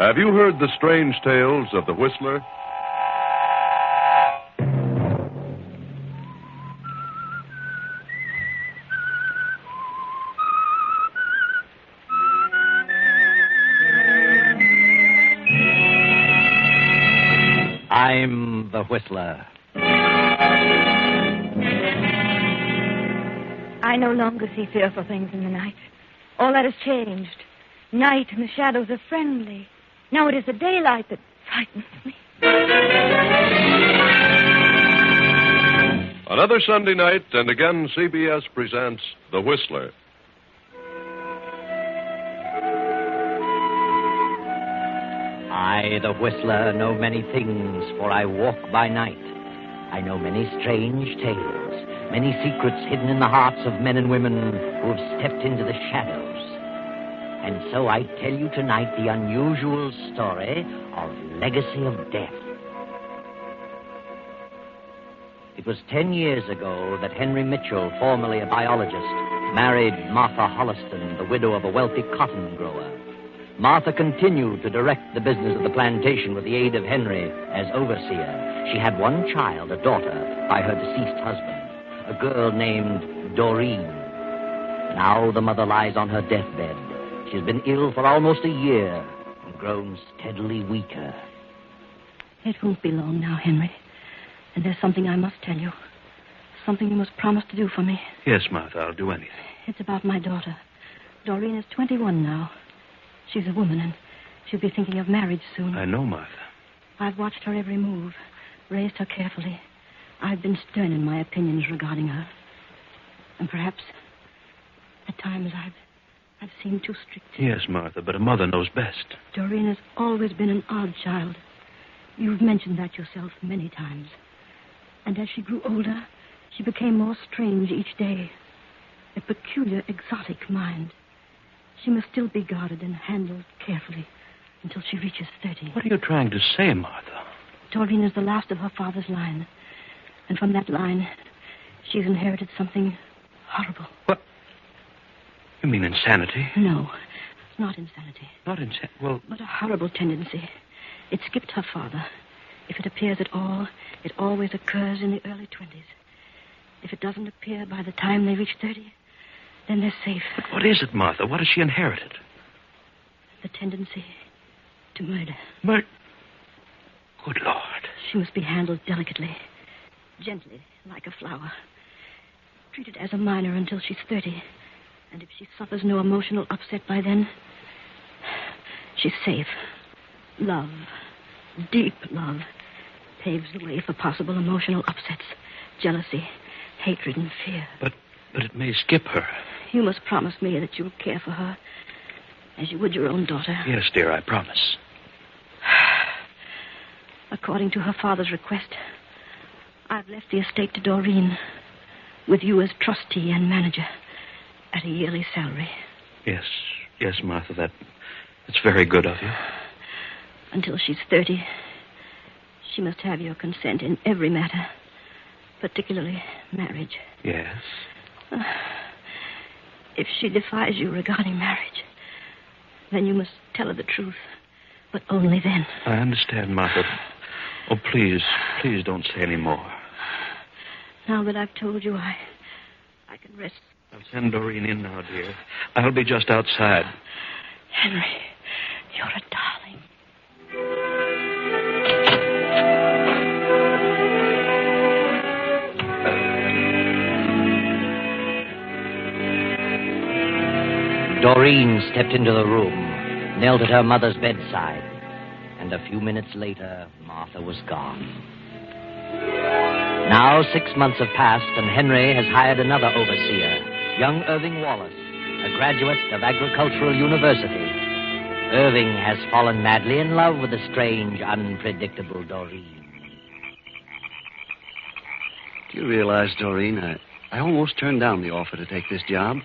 Have you heard the strange tales of the Whistler? I'm the Whistler. I no longer see fearful things in the night. All that has changed. Night and the shadows are friendly. Now it is the daylight that frightens me. Another Sunday night, and again CBS presents The Whistler. I, the Whistler, know many things, for I walk by night. I know many strange tales, many secrets hidden in the hearts of men and women who have stepped into the shadows. And so I tell you tonight the unusual story of Legacy of Death. It was 10 years ago that Henry Mitchell, formerly a biologist, married Martha Holliston, the widow of a wealthy cotton grower. Martha continued to direct the business of the plantation with the aid of Henry as overseer. She had one child, a daughter, by her deceased husband, a girl named Doreen. Now the mother lies on her deathbed. She has been ill for almost a year and grown steadily weaker. It won't be long now, Henry. And there's something I must tell you. Something you must promise to do for me. Yes, Martha, I'll do anything. It's about my daughter. Doreen is 21 now. She's a woman, and she'll be thinking of marriage soon. I know, Martha. I've watched her every move, raised her carefully. I've been stern in my opinions regarding her. And perhaps, at times, I've seemed too strict. Yes, Martha, but a mother knows best. Doreen has always been an odd child. You've mentioned that yourself many times. And as she grew older, she became more strange each day. A peculiar, exotic mind. She must still be guarded and handled carefully until she reaches 30. What are you trying to say, Martha? Doreen is the last of her father's line. And from that line, she's inherited something horrible. What? You mean insanity? No, not insanity. Not insanity? Well... But a horrible tendency. It skipped her father. If it appears at all, it always occurs in the early 20s. If it doesn't appear by the time they reach 30, then they're safe. But what is it, Martha? What has she inherited? The tendency to murder. Good Lord. She must be handled delicately, gently, like a flower. Treated as a minor until she's 30. And if she suffers no emotional upset by then, she's safe. Love, deep love, paves the way for possible emotional upsets, jealousy, hatred, and fear. But it may skip her. You must promise me that you'll care for her as you would your own daughter. Yes, dear, I promise. According to her father's request, I've left the estate to Doreen, with you as trustee and manager, at a yearly salary. Yes, Martha, that's very good of you. Until she's 30, she must have your consent in every matter, particularly marriage. Yes. If she defies you regarding marriage, then you must tell her the truth, but only then. I understand, Martha. Oh, please don't say any more. Now that I've told you, I can rest. I'll send Doreen in now, dear. I'll be just outside. Henry, you're a darling. Doreen stepped into the room, knelt at her mother's bedside, and a few minutes later, Martha was gone. Now 6 months have passed, and Henry has hired another overseer, young Irving Wallace, a graduate of Agricultural University. Irving has fallen madly in love with the strange, unpredictable Doreen. Do you realize, Doreen, I almost turned down the offer to take this job.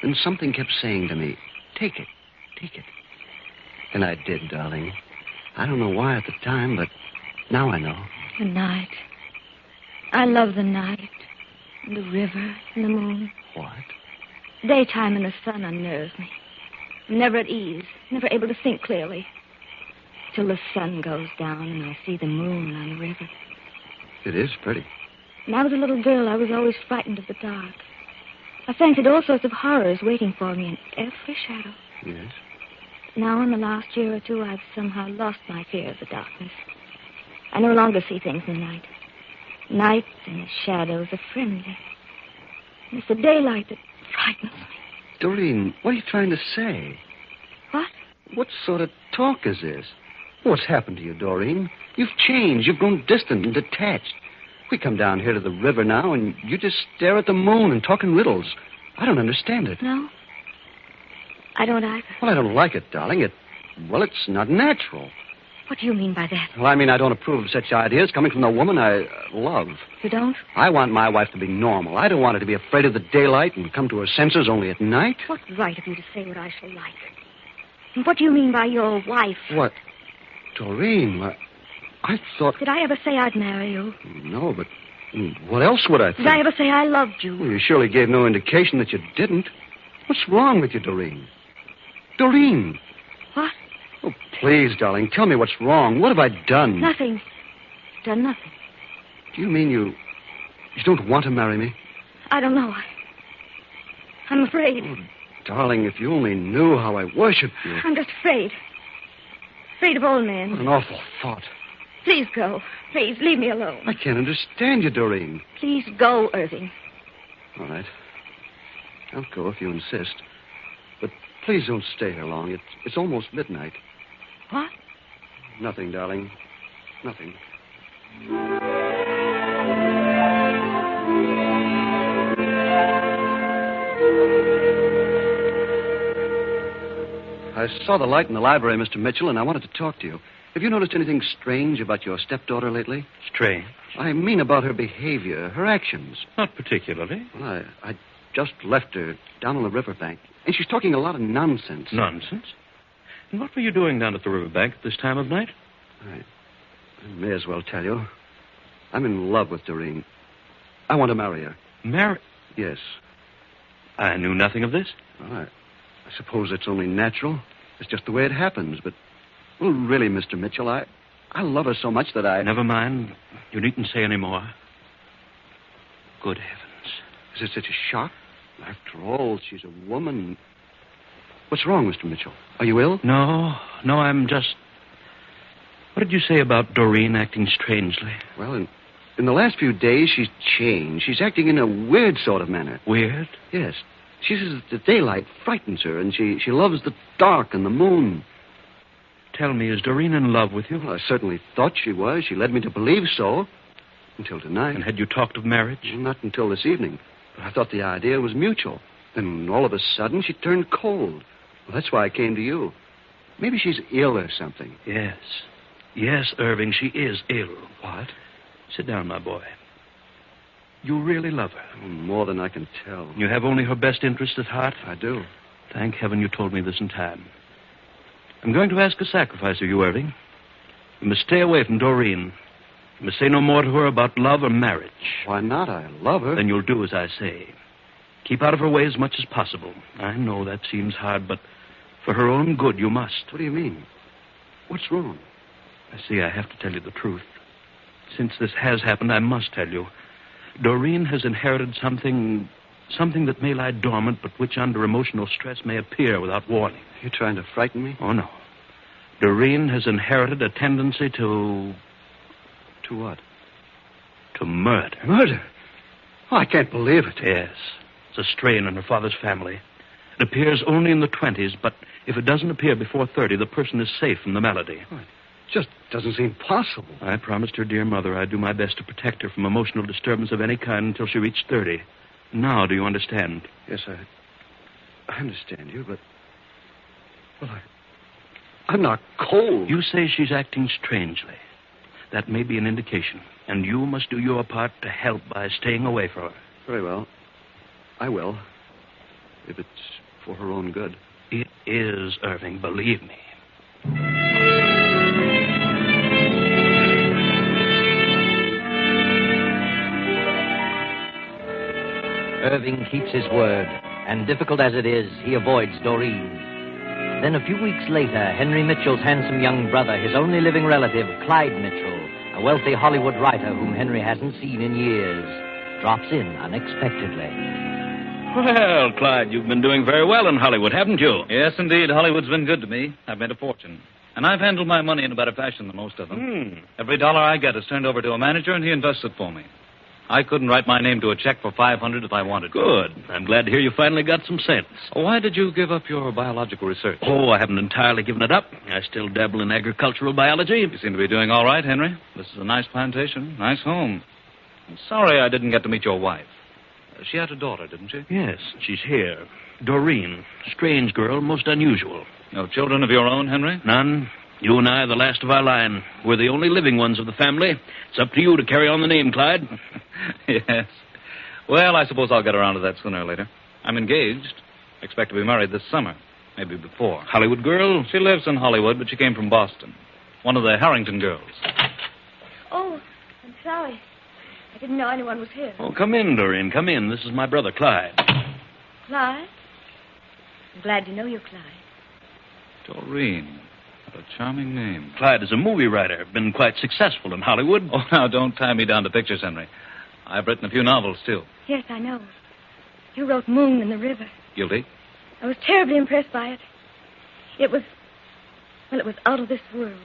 And something kept saying to me, take it. And I did, darling. I don't know why at the time, but now I know. The night. I love the night. And the river and the moon. What? Daytime and the sun unnerves me. I'm never at ease, never able to think clearly. till the sun goes down and I see the moon on the river. It is pretty. When I was a little girl, I was always frightened of the dark. I fancied all sorts of horrors waiting for me in every shadow. Yes. Now, in the last year or two, I've somehow lost my fear of the darkness. I no longer see things in the night. Night and the shadows are friendly. And it's the daylight that frightens me. Doreen, what are you trying to say? What? What sort of talk is this? What's happened to you, Doreen? You've changed. You've grown distant and detached. We come down here to the river now, and you just stare at the moon and talk in riddles. I don't understand it. No? I don't either. Well, I don't like it, darling. It's not natural. What do you mean by that? Well, I mean, I don't approve of such ideas coming from the woman I love. You don't? I want my wife to be normal. I don't want her to be afraid of the daylight and come to her senses only at night. What right have you to say what I shall like? And what do you mean by your wife? What? Doreen, I thought... Did I ever say I'd marry you? No, but what else would I think? Did I ever say I loved you? Well, you surely gave no indication that you didn't. What's wrong with you, Doreen? Doreen! What? Oh, please, darling, tell me what's wrong. What have I done? Nothing. Done nothing. Do you mean you don't want to marry me? I don't know. I'm afraid. Oh, darling, if you only knew how I worship you. I'm just afraid. Afraid of old men. What an awful thought. Please go. Please, leave me alone. I can't understand you, Doreen. Please go, Irving. All right. I'll go if you insist. But please don't stay here long. It's almost midnight. What? Nothing, darling. Nothing. I saw the light in the library, Mr. Mitchell, and I wanted to talk to you. Have you noticed anything strange about your stepdaughter lately? Strange? I mean about her behavior, her actions. Not particularly. Well, I just left her down on the riverbank, and she's talking a lot of nonsense. Nonsense? And what were you doing down at the riverbank at this time of night? I may as well tell you. I'm in love with Doreen. I want to marry her. Marry? Yes. I knew nothing of this. Well, I suppose it's only natural. It's just the way it happens, but... Well, really, Mr. Mitchell, I love her so much that I... Never mind. You needn't say any more. Good heavens. Is it such a shock? After all, she's a woman. What's wrong, Mr. Mitchell? Are you ill? No, I'm just... What did you say about Doreen acting strangely? Well, in the last few days, she's changed. She's acting in a weird sort of manner. Weird? Yes. She says the daylight frightens her, and she loves the dark and the moon. Tell me, is Doreen in love with you? Well, I certainly thought she was. She led me to believe so. Until tonight. And had you talked of marriage? Well, not until this evening. But I thought the idea was mutual. Then all of a sudden, she turned cold. Well, that's why I came to you. Maybe she's ill or something. Yes. Yes, Irving, she is ill. What? Sit down, my boy. You really love her. Oh, more than I can tell. You have only her best interest at heart? I do. Thank heaven you told me this in time. I'm going to ask a sacrifice of you, Irving. You must stay away from Doreen. You must say no more to her about love or marriage. Why not? I love her. Then you'll do as I say. Keep out of her way as much as possible. I know that seems hard, but for her own good, you must. What do you mean? What's wrong? I see I have to tell you the truth. Since this has happened, I must tell you. Doreen has inherited something that may lie dormant, but which under emotional stress may appear without warning. You're trying to frighten me? Oh, no. Doreen has inherited a tendency to... To what? To murder. Murder? Oh, I can't believe it. Yes. It's a strain in her father's family. It appears only in the 20s, but if it doesn't appear before 30, the person is safe from the malady. Oh, it just doesn't seem possible. I promised her dear mother I'd do my best to protect her from emotional disturbance of any kind until she reached 30. Now, do you understand? Yes, I understand you, but... Well, I'm not cold. You say she's acting strangely. That may be an indication, and you must do your part to help by staying away from her. Very well. I will. If it's for her own good. It is, Irving, believe me. Irving keeps his word, and difficult as it is, he avoids Doreen. Then a few weeks later, Henry Mitchell's handsome young brother, his only living relative, Clyde Mitchell, a wealthy Hollywood writer whom Henry hasn't seen in years, drops in unexpectedly. Well, Clyde, you've been doing very well in Hollywood, haven't you? Yes, indeed. Hollywood's been good to me. I've made a fortune. And I've handled my money in a better fashion than most of them. Every dollar I get is turned over to a manager, and he invests it for me. I couldn't write my name to a check for $500 if I wanted to. Good. I'm glad to hear you finally got some sense. Why did you give up your biological research? Oh, I haven't entirely given it up. I still dabble in agricultural biology. You seem to be doing all right, Henry. This is a nice plantation, nice home. I'm sorry I didn't get to meet your wife. She had a daughter, didn't she? Yes, she's here. Doreen. Strange girl, most unusual. No children of your own, Henry? None. You and I are the last of our line. We're the only living ones of the family. It's up to you to carry on the name, Clyde. Yes. Well, I suppose I'll get around to that sooner or later. I'm engaged. Expect to be married this summer. Maybe before. Hollywood girl? She lives in Hollywood, but she came from Boston. One of the Harrington girls. Oh, I'm sorry. I didn't know anyone was here. Oh, come in, Doreen. Come in. This is my brother, Clyde. Clyde? I'm glad to know you, Clyde. Doreen. What a charming name. Clyde is a movie writer. Been quite successful in Hollywood. Oh, now, don't tie me down to pictures, Henry. I've written a few novels, too. Yes, I know. You wrote Moon in the River. Guilty? I was terribly impressed by it. It was out of this world.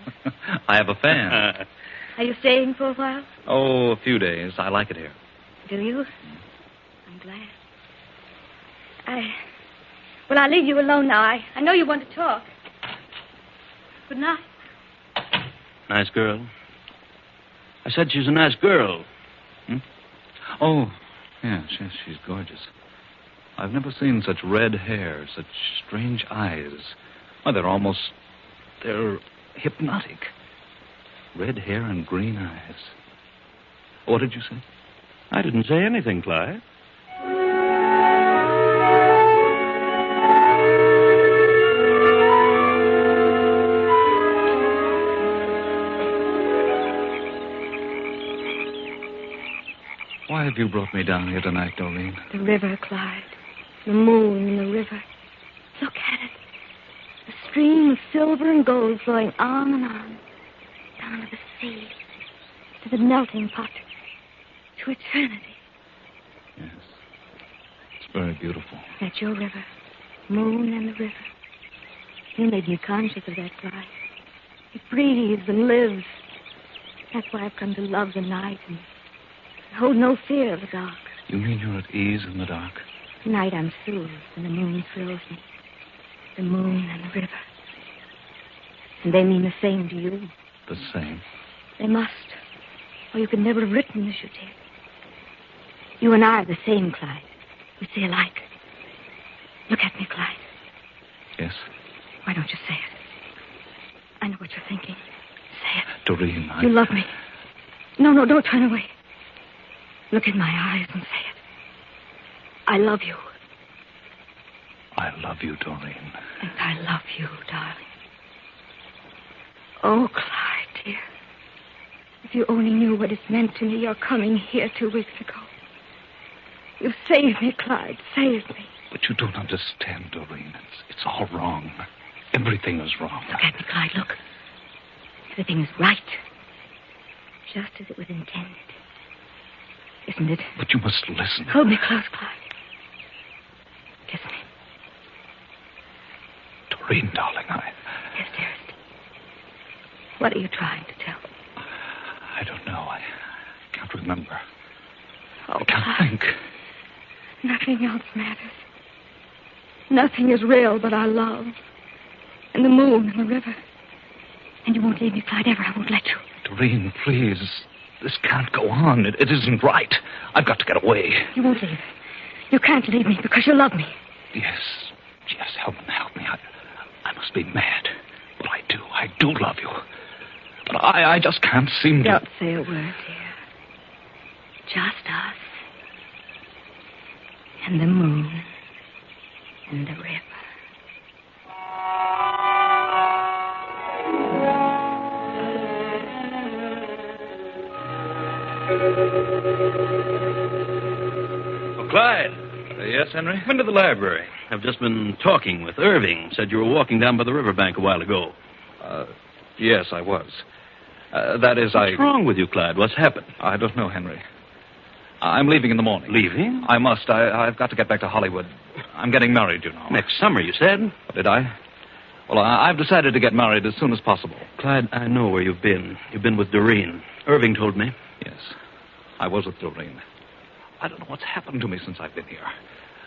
I have a fan. Are you staying for a while? Oh, a few days. I like it here. Do you? I'm glad. Well, I'll leave you alone now. I know you want to talk. Good night. Nice girl. I said she's a nice girl. Oh, yes, she's gorgeous. I've never seen such red hair, such strange eyes. Why, they're hypnotic. Red hair and green eyes. What did you say? I didn't say anything, Clyde. Why have you brought me down here tonight, Doreen? The river, Clyde. The moon in the river. Look at it. A stream of silver and gold flowing on and on. Down to the sea. To the melting pot. To eternity. Yes. It's very beautiful. That's your river. Moon and the river. You made me conscious of that, Clyde. It breathes and lives. That's why I've come to love the night and hold no fear of the dark. You mean you're at ease in the dark? Tonight I'm soothed and the moon thrills me. The moon and the river. And they mean the same to you. The same? They must. Or you could never have written as you did. You and I are the same, Clyde. We see alike. Look at me, Clyde. Yes? Why don't you say it? I know what you're thinking. Say it. Doreen, You love me. No, don't turn away. Look in my eyes and say it. I love you. I love you, Doreen. And I love you, darling. Oh, Clyde, dear. If you only knew what it meant to me, your coming here 2 weeks ago. You saved me, Clyde. Saved me. But you don't understand, Doreen. It's all wrong. Everything is wrong. Look at me, Clyde. Look. Everything is right. Just as it was intended. Isn't it? But you must listen. Hold me close, Clyde. Kiss me. Doreen, darling, Yes, dearest. What are you trying to tell me? I don't know. I can't remember. Oh, I can't Clyde. think. Nothing else matters. Nothing is real but our love. And the moon and the river. And you won't leave me, Clyde, ever. I won't let you. Doreen, please. This can't go on. It isn't right. I've got to get away. You won't leave. You can't leave me because you love me. Yes, help me. I must be mad. But I do love you. But I just can't seem to... Don't say a word, dear. Just us. And the moon. And the river. Oh, Clyde. Yes, Henry? Come into the library. I've just been talking with Irving. Said you were walking down by the riverbank a while ago. Yes, I was. That is, What's wrong with you, Clyde? What's happened? I don't know, Henry. I'm leaving in the morning. Leaving? I must. I've got to get back to Hollywood. I'm getting married, you know. Next summer, you said? Did I? Well, I've decided to get married as soon as possible. Clyde, I know where you've been. You've been with Doreen. Irving told me. Yes, I was with Doreen. I don't know what's happened to me since I've been here.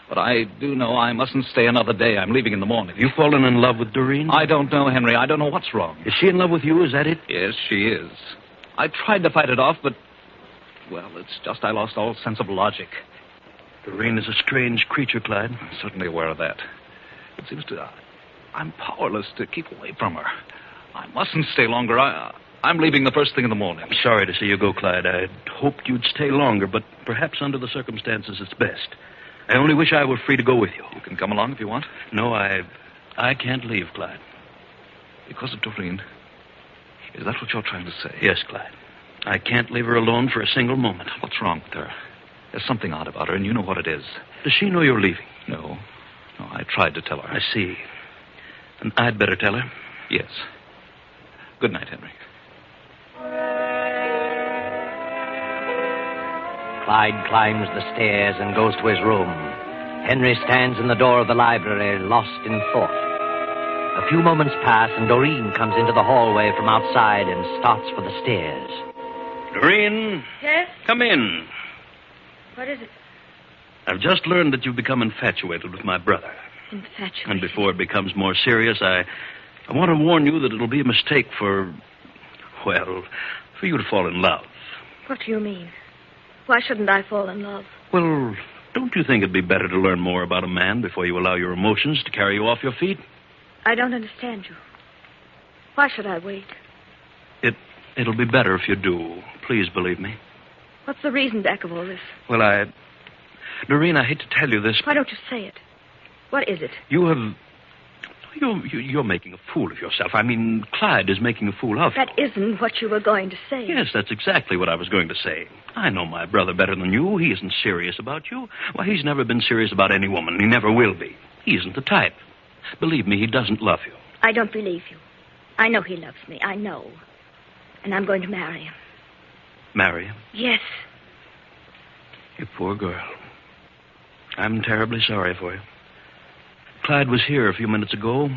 But I do know I mustn't stay another day. I'm leaving in the morning. You fallen in love with Doreen? I don't know, Henry. I don't know what's wrong. Is she in love with you? Is that it? Yes, she is. I tried to fight it off, but... Well, it's just I lost all sense of logic. Doreen is a strange creature, Clyde. I'm certainly aware of that. It seems to... I'm powerless to keep away from her. I mustn't stay longer. I'm leaving the first thing in the morning. I'm sorry to see you go, Clyde. I'd hoped you'd stay longer, but perhaps under the circumstances it's best. I only wish I were free to go with you. You can come along if you want. No, I can't leave, Clyde. Because of Doreen? Is that what you're trying to say? Yes, Clyde. I can't leave her alone for a single moment. What's wrong with her? There's something odd about her, and you know what it is. Does she know you're leaving? No. No, I tried to tell her. I see. And I'd better tell her? Yes. Good night, Henry. Clyde climbs the stairs and goes to his room. Henry stands in the door of the library, lost in thought. A few moments pass, and Doreen comes into the hallway from outside and starts for the stairs. Doreen? Yes? Come in. What is it? I've just learned that you've become infatuated with my brother. Infatuated? And before it becomes more serious, I want to warn you that it'll be a mistake for you to fall in love. What do you mean? Why shouldn't I fall in love? Well, don't you think it'd be better to learn more about a man before you allow your emotions to carry you off your feet? I don't understand you. Why should I wait? It'll be better if you do. Please believe me. What's the reason back of all this? Well, Doreen, I hate to tell you this. Why don't you say it? What is it? You're making a fool of yourself. I mean, Clyde is making a fool of you. That isn't what you were going to say. Yes, that's exactly what I was going to say. I know my brother better than you. He isn't serious about you. Why, he's never been serious about any woman. He never will be. He isn't the type. Believe me, he doesn't love you. I don't believe you. I know he loves me. I know. And I'm going to marry him. Marry him? Yes. You poor girl. I'm terribly sorry for you. Clyde was here a few minutes ago.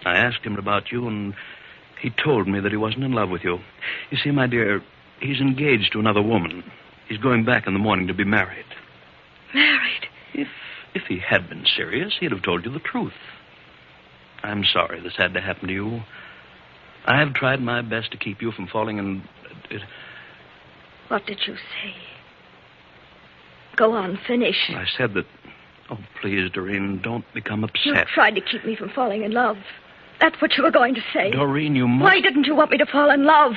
I asked him about you, and he told me that he wasn't in love with you. You see, my dear, he's engaged to another woman. He's going back in the morning to be married. Married? If he had been serious, he'd have told you the truth. I'm sorry this had to happen to you. I have tried my best to keep you from falling in... What did you say? Go on, finish. I said that... Oh, please, Doreen, don't become upset. You tried to keep me from falling in love. That's what you were going to say. Doreen, you must... Why didn't you want me to fall in love?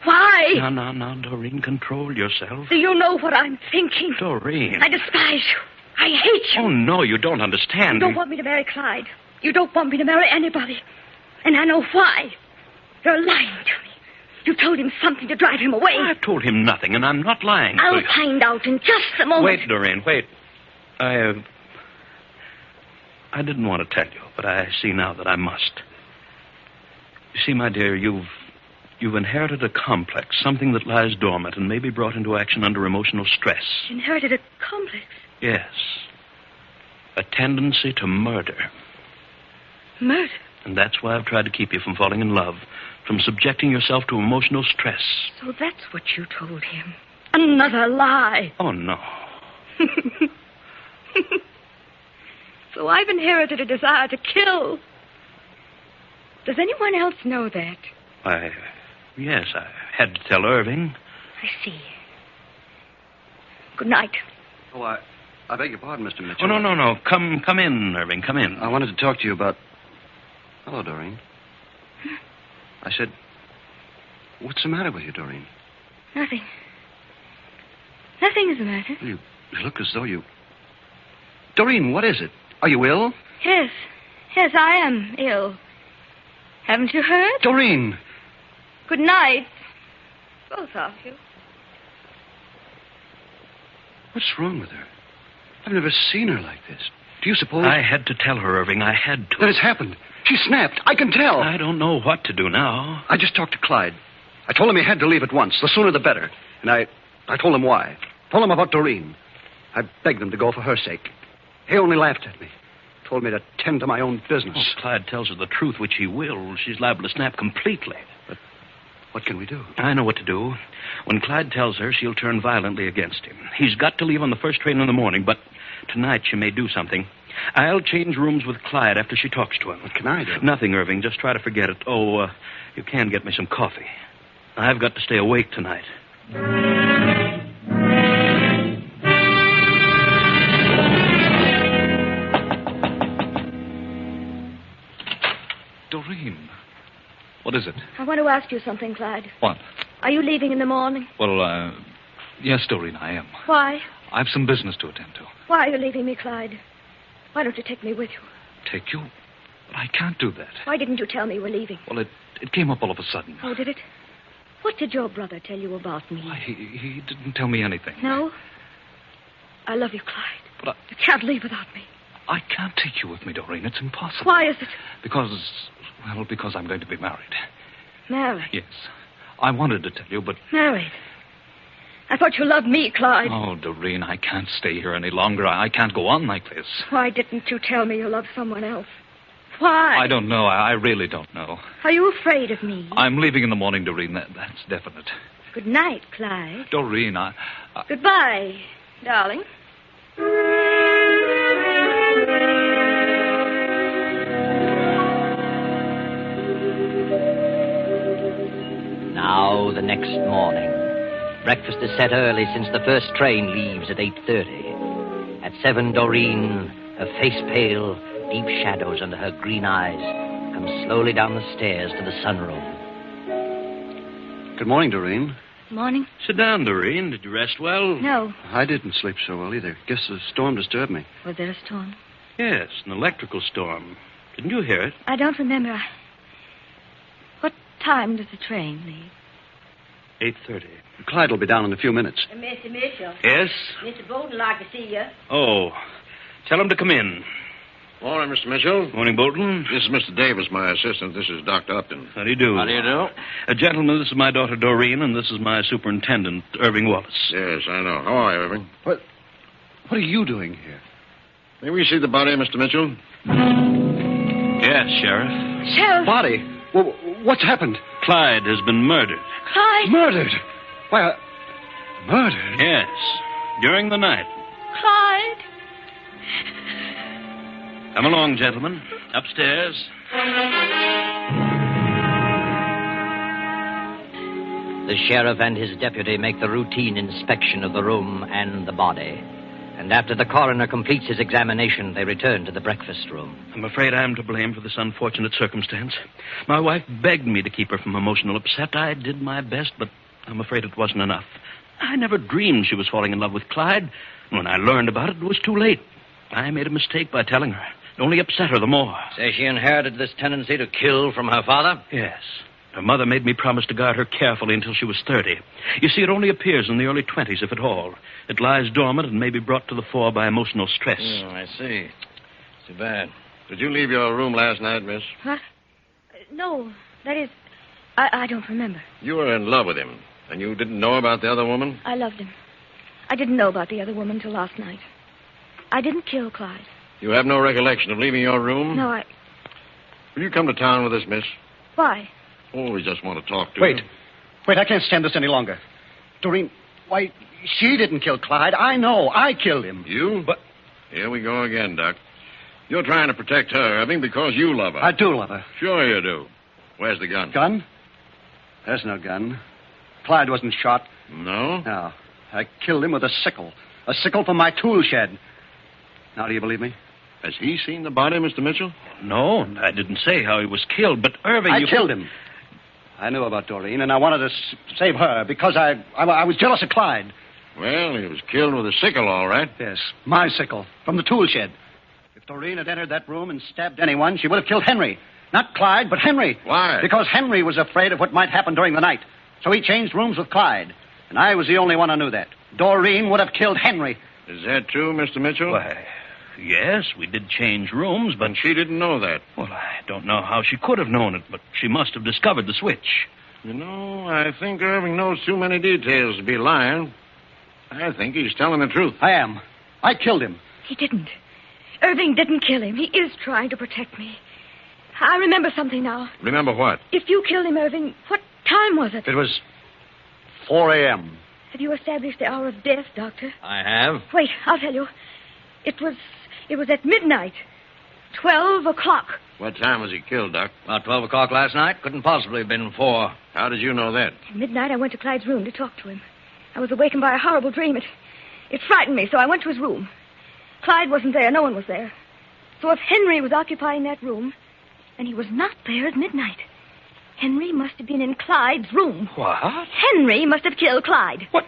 Why? No, Doreen, control yourself. Do you know what I'm thinking? Doreen. I despise you. I hate you. Oh, no, you don't understand. You don't want me to marry Clyde. You don't want me to marry anybody. And I know why. You're lying to me. You told him something to drive him away. I've told him nothing, and I'm not lying. I'll find out in just a moment. Wait, Doreen, wait. I didn't want to tell you, but I see now that I must. You see, my dear, you've inherited a complex, something that lies dormant and may be brought into action under emotional stress. Inherited a complex? Yes. A tendency to murder. Murder? And that's why I've tried to keep you from falling in love, from subjecting yourself to emotional stress. So that's what you told him. Another lie. Oh, no. So I've inherited a desire to kill. Does anyone else know that? Yes, I had to tell Irving. I see. Good night. Oh, I beg your pardon, Mr. Mitchell. Oh, no. Come in, Irving. Come in. I wanted to talk to you about... Hello, Doreen. I said, what's the matter with you, Doreen? Nothing. Nothing is the matter. You look as though you... Doreen, what is it? Are you ill? Yes, I am ill. Haven't you heard? Doreen! Good night, both of you. What's wrong with her? I've never seen her like this. Do you suppose... I had to tell her, Irving. I had to. That has happened. She snapped. I can tell. I don't know what to do now. I just talked to Clyde. I told him he had to leave at once. The sooner the better. And I told him why. Told him about Doreen. I begged him to go for her sake. He only laughed at me. Told me to tend to my own business. If Clyde tells her the truth, which he will, she's liable to snap completely. But what can we do? I know what to do. When Clyde tells her, she'll turn violently against him. He's got to leave on the first train in the morning, but tonight she may do something. I'll change rooms with Clyde after she talks to him. What can I do? Nothing, Irving. Just try to forget it. Oh, you can get me some coffee. I've got to stay awake tonight. Doreen. What is it? I want to ask you something, Clyde. What? Are you leaving in the morning? Well, yes, Doreen, I am. Why? I've some business to attend to. Why are you leaving me, Clyde? Why don't you take me with you? Take you? But I can't do that. Why didn't you tell me you were leaving? Well, it came up all of a sudden. Oh, did it? What did your brother tell you about me? Why, he didn't tell me anything. No? I love you, Clyde. But You can't leave without me. I can't take you with me, Doreen. It's impossible. Why is it? Because I'm going to be married. Married? Yes. I wanted to tell you, but... Married? I thought you loved me, Clyde. Oh, Doreen, I can't stay here any longer. I can't go on like this. Why didn't you tell me you loved someone else? Why? I don't know. I really don't know. Are you afraid of me? I'm leaving in the morning, Doreen. That's definite. Good night, Clyde. Doreen, Goodbye, darling. Now, the next morning. Breakfast is set early since the first train leaves at 8:30. At 7, Doreen, her face pale, deep shadows under her green eyes, comes slowly down the stairs to the sunroom. Good morning, Doreen. Morning. Sit down, Doreen. Did you rest well? No. I didn't sleep so well either. Guess the storm disturbed me. Was there a storm? Yes, an electrical storm. Didn't you hear it? I don't remember. What time does the train leave? 8:30. Clyde will be down in a few minutes. Mr. Mitchell. Yes? Mr. Bolton like to see you. Oh, tell him to come in. Morning, Mr. Mitchell. Morning, Bolton. This is Mr. Davis, my assistant. This is Dr. Upton. How do you do? How do you do? Gentlemen, this is my daughter, Doreen, and this is my superintendent, Irving Wallace. Yes, I know. How are you, Irving? What are you doing here? May we see the body, Mr. Mitchell? Yes, Sheriff. Sheriff! Body? Well, what's happened? Clyde has been murdered. Clyde! Murdered? Why, murdered? Yes, during the night. Clyde! Come along, gentlemen. Upstairs. The sheriff and his deputy make the routine inspection of the room and the body. And after the coroner completes his examination, they return to the breakfast room. I'm afraid I'm to blame for this unfortunate circumstance. My wife begged me to keep her from emotional upset. I did my best, but I'm afraid it wasn't enough. I never dreamed she was falling in love with Clyde. When I learned about it, it was too late. I made a mistake by telling her. It only upset her the more. Say she inherited this tendency to kill from her father? Yes. Her mother made me promise to guard her carefully until she was 30. You see, it only appears in the early 20s, if at all. It lies dormant and may be brought to the fore by emotional stress. Oh, I see. Too bad. Did you leave your room last night, miss? What? No, that is... I don't remember. You were in love with him, and you didn't know about the other woman? I loved him. I didn't know about the other woman till last night. I didn't kill Clyde. You have no recollection of leaving your room? No, I... Will you come to town with us, miss? Why? Oh, we just want to talk to Wait. you. Wait, I can't stand this any longer. Doreen, why, she didn't kill Clyde. I know. I killed him. You? But Here we go again, Doc. You're trying to protect her, Irving, because you love her. I do love her. Sure you do. Where's the gun? Gun? There's no gun. Clyde wasn't shot. No? No. I killed him with a sickle. A sickle from my tool shed. Now, do you believe me? Has he seen the body, Mr. Mitchell? No, I didn't say how he was killed, but Irving... I killed him. I knew about Doreen, and I wanted to save her because I was jealous of Clyde. Well, he was killed with a sickle, all right. Yes, my sickle, from the tool shed. If Doreen had entered that room and stabbed anyone, she would have killed Henry. Not Clyde, but Henry. Why? Because Henry was afraid of what might happen during the night. So he changed rooms with Clyde. And I was the only one who knew that. Doreen would have killed Henry. Is that true, Mr. Mitchell? Why, yes, we did change rooms, but... And she didn't know that. Well, I don't know how she could have known it, but she must have discovered the switch. You know, I think Irving knows too many details to be lying. I think he's telling the truth. I am. I killed him. He didn't. Irving didn't kill him. He is trying to protect me. I remember something now. Remember what? If you killed him, Irving, what time was it? It was 4 a.m. Have you established the hour of death, Doctor? I have. Wait, I'll tell you. It was at midnight. 12 o'clock. What time was he killed, Doc? About 12 o'clock last night. Couldn't possibly have been 4. How did you know that? At midnight, I went to Clyde's room to talk to him. I was awakened by a horrible dream. It frightened me, so I went to his room. Clyde wasn't there. No one was there. So if Henry was occupying that room, and he was not there at midnight, Henry must have been in Clyde's room. What? Henry must have killed Clyde. What?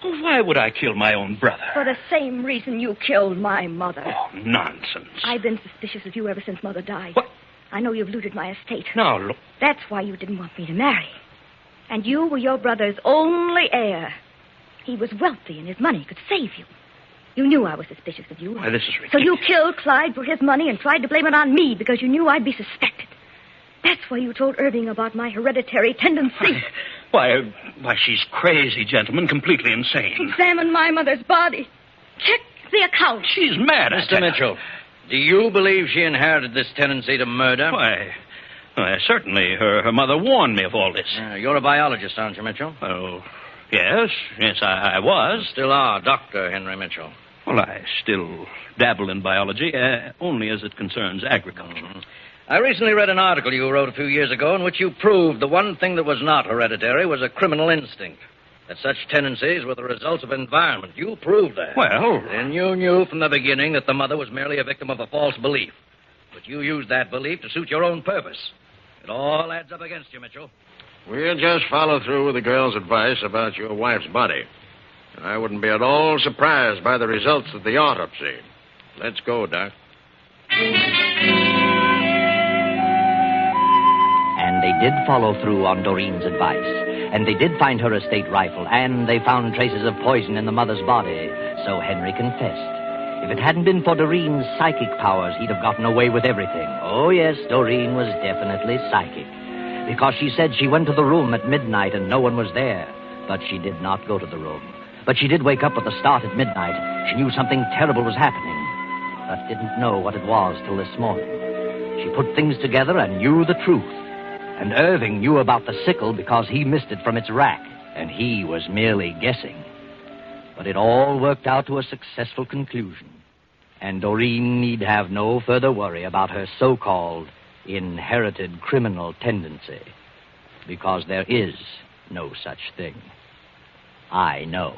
Why would I kill my own brother? For the same reason you killed my mother. Oh, nonsense. I've been suspicious of you ever since Mother died. What? I know you've looted my estate. Now, look. That's why you didn't want me to marry. And you were your brother's only heir. He was wealthy and his money could save you. You knew I was suspicious of you. Why, this is ridiculous. So you killed Clyde for his money and tried to blame it on me because you knew I'd be suspected. That's why you told Irving about my hereditary tendency. Why, she's crazy, gentlemen, completely insane. Examine my mother's body. Check the account. She's mad. Mr. Mitchell, do you believe she inherited this tendency to murder? Why, certainly. Her mother warned me of all this. You're a biologist, aren't you, Mitchell? Oh, yes, I was. Still are, Dr. Henry Mitchell. Well, I still dabble in biology, only as it concerns agriculture. Mm-hmm. I recently read an article you wrote a few years ago in which you proved the one thing that was not hereditary was a criminal instinct. That such tendencies were the result of environment. You proved that. Well... And you knew from the beginning that the mother was merely a victim of a false belief. But you used that belief to suit your own purpose. It all adds up against you, Mitchell. We'll just follow through with the girl's advice about your wife's body. And I wouldn't be at all surprised by the results of the autopsy. Let's go, Doc. And they did follow through on Doreen's advice. And they did find her estate rifle, and they found traces of poison in the mother's body. So Henry confessed. If it hadn't been for Doreen's psychic powers, he'd have gotten away with everything. Oh, yes, Doreen was definitely psychic. Because she said she went to the room at midnight and no one was there. But she did not go to the room. But she did wake up with a start at midnight. She knew something terrible was happening, but didn't know what it was till this morning. She put things together and knew the truth. And Irving knew about the sickle because he missed it from its rack, and he was merely guessing. But it all worked out to a successful conclusion. And Doreen need have no further worry about her so-called inherited criminal tendency. Because there is no such thing. I know.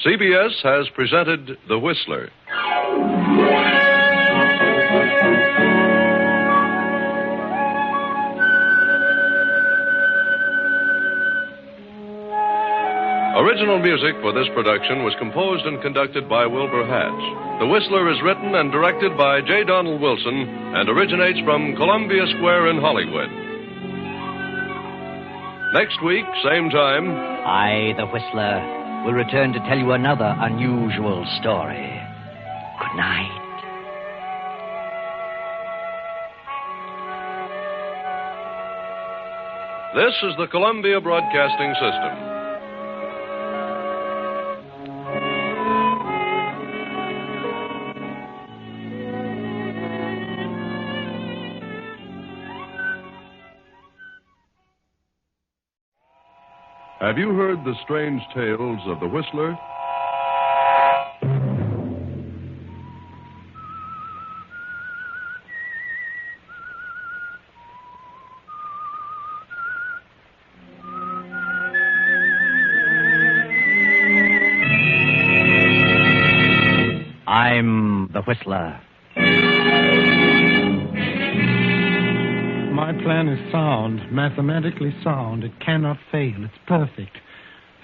CBS has presented The Whistler. Original music for this production was composed and conducted by Wilbur Hatch. The Whistler is written and directed by J. Donald Wilson and originates from Columbia Square in Hollywood. Next week, same time... I, the Whistler, will return to tell you another unusual story. Good night. This is the Columbia Broadcasting System. Have you heard the strange tales of the Whistler? I'm the Whistler. My plan is sound, mathematically sound. It cannot fail. It's perfect.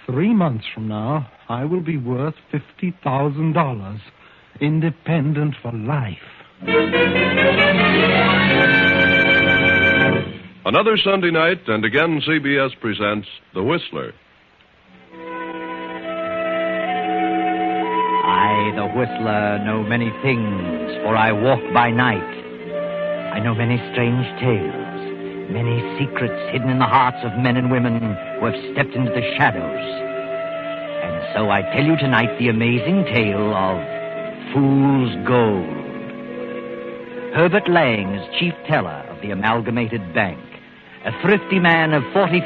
3 months from now, I will be worth $50,000. Independent for life. Another Sunday night, and again CBS presents The Whistler. I, the Whistler, know many things, for I walk by night. I know many strange tales, many secrets hidden in the hearts of men and women who have stepped into the shadows. And so I tell you tonight the amazing tale of Fool's Gold. Herbert Lang is chief teller of the Amalgamated Bank. A thrifty man of 43,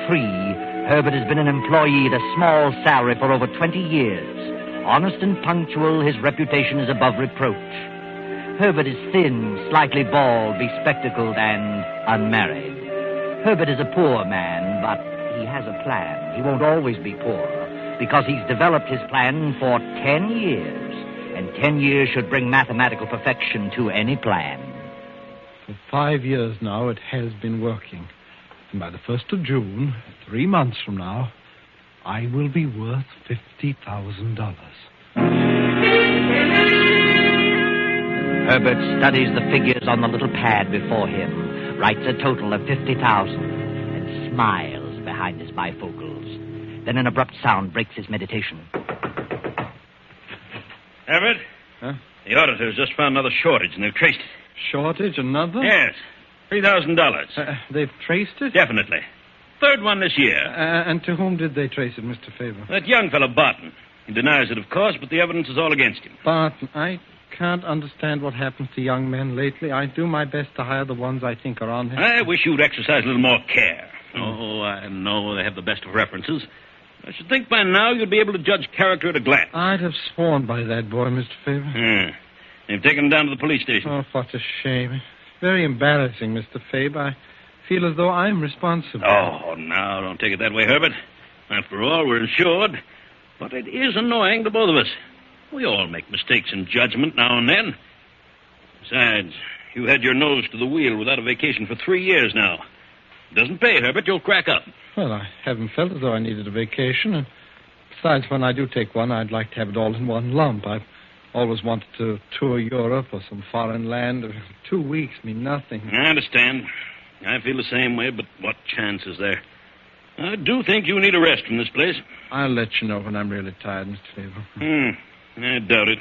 Herbert has been an employee at a small salary for over 20 years. Honest and punctual, his reputation is above reproach. Herbert is thin, slightly bald, bespectacled, and unmarried. Herbert is a poor man, but he has a plan. He won't always be poor, because he's developed his plan for 10 years. And 10 years should bring mathematical perfection to any plan. For 5 years now, it has been working. And by the 1st of June, 3 months from now, I will be worth $50,000. Herbert studies the figures on the little pad before him, writes a total of 50,000, and smiles behind his bifocals. Then an abrupt sound breaks his meditation. Herbert? Huh? The auditors just found another shortage, and they've traced it. Shortage, another? Yes. $3,000. They've traced it? Definitely. Third one this year. And to whom did they trace it, Mr. Faber? That young fellow, Barton. He denies it, of course, but the evidence is all against him. Barton, I can't understand what happens to young men lately. I do my best to hire the ones I think are on him. I wish you'd exercise a little more care. Oh, I know they have the best of references. I should think by now you'd be able to judge character at a glance. I'd have sworn by that boy, Mr. Faber. They've taken him down to the police station. Oh, what a shame. Very embarrassing, Mr. Faber. I feel as though I'm responsible. Oh, now, don't take it that way, Herbert. After all, we're insured. But it is annoying to both of us. We all make mistakes in judgment now and then. Besides, you had your nose to the wheel without a vacation for 3 years now. It doesn't pay, Herbert. You'll crack up. Well, I haven't felt as though I needed a vacation. And besides, when I do take one, I'd like to have it all in one lump. I've always wanted to tour Europe or some foreign land. 2 weeks mean nothing. I understand. I feel the same way, but what chance is there? I do think you need a rest from this place. I'll let you know when I'm really tired, Mr. Faber. I doubt it.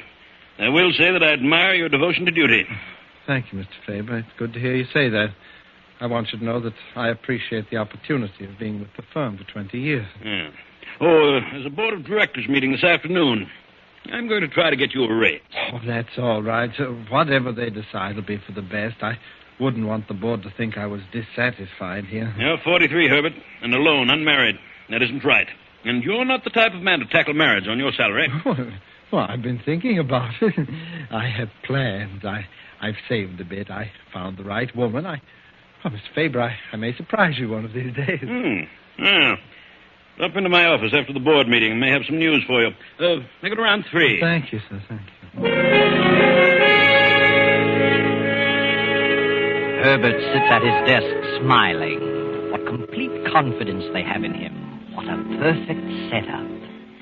I will say that I admire your devotion to duty. Thank you, Mr. Faber. It's good to hear you say that. I want you to know that I appreciate the opportunity of being with the firm for 20 years. Yeah. Oh, there's a board of directors meeting this afternoon. I'm going to try to get you a raise. Oh, that's all right. Whatever they decide will be for the best. I wouldn't want the board to think I was dissatisfied here. You're 43, Herbert, and alone, unmarried. That isn't right. And you're not the type of man to tackle marriage on your salary. Well, I've been thinking about it. I have plans. I've saved a bit. I found the right woman. Mr. Faber, I may surprise you one of these days. Yeah. Drop into my office after the board meeting. I may have some news for you. Make it around 3. Thank you, sir. Thank you. Herbert sits at his desk smiling. What complete confidence they have in him. What a perfect setup.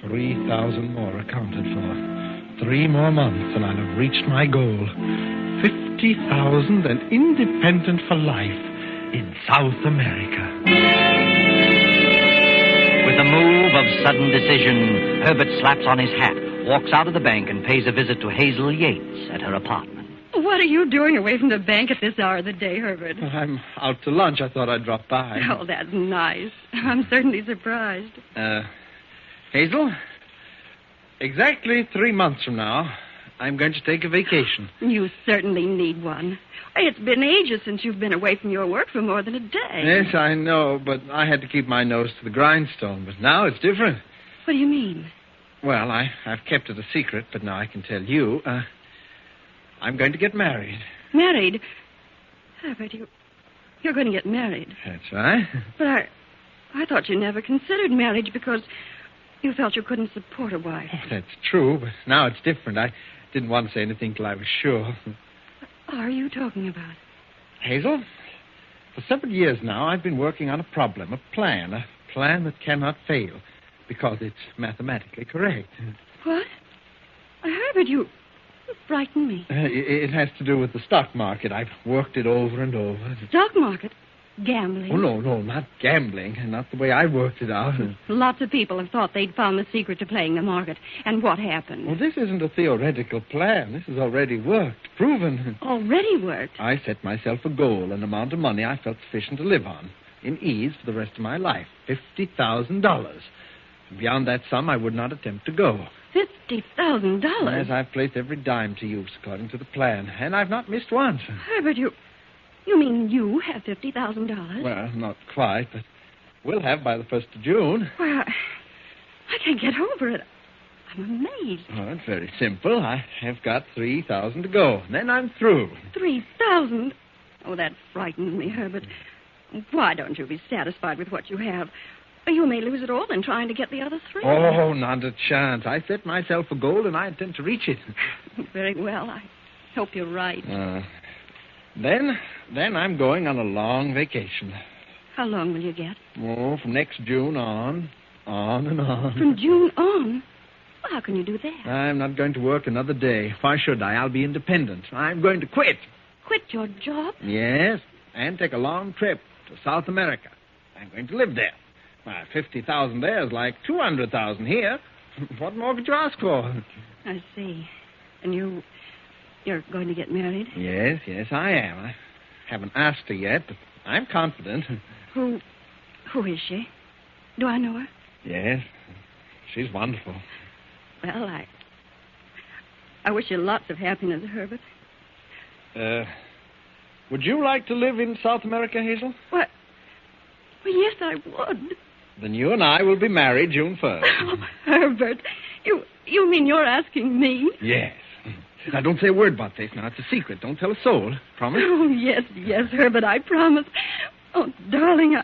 3,000 more accounted for. 3 more months and I'll have reached my goal. 50,000 and independent for life in South America. With a move of sudden decision, Herbert slaps on his hat, walks out of the bank, and pays a visit to Hazel Yates at her apartment. What are you doing away from the bank at this hour of the day, Herbert? Well, I'm out to lunch. I thought I'd drop by. Oh, that's nice. I'm certainly surprised. Hazel, exactly 3 months from now, I'm going to take a vacation. You certainly need one. It's been ages since you've been away from your work for more than a day. Yes, I know, but I had to keep my nose to the grindstone. But now it's different. What do you mean? Well, I've kept it a secret, but now I can tell you. I'm going to get married. Married? Herbert, you're going to get married. That's right. But I thought you never considered marriage because you felt you couldn't support a wife. Oh, that's true, but now it's different. I didn't want to say anything till I was sure. What are you talking about? Hazel, For several years now, I've been working on a problem, a plan that cannot fail, because it's mathematically correct. What? Herbert, you frighten me. It has to do with the stock market. I've worked it over and over. Stock market? Gambling? Oh, no, not gambling. Not the way I worked it out. Lots of people have thought they'd found the secret to playing the market. And what happened? Well, this isn't a theoretical plan. This has already worked, proven. Already worked? I set myself a goal, an amount of money I felt sufficient to live on, in ease for the rest of my life, $50,000. Beyond that sum, I would not attempt to go. $50,000? Yes, I've placed every dime to use according to the plan, and I've not missed once. Herbert, you mean you have $50,000? Well, not quite, but we'll have by the 1st of June. Well, I can't get over it. I'm amazed. Oh, it's very simple. I have got 3,000 to go. Then I'm through. 3,000? Oh, that frightens me, Herbert. Why don't you be satisfied with what you have? You may lose it all in trying to get the other 3. Oh, not a chance. I set myself a goal, and I intend to reach it. Very well. I hope you're right. Then I'm going on a long vacation. How long will you get? Oh, from next June on and on. From June on? Well, how can you do that? I'm not going to work another day. Why should I? I'll be independent. I'm going to quit. Quit your job? Yes, and take a long trip to South America. I'm going to live there. Well, 50,000 there is like 200,000 here. What more could you ask for? I see. And you're going to get married? Yes, I am. I haven't asked her yet, but I'm confident. Who is she? Do I know her? Yes, she's wonderful. Well, I wish you lots of happiness, Herbert. Would you like to live in South America, Hazel? What? Well, yes, I would. Then you and I will be married June 1st. Oh, Herbert, you mean you're asking me? Yes. Now, don't say a word about this. Now, it's a secret. Don't tell a soul. Promise? Oh, yes, Herbert, I promise. Oh, darling,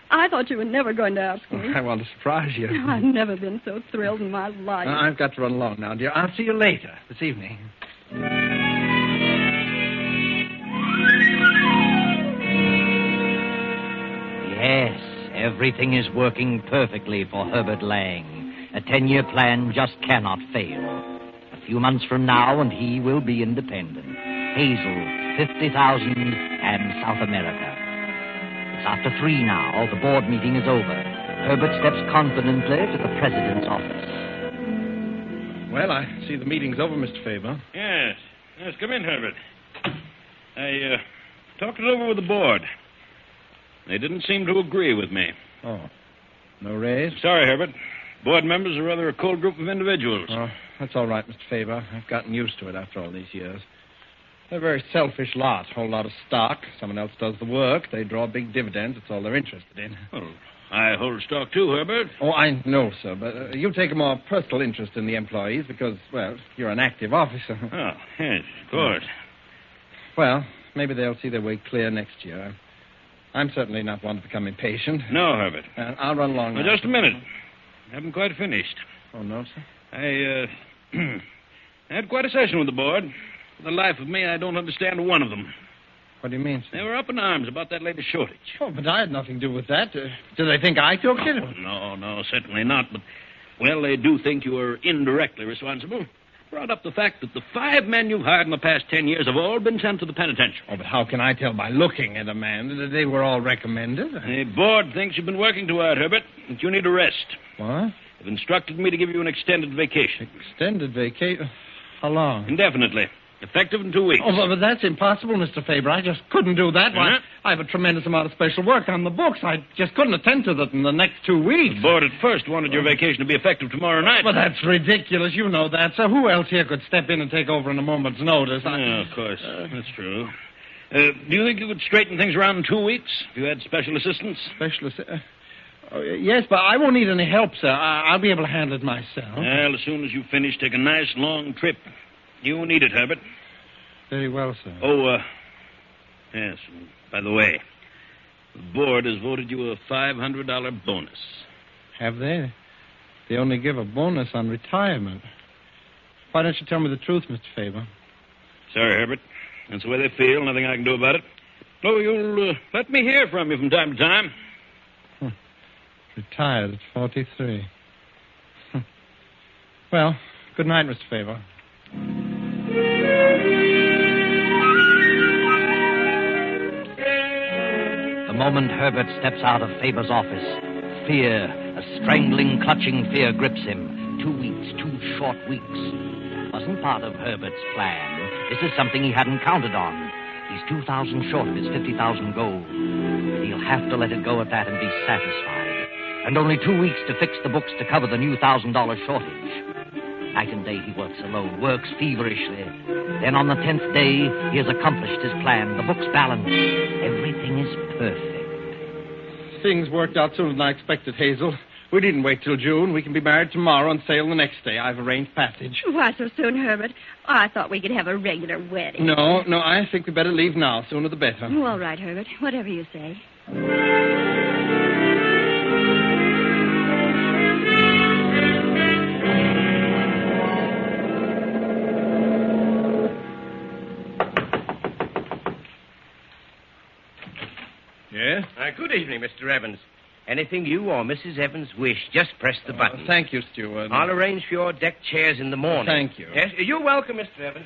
I thought you were never going to ask me. I want to surprise you. Oh, I've never been so thrilled in my life. I've got to run along now, dear. I'll see you later this evening. Yes, everything is working perfectly for Herbert Lang. A 10-year plan just cannot fail. A few months from now, and he will be independent. Hazel, 50,000, and South America. It's after 3 now. The board meeting is over. Herbert steps confidently to the president's office. Well, I see the meeting's over, Mr. Faber. Yes, come in, Herbert. I talked it over with the board. They didn't seem to agree with me. Oh, no raise? Sorry, Herbert. Board members are rather a cold group of individuals. Oh, that's all right, Mr. Faber. I've gotten used to it after all these years. They're a very selfish lot. Whole lot of stock. Someone else does the work. They draw big dividends. It's all they're interested in. Well, I hold stock too, Herbert. Oh, I know, sir, but you take a more personal interest in the employees because, well, you're an active officer. Oh, yes, of course. Well, maybe they'll see their way clear next year. I'm certainly not one to become impatient. No, Herbert. I'll run along now. Just a minute. I haven't quite finished. Oh, no, sir? I had quite a session with the board. For the life of me, I don't understand one of them. What do you mean, sir? They were up in arms about that latest shortage. Oh, but I had nothing to do with that. Do they think I took it? Oh, no, certainly not. But, well, they do think you were indirectly responsible. Brought up the fact that the 5 men you've hired in the past 10 years have all been sent to the penitentiary. Oh, but how can I tell by looking at a man that they were all recommended? The board thinks you've been working too hard, Herbert, that you need a rest. What? They've instructed me to give you an extended vacation. Extended vacation? How long? Indefinitely. Effective in 2 weeks. Oh, but that's impossible, Mr. Faber. I just couldn't do that. Why, I have a tremendous amount of special work on the books. I just couldn't attend to that in the next 2 weeks. The board at first wanted your vacation to be effective tomorrow night. But that's ridiculous. You know that. So who else here could step in and take over in a moment's notice? Yeah, of course. That's true. Do you think you could straighten things around in 2 weeks if you had special assistance? Special assistance? Yes, but I won't need any help, sir. I'll be able to handle it myself. Well, as soon as you finish, take a nice long trip. You need it, Herbert. Very well, sir. Oh, yes. By the way, the board has voted you a $500 bonus. Have they? They only give a bonus on retirement. Why don't you tell me the truth, Mr. Faber? Sorry, Herbert. That's the way they feel. Nothing I can do about it. Oh, you'll let me hear from you from time to time. Retired at 43. Well, good night, Mr. Faber. The moment Herbert steps out of Faber's office, fear, a strangling, clutching fear grips him. 2 weeks, 2 short weeks. It wasn't part of Herbert's plan. This is something he hadn't counted on. He's 2,000 short of his 50,000 goal. He'll have to let it go at that and be satisfied. And only 2 weeks to fix the books to cover the new $1,000 shortage. Night and day he works alone, works feverishly. Then on the 10th day, he has accomplished his plan. The book's balanced. Everything is perfect. Things worked out sooner than I expected, Hazel. We didn't wait till June. We can be married tomorrow and sail the next day. I've arranged passage. Why so soon, Herbert? I thought we could have a regular wedding. No, I think we better leave now. Sooner the better. Oh, all right, Herbert. Whatever you say. Yes? Good evening, Mr. Evans. Anything you or Mrs. Evans wish, just press the button. Thank you, Steward. I'll arrange for your deck chairs in the morning. Thank you. Yes, you're welcome, Mr. Evans.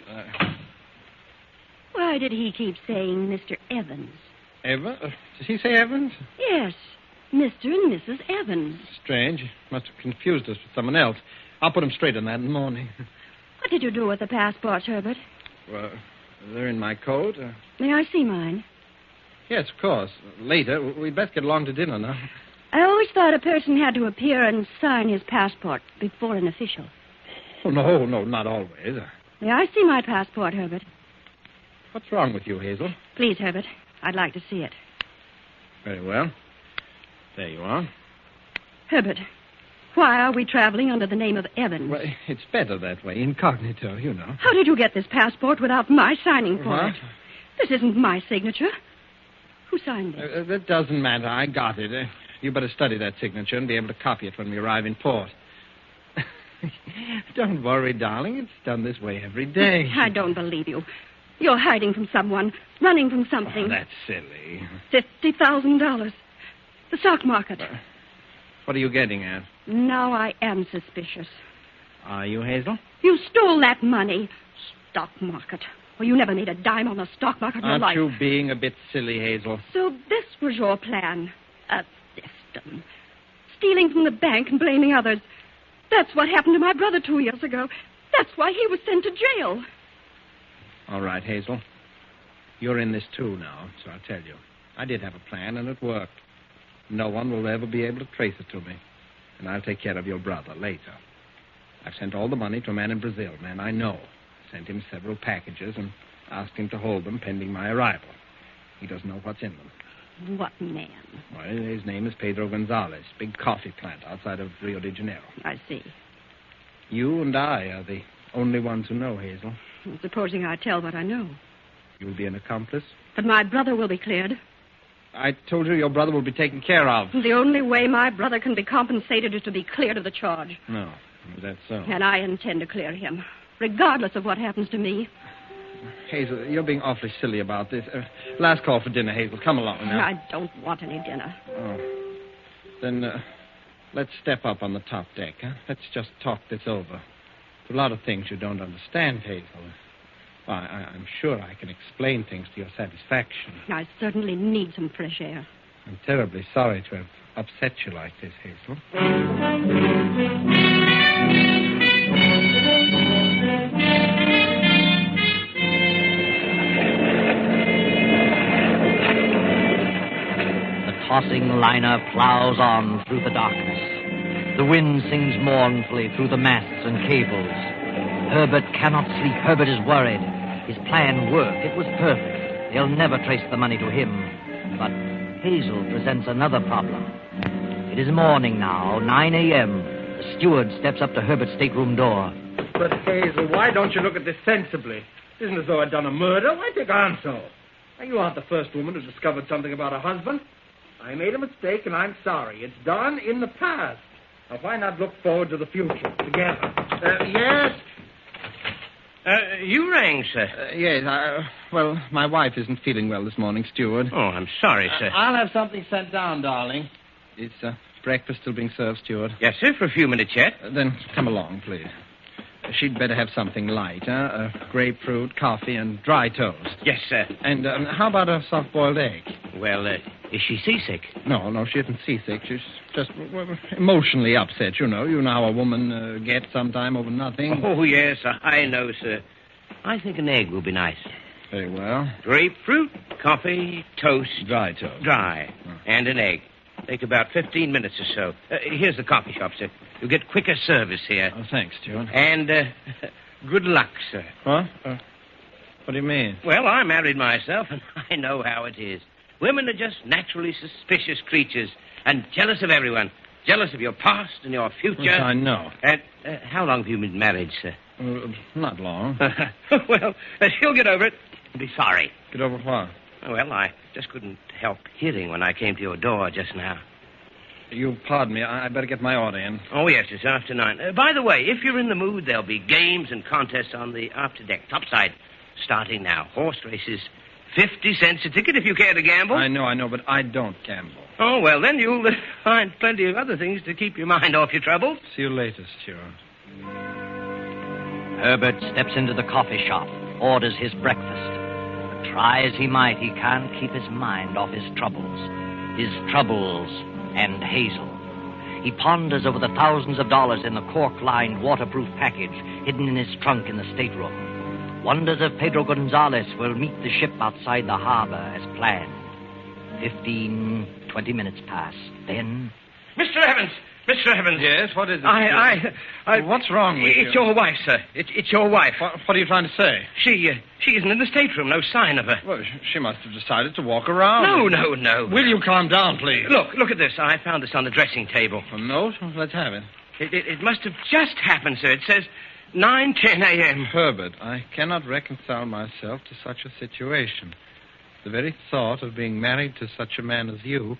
Why did he keep saying Mr. Evans? Evans? Did he say Evans? Yes, Mr. and Mrs. Evans. Strange. Must have confused us with someone else. I'll put him straight on that in the morning. What did you do with the passports, Herbert? Well, they're in my coat. May I see mine? Yes, of course. Later. We'd best get along to dinner now. I always thought a person had to appear and sign his passport before an official. Oh, no, not always. May I see my passport, Herbert? What's wrong with you, Hazel? Please, Herbert. I'd like to see it. Very well. There you are. Herbert, why are we traveling under the name of Evans? Well, it's better that way, incognito, you know. How did you get this passport without my signing for What? it? This isn't my signature. Who signed it? That doesn't matter. I got it. You better study that signature and be able to copy it when we arrive in port. Don't worry, darling. It's done this way every day. I don't believe you. You're hiding from someone, running from something. Oh, that's silly. $50,000. The stock market. What are you getting at? Now I am suspicious. Are you, Hazel? You stole that money. Stock market. Well, you never made a dime on the stock market in your life. Aren't you being a bit silly, Hazel? So this was your plan. A system. Stealing from the bank and blaming others. That's what happened to my brother 2 years ago. That's why he was sent to jail. All right, Hazel. You're in this too now, so I'll tell you. I did have a plan, and it worked. No one will ever be able to trace it to me. And I'll take care of your brother later. I've sent all the money to a man in Brazil, a man I know. Sent him several packages and asked him to hold them pending my arrival. He doesn't know what's in them. What man? Well, his name is Pedro Gonzalez, big coffee plant outside of Rio de Janeiro. I see. You and I are the only ones who know, Hazel. Supposing I tell what I know. You'll be an accomplice? But my brother will be cleared. I told you your brother will be taken care of. The only way my brother can be compensated is to be cleared of the charge. No, that's so. And I intend to clear him, regardless of what happens to me. Hazel, you're being awfully silly about this. Last call for dinner, Hazel. Come along now. I don't want any dinner. Oh. Then let's step up on the top deck, huh? Let's just talk this over. There's a lot of things you don't understand, Hazel. Well, I'm sure I can explain things to your satisfaction. I certainly need some fresh air. I'm terribly sorry to have upset you like this, Hazel. The tossing liner plows on through the darkness. The wind sings mournfully through the masts and cables. Herbert cannot sleep. Herbert is worried. His plan worked. It was perfect. They'll never trace the money to him. But Hazel presents another problem. It is morning now, 9 a.m. The steward steps up to Herbert's stateroom door. But, Hazel, why don't you look at this sensibly? It isn't as though I'd done a murder. Why take on so? Now, you aren't the first woman who discovered something about her husband. I made a mistake, and I'm sorry. It's done in the past. Now, why not look forward to the future together? Yes? You rang, sir. Yes, well, my wife isn't feeling well this morning, steward. Oh, I'm sorry, sir. I'll have something sent down, darling. Is breakfast still being served, steward? Yes, sir, for a few minutes yet. Then come along, please. She'd better have something light, grapefruit, coffee, and dry toast. Yes, sir. And how about a soft-boiled egg? Well, is she seasick? No, she isn't seasick. She's just emotionally upset, you know. You know how a woman gets sometime over nothing. Oh, yes, I know, sir. I think an egg will be nice. Very well. Grapefruit, coffee, toast. Dry toast. Dry. Oh. And an egg. Take about 15 minutes or so. Here's the coffee shop, sir. You'll get quicker service here. Oh, thanks, steward. And good luck, sir. What? What do you mean? Well, I married myself, and I know how it is. Women are just naturally suspicious creatures and jealous of everyone. Jealous of your past and your future. Yes, I know. And how long have you been married, sir? Not long. Well, she'll get over it. Be sorry. Get over what? Well, I just couldn't help hearing when I came to your door just now. You pardon me. I better get my order in. Oh, yes, it's after 9. By the way, if you're in the mood, there'll be games and contests on the after-deck topside starting now. Horse races. 50 cents a ticket if you care to gamble. I know, but I don't gamble. Oh, well, then you'll find plenty of other things to keep your mind off your troubles. See you later, steward. Herbert steps into the coffee shop, orders his breakfast. But try as he might, he can't keep his mind off his troubles. His troubles and Hazel. He ponders over the thousands of dollars in the cork-lined waterproof package hidden in his trunk in the stateroom. Wonders if Pedro Gonzalez will meet the ship outside the harbor as planned. 15, 20 minutes pass. Then... Mr. Evans! Mr. Evans! Yes, what is it? What's wrong with you? It's your wife, sir. It's your wife. What are you trying to say? She isn't in the stateroom. No sign of her. Well, she must have decided to walk around. No. Will you calm down, please? Look at this. I found this on the dressing table. A note? Let's have it. It must have just happened, sir. It says 9:10 a.m. Herbert, I cannot reconcile myself to such a situation. The very thought of being married to such a man as you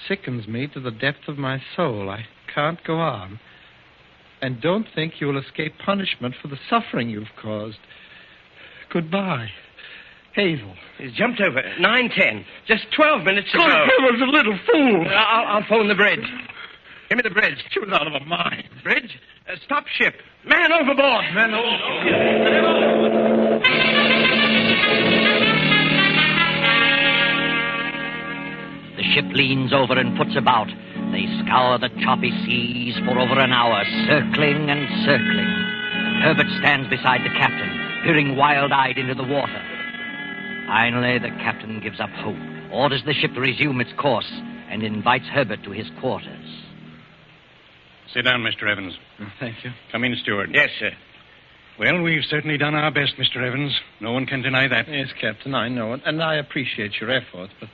sickens me to the depth of my soul. I can't go on. And don't think you will escape punishment for the suffering you've caused. Goodbye. Hazel. He's jumped over. 9:10. Just 12 minutes ago. I was a little fool. I'll phone the bridge. Give me the bridge. She was out of her mind. Bridge? Stop ship. Man overboard. Man overboard. The ship leans over and puts about. They scour the choppy seas for over an hour, circling and circling. Herbert stands beside the captain, peering wild-eyed into the water. Finally, the captain gives up hope, orders the ship to resume its course, and invites Herbert to his quarters. Sit down, Mr. Evans. Thank you. Come in, steward. Yes, sir. Well, we've certainly done our best, Mr. Evans. No one can deny that. Yes, Captain, I know it, and I appreciate your efforts, but the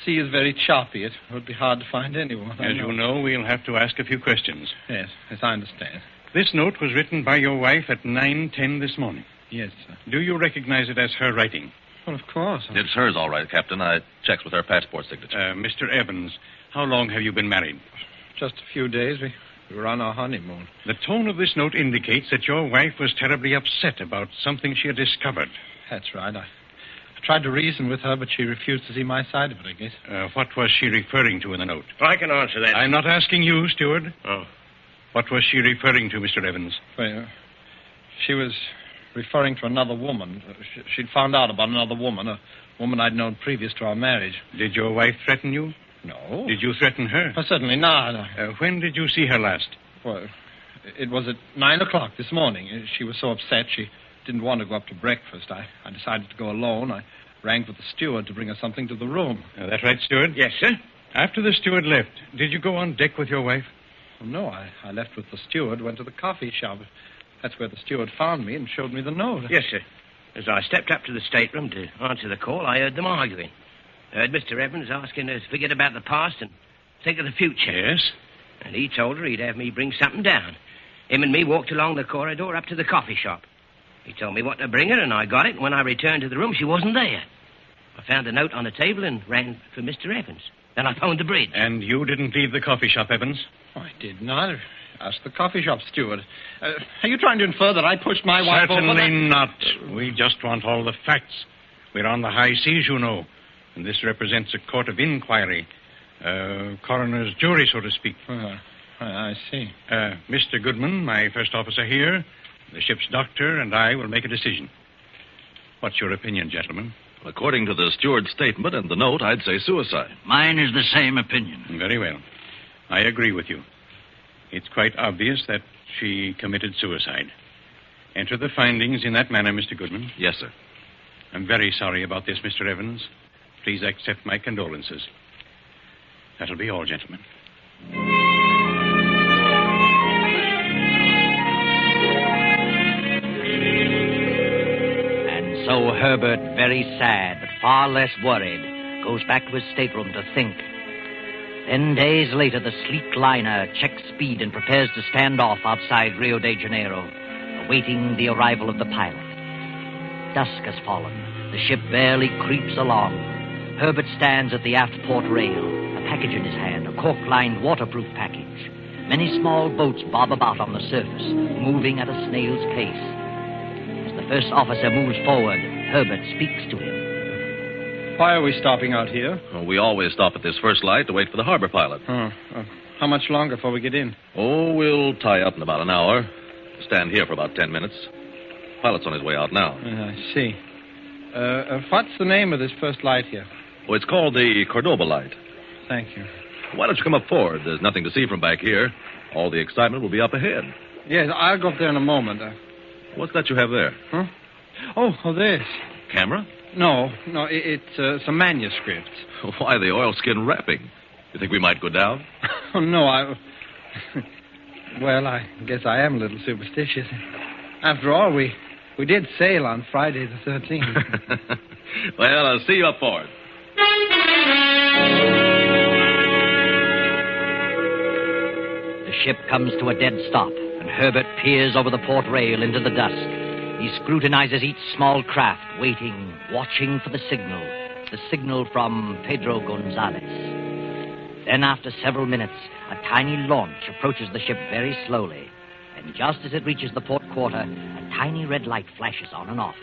sea is very choppy. It would be hard to find anyone. As you know, we'll have to ask a few questions. Yes, I understand. This note was written by your wife at 9:10 this morning. Yes, sir. Do you recognize it as her writing? Well, of course. It's hers, all right, Captain. I checked with her passport signature. Mr. Evans, how long have you been married? Just a few days. We were on our honeymoon. The tone of this note indicates that your wife was terribly upset about something she had discovered. That's right. I tried to reason with her, but she refused to see my side of it, I guess. What was she referring to in the note? I can answer that. I'm not asking you, steward. Oh. What was she referring to, Mr. Evans? Well, she was referring to another woman. She'd found out about another woman, a woman I'd known previous to our marriage. Did your wife threaten you? No. Did you threaten her? Certainly not. When did you see her last? Well, it was at 9 o'clock this morning. She was so upset she didn't want to go up to breakfast. I decided to go alone. I rang for the steward to bring her something to the room. That right, steward? Yes, sir. After the steward left, did you go on deck with your wife? Well, no, I left with the steward, went to the coffee shop. That's where the steward found me and showed me the note. Yes, sir. As I stepped up to the stateroom to answer the call, I heard them arguing. Heard Mr. Evans asking her to forget about the past and think of the future. Yes? And he told her he'd have me bring something down. Him and me walked along the corridor up to the coffee shop. He told me what to bring her, and I got it. And when I returned to the room, she wasn't there. I found a note on the table and ran for Mr. Evans. Then I phoned the bridge. And you didn't leave the coffee shop, Evans? I did not. Ask the coffee shop steward. Are you trying to infer that I pushed my wife over? Certainly not. We just want all the facts. We're on the high seas, you know, and this represents a court of inquiry. Coroner's jury, so to speak. I see. Mr. Goodman, my first officer here, the ship's doctor, and I will make a decision. What's your opinion, gentlemen? According to the steward's statement and the note, I'd say suicide. Mine is the same opinion. Very well. I agree with you. It's quite obvious that she committed suicide. Enter the findings in that manner, Mr. Goodman. Yes, sir. I'm very sorry about this, Mr. Evans. Please accept my condolences. That'll be all, gentlemen. And so Herbert, very sad but far less worried, goes back to his stateroom to think. Then days later, the sleek liner checks speed and prepares to stand off outside Rio de Janeiro, awaiting the arrival of the pilot. Dusk has fallen. The ship barely creeps along. Herbert stands at the aft port rail, a package in his hand, a cork-lined waterproof package. Many small boats bob about on the surface, moving at a snail's pace. As the first officer moves forward, Herbert speaks to him. Why are we stopping out here? Well, we always stop at this first light to wait for the harbor pilot. How much longer before we get in? Oh, we'll tie up in about an hour. Stand here for about 10 minutes. Pilot's on his way out now. I see. What's the name of this first light here? Oh, it's called the Cordoba light. Thank you. Why don't you come up forward? There's nothing to see from back here. All the excitement will be up ahead. Yes, I'll go up there in a moment. What's that you have there? Huh? Oh, this. Camera? No, it's some manuscripts. Why the oilskin wrapping? You think we might go down? Oh, no, Well, I guess I am a little superstitious. After all, we did sail on Friday the 13th. Well, I'll see you up forward. The ship comes to a dead stop, and Herbert peers over the port rail into the dusk. He scrutinizes each small craft, waiting, watching for the signal from Pedro Gonzalez. Then, after several minutes, a tiny launch approaches the ship very slowly. And just as it reaches the port quarter, a tiny red light flashes on and off.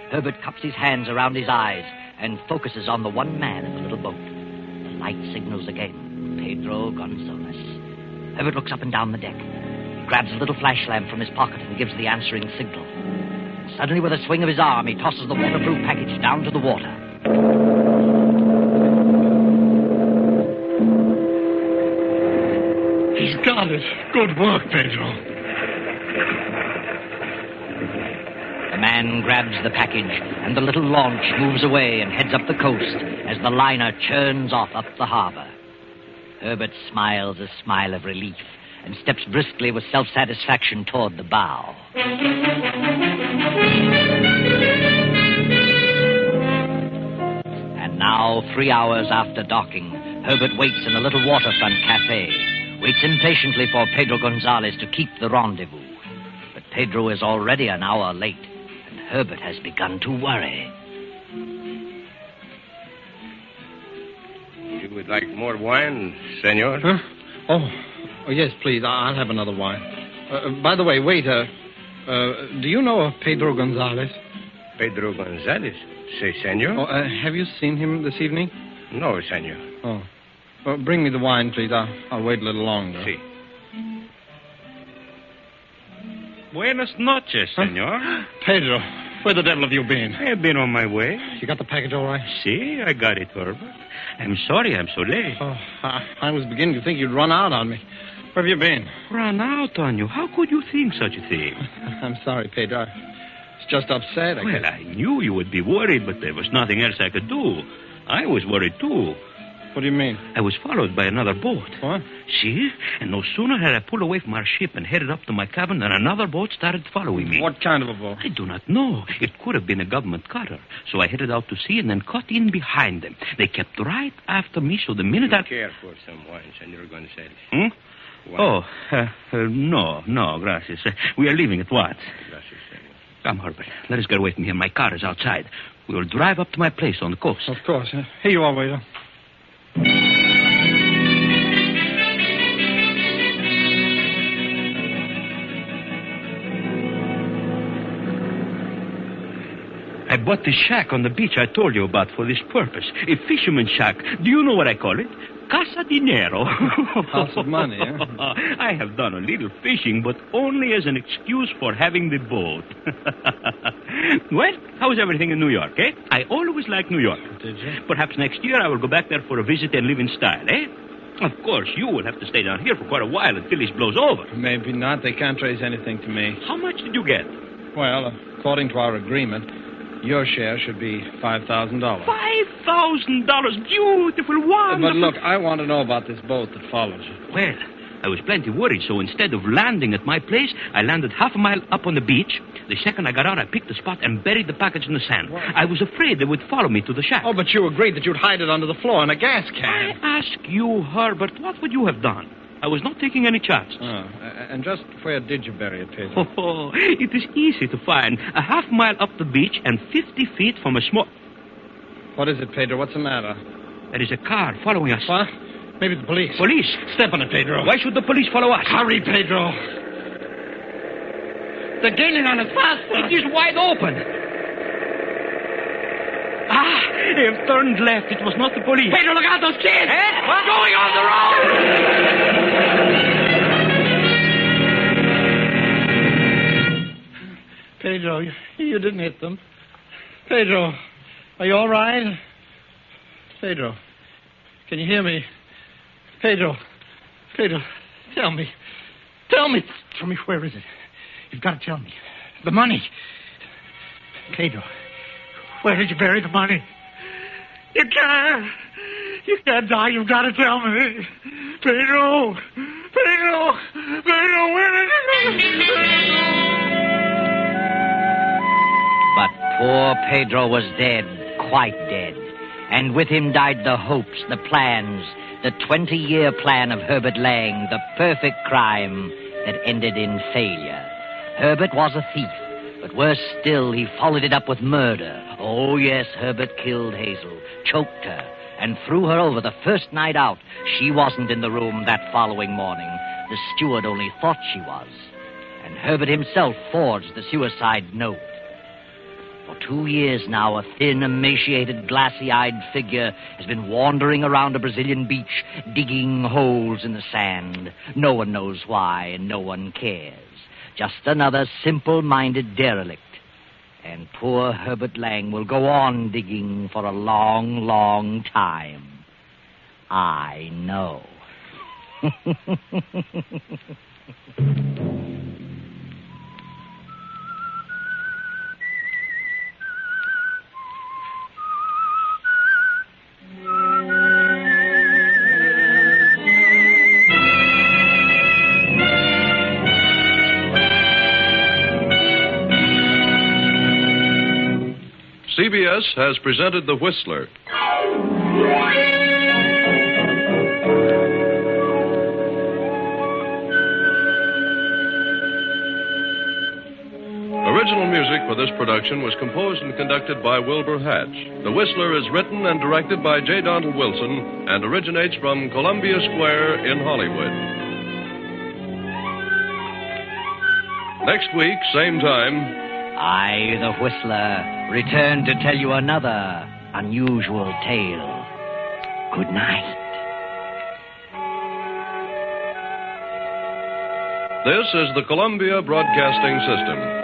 Herbert cups his hands around his eyes and focuses on the one man in the little boat. The light signals again. Pedro Gonzalez. Herbert looks up and down the deck. He grabs a little flash lamp from his pocket and gives the answering signal. Suddenly, with a swing of his arm, he tosses the waterproof package down to the water. He's got it. Good work, Pedro. The man grabs the package, and the little launch moves away and heads up the coast as the liner churns off up the harbor. Herbert smiles a smile of relief and steps briskly with self-satisfaction toward the bow. And now, 3 hours after docking, Herbert waits in a little waterfront cafe, waits impatiently for Pedro Gonzalez to keep the rendezvous. But Pedro is already an hour late, and Herbert has begun to worry. You would like more wine, senor? Huh? Oh, yes, please. I'll have another wine. By the way, waiter, do you know of Pedro Gonzalez? Pedro Gonzalez? Si, senor. Oh, have you seen him this evening? No, senor. Oh. Well, bring me the wine, please. I'll wait a little longer. Si. Buenas noches, senor. Huh? Pedro, where the devil have you been? I've been on my way. You got the package all right? See, I got it, Herbert. I'm sorry I'm so late. Oh, I was beginning to think you'd run out on me. Where have you been? Run out on you? How could you think such a thing? I'm sorry, Pedro. I was just upset. Well, I knew you would be worried, but there was nothing else I could do. I was worried, too. What do you mean? I was followed by another boat. What? See? And no sooner had I pulled away from our ship and headed up to my cabin than another boat started following me. What kind of a boat? I do not know. It could have been a government cutter. So I headed out to sea and then cut in behind them. They kept right after me, so the minute I... Care for some wine, Senor Gonzalez. Wine. Oh, no, gracias. We are leaving at once. Gracias, senor. Come, Herbert. Let us get away from here. My car is outside. We will drive up to my place on the coast. Of course. Here you are, waiter. bought the shack on the beach I told you about for this purpose. A fisherman's shack. Do you know what I call it? Casa Dinero. House of money, eh? I have done a little fishing, but only as an excuse for having the boat. Well, how's everything in New York, eh? I always liked New York. Did you? Perhaps next year I will go back there for a visit and live in style, eh? Of course, you will have to stay down here for quite a while until this blows over. Maybe not. They can't raise anything to me. How much did you get? Well, according to our agreement, your share should be $5,000. $5,000. Beautiful, wonderful. But look, I want to know about this boat that follows you. Well, I was plenty worried, so instead of landing at my place, I landed half a mile up on the beach. The second I got out, I picked a spot and buried the package in the sand. What? I was afraid they would follow me to the shack. Oh, but you agreed that you'd hide it under the floor in a gas can. I ask you, Herbert, what would you have done? I was not taking any chances. Oh, and just where did you bury it, Pedro? Oh, it is easy to find. A half mile up the beach and 50 feet from a small... What is it, Pedro? What's the matter? There is a car following us. What? Maybe the police. Police? Step on it, Pedro. Why should the police follow us? Hurry, Pedro. They're gaining on us faster. It is wide open. Ah, they have turned left. It was not the police. Pedro, look out, those kids! Eh? What? Going on the road! Pedro, you didn't hit them. Pedro, are you all right? Pedro, can you hear me? Pedro, tell me, where is it? You've got to tell me. The money. Pedro, where did you bury the money? You can't die. You've got to tell me. Pedro, where did you go? But poor Pedro was dead, quite dead. And with him died the hopes, the plans, the 20-year plan of Herbert Lang, the perfect crime that ended in failure. Herbert was a thief, but worse still, he followed it up with murder. Oh, yes, Herbert killed Hazel, choked her, and threw her over the first night out. She wasn't in the room that following morning. The steward only thought she was. And Herbert himself forged the suicide note. For 2 years now, a thin, emaciated, glassy-eyed figure has been wandering around a Brazilian beach, digging holes in the sand. No one knows why, and no one cares. Just another simple-minded derelict. And poor Herbert Lang will go on digging for a long, long time. I know. CBS has presented The Whistler. Original music for this production was composed and conducted by Wilbur Hatch. The Whistler is written and directed by J. Donald Wilson and originates from Columbia Square in Hollywood. Next week, same time, I, the Whistler, return to tell you another unusual tale. Good night. This is the Columbia Broadcasting System.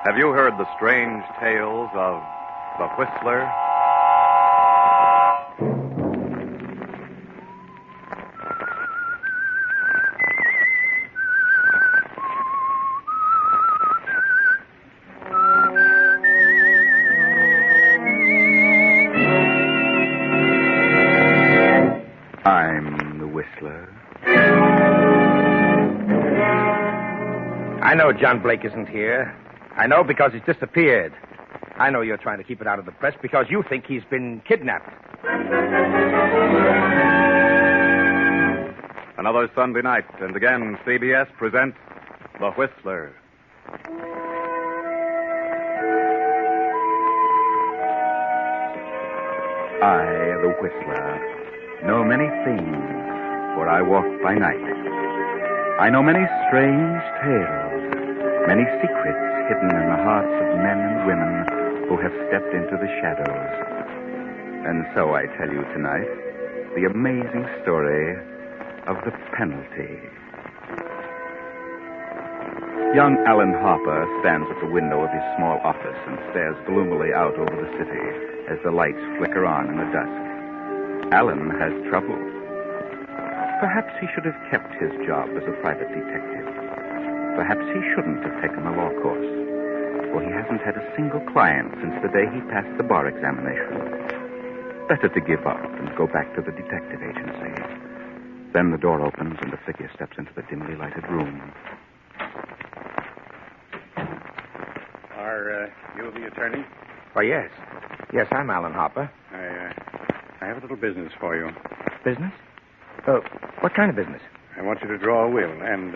Have you heard the strange tales of the Whistler? I'm the Whistler. I know John Blake isn't here. I know because he's disappeared. I know you're trying to keep it out of the press because you think he's been kidnapped. Another Sunday night, and again, CBS presents The Whistler. I, the whistler, know many things, for I walk by night. I know many strange tales, many secrets hidden in the hearts of men and women who have stepped into the shadows. And so I tell you tonight the amazing story of the penalty. Young Alan Harper stands at the window of his small office and stares gloomily out over the city as the lights flicker on in the dusk. Alan has trouble. Perhaps he should have kept his job as a private detective. Perhaps he shouldn't have taken the law course, for he hasn't had a single client since the day he passed the bar examination. Better to give up and go back to the detective agency. Then the door opens and a figure steps into the dimly lighted room. Are you the attorney? Why, yes. Yes, I'm Alan Harper. I have a little business for you. Business? What kind of business? I want you to draw a will and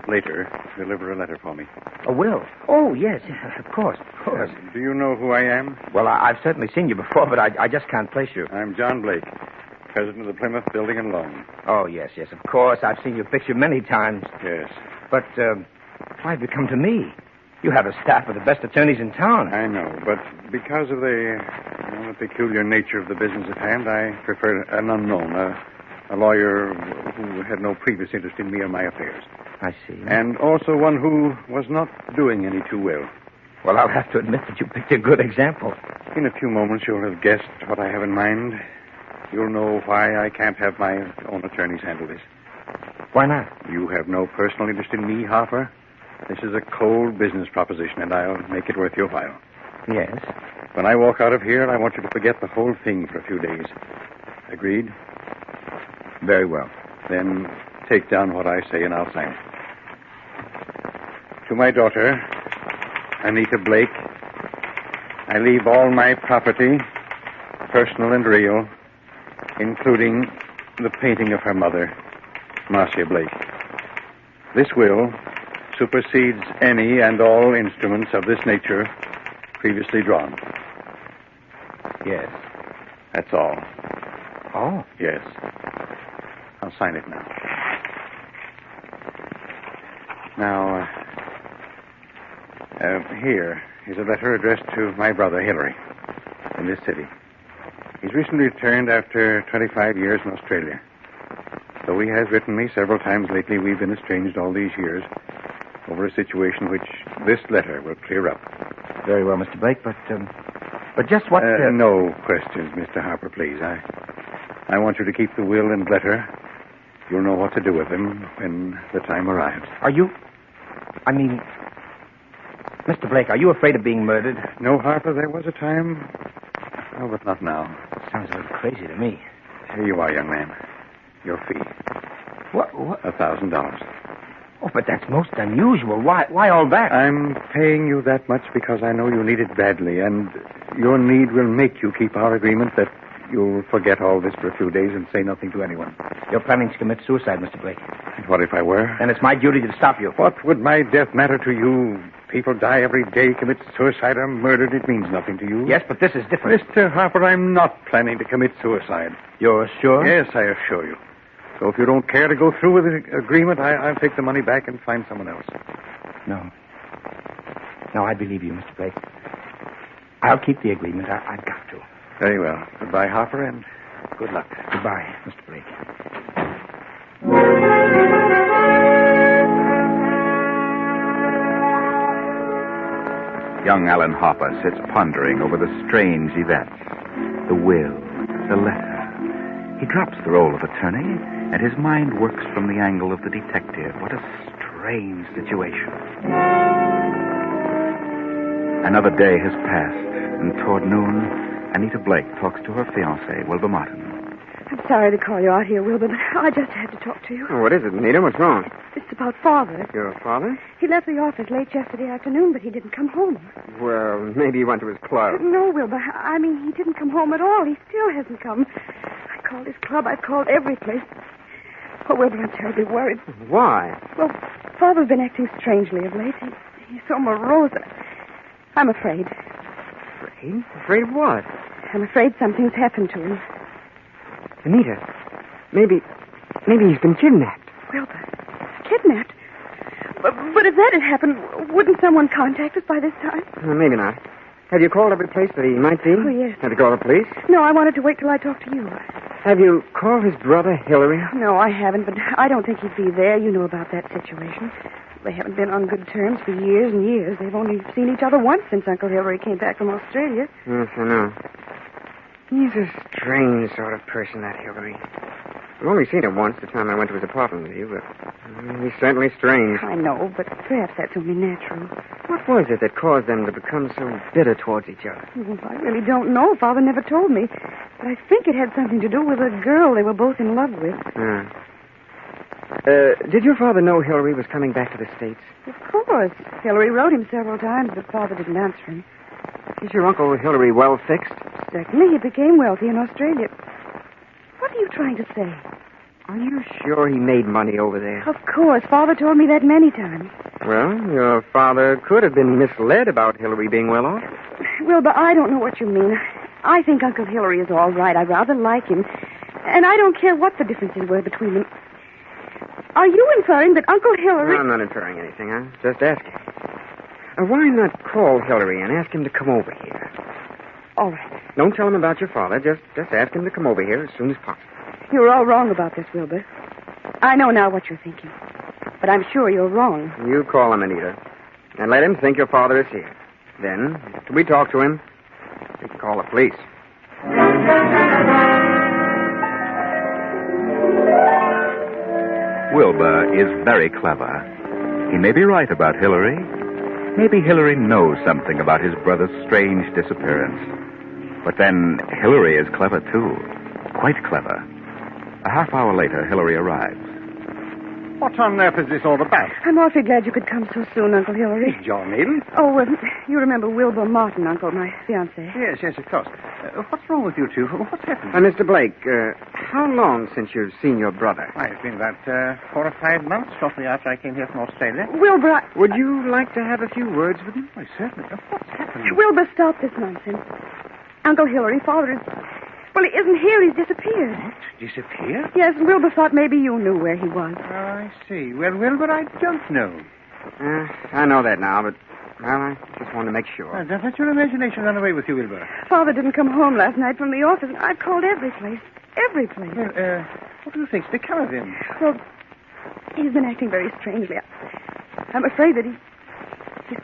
later deliver a letter for me. A will? Oh, yes, of course. Do you know who I am? Well, I've certainly seen you before, but I just can't place you. I'm John Blake, president of the Plymouth Building and Loan. Oh, yes, of course. I've seen your picture many times. Yes. But why have you come to me? You have a staff of the best attorneys in town. I know, but because of the peculiar nature of the business at hand, I prefer an unknown, a lawyer who had no previous interest in me or my affairs. I see. And also one who was not doing any too well. Well, I'll have to admit that you picked a good example. In a few moments, you'll have guessed what I have in mind. You'll know why I can't have my own attorneys handle this. Why not? You have no personal interest in me, Harper. This is a cold business proposition, and I'll make it worth your while. Yes. When I walk out of here, I want you to forget the whole thing for a few days. Agreed? Very well. Then take down what I say, and I'll sign it. To my daughter, Anita Blake, I leave all my property, personal and real, including the painting of her mother, Marcia Blake. This will supersedes any and all instruments of this nature previously drawn. Yes. That's all. Oh? Yes. I'll sign it now. Now, here is a letter addressed to my brother, Hilary, in this city. He's recently returned after 25 years in Australia. Though he has written me several times lately, we've been estranged all these years over a situation which this letter will clear up. Very well, Mr. Blake, but just what... No questions, Mr. Harper, please. I want you to keep the will and letter. You'll know what to do with them when the time arrives. Mr. Blake, are you afraid of being murdered? No, Harper, there was a time. Oh, but not now. Sounds a little crazy to me. Here you are, young man. Your fee. What? $1,000. Oh, but that's most unusual. Why all that? I'm paying you that much because I know you need it badly, and your need will make you keep our agreement that you'll forget all this for a few days and say nothing to anyone. You're planning to commit suicide, Mr. Blake. And what if I were? Then it's my duty to stop you. What would my death matter to you? People die every day, commit suicide, or murdered. It means nothing to you. Yes, but this is different. Mr. Harper, I'm not planning to commit suicide. You're sure? Yes, I assure you. So if you don't care to go through with the agreement, I'll take the money back and find someone else. No, I believe you, Mr. Blake. I'll keep the agreement. I've got to. Very well. Goodbye, Harper, and good luck. Goodbye, Mr. Blake. Young Alan Harper sits pondering over the strange events. The will, the letter. He drops the role of attorney, and his mind works from the angle of the detective. What a strange situation. Another day has passed, and toward noon, Anita Blake talks to her fiancé, Wilbur Martin. I'm sorry to call you out here, Wilbur, but I just had to talk to you. Oh, what is it, Anita? What's wrong? It's about Father. Your father? He left the office late yesterday afternoon, but he didn't come home. Well, maybe he went to his club. No, Wilbur. I mean, he didn't come home at all. He still hasn't come. I called his club. I've called every place. Oh, Wilbur, I'm terribly worried. Why? Well, Father's been acting strangely of late. He's so morose. I'm afraid. Afraid? Afraid of what? I'm afraid something's happened to him. Anita, maybe he's been kidnapped. Wilbur, kidnapped? But if that had happened, wouldn't someone contact us by this time? Maybe not. Have you called every place that he might be? Oh, yes. Have you called the police? No, I wanted to wait till I talked to you. Have you called his brother, Hillary? No, I haven't, but I don't think he'd be there. You know about that situation. They haven't been on good terms for years and years. They've only seen each other once since Uncle Hillary came back from Australia. Yes, I know. He's a strange sort of person, that Hillary. I've only seen him once, the time I went to his apartment with you, but he's certainly strange. I know, but perhaps that's only natural. What was it that caused them to become so bitter towards each other? Well, I really don't know. Father never told me. But I think it had something to do with a girl they were both in love with. Did your father know Hillary was coming back to the States? Of course. Hillary wrote him several times, but Father didn't answer him. Is your Uncle Hillary well fixed? Certainly. He became wealthy in Australia. What are you trying to say? Are you sure he made money over there? Of course. Father told me that many times. Well, your father could have been misled about Hillary being well off. Wilbur, I don't know what you mean. I think Uncle Hillary is all right. I rather like him. And I don't care what the differences were between them. Are you inferring that Uncle Hillary... No, I'm not inferring anything. I'm just asking. Why not call Hillary and ask him to come over here? All right. Don't tell him about your father. Just ask him to come over here as soon as possible. You're all wrong about this, Wilbur. I know now what you're thinking. But I'm sure you're wrong. You call him, Anita. And let him think your father is here. Then, after we talk to him, we can call the police. Wilbur is very clever. He may be right about Hillary. Maybe Hillary knows something about his brother's strange disappearance. But then Hillary is clever, too. Quite clever. A half hour later, Hillary arrives. What on earth is this all about? I'm awfully glad you could come so soon, Uncle Hillary. John Needle? Oh, you remember Wilbur Martin, Uncle, my fiancé. Yes, of course. What's wrong with you two? What's happened? Mr. Blake, how long since you've seen your brother? Why, it's been about 4 or 5 months, shortly after I came here from Australia. Wilbur, Would you like to have a few words with him? Why, certainly. What's happened? Wilbur, stop this nonsense. Uncle Hillary, Father is... Well, he isn't here. He's disappeared. What? Disappeared? Yes, and Wilbur thought maybe you knew where he was. Oh, I see. Well, Wilbur, I don't know. I know that now, but, well, I just wanted to make sure. Don't let your imagination run away with you, Wilbur. Father didn't come home last night from the office, and I've called every place. Every place. Well, what do you think's become of him? Well, he's been acting very strangely. I'm afraid that he's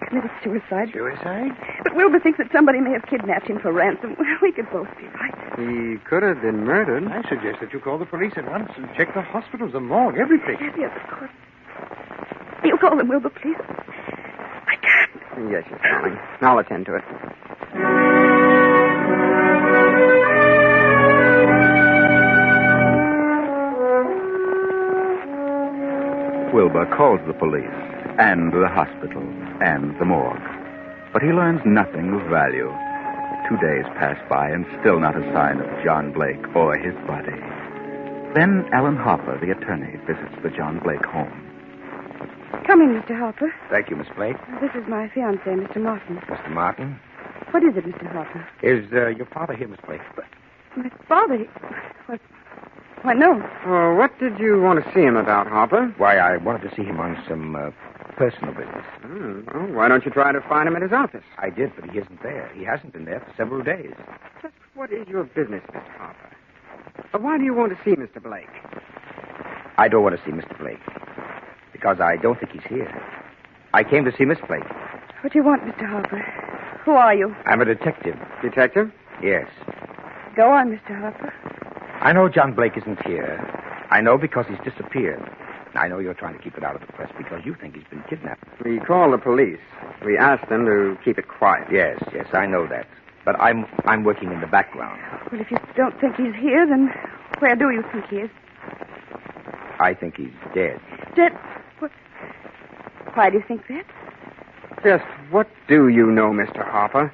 committed suicide. Suicide? But Wilbur thinks that somebody may have kidnapped him for ransom. We could both be right. He could have been murdered. I suggest that you call the police at once and check the hospitals, the morgue, every place. Yes, of course. You call them, Wilbur, please. I can't. Yes, you're calling. I'll attend to it. Wilbur calls the police, and the hospital, and the morgue. But he learns nothing of value. 2 days pass by, and still not a sign of John Blake or his body. Then Alan Harper, the attorney, visits the John Blake home. Come in, Mr. Harper. Thank you, Miss Blake. This is my fiancé, Mr. Martin. Mr. Martin? What is it, Mr. Harper? Is your father here, Miss Blake? My father? Why, no. Oh, what did you want to see him about, Harper? Why, I wanted to see him on some personal business. Well, why don't you try to find him at his office? I did, but he isn't there. He hasn't been there for several days. Just what is your business, Mr. Harper? Why do you want to see Mr. Blake? I don't want to see Mr. Blake. Because I don't think he's here. I came to see Miss Blake. What do you want, Mr. Harper? Who are you? I'm a detective. Detective? Yes. Go on, Mr. Harper. I know John Blake isn't here. I know because he's disappeared. I know you're trying to keep it out of the press because you think he's been kidnapped. We called the police. We asked them to keep it quiet. Yes, I know that. But I'm working in the background. Well, if you don't think he's here, then where do you think he is? I think he's dead. Dead? What? Why do you think that? Just what do you know, Mr. Harper?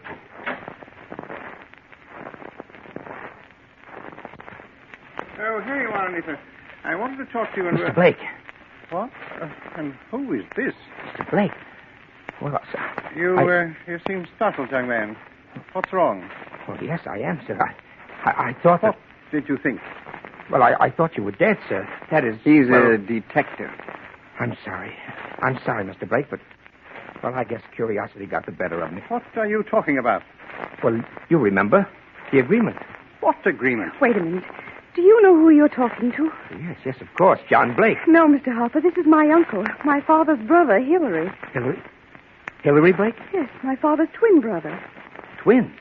Oh, here you are, Anita. I wanted to talk to you and... Mr. Blake. What? And who is this? Mr. Blake. Well, sir. You seem startled, young man. What's wrong? Oh, yes, I am, sir. I thought that... What did you think? Well, I thought you were dead, sir. That is... He's a detective. I'm sorry. I'm sorry, Mr. Blake, but... Well, I guess curiosity got the better of me. What are you talking about? Well, you remember. The agreement. What agreement? Wait a minute. Do you know who you're talking to? Yes, of course. John Blake. No, Mr. Harper. This is my uncle, my father's brother, Hillary. Hillary? Hillary Blake? Yes, my father's twin brother. Twins?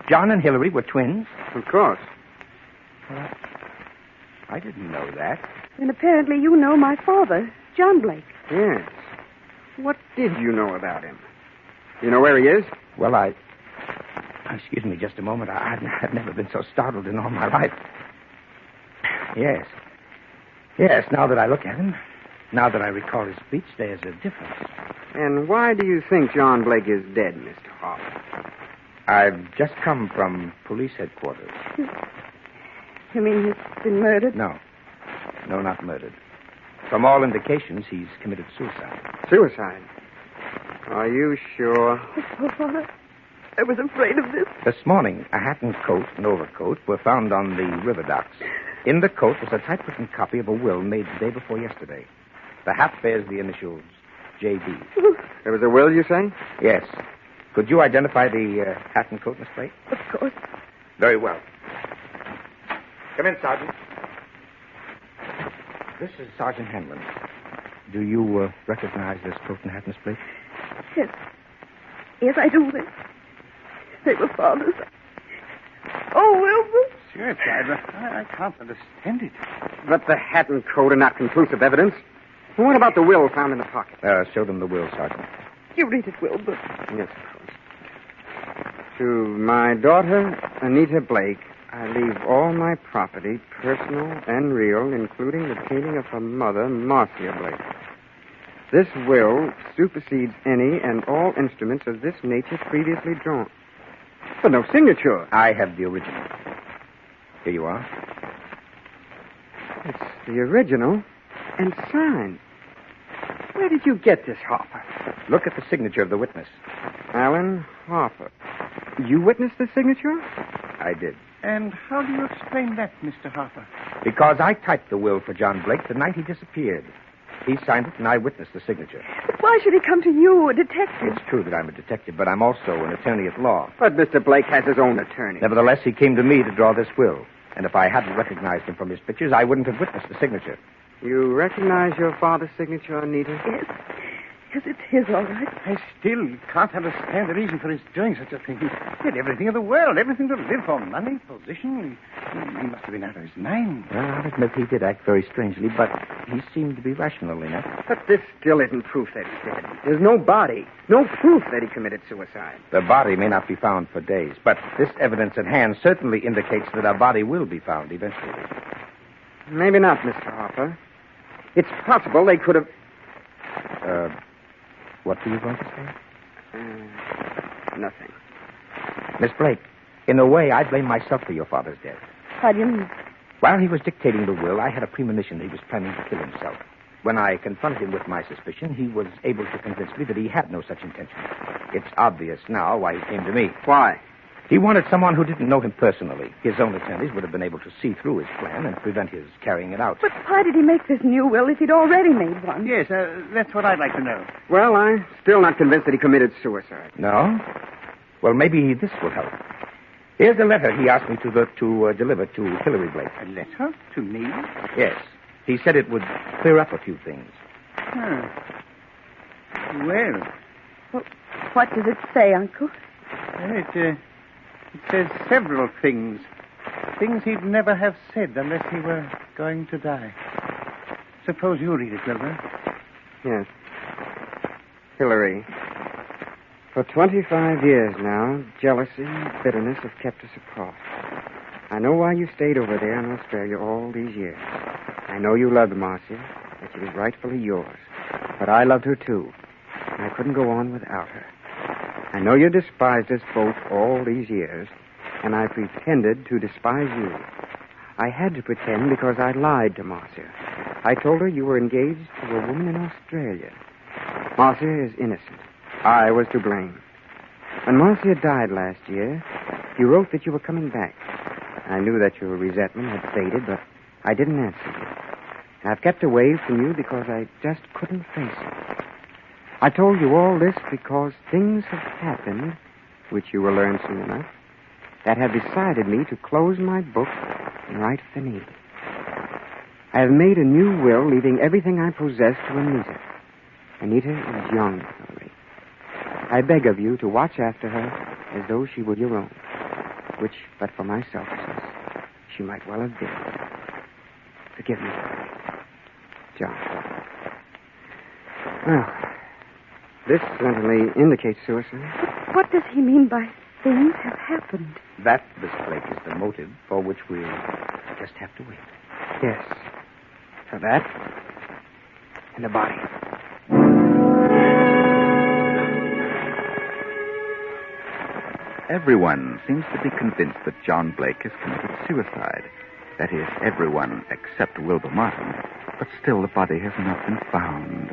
John and Hillary were twins? Of course. Well, I didn't know that. And apparently you know my father, John Blake. Yes. What did you know about him? You know where he is? Well, excuse me just a moment. I've never been so startled in all my life. Yes. Yes, now that I look at him, now that I recall his speech, there's a difference. And why do you think John Blake is dead, Mr. Harper? I've just come from police headquarters. You mean he's been murdered? No, not murdered. From all indications, he's committed suicide. Suicide? Are you sure? Oh, Father, I was afraid of this. This morning, a hat and coat and overcoat were found on the river docks. In the coat was a typewritten copy of a will made the day before yesterday. The hat bears the initials J.B. There was a will, you say? Yes. Could you identify the hat and coat, Miss Blake? Of course. Very well. Come in, Sergeant. This is Sergeant Hanlon. Do you recognize this coat and hat, Miss Blake? Yes. Yes, I do. They were father's. Oh, Wilbur. Sure, Driver. I can't understand it. But the hat and coat are not conclusive evidence. And what about the will found in the pocket? Show them the will, Sergeant. You read it, Wilbur. Yes, of course. To my daughter, Anita Blake, I leave all my property, personal and real, including the painting of her mother, Marcia Blake. This will supersedes any and all instruments of this nature previously drawn. But no signature. I have the original. Here you are. It's the original and signed. Where did you get this, Harper? Look at the signature of the witness. Alan Harper. You witnessed the signature? I did. And how do you explain that, Mr. Harper? Because I typed the will for John Blake the night he disappeared. He signed it, and I witnessed the signature. But why should he come to you, a detective? It's true that I'm a detective, but I'm also an attorney at law. But Mr. Blake has his own attorney. Nevertheless, he came to me to draw this will. And if I hadn't recognized him from his pictures, I wouldn't have witnessed the signature. You recognize your father's signature, Anita? Yes. Yes, it's his, all right. I still can't understand the reason for his doing such a thing. He had everything in the world, everything to live for, money, position. He must have been out of his mind. Well, I'll admit he did act very strangely, but he seemed to be rational enough. But this still isn't proof that he's dead. There's no body, no proof that he committed suicide. The body may not be found for days, but this evidence at hand certainly indicates that a body will be found eventually. Maybe not, Mr. Harper. It's possible they could have... What were you going to say? Nothing. Miss Blake, in a way, I blame myself for your father's death. How do you mean? While he was dictating the will, I had a premonition that he was planning to kill himself. When I confronted him with my suspicion, he was able to convince me that he had no such intention. It's obvious now why he came to me. Why? He wanted someone who didn't know him personally. His own attorneys would have been able to see through his plan and prevent his carrying it out. But why did he make this new will if he'd already made one? Yes, that's what I'd like to know. Well, I'm still not convinced that he committed suicide. No? Well, maybe this will help. Here's a letter he asked me to deliver to Hillary Blake. A letter? To me? Yes. He said it would clear up a few things. Well, what does it say, Uncle? It says several things. Things he'd never have said unless he were going to die. Suppose you read it, Wilbur. Yes. Hillary, for 25 years now, jealousy and bitterness have kept us apart. I know why you stayed over there in Australia all these years. I know you loved Marcia, that she was rightfully yours. But I loved her too. And I couldn't go on without her. I know you despised us both all these years, and I pretended to despise you. I had to pretend because I lied to Marcia. I told her you were engaged to a woman in Australia. Marcia is innocent. I was to blame. When Marcia died last year, You wrote that you were coming back. I knew that your resentment had faded, but I didn't answer you. I've kept away from you because I just couldn't face it. I told you all this because things have happened, which you will learn soon enough, that have decided me to close my book and write finito. I have made a new will, leaving everything I possess to Anita. Anita is young, Hillary. I beg of you to watch after her as though she were your own, which, but for my selfishness, she might well have been. Forgive me, Hillary. John. Well, this certainly indicates suicide. What does he mean by things have happened? That, Miss Blake, is the motive for which we'll just have to wait. Yes. For that and the body. Everyone seems to be convinced that John Blake has committed suicide. That is, everyone except Wilbur Martin. But still, the body has not been found.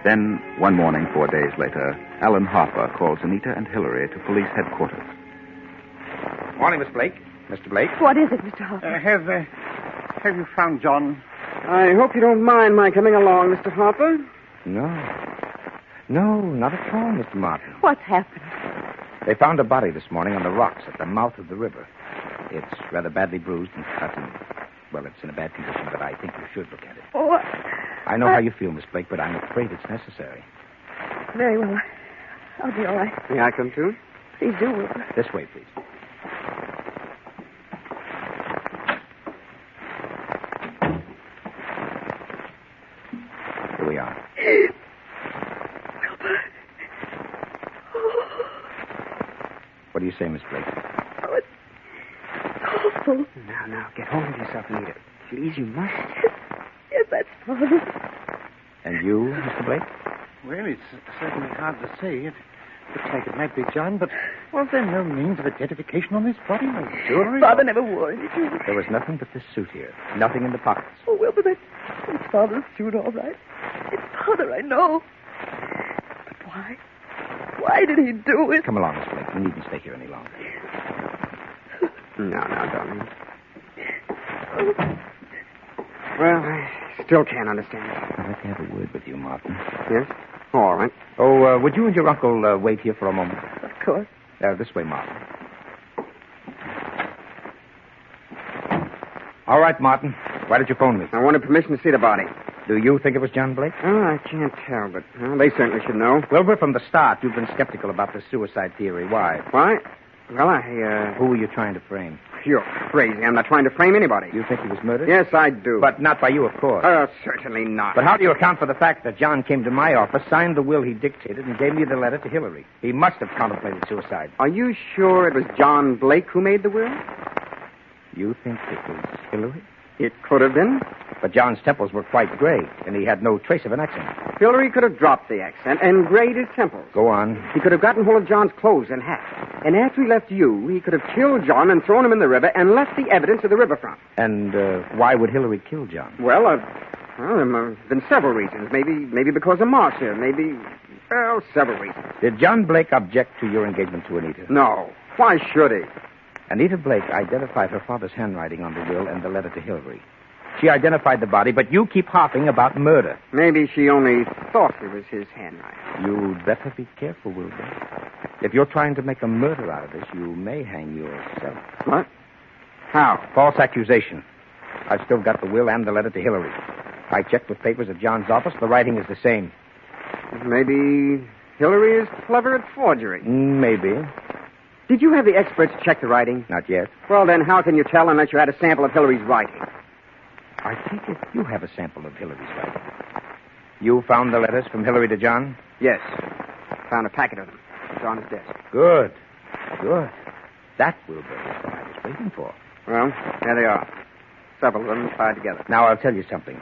Then, one morning 4 days later, Alan Harper calls Anita and Hillary to police headquarters. Morning, Miss Blake. Mr. Blake. What is it, Mr. Harper? Have you found John? I hope you don't mind my coming along, Mr. Harper. No. No, not at all, Mr. Martin. What's happened? They found a body this morning on the rocks at the mouth of the river. It's rather badly bruised and cut, and, well, it's in a bad condition, but I think you should look at it. Oh, I know how you feel, Miss Blake, but I'm afraid it's necessary. very well. I'll be all right. May I come too? Please do, Wilbur. This way, please. Here we are. Wilbur. What do you say, Miss Blake? Oh, it's awful. Now, get hold of yourself, Anita. Please, you must. Yes, that's father. And you, Mr. Blake? Well, it's certainly hard to say. It looks like it might be John, but was there no means of identification on this body? No jewelry? Father never wore anything. There was nothing but this suit here. Nothing in the pockets. Oh, Wilbur, that's father's suit, all right. It's father, I know. But why? Why did he do it? Come along, Miss Blake. You needn't stay here any longer. Now, darling. Well, I still can't understand it. I'd like to have a word with you, Martin. Yes? All right. Oh, would you and your uncle wait here for a moment? Of course. This way, Martin. All right, Martin. Why did you phone me? I wanted permission to see the body. Do you think it was John Blake? Oh, I can't tell, but they certainly should know. Wilbur, from the start, you've been skeptical about the suicide theory. Why? Why? Well, Who were you trying to frame? You're crazy. I'm not trying to frame anybody. You think he was murdered? Yes, I do. But not by you, of course. Certainly not. But how do you account for the fact that John came to my office, signed the will he dictated, and gave me the letter to Hillary? He must have contemplated suicide. Are you sure it was John Blake who made the will? You think it was Hillary? It could have been. But John's temples were quite gray, and he had no trace of an accent. Hillary could have dropped the accent and grayed his temples. Go on. He could have gotten hold of John's clothes and hat. And after he left you, he could have killed John and thrown him in the river and left the evidence at the riverfront. And why would Hillary kill John? Well, there have been several reasons. Maybe because of Marcia. Several reasons. Did John Blake object to your engagement to Anita? No. Why should he? Anita Blake identified her father's handwriting on the will and the letter to Hillary. She identified the body, but you keep harping about murder. Maybe she only thought it was his handwriting. You'd better be careful, Wilbur. If you're trying to make a murder out of this, you may hang yourself. What? How? False accusation. I've still got the will and the letter to Hillary. I checked with papers at John's office. The writing is the same. Maybe Hillary is clever at forgery. Maybe. Did you have the experts check the writing? Not yet. Well, then how can you tell unless you had a sample of Hillary's writing? I think if you have a sample of Hillary's writing. You found the letters from Hillary to John? Yes. Found a packet of them. It's on his desk. Good. That, Wilbur, is what I was waiting for. Well, there they are. Several of them tied together. Now, I'll tell you something.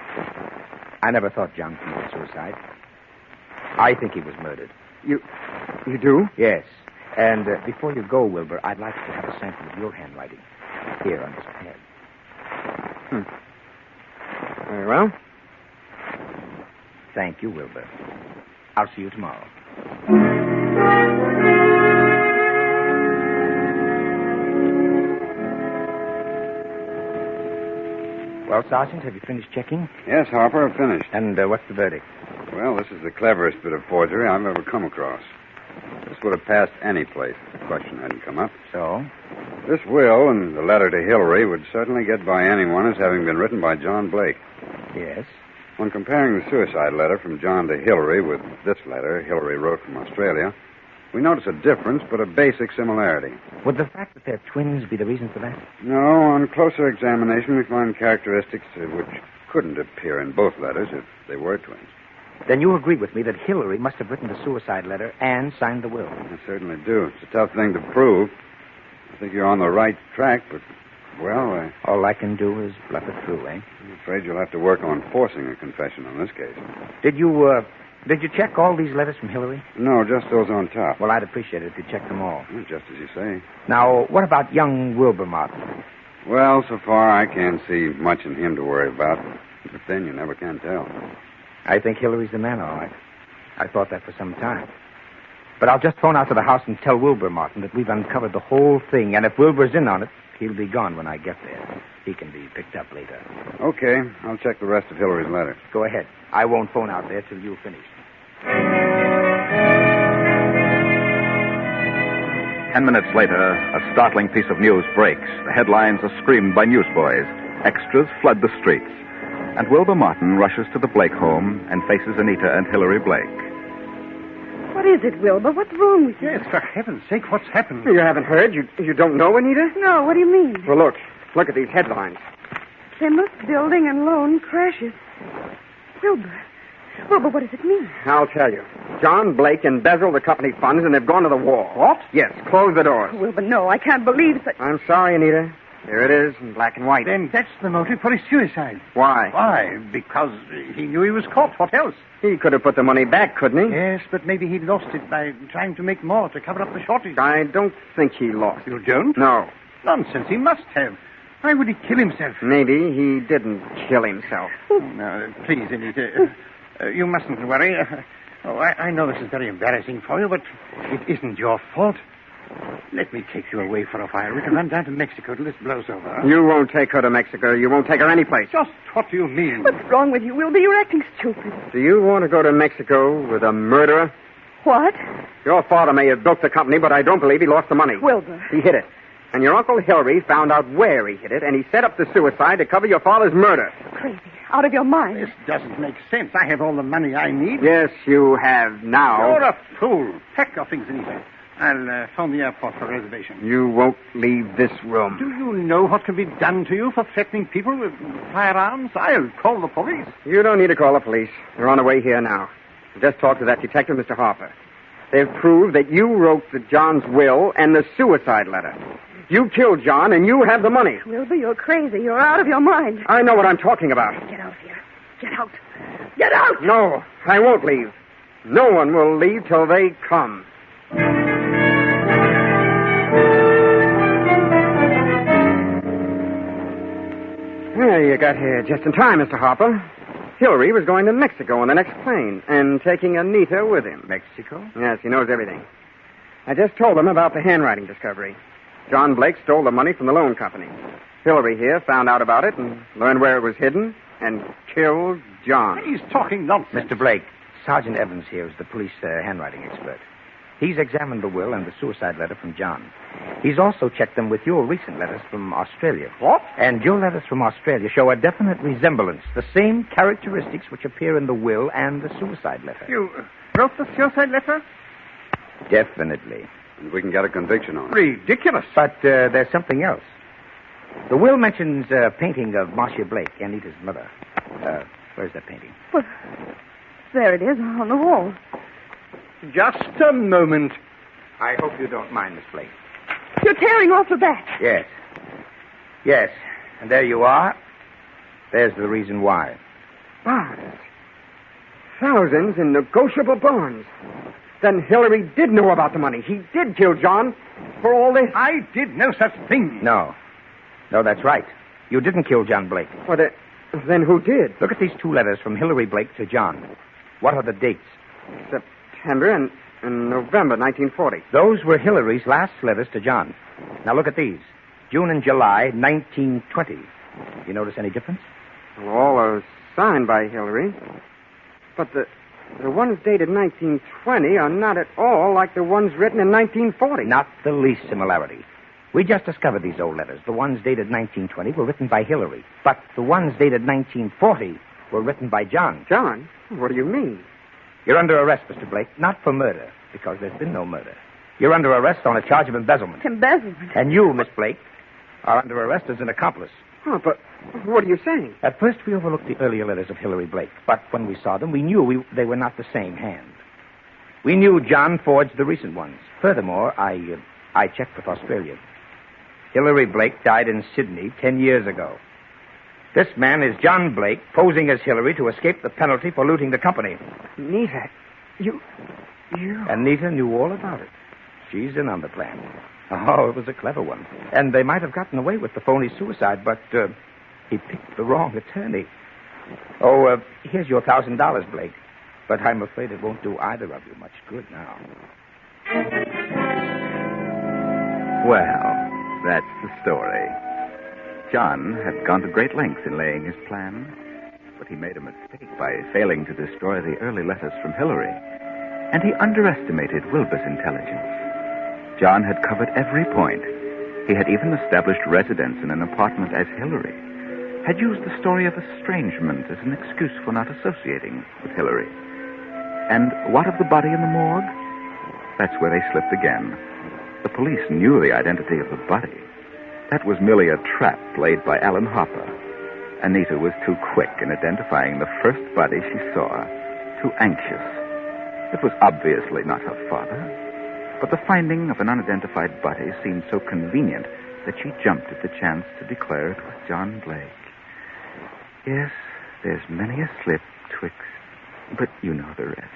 I never thought John committed suicide. I think he was murdered. You do? Yes. And before you go, Wilbur, I'd like to have a sample of your handwriting. Here on this pad. Very well. Thank you, Wilbur. I'll see you tomorrow. Well, Sergeant, have you finished checking? Yes, Harper, I've finished. And what's the verdict? Well, this is the cleverest bit of forgery I've ever come across. This would have passed any place if the question hadn't come up. So? This will and the letter to Hillary would certainly get by anyone as having been written by John Blake. Yes? When comparing the suicide letter from John to Hillary with this letter Hillary wrote from Australia, we notice a difference, but a basic similarity. Would the fact that they're twins be the reason for that? No, on closer examination, we find characteristics which couldn't appear in both letters if they were twins. Then you agree with me that Hillary must have written the suicide letter and signed the will. I certainly do. It's a tough thing to prove. I think you're on the right track, but, well, all I can do is bluff it through, eh? I'm afraid you'll have to work on forcing a confession on this case. Did you check all these letters from Hillary? No, just those on top. Well, I'd appreciate it if you checked them all. Just as you say. Now, what about young Wilbur Martin? Well, so far I can't see much in him to worry about. But then you never can tell. I think Hillary's the man, all right. I thought that for some time. But I'll just phone out to the house and tell Wilbur Martin that we've uncovered the whole thing, and if Wilbur's in on it, he'll be gone when I get there. He can be picked up later. Okay, I'll check the rest of Hillary's letters. Go ahead. I won't phone out there till you've finished. 10 minutes later, a startling piece of news breaks. The headlines are screamed by newsboys. Extras flood the streets. And Wilbur Martin rushes to the Blake home and faces Anita and Hillary Blake. What is it, Wilbur? What's wrong with you? Yes, for heaven's sake, what's happened? You haven't heard? You don't know, Anita? No, what do you mean? Well, look at these headlines. Plymouth Building and Loan crashes. Wilbur, what does it mean? I'll tell you. John Blake embezzled the company funds and they've gone to the wall. What? Yes, close the doors. Wilbur, no, I can't believe such... I'm sorry, Anita. Here it is in black and white. Then that's the motive for his suicide. Why? Why? Because he knew he was caught. What else? He could have put the money back, couldn't he? Yes, but maybe he lost it by trying to make more to cover up the shortage. I don't think he lost. You don't? No. Nonsense. He must have. Why would he kill himself? Maybe he didn't kill himself. No, please, Anita. You mustn't worry. I know this is very embarrassing for you, but it isn't your fault. Let me take you away for a while. We can run down to Mexico till this blows over. You won't take her to Mexico. You won't take her anyplace. Just what do you mean? What's wrong with you, Wilbur? You're acting stupid. Do you want to go to Mexico with a murderer? What? Your father may have built the company, but I don't believe he lost the money. Wilbur. He hid it. And your Uncle Hillary found out where he hid it, and he set up the suicide to cover your father's murder. Crazy. Out of your mind. This doesn't make sense. I have all the money I need. Yes, you have now. You're a fool. Pack your things, Anita. I'll phone the airport for a reservation. You won't leave this room. Do you know what can be done to you for threatening people with firearms? I'll call the police. You don't need to call the police. They're on the way here now. Just talk to that detective, Mr. Harper. They've proved that you wrote John's will and the suicide letter. You killed John, and you have the money. Wilbur, you're crazy. You're out of your mind. I know what I'm talking about. Get out of here. Get out. Get out! No, I won't leave. No one will leave till they come. Well, you got here just in time, Mr. Harper. Hillary was going to Mexico on the next plane and taking Anita with him. Mexico? Yes, he knows everything. I just told him about the handwriting discovery. John Blake stole the money from the loan company. Hillary here found out about it and learned where it was hidden and killed John. He's talking nonsense. Mr. Blake, Sergeant Evans here is the police handwriting expert. He's examined the will and the suicide letter from John. He's also checked them with your recent letters from Australia. What? And your letters from Australia show a definite resemblance, the same characteristics which appear in the will and the suicide letter. You wrote the suicide letter? Definitely. And we can get a conviction on it. Ridiculous. But there's something else. The will mentions a painting of Marcia Blake, Anita's mother. Where's that painting? Well, there it is, on the wall. Just a moment. I hope you don't mind, Miss Blake. You're tearing off the back. Yes. Yes. And there you are. There's the reason why. Bonds. Thousands in negotiable bonds. Then Hillary did know about the money. He did kill John for all this. I did no such thing. No. No, that's right. You didn't kill John Blake. Well, then who did? Look at these two letters from Hillary Blake to John. What are the dates? September and November 1940. Those were Hillary's last letters to John. Now look at these. June and July 1920. You notice any difference? Well, all are signed by Hillary. But the ones dated 1920 are not at all like the ones written in 1940. Not the least similarity. We just discovered these old letters. The ones dated 1920 were written by Hillary. But the ones dated 1940 were written by John. John? What do you mean? You're under arrest, Mr. Blake. Not for murder, because there's been no murder. You're under arrest on a charge of embezzlement. Embezzlement? And you, Miss Blake, are under arrest as an accomplice. Oh, but what are you saying? At first, we overlooked the earlier letters of Hillary Blake. But when we saw them, we knew they were not the same hand. We knew John forged the recent ones. Furthermore, I checked with Australia. Hillary Blake died in Sydney 10 years ago. This man is John Blake, posing as Hillary to escape the penalty for looting the company. Nita, you... And Nita knew all about it. She's in on the plan. Oh, it was a clever one. And they might have gotten away with the phony suicide, but he picked the wrong attorney. Oh, here's your $1,000, Blake. But I'm afraid it won't do either of you much good now. Well, that's the story. John had gone to great lengths in laying his plan, but he made a mistake by failing to destroy the early letters from Hillary, and he underestimated Wilbur's intelligence. John had covered every point. He had even established residence in an apartment as Hillary, had used the story of estrangement as an excuse for not associating with Hillary. And what of the body in the morgue? That's where they slipped again. The police knew the identity of the body. That was merely a trap laid by Alan Hopper. Anita was too quick in identifying the first body she saw, too anxious. It was obviously not her father, but the finding of an unidentified body seemed so convenient that she jumped at the chance to declare it was John Blake. Yes, there's many a slip twixt, but you know the rest.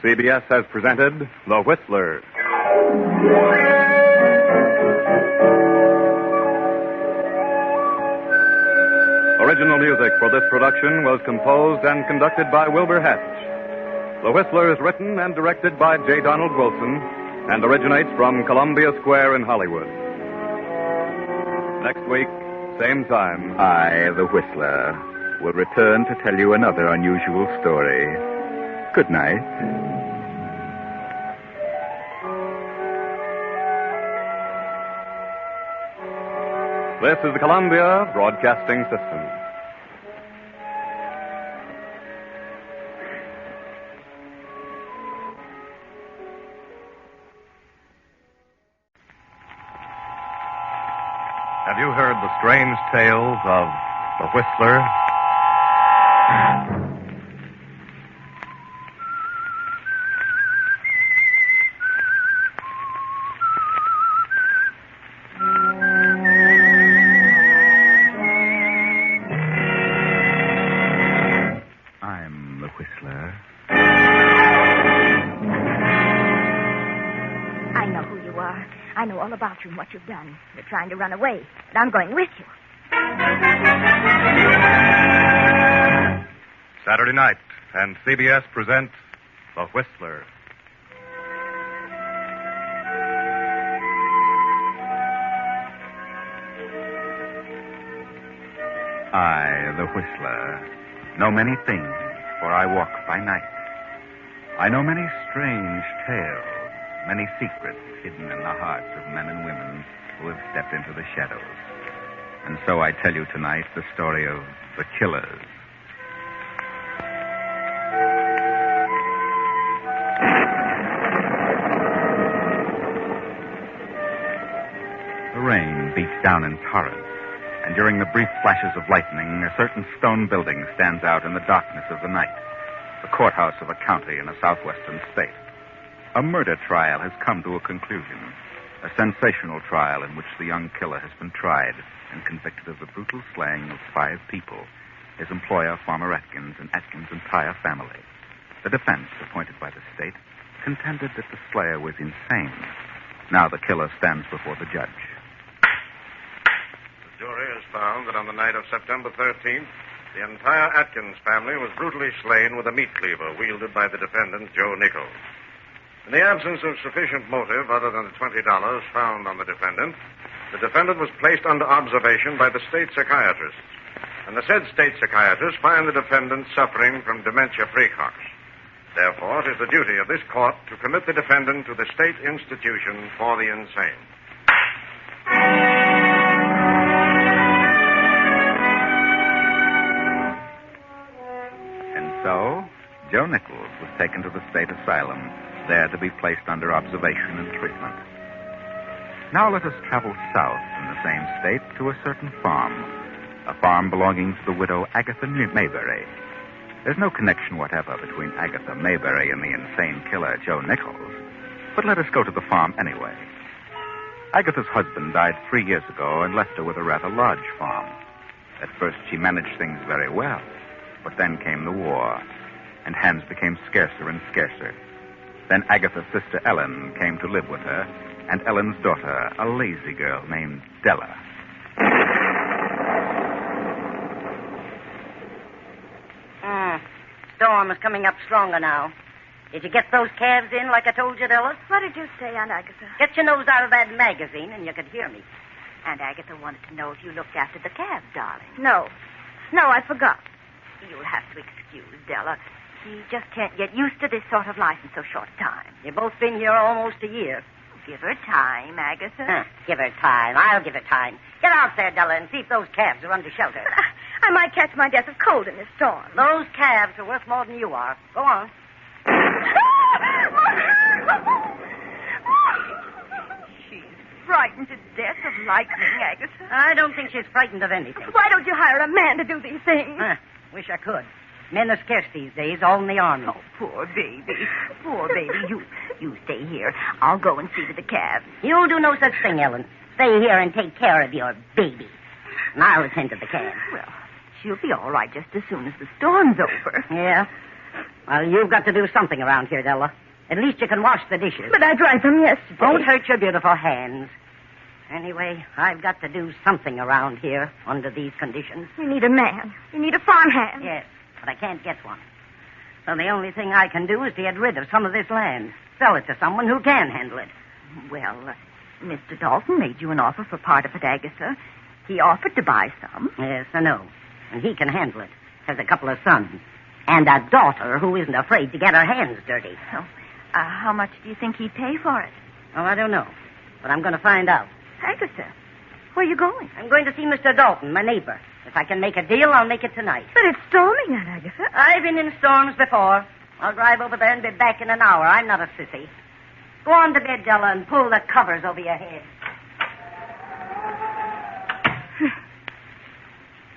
CBS has presented The Whistler. Original music for this production was composed and conducted by Wilbur Hatch. The Whistler is written and directed by J. Donald Wilson and originates from Columbia Square in Hollywood. Next week, same time. I, the Whistler, will return to tell you another unusual story. Good night. This is the Columbia Broadcasting System. Have you heard the strange tales of the Whistler? I know all about you and what you've done. You're trying to run away, but I'm going with you. Saturday night, and CBS presents The Whistler. I, the Whistler, know many things, for I walk by night. I know many strange tales, many secrets hidden in the hearts of men and women who have stepped into the shadows. And so I tell you tonight the story of the killers. The rain beats down in torrents, and during the brief flashes of lightning, a certain stone building stands out in the darkness of the night, the courthouse of a county in a southwestern state. A murder trial has come to a conclusion, a sensational trial in which the young killer has been tried and convicted of the brutal slaying of 5 people, his employer, Farmer Atkins, and Atkins' entire family. The defense, appointed by the state, contended that the slayer was insane. Now the killer stands before the judge. The jury has found that on the night of September 13th, the entire Atkins family was brutally slain with a meat cleaver wielded by the defendant, Joe Nichols. In the absence of sufficient motive other than the $20 found on the defendant was placed under observation by the state psychiatrist. And the said state psychiatrist find the defendant suffering from dementia praecox. Therefore, it is the duty of this court to commit the defendant to the state institution for the insane. And so, Joe Nichols was taken to the state asylum, there to be placed under observation and treatment. Now let us travel south in the same state to a certain farm, a farm belonging to the widow Agatha Mayberry. There's no connection whatever between Agatha Mayberry and the insane killer Joe Nichols, but let us go to the farm anyway. Agatha's husband died 3 years ago and left her with a rather large farm. At first she managed things very well, but then came the war, and hands became scarcer and scarcer. Then Agatha's sister Ellen came to live with her, and Ellen's daughter, a lazy girl named Della. Storm is coming up stronger now. Did you get those calves in like I told you, Della? What did you say, Aunt Agatha? Get your nose out of that magazine and you could hear me. Aunt Agatha wanted to know if you looked after the calves, darling. No, I forgot. You'll have to excuse Della. She just can't get used to this sort of life in so short a time. You've both been here almost a year. Give her time, Agatha. Give her time. I'll give her time. Get out there, Della, and see if those calves are under shelter. I might catch my death of cold in this storm. Those calves are worth more than you are. Go on. She's frightened to death of lightning, Agatha. I don't think she's frightened of anything. Why don't you hire a man to do these things? Wish I could. Men are scarce these days, all in the army. Oh, poor baby. Poor baby. You stay here. I'll go and see to the calves. You'll do no such thing, Ellen. Stay here and take care of your baby. And I'll attend to the calves. Well, she'll be all right just as soon as the storm's over. Yeah? Well, you've got to do something around here, Della. At least you can wash the dishes. But I dried them yesterday. Don't hurt your beautiful hands. Anyway, I've got to do something around here under these conditions. You need a man. You need a farmhand. Yes, but I can't get one. So the only thing I can do is to get rid of some of this land. Sell it to someone who can handle it. Well, Mr. Dalton made you an offer for part of it, Agatha. He offered to buy some. Yes, I know. And he can handle it. Has a couple of sons. And a daughter who isn't afraid to get her hands dirty. So, how much do you think he'd pay for it? Oh, I don't know. But I'm going to find out. Agatha, where are you going? I'm going to see Mr. Dalton, my neighbor. If I can make a deal, I'll make it tonight. But it's storming, Aunt Agatha. I've been in storms before. I'll drive over there and be back in an hour. I'm not a sissy. Go on to bed, Della, and pull the covers over your head.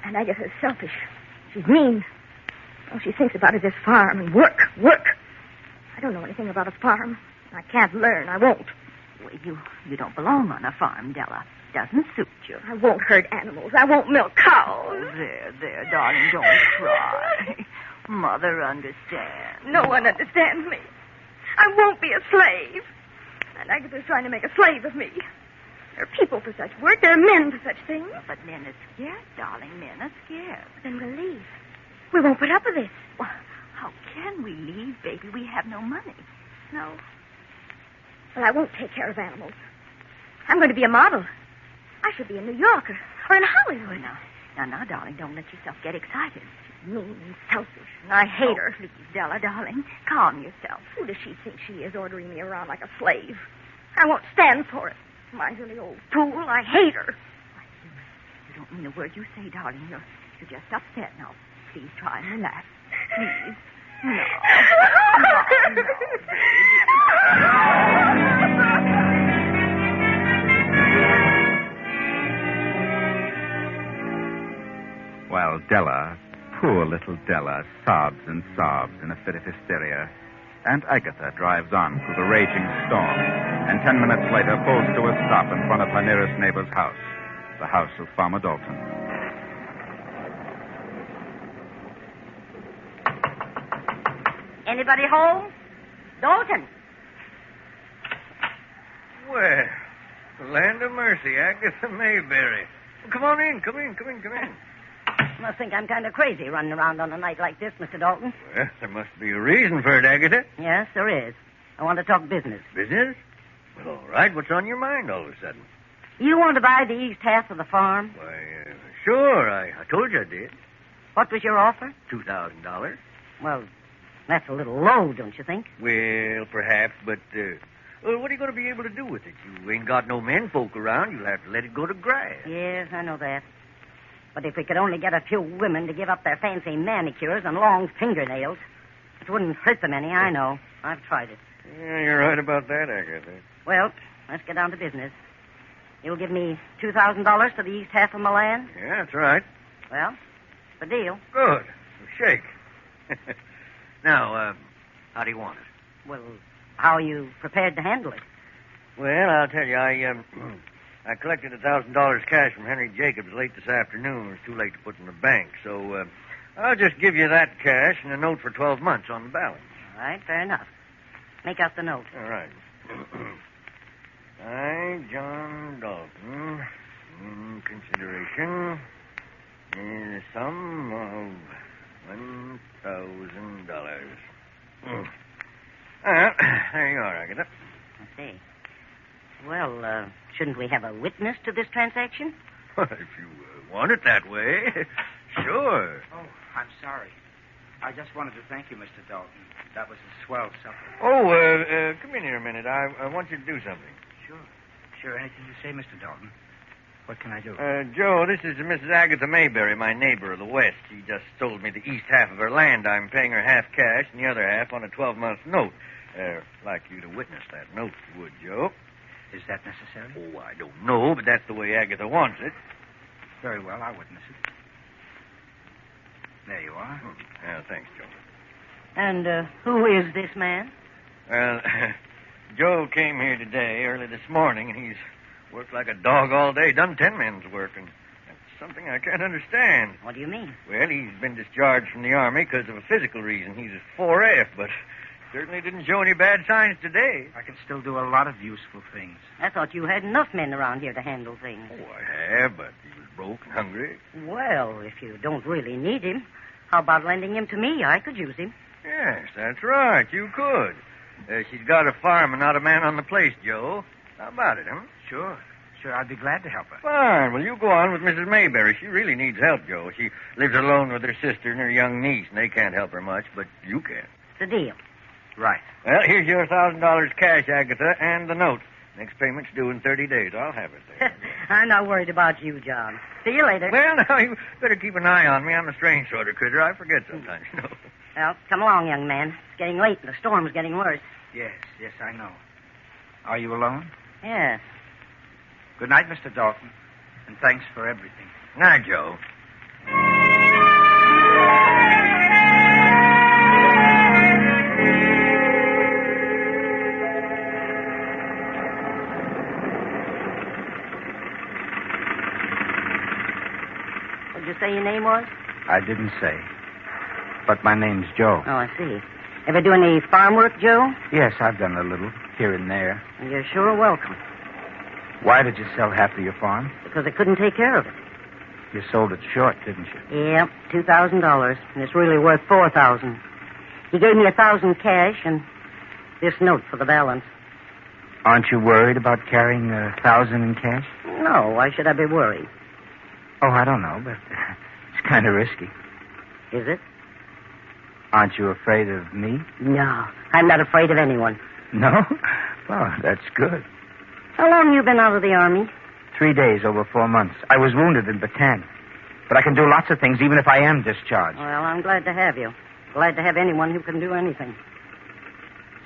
Aunt Agatha's selfish. She's mean. All she thinks about is this farm and work. I don't know anything about a farm. I can't learn. I won't. Well, you don't belong on a farm, Della. Doesn't suit you. I won't hurt animals. I won't milk cows. There, darling, don't cry. Mother understands. No one understands me. I won't be a slave. And Agatha's trying to make a slave of me. There are people for such work. There are men for such things. But men are scared, darling. Men are scared. Then we'll leave. We won't put up with this. Well, how can we leave, baby? We have no money. No. Well, I won't take care of animals. I'm going to be a model. I should be in New York or in Hollywood. Now, darling, don't let yourself get excited. She's mean and selfish, and I hate her. Please, Della, darling, calm yourself. Who does she think she is, ordering me around like a slave? I won't stand for it. Miserly old fool, I hate her. You don't mean a word you say, darling. You're just upset now. Please try and relax. Please. No. While Della, poor little Della, sobs and sobs in a fit of hysteria, Aunt Agatha drives on through the raging storm, and 10 minutes later pulls to a stop in front of her nearest neighbor's house, the house of Farmer Dalton. Anybody home? Dalton. Well, the land of mercy, Agatha Mayberry. Well, come on in, come in. You must think I'm kind of crazy running around on a night like this, Mr. Dalton. Well, there must be a reason for it, Agatha. Yes, there is. I want to talk business. Business? Well, all right. What's on your mind all of a sudden? You want to buy the east half of the farm? Why, sure. I told you I did. What was your offer? $2,000. Well, that's a little low, don't you think? Well, perhaps, but what are you going to be able to do with it? You ain't got no men folk around. You'll have to let it go to grass. Yes, I know that. But if we could only get a few women to give up their fancy manicures and long fingernails, it wouldn't hurt them any, I know. I've tried it. Yeah, you're right about that, Agatha. Well, let's get down to business. You'll give me $2,000 for the east half of my land? Yeah, that's right. Well, the deal. Good. Shake. Now, how do you want it? Well, how are you prepared to handle it? Well, I'll tell you, I collected $1,000 cash from Henry Jacobs late this afternoon. It was too late to put in the bank, so I'll just give you that cash and a note for 12 months on the balance. All right, fair enough. Make out the note. All right. I, John Dalton, in consideration, in the sum of $1,000. There you are, Agatha. I see. Well, shouldn't we have a witness to this transaction? If you want it that way, sure. Oh, I'm sorry. I just wanted to thank you, Mr. Dalton. That was a swell supper. Oh, come in here a minute. I want you to do something. Sure, anything you say, Mr. Dalton. What can I do? Joe, this is Mrs. Agatha Mayberry, my neighbor of the West. She just sold me the east half of her land. I'm paying her half cash and the other half on a 12-month note. Like you to witness that note, if you would, Joe. Is that necessary? Oh, I don't know, but that's the way Agatha wants it. Very well, I'll witness it. There you are. Yeah, thanks, Joe. And who is this man? Well, Joe came here today, early this morning, and he's worked like a dog all day, done 10 men's work, and that's something I can't understand. What do you mean? Well, he's been discharged from the Army because of a physical reason. He's a 4F, but certainly didn't show any bad signs today. I can still do a lot of useful things. I thought you had enough men around here to handle things. Oh, I have, but he was broke and hungry. Well, if you don't really need him, how about lending him to me? I could use him. Yes, that's right. You could. She's got a farm and not a man on the place, Joe. How about it, huh? Sure, I'd be glad to help her. Fine. Well, you go on with Mrs. Mayberry. She really needs help, Joe. She lives alone with her sister and her young niece, and they can't help her much, but you can. It's a deal. Right. Well, here's your $1,000 cash, Agatha, and the note. Next payment's due in 30 days. I'll have it there. I'm not worried about you, John. See you later. Well, now, you better keep an eye on me. I'm a strange sort of critter. I forget sometimes, you know. Well, come along, young man. It's getting late and the storm's getting worse. Yes, I know. Are you alone? Yes. Good night, Mr. Dalton, and thanks for everything. Night, Joe. What did you say your name was? I didn't say. But my name's Joe. Oh, I see. Ever do any farm work, Joe? Yes, I've done a little, here and there. You're sure welcome. Why did you sell half of your farm? Because I couldn't take care of it. You sold it short, didn't you? Yep, $2,000. And it's really worth $4,000. He gave me $1,000 cash and this note for the balance. Aren't you worried about carrying $1,000 in cash? No, why should I be worried? Oh, I don't know, but it's kind of risky. Is it? Aren't you afraid of me? No, I'm not afraid of anyone. No? Well, that's good. How long have you been out of the Army? 3 days, over 4 months. I was wounded in Bataan. But I can do lots of things, even if I am discharged. Well, I'm glad to have you. Glad to have anyone who can do anything.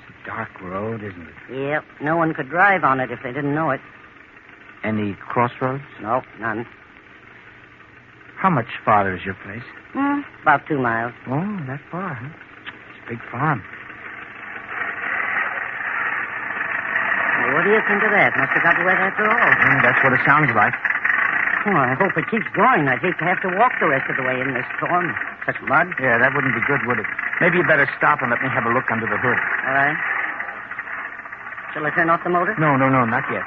It's a dark road, isn't it? Yep, no one could drive on it if they didn't know it. Any crossroads? No, none. How much farther is your place? About 2 miles. Oh, that far, huh? It's a big farm. Well, what do you think of that? Must have got wet after all. That's what it sounds like. Oh, I hope it keeps going. I'd hate to have to walk the rest of the way in this storm. Such mud. Yeah, that wouldn't be good, would it? Maybe you better stop and let me have a look under the hood. All right. Shall I turn off the motor? No, not yet.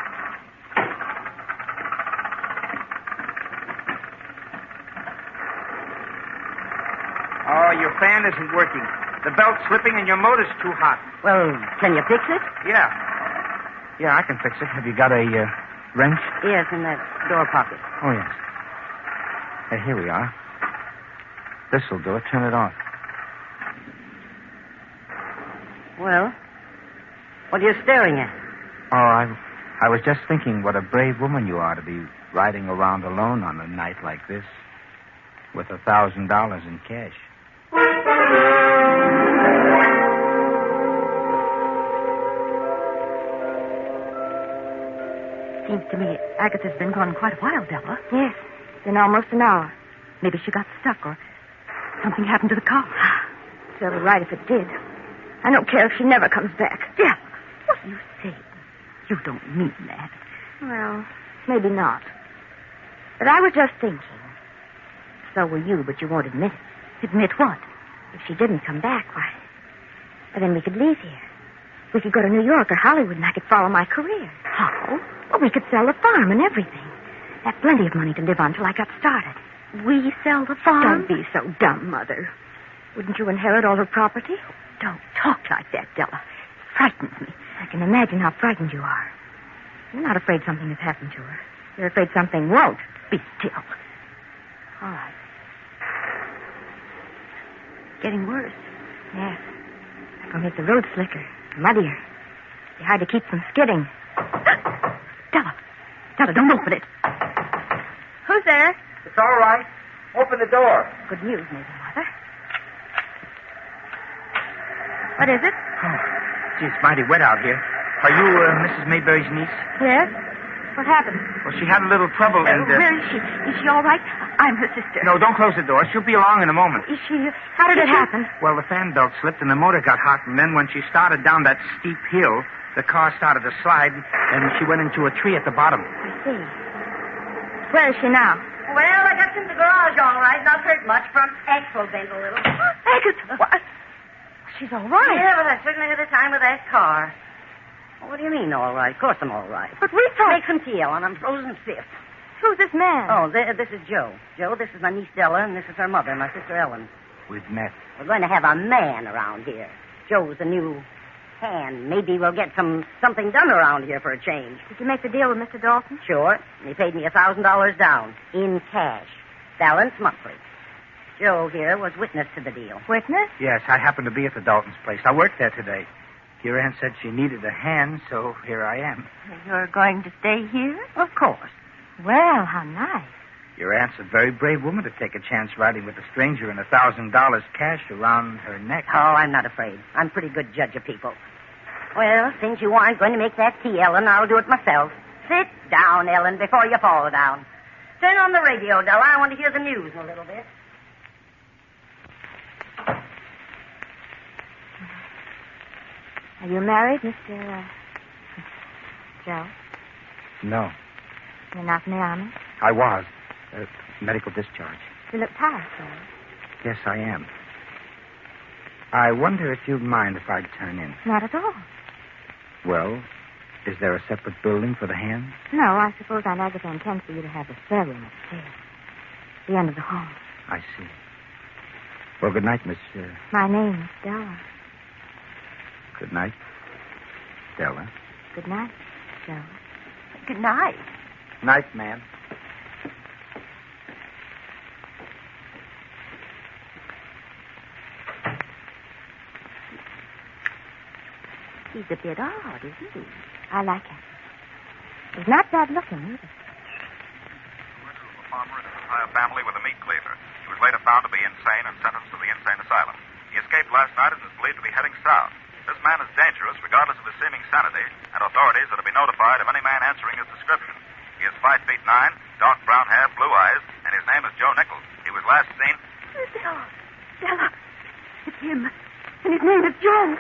Oh, your fan isn't working. The belt's slipping and your motor's too hot. Well, can you fix it? Yeah. Yeah, I can fix it. Have you got a wrench? Yes, in that door pocket. Oh, yes. Hey, here we are. This'll do it. Turn it on. Well, what are you staring at? Oh, I was just thinking what a brave woman you are to be riding around alone on a night like this with $1,000 in cash. Seems to me Agatha's been gone quite a while, Della. Yes, been almost an hour. Maybe she got stuck or something happened to the car. She'll be right if it did. I don't care if she never comes back. Della, what are you saying? You don't mean that. Well, maybe not. But I was just thinking. So were you, but you won't admit it. Admit what? If she didn't come back, why, then we could leave here. We could go to New York or Hollywood and I could follow my career. How? Well, we could sell the farm and everything. Have plenty of money to live on till I got started. We sell the farm? Don't be so dumb, Mother. Wouldn't you inherit all her property? Don't talk like that, Della. It frightens me. I can imagine how frightened you are. You're not afraid something has happened to her. You're afraid something won't. Be still. All right. Getting worse. Yes. It'll make the road slicker, muddier. Be hard to keep from skidding. Della, don't open it. Who's there? It's all right. Open the door. Good news, maybe, Mother. What is it? Oh, gee, it's mighty wet out here. Are you Mrs. Mayberry's niece? Yes. What happened? Well, she had a little trouble and... Where is she? Is she all right? I'm her sister. No, don't close the door. She'll be along in a moment. Is she... How did it happen? Well, the fan belt slipped and the motor got hot, and then when she started down that steep hill, the car started to slide, and she went into a tree at the bottom. I see. Where is she now? Well, I got you in the garage all right. Not hurt much. Front axle bent a little. Agatha! What? She's all right. Yeah, but I certainly had a time with that car. Well, what do you mean, all right? Of course I'm all right. But we thought... Make some tea, Ellen. I'm frozen stiff. Who's this man? Oh, this is Joe. Joe, this is my niece Della, and this is her mother, my sister Ellen. We've met. We're going to have a man around here. Joe's the new hand. Maybe we'll get something done around here for a change. Did you make the deal with Mr. Dalton? Sure. And he paid me $1,000 down in cash. Balance monthly. Joe here was witness to the deal. Witness? Yes, I happened to be at the Dalton's place. I worked there today. Your aunt said she needed a hand, so here I am. You're going to stay here? Of course. Well, how nice. Your aunt's a very brave woman to take a chance riding with a stranger and $1,000 cash around her neck. Oh, I'm not afraid. I'm a pretty good judge of people. Well, since you aren't going to make that tea, Ellen, I'll do it myself. Sit down, Ellen, before you fall down. Turn on the radio, Della. I want to hear the news in a little bit. Are you married, Mr. Joe? No. You're not in the army? I was. Medical discharge. You look tired, sir. Yes, I am. I wonder if you'd mind if I'd turn in. Not at all. Well, is there a separate building for the hands? No, I suppose Aunt Agatha intends for you to have the spare room upstairs. The end of the hall. I see. Well, good night, Miss... My name is Della. Good night, Della. Good night, Joe. Good night. Night, ma'am. He's a bit odd, isn't he? I like him. He's not bad looking, either. A farmer and his entire family with a meat cleaver. He was later found to be insane and sentenced to the insane asylum. He escaped last night and is believed to be heading south. This man is dangerous, regardless of his seeming sanity, and authorities are to be notified of any man answering his description. He is 5'9", dark brown hair, blue eyes, and his name is Joe Nichols. He was last seen... Della! Della! It's him. And his name is Joe.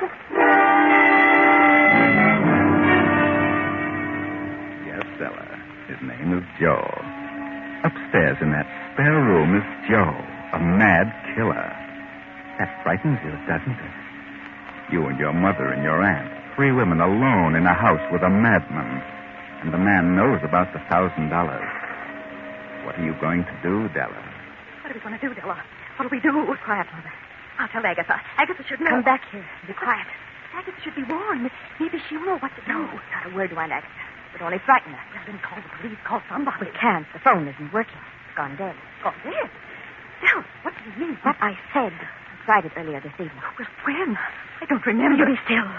Yes, Della. His name is Joe. Upstairs in that spare room is Joe, a mad killer. That frightens you, doesn't it? You and your mother and your aunt. 3 women alone in a house with a madman. And the man knows about the $1,000. What are you going to do, Della? What are we going to do, Della? What'll we do? Quiet, Mother. I'll tell Agatha. Agatha should know. Come back here. Be quiet. Agatha should be warned. Maybe she'll know what to do. No, not a word to Aunt Agatha. It'll only frighten her. Well, then call the police. Call somebody. We can't. The phone isn't working. It's gone dead. Gone dead? Della, what do you mean? What I said. I tried it earlier this evening. Well, when? I don't remember. You be still.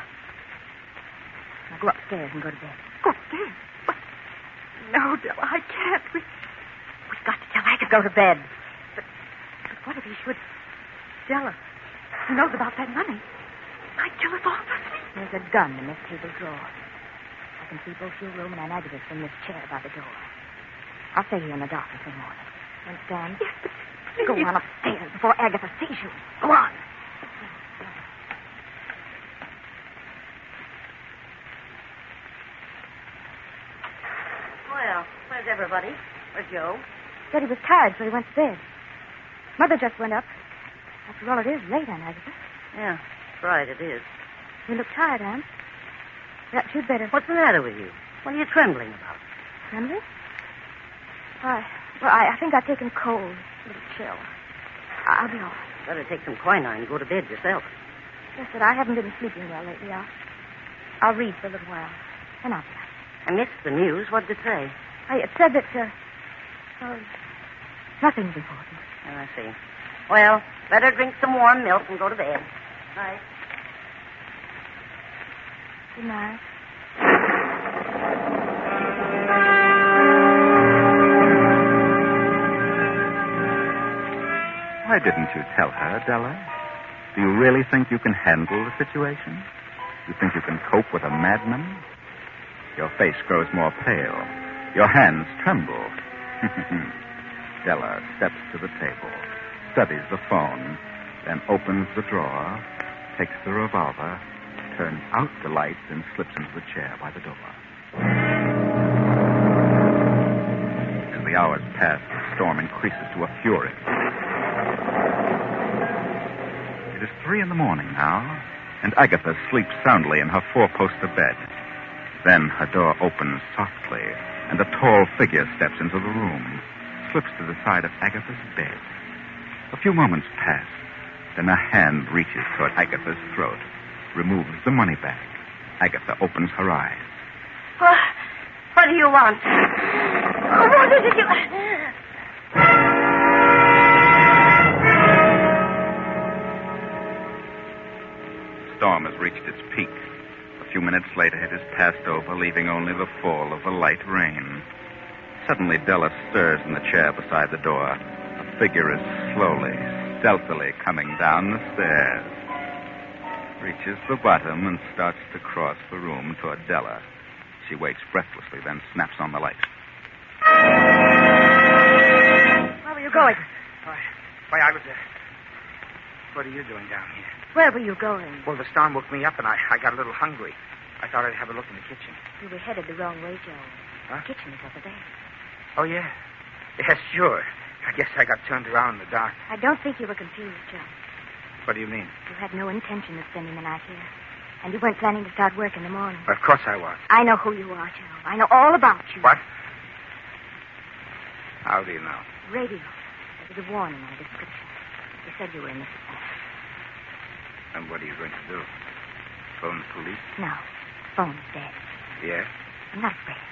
Now go upstairs and go to bed. Go upstairs? What? No, Della, I can't. We've got to tell Agatha. Go to bed. But what if he should... Della, he knows about that money. Might kill us all for sleep. There's a gun in this table drawer. I can see both your room and Aunt Agatha's from this chair by the door. I'll stay here in the dark until morning. Understand? Yes, but please. Go on upstairs before Agatha sees you. Go on. Well, where's everybody? Where's Joe? Said he was tired, so he went to bed. Mother just went up. After all, it is late, Aunt Agatha. Yeah, that's right, it is. You look tired, Aunt. Perhaps you'd better... What's the matter with you? What are you trembling about? Trembling? I think I've taken cold. A little chill. I'll be all right. Better take some quinine and go to bed yourself. Yes, but I haven't been sleeping well lately. I'll read for a little while. And I'll be out. I missed the news. What did it say? It said that, nothing's important. Oh, I see. Well, better drink some warm milk and go to bed. Night. Good night. Why didn't you tell her, Della? Do you really think you can handle the situation? You think you can cope with a madman? Your face grows more pale. Your hands tremble. Della steps to the table, studies the phone, then opens the drawer, takes the revolver, turns out the lights, and slips into the chair by the door. As the hours pass, the storm increases to a fury. It is 3 a.m. now, and Agatha sleeps soundly in her 4-poster bed. Then her door opens softly, and a tall figure steps into the room, slips to the side of Agatha's bed. A few moments pass. Then a hand reaches toward Agatha's throat, removes the money bag. Agatha opens her eyes. What do you want? What is it you... The storm has reached its peak. A few minutes later, it has passed over, leaving only the fall of a light rain. Suddenly, Della stirs in the chair beside the door. A figure is slowly, stealthily coming down the stairs. Reaches the bottom and starts to cross the room toward Della. She waits breathlessly, then snaps on the light. Where were you going? Why, I was... What are you doing down here? Where were you going? Well, the storm woke me up, and I got a little hungry. I thought I'd have a look in the kitchen. You were headed the wrong way, Joe. Huh? The kitchen is over there. Oh, yeah? Yes, sure. I guess I got turned around in the dark. I don't think you were confused, Joe. What do you mean? You had no intention of spending the night here. And you weren't planning to start work in the morning. Of course I was. I know who you are, Joe. I know all about you. What? How do you know? Radio. There was a warning on the description. They said you were in this house. And what are you going to do? Phone the police? No. Phone's dead. Yes? I'm not afraid of you.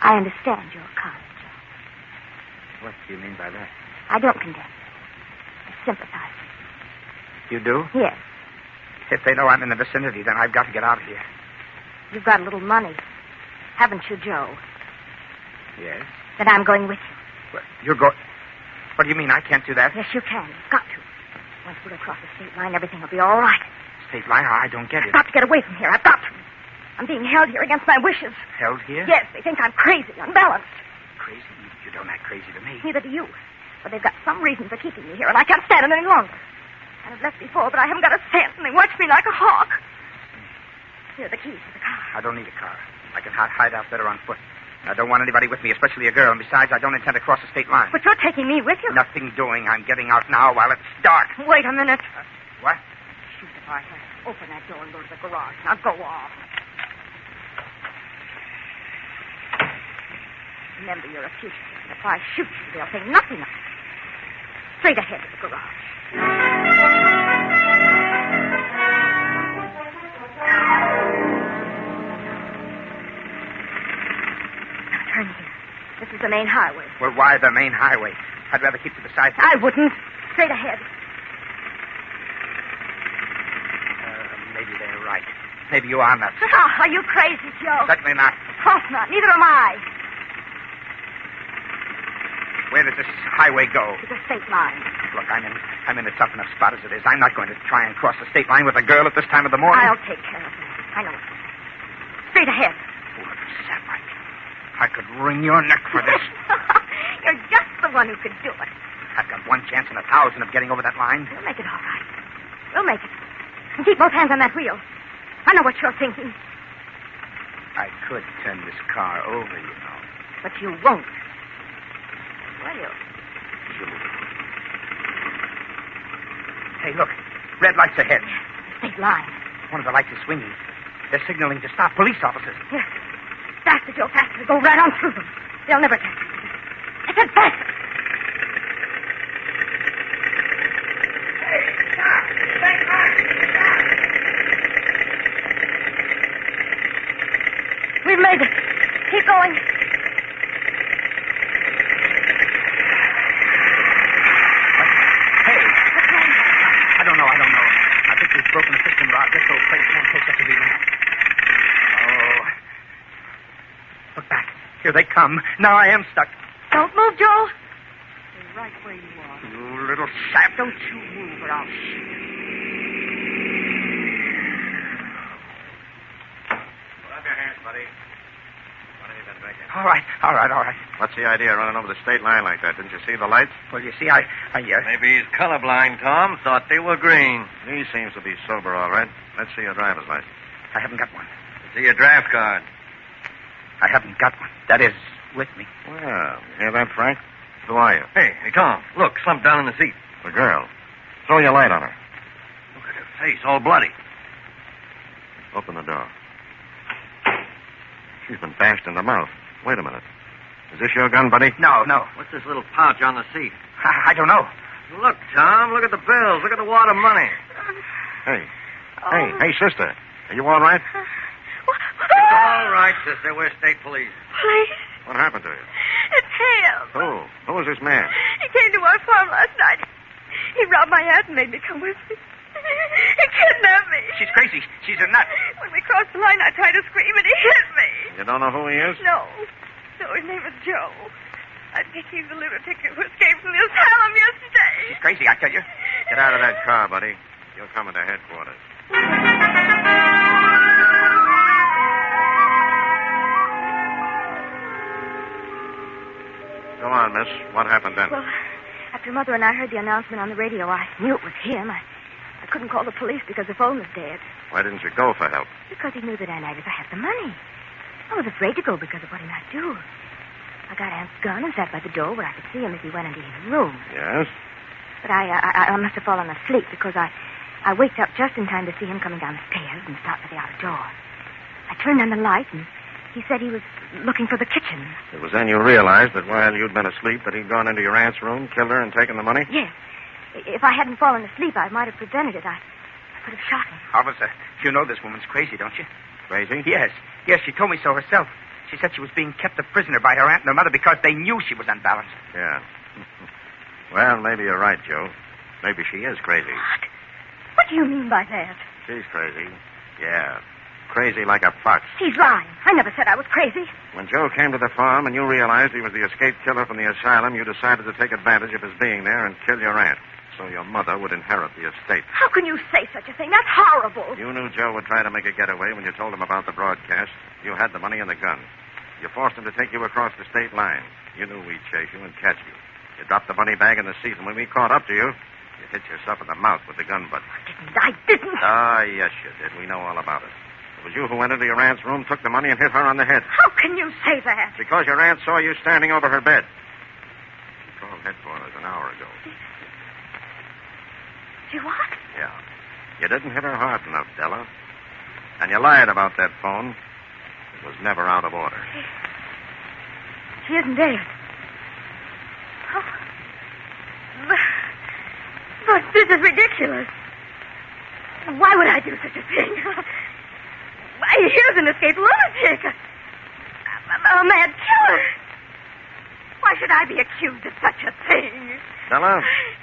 I understand you're kind, Joe. What do you mean by that? I don't condemn you. I sympathize with You do? you. Yes. If they know I'm in the vicinity, then I've got to get out of here. You've got a little money. Haven't you, Joe? Yes? Then I'm going with you. Well, you're going... What do you mean? I can't do that? Yes, you can. You've got to. Once we're across the state line, everything will be all right. State line? I don't get it. I've got to get away from here. I've got to. I'm being held here against my wishes. Held here? Yes, they think I'm crazy, unbalanced. Crazy? You don't act crazy to me. Neither do you. But they've got some reason for keeping me here, and I can't stand it any longer. I've left before, but I haven't got a cent, and they watch me like a hawk. Here are the keys to the car. I don't need a car. I can hide out better on foot. I don't want anybody with me, especially a girl, and besides, I don't intend to cross the state line. But you're taking me with you. Nothing doing. I'm getting out now while it's dark. Wait a minute. What? Shoot the All right, open that door and go to the garage. Now go on. Remember, you're a fugitive. And if I shoot you, they'll think nothing of it. Straight ahead to the garage. Now turn here. This is the main highway. Well, why the main highway? I'd rather keep to the side. I wouldn't. Straight ahead. Maybe they're right. Maybe you are nuts. Oh, are you crazy, Joe? Certainly not. Of course not. Neither am I. Where does this highway go? To the state line. Look, I'm in a tough enough spot as it is. I'm not going to try and cross the state line with a girl at this time of the morning. I'll take care of that. I know it. Straight ahead. Oh, sapite. I could wring your neck for this. You're just the one who could do it. I've got 1 chance in 1,000 of getting over that line. We'll make it all right. We'll make it. And keep both hands on that wheel. I know what you're thinking. I could turn this car over, you know. But you won't. Will you? Hey, look. Red lights ahead. State line. One of the lights is swinging. They're signaling to stop police officers. Here. Faster, Joe, faster. Go right on through them. They'll never catch us. I said faster. Hey, stop. Stay back. Stop. We've made it. Keep going. Broken the piston rod. This old place won't take such a beating. Oh. Look back. Here they come. Now I am stuck. Don't move, Joe. Stay right where you are. You little sap. Don't you move or I'll shoot. Put up your hands, buddy. What have you been drinking? All right. What's the idea of running over the state line like that? Didn't you see the lights? Well, you see, I Maybe he's colorblind, Tom. Thought they were green. He seems to be sober, all right. Let's see your driver's license. I haven't got one. Let's see your draft card. I haven't got one. That is, with me. Well, you hear that, Frank? Who are you? Hey, Tom, look, slumped down in the seat. The girl. Throw your light on her. Look at her face, all bloody. Open the door. She's been bashed in the mouth. Wait a minute. Is this your gun, buddy? No. What's this little pouch on the seat? I don't know. Look, Tom, look at the bills. Look at the wad of money. Hey, sister. Are you all right? It's all right, sister. We're state police. Please. What happened to you? It's him. Who is this man? He came to our farm last night. He robbed my aunt and made me come with him. He kidnapped me. She's crazy. She's a nut. When we crossed the line, I tried to scream and he hit me. You don't know who he is? No, his name is Joe. I think he's the lunatic who escaped from the asylum yesterday. She's crazy, I tell you. Get out of that car, buddy. You're coming to headquarters. Go on, miss. What happened then? Well, after Mother and I heard the announcement on the radio, I knew it was him. I couldn't call the police because the phone was dead. Why didn't you go for help? Because he knew that Aunt Agatha had the money. I was afraid to go because of what he might do. I got Aunt's gun and sat by the door where I could see him if he went into his room. Yes? But I must have fallen asleep because I waked up just in time to see him coming down the stairs and start for the outer door. I turned on the light and he said he was looking for the kitchen. It was then you realized that while you'd been asleep that he'd gone into your aunt's room, killed her, and taken the money? Yes. If I hadn't fallen asleep, I might have prevented it. I could have shot him. Officer, you know this woman's crazy, don't you? Crazy? Yes, she told me so herself. She said she was being kept a prisoner by her aunt and her mother because they knew she was unbalanced. Yeah. Well, maybe you're right, Joe. Maybe she is crazy. What do you mean by that? She's crazy. Yeah. Crazy like a fox. He's lying. I never said I was crazy. When Joe came to the farm and you realized he was the escaped killer from the asylum, you decided to take advantage of his being there and kill your aunt, so your mother would inherit the estate. How can you say such a thing? That's horrible. You knew Joe would try to make a getaway when you told him about the broadcast. You had the money and the gun. You forced him to take you across the state line. You knew we'd chase you and catch you. You dropped the money bag in the seat, and when we caught up to you, you hit yourself in the mouth with the gun butt. I didn't. Ah, yes, you did. We know all about it. It was you who went into your aunt's room, took the money, and hit her on the head. How can you say that? Because your aunt saw you standing over her bed. She called headquarters an hour ago. She what? Yeah. You didn't hit her hard enough, Della. And you lied about that phone. It was never out of order. She isn't dead. Oh. But this is ridiculous. Why would I do such a thing? Here's an escaped lunatic. A mad killer. Why should I be accused of such a thing? Della,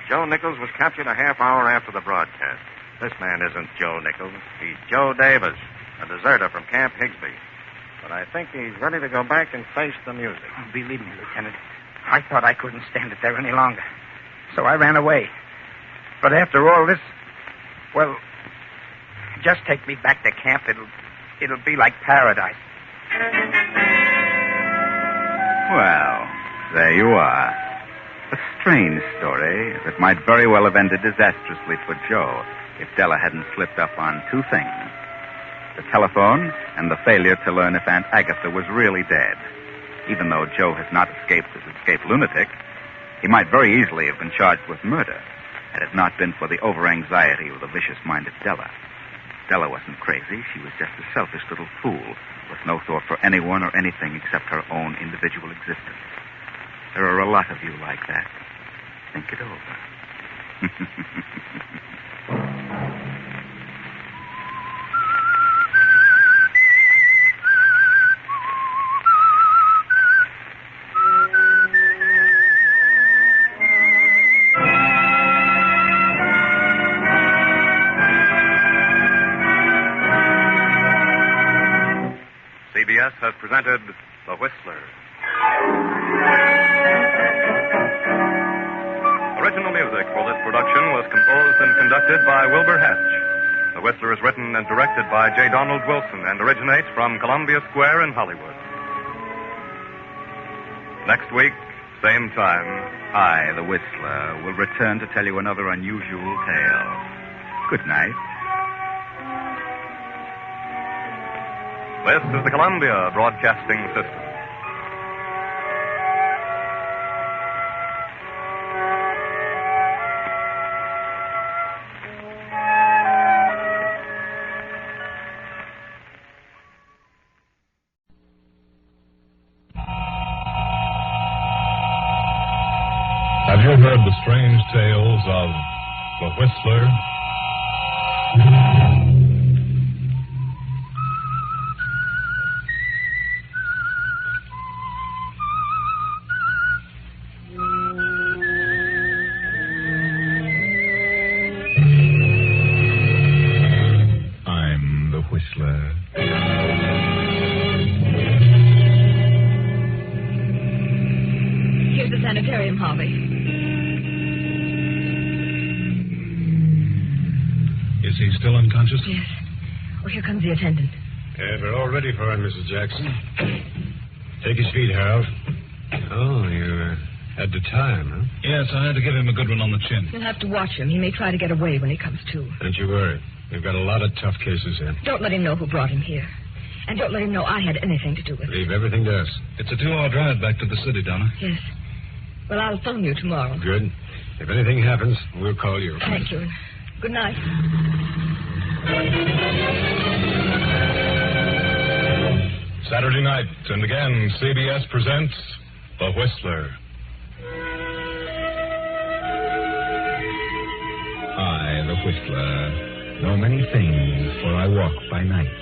Joe Nichols was captured a half hour after the broadcast. This man isn't Joe Nichols. He's Joe Davis, a deserter from Camp Higsby. But I think he's ready to go back and face the music. Oh, believe me, Lieutenant, I thought I couldn't stand it there any longer. So I ran away. But after all this, well, just take me back to camp. It'll be like paradise. Well, there you are. A strange story that might very well have ended disastrously for Joe if Della hadn't slipped up on two things. The telephone and the failure to learn if Aunt Agatha was really dead. Even though Joe has not escaped as an escaped lunatic, he might very easily have been charged with murder had it not been for the over-anxiety of the vicious-minded Della. Della wasn't crazy. She was just a selfish little fool with no thought for anyone or anything except her own individual existence. There are a lot of you like that. Think it over. CBS has presented The Whistler. Original music for this production was composed and conducted by Wilbur Hatch. The Whistler is written and directed by J. Donald Wilson and originates from Columbia Square in Hollywood. Next week, same time, I, the Whistler, will return to tell you another unusual tale. Good night. This is the Columbia Broadcasting System. Have you heard the strange tales of the Whistler? I'm the Whistler. Here's the sanitarium, Harvey. Is he still unconscious? Yes. Oh, here comes the attendant. We're all ready for him, Mrs. Jackson. Take his feet, Harold. Oh, you had the time, huh? Yes, I had to give him a good one on the chin. You'll have to watch him. He may try to get away when he comes to. Don't you worry. We've got a lot of tough cases here. Don't let him know who brought him here. And don't let him know I had anything to do with it. Leave everything to us. It's a 2-hour drive back to the city, Donna. Yes. Well, I'll phone you tomorrow. Good. If anything happens, we'll call you. Thank you. Good night. Saturday night, and again, CBS presents The Whistler. I, the Whistler, know many things, for I walk by night.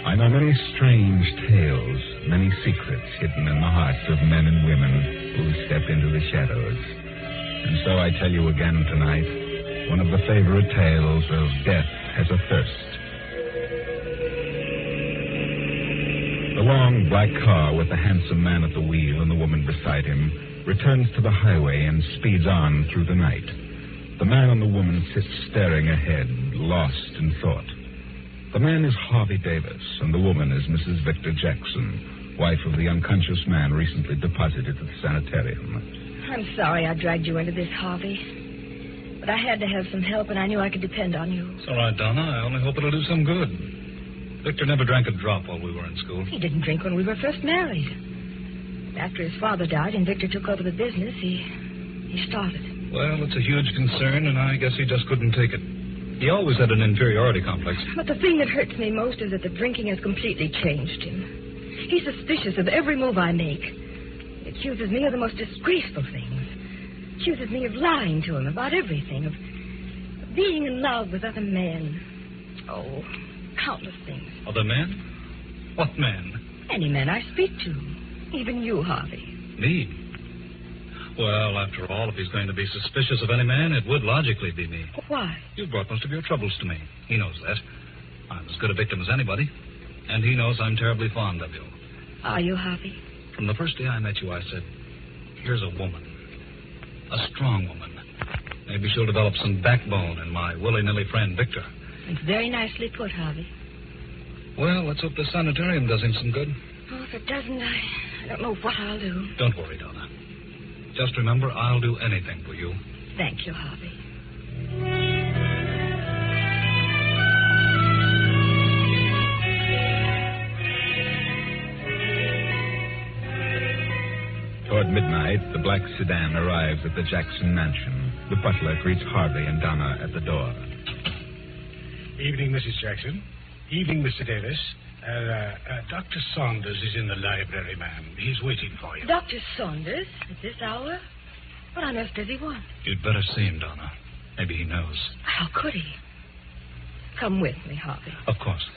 I know many strange tales, many secrets hidden in the hearts of men and women who step into the shadows. And so I tell you again tonight, one of the favorite tales of Death Has a Thirst. The long black car with the handsome man at the wheel and the woman beside him returns to the highway and speeds on through the night. The man and the woman sit staring ahead, lost in thought. The man is Harvey Davis, and the woman is Mrs. Victor Jackson, wife of the unconscious man recently deposited at the sanitarium. I'm sorry I dragged you into this, Harvey. But I had to have some help, and I knew I could depend on you. It's all right, Donna. I only hope it'll do some good. Victor never drank a drop while we were in school. He didn't drink when we were first married. After his father died and Victor took over the business, he started. Well, it's a huge concern, and I guess he just couldn't take it. He always had an inferiority complex. But the thing that hurts me most is that the drinking has completely changed him. He's suspicious of every move I make. He accuses me of the most disgraceful things. Accuses me of lying to him about everything, of being in love with other men. Oh, countless things. Other men? What men? Any men I speak to. Even you, Harvey. Me? Well, after all, if he's going to be suspicious of any man, it would logically be me. Why? You've brought most of your troubles to me. He knows that. I'm as good a victim as anybody. And he knows I'm terribly fond of you. Are you, Harvey? From the first day I met you, I said, here's a woman. A strong woman. Maybe she'll develop some backbone in my willy-nilly friend, Victor. It's very nicely put, Harvey. Well, let's hope the sanitarium does him some good. Oh, if it doesn't, I don't know what I'll do. Don't worry, Donna. Just remember, I'll do anything for you. Thank you, Harvey. Toward midnight, the black sedan arrives at the Jackson mansion. The butler greets Harvey and Donna at the door. Evening, Mrs. Jackson. Evening, Mr. Davis. Dr. Saunders is in the library, ma'am. He's waiting for you. Dr. Saunders? At this hour? What on earth does he want? You'd better see him, Donna. Maybe he knows. How could he? Come with me, Harvey. Of course.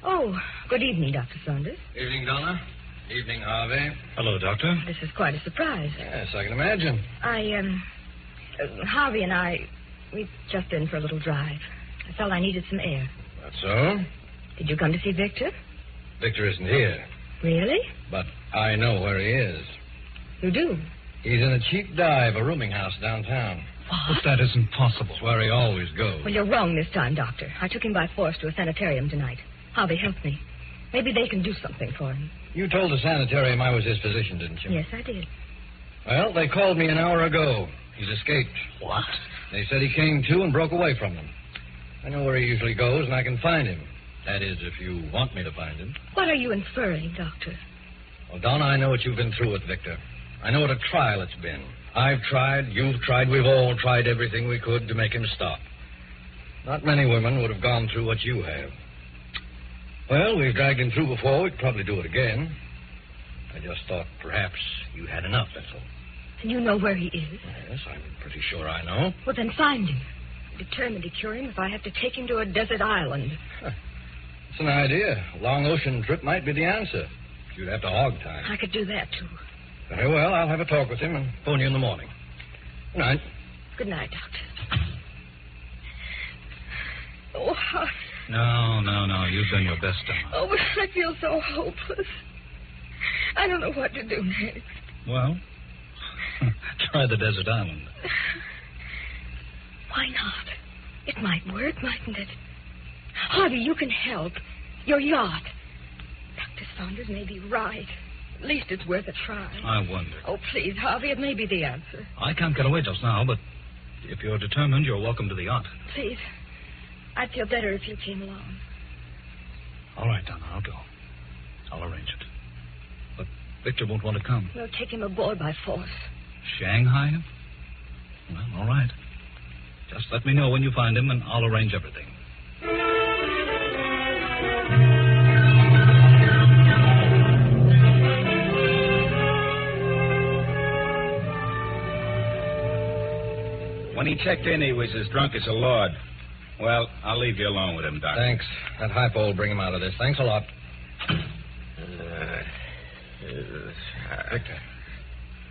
Oh, good evening, Dr. Saunders. Evening, Donna. Evening, Harvey. Hello, Doctor. This is quite a surprise. Yes, I can imagine. Harvey and I, we've just been for a little drive. I felt I needed some air. That's so? Did you come to see Victor? Victor isn't here. Really? But I know where he is. You do? He's in a cheap dive, a rooming house downtown. What? But that isn't possible. That's where he always goes. Well, you're wrong this time, Doctor. I took him by force to a sanitarium tonight. Harvey helped me. Maybe they can do something for him. You told the sanitarium I was his physician, didn't you? Yes, I did. Well, they called me an hour ago. He's escaped. What? They said he came to and broke away from them. I know where he usually goes, and I can find him. That is, if you want me to find him. What are you inferring, Doctor? Well, Donna, I know what you've been through with Victor. I know what a trial it's been. I've tried, you've tried, we've all tried everything we could to make him stop. Not many women would have gone through what you have. Well, we've dragged him through before. We'd probably do it again. I just thought perhaps you had enough, that's all. And you know where he is? Yes, I'm pretty sure I know. Well, then find him. I'm determined to cure him if I have to take him to a desert island. It's an idea. A long ocean trip might be the answer. You'd have to hog time. I could do that, too. Very well, I'll have a talk with him and phone you in the morning. Good night. Good night, Doctor. Oh, No. You've done your best, Donna. Oh, but I feel so hopeless. I don't know what to do next. Well, try the desert island. Why not? It might work, mightn't it? Harvey, you can help. Your yacht. Dr. Saunders may be right. At least it's worth a try. I wonder. Oh, please, Harvey, it may be the answer. I can't get away just now, but if you're determined, you're welcome to the yacht. Please. I'd feel better if you came along. All right, Donna, I'll go. I'll arrange it. But Victor won't want to come. We'll take him aboard by force. Shanghai him? Well, all right. Just let me know when you find him, and I'll arrange everything. When he checked in, he was as drunk as a lord. Well, I'll leave you alone with him, Doctor. Thanks. That hypo will bring him out of this. Thanks a lot.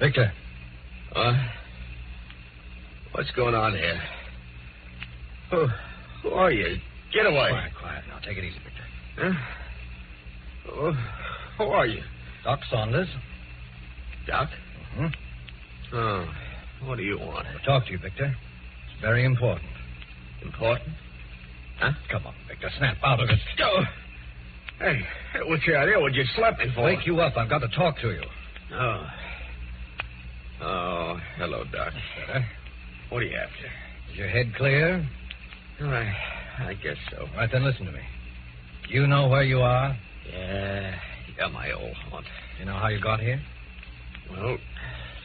Victor. What's going on here? Who are you? Get away. Quiet now. Take it easy, Victor. Huh? Who are you? Doc Saunders. Doc? Mm-hmm. Oh, what do you want? I'll talk to you, Victor. It's very important. Important? Huh? Come on, Victor. Snap out of it. Oh. Hey, what's your idea? What you slept me for? Wake you up. I've got to talk to you. Oh, hello, Doc. What are you after? Is your head clear? I guess so. All right, then listen to me. Do you know where you are? Yeah, my old haunt. You know how you got here? Well,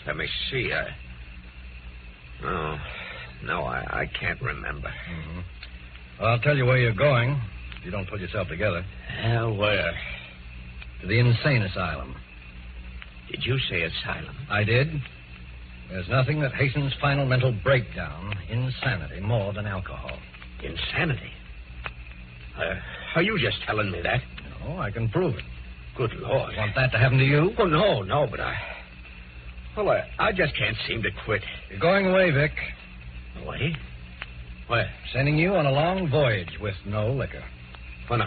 let me see. No, I I can't remember. Mm-hmm. Well, I'll tell you where you're going if you don't pull yourself together. Where? To the insane asylum. Did you say asylum? I did. There's nothing that hastens final mental breakdown, insanity, more than alcohol. Insanity? Are you just telling me that? No, I can prove it. Good Lord. Want that to happen to you? Oh, no, but I just can't seem to quit. You're going away, Vic. Away? Where? Sending you on a long voyage with no liquor. Oh, no.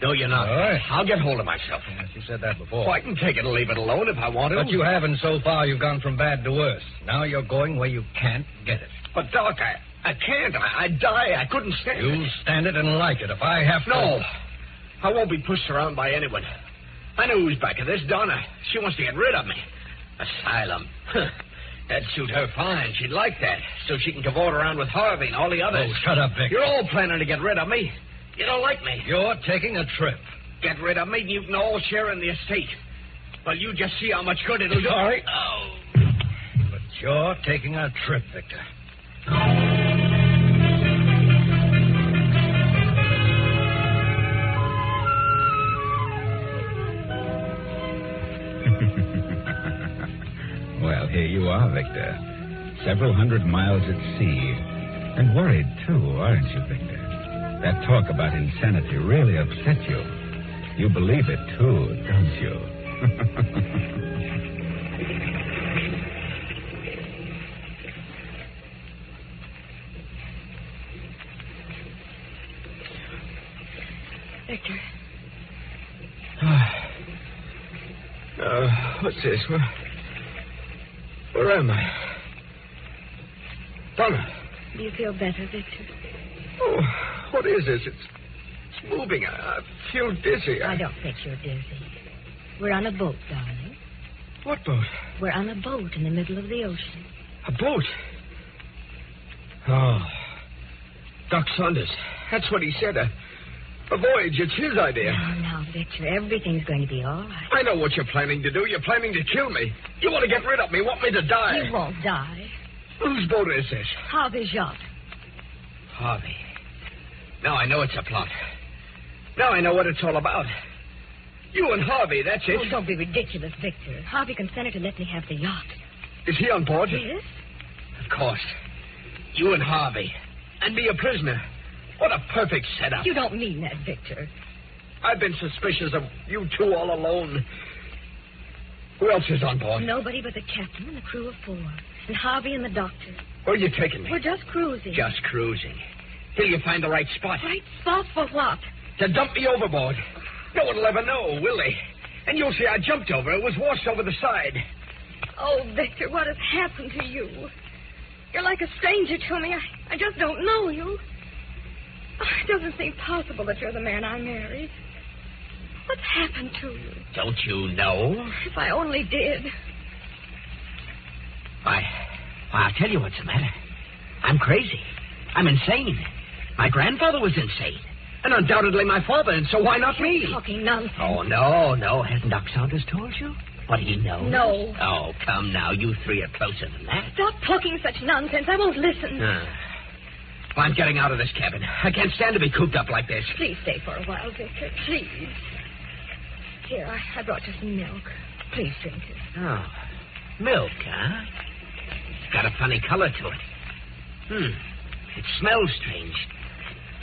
No, you're not. All right. I'll get hold of myself. Yes, you said that before. Oh, I can take it or leave it alone if I want to. But you haven't so far. You've gone from bad to worse. Now you're going where you can't get it. But, Doc, I can't. I'd die. I couldn't stand it. You'll stand it and like it if I have to. No. I won't be pushed around by anyone. I know who's back of this, Donna. She wants to get rid of me. Asylum. That'd suit her fine. She'd like that. So she can cavort around with Harvey and all the others. Oh, shut up, Vic. You're all planning to get rid of me. You don't like me. You're taking a trip. Get rid of me and you can all share in the estate. Well, you just see how much good it'll do. Sorry. Oh. But you're taking a trip, Victor. Well, here you are, Victor. Several hundred miles at sea. And worried, too, aren't you, Victor? That talk about insanity really upset you. You believe it, too, don't you? Victor. What's this? Where am I? Donna. Do you feel better, Victor? Oh, what is this? It's moving. I feel dizzy. I don't think you're dizzy. We're on a boat, darling. What boat? We're on a boat in the middle of the ocean. A boat? Oh. Doc Saunders. That's what he said. A voyage. It's his idea. Now, Victor, everything's going to be all right. I know what you're planning to do. You're planning to kill me. You want to get rid of me. Want me to die. You won't die. Whose boat is this? Harvey's yacht. Harvey. Now I know it's a plot. Now I know what it's all about. You and Harvey, that's it. Oh, don't be ridiculous, Victor. Harvey consented to let me have the yacht. Is he on board? Yes. Of course. You and Harvey. And be a prisoner. What a perfect setup. You don't mean that, Victor. I've been suspicious of you two all alone. Who else is on board? Nobody but the captain and a crew of 4. And Harvey and the doctor. Where are you taking me? We're just cruising. Just cruising. Till you find the right spot. Right spot for what? To dump me overboard. No one will ever know, will they? And you'll see I jumped over. It was washed over the side. Oh, Victor, what has happened to you? You're like a stranger to me. I just don't know you. Oh, it doesn't seem possible that you're the man I married. What's happened to you? Don't you know? If I only did. Why, I'll tell you what's the matter. I'm crazy. I'm insane. My grandfather was insane. And undoubtedly my father, and so why not me? You're talking nonsense. Oh, no. Hasn't Doc Saunders told you what he knows? No. Oh, come now. You three are closer than that. Stop talking such nonsense. I won't listen. Well, I'm getting out of this cabin. I can't stand to be cooped up like this. Please stay for a while, Victor. Please. Here, I brought you some milk. Please drink it. Oh, milk, huh? It's got a funny color to it. It smells strange.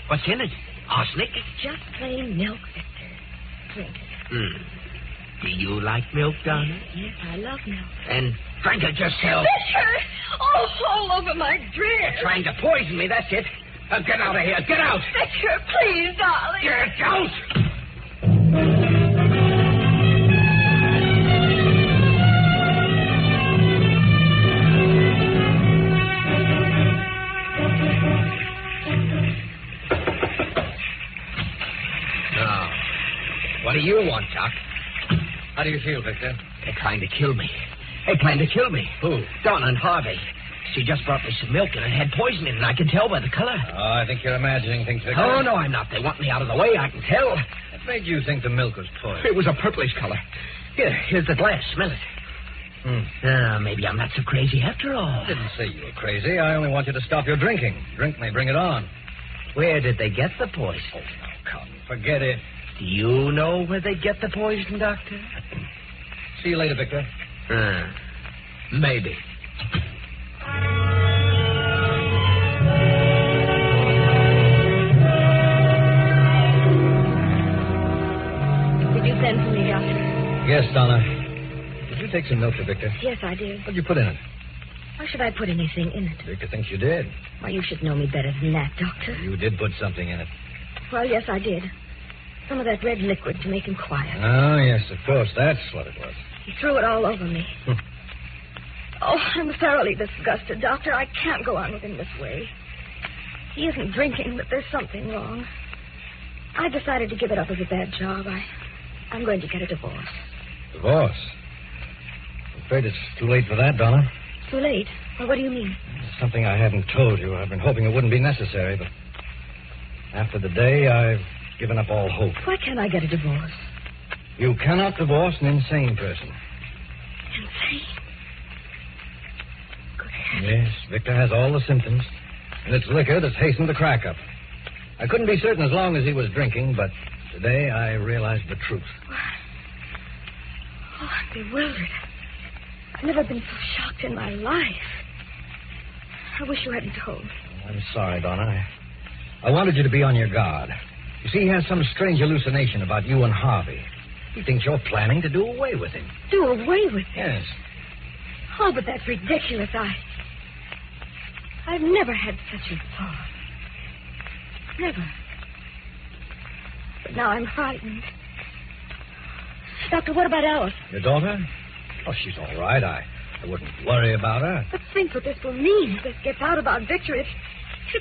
What's in it? Arsenic? It's just plain milk, Victor. Drink it. Do you like milk, Donna? Yes, I love milk. And drink it yourself. Victor! Oh, all over my dress. You're trying to poison me, that's it. Now get out of here. Get out. Victor, please, darling. Get out! What do you want, Doc? How do you feel, Victor? They're trying to kill me. They plan to kill me. Who? Donna and Harvey. She just brought me some milk, and it had poison in it. I can tell by the color. Oh, I think you're imagining things, Victor. Oh, no, I'm not. They want me out of the way. I can tell. What made you think the milk was poison? It was a purplish color. Here's the glass. Smell it. Maybe I'm not so crazy after all. I didn't say you were crazy. I only want you to stop your drinking. Drink may bring it on. Where did they get the poison? Oh, now, come. Forget it. Do you know where they get the poison, Doctor? See you later, Victor. Maybe. Did you send for me, Doctor? Yes, Donna. Did you take some notes for Victor? Yes, I did. What did you put in it? Why should I put anything in it? Victor thinks you did. Why, you should know me better than that, Doctor. You did put something in it. Well, yes, I did. Some of that red liquid to make him quiet. Oh, yes, of course. That's what it was. He threw it all over me. Oh, I'm thoroughly disgusted, Doctor. I can't go on with him this way. He isn't drinking, but there's something wrong. I decided to give it up as a bad job. I'm going to get a divorce. Divorce? I'm afraid it's too late for that, Donna. Too late? Well, what do you mean? It's something I haven't told you. I've been hoping it wouldn't be necessary, but after the day, I've given up all hope. Why can't I get a divorce? You cannot divorce an insane person. Insane? Good heavens. Yes, Victor has all the symptoms, and it's liquor that's hastened the crack up. I couldn't be certain as long as he was drinking, but today I realized the truth. What? Oh, I'm bewildered. I've never been so shocked in my life. I wish you hadn't told me. I'm sorry, Donna. I wanted you to be on your guard. You see, he has some strange hallucination about you and Harvey. He thinks you're planning to do away with him. Do away with him? Yes. Oh, but that's ridiculous. I've never had such a thought. Never. But now I'm frightened. Doctor, what about Alice? Your daughter? Oh, she's all right. I wouldn't worry about her. But think what this will mean. If this gets out about Victor, it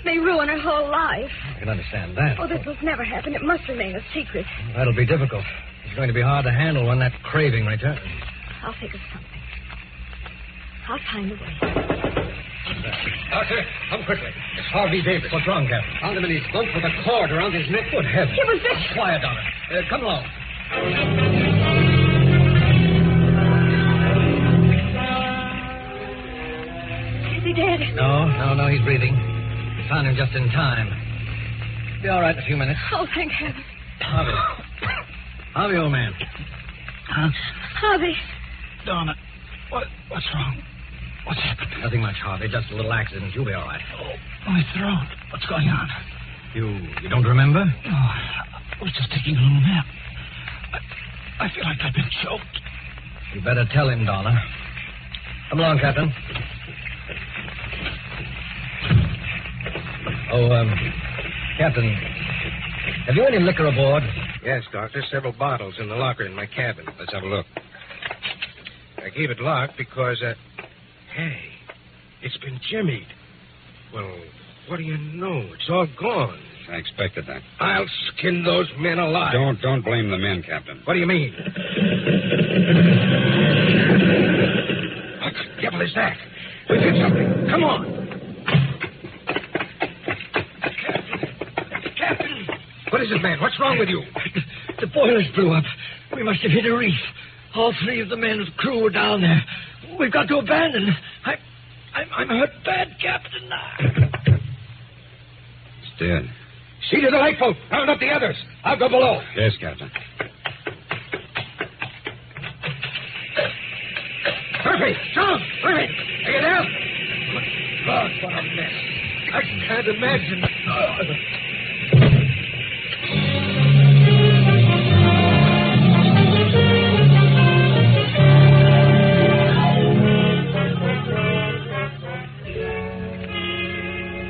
may ruin her whole life. I can understand that. Oh, this must never happen. It must remain a secret. That'll be difficult. It's going to be hard to handle when that craving returns. I'll think of something. I'll find a way. Doctor, come quickly. It's Harvey Davis. What's wrong, Captain? Found him in his bunk with a cord around his neck. Good heavens. It was Victor. Quiet, Donna. Come along. Is he dead? No, he's breathing. We found him just in time. He'll be all right in a few minutes. Oh, thank heaven. Harvey, old man. Huh? Harvey. Donna, what's wrong? What's happened? Nothing much, Harvey. Just a little accident. You'll be all right. Oh, my throat. What's going on? You don't remember? No, I was just taking a little nap. I feel like I've been choked. You better tell him, Donna. Come along, Captain. Oh, Captain, have you any liquor aboard? Yes, Doctor. Several bottles in the locker in my cabin. Let's have a look. I keep it locked because, hey, it's been jimmied. Well, what do you know? It's all gone. I expected that. I'll skin those men alive. Don't blame the men, Captain. What do you mean? What the devil is that? We did something. Come on. Captain! What is it, man? What's wrong with you? The boilers blew up. We must have hit a reef. All three of the men's crew were down there. We've got to abandon. I'm hurt bad, Captain. It's dead. See to the lifeboat. Round up the others. I'll go below. Yes, Captain. Murphy! John! Murphy! Are you there? Good God, what a mess. I can't imagine.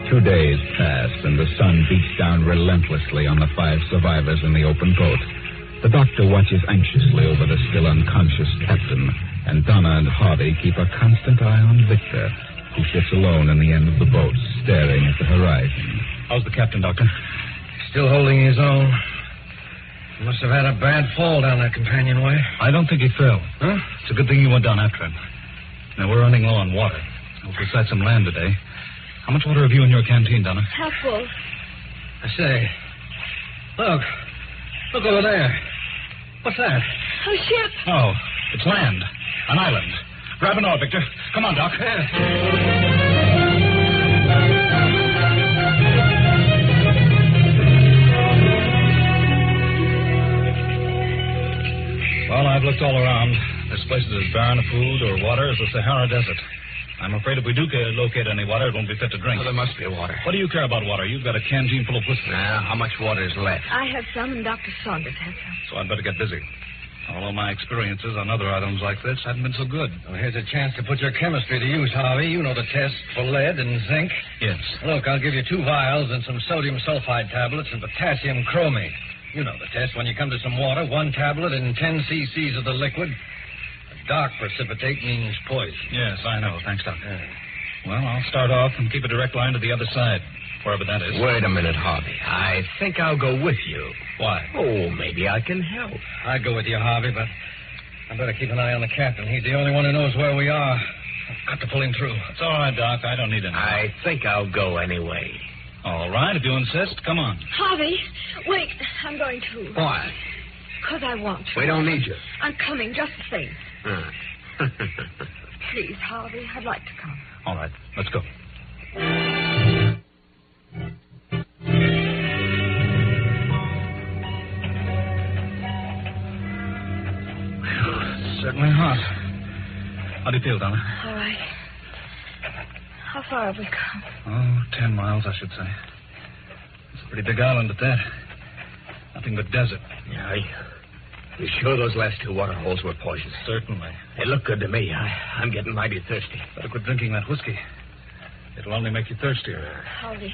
2 days pass, and the sun beats down relentlessly on the 5 survivors in the open boat. The doctor watches anxiously over the still unconscious captain, and Donna and Harvey keep a constant eye on Victor, who sits alone in the end of the boat, staring at the horizon. How's the captain, Doctor? Still holding his own. He must have had a bad fall down that companionway. I don't think he fell. Huh? It's a good thing you went down after him. Now, we're running low on water. We'll sight some land today. How much water have you in your canteen, Donna? Half full. I say, look over there. What's that? A ship. Oh, it's land. An island. Grab an oar, Victor. Come on, Doc. Well, I've looked all around. This place is as barren of food or water as the Sahara Desert. I'm afraid if we do locate any water, it won't be fit to drink. Well, there must be water. What do you care about water? You've got a canteen full of whiskey. Now, how much water is left? I have some, and Dr. Saunders has some. So I'd better get busy. Although my experiences on other items like this haven't been so good. Well, here's a chance to put your chemistry to use, Harvey. You know the test for lead and zinc. Yes. Look, I'll give you 2 vials and some sodium sulfide tablets and potassium chromate. You know the test. When you come to some water, 1 tablet and 10 cc's of the liquid. A dark precipitate means poison. Yes, I know. Thanks, Doctor. Well, I'll start off and keep a direct line to the other side, wherever that is. Wait a minute, Harvey. I think I'll go with you. Why? Oh, maybe I can help. I'd go with you, Harvey, but I better keep an eye on the captain. He's the only one who knows where we are. I've got to pull him through. It's all right, Doc. I don't need any. I think I'll go anyway. All right, if you insist, come on. Harvey, wait. I'm going to. Why? Because I want to. We don't need you. I'm coming just the same. Please, Harvey, I'd like to come. All right, let's go. It's certainly hot. How do you feel, Donna? All right. How far have we come? Oh, 10 miles, I should say. It's a pretty big island at that. Nothing but desert. Yeah, you sure those last 2 water holes were poisoned? Certainly. They look good to me. I'm getting mighty thirsty. Better quit drinking that whiskey. It'll only make you thirstier. Harvey,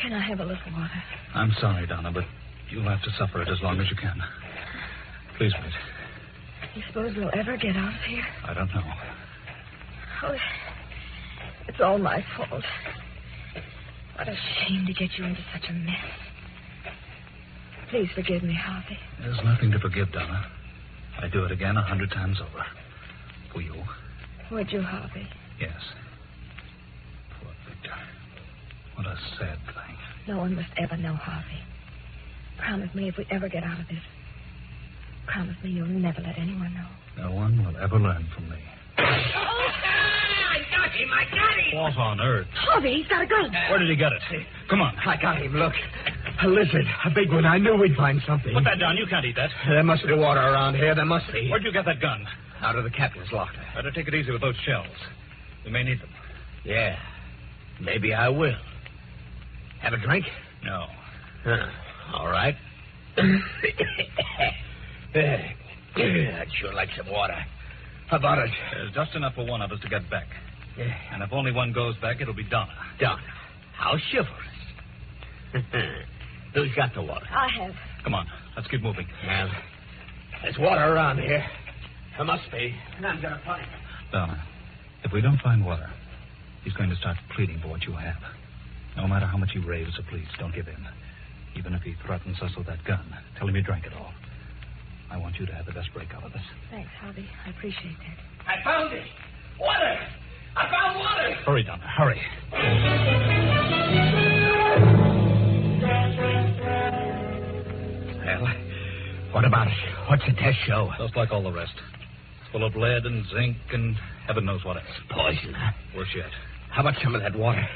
can I have a little water? I'm sorry, Donna, but you'll have to suffer it as long as you can. Please wait. You suppose we'll ever get out of here? I don't know. Oh, it's all my fault. What a shame to get you into such a mess. Please forgive me, Harvey. There's nothing to forgive, Donna. I'd do it again 100 times over. For you. Would you, Harvey? Yes. Poor Victor. What a sad thing. No one must ever know, Harvey. Promise me if we ever get out of this. Promise me you'll never let anyone know. No one will ever learn from me. I got him! What on earth? Harvey, he's got a gun. Where did he get it? Come on. I got him, look. A lizard. A big one. I knew we'd find something. Put that down. You can't eat that. There must be water around here. There must be. Where'd you get that gun? Out of the captain's locker. Better take it easy with those shells. We may need them. Yeah. Maybe I will. Have a drink? No. Huh. All right. I'd sure like some water. How about it? There's just enough for one of us to get back. Yeah. And if only one goes back, it'll be Donna. Donna. How chivalrous. Who's got the water? I have. Come on. Let's keep moving. Well, there's water around here. There must be. And I'm going to find it. Donna, if we don't find water, he's going to start pleading for what you have. No matter how much he raves or pleads, don't give in. Even if he threatens us with that gun, tell him you drank it all. I want you to have the best break out of this. Thanks, Harvey. I appreciate that. I found it. Water. I found water. Hurry, Donna. Hurry. Well, what about it? What's the test show? Just like all the rest. It's full of lead and zinc and heaven knows what else. Poison, huh? Worse yet. How about some of that water?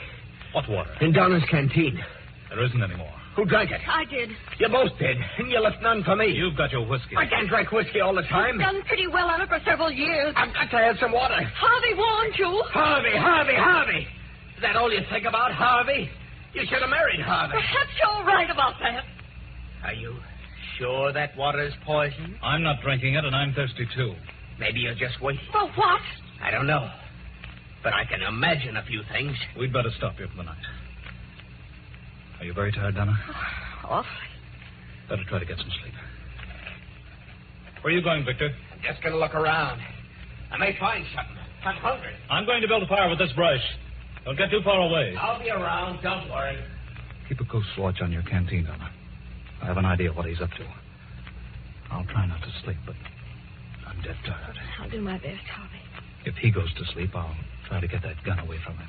What water? In Donna's canteen. There isn't any more. Who drank it? I did. You both did, and you left none for me. You've got your whiskey. I can't drink whiskey all the time. You've done pretty well on it for several years. I've got to have some water. Harvey warned you. Harvey. Is that all you think about, Harvey? You should have married Harvey. Perhaps you're right about that. Are you sure that water is poison? I'm not drinking it, and I'm thirsty, too. Maybe you're just waiting. For what? I don't know. But I can imagine a few things. We'd better stop here for the night. Are you very tired, Donna? Awfully. Better try to get some sleep. Where are you going, Victor? I'm just going to look around. I may find something. I'm hungry. I'm going to build a fire with this brush. Don't get too far away. I'll be around. Don't worry. Keep a close watch on your canteen, Donna. I have an idea what he's up to. I'll try not to sleep, but I'm dead tired. I'll do my best, Harvey. If he goes to sleep, I'll try to get that gun away from him.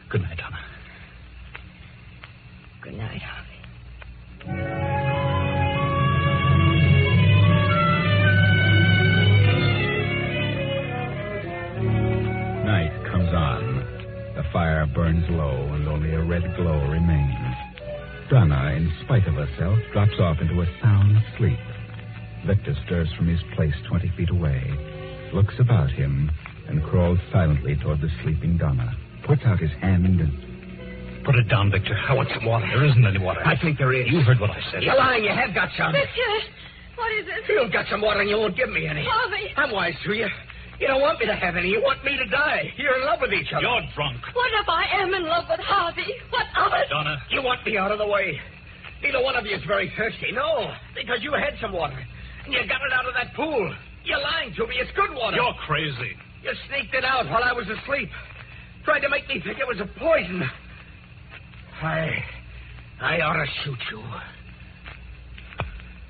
Good night, Donna. Good night, Harvey. moves on. The fire burns low, and only a red glow remains. Donna, in spite of herself, drops off into a sound sleep. Victor stirs from his place 20 feet away, looks about him, and crawls silently toward the sleeping Donna. Puts out his hand and... Put it down, Victor. I want some water. There isn't any water. I think there is. You heard what I said. You're lying. You have got some. Victor, what is it? You've got some water and you won't give me any. Harvey. I'm wise to you. You don't want me to have any. You want me to die. You're in love with each other. You're drunk. What if I am in love with Harvey? What of it? Donna. You want me out of the way. Neither one of you is very thirsty. No, because you had some water. And you got it out of that pool. You're lying to me. It's good water. You're crazy. You sneaked it out while I was asleep. Tried to make me think it was a poison. I ought to shoot you.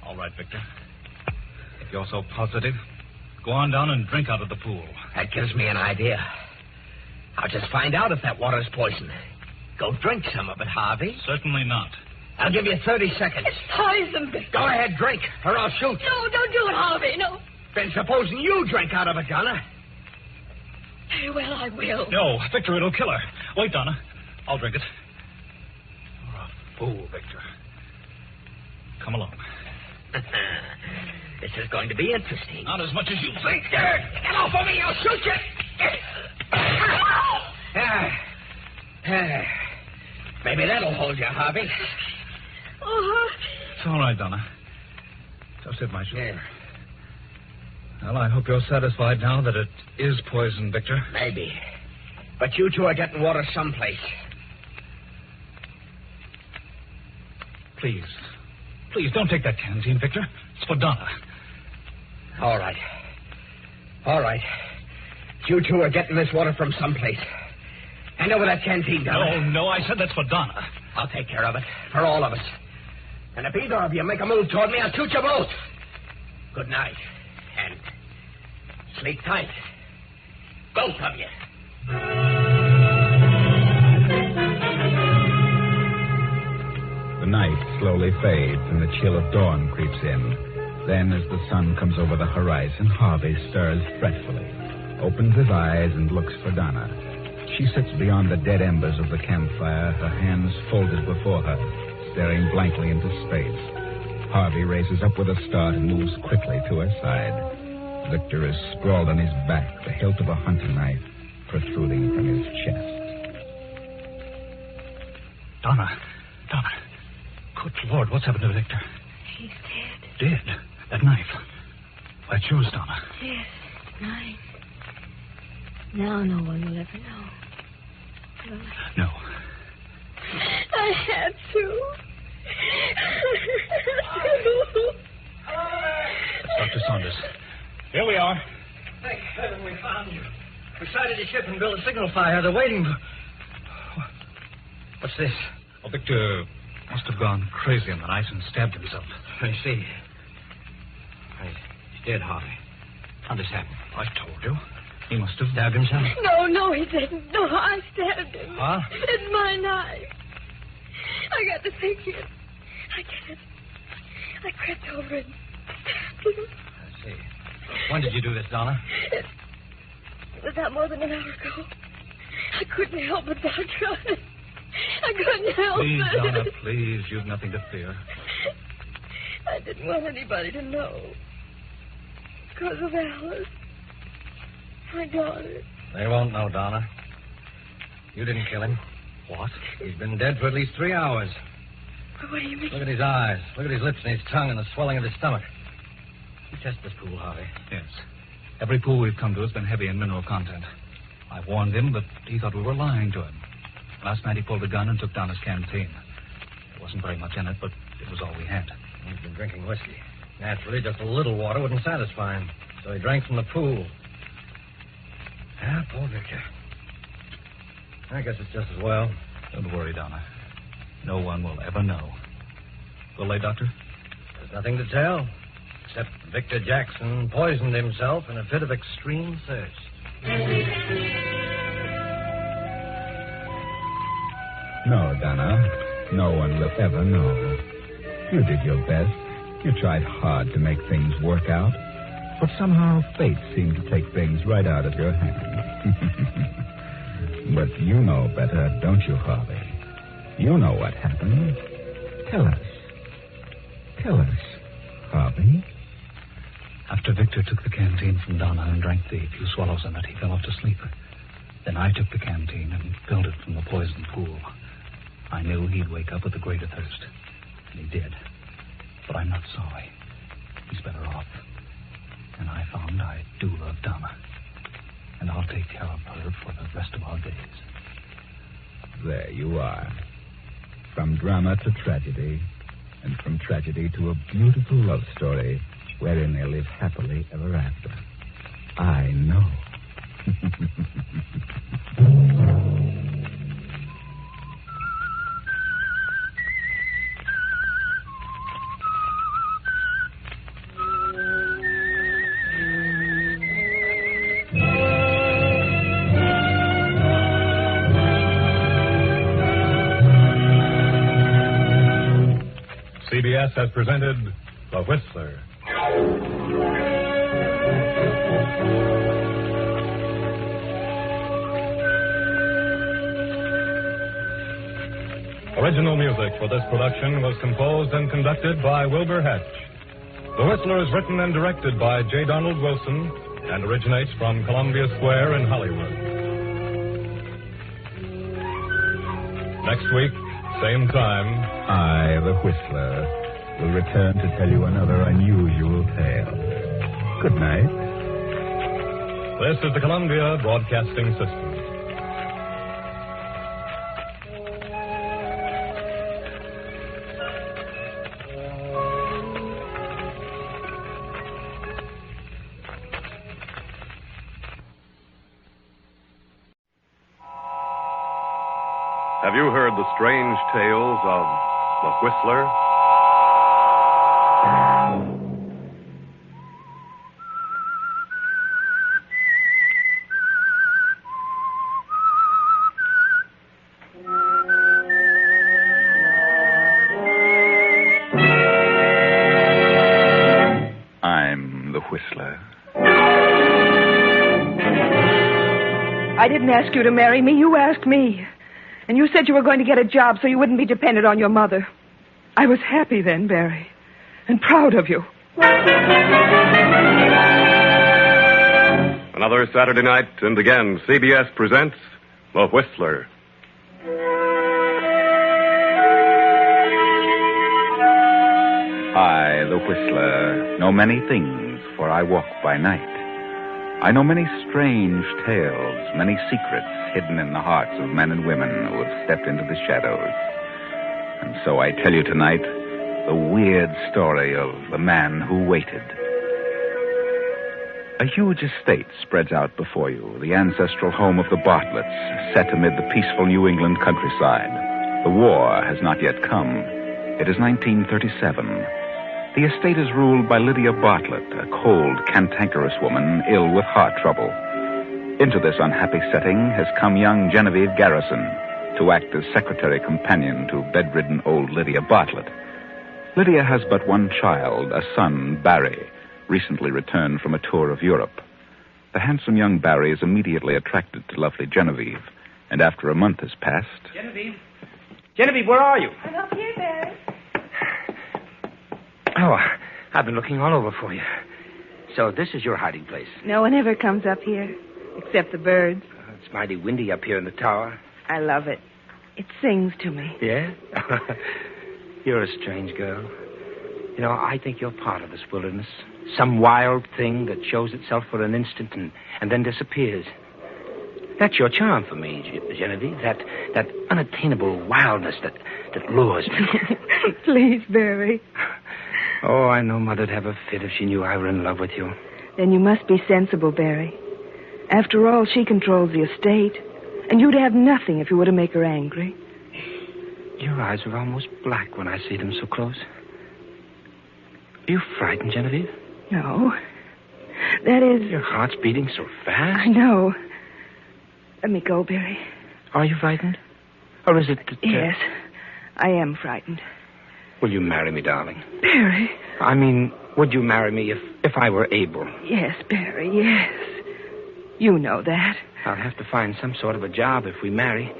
All right, Victor. If you're so positive, go on down and drink out of the pool. That gives me an idea. I'll just find out if that water's poison. Go drink some of it, Harvey. Certainly not. I'll give you 30 seconds. It's poison, Victor. Go ahead, drink, or I'll shoot. No, don't do it, Harvey. No. Then supposing you drink out of it, Donna. Very well, I will. No, Victor, it'll kill her. Wait, Donna. I'll drink it. Fool, Victor. Come along. This is going to be interesting. Not as much as you think. Get off of me, I'll shoot you. Maybe that'll hold you, Harvey. Oh, it's all right, Donna. Just hit my shoulder. Well, I hope you're satisfied now that it is poison, Victor. Maybe. But you two are getting water someplace. Please. Please, don't take that canteen, Victor. It's for Donna. All right. All right. You two are getting this water from someplace. Hand over that canteen, Donna. No, I said that's for Donna. I'll take care of it. For all of us. And if either of you make a move toward me, I'll shoot you both. Good night. And sleep tight. Both of you. The night slowly fades and the chill of dawn creeps in. Then, as the sun comes over the horizon, Harvey stirs fretfully, opens his eyes and looks for Donna. She sits beyond the dead embers of the campfire, her hands folded before her, staring blankly into space. Harvey raises up with a start and moves quickly to her side. Victor is sprawled on his back, the hilt of a hunting knife protruding from his chest. Donna. Good Lord, what's happened to Victor? He's dead. Dead? That knife. That's yours, Donna. Yes, mine. Now no one will ever know. Will I? No. I had to. Dr. Saunders. Here we are. Thank heaven we found you. We sighted a ship and built a signal fire. They're waiting for... What's this? Oh, Victor must have gone crazy in the night and stabbed himself. I see. He's dead, Harvey. How did this happen? I told you. He must have stabbed himself? No, he didn't. No, I stabbed him. Huh? It's my knife. I got to take it. I can't. I crept over and stabbed him. I see. When did you do this, Donna? It was not more than an hour ago. I couldn't help it, Doctor. I couldn't help Please, it. Donna, please. You've nothing to fear. I didn't want anybody to know. Because of Alice. My daughter. They won't know, Donna. You didn't kill him. What? He's been dead for at least 3 hours. What do you mean? Look at his eyes. Look at his lips and his tongue and the swelling of his stomach. You test this pool, Harvey. Yes. Every pool we've come to has been heavy in mineral content. I warned him, but he thought we were lying to him. Last night he pulled a gun and took down his canteen. There wasn't very much in it, but it was all we had. He's been drinking whiskey. Naturally, just a little water wouldn't satisfy him. So he drank from the pool. Ah, poor Victor. I guess it's just as well. Don't worry, Donna. No one will ever know. Will they, Doctor? There's nothing to tell. Except Victor Jackson poisoned himself in a fit of extreme thirst. No, Donna. No one will ever know. You did your best. You tried hard to make things work out. But somehow fate seemed to take things right out of your hands. But you know better, don't you, Harvey? You know what happened. Tell us. Tell us, Harvey. After Victor took the canteen from Donna and drank the few swallows in it, he fell off to sleep. Then I took the canteen and filled it from the poisoned pool. I knew he'd wake up with a greater thirst. And he did. But I'm not sorry. He's better off. And I found I do love Donna. And I'll take care of her for the rest of our days. There you are. From drama to tragedy, and from tragedy to a beautiful love story wherein they live happily ever after. I know. CBS has presented The Whistler. Original music for this production was composed and conducted by Wilbur Hatch. The Whistler is written and directed by J. Donald Wilson and originates from Columbia Square in Hollywood. Next week, same time, I, the Whistler, will return to tell you another unusual tale. Good night. This is the Columbia Broadcasting System. Have you heard the strange tales of the Whistler? I'm the Whistler. I didn't ask you to marry me. You asked me. And you said you were going to get a job so you wouldn't be dependent on your mother. I was happy then, Barry, and proud of you. Another Saturday night, and again, CBS presents The Whistler. I, the Whistler, know many things, for I walk by night. I know many strange tales, many secrets hidden in the hearts of men and women who have stepped into the shadows. And so I tell you tonight the weird story of the man who waited. A huge estate spreads out before you, the ancestral home of the Bartletts, set amid the peaceful New England countryside. The war has not yet come. It is 1937. The estate is ruled by Lydia Bartlett, a cold, cantankerous woman ill with heart trouble. Into this unhappy setting has come young Genevieve Garrison to act as secretary companion to bedridden old Lydia Bartlett. Lydia has but one child, a son, Barry, recently returned from a tour of Europe. The handsome young Barry is immediately attracted to lovely Genevieve, and after a month has passed... Genevieve? Genevieve, where are you? I'm up here, Barry. Oh, I've been looking all over for you. So this is your hiding place. No one ever comes up here, except the birds. It's mighty windy up here in the tower. I love it. It sings to me. Yeah? You're a strange girl. You know, I think you're part of this wilderness. Some wild thing that shows itself for an instant and then disappears. That's your charm for me, Genevieve. That unattainable wildness that lures me. Please, Barry. Oh, I know Mother'd have a fit if she knew I were in love with you. Then you must be sensible, Barry. After all, she controls the estate. And you'd have nothing if you were to make her angry. Your eyes are almost black when I see them so close. Are you frightened, Genevieve? No. That is... Your heart's beating so fast. I know. Let me go, Barry. Are you frightened? Or is it that... Yes, I am frightened. Will you marry me, darling? Barry. I mean, would you marry me if I were able? Yes, Barry, yes. You know that. I'll have to find some sort of a job if we marry.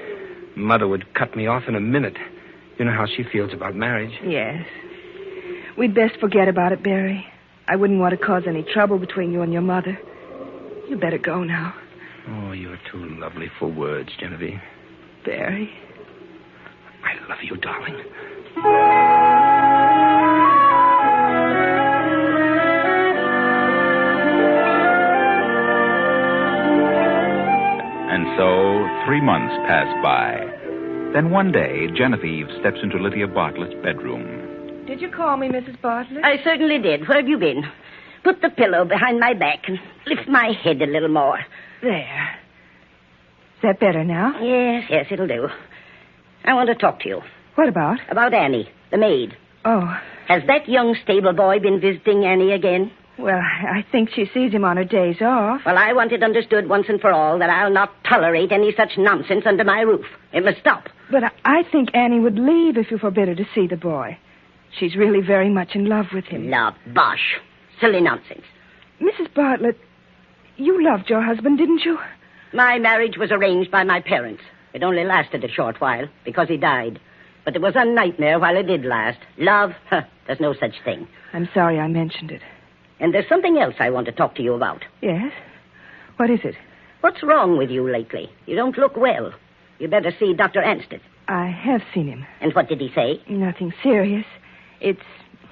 Mother would cut me off in a minute. You know how she feels about marriage. Yes. We'd best forget about it, Barry. I wouldn't want to cause any trouble between you and your mother. You better go now. Oh, you're too lovely for words, Genevieve. Barry. I love you, darling. And so 3 months pass by. Then one day, Genevieve steps into Lydia Bartlett's bedroom. Did you call me, Mrs. Bartlett? I certainly did. Where have you been? Put the pillow behind my back and lift my head a little more. There. Is that better now? Yes, it'll do. I want to talk to you. What about? About Annie, the maid. Oh. Has that young stable boy been visiting Annie again? Well, I think she sees him on her days off. Well, I want it understood once and for all that I'll not tolerate any such nonsense under my roof. It must stop. But I think Annie would leave if you forbid her to see the boy. She's really very much in love with him. Love? Bosh. Silly nonsense. Mrs. Bartlett, you loved your husband, didn't you? My marriage was arranged by my parents. It only lasted a short while because he died. But it was a nightmare while it did last. Love? There's no such thing. I'm sorry I mentioned it. And there's something else I want to talk to you about. Yes? What is it? What's wrong with you lately? You don't look well. You better see Dr. Ansted. I have seen him. And what did he say? Nothing serious. It's,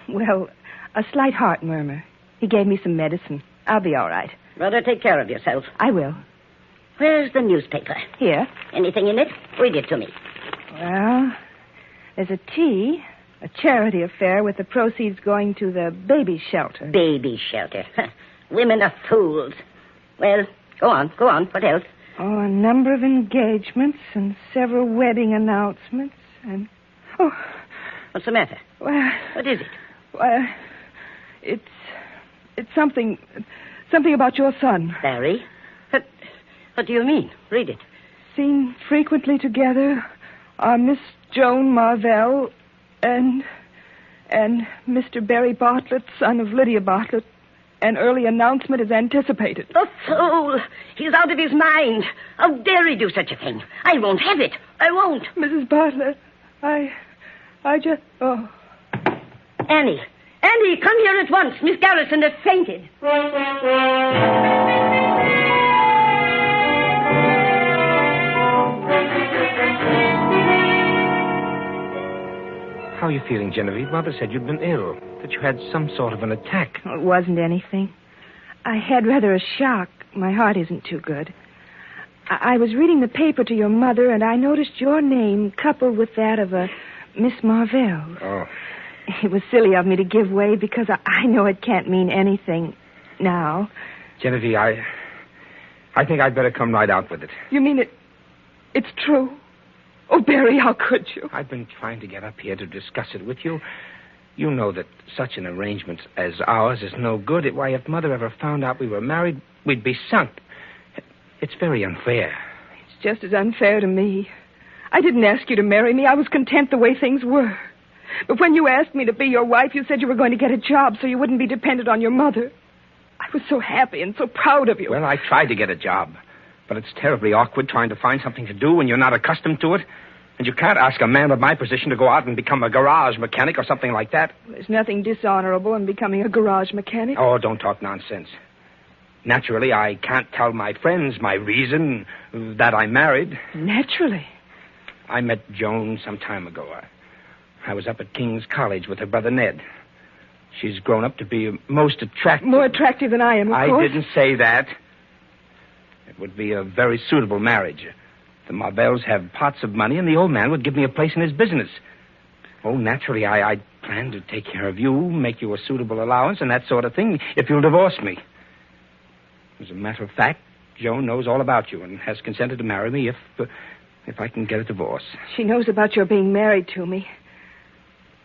well, a slight heart murmur. He gave me some medicine. I'll be all right. Rather take care of yourself. I will. Where's the newspaper? Here. Anything in it? Read it to me. Well, there's a tea, a charity affair with the proceeds going to the baby shelter. Baby shelter. Women are fools. Well, go on. What else? Oh, a number of engagements and several wedding announcements and... Oh. What's the matter? Well... What is it? Well, it's something about your son. Barry? What do you mean? Read it. Seen frequently together are Miss Joan Marvell and Mr. Barry Bartlett, son of Lydia Bartlett. An early announcement is anticipated. The fool! He's out of his mind. How dare he do such a thing? I won't have it. I won't. Mrs. Bartlett, I just... Oh. Annie, come here at once. Miss Garrison has fainted. How are you feeling, Genevieve? Mother said you'd been ill, that you had some sort of an attack. It wasn't anything. I had rather a shock. My heart isn't too good. I was reading the paper to your mother, and I noticed your name coupled with that of a Miss Marvell. Oh. It was silly of me to give way because I know it can't mean anything now. Genevieve, I think I'd better come right out with it. You mean it's true? Oh, Barry, how could you? I've been trying to get up here to discuss it with you. You know that such an arrangement as ours is no good. Why, if Mother ever found out we were married, we'd be sunk. It's very unfair. It's just as unfair to me. I didn't ask you to marry me. I was content the way things were. But when you asked me to be your wife, you said you were going to get a job so you wouldn't be dependent on your mother. I was so happy and so proud of you. Well, I tried to get a job. But it's terribly awkward trying to find something to do when you're not accustomed to it. And you can't ask a man of my position to go out and become a garage mechanic or something like that. There's nothing dishonorable in becoming a garage mechanic. Oh, don't talk nonsense. Naturally, I can't tell my friends my reason that I'm married. Naturally. I met Joan some time ago. I was up at King's College with her brother Ned. She's grown up to be most attractive. More attractive than I am, of course. I didn't say that. It would be a very suitable marriage. The Marvells have pots of money, and the old man would give me a place in his business. Oh, naturally, I plan to take care of you, make you a suitable allowance, and that sort of thing, if you'll divorce me. As a matter of fact, Joan knows all about you and has consented to marry me if I can get a divorce. She knows about your being married to me.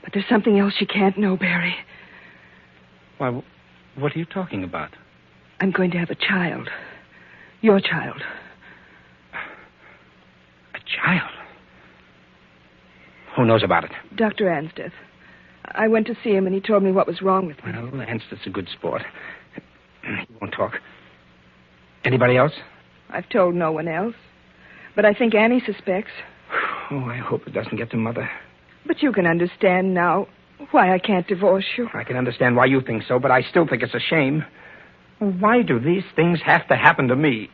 But there's something else she can't know, Barry. Why, what are you talking about? I'm going to have a child. Your child. A child? Who knows about it? Dr. Ansted. I went to see him, and he told me what was wrong with me. Well, Ansted's a good sport. He won't talk. Anybody else? I've told no one else. But I think Annie suspects. Oh, I hope it doesn't get to Mother. But you can understand now why I can't divorce you. I can understand why you think so, but I still think it's a shame. Why do these things have to happen to me?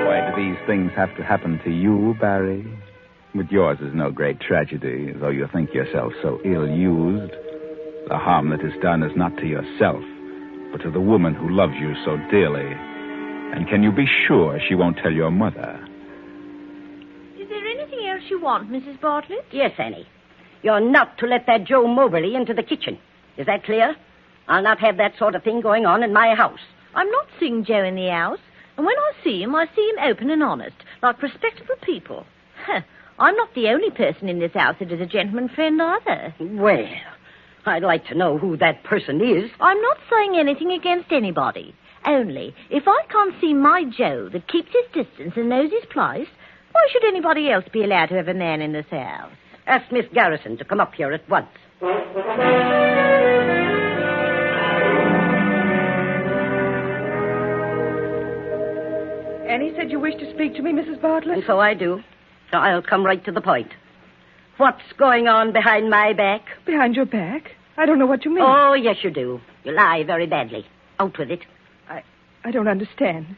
Why do these things have to happen to you, Barry? But yours is no great tragedy, though you think yourself so ill-used. The harm that is done is not to yourself, but to the woman who loves you so dearly. And can you be sure she won't tell your mother? Is there anything else you want, Mrs. Bartlett? Yes, Annie. You're not to let that Joe Moberly into the kitchen. Is that clear? I'll not have that sort of thing going on in my house. I'm not seeing Joe in the house. And when I see him open and honest, like respectable people. I'm not the only person in this house that is a gentleman friend either. Well, I'd like to know who that person is. I'm not saying anything against anybody. Only, if I can't see my Joe that keeps his distance and knows his place, why should anybody else be allowed to have a man in this house? Ask Miss Garrison to come up here at once. Annie said you wished to speak to me, Mrs. Bartlett. And so I do. So I'll come right to the point. What's going on behind my back? Behind your back? I don't know what you mean. Oh, yes, you do. You lie very badly. Out with it. I don't understand.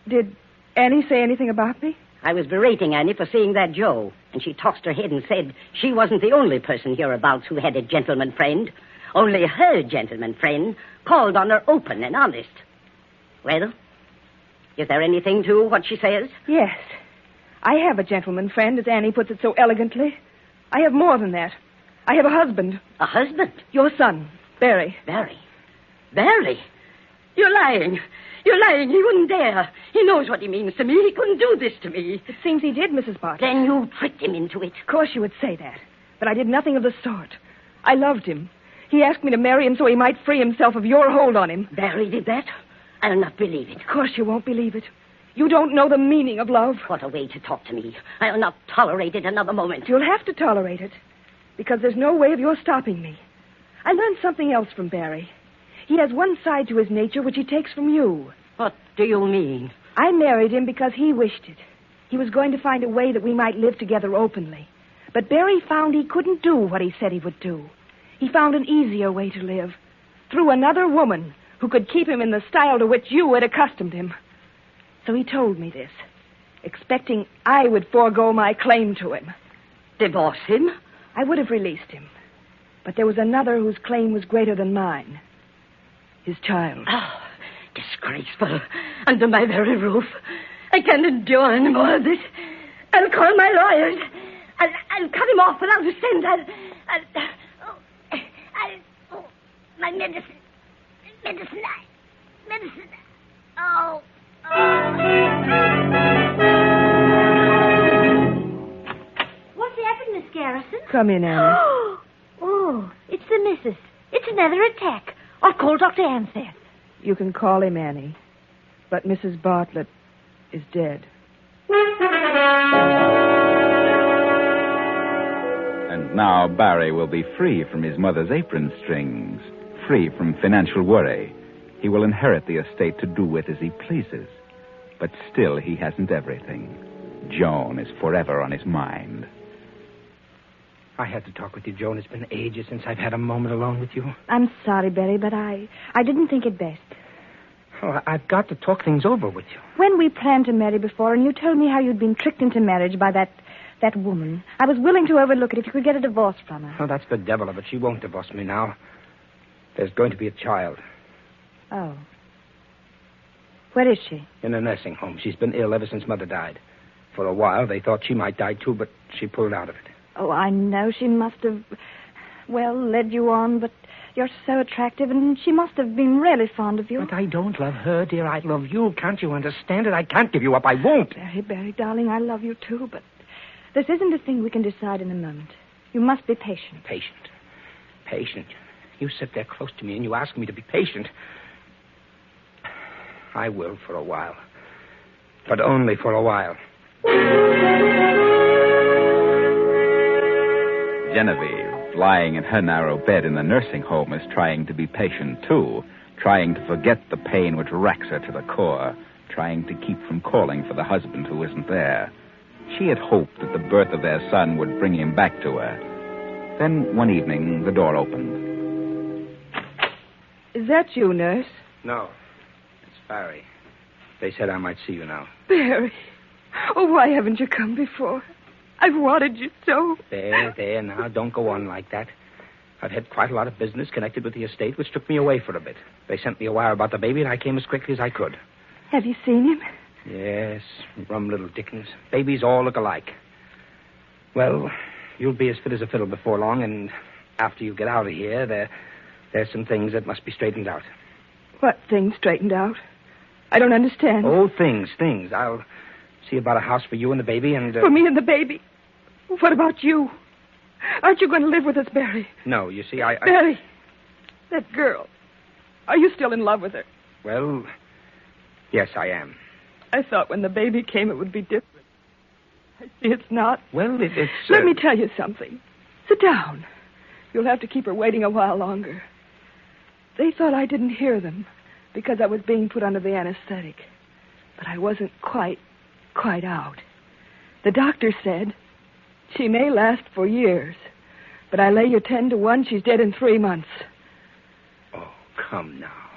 Did Annie say anything about me? I was berating Annie for seeing that Joe, and she tossed her head and said she wasn't the only person hereabouts who had a gentleman friend. Only her gentleman friend called on her open and honest. Well, is there anything to what she says? Yes. I have a gentleman friend, as Annie puts it so elegantly. I have more than that. I have a husband. A husband? Your son, Barry. Barry? Barry? You're lying. You're lying. He wouldn't dare. He knows what he means to me. He couldn't do this to me. It seems he did, Mrs. Bartlett. Then you tricked him into it. Of course you would say that. But I did nothing of the sort. I loved him. He asked me to marry him so he might free himself of your hold on him. Barry did that? I'll not believe it. Of course you won't believe it. You don't know the meaning of love. What a way to talk to me. I'll not tolerate it another moment. You'll have to tolerate it. Because there's no way of your stopping me. I learned something else from Barry. He has one side to his nature which he takes from you. What do you mean? I married him because he wished it. He was going to find a way that we might live together openly. But Barry found he couldn't do what he said he would do. He found an easier way to live. Through another woman who could keep him in the style to which you had accustomed him. So he told me this, expecting I would forego my claim to him. Divorce him? I would have released him. But there was another whose claim was greater than mine. His child. Oh, disgraceful. Under my very roof. I can't endure any more of this. I'll call my lawyers. I'll cut him off without a cent. My medicine. Medicine. Oh. What's happened, Miss Garrison? Come in, Annie. Oh, it's the missus. It's another attack. I'll call Dr. Anseth. You can call him Annie. But Mrs. Bartlett is dead. And now Barry will be free from his mother's apron strings, free from financial worry. He will inherit the estate to do with as he pleases. But still, he hasn't everything. Joan is forever on his mind. I had to talk with you, Joan. It's been ages since I've had a moment alone with you. I'm sorry, Barry, but I didn't think it best. Oh, I've got to talk things over with you. When we planned to marry before, and you told me how you'd been tricked into marriage by that woman, I was willing to overlook it if you could get a divorce from her. Oh, that's the devil of it. She won't divorce me now. There's going to be a child. Oh. Where is she? In a nursing home. She's been ill ever since Mother died. For a while, they thought she might die, too, but she pulled out of it. Oh, I know she must have, led you on, but you're so attractive, and she must have been really fond of you. But I don't love her, dear. I love you. Can't you understand it? I can't give you up. I won't. Barry, darling, I love you, too, but this isn't a thing we can decide in a moment. You must be patient. Patient. You sit there close to me, and you ask me to be patient. I will for a while. But only for a while. Genevieve, lying in her narrow bed in the nursing home, is trying to be patient, too, trying to forget the pain which racks her to the core, trying to keep from calling for the husband who isn't there. She had hoped that the birth of their son would bring him back to her. Then, one evening, the door opened. Is that you, nurse? No. It's Barry. They said I might see you now. Barry. Oh, why haven't you come before? I've wanted you so. There, now. Don't go on like that. I've had quite a lot of business connected with the estate, which took me away for a bit. They sent me a wire about the baby, and I came as quickly as I could. Have you seen him? Yes, rum little Dickens. Babies all look alike. Well, you'll be as fit as a fiddle before long, and after you get out of here, there's some things that must be straightened out. What things straightened out? I don't understand. Oh, things. I'll see about a house for you and the baby, and... For me and the baby? What about you? Aren't you going to live with us, Barry? No, you see, I... Barry, that girl. Are you still in love with her? Well, yes, I am. I thought when the baby came it would be different. I see it's not. Well, it's... Let me tell you something. Sit down. You'll have to keep her waiting a while longer. They thought I didn't hear them because I was being put under the anesthetic. But I wasn't quite out. The doctor said she may last for years, but I lay you 10 to 1 she's dead in 3 months. Oh, come now.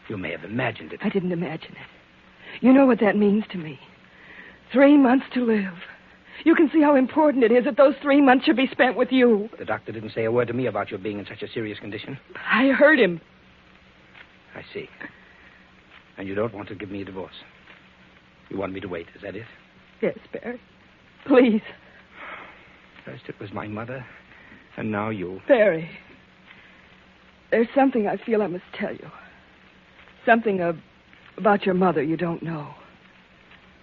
You may have imagined it. I didn't imagine it. You know what that means to me. 3 months to live. You can see how important it is that those 3 months should be spent with you. The doctor didn't say a word to me about your being in such a serious condition. But I heard him. I see. And you don't want to give me a divorce. You want me to wait, is that it? Yes, Barry. Please. First it was my mother, and now you. Barry, there's something I feel I must tell you. Something about your mother you don't know.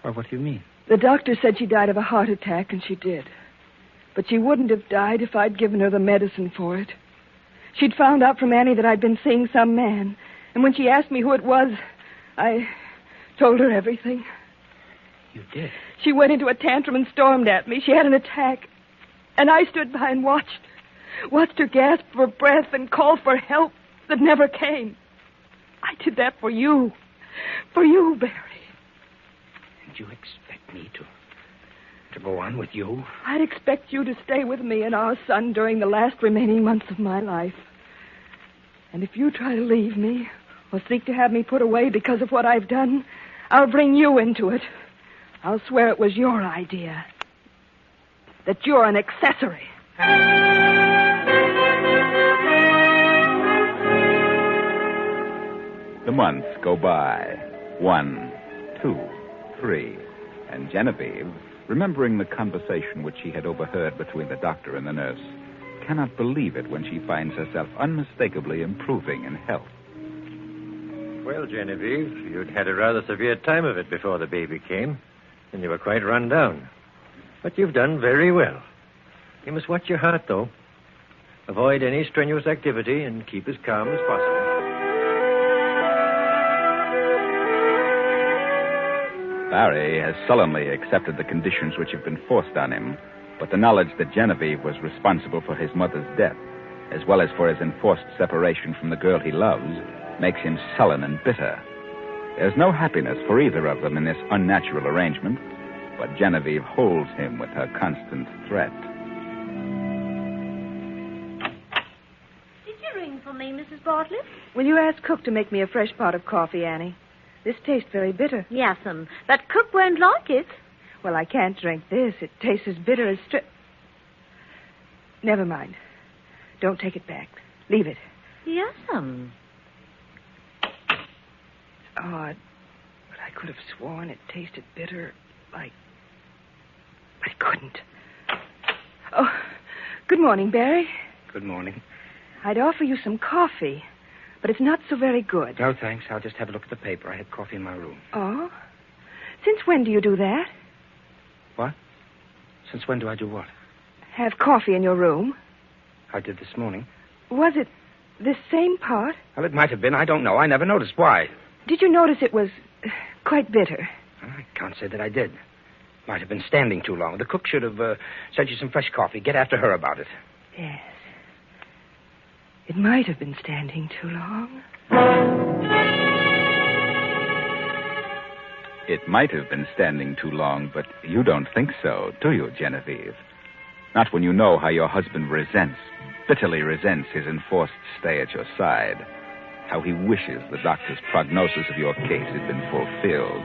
Well, what do you mean? The doctor said she died of a heart attack, and she did. But she wouldn't have died if I'd given her the medicine for it. She'd found out from Annie that I'd been seeing some man, and when she asked me who it was, I told her everything. You did? She went into a tantrum and stormed at me. She had an attack. And I stood by and watched her. Watched her gasp for breath and call for help that never came. I did that for you. For you, Barry. And you expect me to go on with you? I'd expect you to stay with me and our son during the last remaining months of my life. And if you try to leave me or seek to have me put away because of what I've done, I'll bring you into it. I'll swear it was your idea. That you're an accessory. The months go by. 1, 2, 3. And Genevieve, remembering the conversation which she had overheard between the doctor and the nurse, cannot believe it when she finds herself unmistakably improving in health. Well, Genevieve, you'd had a rather severe time of it before the baby came, and you were quite run down. But you've done very well. You must watch your heart, though. Avoid any strenuous activity and keep as calm as possible. Barry has sullenly accepted the conditions which have been forced on him, but the knowledge that Genevieve was responsible for his mother's death, as well as for his enforced separation from the girl he loves, makes him sullen and bitter. There's no happiness for either of them in this unnatural arrangement, but Genevieve holds him with her constant threat. Did you ring for me, Mrs. Bartlett? Will you ask Cook to make me a fresh pot of coffee, Annie? This tastes very bitter. Yes'm, but Cook won't like it. Well, I can't drink this. It tastes as bitter as Never mind. Don't take it back. Leave it. Yes'm. It's odd, but I could have sworn it tasted bitter like... I couldn't. Oh, good morning, Barry. Good morning. I'd offer you some coffee, but it's not so very good. No, thanks. I'll just have a look at the paper. I had coffee in my room. Oh? Since when do you do that? What? Since when do I do what? Have coffee in your room? I did this morning. Was it this same pot? Well, it might have been. I don't know. I never noticed. Why? Did you notice it was quite bitter? I can't say that I did. Might have been standing too long. The cook should have sent you some fresh coffee. Get after her about it. Yes. It might have been standing too long. It might have been standing too long, but you don't think so, do you, Genevieve? Not when you know how your husband bitterly resents his enforced stay at your side. How he wishes the doctor's prognosis of your case had been fulfilled.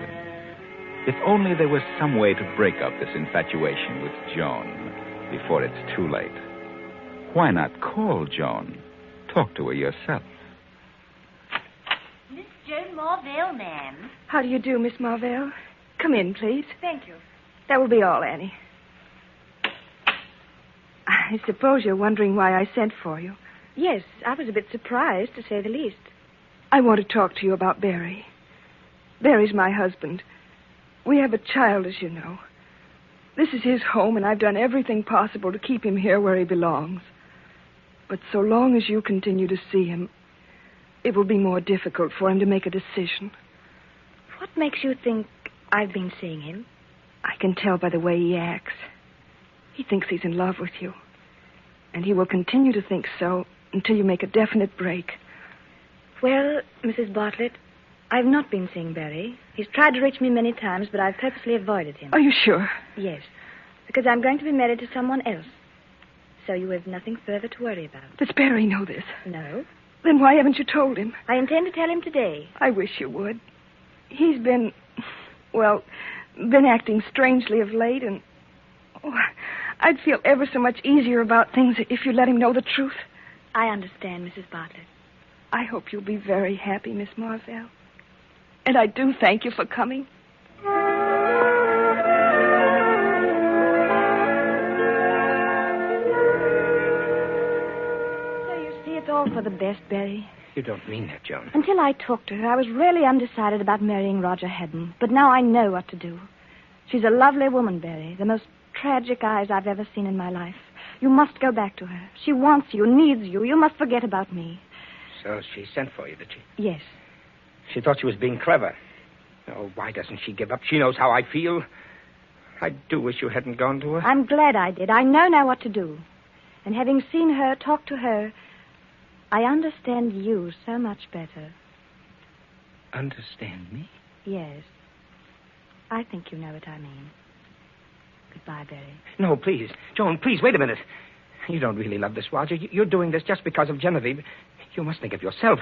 If only there was some way to break up this infatuation with Joan before it's too late. Why not call Joan? Talk to her yourself. Miss Joan Marvell, ma'am. How do you do, Miss Marvell? Come in, please. Thank you. That will be all, Annie. I suppose you're wondering why I sent for you. Yes, I was a bit surprised, to say the least. I want to talk to you about Barry. Barry's my husband. We have a child, as you know. This is his home, and I've done everything possible to keep him here where he belongs. But so long as you continue to see him, it will be more difficult for him to make a decision. What makes you think I've been seeing him? I can tell by the way he acts. He thinks he's in love with you. And he will continue to think so until you make a definite break. Well, Mrs. Bartlett, I've not been seeing Barry. He's tried to reach me many times, but I've purposely avoided him. Are you sure? Yes, because I'm going to be married to someone else. So you have nothing further to worry about. Does Barry know this? No. Then why haven't you told him? I intend to tell him today. I wish you would. He's been acting strangely of late, and I'd feel ever so much easier about things if you let him know the truth. I understand, Mrs. Bartlett. I hope you'll be very happy, Miss Marvell. And I do thank you for coming. So you see, it's all for the best, Barry. You don't mean that, Joan. Until I talked to her, I was really undecided about marrying Roger Haddon. But now I know what to do. She's a lovely woman, Barry. The most tragic eyes I've ever seen in my life. You must go back to her. She wants you, needs you. You must forget about me. So she sent for you, did she? Yes. She thought she was being clever. Oh, why doesn't she give up? She knows how I feel. I do wish you hadn't gone to her. I'm glad I did. I know now what to do. And having seen her, talked to her, I understand you so much better. Understand me? Yes. I think you know what I mean. Goodbye, Barry. No, please. Joan, please, wait a minute. You don't really love this, Roger. You're doing this just because of Genevieve. You must think of yourself.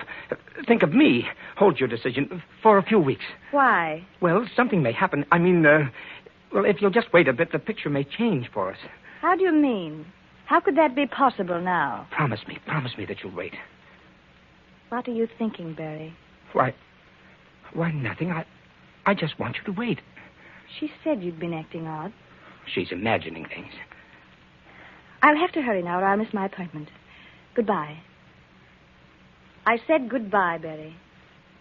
Think of me. Hold your decision for a few weeks. Why? Well, something may happen. I mean, if you'll just wait a bit, the picture may change for us. How do you mean? How could that be possible now? Promise me that you'll wait. What are you thinking, Barry? Why, nothing. I just want you to wait. She said you'd been acting odd. She's imagining things. I'll have to hurry now or I'll miss my appointment. Goodbye. I said goodbye, Barry.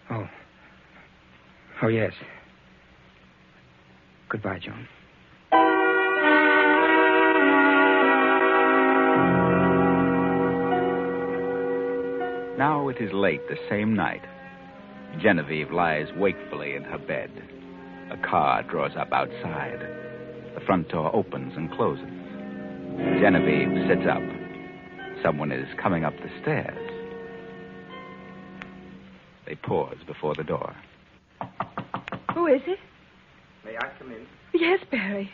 Oh, yes. Goodbye, Joan. Now it is late the same night. Genevieve lies wakefully in her bed. A car draws up outside. The front door opens and closes. Genevieve sits up. Someone is coming up the stairs. They pause before the door. Who is it? May I come in? Yes, Barry.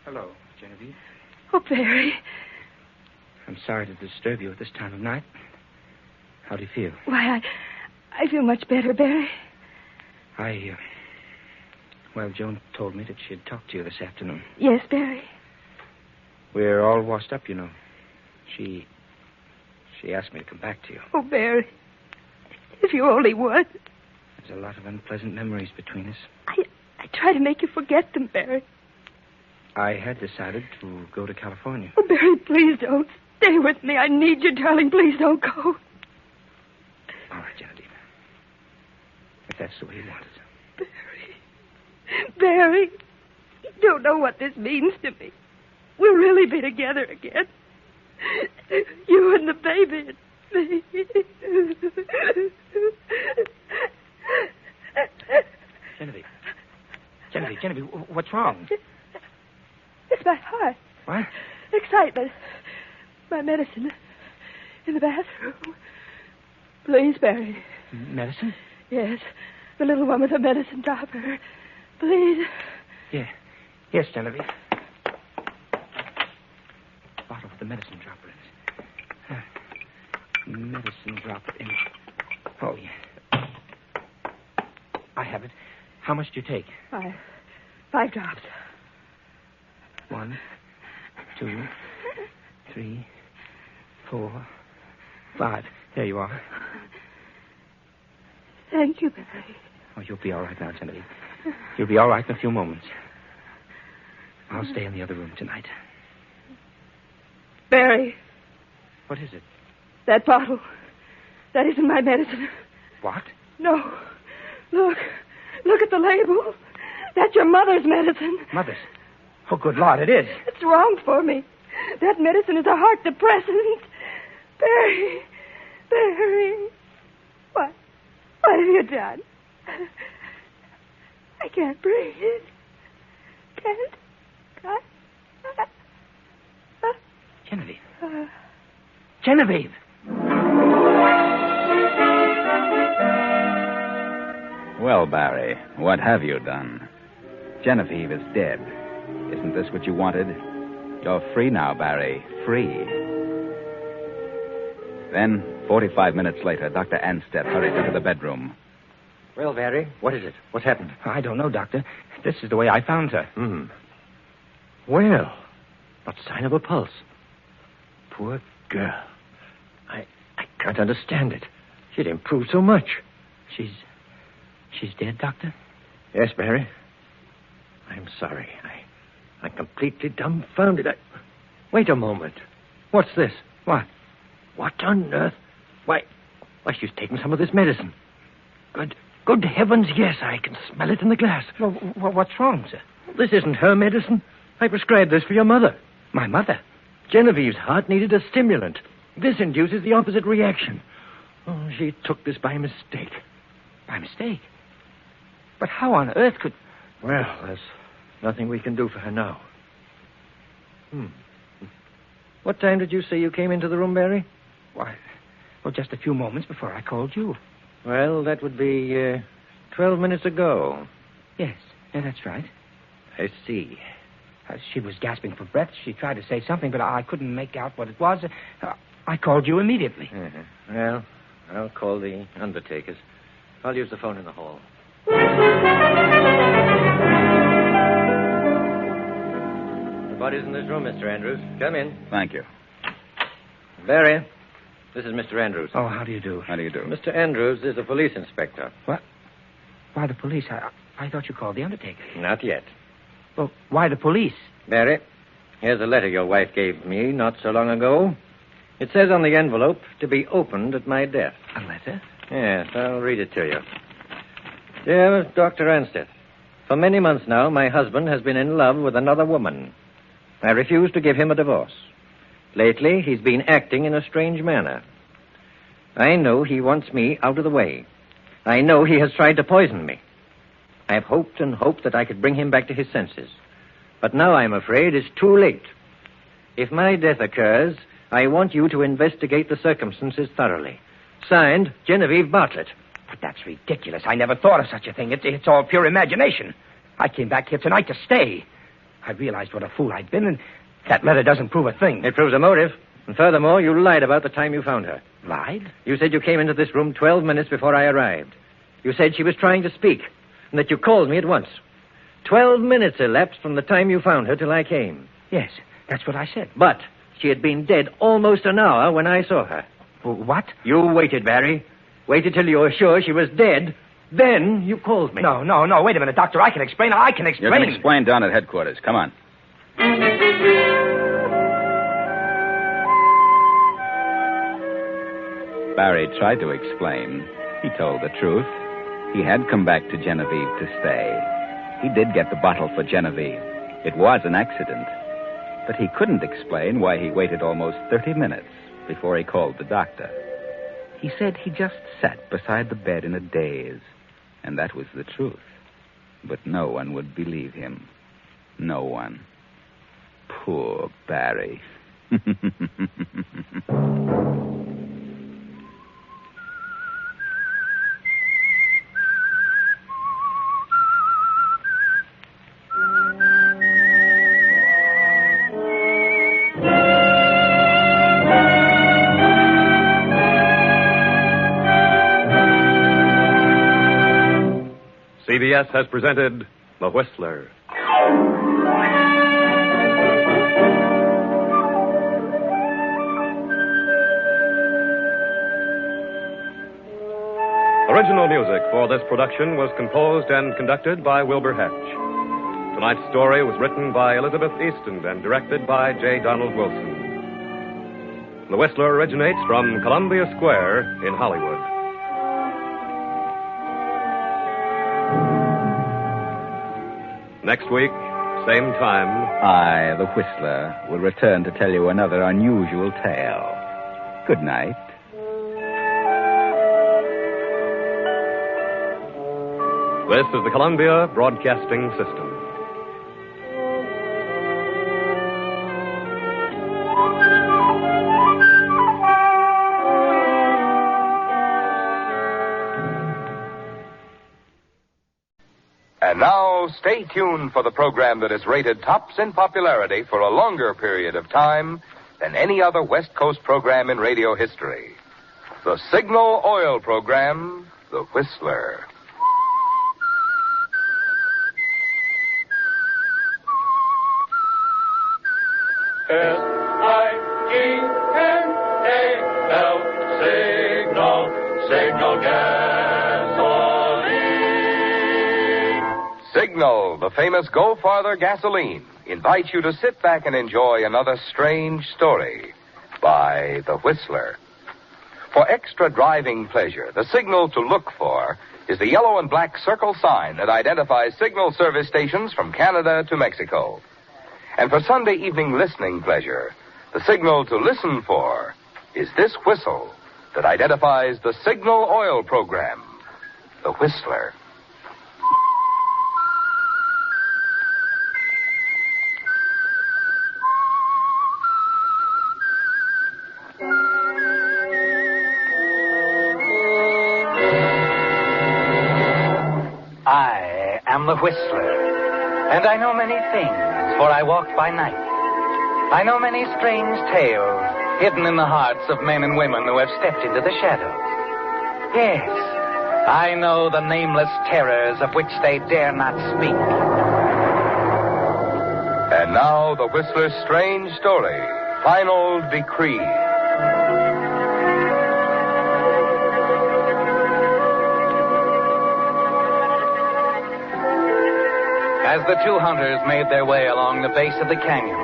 Hello, Genevieve. Oh, Barry. I'm sorry to disturb you at this time of night. How do you feel? Why, I feel much better, Barry. Well, Joan told me that she had talked to you this afternoon. Yes, Barry. We're all washed up, you know. She asked me to come back to you. Oh, Barry. If you only would. There's a lot of unpleasant memories between us. I try to make you forget them, Barry. I had decided to go to California. Oh, Barry, please don't. Stay with me. I need you, darling. Please don't go. All right, Genevieve. If that's the way you want it. Barry, you don't know what this means to me. We'll really be together again. You and the baby and me. Genevieve, Genevieve, what's wrong? It's my heart. What? Excitement. My medicine. In the bathroom. Please, Barry. Medicine? Yes. The little one with the medicine dropper. Please. Yeah. Yes, Genevieve. Bottle with the medicine dropper in it. Medicine dropper in it. Oh, yeah. I have it. How much do you take? 5 drops. 1, 2, 3, 4, 5. There you are. Thank you, Barry. Oh, you'll be all right now, Genevieve. You'll be all right in a few moments. I'll stay in the other room tonight. Barry. What is it? That bottle. That isn't my medicine. What? No. Look. Look at the label. That's your mother's medicine. Mother's? Oh, good Lord, it is. It's wrong for me. That medicine is a heart depressant. Barry. Barry. What have you done? I can't breathe. Can't. Genevieve. Genevieve! Well, Barry, what have you done? Genevieve is dead. Isn't this what you wanted? You're free now, Barry. Free. Then, 45 minutes later, Dr. Anstead hurried into the bedroom. Well, Barry, what is it? What's happened? I don't know, Doctor. This is the way I found her. Well, not sign of a pulse. Poor girl. I can't understand it. She'd improved so much. She's dead, Doctor? Yes, Barry. I'm sorry. I'm completely dumbfounded. Wait a moment. What's this? What? What on earth? Why, she's taken some of this medicine. Good heavens, yes, I can smell it in the glass. Well, what's wrong, sir? This isn't her medicine. I prescribed this for your mother. My mother? Genevieve's heart needed a stimulant. This induces the opposite reaction. Oh, she took this by mistake. By mistake? But how on earth could... Well, there's nothing we can do for her now. What time did you say you came into the room, Barry? Why, just a few moments before I called you. Well, that would be 12 minutes ago. Yes, that's right. I see. She was gasping for breath. She tried to say something, but I couldn't make out what it was. I called you immediately. Well, I'll call the undertakers. I'll use the phone in the hall. The body's in this room, Mr. Andrews. Come in. Thank you. Barry, this is Mr. Andrews. Oh, how do you do? How do you do? Mr. Andrews is a police inspector. What? Why the police? I thought you called the undertaker. Not yet. Well, why the police? Barry, here's a letter your wife gave me not so long ago. It says on the envelope, to be opened at my death. A letter? Yes, I'll read it to you. Dear Dr. Anstead, for many months now, my husband has been in love with another woman. I refuse to give him a divorce. Lately, he's been acting in a strange manner. I know he wants me out of the way. I know he has tried to poison me. I've hoped and hoped that I could bring him back to his senses. But now I'm afraid it's too late. If my death occurs, I want you to investigate the circumstances thoroughly. Signed, Genevieve Bartlett. But that's ridiculous. I never thought of such a thing. It's all pure imagination. I came back here tonight to stay. I realized what a fool I'd been, and that letter doesn't prove a thing. It proves a motive. And furthermore, you lied about the time you found her. Lied? You said you came into this room 12 minutes before I arrived. You said she was trying to speak, and that you called me at once. 12 minutes elapsed from the time you found her till I came. Yes, that's what I said. But she had been dead almost an hour when I saw her. What? You waited, Barry. Waited till you were sure she was dead. Then you called me. No. Wait a minute, Doctor. I can explain. You can explain down at headquarters. Come on. Barry tried to explain. He told the truth. He had come back to Genevieve to stay. He did get the bottle for Genevieve. It was an accident. But he couldn't explain why he waited almost 30 minutes before he called the doctor. He said he just sat beside the bed in a daze, and that was the truth. But no one would believe him. No one. Poor Barry. CBS has presented The Whistler. Original music for this production was composed and conducted by Wilbur Hatch. Tonight's story was written by Elizabeth Easton and directed by J. Donald Wilson. The Whistler originates from Columbia Square in Hollywood. Next week, same time, I, the Whistler, will return to tell you another unusual tale. Good night. This is the Columbia Broadcasting System. And now, stay tuned for the program that has rated tops in popularity for a longer period of time than any other West Coast program in radio history. The Signal Oil program, The Whistler. S-I-G-N-A-L, Signal gasoline. Signal, the famous Go Farther gasoline, invites you to sit back and enjoy another strange story by The Whistler. For extra driving pleasure, the signal to look for is the yellow and black circle sign that identifies Signal service stations from Canada to Mexico. And for Sunday evening listening pleasure, the signal to listen for is this whistle that identifies the Signal Oil program, The Whistler. I am the Whistler, and I know many things, for I walk by night. I know many strange tales hidden in the hearts of men and women who have stepped into the shadows. Yes, I know the nameless terrors of which they dare not speak. And now, the Whistler's strange story, Final Decree. As the two hunters made their way along the base of the canyon,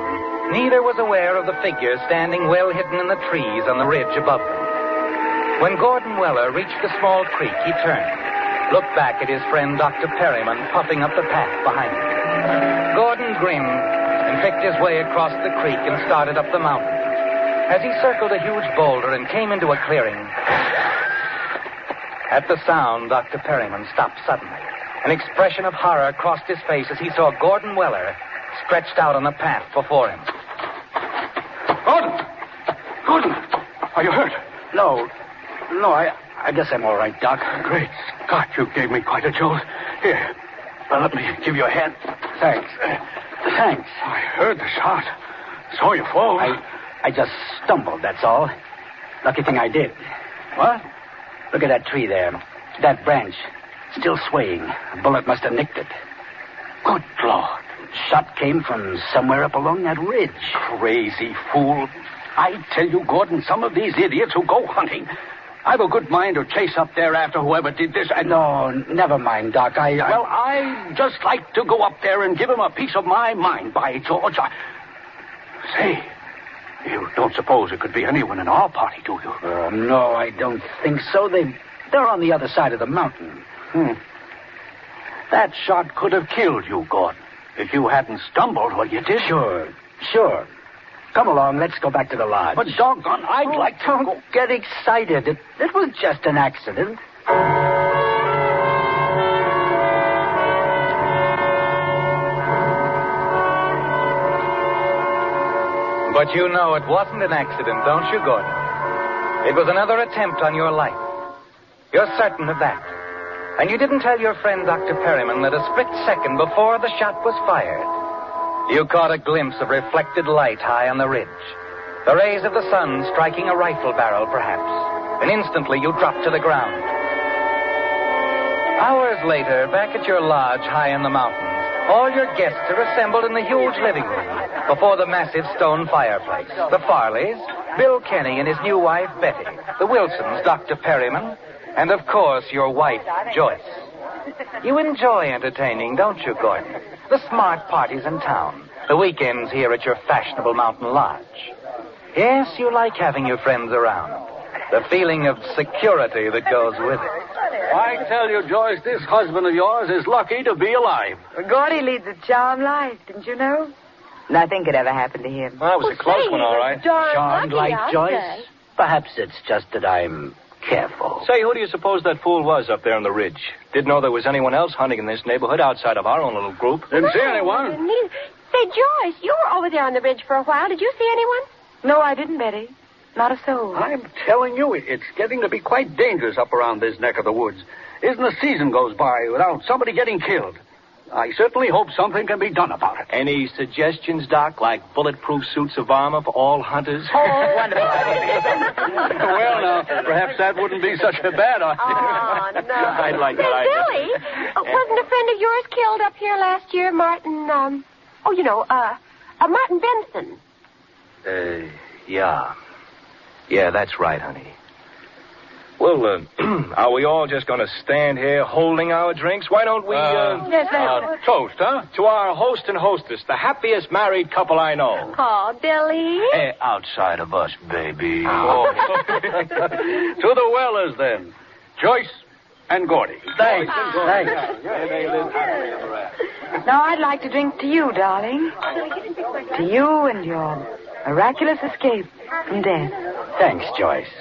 neither was aware of the figure standing well hidden in the trees on the ridge above them. When Gordon Weller reached the small creek, he turned, looked back at his friend Dr. Perryman puffing up the path behind him. Gordon grinned and picked his way across the creek and started up the mountain. As he circled a huge boulder and came into a clearing, at the sound, Dr. Perryman stopped suddenly. An expression of horror crossed his face as he saw Gordon Weller stretched out on the path before him. Gordon! Gordon! Are you hurt? No, I guess I'm all right, Doc. Great Scott, you gave me quite a jolt. Here, let me give you a hand. Thanks. Thanks. I heard the shot. Saw you fall. I just stumbled, that's all. Lucky thing I did. What? Look at that tree there. That branch. Still swaying. A bullet must have nicked it. Good Lord. Shot came from somewhere up along that ridge. Crazy fool. I tell you, Gordon, some of these idiots who go hunting, I've a good mind to chase up there after whoever did this. No, never mind, Doc. Well, I just like to go up there and give him a piece of my mind, by George. Say, you don't suppose it could be anyone in our party, do you? No, I don't think so. They're on the other side of the mountain. That shot could have killed you, Gordon, if you hadn't stumbled when you did. Sure. Come along, let's go back to the lodge. But doggone, I'd like to go. Get excited. It was just an accident. But you know it wasn't an accident, don't you, Gordon? It was another attempt on your life. You're certain of that. And you didn't tell your friend Dr. Perryman that a split second before the shot was fired, you caught a glimpse of reflected light high on the ridge. The rays of the sun striking a rifle barrel, perhaps. And instantly you dropped to the ground. Hours later, back at your lodge high in the mountains, all your guests are assembled in the huge living room before the massive stone fireplace. The Farleys, Bill Kenny and his new wife, Betty, the Wilsons, Dr. Perryman, and, of course, your wife, Joyce. You enjoy entertaining, don't you, Gordon? The smart parties in town, the weekends here at your fashionable mountain lodge. Yes, you like having your friends around. The feeling of security that goes with it. I tell you, Joyce, this husband of yours is lucky to be alive. Gordy leads a charmed life, didn't you know? Nothing could ever happen to him. Well, that was a close one, all right. Charmed life, Joyce? Perhaps it's just that I'm careful. Say, who do you suppose that fool was up there on the ridge? Didn't know there was anyone else hunting in this neighborhood outside of our own little group. Didn't see anyone. Say, Joyce, you were over there on the ridge for a while. Did you see anyone? No, I didn't, Betty. Not a soul. I'm telling you, it's getting to be quite dangerous up around this neck of the woods. Isn't a season goes by without somebody getting killed. I certainly hope something can be done about it. Any suggestions, Doc, like bulletproof suits of armor for all hunters? Oh, wonderful. Well, now, perhaps that wouldn't be such a bad idea. Oh, no. I'd like that idea. Billy, wasn't a friend of yours killed up here last year, Martin, Martin Benson? Yeah. Yeah, that's right, honey. Well, are we all just going to stand here holding our drinks? Why don't we, toast, huh? To our host and hostess, the happiest married couple I know. Oh, Billy. Outside of us, baby. Oh. To the Wellers, then. Joyce and Gordy. Thanks. Now I'd like to drink to you, darling. To you and your miraculous escape from death. Thanks, Joyce.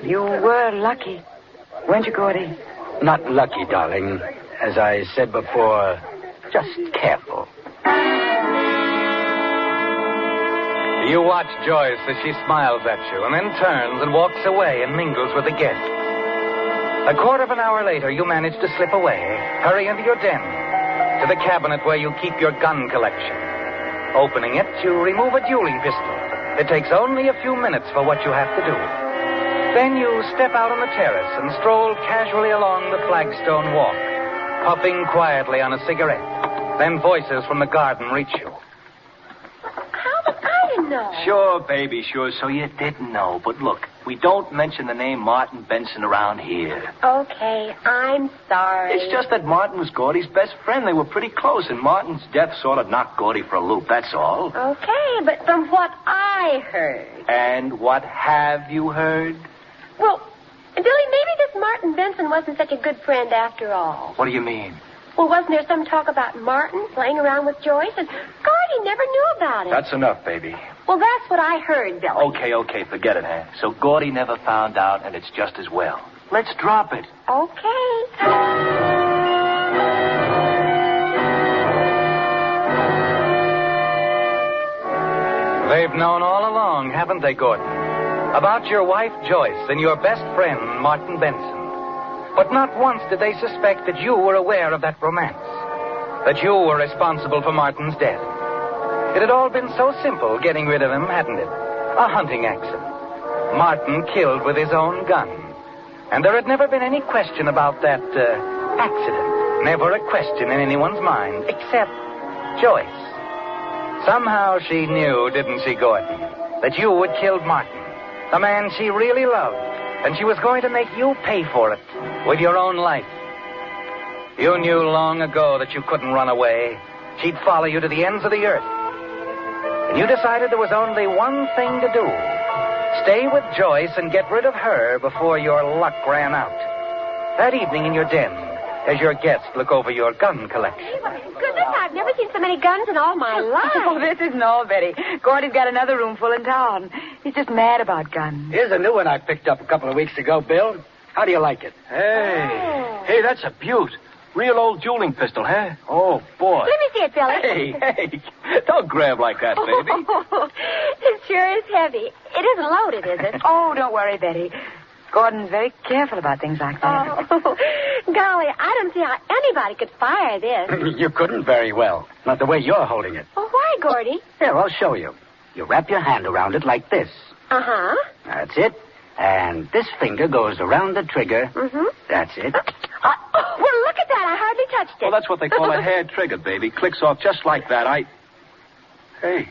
You were lucky, weren't you, Gordy? Not lucky, darling. As I said before, just careful. You watch Joyce as she smiles at you and then turns and walks away and mingles with the guests. A quarter of an hour later, you manage to slip away, hurry into your den, to the cabinet where you keep your gun collection. Opening it, you remove a dueling pistol. It takes only a few minutes for what you have to do. Then you step out on the terrace and stroll casually along the flagstone walk, puffing quietly on a cigarette. Then voices from the garden reach you. How did I know? Sure, baby, sure. So you didn't know. But look, we don't mention the name Martin Benson around here. Okay, I'm sorry. It's just that Martin was Gordy's best friend. They were pretty close, and Martin's death sort of knocked Gordy for a loop, that's all. Okay, but from what I heard. And what have you heard? Well, Billy, maybe this Martin Benson wasn't such a good friend after all. What do you mean? Well, wasn't there some talk about Martin playing around with Joyce? And Gordy never knew about it. That's enough, baby. Well, that's what I heard, Billy. Okay, forget it, huh? So Gordy never found out, and it's just as well. Let's drop it. Okay. They've known all along, haven't they, Gordon? About your wife, Joyce, and your best friend, Martin Benson. But not once did they suspect that you were aware of that romance, that you were responsible for Martin's death. It had all been so simple getting rid of him, hadn't it? A hunting accident. Martin killed with his own gun. And there had never been any question about that accident. Never a question in anyone's mind, except Joyce. Somehow she knew, didn't she, Gordon, that you had killed Martin, the man she really loved, and she was going to make you pay for it with your own life. You knew long ago that you couldn't run away. She'd follow you to the ends of the earth. And you decided there was only one thing to do. Stay with Joyce and get rid of her before your luck ran out. That evening in your den, as your guests look over your gun collection. Goodness, I've never seen so many guns in all my life. Oh, this isn't all, Betty. Gordy's got another room full in town. He's just mad about guns. Here's a new one I picked up a couple of weeks ago, Bill. How do you like it? Hey, that's a beaut. Real old dueling pistol, huh? Oh, boy. Let me see it, Billy. Hey, don't grab like that, baby. It sure is heavy. It isn't loaded, is it? Oh, don't worry, Betty. Gordon's very careful about things like that. Oh, golly, I don't see how anybody could fire this. You couldn't very well. Not the way you're holding it. Well, why, Gordy? Here, I'll show you. You wrap your hand around it like this. Uh-huh. That's it. And this finger goes around the trigger. Mm-hmm. That's it. Well, look at that. I hardly touched it. Well, that's what they call a hair trigger, baby. Clicks off just like that. Hey,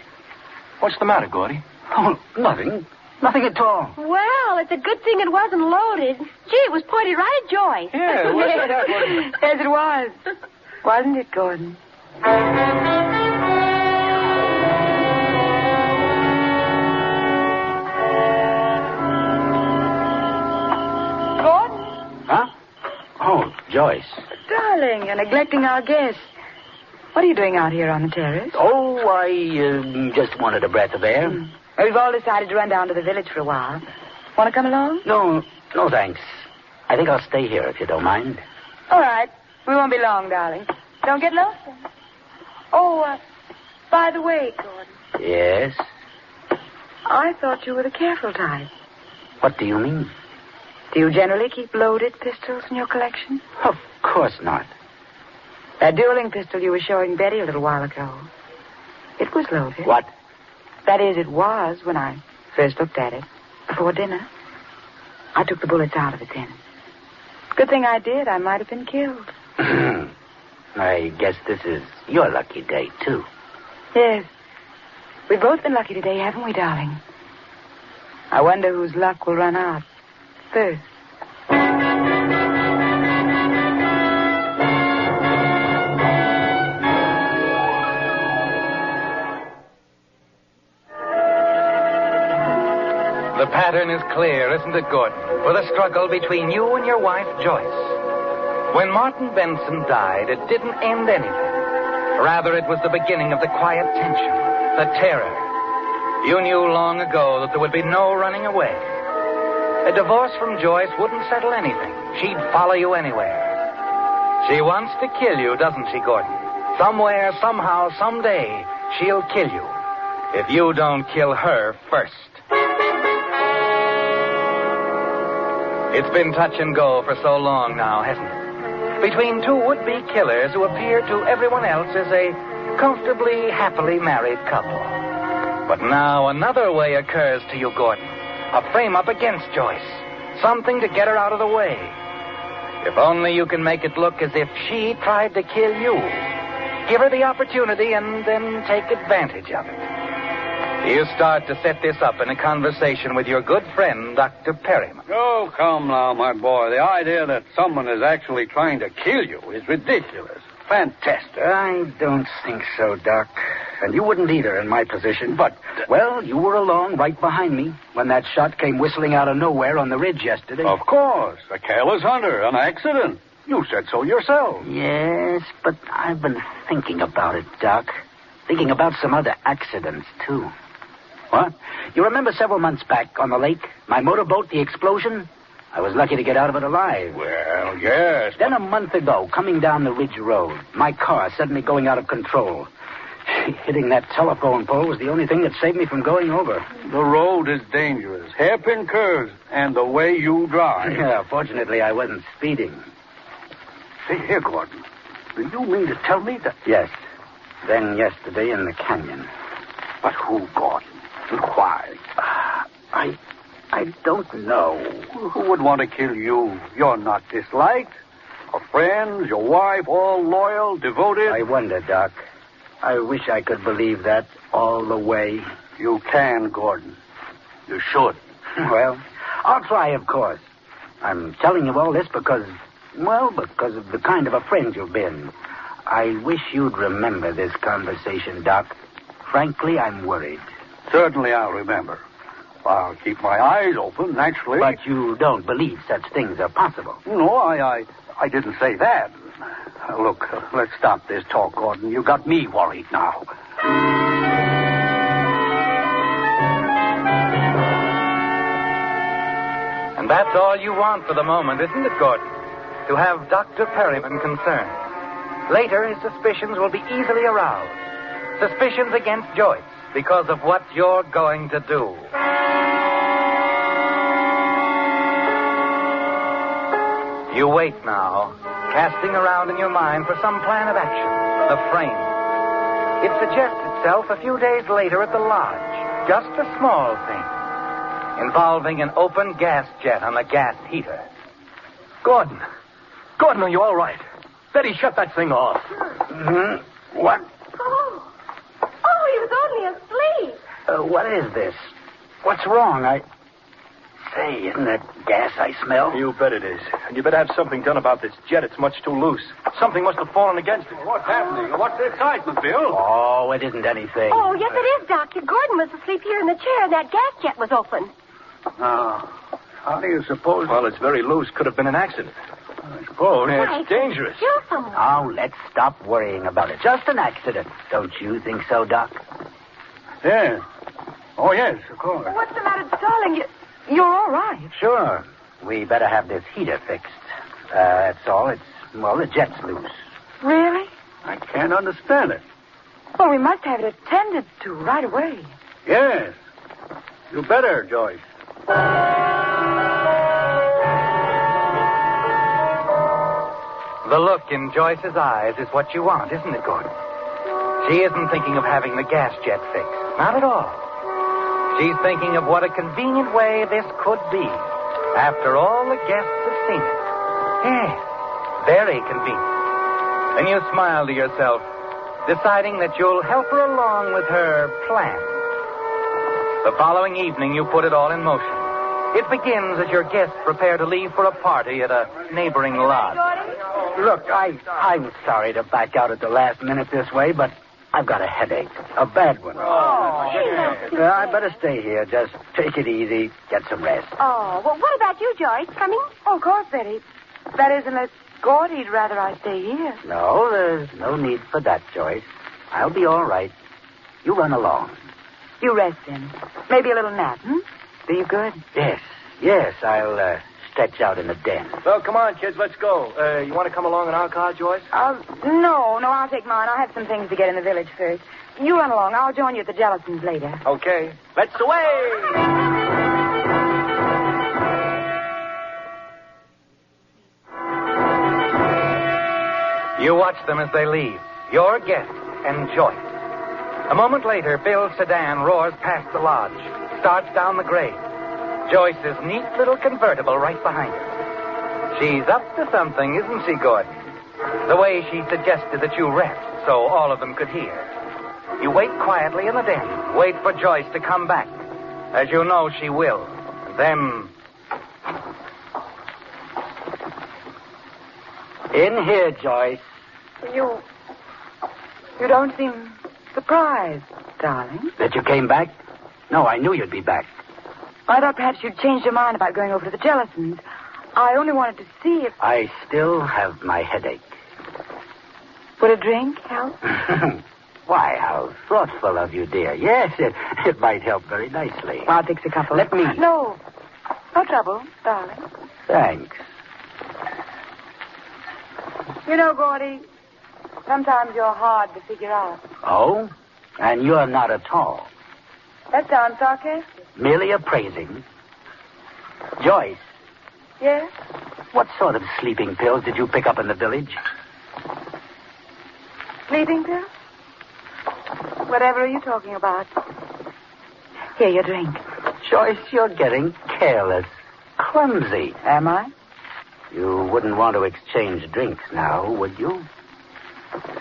what's the matter, Gordy? Oh, nothing. Nothing at all. Well, it's a good thing it wasn't loaded. Gee, it was pointed right at Joyce. Yeah, it was. Yes, it was. Wasn't it, Gordon? Huh? Oh, Joyce. Darling, you're neglecting our guests. What are you doing out here on the terrace? Oh, I just wanted a breath of air. We've all decided to run down to the village for a while. Want to come along? No, thanks. I think I'll stay here if you don't mind. All right. We won't be long, darling. Don't get lonesome. Oh, by the way, Gordon. Yes? I thought you were the careful type. What do you mean? Do you generally keep loaded pistols in your collection? Of course not. That dueling pistol you were showing Betty a little while ago. It was loaded. What? That is, it was when I first looked at it. Before dinner. I took the bullets out of it then. Good thing I did. I might have been killed. I guess this is your lucky day, too. Yes. We've both been lucky today, haven't we, darling? I wonder whose luck will run out first. The pattern is clear, isn't it, Gordon? For the struggle between you and your wife, Joyce. When Martin Benson died, it didn't end anything. Rather, it was the beginning of the quiet tension, the terror. You knew long ago that there would be no running away. A divorce from Joyce wouldn't settle anything. She'd follow you anywhere. She wants to kill you, doesn't she, Gordon? Somewhere, somehow, someday, she'll kill you. If you don't kill her first. It's been touch and go for so long now, hasn't it? Between two would-be killers who appear to everyone else as a comfortably, happily married couple. But now another way occurs to you, Gordon. A frame-up against Joyce. Something to get her out of the way. If only you can make it look as if she tried to kill you. Give her the opportunity and then take advantage of it. You start to set this up in a conversation with your good friend, Dr. Perryman. Oh, come now, my boy. The idea that someone is actually trying to kill you is ridiculous. Fantastic. I don't think so, Doc. And you wouldn't either in my position. But, well, you were along right behind me when that shot came whistling out of nowhere on the ridge yesterday. Of course. A careless hunter. An accident. You said so yourself. Yes, but I've been thinking about it, Doc. Thinking about some other accidents, too. What? You remember several months back on the lake, my motorboat, the explosion? I was lucky to get out of it alive. Well, yes. Then a month ago, coming down the ridge road, my car suddenly going out of control. Hitting that telephone pole was the only thing that saved me from going over. The road is dangerous. Hairpin curves. And the way you drive. Yeah, fortunately, I wasn't speeding. Say, here, Gordon. Do you mean to tell me that... Yes. Then yesterday in the canyon. But who, Gordon? And why? I don't know. Who would want to kill you? You're not disliked. Your friends, your wife, all loyal, devoted. I wonder, Doc. I wish I could believe that all the way. You can, Gordon. You should. Well, I'll try, of course. I'm telling you all this because of the kind of a friend you've been. I wish you'd remember this conversation, Doc. Frankly, I'm worried. Certainly I'll remember. I'll keep my eyes open, naturally. But you don't believe such things are possible. No, I didn't say that. Look, let's stop this talk, Gordon. You got me worried now. And that's all you want for the moment, isn't it, Gordon? to have Dr. Perryman concerned. Later, his suspicions will be easily aroused. Suspicions against Joyce because of what you're going to do. You wait now, casting around in your mind for some plan of action, the frame. It suggests itself a few days later at the lodge. Just a small thing, involving an open gas jet on a gas heater. Gordon, are you all right? Betty, shut that thing off. Mm-hmm. What? Oh, he was only asleep. What is this? What's wrong? Say, isn't that gas I smell? You bet it is. And you better have something done about this jet. It's much too loose. Something must have fallen against it. What's happening? What's the excitement, Bill? Oh, it isn't anything. Oh, yes, it is, Doctor. Gordon was asleep here in the chair, and that gas jet was open. How do you suppose? Well, it's very loose. Could have been an accident. I suppose. It's dangerous. Kill someone. Now, let's stop worrying about it. Just an accident. Don't you think so, Doc? Yes. Oh, yes, of course. What's the matter, darling? You're all right. Sure. We better have this heater fixed. That's all. The jet's loose. Really? I can't understand it. Well, we must have it attended to right away. Yes. You better, Joyce. The look in Joyce's eyes is what you want, isn't it, Gordon? She isn't thinking of having the gas jet fixed. Not at all. She's thinking of what a convenient way this could be. After all the guests have seen it. Yes, very convenient. Then you smile to yourself, deciding that you'll help her along with her plan. The following evening, you put it all in motion. It begins as your guests prepare to leave for a party at a neighboring lodge. Look, I'm sorry to back out at the last minute this way, but I've got a headache. A bad one. I better stay here. Just take it easy. Get some rest. Oh, well, what about you, Joyce? Coming? Oh, of course, Betty. That is, unless Gordy'd rather I stay here. No, there's no need for that, Joyce. I'll be all right. You run along. You rest then. Maybe a little nap, Do you good? Yes, I'll stretch out in the den. Well, come on, kids, let's go. You want to come along in our car, Joyce? No, I'll take mine. I have some things to get in the village first. You run along. I'll join you at the Jellisons later. Okay. Let's away! You watch them as they leave. Your guests and Joyce. A moment later, Bill's sedan roars past the lodge, starts down the grade. Joyce's neat little convertible right behind her. She's up to something, isn't she, Gordon? The way she suggested that you rest so all of them could hear. You wait quietly in the den. Wait for Joyce to come back, as you know she will. And then... In here, Joyce. You don't seem surprised, darling. That you came back? No, I knew you'd be back. I thought perhaps you'd changed your mind about going over to the Jellisons. I only wanted to see if... I still have my headache. Would a drink help? Why, how thoughtful of you, dear. Yes, it might help very nicely. I'll fix a couple. Let me. No trouble, darling. Thanks. You know, Gordy, sometimes you're hard to figure out. Oh? And you're not at all. That sounds sarcastic. Merely appraising. Joyce. Yes? What sort of sleeping pills did you pick up in the village? Sleeping pills? Whatever are you talking about? Here, your drink. Joyce, you're getting careless. Clumsy. Am I? You wouldn't want to exchange drinks now, would you?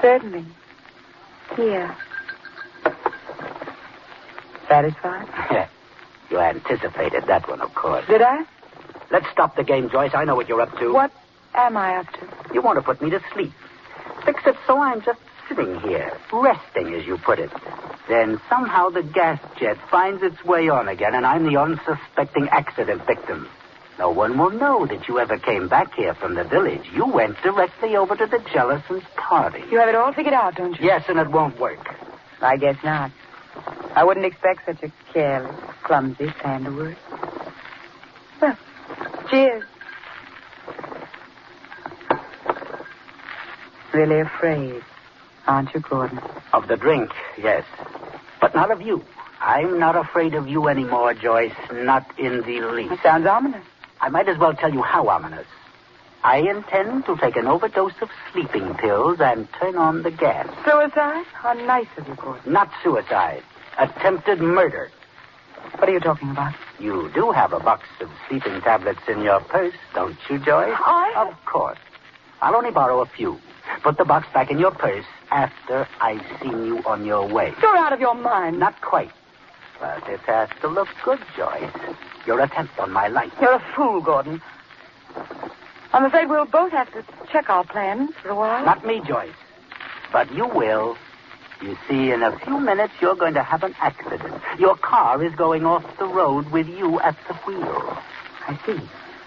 Certainly. Here. Satisfied? You anticipated that one, of course. Did I? Let's stop the game, Joyce. I know what you're up to. What am I up to? You want to put me to sleep. Fix it so I'm just sitting here, resting, as you put it. Then somehow the gas jet finds its way on again, and I'm the unsuspecting accident victim. No one will know that you ever came back here from the village. You went directly over to the Jellisons' party. You have it all figured out, don't you? Yes, and it won't work. I guess not. I wouldn't expect such a careless, clumsy Tangle Web. Well, cheers. really afraid, aren't you, Gordon? Of the drink, yes. But not of you. I'm not afraid of you anymore, Joyce. Not in the least. It sounds ominous. I might as well tell you how ominous. I intend to take an overdose of sleeping pills and turn on the gas. Suicide? How nice of you, Gordon. Not suicide. Attempted murder. What are you talking about? You do have a box of sleeping tablets in your purse, don't you, Joyce? Of course. I'll only borrow a few. Put the box back in your purse after I've seen you on your way. You're out of your mind. Not quite. But it has to look good, Joyce. Your attempt on my life. You're a fool, Gordon. I'm afraid we'll both have to check our plans for a while. Not me, Joyce. But you will. You see, in a few minutes, you're going to have an accident. Your car is going off the road with you at the wheel. I see.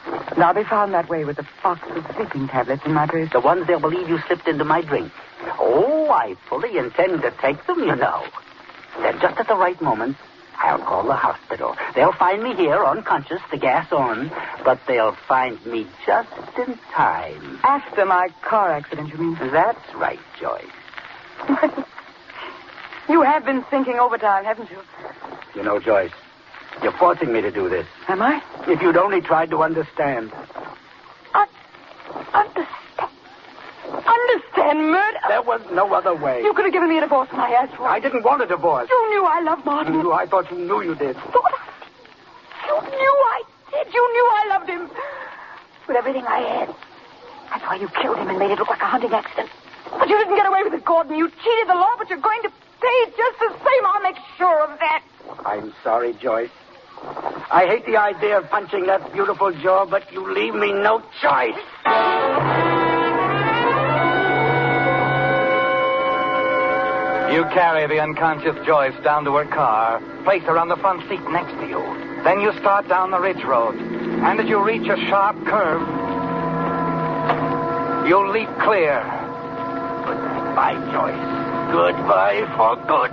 And I'll be found that way with a box of sleeping tablets in my purse. The ones they'll believe you slipped into my drink. Oh, I fully intend to take them, you know. Then just at the right moment, I'll call the hospital. They'll find me here, unconscious, the gas on, but they'll find me just in time. After my car accident, you mean? That's right, Joyce. You have been thinking overtime, haven't you? You know, Joyce, you're forcing me to do this. Am I? If you'd only tried to understand. Understand murder? There was no other way. You could have given me a divorce when I asked for it. I didn't want a divorce. You knew I loved Martin. I thought you knew you did. You knew I did. You knew I loved him. With everything I had. That's why you killed him and made it look like a hunting accident. But you didn't get away with it, Gordon. You cheated the law, but you're going to pay just the same. I'll make sure of that. I'm sorry, Joyce. I hate the idea of punching that beautiful jaw, but you leave me no choice. You carry the unconscious Joyce down to her car, place her on the front seat next to you. Then you start down the ridge road. And as you reach a sharp curve, you'll leap clear. Goodbye, Joyce. Goodbye for good.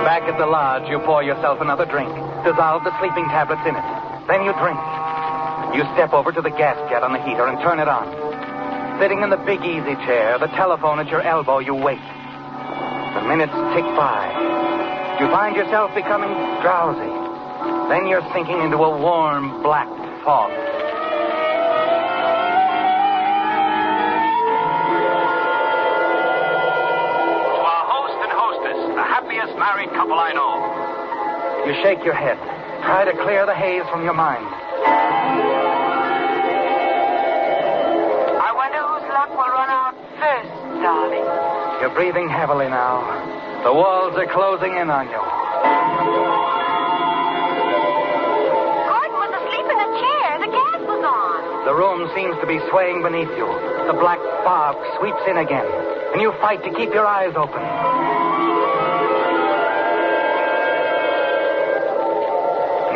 Back at the lodge, you pour yourself another drink. Dissolve the sleeping tablets in it. Then you drink. You step over to the gas jet on the heater and turn it on. Sitting in the big easy chair, the telephone at your elbow, you wait. The minutes tick by. You find yourself becoming drowsy. Then you're sinking into a warm, black fog. To our host and hostess, the happiest married couple I know. You shake your head. Try to clear the haze from your mind. I wonder whose luck will run out first, darling. You're breathing heavily now. The walls are closing in on you. Gordon was asleep in a chair. The gas was on. The room seems to be swaying beneath you. The black fog sweeps in again, and you fight to keep your eyes open.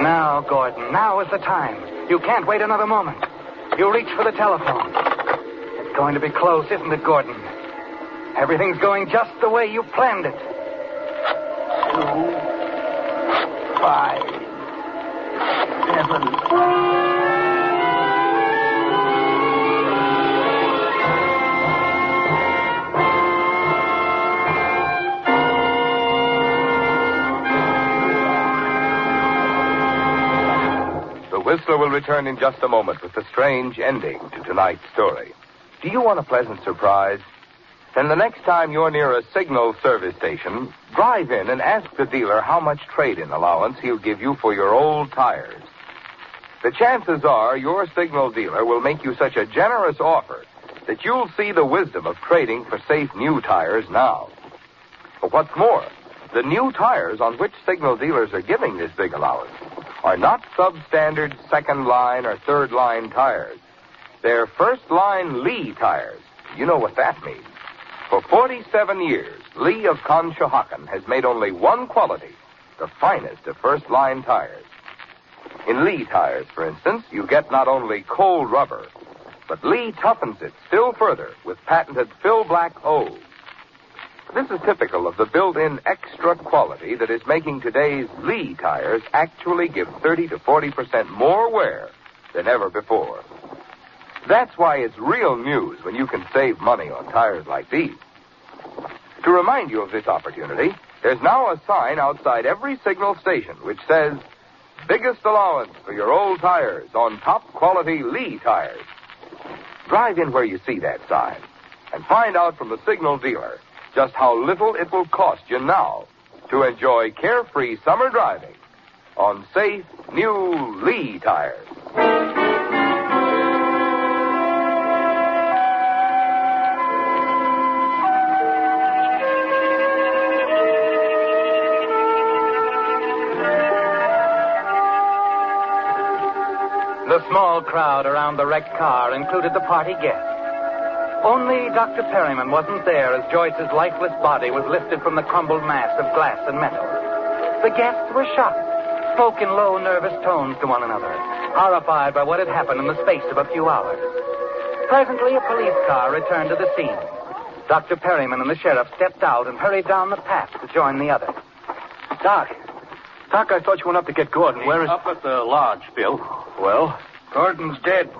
Now, Gordon, now is the time. You can't wait another moment. You reach for the telephone. It's going to be close, isn't it, Gordon? Everything's going just the way you planned it. 2, 5, 7. Whistler will return in just a moment with the strange ending to tonight's story. Do you want a pleasant surprise? Then the next time you're near a signal service station, drive in and ask the dealer how much trade-in allowance he'll give you for your old tires. The chances are your signal dealer will make you such a generous offer that you'll see the wisdom of trading for safe new tires now. But what's more, the new tires on which signal dealers are giving this big allowance are not substandard second-line or third-line tires. They're first-line Lee tires. You know what that means. For 47 years, Lee of Conshohocken has made only one quality, the finest of first-line tires. In Lee tires, for instance, you get not only cold rubber, but Lee toughens it still further with patented Fill Black O. This is typical of the built-in extra quality that is making today's Lee tires actually give 30 to 40% more wear than ever before. That's why it's real news when you can save money on tires like these. To remind you of this opportunity, there's now a sign outside every signal station which says, biggest allowance for your old tires on top-quality Lee tires. Drive in where you see that sign and find out from the signal dealer just how little it will cost you now to enjoy carefree summer driving on safe, new Lee tires. The small crowd around the wrecked car included the party guests. Only Dr. Perryman wasn't there as Joyce's lifeless body was lifted from the crumbled mass of glass and metal. The guests were shocked, spoke in low, nervous tones to one another, horrified by what had happened in the space of a few hours. Presently, a police car returned to the scene. Dr. Perryman and the sheriff stepped out and hurried down the path to join the others. Doc, I thought you went up to get Gordon. Where is... Up at the lodge, Bill. Well? Gordon's dead.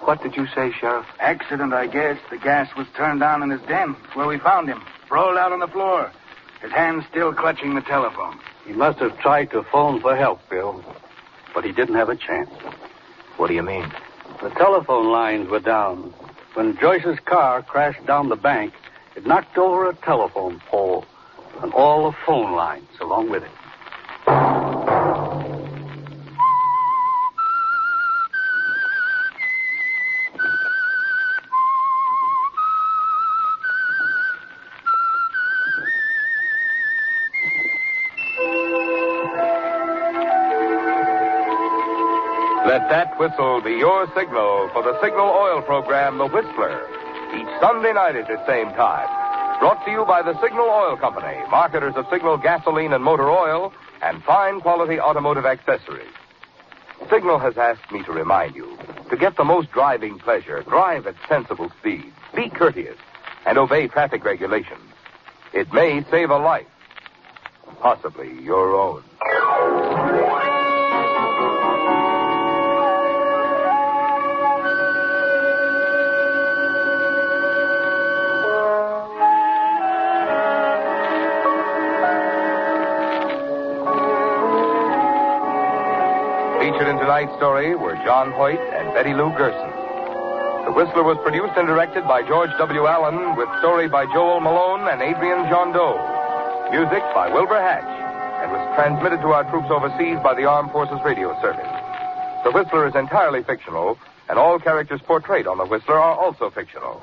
What did you say, Sheriff? Accident, I guess. The gas was turned on in his den. It's where we found him. Sprawled out on the floor. His hand still clutching the telephone. He must have tried to phone for help, Bill. But he didn't have a chance. What do you mean? The telephone lines were down. When Joyce's car crashed down the bank, it knocked over a telephone pole and all the phone lines along with it. Let that whistle be your signal for the Signal Oil program, The Whistler, each Sunday night at the same time. Brought to you by the Signal Oil Company, marketers of Signal gasoline and motor oil, and fine quality automotive accessories. Signal has asked me to remind you, to get the most driving pleasure, drive at sensible speeds, be courteous, and obey traffic regulations. It may save a life, possibly your own. Featured in tonight's story were John Hoyt and Betty Lou Gerson. The Whistler was produced and directed by George W. Allen, with story by Joel Malone and Adrian Jondeau. Music by Wilbur Hatch, and was transmitted to our troops overseas by the Armed Forces Radio Service. The Whistler is entirely fictional, and all characters portrayed on The Whistler are also fictional.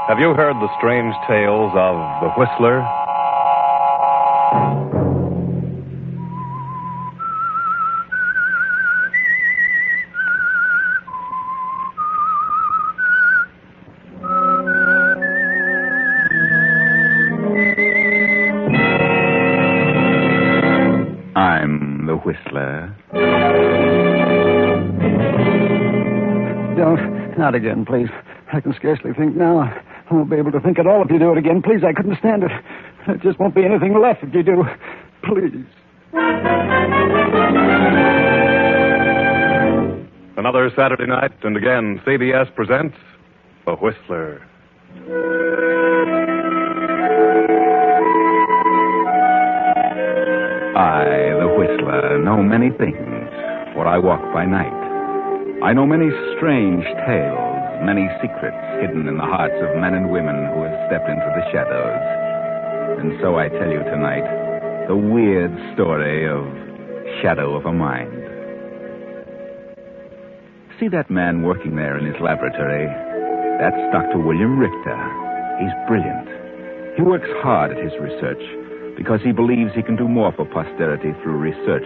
Have you heard the strange tales of the Whistler? I'm the Whistler. Don't. Not again, please. I can scarcely think now. I won't be able to think at all if you do it again. Please, I couldn't stand it. There just won't be anything left if you do. Please. Another Saturday night, and again, CBS presents The Whistler. I, the Whistler, know many things, for I walk by night. I know many strange tales, many secrets hidden in the hearts of men and women who have stepped into the shadows. And so I tell you tonight the weird story of Shadow of a Mind. See that man working there in his laboratory? That's Dr. William Richter. He's brilliant. He works hard at his research because he believes he can do more for posterity through research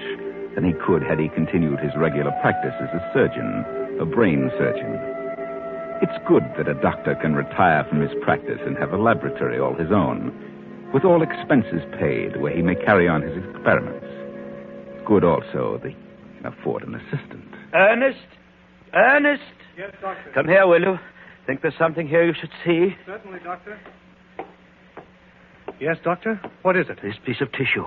than he could had he continued his regular practice as a surgeon, a brain surgeon. It's good that a doctor can retire from his practice and have a laboratory all his own, with all expenses paid, where he may carry on his experiments. Good also can afford an assistant. Ernest? Ernest? Yes, Doctor. Come here, will you? Think there's something here you should see? Certainly, Doctor. Yes, Doctor? What is it? This piece of tissue.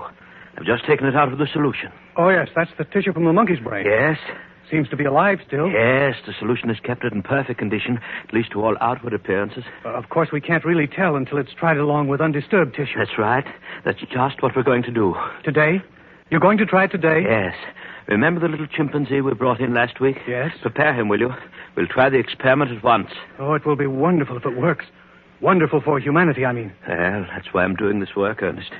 I've just taken it out of the solution. Oh, yes, that's the tissue from the monkey's brain. Yes? Seems to be alive still. Yes, the solution has kept it in perfect condition, at least to all outward appearances. Of course, we can't really tell until it's tried along with undisturbed tissue. That's right. That's just what we're going to do. Today? You're going to try it today? Yes. Remember the little chimpanzee we brought in last week? Yes. Prepare him, will you? We'll try the experiment at once. Oh, it will be wonderful if it works. Wonderful for humanity, I mean. Well, that's why I'm doing this work, Ernest.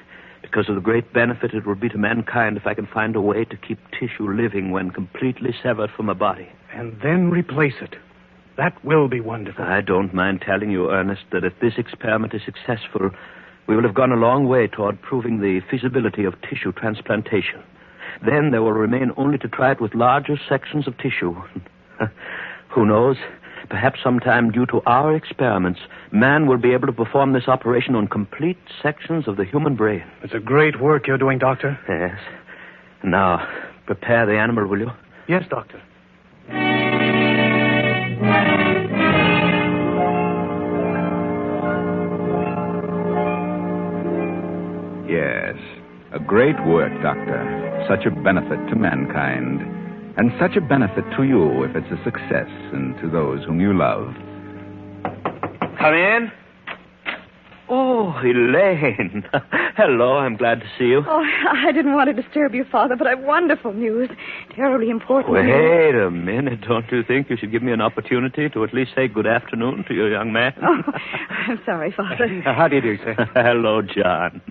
Because of the great benefit it will be to mankind if I can find a way to keep tissue living when completely severed from a body. And then replace it. That will be wonderful. I don't mind telling you, Ernest, that if this experiment is successful, we will have gone a long way toward proving the feasibility of tissue transplantation. Then there will remain only to try it with larger sections of tissue. Who knows? Perhaps sometime, due to our experiments, man will be able to perform this operation on complete sections of the human brain. It's a great work you're doing, Doctor. Yes. Now, prepare the animal, will you? Yes, Doctor. Yes, a great work, Doctor. Such a benefit to mankind. And such a benefit to you if it's a success, and to those whom you love. Come in. Oh, Elaine. Hello, I'm glad to see you. Oh, I didn't want to disturb you, Father, but I've wonderful news. Terribly important news. Wait a minute. Don't you think you should give me an opportunity to at least say good afternoon to your young man? Oh, I'm sorry, Father. How do you do, sir? Hello, John.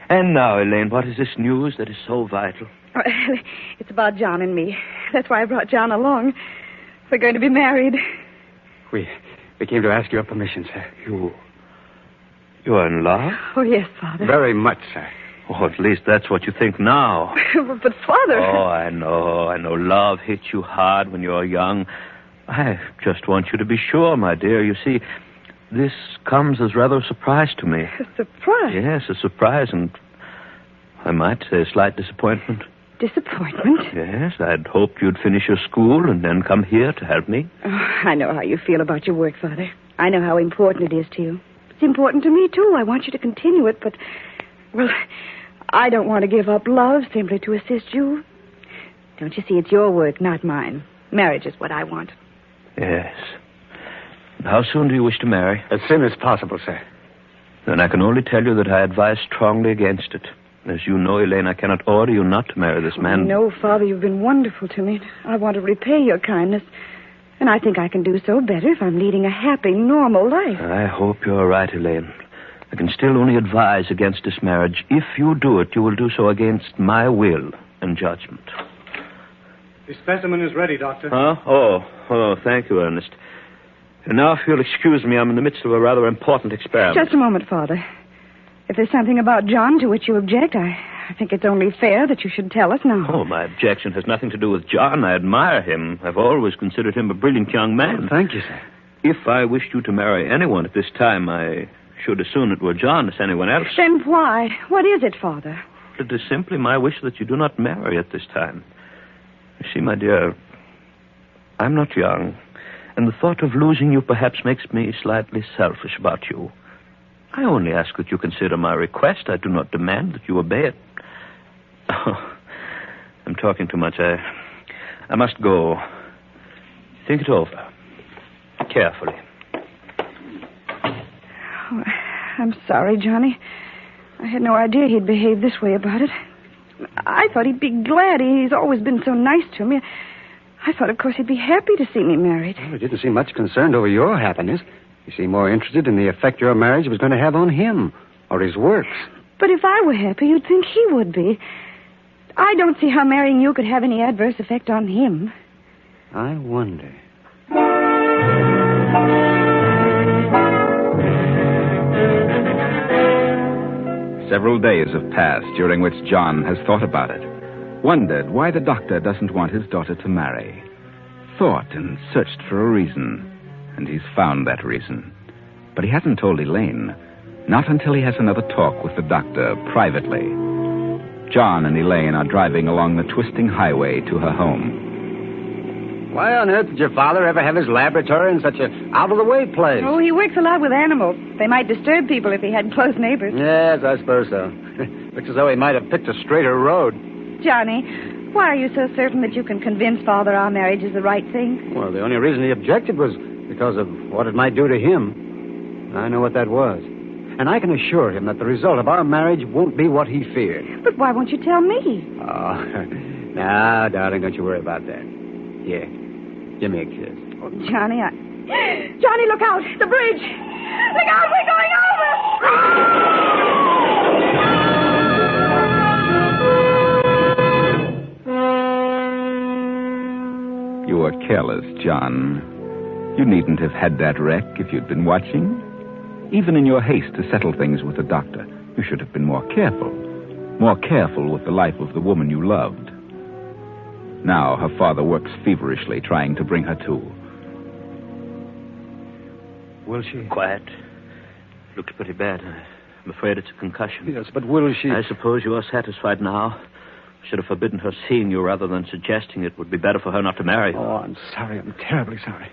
And now, Elaine, what is this news that is so vital? It's about John and me. That's why I brought John along. We're going to be married. We came to ask your permission, sir. You're in love? Oh, yes, Father. Very much, sir. Oh, at least that's what you think now. But, Father... Oh, I know. Love hits you hard when you're young. I just want you to be sure, my dear. You see, this comes as rather a surprise to me. A surprise? Yes, a surprise, and I might say a slight disappointment. Disappointment? Yes, I'd hoped you'd finish your school and then come here to help me. Oh, I know how you feel about your work, Father. I know how important it is to you. It's important to me, too. I want you to continue it, but, well, I don't want to give up love simply to assist you. Don't you see, it's your work, not mine. Marriage is what I want. Yes. How soon do you wish to marry? As soon as possible, sir. Then I can only tell you that I advise strongly against it. As you know, Elaine, I cannot order you not to marry this man. No, Father, you've been wonderful to me. I want to repay your kindness. And I think I can do so better if I'm leading a happy, normal life. I hope you're right, Elaine. I can still only advise against this marriage. If you do it, you will do so against my will and judgment. The specimen is ready, Doctor. Huh? Oh, thank you, Ernest. And now, if you'll excuse me, I'm in the midst of a rather important experiment. Just a moment, Father. If there's something about John to which you object, I think it's only fair that you should tell us now. Oh, my objection has nothing to do with John. I admire him. I've always considered him a brilliant young man. Oh, thank you, sir. If I wished you to marry anyone at this time, I should as soon it were John as anyone else. Then why? What is it, Father? It is simply my wish that you do not marry at this time. You see, my dear, I'm not young, and the thought of losing you perhaps makes me slightly selfish about you. I only ask that you consider my request. I do not demand that you obey it. Oh, I'm talking too much. I must go. Think it over. Carefully. Oh, I'm sorry, Johnny. I had no idea he'd behave this way about it. I thought he'd be glad. He's always been so nice to me. I thought, of course, he'd be happy to see me married. Well, he didn't seem much concerned over your happiness. He seemed more interested in the effect your marriage was going to have on him or his works. But if I were happy, you'd think he would be. I don't see how marrying you could have any adverse effect on him. I wonder. Several days have passed during which John has thought about it. Wondered why the doctor doesn't want his daughter to marry. Thought and searched for a reason. And he's found that reason. But he hasn't told Elaine. Not until he has another talk with the doctor privately. John and Elaine are driving along the twisting highway to her home. Why on earth did your father ever have his laboratory in such an out-of-the-way place? Oh, he works a lot with animals. They might disturb people if he had close neighbors. Yes, I suppose so. Looks as though he might have picked a straighter road. Johnny, why are you so certain that you can convince Father our marriage is the right thing? Well, the only reason he objected was because of what it might do to him. I know what that was. And I can assure him that the result of our marriage won't be what he feared. But why won't you tell me? Oh, now, darling, don't you worry about that. Here, give me a kiss. Oh, Johnny, Johnny, look out! The bridge! Look out, we're going over! You were careless, John. You needn't have had that wreck if you'd been watching. Even in your haste to settle things with the doctor, you should have been more careful. More careful with the life of the woman you loved. Now her father works feverishly trying to bring her to. Will she? Quiet. Looks pretty bad. I'm afraid it's a concussion. Yes, but will she? I suppose you are satisfied now. Should have forbidden her seeing you rather than suggesting it would be better for her not to marry you. Oh, I'm sorry. I'm terribly sorry.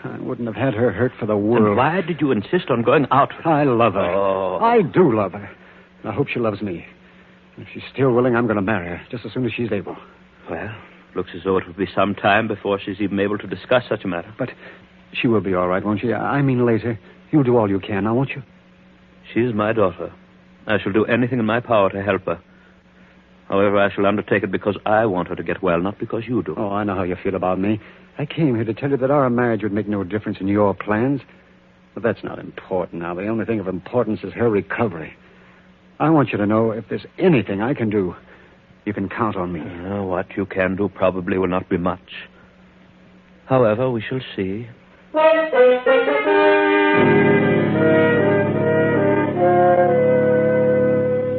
I wouldn't have had her hurt for the world. And why did you insist on going out with her? I love her. Oh. I do love her. I hope she loves me. If she's still willing, I'm going to marry her, just as soon as she's able. Well, looks as though it will be some time before she's even able to discuss such a matter. But she will be all right, won't she? I mean later. You'll do all you can, now, won't you? She is my daughter. I shall do anything in my power to help her. However, I shall undertake it because I want her to get well, not because you do. Oh, I know how you feel about me. I came here to tell you that our marriage would make no difference in your plans. But that's not important now. The only thing of importance is her recovery. I want you to know if there's anything I can do, you can count on me. What you can do probably will not be much. However, we shall see.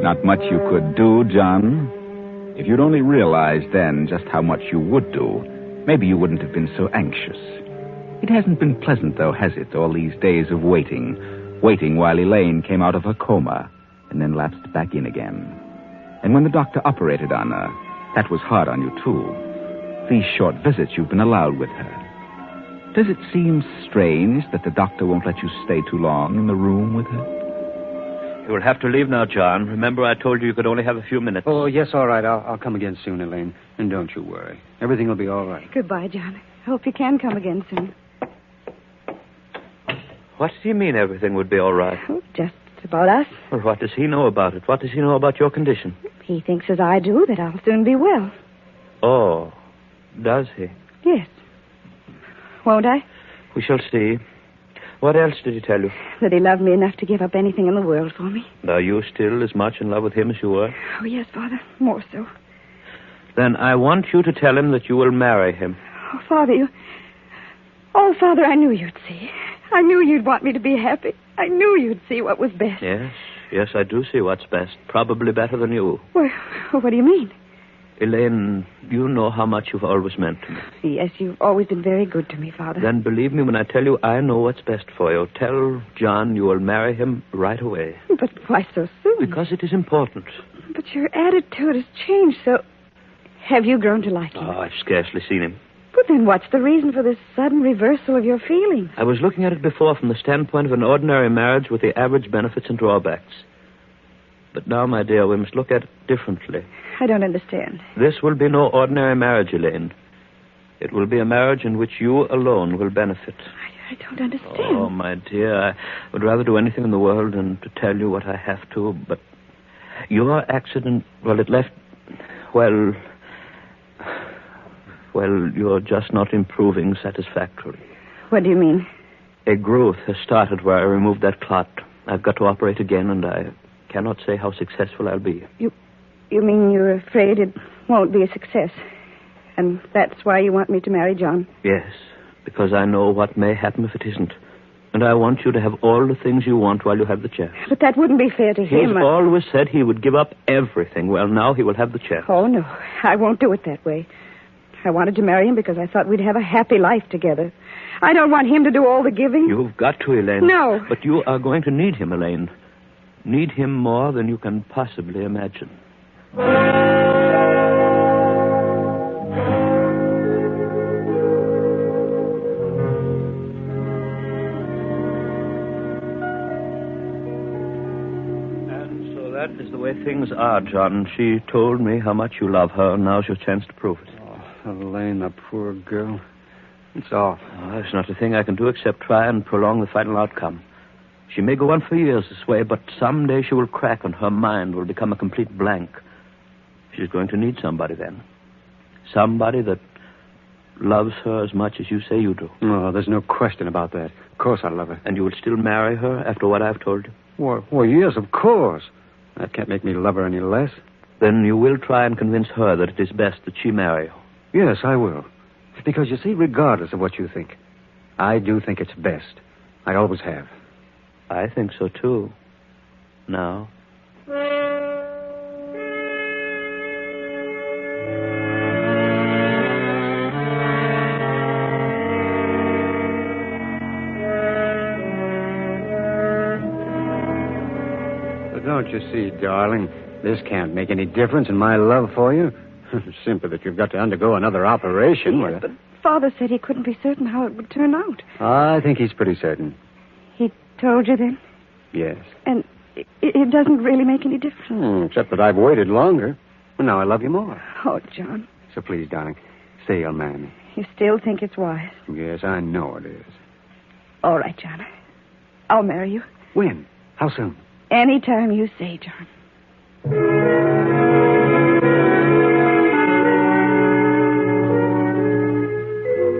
Not much you could do, John. If you'd only realized then just how much you would do, maybe you wouldn't have been so anxious. It hasn't been pleasant, though, has it, all these days of waiting while Elaine came out of her coma and then lapsed back in again. And when the doctor operated on her, that was hard on you, too. These short visits you've been allowed with her. Does it seem strange that the doctor won't let you stay too long in the room with her? You will have to leave now, John. Remember, I told you could only have a few minutes. Oh, yes, all right. I'll come again soon, Elaine. And don't you worry. Everything will be all right. Goodbye, John. I hope you can come again soon. What do you mean everything would be all right? Oh, just about us. Well, what does he know about it? What does he know about your condition? He thinks as I do that I'll soon be well. Oh, does he? Yes. Won't I? We shall see. What else did he tell you? That he loved me enough to give up anything in the world for me. And are you still as much in love with him as you were? Oh, yes, Father. More so. Then I want you to tell him that you will marry him. Oh, Father, you... Oh, Father, I knew you'd see. I knew you'd want me to be happy. I knew you'd see what was best. Yes, I do see what's best. Probably better than you. Well, what do you mean? Elaine, you know how much you've always meant to me. Yes, you've always been very good to me, Father. Then believe me when I tell you I know what's best for you. Tell John you will marry him right away. But why so soon? Because it is important. But your attitude has changed, so... Have you grown to like him? Oh, I've scarcely seen him. But then what's the reason for this sudden reversal of your feelings? I was looking at it before from the standpoint of an ordinary marriage with the average benefits and drawbacks. But now, my dear, we must look at it differently. I don't understand. This will be no ordinary marriage, Elaine. It will be a marriage in which you alone will benefit. I don't understand. Oh, my dear, I would rather do anything in the world than to tell you what I have to, but your accident, well, it left... Well, you're just not improving satisfactorily. What do you mean? A growth has started where I removed that clot. I've got to operate again, and I cannot say how successful I'll be. You mean you're afraid it won't be a success? And that's why you want me to marry John? Yes, because I know what may happen if it isn't. And I want you to have all the things you want while you have the chance. But that wouldn't be fair to him. He's always said he would give up everything. Well, now he will have the chance. Oh, no. I won't do it that way. I wanted to marry him because I thought we'd have a happy life together. I don't want him to do all the giving. You've got to, Elaine. No. But you are going to need him, Elaine. Need him more than you can possibly imagine. That is the way things are, John. She told me how much you love her, and now's your chance to prove it. Oh, Elaine, the poor girl. It's awful. Oh, there's not a thing I can do except try and prolong the final outcome. She may go on for years this way, but someday she will crack and her mind will become a complete blank. She's going to need somebody then. Somebody that loves her as much as you say you do. Oh, there's no question about that. Of course I love her. And you would still marry her after what I've told you? Well, yes, of course. That can't make me love her any less. Then you will try and convince her that it is best that she marry you. Yes, I will. Because, you see, regardless of what you think, I do think it's best. I always have. I think so, too. Now. Don't you see, darling, this can't make any difference in my love for you. Simply that you've got to undergo another operation. Yes, but Father said he couldn't be certain how it would turn out. I think he's pretty certain. He told you then? Yes. And it doesn't really make any difference? Except that I've waited longer. Well, now I love you more. Oh, John. So please, darling, say you'll marry me. You still think it's wise? Yes, I know it is. All right, John. I'll marry you. When? How soon? Any time you say, John.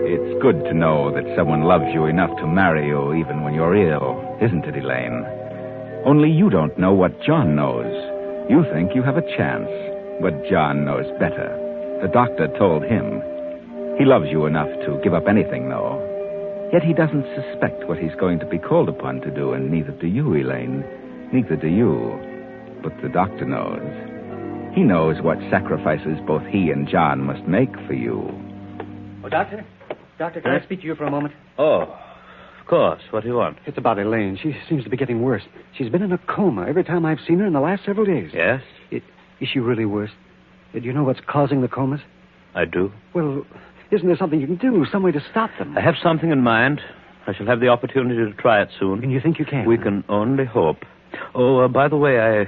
It's good to know that someone loves you enough to marry you even when you're ill, isn't it, Elaine? Only you don't know what John knows. You think you have a chance, but John knows better. The doctor told him. He loves you enough to give up anything, though. Yet he doesn't suspect what he's going to be called upon to do, and neither do you, Elaine. Neither do you. But the doctor knows. He knows what sacrifices both he and John must make for you. Oh, Doctor? Doctor, can I speak to you for a moment? Oh, of course. What do you want? It's about Elaine. She seems to be getting worse. She's been in a coma every time I've seen her in the last several days. Yes? Is she really worse? Do you know what's causing the comas? I do. Well, isn't there something you can do, some way to stop them? I have something in mind. I shall have the opportunity to try it soon. And you think you can? We can only hope. Oh, by the way,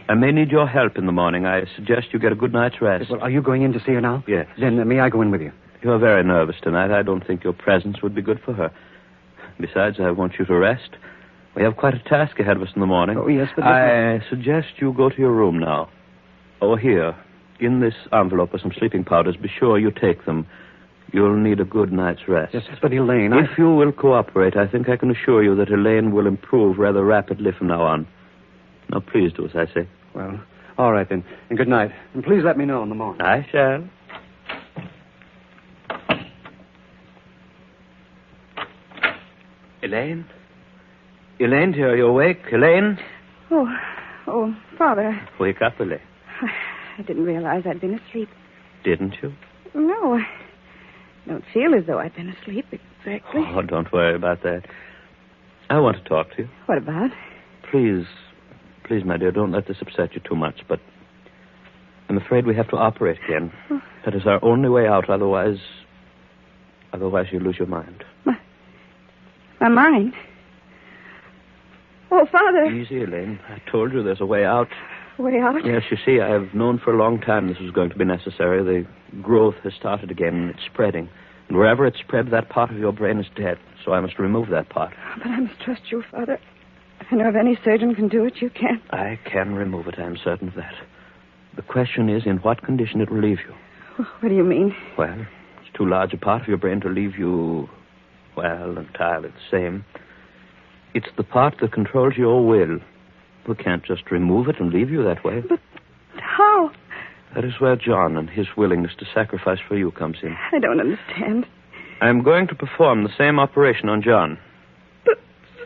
I may need your help in the morning. I suggest you get a good night's rest. Well, are you going in to see her now? Yes. Then may I go in with you? You're very nervous tonight. I don't think your presence would be good for her. Besides, I want you to rest. We have quite a task ahead of us in the morning. Oh, yes, but... I suggest you go to your room now. Oh, here. In this envelope are some sleeping powders. Be sure you take them. You'll need a good night's rest. Yes, but Elaine, If you will cooperate, I think I can assure you that Elaine will improve rather rapidly from now on. Now, please do as I say. Well, all right, then. And good night. And please let me know in the morning. I shall. Elaine? Elaine, dear, are you awake? Elaine? Oh, Father. Wake up, Elaine. I didn't realize I'd been asleep. Didn't you? No, I don't feel as though I'd been asleep exactly. Oh, don't worry about that. I want to talk to you. What about? Please, my dear, don't let this upset you too much, but I'm afraid we have to operate again. That is our only way out, otherwise you lose your mind. My mind? Oh, Father. Easy, Elaine. I told you there's a way out. Way out? Yes, you see, I have known for a long time this was going to be necessary. The growth has started again, and it's spreading. And wherever it's spread, that part of your brain is dead. So I must remove that part. But I must trust you, Father. If I know if any surgeon can do it, you can. I can remove it, I'm certain of that. The question is in what condition it will leave you. What do you mean? Well, it's too large a part of your brain to leave you, well, entirely the same. It's the part that controls your will. We can't just remove it and leave you that way. But how? That is where John and his willingness to sacrifice for you comes in. I don't understand. I'm going to perform the same operation on John. But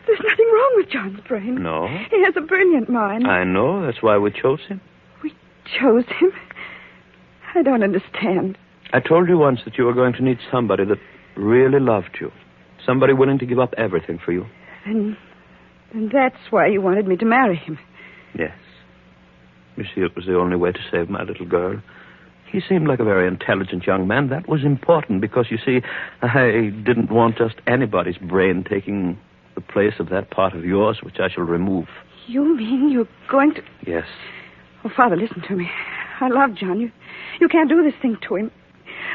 there's nothing wrong with John's brain. No. He has a brilliant mind. I know. That's why we chose him. We chose him? I don't understand. I told you once that you were going to need somebody that really loved you. Somebody willing to give up everything for you. And that's why you wanted me to marry him. Yes. You see, it was the only way to save my little girl. He seemed like a very intelligent young man. That was important because, you see, I didn't want just anybody's brain taking the place of that part of yours which I shall remove. You mean you're going to... Yes. Oh, Father, listen to me. I love John. You can't do this thing to him.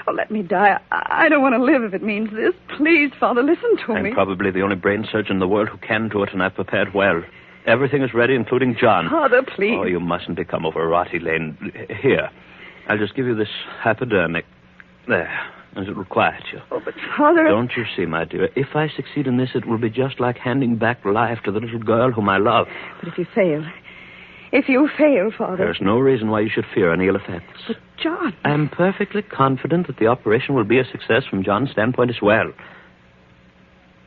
Oh, let me die. I don't want to live if it means this. Please, Father, listen to me. I'm probably the only brain surgeon in the world who can do it, and I've prepared well. Everything is ready, including John. Father, please. Oh, you mustn't become overwrought, Elaine. Here. I'll just give you this hypodermic. There. As it will quiet you. Oh, but Father... Don't you see, my dear? If I succeed in this, it will be just like handing back life to the little girl whom I love. But if you fail... If you fail, Father... There's no reason why you should fear any ill effects. But, John... I'm perfectly confident that the operation will be a success from John's standpoint as well.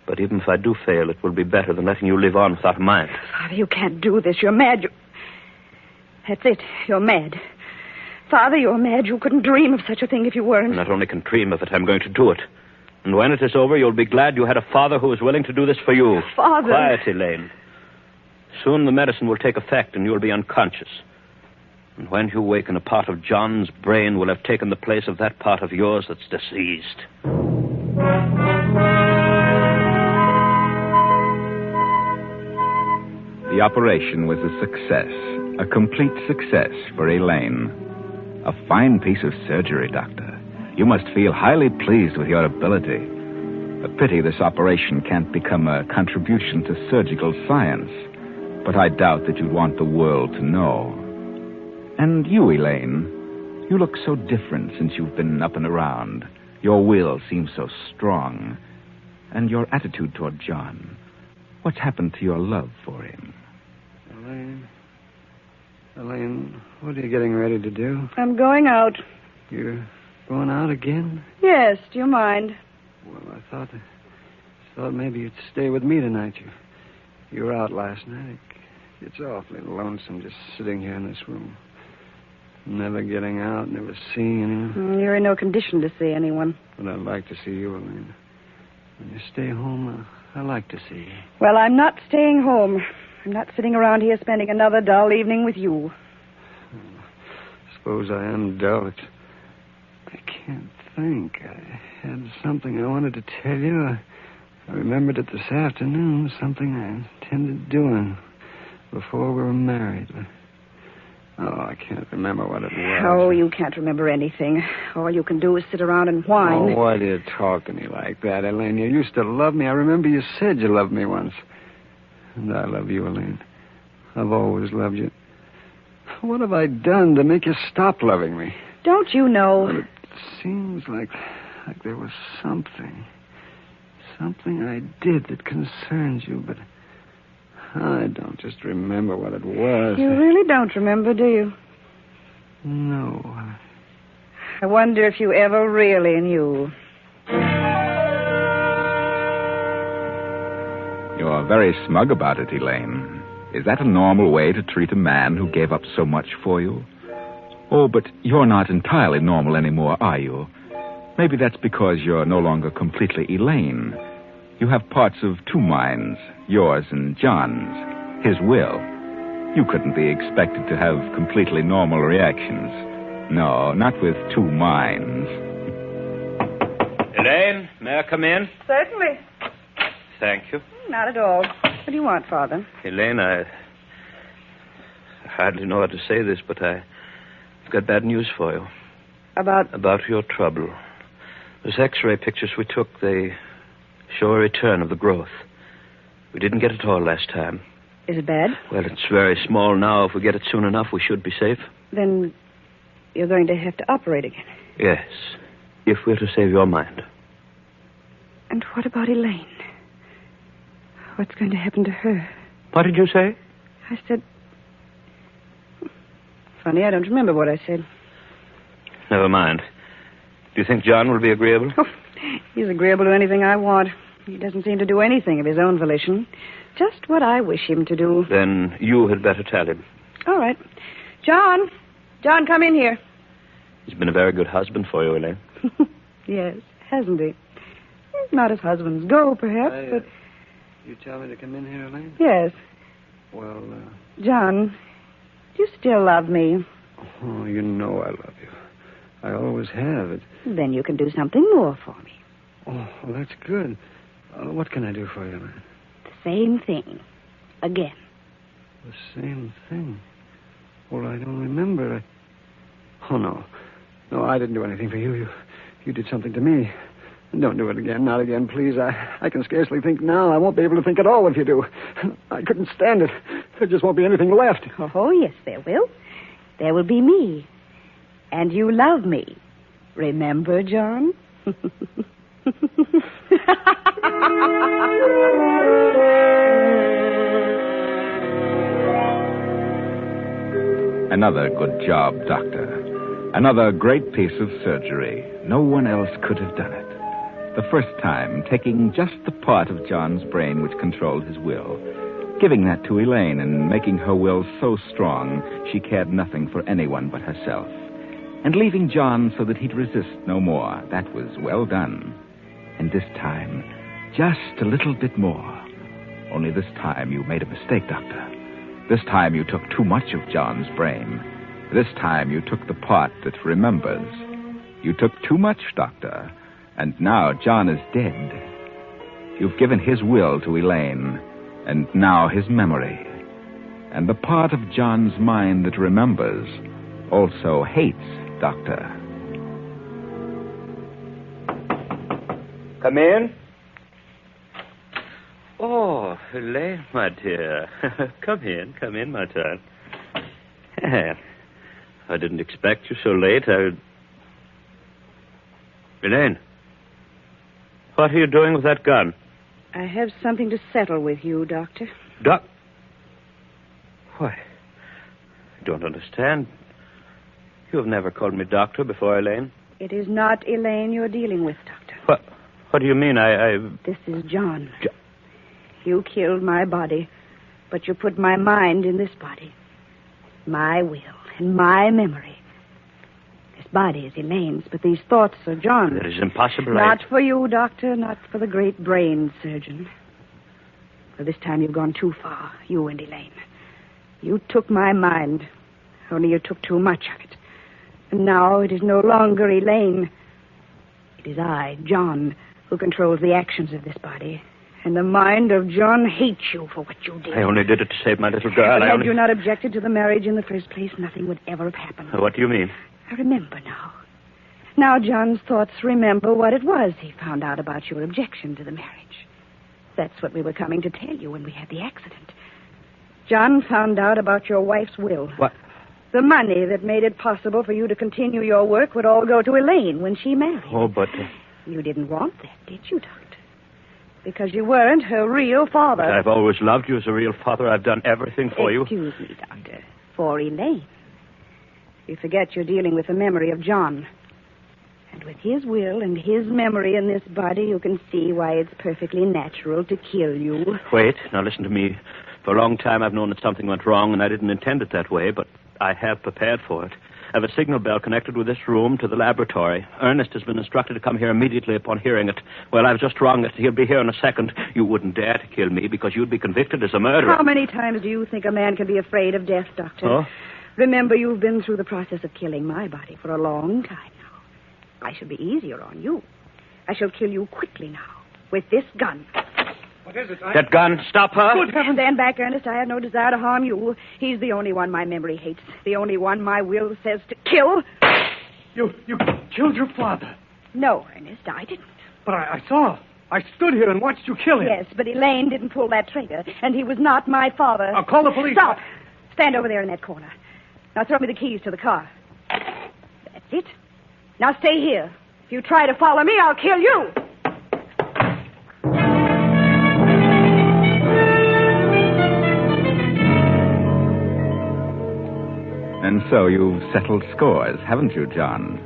But even if I do fail, it will be better than letting you live on without a mind. Father, you can't do this. You're mad. That's it. You're mad. Father, you're mad. You couldn't dream of such a thing if you weren't. I not only can dream of it, I'm going to do it. And when it is over, you'll be glad you had a father who was willing to do this for you. Father... Quiet, Elaine. Soon the medicine will take effect and you'll be unconscious. And when you waken, a part of John's brain will have taken the place of that part of yours that's diseased. The operation was a success, a complete success for Elaine. A fine piece of surgery, Doctor. You must feel highly pleased with your ability. A pity this operation can't become a contribution to surgical science. But I doubt that you'd want the world to know. And you, Elaine, you look so different since you've been up and around. Your will seems so strong. And your attitude toward John. What's happened to your love for him? Elaine, what are you getting ready to do? I'm going out. You're going out again? Yes, do you mind? Well, I thought maybe you'd stay with me tonight. You were out last night. It's awfully lonesome just sitting here in this room. Never getting out, never seeing anyone. You're in no condition to see anyone. But I'd like to see you, Elaine. When you stay home, I like to see you. Well, I'm not staying home. I'm not sitting around here spending another dull evening with you. I suppose I am dull. I can't think. I had something I wanted to tell you. I remembered it this afternoon, something I intended doing before we were married. Oh, I can't remember what it was. Oh, you can't remember anything. All you can do is sit around and whine. Oh, why do you talk to me like that, Elaine? You used to love me. I remember you said you loved me once. And I love you, Elaine. I've always loved you. What have I done to make you stop loving me? Don't you know? Well, it seems like there was something I did that concerns you, but I don't just remember what it was. You really don't remember, do you? No. I wonder if you ever really knew. You're very smug about it, Elaine. Is that a normal way to treat a man who gave up so much for you? Oh, but you're not entirely normal anymore, are you? Maybe that's because you're no longer completely Elaine. You have parts of two minds, yours and John's, his will. You couldn't be expected to have completely normal reactions. No, not with two minds. Elaine, may I come in? Certainly. Thank you. Not at all. What do you want, Father? Elaine, I hardly know how to say this, but I've got bad news for you. About your trouble. Those X-ray pictures we took, they show a return of the growth. We didn't get it all last time. Is it bad? Well, it's very small now. If we get it soon enough, we should be safe. Then you're going to have to operate again. Yes, if we're to save your mind. And what about Elaine? What's going to happen to her? What did you say? I said... Funny, I don't remember what I said. Never mind. Do you think John will be agreeable? Oh, he's agreeable to anything I want. He doesn't seem to do anything of his own volition. Just what I wish him to do. Then you had better tell him. All right. John! John, come in here. He's been a very good husband for you, Elaine. Yes, hasn't he? Not as husbands go, perhaps, but... You tell me to come in here, Elaine? Yes. Well, John, You still love me. Oh, you know I love you. I always have. Then you can do something more for me. Oh, well, that's good. What can I do for you, man? The same thing. Again. The same thing? Well, I don't remember. Oh, no. No, I didn't do anything for you. You did something to me. Don't do it again. Not again, please. I can scarcely think now. I won't be able to think at all if you do. I couldn't stand it. There just won't be anything left. Oh, yes, there will. There will be me. And you love me. Remember, John? Another good job, Doctor. Another great piece of surgery. No one else could have done it. The first time, taking just the part of John's brain which controlled his will, giving that to Elaine and making her will so strong she cared nothing for anyone but herself, and leaving John so that he'd resist no more. That was well done. And this time, just a little bit more. Only this time you made a mistake, Doctor. This time you took too much of John's brain. This time you took the part that remembers. You took too much, Doctor. And now John is dead. You've given his will to Elaine, and now his memory. And the part of John's mind that remembers also hates Doctor. Come in. Oh, Elaine, my dear. Come in, my child. I didn't expect you so late. Elaine, what are you doing with that gun? I have something to settle with you, Doctor. Why, I don't understand. You have never called me doctor before, Elaine. It is not Elaine you're dealing with, Doctor. What do you mean? This is John. You killed my body, but you put my mind in this body. My will and my memory. This body is Elaine's, but these thoughts are John's. That is impossible. Not for you, Doctor, not for the great brain surgeon. Well, this time you've gone too far, you and Elaine. You took my mind, only you took too much of it. And now it is no longer Elaine. It is I, John, who controls the actions of this body. And the mind of John hates you for what you did. I only did it to save my little girl. Had you not objected to the marriage in the first place, nothing would ever have happened. What do you mean? I remember now. Now John's thoughts remember what it was he found out about your objection to the marriage. That's what we were coming to tell you when we had the accident. John found out about your wife's will. What? The money that made it possible for you to continue your work would all go to Elaine when she married. Oh, but... You didn't want that, did you, Doctor? Because you weren't her real father. But I've always loved you as a real father. I've done everything for you. Excuse me, Doctor. For Elaine. You forget you're dealing with the memory of John. And with his will and his memory in this body, you can see why it's perfectly natural to kill you. Wait, now listen to me. For a long time I've known that something went wrong, and I didn't intend it that way, but I have prepared for it. I have a signal bell connected with this room to the laboratory. Ernest has been instructed to come here immediately upon hearing it. Well, I've just rung it. He'll be here in a second. You wouldn't dare to kill me because you'd be convicted as a murderer. How many times do you think a man can be afraid of death, Doctor? Oh? Remember, you've been through the process of killing my body for a long time now. I shall be easier on you. I shall kill you quickly now with this gun. What is it? That gun, stop her. Good heavens, stand back, Ernest. I have no desire to harm you. He's the only one my memory hates. The only one my will says to kill. You killed your father. No, Ernest, I didn't. But I saw. I stood here and watched you kill him. Yes, but Elaine didn't pull that trigger, and he was not my father. I'll call the police. Stop. Stand over there in that corner. Now throw me the keys to the car. That's it. Now stay here. If you try to follow me, I'll kill you. And so you've settled scores, haven't you, John?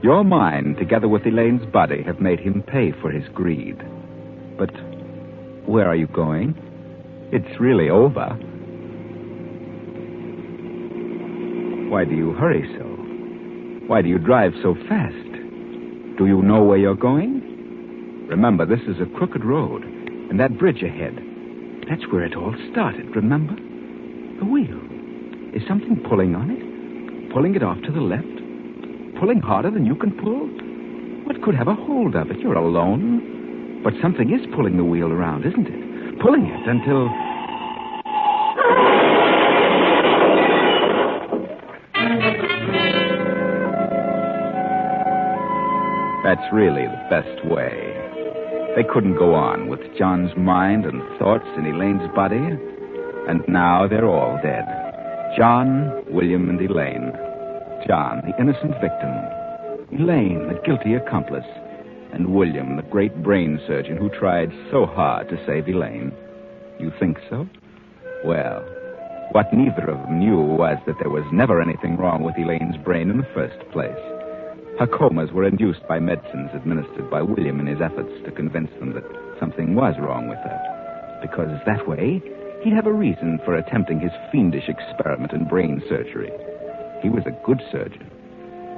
Your mind, together with Elaine's body, have made him pay for his greed. But where are you going? It's really over. Why do you hurry so? Why do you drive so fast? Do you know where you're going? Remember, this is a crooked road, and that bridge ahead, that's where it all started, remember? The wheel. Is something pulling on it? Pulling it off to the left? Pulling harder than you can pull? What could have a hold of it? You're alone. But something is pulling the wheel around, isn't it? Pulling it until... That's really the best way. They couldn't go on with John's mind and thoughts in Elaine's body. And now they're all dead. John, William, and Elaine. John, the innocent victim. Elaine, the guilty accomplice. And William, the great brain surgeon who tried so hard to save Elaine. You think so? Well, what neither of them knew was that there was never anything wrong with Elaine's brain in the first place. Her comas were induced by medicines administered by William in his efforts to convince them that something was wrong with her. Because that way, he'd have a reason for attempting his fiendish experiment in brain surgery. He was a good surgeon.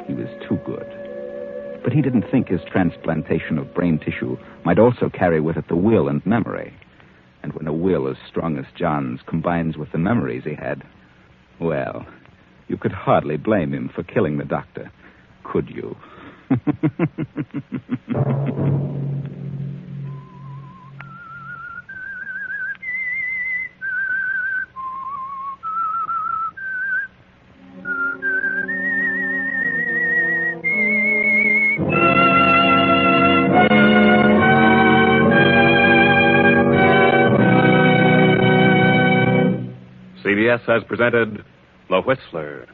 He was too good. But he didn't think his transplantation of brain tissue might also carry with it the will and memory. And when a will as strong as John's combines with the memories he had, well, you could hardly blame him for killing the doctor, could you? CBS has presented The Whistler.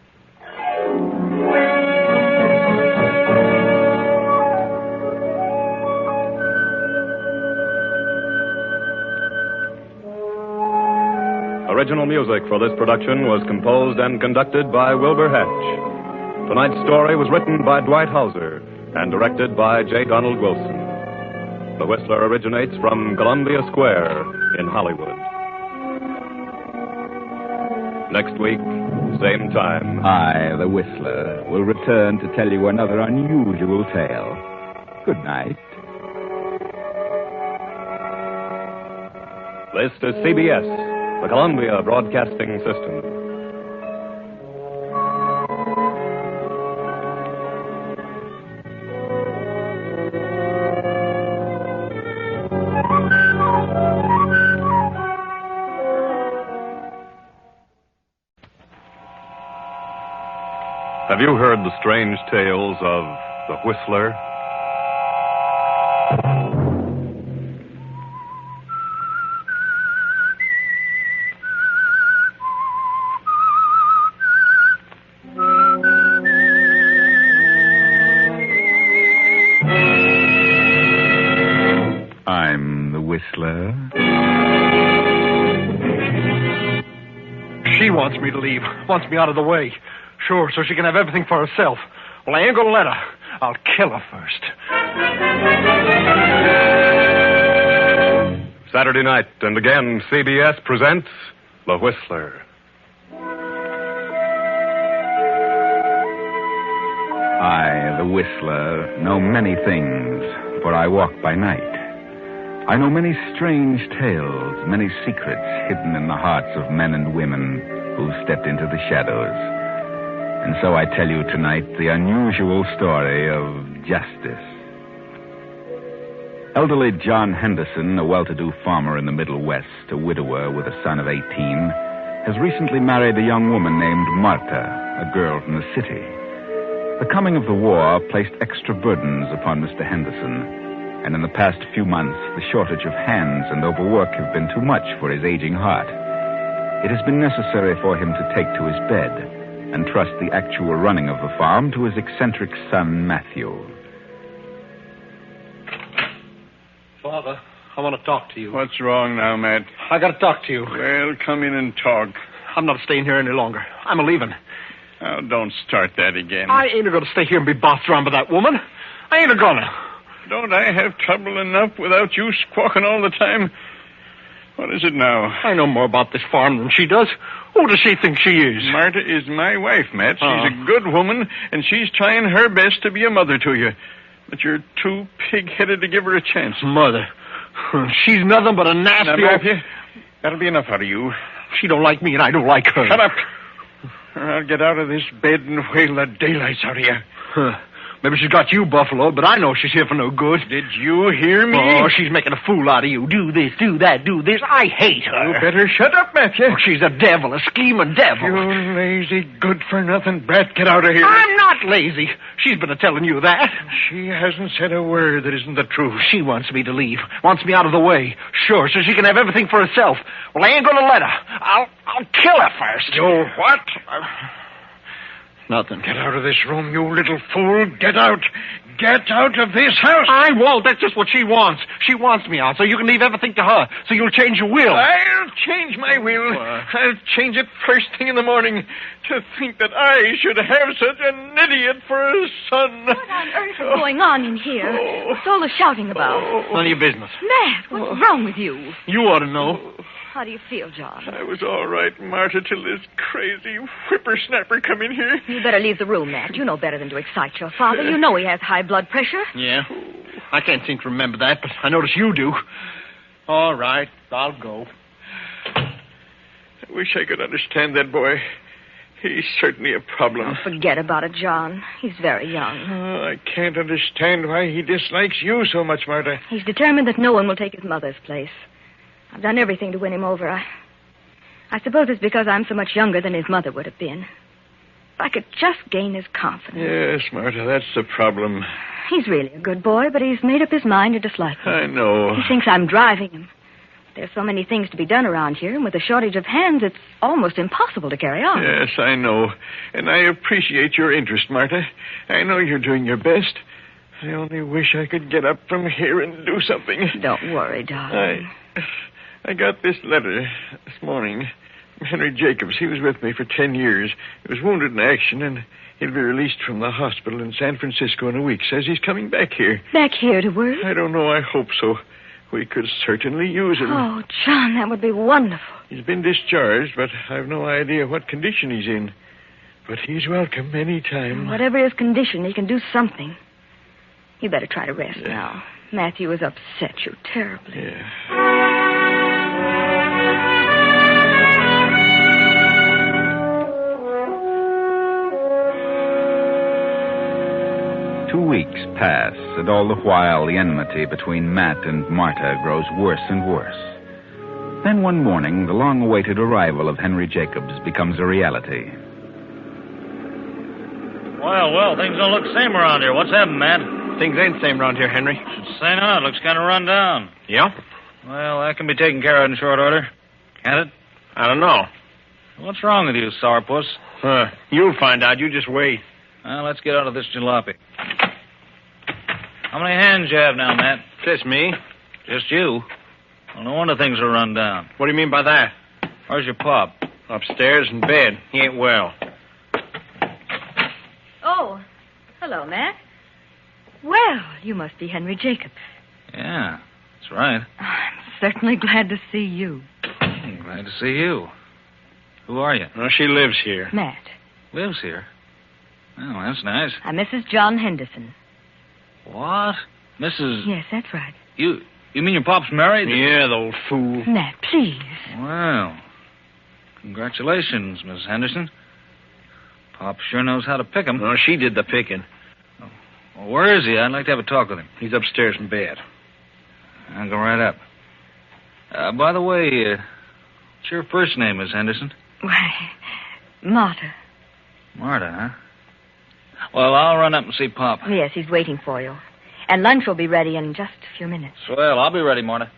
Original music for this production was composed and conducted by Wilbur Hatch. Tonight's story was written by Dwight Hauser and directed by J. Donald Wilson. The Whistler originates from Columbia Square in Hollywood. Next week, same time. I, the Whistler, will return to tell you another unusual tale. Good night. This is CBS, the Columbia Broadcasting System. Have you heard the strange tales of the Whistler? I'm the Whistler. She wants me to leave, wants me out of the way. Sure, so she can have everything for herself. Well, I ain't gonna let her. I'll kill her first. Saturday night, and again, CBS presents The Whistler. I, the Whistler, know many things, for I walk by night. I know many strange tales, many secrets hidden in the hearts of men and women who stepped into the shadows. And so I tell you tonight the unusual story of justice. Elderly John Henderson, a well-to-do farmer in the Middle West, a widower with a son of 18, has recently married a young woman named Marta, a girl from the city. The coming of the war placed extra burdens upon Mr. Henderson, and in the past few months, the shortage of hands and overwork have been too much for his aging heart. It has been necessary for him to take to his bed and trust the actual running of the farm to his eccentric son, Matthew. Father, I want to talk to you. What's wrong now, Matt? I got to talk to you. Well, come in and talk. I'm not staying here any longer. I'm a-leaving. Now, don't start that again. I ain't going to stay here and be bossed around by that woman. I ain't gonna. Don't I have trouble enough without you squawking all the time? What is it now? I know more about this farm than she does. Who does she think she is? Marta is my wife, Matt. She's a good woman, and she's trying her best to be a mother to you. But you're too pig-headed to give her a chance. Mother? She's nothing but a nasty... Now, Matthew, that'll be enough out of you. She don't like me, and I don't like her. Shut up. or I'll get out of this bed and whale the daylights out of you. Huh. Maybe she's got you, Buffalo, but I know she's here for no good. Did you hear me? Oh, she's making a fool out of you. Do this, do that, do this. I hate her. You better shut up, Matthew. Oh, she's a devil, a scheming devil. You lazy, good-for-nothing brat. Get out of here. I'm not lazy. She's been telling you that. She hasn't said a word that isn't the truth. She wants me to leave. Wants me out of the way. Sure, so she can have everything for herself. Well, I ain't gonna let her. I'll kill her first. You what? Nothing. Get out of this room, you little fool. Get out. Get out of this house. I won't. That's just what she wants. She wants me out, so you can leave everything to her, so you'll change your will. I'll change my will. I'll change it first thing in the morning. To think that I should have such an idiot for a son. What on earth is going on in here? What's all the shouting about? None of your business. Matt, what's wrong with you? You ought to know. How do you feel, John? I was all right, Marta, till this crazy whippersnapper come in here. You better leave the room, Matt. You know better than to excite your father. You know he has high blood pressure. Yeah. I can't seem to remember that, but I notice you do. All right, I'll go. I wish I could understand that boy. He's certainly a problem. Oh, forget about it, John. He's very young. Oh, I can't understand why he dislikes you so much, Marta. He's determined that no one will take his mother's place. I've done everything to win him over. I suppose it's because I'm so much younger than his mother would have been. If I could just gain his confidence. Yes, Marta, that's the problem. He's really a good boy, but he's made up his mind to dislike me. I know. He thinks I'm driving him. There's so many things to be done around here, and with a shortage of hands, it's almost impossible to carry on. Yes, I know. And I appreciate your interest, Marta. I know you're doing your best. I only wish I could get up from here and do something. Don't worry, darling. I got this letter this morning from Henry Jacobs. He was with me for 10 years. He was wounded in action, and he'll be released from the hospital in San Francisco in a week. Says he's coming back here. Back here to work? I don't know. I hope so. We could certainly use him. Oh, John, that would be wonderful. He's been discharged, but I've no idea what condition he's in. But he's welcome any time. Whatever his condition, he can do something. You better try to rest now. Matthew has upset you terribly. Yeah. 2 weeks pass, and all the while the enmity between Matt and Marta grows worse and worse. Then one morning, the long-awaited arrival of Henry Jacobs becomes a reality. Well, things don't look the same around here. What's happened, Matt? Things ain't the same around here, Henry. Should say not. It looks kind of run down. Yeah? Well, that can be taken care of in short order. Can't it? I don't know. What's wrong with you, sourpuss? You'll find out. You just wait. Well, let's get out of this jalopy. How many hands you have now, Matt? Just me. Just you? Well, no wonder things are run down. What do you mean by that? Where's your pop? Upstairs in bed. He ain't well. Oh, hello, Matt. Well, you must be Henry Jacobs. Yeah, that's right. I'm certainly glad to see you. I'm glad to see you. Who are you? Well, she lives here. Matt. Lives here? Oh, that's nice. I'm Mrs. John Henderson. What? Mrs. Yes, that's right. You mean your pop's married? Yeah, the old fool. Matt, please. Well, congratulations, Mrs. Henderson. Pop sure knows how to pick 'em. Well, she did the picking. Well, where is he? I'd like to have a talk with him. He's upstairs in bed. I'll go right up. By the way, what's your first name, Miss Henderson? Why, Marta. Marta, huh? Well, I'll run up and see Pop. Yes, he's waiting for you. And lunch will be ready in just a few minutes. Well, I'll be ready, Marta.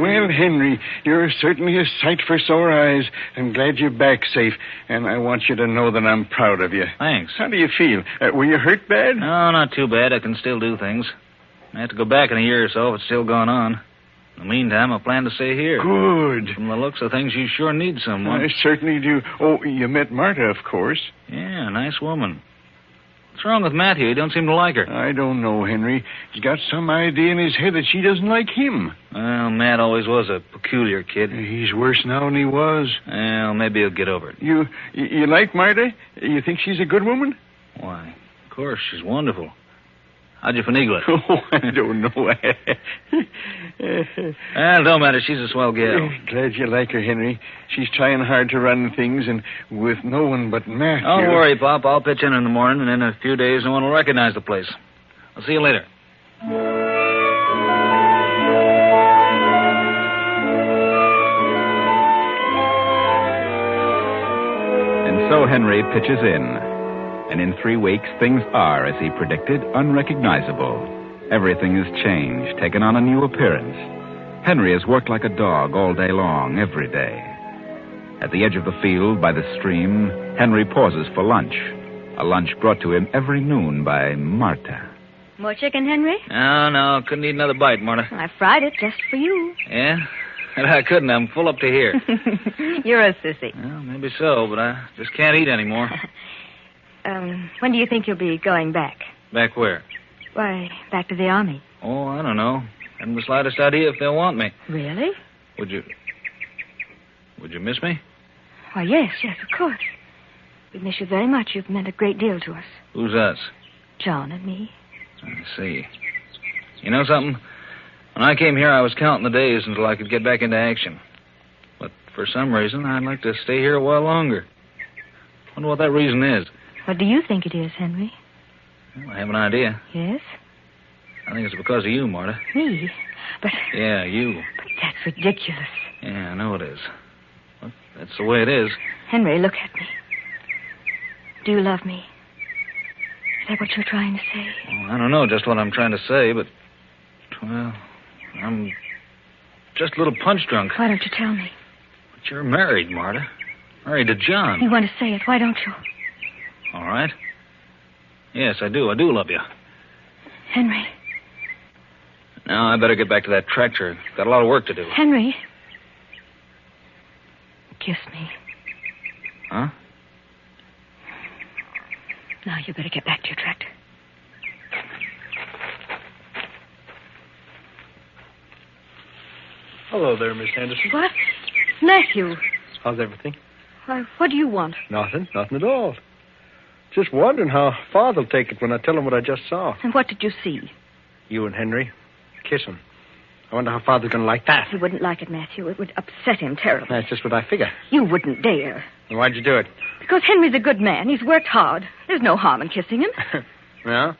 Well, Henry, you're certainly a sight for sore eyes. I'm glad you're back safe, and I want you to know that I'm proud of you. Thanks. How do you feel? Were you hurt bad? No, not too bad. I can still do things. I have to go back in a year or so if it's still going on. In the meantime, I plan to stay here. Good. From the looks of things, you sure need someone. I certainly do. Oh, you met Marta, of course. Yeah, nice woman. What's wrong with Matthew? He don't seem to like her. I don't know, Henry. He's got some idea in his head that she doesn't like him. Well, Matt always was a peculiar kid. He's worse now than he was. Well, maybe he'll get over it. You like Marta? You think she's a good woman? Why, of course, she's wonderful. How'd you finagle it? Oh, I don't know. Well, it don't matter. She's a swell gal. Glad you like her, Henry. She's trying hard to run things, and with no one but Matthew. Don't worry, Pop. I'll pitch in the morning, and in a few days, no one will recognize the place. I'll see you later. And so Henry pitches in. And in 3 weeks, things are, as he predicted, unrecognizable. Everything has changed, taken on a new appearance. Henry has worked like a dog all day long, every day. At the edge of the field, by the stream, Henry pauses for lunch. A lunch brought to him every noon by Marta. More chicken, Henry? No. Couldn't eat another bite, Marta. I fried it just for you. Yeah? And I couldn't. I'm full up to here. You're a sissy. Well, maybe so, but I just can't eat anymore. When do you think you'll be going back? Back where? Why, back to the army. Oh, I don't know. Haven't the slightest idea if they'll want me. Really? Would you miss me? Why, yes, of course. We miss you very much. You've meant a great deal to us. Who's us? John and me. I see. You know something? When I came here, I was counting the days until I could get back into action. But for some reason, I'd like to stay here a while longer. Wonder what that reason is. What do you think it is, Henry? Well, I have an idea. Yes? I think it's because of you, Marta. Me? But... Yeah, you. But that's ridiculous. Yeah, I know it is. But that's the way it is. Henry, look at me. Do you love me? Is that what you're trying to say? Well, I don't know just what I'm trying to say, but... Well, I'm just a little punch drunk. Why don't you tell me? But you're married, Marta. Married to John. You want to say it. Why don't you? All right. Yes, I do. I do love you. Henry. Now, I better get back to that tractor. Got a lot of work to do. Henry. Kiss me. Huh? Now, you better get back to your tractor. Hello there, Miss Anderson. What? Matthew. How's everything? Why, what do you want? Nothing at all. Just wondering how Father'll take it when I tell him what I just saw. And what did you see? You and Henry kissing. I wonder how Father's going to like that. He wouldn't like it, Matthew. It would upset him terribly. That's just what I figure. You wouldn't dare. Then why'd you do it? Because Henry's a good man. He's worked hard. There's no harm in kissing him. Well,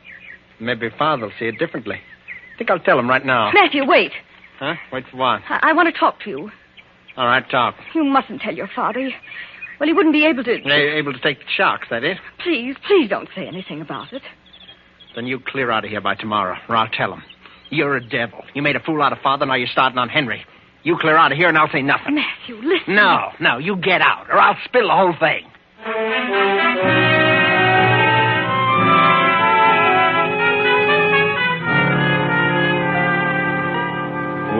maybe Father'll see it differently. I think I'll tell him right now. Matthew, wait. Huh? Wait for what? I want to talk to you. All right, talk. You mustn't tell your father. Well, he wouldn't be able to... Able to take the shocks, that is? Please don't say anything about it. Then you clear out of here by tomorrow, or I'll tell him. You're a devil. You made a fool out of Father, now you're starting on Henry. You clear out of here and I'll say nothing. Matthew, listen. No, you get out, or I'll spill the whole thing.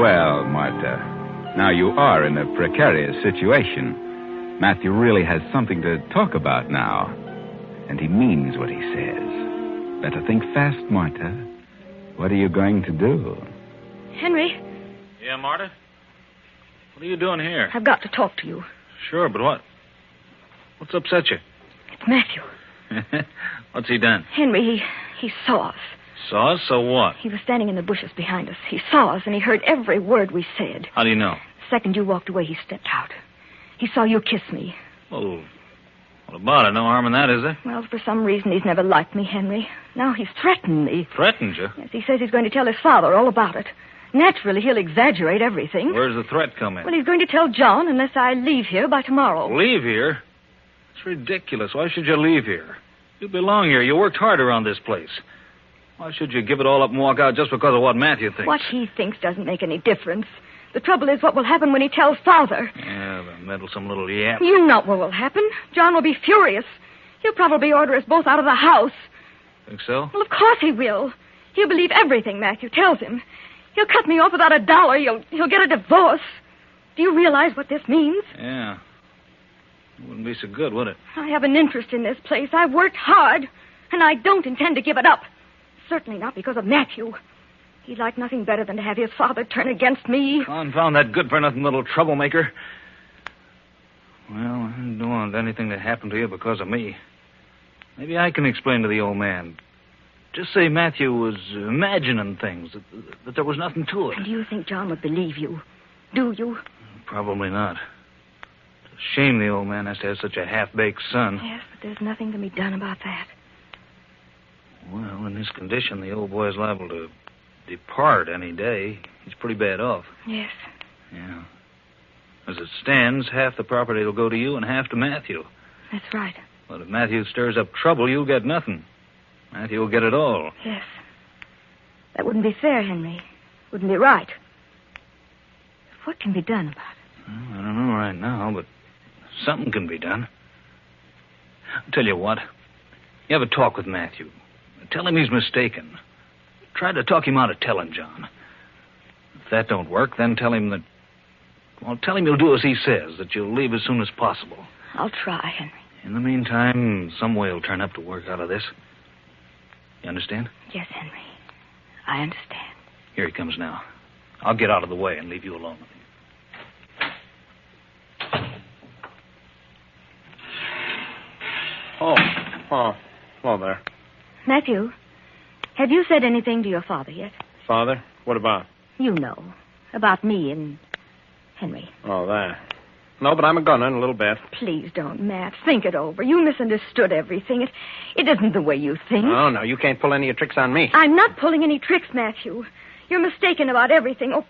Well, Marta, now you are in a precarious situation. Matthew really has something to talk about now. And he means what he says. Better think fast, Marta. What are you going to do? Henry? Yeah, Marta? What are you doing here? I've got to talk to you. Sure, but what? What's upset you? It's Matthew. What's he done? Henry, he saw us. Saw us? So what? He was standing in the bushes behind us. He saw us, and he heard every word we said. How do you know? The second you walked away, he stepped out. He saw you kiss me. Oh, what about it? No harm in that, is there? Well, for some reason, he's never liked me, Henry. Now he's threatened me. Threatened you? Yes, he says he's going to tell his father all about it. Naturally, he'll exaggerate everything. Where's the threat come in? Well, he's going to tell John unless I leave here by tomorrow. Leave here? It's ridiculous. Why should you leave here? You belong here. You worked hard around this place. Why should you give it all up and walk out just because of what Matthew thinks? What he thinks doesn't make any difference. The trouble is what will happen when he tells Father. Yeah, the meddlesome little yap. You know what will happen. John will be furious. He'll probably order us both out of the house. Think so? Well, of course he will. He'll believe everything Matthew tells him. He'll cut me off without $1. He'll get a divorce. Do you realize what this means? Yeah. It wouldn't be so good, would it? I have an interest in this place. I've worked hard, and I don't intend to give it up. Certainly not because of Matthew. He'd like nothing better than to have his father turn against me. Confound that good-for-nothing little troublemaker. Well, I don't want anything to happen to you because of me. Maybe I can explain to the old man. Just say Matthew was imagining things, that there was nothing to it. And do you think John would believe you? Do you? Probably not. It's a shame the old man has to have such a half-baked son. Yes, but there's nothing can be done about that. Well, in this condition, the old boy is liable to depart any day. He's pretty bad off. Yes. Yeah. As it stands, half the property will go to you and half to Matthew. That's right. But if Matthew stirs up trouble, you'll get nothing. Matthew will get it all. Yes. That wouldn't be fair, Henry. Wouldn't be right. What can be done about it? Well, I don't know right now, but something can be done. I'll tell you what. You have a talk with Matthew. Tell him he's mistaken. Try to talk him out of telling John. If that don't work, then tell him that... Well, tell him you'll do as he says, that you'll leave as soon as possible. I'll try, Henry. In the meantime, some way will turn up to work out of this. You understand? Yes, Henry. I understand. Here he comes now. I'll get out of the way and leave you alone with him. Oh, hello there. Matthew, have you said anything to your father yet? Father? What about? You know. About me and Henry. Oh, that. No, but I'm a-gonna in a little bit. Please don't, Matt. Think it over. You misunderstood everything. It isn't the way you think. Oh, no, you can't pull any of your tricks on me. I'm not pulling any tricks, Matthew. You're mistaken about everything. Oh,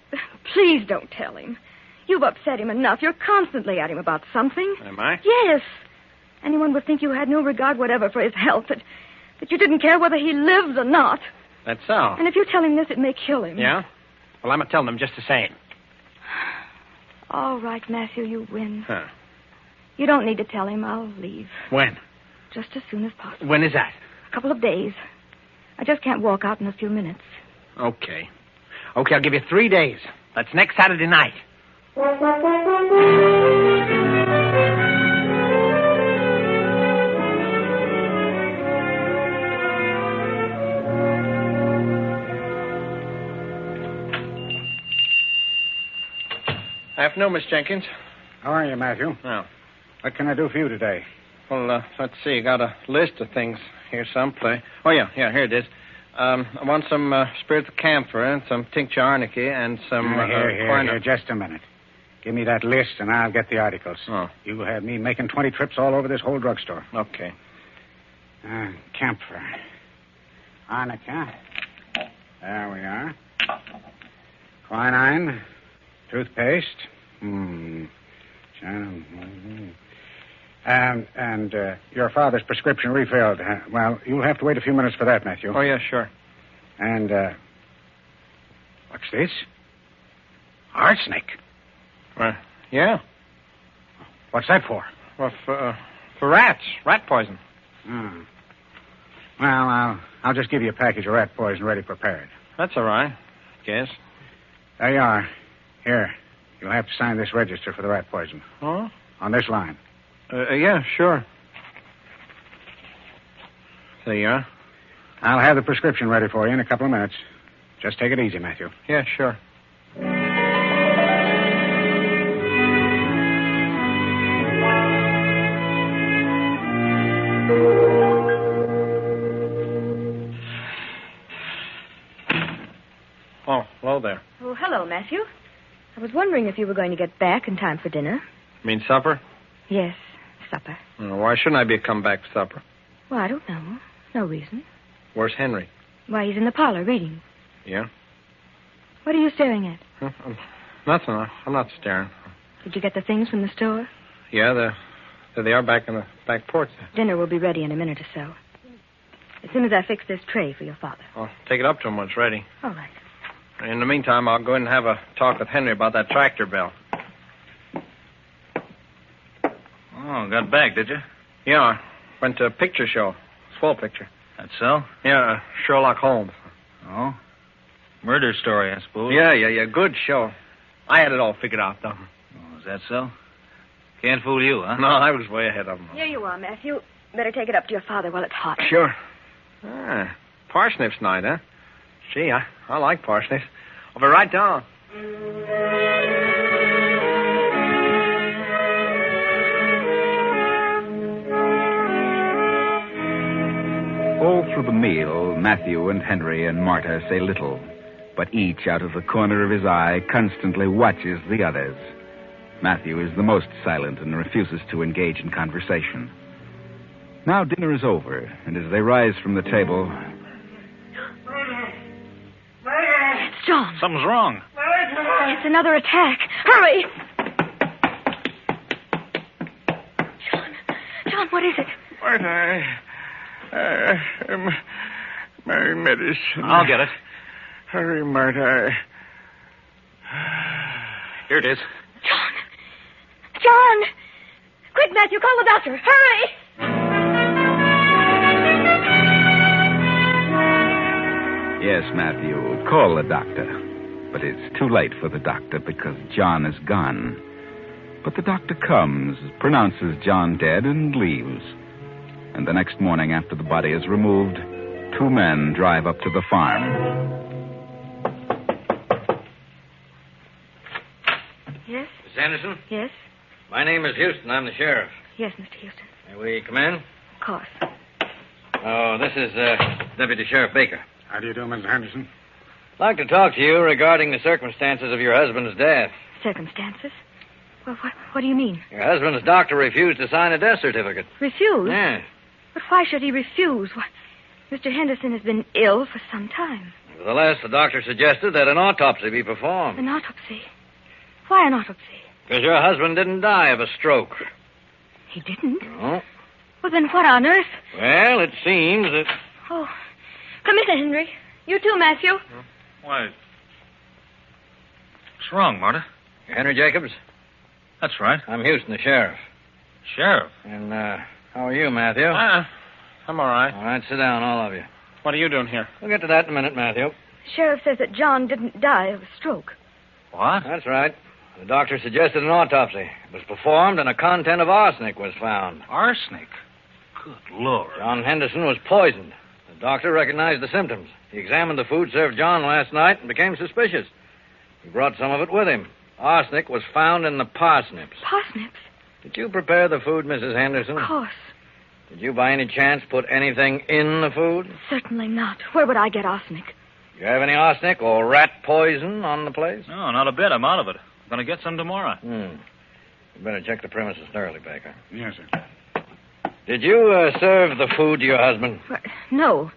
please don't tell him. You've upset him enough. You're constantly at him about something. Am I? Yes. Anyone would think you had no regard whatever for his health, that you didn't care whether he lives or not. That's so. And if you tell him this, it may kill him. Yeah? Well, I'm telling him just the same. All right, Matthew, you win. Huh. You don't need to tell him. I'll leave. When? Just as soon as possible. When is that? A couple of days. I just can't walk out in a few minutes. Okay. Okay, I'll give you 3 days. That's next Saturday night. Afternoon, Miss Jenkins. How are you, Matthew? Oh. What can I do for you today? Well, let's see. Got a list of things here someplace. Oh, yeah, here it is. I want some spirits of camphor and some tincture arnica and some... Here, just a minute. Give me that list and I'll get the articles. Oh. You have me making 20 trips all over this whole drugstore. Okay. Camphor. Arnica. There we are. Quinine. Toothpaste. And your father's prescription refilled. Well, you'll have to wait a few minutes for that, Matthew. Oh, yeah, sure. And, what's this? Arsenic. Yeah. What's that for? Well, for rats. Rat poison. Well, I'll just give you a package of rat poison ready prepared. That's all right. Guess. There you are. Here. You'll have to sign this register for the rat poison. Oh? On this line. Yeah, sure. There you are. I'll have the prescription ready for you in a couple of minutes. Just take it easy, Matthew. Yeah, sure. Oh, hello there. Oh, hello, Matthew. I was wondering if you were going to get back in time for dinner. You mean supper? Yes, supper. Why shouldn't I be come back for supper? Well, I don't know. No reason. Where's Henry? Why, he's in the parlor reading. Yeah? What are you staring at? Nothing. I'm not staring. Did you get the things from the store? Yeah, there they are back in the back porch. Dinner will be ready in a minute or so. As soon as I fix this tray for your father. I'll take it up to him when it's ready. All right. In the meantime, I'll go in and have a talk with Henry about that tractor bill. Oh, got back, did you? Yeah, I went to a picture show. Full picture. That's so? Yeah, Sherlock Holmes. Oh? Murder story, I suppose. Yeah. Good show. I had it all figured out, though. Oh, is that so? Can't fool you, huh? No, I was way ahead of him. Here you are, Matthew. Better take it up to your father while it's hot. Sure. Parsnips night, huh? Gee, I like parsnips. I'll be right down. All through the meal, Matthew and Henry and Marta say little, but each out of the corner of his eye constantly watches the others. Matthew is the most silent and refuses to engage in conversation. Now dinner is over, and as they rise from the table... It's John. Something's wrong. It's another attack. Hurry! John, what is it? Marta, my medicine. I'll get it. Hurry, Marta. Here it is. John! Quick, Matthew, call the doctor. Hurry! Yes, Matthew, call the doctor. But it's too late for the doctor because John is gone. But the doctor comes, pronounces John dead, and leaves. And the next morning, after the body is removed, two men drive up to the farm. Yes? Miss Anderson? Yes? My name is Houston. I'm the sheriff. Yes, Mr. Houston. May we come in? Of course. Oh, this is Deputy Sheriff Baker. How do you do, Mrs. Henderson? I'd like to talk to you regarding the circumstances of your husband's death. Circumstances? Well, what do you mean? Your husband's doctor refused to sign a death certificate. Refused? Yes. But why should he refuse? Why, Mr. Henderson has been ill for some time. Nevertheless, the doctor suggested that an autopsy be performed. An autopsy? Why an autopsy? Because your husband didn't die of a stroke. He didn't? No. Well, then what on earth? Well, it seems that... Oh, come in, Henry. You too, Matthew. Why? What's wrong, Marta? You're Henry Jacobs? That's right. I'm Houston, the sheriff. Sheriff? And, how are you, Matthew? I'm all right. All right, sit down, all of you. What are you doing here? We'll get to that in a minute, Matthew. Sheriff says that John didn't die of a stroke. What? That's right. The doctor suggested an autopsy. It was performed, and a content of arsenic was found. Arsenic? Good Lord. John Henderson was poisoned. The doctor recognized the symptoms. He examined the food served John last night and became suspicious. He brought some of it with him. Arsenic was found in the parsnips. Parsnips? Did you prepare the food, Mrs. Henderson? Of course. Did you by any chance put anything in the food? Certainly not. Where would I get arsenic? Do you have any arsenic or rat poison on the place? No, not a bit. I'm out of it. I'm going to get some tomorrow. You better check the premises thoroughly, Baker. Yes, sir. Did you serve the food to your husband? No.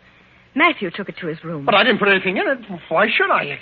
Matthew took it to his room. But I didn't put anything in it. Why should I?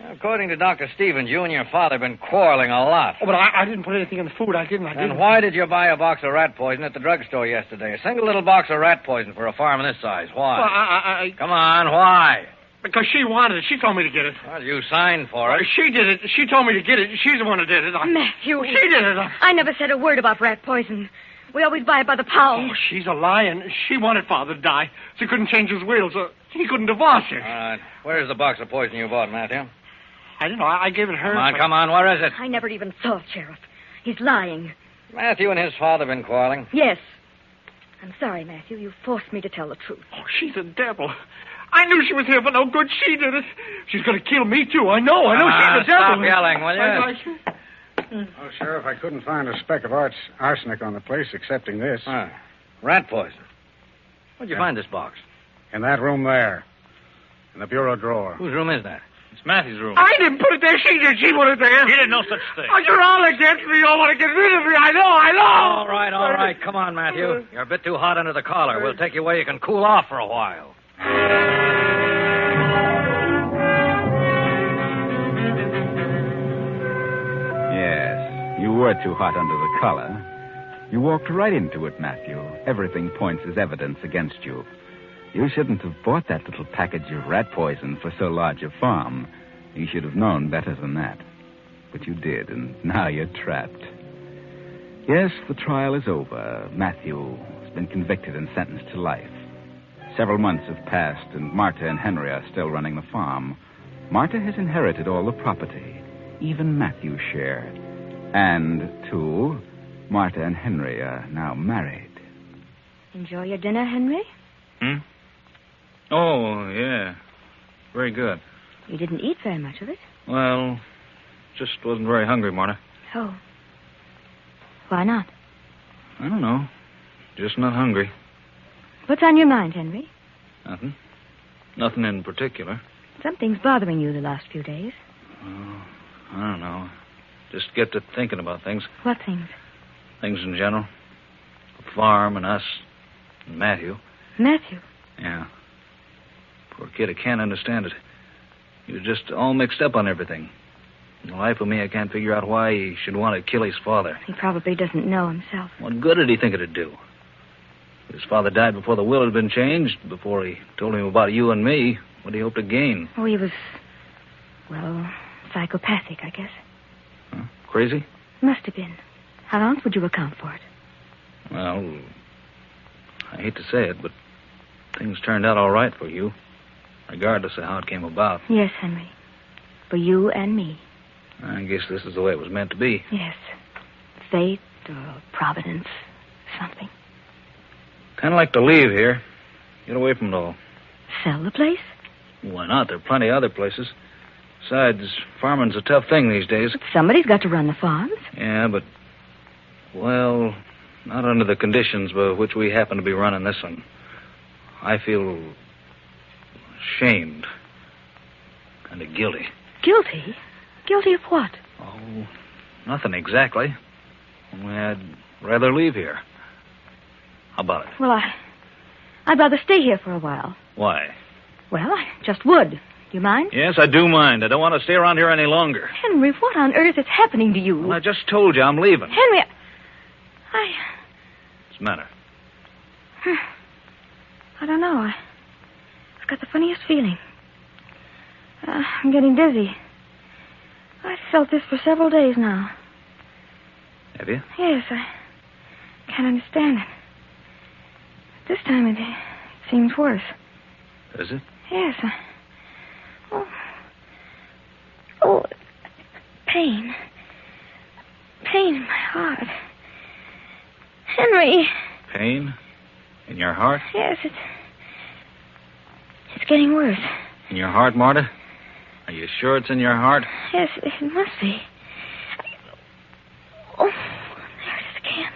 According to Dr. Stevens, you and your father have been quarreling a lot. Oh, but I didn't put anything in the food. I didn't. And why did you buy a box of rat poison at the drugstore yesterday? A single little box of rat poison for a farm of this size. Why? Well, Come on, why? Because she wanted it. She told me to get it. Well, you signed for it. She did it. She told me to get it. She's the one who did it. Matthew. She did it. I never said a word about rat poison. We always buy it by the pound. Oh, she's a lion. She wanted Father to die, so he couldn't change his will, so he couldn't divorce her. All right. Where's the box of poison you bought, Matthew? I don't know. I gave it her. Come on. Where is it? I never even saw it, Sheriff. He's lying. Matthew and his father have been quarreling. Yes. I'm sorry, Matthew. You forced me to tell the truth. Oh, she's a devil. I knew she was here for no good. She did it. She's going to kill me, too. I know. She's a devil. Stop yelling, will you? Oh, Sheriff, I couldn't find a speck of arsenic on the place excepting this. Rat poison. Where'd you find this box? In that room there. In the bureau drawer. Whose room is that? It's Matthew's room. I didn't put it there. She did. She put it there. You didn't know such thing. Oh, you're all against me. You all want to get rid of me. I know. All right. Come on, Matthew. You're a bit too hot under the collar. We'll take you where you can cool off for a while. Yes, you were too hot under the collar. You walked right into it, Matthew. Everything points as evidence against you. You shouldn't have bought that little package of rat poison for so large a farm. You should have known better than that. But you did, and now you're trapped. Yes, the trial is over. Matthew has been convicted and sentenced to life. Several months have passed, and Marta and Henry are still running the farm. Marta has inherited all the property, even Matthew's share. And, too, Marta and Henry are now married. Enjoy your dinner, Henry? Oh, yeah. Very good. You didn't eat very much of it. Well, just wasn't very hungry, Marta. Oh. Why not? I don't know. Just not hungry. What's on your mind, Henry? Nothing. Nothing in particular. Something's bothering you the last few days. Oh, I don't know. Just get to thinking about things. What things? Things in general. The farm and us and Matthew. Matthew? Yeah. Poor kid, I can't understand it. He was just all mixed up on everything. In the life of me, I can't figure out why he should want to kill his father. He probably doesn't know himself. What good did he think it'd do? His father died before the will had been changed, before he told him about you and me. What did he hope to gain? Oh, he was, well, psychopathic, I guess. Huh? Crazy? Must have been. How else would you account for it? Well, I hate to say it, but things turned out all right for you, regardless of how it came about. Yes, Henry. For you and me. I guess this is the way it was meant to be. Yes. Fate or providence, something. Kind of like to leave here. Get away from it all. Sell the place? Why not? There are plenty of other places. Besides, farming's a tough thing these days. But somebody's got to run the farms. Yeah, but, well, not under the conditions by which we happen to be running this one. I feel ashamed. Kind of guilty. Guilty? Guilty of what? Oh, nothing exactly. Only I'd rather leave here. How about it? Well, I'd rather stay here for a while. Why? Well, I just would. Do you mind? Yes, I do mind. I don't want to stay around here any longer. Henry, what on earth is happening to you? Well, I just told you I'm leaving. Henry, What's the matter? I don't know. I've got the funniest feeling. I'm getting dizzy. I've felt this for several days now. Have you? Yes, I can't understand it. This time it seems worse. Is it? Yes. Pain. Pain in my heart. Henry. Pain? In your heart? Yes, it's getting worse. In your heart, Marta? Are you sure it's in your heart? Yes, it must be. Oh, there it is again.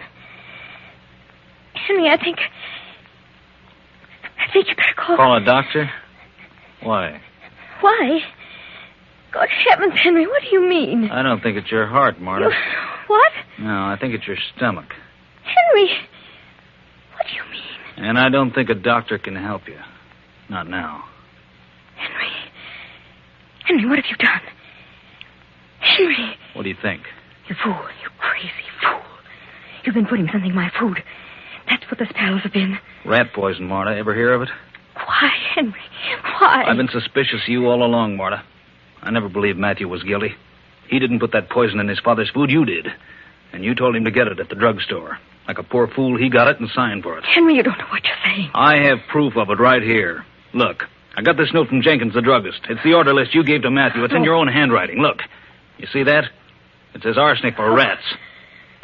Henry, I think you better call... Call a doctor? Why? Why? Good heavens, Henry, what do you mean? I don't think it's your heart, Marta. What? No, I think it's your stomach. Henry, what do you mean? And I don't think a doctor can help you. Not now. Henry, what have you done? Henry! What do you think? You fool, you crazy fool. You've been putting something in my food. That's what the spells have been. Rat poison, Marta. Ever hear of it? Why, Henry? Why? I've been suspicious of you all along, Marta. I never believed Matthew was guilty. He didn't put that poison in his father's food. You did. And you told him to get it at the drugstore. Like a poor fool, he got it and signed for it. Henry, you don't know what you're saying. I have proof of it right here. Look. I got this note from Jenkins, the druggist. It's the order list you gave to Matthew. It's in your own handwriting. Look. You see that? It says arsenic for rats.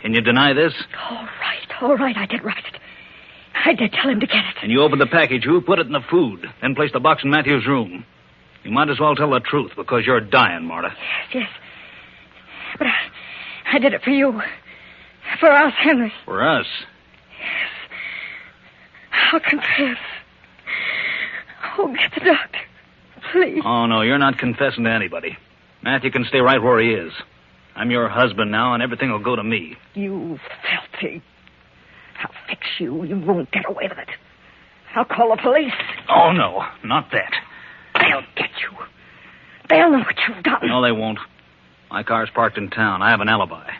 Can you deny this? All right. I did write it. I did tell him to get it. And you opened the package. You put it in the food. Then placed the box in Matthew's room. You might as well tell the truth because you're dying, Marta. Yes. But I did it for you. For us, Henry. For us? Yes. I'll confess. Oh, get the doctor. Please. Oh, no, you're not confessing to anybody. Matthew can stay right where he is. I'm your husband now, and everything will go to me. You filthy. I'll fix you. You won't get away with it. I'll call the police. Oh, no, not that. They'll get you. They'll know what you've done. No, they won't. My car's parked in town. I have an alibi.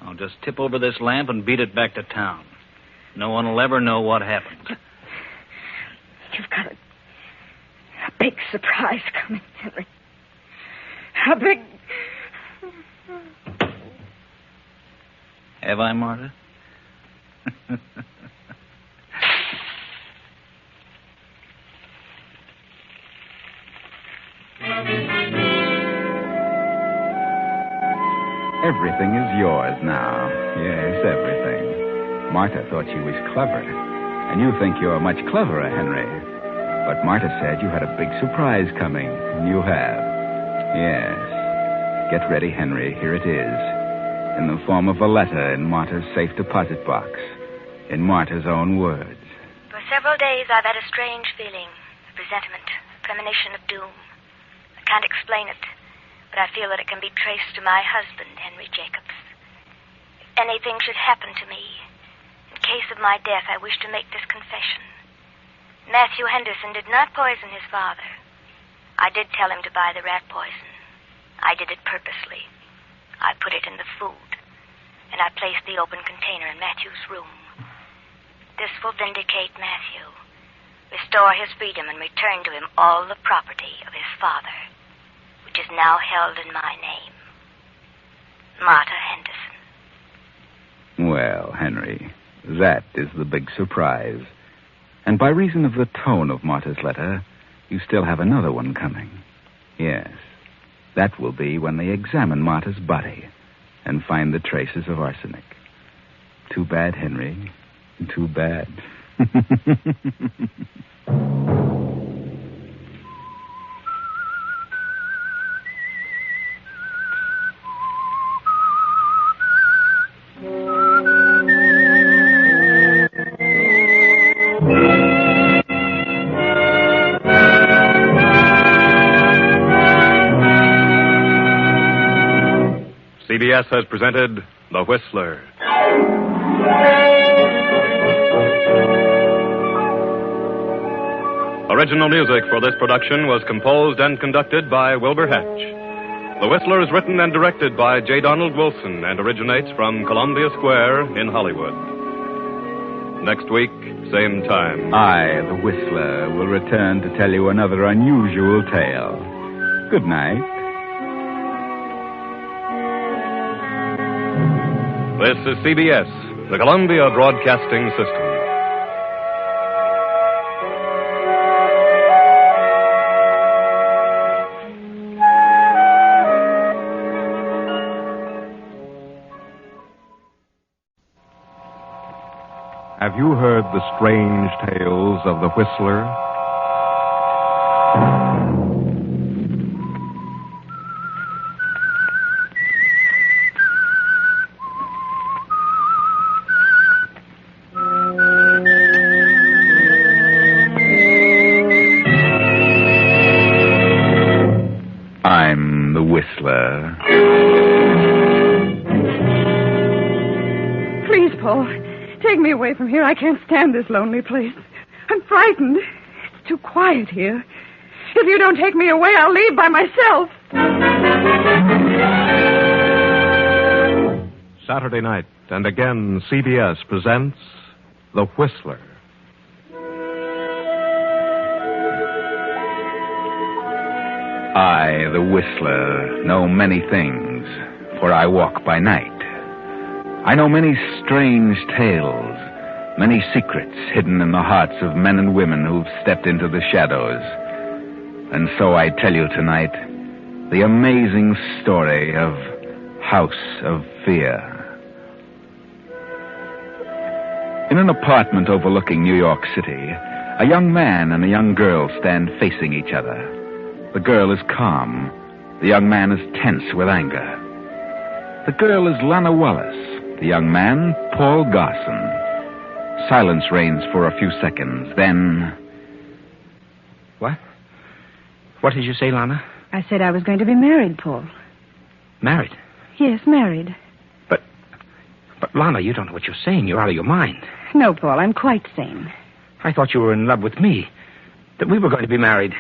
I'll just tip over this lamp and beat it back to town. No one will ever know what happened. You've got a big surprise coming, Henry. A big... Have I, Marta? Everything is yours now. Yes, everything. Marta thought she was clever. And you think you're much cleverer, Henry. But Marta said you had a big surprise coming, and you have. Yes. Get ready, Henry. Here it is. In the form of a letter in Marta's safe deposit box. In Marta's own words. For For several days, I've had a strange feeling, a presentiment, a premonition of doom. I can't explain it, but I feel that it can be traced to my husband, Henry Jacobs. If anything should happen to me, in case of my death, I wish to make this confession. Matthew Henderson did not poison his father. I did tell him to buy the rat poison. I did it purposely. I put it in the food, and I placed the open container in Matthew's room. This will vindicate Matthew, restore his freedom, and return to him all the property of his father, which is now held in my name. Martha Henderson. Well, Henry, that is the big surprise. And by reason of the tone of Martha's letter, you still have another one coming. Yes, that will be when they examine Martha's body and find the traces of arsenic. Too bad, Henry. Too bad. CBS has presented The Whistler. Original music for this production was composed and conducted by Wilbur Hatch. The Whistler is written and directed by J. Donald Wilson and originates from Columbia Square in Hollywood. Next week, same time. I, the Whistler, will return to tell you another unusual tale. Good night. This is CBS, the Columbia Broadcasting System. Have you heard the strange tales of the Whistler? I'm the Whistler. Please, Paul. Take me away from here. I can't stand this lonely place. I'm frightened. It's too quiet here. If you don't take me away, I'll leave by myself. Saturday night, and again, CBS presents The Whistler. I, the Whistler, know many things, for I walk by night. I know many strange tales, many secrets hidden in the hearts of men and women who've stepped into the shadows. And so I tell you tonight the amazing story of House of Fear. In an apartment overlooking New York City, a young man and a young girl stand facing each other. The girl is calm. The young man is tense with anger. The girl is Lana Wallace. The young man, Paul Garson. Silence reigns for a few seconds, then... What? What did you say, Lana? I said I was going to be married, Paul. Married? Yes, married. But, Lana, you don't know what you're saying. You're out of your mind. No, Paul, I'm quite sane. I thought you were in love with me. That we were going to be married.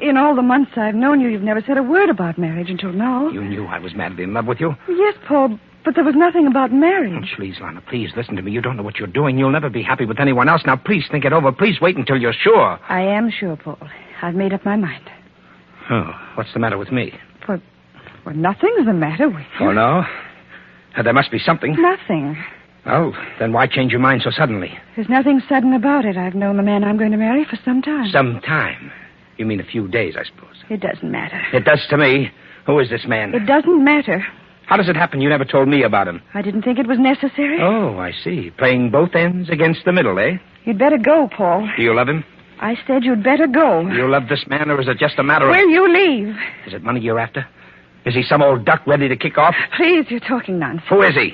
In all the months I've known you, you've never said a word about marriage until now. You knew I was madly in love with you? Yes, Paul, but there was nothing about marriage. Oh, please, Lana, please, listen to me. You don't know what you're doing. You'll never be happy with anyone else. Now, please think it over. Please wait until you're sure. I am sure, Paul. I've made up my mind. Oh, what's the matter with me? Well, nothing's the matter with you. Oh, no? There must be something. Nothing. Oh, then why change your mind so suddenly? There's nothing sudden about it. I've known the man I'm going to marry for some time. Some time? You mean a few days, I suppose. It doesn't matter. It does to me. Who is this man? It doesn't matter. How does it happen you never told me about him? I didn't think it was necessary. Oh, I see. Playing both ends against the middle, eh? You'd better go, Paul. Do you love him? I said you'd better go. Do you love this man, or is it just a matter of... Will you leave? Is it money you're after? Is he some old duck ready to kick off? Please, you're talking nonsense. Who is he?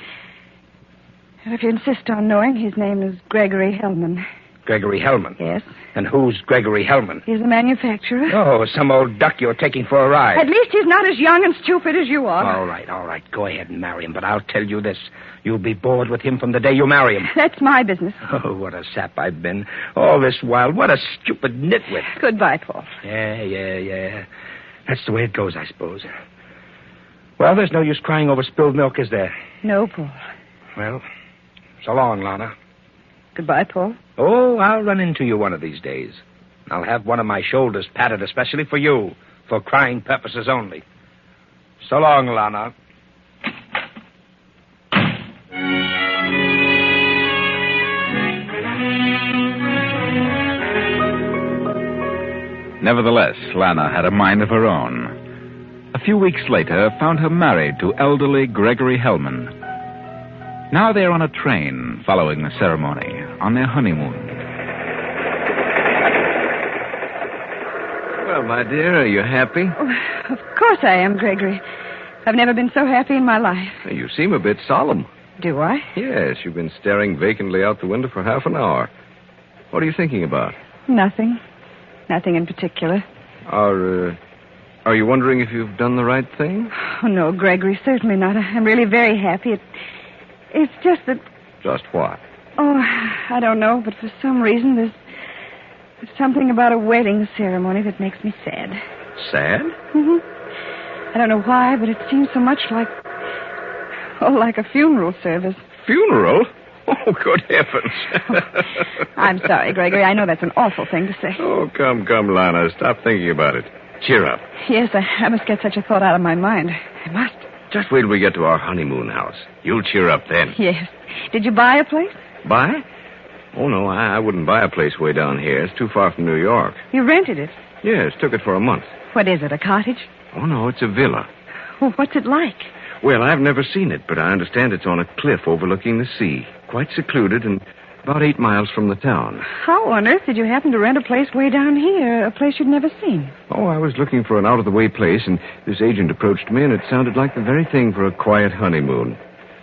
And if you insist on knowing, his name is Gregory Hellman. Gregory Hellman. Yes. And who's Gregory Hellman? He's the manufacturer. Oh, some old duck you're taking for a ride. At least he's not as young and stupid as you are. All right. Go ahead and marry him. But I'll tell you this. You'll be bored with him from the day you marry him. That's my business. Oh, what a sap I've been. All this while. What a stupid nitwit. Goodbye, Paul. Yeah. That's the way it goes, I suppose. Well, there's no use crying over spilled milk, is there? No, Paul. Well, so long, Lana. Goodbye, Paul. Oh, I'll run into you one of these days. I'll have one of my shoulders patted especially for you, for crying purposes only. So long, Lana. Nevertheless, Lana had a mind of her own. A few weeks later, found her married to elderly Gregory Hellman. Now they're on a train, following the ceremony, on their honeymoon. Well, my dear, are you happy? Oh, of course I am, Gregory. I've never been so happy in my life. You seem a bit solemn. Do I? Yes, you've been staring vacantly out the window for half an hour. What are you thinking about? Nothing. Nothing in particular. Are you wondering if you've done the right thing? Oh, no, Gregory, certainly not. I'm really very happy. It's just that... Just what? Oh, I don't know, but for some reason there's something about a wedding ceremony that makes me sad. Sad? Mm-hmm. I don't know why, but it seems so much like a funeral service. Funeral? Oh, good heavens. I'm sorry, Gregory. I know that's an awful thing to say. Oh, come, Lana. Stop thinking about it. Cheer up. Yes, I must get such a thought out of my mind. I must. Just wait till we get to our honeymoon house. You'll cheer up then. Yes. Did you buy a place? Buy? Oh, no, I wouldn't buy a place way down here. It's too far from New York. You rented it? Yes, took it for a month. What is it, a cottage? Oh, no, it's a villa. Well, what's it like? Well, I've never seen it, but I understand it's on a cliff overlooking the sea. Quite secluded and about 8 miles from the town. How on earth did you happen to rent a place way down here, a place you'd never seen? Oh, I was looking for an out-of-the-way place, and this agent approached me, and it sounded like the very thing for a quiet honeymoon.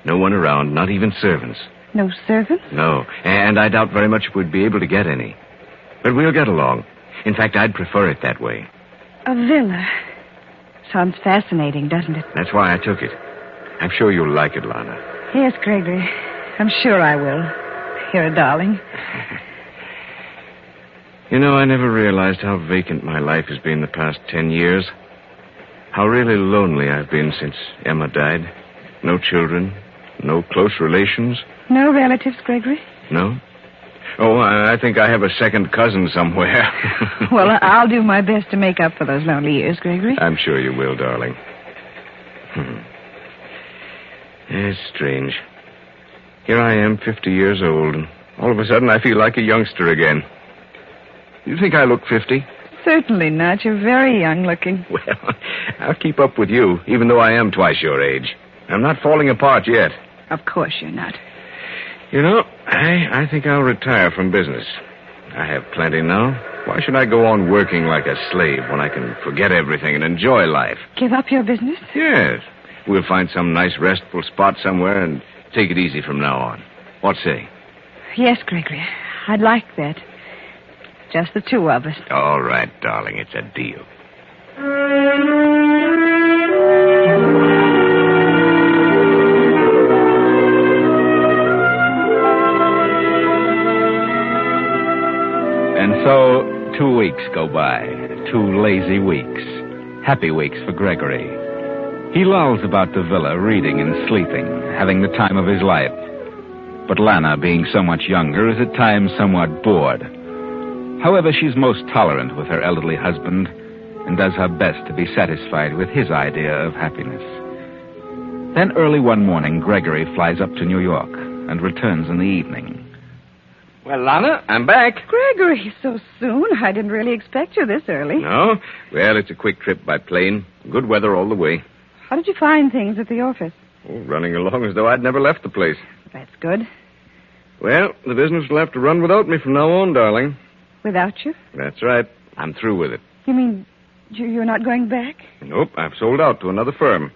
No one around, not even servants. No servants? No, and I doubt very much if we'd be able to get any. But we'll get along. In fact, I'd prefer it that way. A villa. Sounds fascinating, doesn't it? That's why I took it. I'm sure you'll like it, Lana. Yes, Gregory. I'm sure I will. You're a darling. You know, I never realized how vacant my life has been the past 10 years. How really lonely I've been since Emma died. No children, no close relations. No relatives, Gregory? No? Oh, I think I have a second cousin somewhere. Well, I'll do my best to make up for those lonely years, Gregory. I'm sure you will, darling. It's strange. Here I am, 50 years old, and all of a sudden I feel like a youngster again. You think I look 50? Certainly not. You're very young looking. Well, I'll keep up with you, even though I am twice your age. I'm not falling apart yet. Of course you're not. You know, I think I'll retire from business. I have plenty now. Why should I go on working like a slave when I can forget everything and enjoy life? Give up your business? Yes. We'll find some nice restful spot somewhere and take it easy from now on. What say? Yes, Gregory. I'd like that. Just the two of us. All right, darling. It's a deal. And so 2 weeks go by. 2 lazy weeks. Happy weeks for Gregory. He lolls about the villa, reading and sleeping, having the time of his life. But Lana, being so much younger, is at times somewhat bored. However, she's most tolerant with her elderly husband and does her best to be satisfied with his idea of happiness. Then early one morning, Gregory flies up to New York and returns in the evening. Well, Lana, I'm back. Gregory, so soon? I didn't really expect you this early. No? Well, it's a quick trip by plane. Good weather all the way. How did you find things at the office? Oh, running along as though I'd never left the place. That's good. Well, the business will have to run without me from now on, darling. Without you? That's right. I'm through with it. You mean you're not going back? Nope, I've sold out to another firm.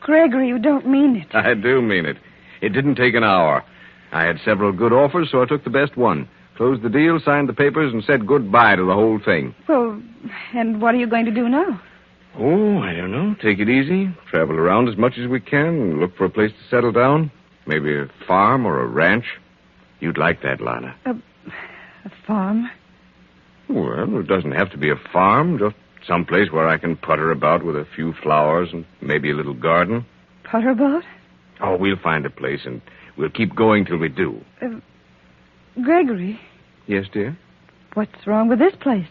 Gregory, you don't mean it. I do mean it. It didn't take an hour. I had several good offers, so I took the best one. Closed the deal, signed the papers, and said goodbye to the whole thing. Well, and what are you going to do now? Oh, I don't know. Take it easy. Travel around as much as we can and look for a place to settle down. Maybe a farm or a ranch. You'd like that, Lana. A farm? Well, it doesn't have to be a farm. Just some place where I can putter about with a few flowers and maybe a little garden. Putter about? Oh, we'll find a place and we'll keep going till we do. Gregory? Yes, dear? What's wrong with this place?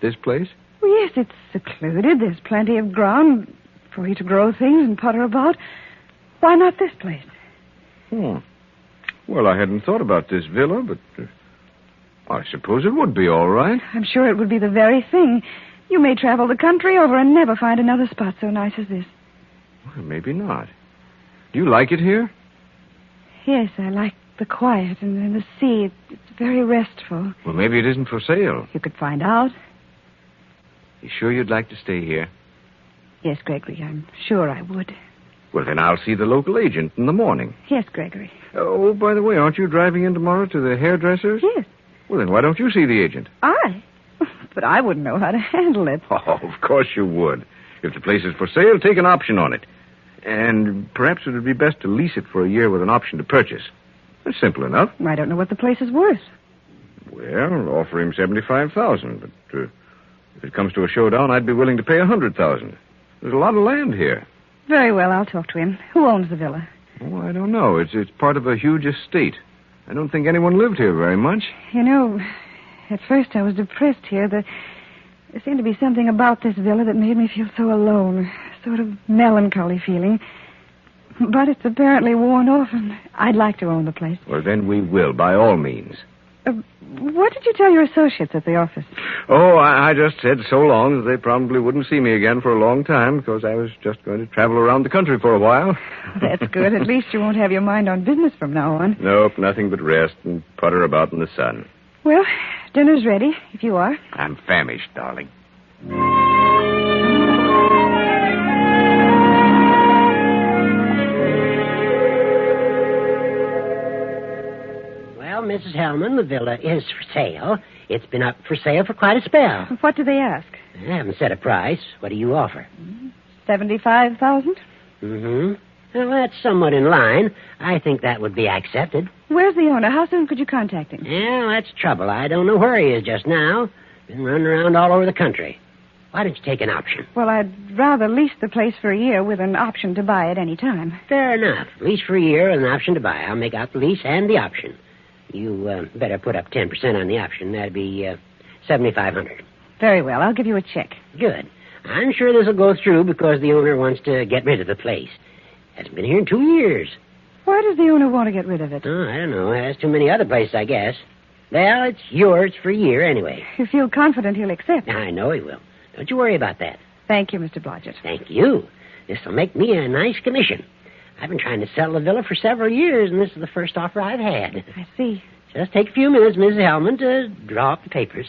This place? Well, yes, it's secluded. There's plenty of ground for you to grow things and putter about. Why not this place? Well, I hadn't thought about this villa, but I suppose it would be all right. I'm sure it would be the very thing. You may travel the country over and never find another spot so nice as this. Well, maybe not. Do you like it here? Yes, I like the quiet and the sea. It's very restful. Well, maybe it isn't for sale. You could find out. You sure you'd like to stay here? Yes, Gregory, I'm sure I would. Well, then I'll see the local agent in the morning. Yes, Gregory. Oh, by the way, aren't you driving in tomorrow to the hairdresser's? Yes. Well, then why don't you see the agent? I? But I wouldn't know how to handle it. Oh, of course you would. If the place is for sale, take an option on it. And perhaps it would be best to lease it for a year with an option to purchase. That's simple enough. I don't know what the place is worth. Well, offer him $75,000, but if it comes to a showdown, I'd be willing to pay $100,000. There's a lot of land here. Very well, I'll talk to him. Who owns the villa? Oh, I don't know. It's part of a huge estate. I don't think anyone lived here very much. You know, at first I was depressed here. There seemed to be something about this villa that made me feel so alone. A sort of melancholy feeling. But it's apparently worn off, and I'd like to own the place. Well, then we will, by all means. What did you tell your associates at the office? Oh, I just said so long that they probably wouldn't see me again for a long time because I was just going to travel around the country for a while. That's good. At least you won't have your mind on business from now on. Nope, nothing but rest and putter about in the sun. Well, dinner's ready, if you are. I'm famished, darling. Mrs. Hellman, the villa is for sale. It's been up for sale for quite a spell. What do they ask? I haven't set a price. What do you offer? $75,000? Mm-hmm. Well, that's somewhat in line. I think that would be accepted. Where's the owner? How soon could you contact him? Well, that's trouble. I don't know where he is just now. Been running around all over the country. Why don't you take an option? Well, I'd rather lease the place for a year with an option to buy at any time. Fair enough. Lease for a year with an option to buy. I'll make out the lease and the option. You better put up 10% on the option. That'd be $7,500. Very well. I'll give you a check. Good. I'm sure this will go through because the owner wants to get rid of the place. Hasn't been here in 2 years. Why does the owner want to get rid of it? Oh, I don't know. There's too many other places, I guess. Well, it's yours for a year anyway. You feel confident he'll accept? I know he will. Don't you worry about that. Thank you, Mr. Blodgett. Thank you. This will make me a nice commission. I've been trying to sell the villa for several years, and this is the first offer I've had. I see. Just take a few minutes, Mrs. Hellman, to draw up the papers.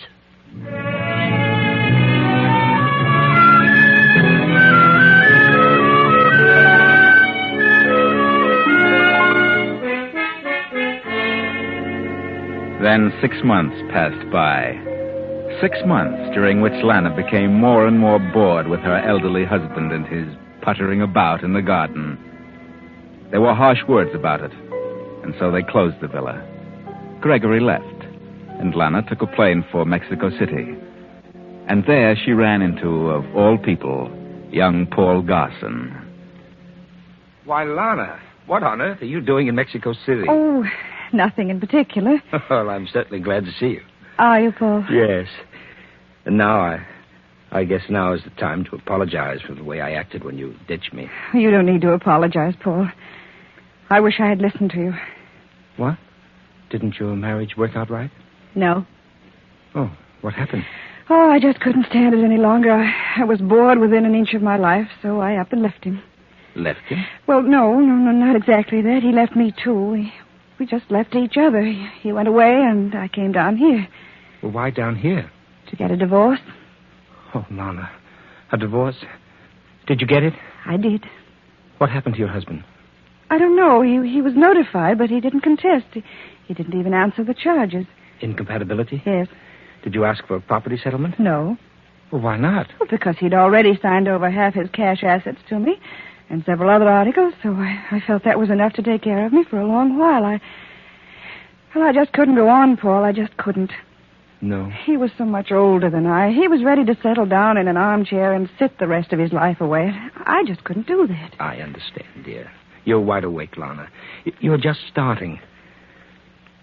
Then 6 months passed by. 6 months during which Lana became more and more bored with her elderly husband and his puttering about in the garden. There were harsh words about it, and so they closed the villa. Gregory left, and Lana took a plane for Mexico City. And there she ran into, of all people, young Paul Garson. Why, Lana, what on earth are you doing in Mexico City? Oh, nothing in particular. Well, I'm certainly glad to see you. Are you, Paul? Yes. And now I guess now is the time to apologize for the way I acted when you ditched me. You don't need to apologize, Paul. I wish I had listened to you. What? Didn't your marriage work out right? No. Oh, what happened? Oh, I just couldn't stand it any longer. I was bored within an inch of my life, so I up and left him. Left him? Well, no, not exactly that. He left me, too. We just left each other. He went away, and I came down here. Well, why down here? To get a divorce. Oh, Lana. A divorce? Did you get it? I did. What happened to your husband? I don't know. He was notified, but he didn't contest. He didn't even answer the charges. Incompatibility? Yes. Did you ask for a property settlement? No. Well, why not? Well, because he'd already signed over half his cash assets to me and several other articles, so I felt that was enough to take care of me for a long while. I just couldn't go on, Paul. I just couldn't. No. He was so much older than I. He was ready to settle down in an armchair and sit the rest of his life away. I just couldn't do that. I understand, dear. You're wide awake, Lana. You're just starting.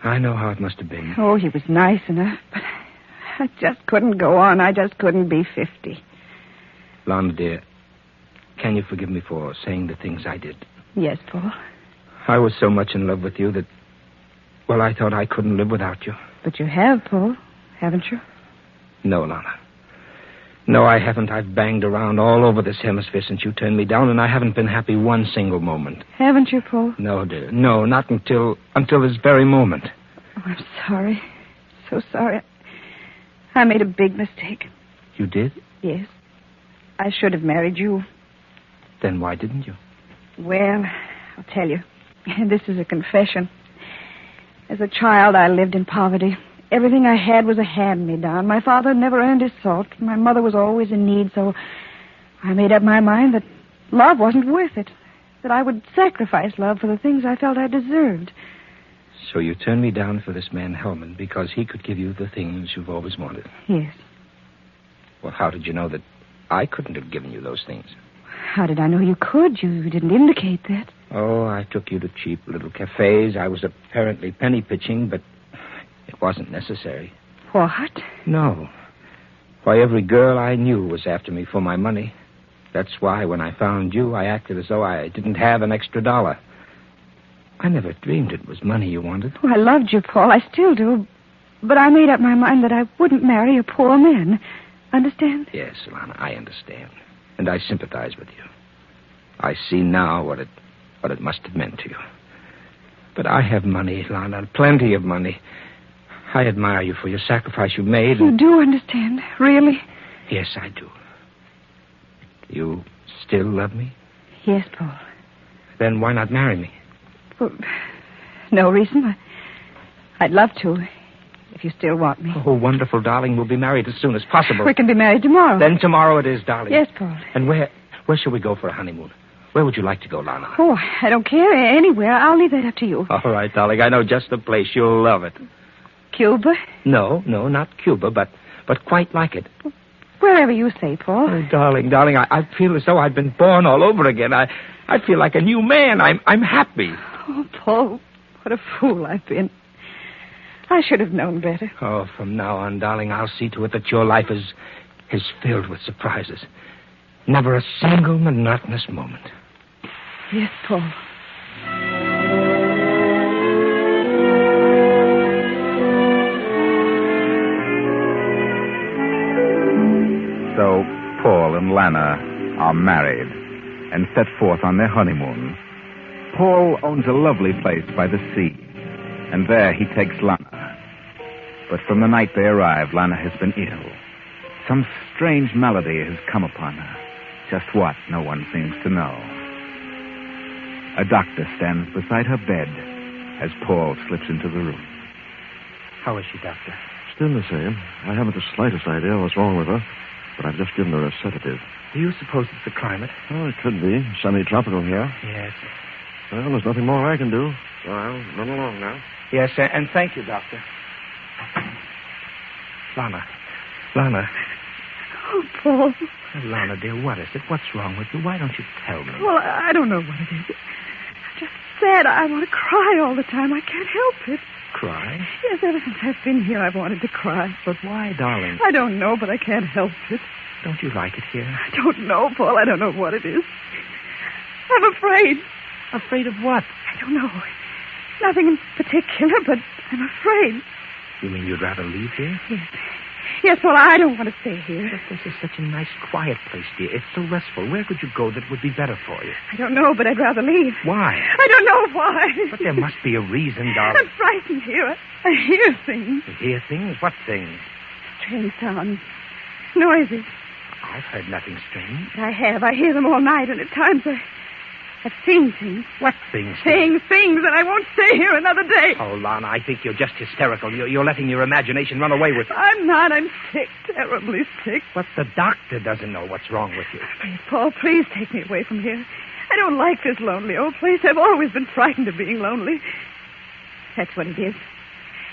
I know how it must have been. Oh, he was nice enough, but I just couldn't go on. I just couldn't be 50. Lana, dear, can you forgive me for saying the things I did? Yes, Paul. I was so much in love with you that, well, I thought I couldn't live without you. But you have, Paul, haven't you? No, Lana. No, I haven't. I've banged around all over this hemisphere since you turned me down, and I haven't been happy one single moment. Haven't you, Paul? No, dear. No, not until this very moment. Oh, I'm sorry. So sorry. I made a big mistake. You did? Yes. I should have married you. Then why didn't you? Well, I'll tell you. This is a confession. As a child, I lived in poverty. Everything I had was a hand-me-down. My father never earned his salt. My mother was always in need, so I made up my mind that love wasn't worth it, that I would sacrifice love for the things I felt I deserved. So you turned me down for this man, Hellman, because he could give you the things you've always wanted. Yes. Well, how did you know that I couldn't have given you those things? How did I know you could? You didn't indicate that. Oh, I took you to cheap little cafes. I was apparently penny-pitching, but it wasn't necessary. What? No. Why, every girl I knew was after me for my money. That's why, when I found you, I acted as though I didn't have an extra dollar. I never dreamed it was money you wanted. Oh, I loved you, Paul. I still do. But I made up my mind that I wouldn't marry a poor man. Understand? Yes, Lana, I understand. And I sympathize with you. I see now what it must have meant to you. But I have money, Lana, plenty of money. I admire you for your sacrifice you made. You do understand, really? Yes, I do. You still love me? Yes, Paul. Then why not marry me? Well, no reason. I'd love to, if you still want me. Oh, wonderful, darling. We'll be married as soon as possible. We can be married tomorrow. Then tomorrow it is, darling. Yes, Paul. And where shall we go for a honeymoon? Where would you like to go, Lana? Oh, I don't care. Anywhere. I'll leave that up to you. All right, darling. I know just the place. You'll love it. Cuba? No, not Cuba, but quite like it. Wherever you say, Paul. Oh, darling, I feel as though I'd been born all over again. I feel like a new man. I'm happy. Oh, Paul, what a fool I've been. I should have known better. Oh, from now on, darling, I'll see to it that your life is filled with surprises. Never a single monotonous moment. Yes, Paul. So Paul and Lana are married and set forth on their honeymoon. Paul owns a lovely place by the sea, and there he takes Lana. But from the night they arrive, Lana has been ill. Some strange malady has come upon her. Just what, no one seems to know. A doctor stands beside her bed as Paul slips into the room. How is she, Doctor? Still the same. I haven't the slightest idea what's wrong with her, but I've just given her a sedative. Do you suppose it's the climate? Oh, it could be. Semi-tropical here. Yes. Well, there's nothing more I can do, so I'll run along now. Yes, and thank you, Doctor. Lana. Oh, Paul. Lana, dear, what is it? What's wrong with you? Why don't you tell me? Well, I don't know what it is. I'm just sad. I want to cry all the time. I can't help it. Cry? Yes, ever since I've been here, I've wanted to cry. But why, darling? I don't know, but I can't help it. Don't you like it here? I don't know, Paul. I don't know what it is. I'm afraid. Afraid of what? I don't know. Nothing in particular, but I'm afraid. You mean you'd rather leave here? Yes. Yes, well, I don't want to stay here. But this is such a nice, quiet place, dear. It's so restful. Where could you go that would be better for you? I don't know, but I'd rather leave. Why? I don't know why. But there must be a reason, darling. I'm frightened here. I hear things. You hear things? What things? Strange sounds. Noises. I've heard nothing strange. I have. I hear them all night, and at times I've seen things. What things? Saying things, and I won't stay here another day. Oh, Lana, I think you're just hysterical. You're letting your imagination run away with you. I'm not. I'm sick, terribly sick. But the doctor doesn't know what's wrong with you. Please, Paul, please take me away from here. I don't like this lonely old place. I've always been frightened of being lonely. That's what it is.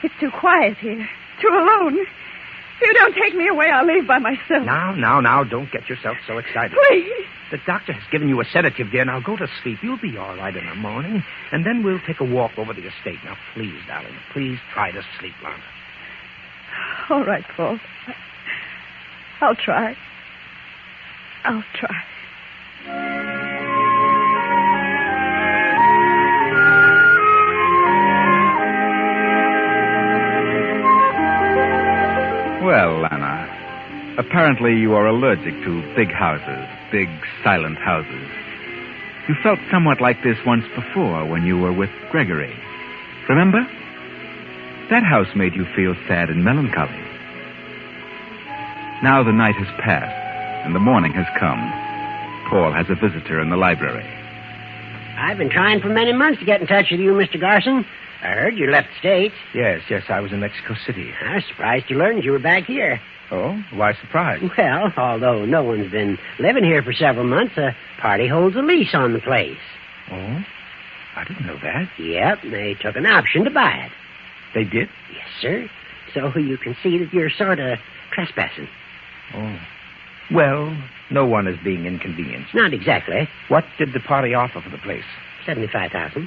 It's too quiet here. Too alone. If you don't take me away, I'll leave by myself. Now, don't get yourself so excited. Please. The doctor has given you a sedative, dear. Now go to sleep. You'll be all right in the morning. And then we'll take a walk over the estate. Now, please, darling, please try to sleep, Lana. All right, Paul. I'll try. I'll try. Well, Lana, apparently you are allergic to big houses, big, silent houses. You felt somewhat like this once before when you were with Gregory. Remember? That house made you feel sad and melancholy. Now the night has passed, and the morning has come. Paul has a visitor in the library. I've been trying for many months to get in touch with you, Mr. Garson. I heard you left the States. Yes, I was in Mexico City. I was surprised to learn you were back here. Oh? Why surprised? Well, although no one's been living here for several months, a party holds a lease on the place. Oh? I didn't know that. Yep, they took an option to buy it. They did? Yes, sir. So you can see that you're sort of trespassing. Oh. Well, no one is being inconvenienced. Not exactly. What did the party offer for the place? $75,000.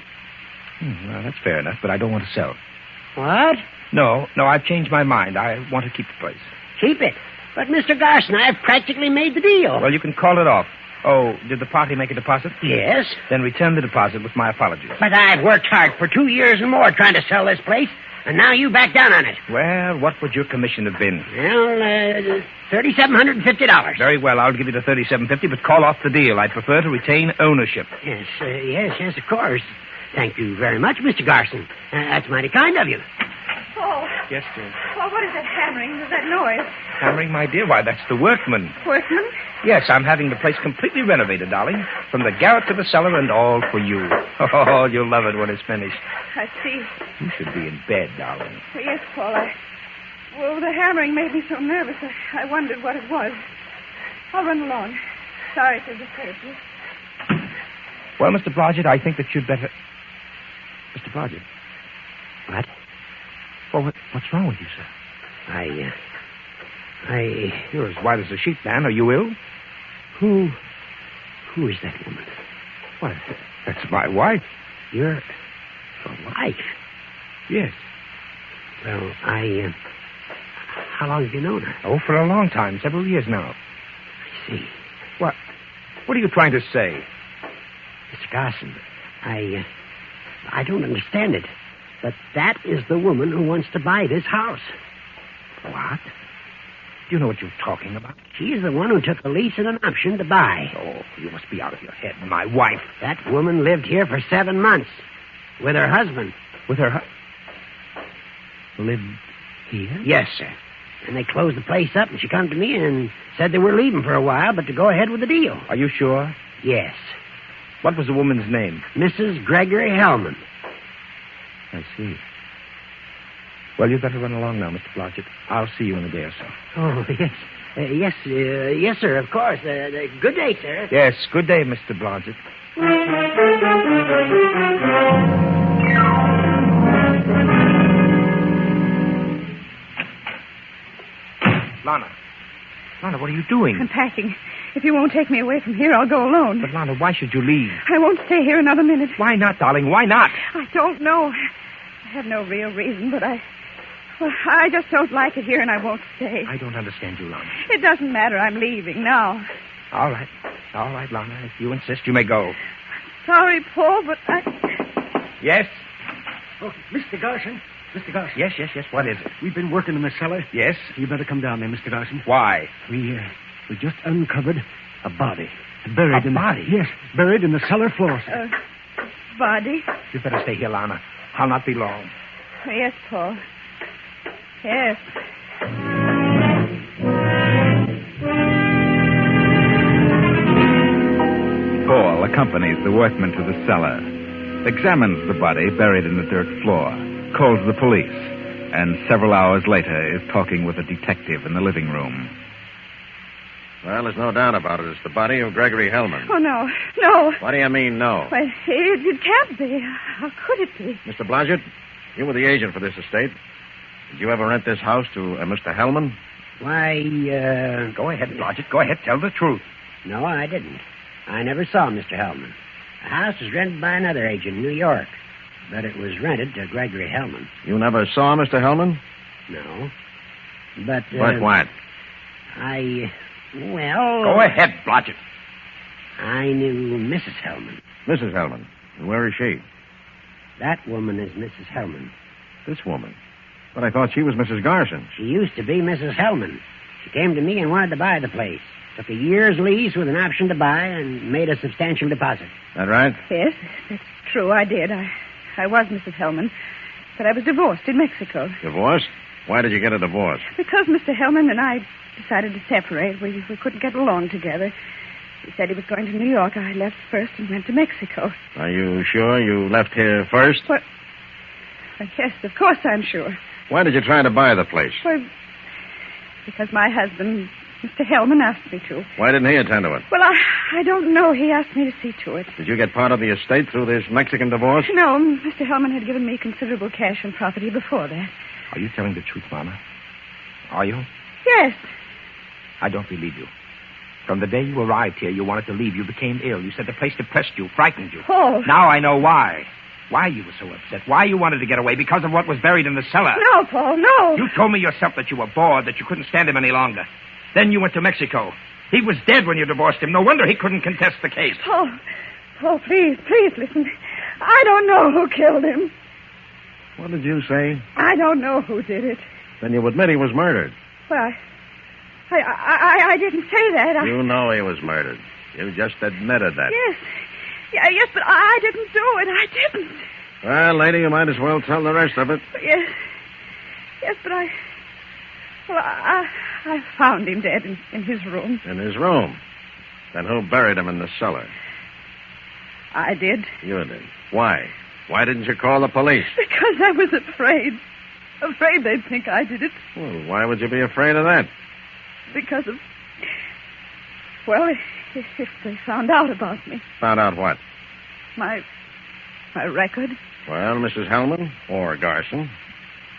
Well, that's fair enough, but I don't want to sell. What? No, I've changed my mind. I want to keep the place. Keep it? But, Mr. Garson, I've practically made the deal. Well, you can call it off. Oh, did the party make a deposit? Yes. Then return the deposit with my apologies. But I've worked hard for 2 years and more trying to sell this place, and now you back down on it. Well, what would your commission have been? Well, $3,750. Very well, I'll give you the $3,750, but call off the deal. I'd prefer to retain ownership. Yes, of course. Thank you very much, Mr. Garson. That's mighty kind of you. Paul. Yes, dear. Paul, what is that hammering? Is that noise? Hammering, my dear? Why, that's the workman. Workman? Yes, I'm having the place completely renovated, darling. From the garret to the cellar and all for you. Oh, you'll love it when it's finished. I see. You should be in bed, darling. Yes, Paul, Well, the hammering made me so nervous, I wondered what it was. I'll run along. Sorry to disturb you. Well, Mr. Blodgett, I think that you'd better... Mr. Blodgett. What? Well, what's wrong with you, sir? You're as white as a sheet, man. Are you ill? Who is that woman? Why, that's my wife. Your wife? Yes. Well, how long have you known her? Oh, for a long time. Several years now. I see. What are you trying to say? Mr. Garson, I don't understand it. But that is the woman who wants to buy this house. What? Do you know what you're talking about? She's the one who took a lease and an option to buy. Oh, you must be out of your head. My wife. That woman lived here for 7 months. With her husband. With her lived here? Yes, sir. And they closed the place up, and she come to me and said they were leaving for a while, but to go ahead with the deal. Are you sure? Yes. What was the woman's name? Mrs. Gregory Hellman. I see. Well, you'd better run along now, Mr. Blodgett. I'll see you in a day or so. Oh, yes. Yes, sir, of course. Good day, sir. Yes, good day, Mr. Blodgett. Lana, what are you doing? I'm packing. If you won't take me away from here, I'll go alone. But, Lana, why should you leave? I won't stay here another minute. Why not, darling? Why not? I don't know. I have no real reason, but I just don't like it here, and I won't stay. I don't understand you, Lana. It doesn't matter. I'm leaving now. All right, Lana. If you insist, you may go. Sorry, Paul, but Yes? Oh, Mr. Garson. Mr. Garson. Yes. What is it? We've been working in the cellar. Yes? You better come down there, Mr. Garson. Why? We just uncovered a body. Buried a body? Yes, buried in the cellar floor. Body? You'd better stay here, Lana. I'll not be long. Yes, Paul. Yes. Paul accompanies the workmen to the cellar, examines the body buried in the dirt floor, calls the police, and several hours later is talking with a detective in the living room. Well, there's no doubt about it. It's the body of Gregory Hellman. Oh, no. No. What do you mean, no? Well, it can't be. How could it be? Mr. Blodgett, you were the agent for this estate. Did you ever rent this house to Mr. Hellman? Why, Go ahead, Blodgett. Go ahead. Tell the truth. No, I didn't. I never saw Mr. Hellman. The house was rented by another agent in New York, but it was rented to Gregory Hellman. You never saw Mr. Hellman? No. But, But what? Well... Go ahead, Blodgett. I knew Mrs. Hellman. Mrs. Hellman. And where is she? That woman is Mrs. Hellman. This woman? But I thought she was Mrs. Garson. She used to be Mrs. Hellman. She came to me and wanted to buy the place. Took a year's lease with an option to buy and made a substantial deposit. That right? Yes, that's true. I did. I was Mrs. Hellman, but I was divorced in Mexico. Divorced? Why did you get a divorce? Because Mr. Hellman and I decided to separate. We couldn't get along together. He said he was going to New York. I left first and went to Mexico. Are you sure you left here first? What? Yes, of course I'm sure. Why did you try to buy the place? Well, because my husband, Mr. Hellman, asked me to. Why didn't he attend to it? Well, I don't know. He asked me to see to it. Did you get part of the estate through this Mexican divorce? No, Mr. Hellman had given me considerable cash and property before that. Are you telling the truth, Mama? Are you? Yes. I don't believe you. From the day you arrived here, you wanted to leave. You became ill. You said the place depressed you, frightened you. Oh. Now I know why. Why you were so upset. Why you wanted to get away. Because of what was buried in the cellar. No, Paul, no. You told me yourself that you were bored, that you couldn't stand him any longer. Then you went to Mexico. He was dead when you divorced him. No wonder he couldn't contest the case. Paul, please listen. I don't know who killed him. What did you say? I don't know who did it. Then you admit he was murdered. Well, I didn't say that. You know he was murdered. You just admitted that. Yes, but I didn't do it. I didn't. Well, lady, you might as well tell the rest of it. Yes, but I found him dead in his room. In his room? Then who buried him in the cellar? I did. You did. Why? Why didn't you call the police? Because I was afraid. Afraid they'd think I did it. Well, why would you be afraid of that? Because of... Well, if they found out about me. Found out what? My record. Well, Mrs. Hellman, or Garson,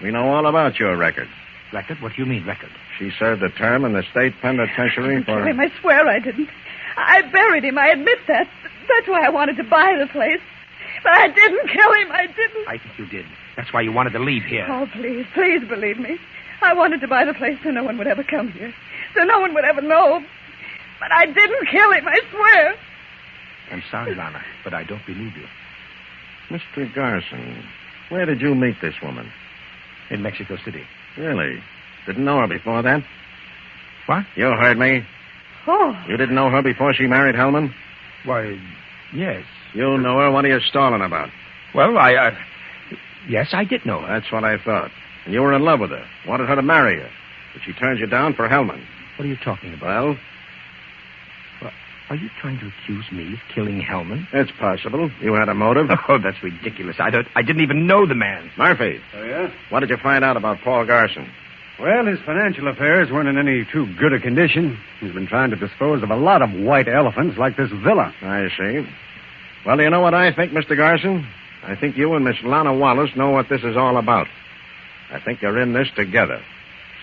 we know all about your record. Record? What do you mean, record? She served a term in the state penitentiary for... I swear I didn't. I buried him. I admit that. That's why I wanted to buy the place. But I didn't kill him. I didn't. I think you did. That's why you wanted to leave here. Oh, please believe me. I wanted to buy the place so no one would ever come here. So no one would ever know. But I didn't kill him, I swear. I'm sorry, Lana, but I don't believe you. Mr. Garson, where did you meet this woman? In Mexico City. Really? Didn't know her before that? What? You heard me. Oh. You didn't know her before she married Hellman? Why, yes. You know her? What are you stalling about? Well, yes, I did know her. That's what I thought. And you were in love with her. Wanted her to marry you. But she turned you down for Hellman. What are you talking about? Well, are you trying to accuse me of killing Hellman? It's possible. You had a motive. Oh, that's ridiculous. I didn't even know the man. Murphy. Oh, yeah? What did you find out about Paul Garson? Well, his financial affairs weren't in any too good a condition. He's been trying to dispose of a lot of white elephants like this villa. I see. Well, do you know what I think, Mr. Garson? I think you and Miss Lana Wallace know what this is all about. I think you're in this together.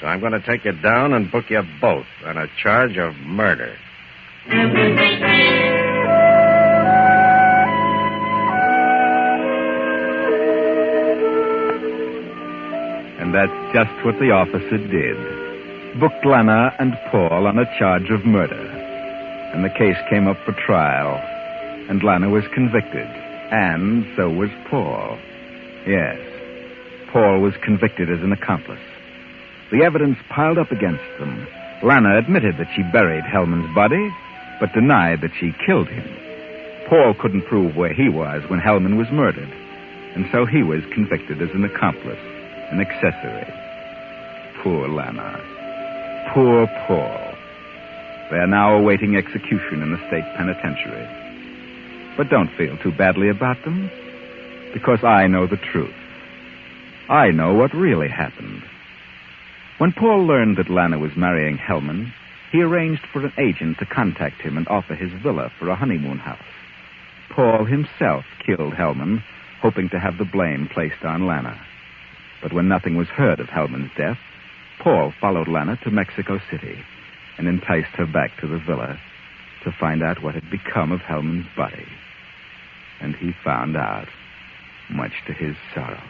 So I'm going to take you down and book you both on a charge of murder. And that's just what the officer did. Booked Lana and Paul on a charge of murder. And the case came up for trial. And Lana was convicted. And so was Paul. Yes, Paul was convicted as an accomplice. The evidence piled up against them. Lana admitted that she buried Hellman's body, but denied that she killed him. Paul couldn't prove where he was when Hellman was murdered, and so he was convicted as an accomplice, an accessory. Poor Lana. Poor Paul. They are now awaiting execution in the state penitentiary. But don't feel too badly about them, because I know the truth. I know what really happened. When Paul learned that Lana was marrying Hellman, he arranged for an agent to contact him and offer his villa for a honeymoon house. Paul himself killed Hellman, hoping to have the blame placed on Lana. But when nothing was heard of Hellman's death, Paul followed Lana to Mexico City and enticed her back to the villa to find out what had become of Hellman's body. And he found out, much to his sorrow.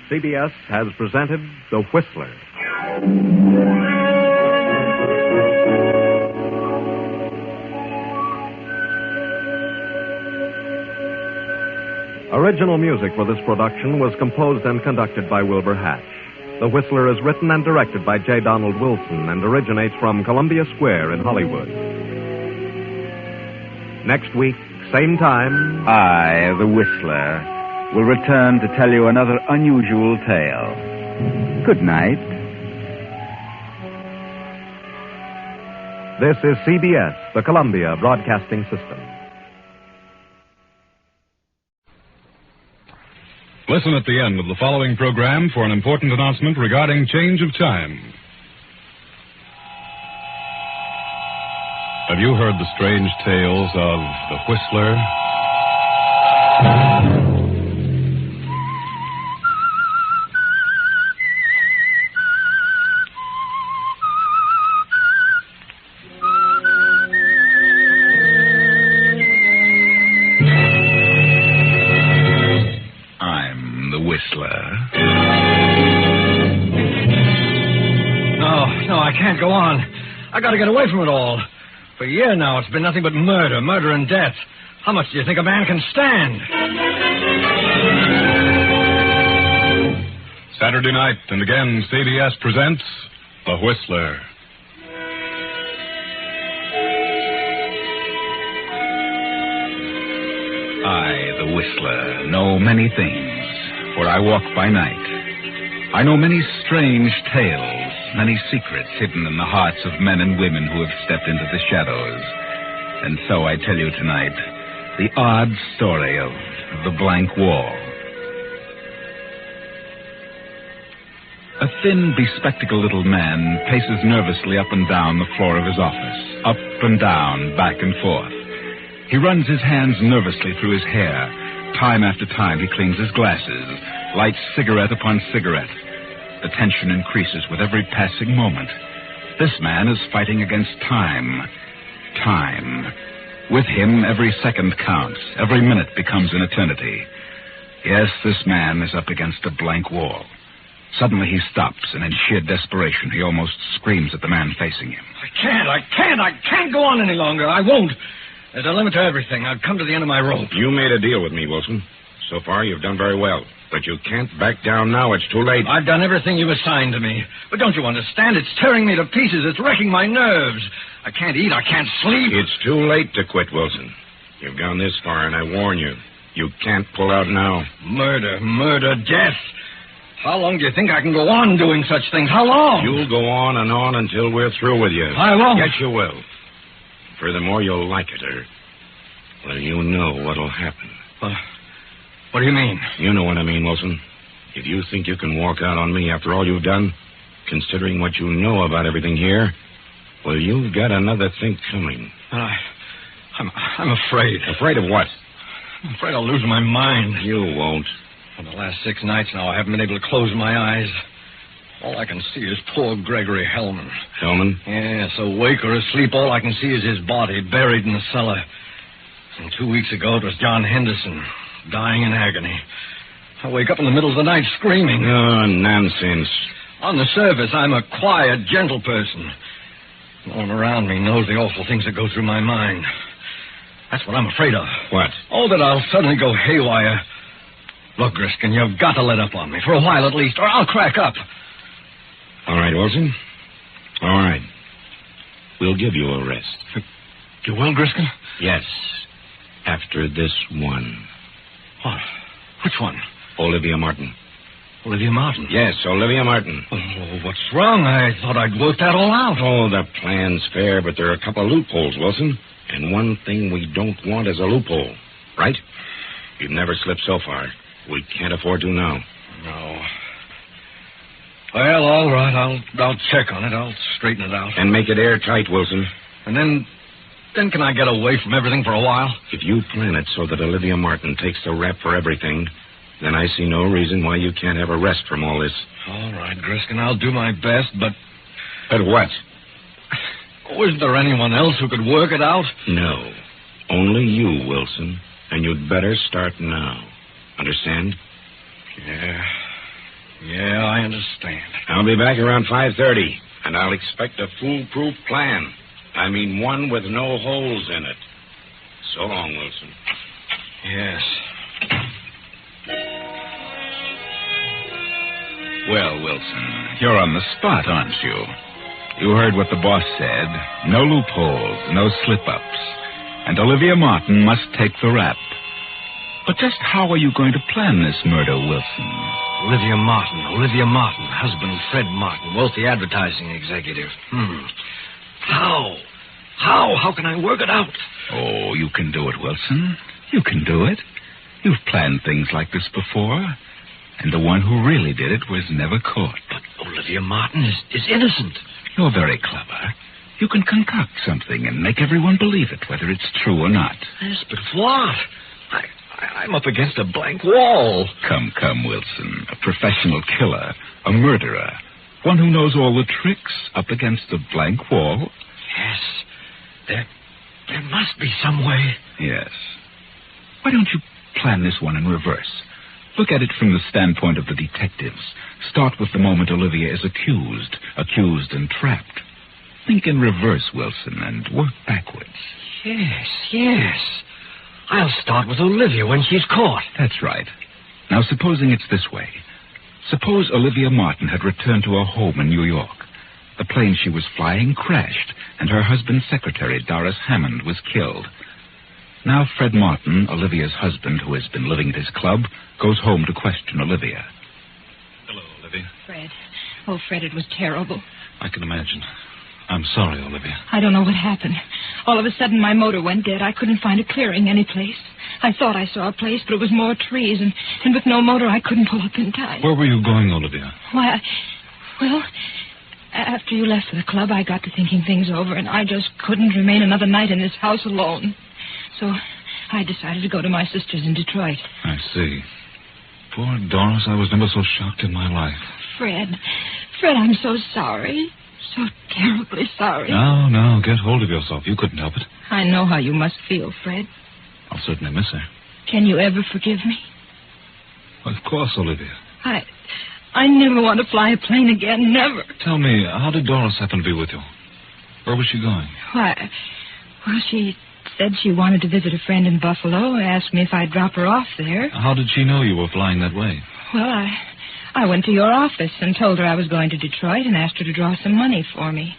CBS has presented The Whistler. Original music for this production was composed and conducted by Wilbur Hatch. The Whistler is written and directed by J. Donald Wilson and originates from Columbia Square in Hollywood. Next week, same time, I, the Whistler, will return to tell you another unusual tale. Good night. This is CBS, the Columbia Broadcasting System. Listen at the end of the following program for an important announcement regarding change of time. Have you heard the strange tales of the Whistler? No, I can't go on. I got to get away from it all. For a year now, it's been nothing but murder and death. How much do you think a man can stand? Saturday night, and again, CBS presents The Whistler. I, the Whistler, know many things, for I walk by night. I know many strange tales, many secrets hidden in the hearts of men and women who have stepped into the shadows. And so I tell you tonight the odd story of the blank wall. A thin, bespectacled little man paces nervously up and down the floor of his office, up and down, back and forth. He runs his hands nervously through his hair. Time after time, he cleans his glasses, lights cigarette upon cigarette. The tension increases with every passing moment. This man is fighting against time. Time. With him, every second counts. Every minute becomes an eternity. Yes, this man is up against a blank wall. Suddenly he stops, and in sheer desperation, he almost screams at the man facing him. I can't go on any longer. I won't. There's a limit to everything. I've come to the end of my rope. You made a deal with me, Wilson. So far, you've done very well. But you can't back down now. It's too late. I've done everything you assigned to me. But don't you understand? It's tearing me to pieces. It's wrecking my nerves. I can't eat. I can't sleep. It's too late to quit, Wilson. You've gone this far, and I warn you. You can't pull out now. Murder, death. How long do you think I can go on doing such things? How long? You'll go on and on until we're through with you. I won't. Yes, you will. Furthermore, you'll like it, or... well, you know what'll happen. What do you mean? You know what I mean, Wilson. If you think you can walk out on me after all you've done, considering what you know about everything here, well, you've got another thing coming. I'm afraid. Afraid of what? I'm afraid I'll lose my mind. You won't. For the last 6 nights now, I haven't been able to close my eyes. All I can see is poor Gregory Hellman. Hellman? Yes, awake or asleep, all I can see is his body buried in the cellar. And 2 weeks ago, it was John Henderson, dying in agony. I wake up in the middle of the night screaming. Oh, nonsense. On the surface, I'm a quiet, gentle person. No one around me knows the awful things that go through my mind. That's what I'm afraid of. What? Oh, that I'll suddenly go haywire. Look, Griskin, you've got to let up on me, for a while at least, or I'll crack up. All right, Wilson. All right. We'll give you a rest. You will, Griskin? Yes. After this one. What? Which one? Olivia Martin. Olivia Martin? Yes, Olivia Martin. Oh, what's wrong? I thought I'd worked that all out. Oh, the plan's fair, but there are a couple of loopholes, Wilson. And one thing we don't want is a loophole. Right? You've never slipped so far. We can't afford to now. No. Well, all right. I'll check on it. I'll straighten it out. And make it airtight, Wilson. And then can I get away from everything for a while? If you plan it so that Olivia Martin takes the rap for everything, then I see no reason why you can't have a rest from all this. All right, Griskin, I'll do my best, but... But what? Oh, isn't there anyone else who could work it out? No. Only you, Wilson. And you'd better start now. Understand? Yeah, I understand. I'll be back around 5:30, and I'll expect a foolproof plan. I mean, one with no holes in it. So long, Wilson. Yes. Well, Wilson, you're on the spot, aren't you? You heard what the boss said. No loopholes, no slip-ups. And Olivia Martin must take the rap. But just how are you going to plan this murder, Wilson? Olivia Martin, husband Fred Martin, wealthy advertising executive. How? How can I work it out? Oh, you can do it, Wilson. You can do it. You've planned things like this before. And the one who really did it was never caught. But Olivia Martin is innocent. You're very clever. You can concoct something and make everyone believe it, whether it's true or not. Yes, but what? I'm up against a blank wall. Come, Wilson. A professional killer. A murderer. One who knows all the tricks up against a blank wall. Yes. There must be some way. Yes. Why don't you plan this one in reverse? Look at it from the standpoint of the detectives. Start with the moment Olivia is accused and trapped. Think in reverse, Wilson, and work backwards. Yes. I'll start with Olivia when she's caught. That's right. Now, supposing it's this way. Suppose Olivia Martin had returned to her home in New York. The plane she was flying crashed, and her husband's secretary, Doris Hammond, was killed. Now Fred Martin, Olivia's husband, who has been living at his club, goes home to question Olivia. Hello, Olivia. Fred. Oh, Fred, it was terrible. I can imagine. I'm sorry, Olivia. I don't know what happened. All of a sudden, my motor went dead. I couldn't find a clearing any place. I thought I saw a place, but it was more trees, and with no motor, I couldn't pull up in time. Where were you going, Olivia? Why, after you left for the club, I got to thinking things over, and I just couldn't remain another night in this house alone. So I decided to go to my sister's in Detroit. I see. Poor Doris, I was never so shocked in my life. Fred, I'm so sorry. So terribly sorry. No, get hold of yourself. You couldn't help it. I know how you must feel, Fred. I'll certainly miss her. Can you ever forgive me? Of course, Olivia. I never want to fly a plane again, never. Tell me, how did Doris happen to be with you? Where was she going? She said she wanted to visit a friend in Buffalo, asked me if I'd drop her off there. How did she know you were flying that way? Well, I went to your office and told her I was going to Detroit and asked her to draw some money for me.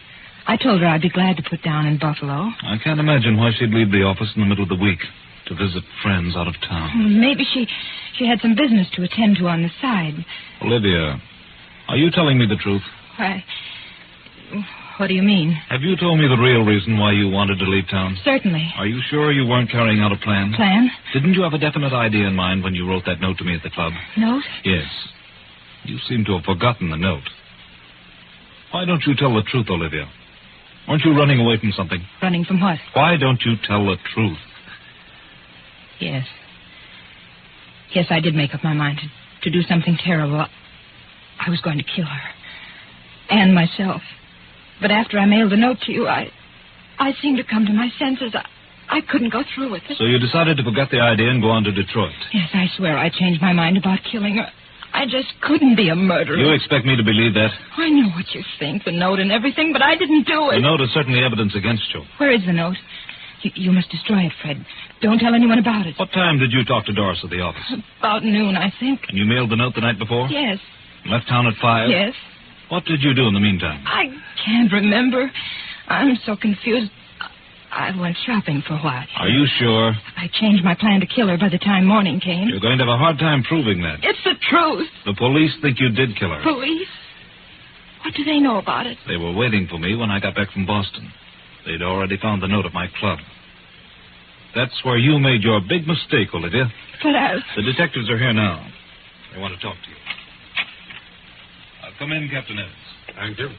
I told her I'd be glad to put down in Buffalo. I can't imagine why she'd leave the office in the middle of the week to visit friends out of town. Maybe she had some business to attend to on the side. Olivia, are you telling me the truth? What do you mean? Have you told me the real reason why you wanted to leave town? Certainly. Are you sure you weren't carrying out a plan? Plan? Didn't you have a definite idea in mind when you wrote that note to me at the club? Note? Yes. You seem to have forgotten the note. Why don't you tell the truth, Olivia? Aren't you running away from something? Running from what? Why don't you tell the truth? Yes, I did make up my mind to do something terrible. I was going to kill her. And myself. But after I mailed the note to you, I seemed to come to my senses. I couldn't go through with it. So you decided to forget the idea and go on to Detroit? Yes, I swear I changed my mind about killing her. I just couldn't be a murderer. You expect me to believe that? I know what you think, the note and everything, but I didn't do it. The note is certainly evidence against you. Where is the note? You must destroy it, Fred. Don't tell anyone about it. What time did you talk to Doris at the office? About noon, I think. And you mailed the note the night before? Yes. Left town at 5? Yes. What did you do in the meantime? I can't remember. I'm so confused. I went shopping for a while. Are you sure? I changed my plan to kill her by the time morning came. You're going to have a hard time proving that. It's the truth. The police think you did kill her. Police? What do they know about it? They were waiting for me when I got back from Boston. They'd already found the note at my club. That's where you made your big mistake, Olivia. But The detectives are here now. They want to talk to you. Come in, Captain Evans. Thank you.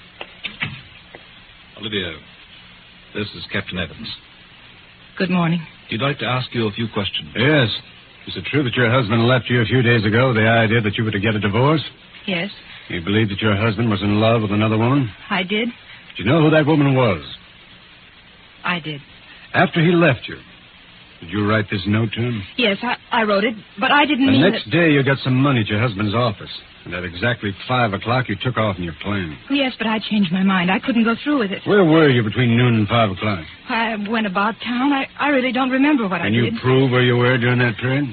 Olivia, this is Captain Evans. Good morning. He'd like to ask you a few questions. Yes. Is it true that your husband left you a few days ago with the idea that you were to get a divorce? Yes, You believed that your husband was in love with another woman? I did. Did you know who that woman was? I did. After he left you, did you write this note to him? Yes, I wrote it, but I didn't The mean next day you got some money at your husband's office. And at exactly 5 o'clock, you took off in your plane. Yes, but I changed my mind. I couldn't go through with it. Where were you between noon and 5 o'clock? I went about town. I really don't remember what I Can did. you prove where you were during that period?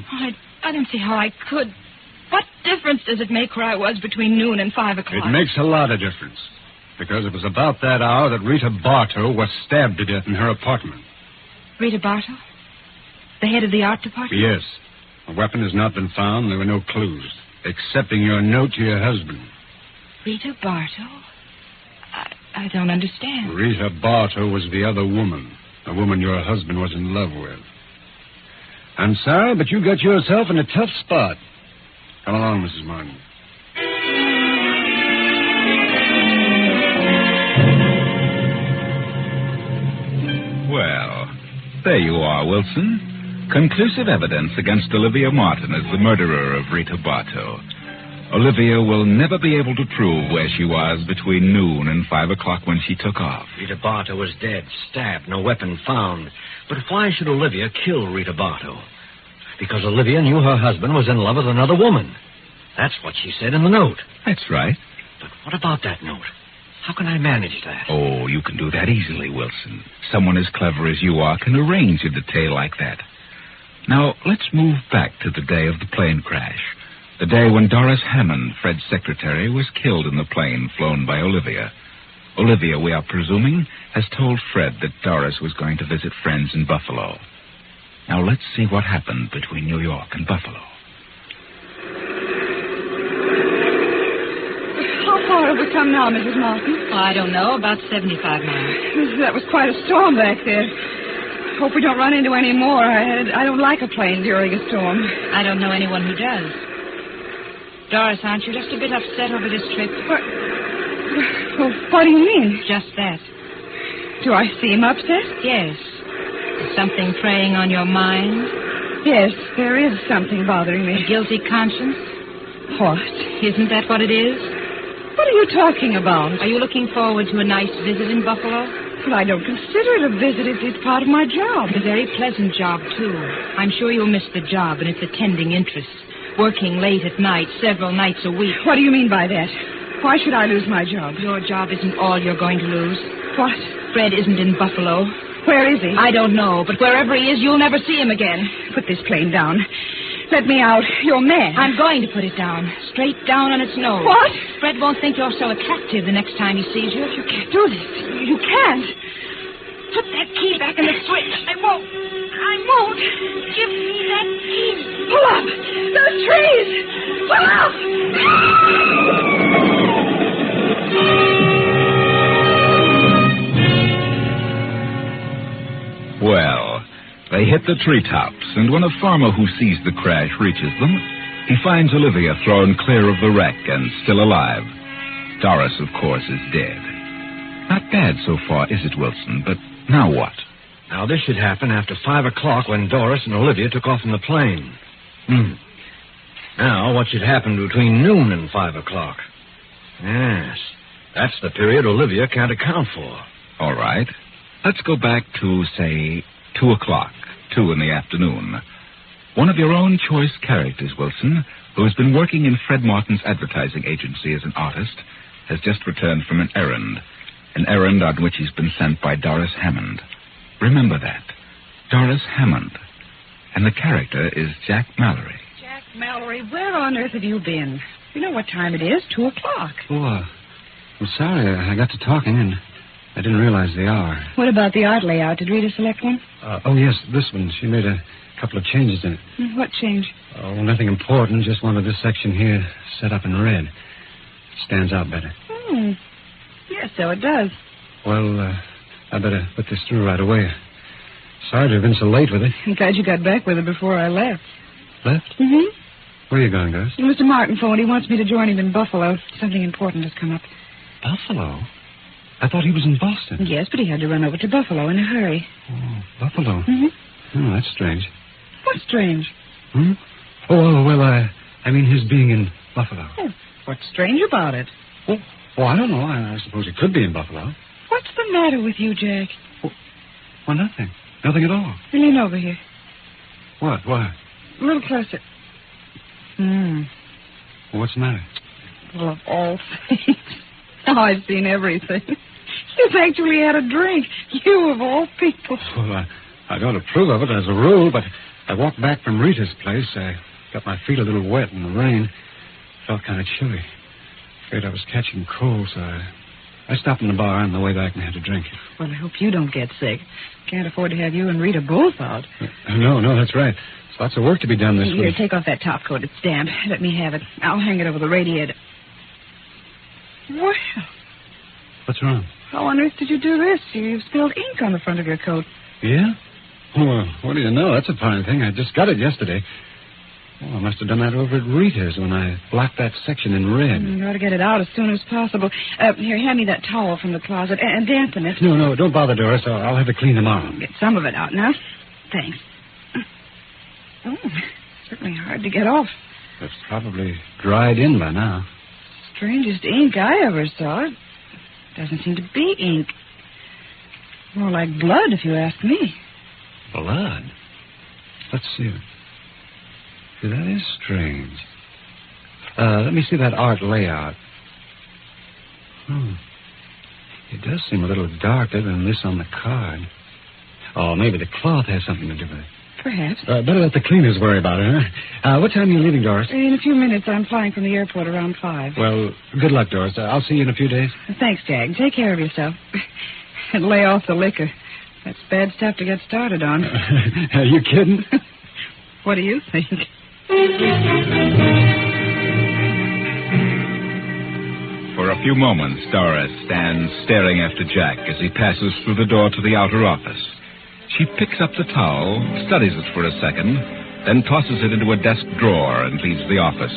I don't see how I could. What difference does it make where I was between noon and 5 o'clock? It makes a lot of difference. Because it was about that hour that Rita Bartow was stabbed to death in her apartment. Rita Bartow? The head of the art department? Yes. A weapon has not been found. There were no clues, excepting your note to your husband. Rita Bartow? I don't understand. Rita Bartow was the other woman, the woman your husband was in love with. I'm sorry, but you got yourself in a tough spot. Come along, Mrs. Martin. Well, there you are, Wilson. Conclusive evidence against Olivia Martin as the murderer of Rita Bartow. Olivia will never be able to prove where she was between noon and 5 o'clock when she took off. Rita Bartow was dead, stabbed, no weapon found. But why should Olivia kill Rita Bartow? Because Olivia knew her husband was in love with another woman. That's what she said in the note. That's right. But what about that note? How can I manage that? Oh, you can do that easily, Wilson. Someone as clever as you are can arrange a detail like that. Now, let's move back to the day of the plane crash. The day when Doris Hammond, Fred's secretary, was killed in the plane flown by Olivia. Olivia, we are presuming, has told Fred that Doris was going to visit friends in Buffalo. Now, let's see what happened between New York and Buffalo. How far have we come now, Mrs. Martin? I don't know, about 75 miles. That was quite a storm back there. Hope we don't run into any more. I don't like a plane during a storm. I don't know anyone who does. Doris, aren't you just a bit upset over this trip? What do you mean? Just that. Do I seem upset? Yes. Is something preying on your mind? Yes, there is something bothering me. A guilty conscience? What? Isn't that what it is? What are you talking about? Are you looking forward to a nice visit in Buffalo? Well, I don't consider it a visit. It's part of my job. It's a very pleasant job, too. I'm sure you'll miss the job and its attending interests. Working late at night, several nights a week. What do you mean by that? Why should I lose my job? Your job isn't all you're going to lose. What? Fred isn't in Buffalo. Where is he? I don't know, but wherever he is, you'll never see him again. Put this plane down. Let me out. You're mad. I'm going to put it down. Straight down on its nose. What? Fred won't think you're so attractive the next time he sees you. You can't do this. You can't. Put that key back in the switch. I won't. Give me that key. Pull up. Those trees. Pull up. Well, they hit the treetops, and when a farmer who sees the crash reaches them, he finds Olivia thrown clear of the wreck and still alive. Doris, of course, is dead. Not bad so far, is it, Wilson? But now what? Now, this should happen after 5 o'clock when Doris and Olivia took off in the plane. Now, what should happen between noon and 5 o'clock? Yes, that's the period Olivia can't account for. All right. Let's go back to, say, 2 o'clock, 2 in the afternoon. One of your own choice characters, Wilson, who has been working in Fred Martin's advertising agency as an artist, has just returned from an errand on which he's been sent by Doris Hammond. Remember that. Doris Hammond. And the character is Jack Mallory. Jack Mallory, where on earth have you been? You know what time it is, 2 o'clock. Oh, I'm sorry. I got to talking, and I didn't realize the hour. What about the art layout? Did Rita select one? Oh, yes, this one. She made a couple of changes in it. What change? Oh, nothing important. Just wanted this section here set up in red. It stands out better. Yes, so it does. Well, I better put this through right away. Sorry to have been so late with it. I'm glad you got back with it before I left. Left? Mm-hmm. Where are you going, Doris? Mr. Martin phoned. He wants me to join him in Buffalo. Something important has come up. Buffalo? I thought he was in Boston. Yes, but he had to run over to Buffalo in a hurry. Oh, Buffalo? Mm-hmm. Oh, that's strange. What's strange? Oh, well, I mean his being in Buffalo. Oh, what's strange about it? Oh, I don't know. I suppose it could be in Buffalo. What's the matter with you, Jack? Well, nothing. Nothing at all. Lean over here. What? Why? A little closer. Well, what's the matter? Well, of all things. Now I've seen everything. You've actually had a drink. You, of all people. Well, I don't approve of it as a rule, but I walked back from Rita's place. I got my feet a little wet in the rain. Felt kind of chilly. Afraid I was catching cold, so I stopped in the bar on the way back and had a drink. Well, I hope you don't get sick. Can't afford to have you and Rita both out. No, that's right. There's lots of work to be done this Here, week. take off that top coat. It's damp. Let me have it. I'll hang it over the radiator. Well, What's wrong? how on earth did you do this? You've spilled ink on the front of your coat. Yeah? Well, what do you know? That's a fine thing. I just got it yesterday. Oh, I must have done that over at Rita's when I blocked that section in red. You ought to get it out as soon as possible. Here, hand me that towel from the closet and dampen it. No, don't bother, Doris. I'll have it clean tomorrow. Get some of it out now. Thanks. Oh, certainly hard to get off. It's probably dried in by now. Strangest ink I ever saw. It doesn't seem to be ink. More like blood, if you ask me. Blood? Let's see. See, that is strange. Let me see that art layout. It does seem a little darker than this on the card. Oh, maybe the cloth has something to do with it. Perhaps. Better let the cleaners worry about it, huh? What time are you leaving, Doris? In a few minutes. I'm flying from the airport around 5. Well, good luck, Doris. I'll see you in a few days. Thanks, Jack. Take care of yourself. And lay off the liquor. That's bad stuff to get started on. Are you kidding? What do you think? For a few moments, Doris stands staring after Jack as he passes through the door to the outer office. She picks up the towel, studies it for a second, then tosses it into a desk drawer and leaves the office.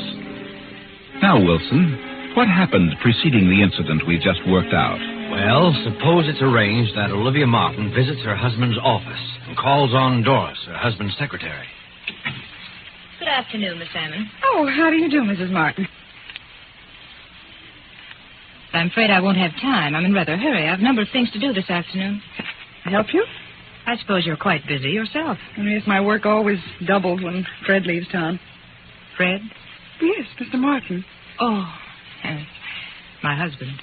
Now, Wilson, what happened preceding the incident we just worked out? Well, suppose it's arranged that Olivia Martin visits her husband's office and calls on Doris, her husband's secretary. Good afternoon, Miss Salmon. Oh, how do you do, Mrs. Martin? I'm afraid I won't have time. I'm in rather a hurry. I've a number of things to do this afternoon. Help you? I suppose you're quite busy yourself. Yes, my work always doubles when Fred leaves town. Fred? Yes, Mr. Martin. Oh, my husband.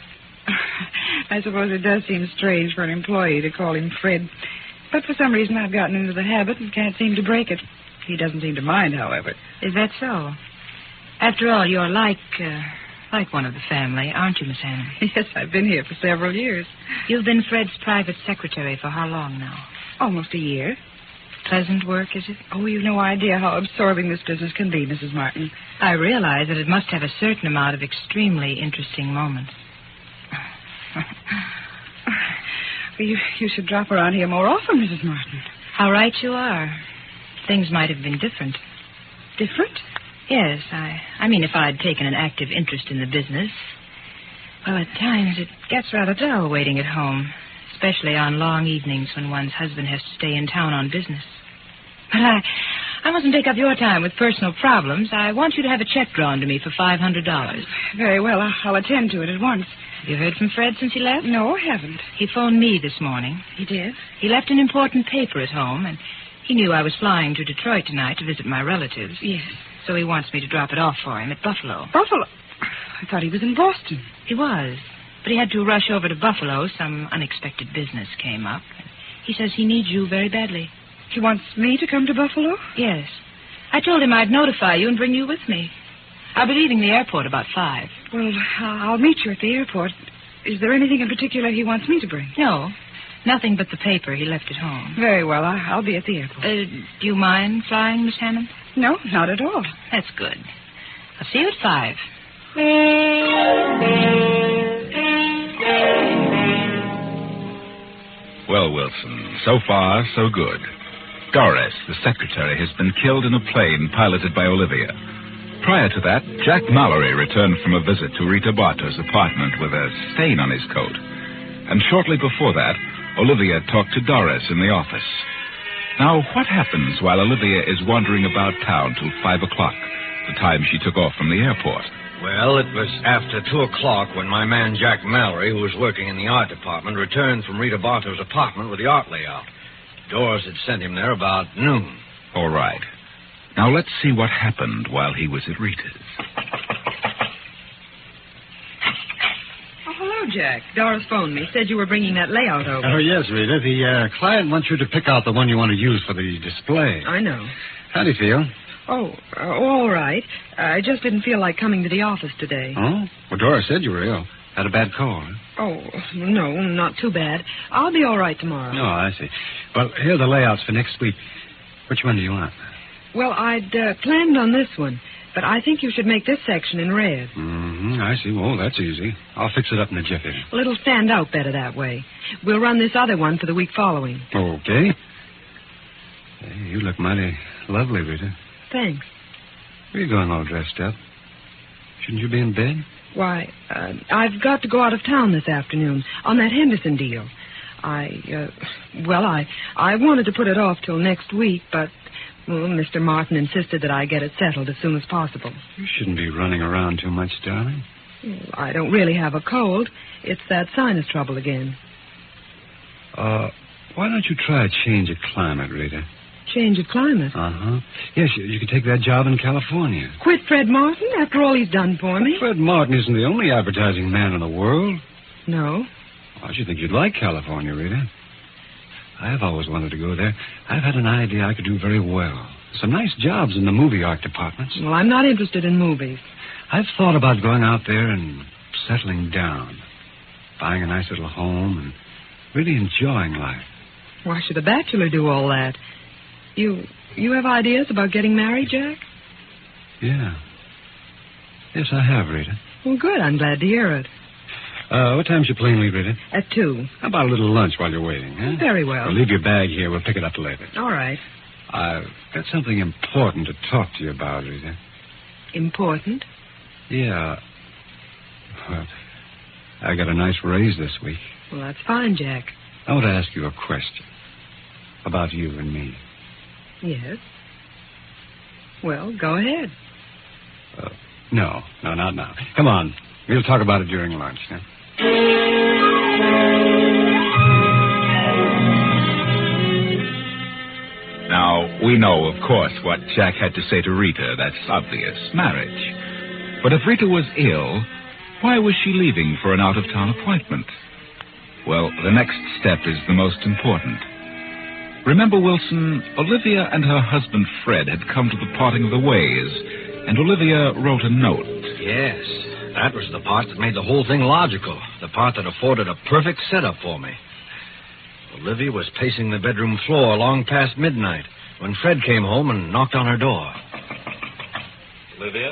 I suppose it does seem strange for an employee to call him Fred. But for some reason I've gotten into the habit and can't seem to break it. He doesn't seem to mind, however. Is that so? After all, you're like one of the family, aren't you, Miss Hannah? Yes, I've been here for several years. You've been Fred's private secretary for how long now? Almost a year. Pleasant work, is it? Oh, you've no idea how absorbing this business can be, Mrs. Martin. I realize that it must have a certain amount of extremely interesting moments. You should drop around here more often, Mrs. Martin. How right you are. Things might have been different. Different? Yes, I mean if I'd taken an active interest in the business. Well, at times it gets rather dull waiting at home, especially on long evenings when one's husband has to stay in town on business. But I mustn't take up your time with personal problems. I want you to have a check drawn to me for $500. Very well, I'll attend to it at once. Have you heard from Fred since he left? No, I haven't. He phoned me this morning. He did? He left an important paper at home, and he knew I was flying to Detroit tonight to visit my relatives. Yes. So he wants me to drop it off for him at Buffalo. Buffalo? I thought he was in Boston. He was, but he had to rush over to Buffalo. Some unexpected business came up. He says he needs you very badly. He wants me to come to Buffalo? Yes. I told him I'd notify you and bring you with me. I'll be leaving the airport about 5. Well, I'll meet you at the airport. Is there anything in particular he wants me to bring? No. Nothing but the paper he left at home. Very well. I'll be at the airport. Do you mind flying, Miss Hammond? No, not at all. That's good. I'll see you at 5. Well, Wilson, so far, so good. Doris, the secretary, has been killed in a plane piloted by Olivia. Prior to that, Jack Mallory returned from a visit to Rita Bartow's apartment with a stain on his coat. And shortly before that, Olivia talked to Doris in the office. Now, what happens while Olivia is wandering about town till 5 o'clock, the time she took off from the airport? Well, it was after 2 o'clock when my man Jack Mallory, who was working in the art department, returned from Rita Bartow's apartment with the art layout. Doris had sent him there about noon. All right. Now let's see what happened while he was at Rita's. Oh, hello, Jack. Doris phoned me. Said you were bringing that layout over. Oh, yes, Rita. The client wants you to pick out the one you want to use for the display. I know. How do you feel? All right. I just didn't feel like coming to the office today. Oh? Well, Doris said you were ill. Had a bad cold. Huh? Oh, no, not too bad. I'll be all right tomorrow. Oh, I see. Well, here are the layouts for next week. Which one do you want? Well, I'd planned on this one, but I think you should make this section in red. Mm-hmm, I see. Well, that's easy. I'll fix it up in a jiffy. Well, it'll stand out better that way. We'll run this other one for the week following. Okay. Hey, you look mighty lovely, Rita. Thanks. Where are you going all dressed up? Shouldn't you be in bed? Why, I've got to go out of town this afternoon on that Henderson deal. I wanted to put it off till next week, but, well, Mr. Martin insisted that I get it settled as soon as possible. You shouldn't be running around too much, darling. I don't really have a cold. It's that sinus trouble again. Why don't you try a change of climate, Rita? Change of climate? Uh-huh. Yes, you could take that job in California. Quit Fred Martin after all he's done for me? Fred Martin isn't the only advertising man in the world. No? I should think you'd like California, Rita. I've always wanted to go there. I've had an idea I could do very well. Some nice jobs in the movie art departments. Well, I'm not interested in movies. I've thought about going out there and settling down. Buying a nice little home and really enjoying life. Why should a bachelor do all that? You have ideas about getting married, Jack? Yeah. Yes, I have, Rita. Well, good. I'm glad to hear it. What time's your plane leave, Rita? At 2. How about a little lunch while you're waiting, huh? Very well. Leave your bag here. We'll pick it up later. All right. I've got something important to talk to you about, Rita. Important? Yeah. Well, I got a nice raise this week. Well, that's fine, Jack. I want to ask you a question about you and me. Yes. Well, go ahead. No, not now. Come on. We'll talk about it during lunch, huh? Now, we know, of course, what Jack had to say to Rita. That's obvious. Marriage. But if Rita was ill, why was she leaving for an out-of-town appointment? Well, the next step is the most important. Remember, Wilson, Olivia and her husband Fred had come to the parting of the ways, and Olivia wrote a note. Yes, that was the part that made the whole thing logical, the part that afforded a perfect setup for me. Olivia was pacing the bedroom floor long past midnight when Fred came home and knocked on her door. Olivia,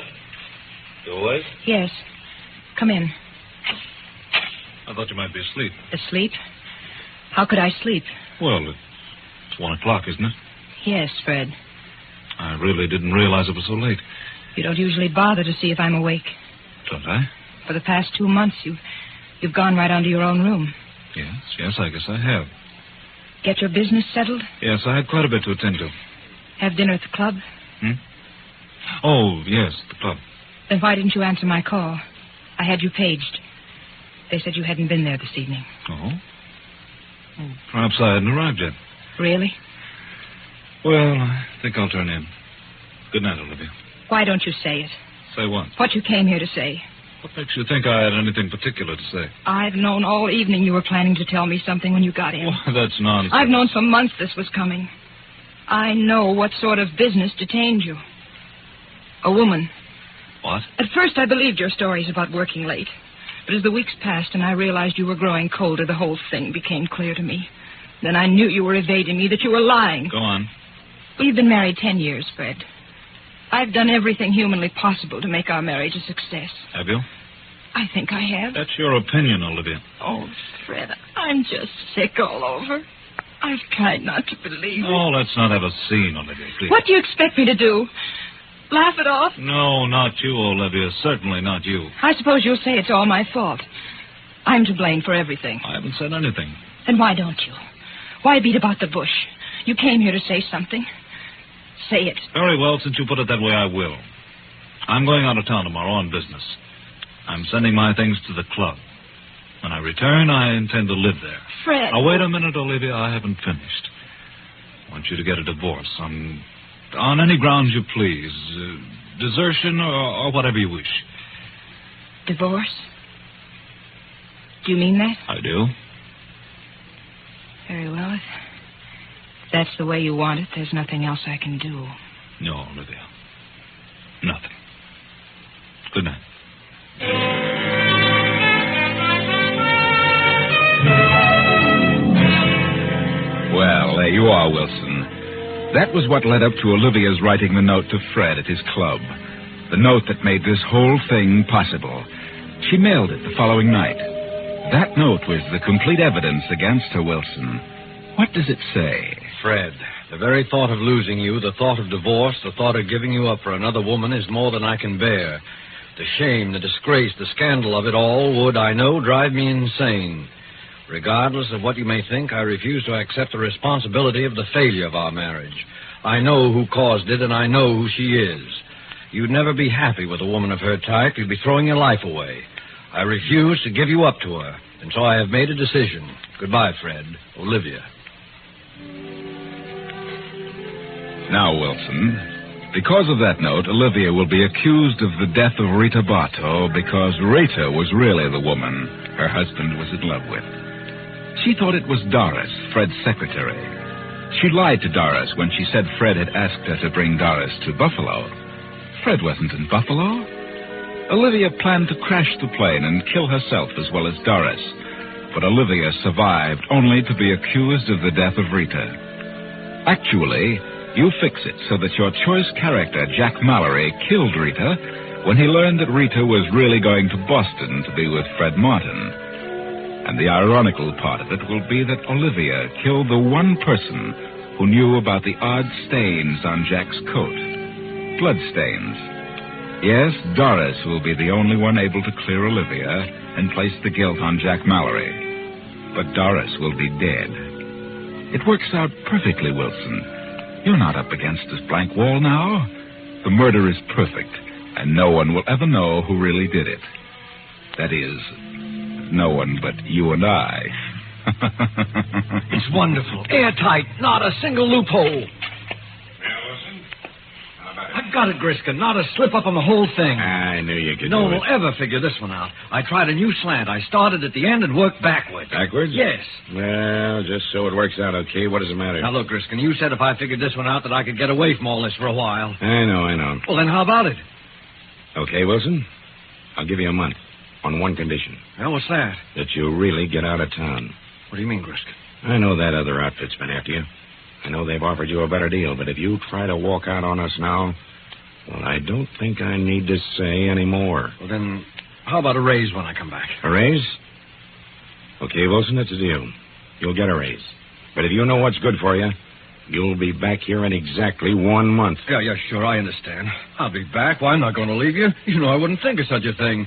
you awake? Yes. Come in. I thought you might be asleep. Asleep? How could I sleep? Well, it's 1 o'clock, isn't it? Yes, Fred. I really didn't realize it was so late. You don't usually bother to see if I'm awake. Don't I? For the past 2 months, you've gone right onto your own room. Yes, I guess I have. Get your business settled? Yes, I had quite a bit to attend to. Have dinner at the club? Oh, yes, the club. Then why didn't you answer my call? I had you paged. They said you hadn't been there this evening. Oh? Well, perhaps I hadn't arrived yet. Really? Well, I think I'll turn in. Good night, Olivia. Why don't you say it? Say what? What you came here to say. What makes you think I had anything particular to say? I've known all evening you were planning to tell me something when you got in. Well, that's nonsense. I've known for months this was coming. I know what sort of business detained you. A woman. What? At first, I believed your stories about working late. But as the weeks passed and I realized you were growing colder, the whole thing became clear to me. Then I knew you were evading me, that you were lying. Go on. We've been married 10 years, Fred. I've done everything humanly possible to make our marriage a success. Have you? I think I have. That's your opinion, Olivia. Oh, Fred, I'm just sick all over. I've tried not to believe it. Oh, let's not have a scene, Olivia, please. What do you expect me to do? Laugh it off? No, not you, Olivia. Certainly not you. I suppose you'll say it's all my fault. I'm to blame for everything. I haven't said anything. Then why don't you? Why beat about the bush? You came here to say something. Say it. Very well, since you put it that way, I will. I'm going out of town tomorrow on business. I'm sending my things to the club. When I return, I intend to live there. Fred. Now, wait a minute, Olivia. I haven't finished. I want you to get a divorce on any grounds you please. Desertion or whatever you wish. Divorce? Do you mean that? I do. Very well. If that's the way you want it, there's nothing else I can do. No, Olivia. Nothing. Good night. Well, there you are, Wilson. That was what led up to Olivia's writing the note to Fred at his club. The note that made this whole thing possible. She mailed it the following night. That note was the complete evidence against her, Wilson. What does it say? Fred, the very thought of losing you, the thought of divorce, the thought of giving you up for another woman is more than I can bear. The shame, the disgrace, the scandal of it all would, I know, drive me insane. Regardless of what you may think, I refuse to accept the responsibility of the failure of our marriage. I know who caused it, and I know who she is. You'd never be happy with a woman of her type. You'd be throwing your life away. I refuse to give you up to her, and so I have made a decision. Goodbye, Fred. Olivia. Now, Wilson, because of that note, Olivia will be accused of the death of Rita Bartow because Rita was really the woman her husband was in love with. She thought it was Doris, Fred's secretary. She lied to Doris when she said Fred had asked her to bring Doris to Buffalo. Fred wasn't in Buffalo. Olivia planned to crash the plane and kill herself as well as Doris. But Olivia survived only to be accused of the death of Rita. Actually, you fix it so that your choice character, Jack Mallory, killed Rita when he learned that Rita was really going to Boston to be with Fred Martin. And the ironical part of it will be that Olivia killed the one person who knew about the odd stains on Jack's coat. Blood stains. Yes, Doris will be the only one able to clear Olivia and place the guilt on Jack Mallory. But Doris will be dead. It works out perfectly, Wilson. You're not up against this blank wall now. The murder is perfect, and no one will ever know who really did it. That is, no one but you and I. It's wonderful. Airtight. Not a single loophole. I've got it, Griskin. Not a slip-up on the whole thing. I knew you could No do one it. will ever figure this one out. I tried a new slant. I started at the end and worked backwards. Backwards? Yes. Well, just so it works out okay, what does it matter? Now, look, Griskin, you said if I figured this one out that I could get away from all this for a while. I know. Well, then how about it? Okay, Wilson. I'll give you a month on one condition. Well, what's that? That you really get out of town. What do you mean, Griskin? I know that other outfit's been after you. I know they've offered you a better deal, but if you try to walk out on us now, well, I don't think I need to say any more. Well, then, how about a raise when I come back? A raise? Okay, Wilson, that's a deal. You'll get a raise. But if you know what's good for you, you'll be back here in exactly 1 month. Yeah, sure, I understand. I'll be back. Why, I'm not going to leave you. You know I wouldn't think of such a thing.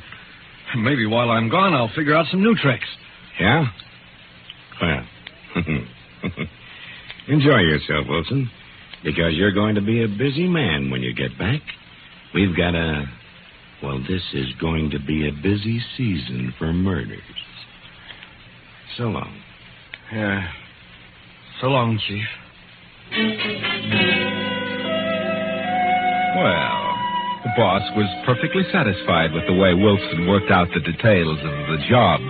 Maybe while I'm gone, I'll figure out some new tricks. Yeah? Well, enjoy yourself, Wilson, because you're going to be a busy man when you get back. We've got this is going to be a busy season for murders. So long. Yeah. So long, Chief. Well, the boss was perfectly satisfied with the way Wilson worked out the details of the job.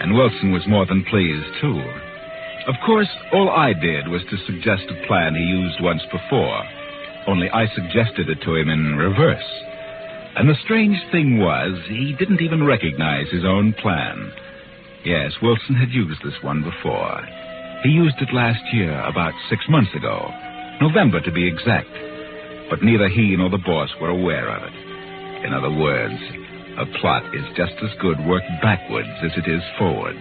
And Wilson was more than pleased, too. Of course, all I did was to suggest a plan he used once before, only I suggested it to him in reverse. And the strange thing was, he didn't even recognize his own plan. Yes, Wilson had used this one before. He used it last year, about 6 months ago. November, to be exact. But neither he nor the boss were aware of it. In other words, a plot is just as good worked backwards as it is forwards.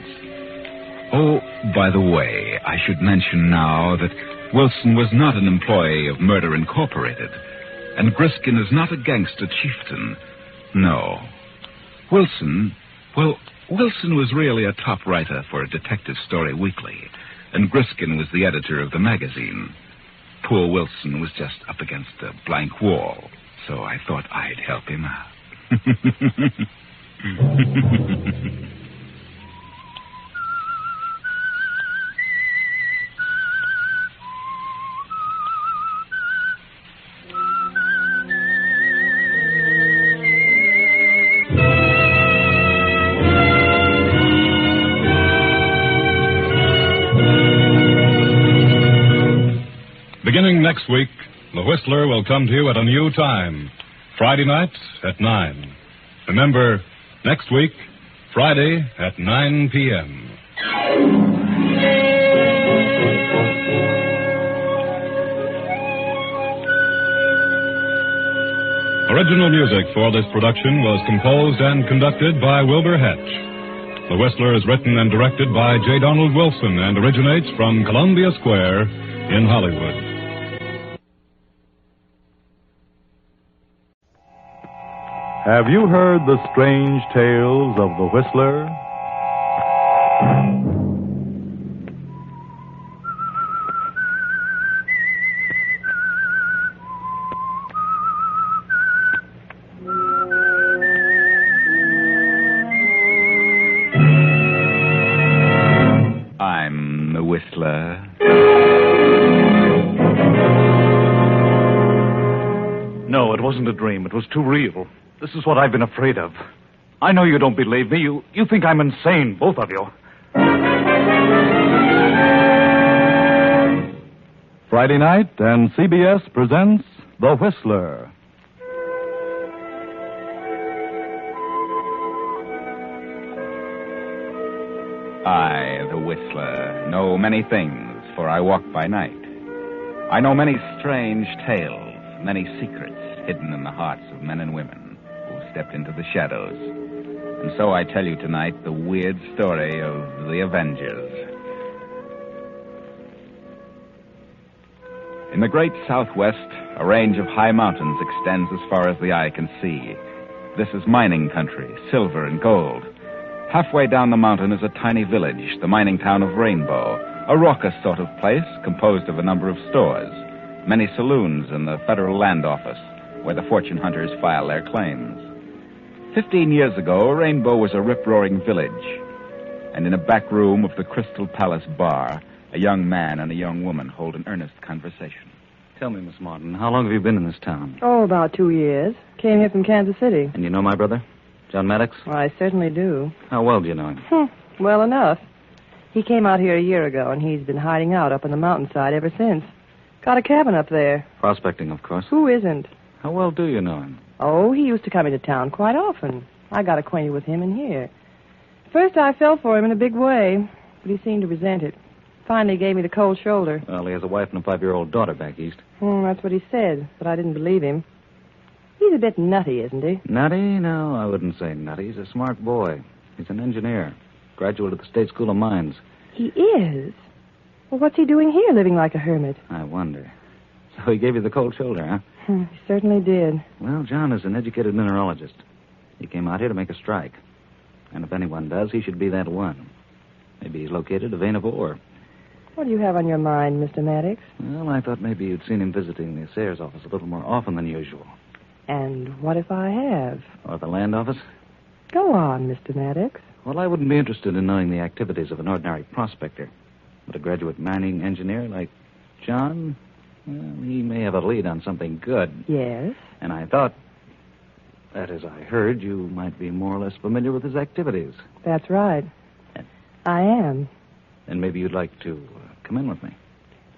Oh, by the way, I should mention now that Wilson was not an employee of Murder Incorporated, and Griskin is not a gangster chieftain. No. Wilson was really a top writer for a detective story weekly, and Griskin was the editor of the magazine. Poor Wilson was just up against a blank wall, so I thought I'd help him out. Beginning next week, The Whistler will come to you at a new time, Friday night at 9. Remember, next week, Friday at 9 p.m. Original music for this production was composed and conducted by Wilbur Hatch. The Whistler is written and directed by J. Donald Wilson and originates from Columbia Square in Hollywood. Have you heard the strange tales of the Whistler? I'm the Whistler. No, it wasn't a dream. It was too real. This is what I've been afraid of. I know you don't believe me. You think I'm insane, both of you. Friday night, and CBS presents The Whistler. I, the Whistler, know many things, for I walk by night. I know many strange tales, many secrets hidden in the hearts of men and women who stepped into the shadows. And so I tell you tonight the weird story of the Avengers. In the great Southwest, a range of high mountains extends as far as the eye can see. This is mining country, silver and gold. Halfway down the mountain is a tiny village, the mining town of Rainbow, a raucous sort of place composed of a number of stores, many saloons, and the Federal Land Office, where the fortune hunters file their claims. 15 years ago, Rainbow was a rip-roaring village, and in a back room of the Crystal Palace bar, a young man and a young woman hold an earnest conversation. Tell me, Miss Martin, how long have you been in this town? Oh, about 2 years. Came here from Kansas City. And you know my brother, John Maddox? Well, I certainly do. How well do you know him? Well enough. He came out here a year ago, and he's been hiding out up on the mountainside ever since. Got a cabin up there. Prospecting, of course. Who isn't? How well do you know him? Oh, he used to come into town quite often. I got acquainted with him in here. First, I fell for him in a big way, but he seemed to resent it. Finally gave me the cold shoulder. Well, he has a wife and a 5-year-old daughter back east. That's what he said, but I didn't believe him. He's a bit nutty, isn't he? Nutty? No, I wouldn't say nutty. He's a smart boy. He's an engineer. Graduate of the State School of Mines. He is? Well, what's he doing here, living like a hermit? I wonder. So he gave you the cold shoulder, huh? He certainly did. Well, John is an educated mineralogist. He came out here to make a strike. And if anyone does, he should be that one. Maybe he's located a vein of ore. What do you have on your mind, Mr. Maddox? Well, I thought maybe you'd seen him visiting the Assayer's office a little more often than usual. And what if I have? Or the land office? Go on, Mr. Maddox. Well, I wouldn't be interested in knowing the activities of an ordinary prospector. But a graduate mining engineer like John, well, he may have a lead on something good. Yes? And I thought, that is, I heard you might be more or less familiar with his activities. That's right. I am. then maybe you'd like to come in with me.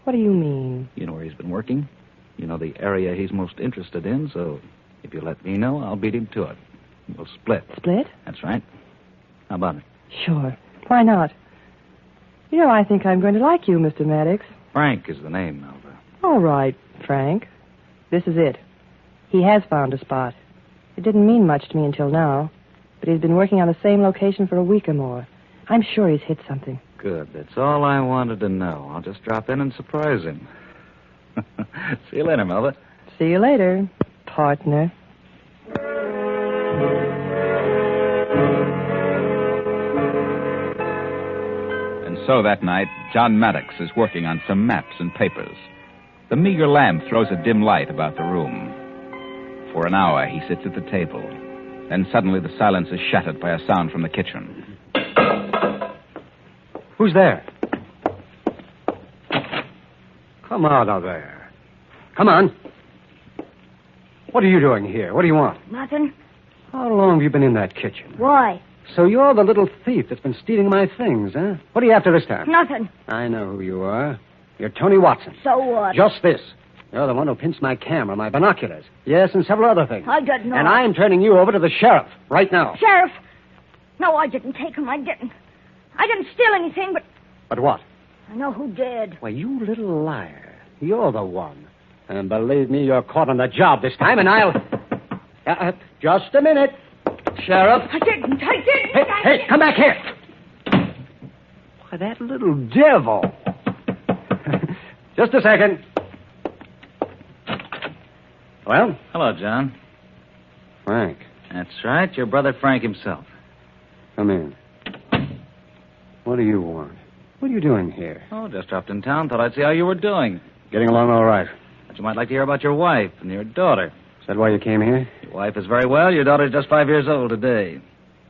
What do you mean? You know where he's been working. You know the area he's most interested in, so if you let me know, I'll beat him to it. We'll split. Split? That's right. How about it? Sure. Why not? You know, I think I'm going to like you, Mr. Maddox. Frank is the name, Melba. All right, Frank. This is it. He has found a spot. It didn't mean much to me until now, but he's been working on the same location for a week or more. I'm sure he's hit something. Good. That's all I wanted to know. I'll just drop in and surprise him. See you later, Melba. See you later, partner. And so that night, John Maddox is working on some maps and papers. The meager lamp throws a dim light about the room. For an hour, he sits at the table. Then suddenly the silence is shattered by a sound from the kitchen. Who's there? Come out of there. Come on. What are you doing here? What do you want? Nothing. How long have you been in that kitchen? Why? So you're the little thief that's been stealing my things, huh? What are you after this time? Nothing. I know who you are. You're Tony Watson. So what? Just this. You're the one who pinched my camera, my binoculars. Yes, and several other things. I didn't know. And I'm turning you over to the sheriff right now. Sheriff! No, I didn't take him. I didn't steal anything, but But what? I know who did. Why, you little liar. You're the one. And believe me, you're caught on the job this time, and I'll... just a minute. Sheriff. I didn't. Hey, come back here. Why, that little devil. Just a second. Well? Hello, John. Frank. That's right, your brother Frank himself. Come in. What do you want? What are you doing here? Oh, just dropped in town. Thought I'd see how you were doing. Getting along all right. But you might like to hear about your wife and your daughter. Is that why you came here? Your wife is very well. Your daughter's just 5 years old today.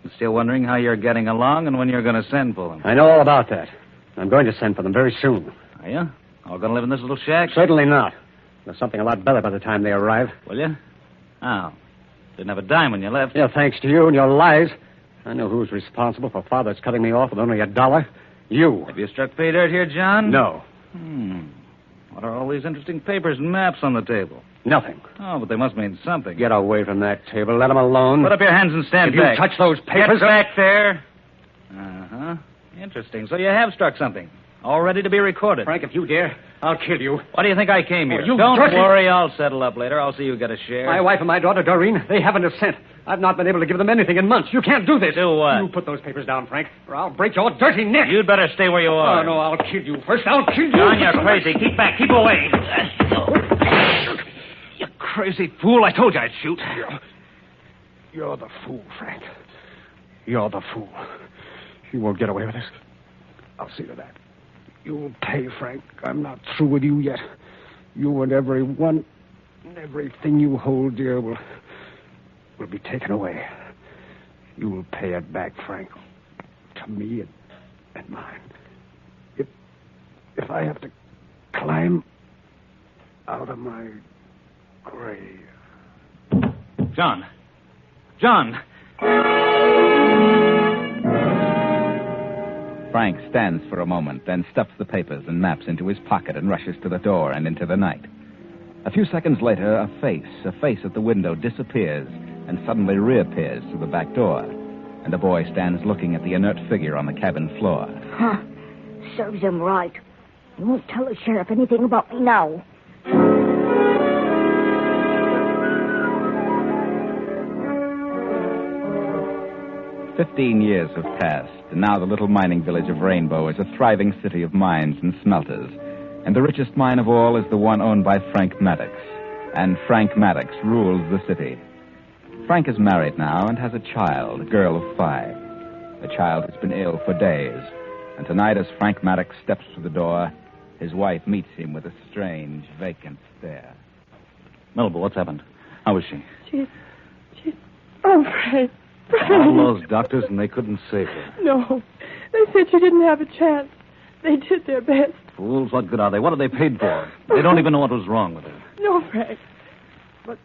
I'm still wondering how you're getting along and when you're going to send for them. I know all about that. I'm going to send for them very soon. Are you? All going to live in this little shack? Certainly not. There's something a lot better by the time they arrive. Will you? Oh. Didn't have a dime when you left. Yeah, thanks to you and your lies. I know who's responsible for Father's cutting me off with only $1. You. Have you struck pay dirt here, John? No. What are all these interesting papers and maps on the table? Nothing. Oh, but they must mean something. Get away from that table. Let them alone. Put up your hands and stand back. If you touch those papers... Get back there. Uh-huh. Interesting. So you have struck something. All ready to be recorded. Frank, if you dare, I'll kill you. Why do you think I came here? Oh, you Don't dirty... worry, I'll settle up later. I'll see you get a share. My wife and my daughter, Doreen, they haven't a cent. I've not been able to give them anything in months. You can't do this. Do what? You put those papers down, Frank, or I'll break your dirty neck. You'd better stay where you are. Oh, no, I'll kill you. First, I'll kill you. John, you're crazy. Keep back. Keep away. You crazy fool. I told you I'd shoot. You're the fool, Frank. You're the fool. You won't get away with this. I'll see to that. You'll pay, Frank. I'm not through with you yet. You and everyone, everything you hold dear will be taken away. You will pay it back, Frank, to me and mine. If I have to climb out of my grave. John. John! Frank stands for a moment, then stuffs the papers and maps into his pocket and rushes to the door and into the night. A few seconds later, a face at the window disappears and suddenly reappears through the back door. And the boy stands looking at the inert figure on the cabin floor. Huh. Serves him right. He won't tell the sheriff anything about me now. 15 years have passed, and now the little mining village of Rainbow is a thriving city of mines and smelters. And the richest mine of all is the one owned by Frank Maddox. And Frank Maddox rules the city. Frank is married now and has a child, a girl of 5. The child has been ill for days. And tonight, as Frank Maddox steps through the door, his wife meets him with a strange, vacant stare. Melba, what's happened? How is she? She's... Oh, Frank. All those doctors, and they couldn't save her. No. They said she didn't have a chance. They did their best. Fools, what good are they? What are they paid for? They don't even know what was wrong with her. No, Frank. But,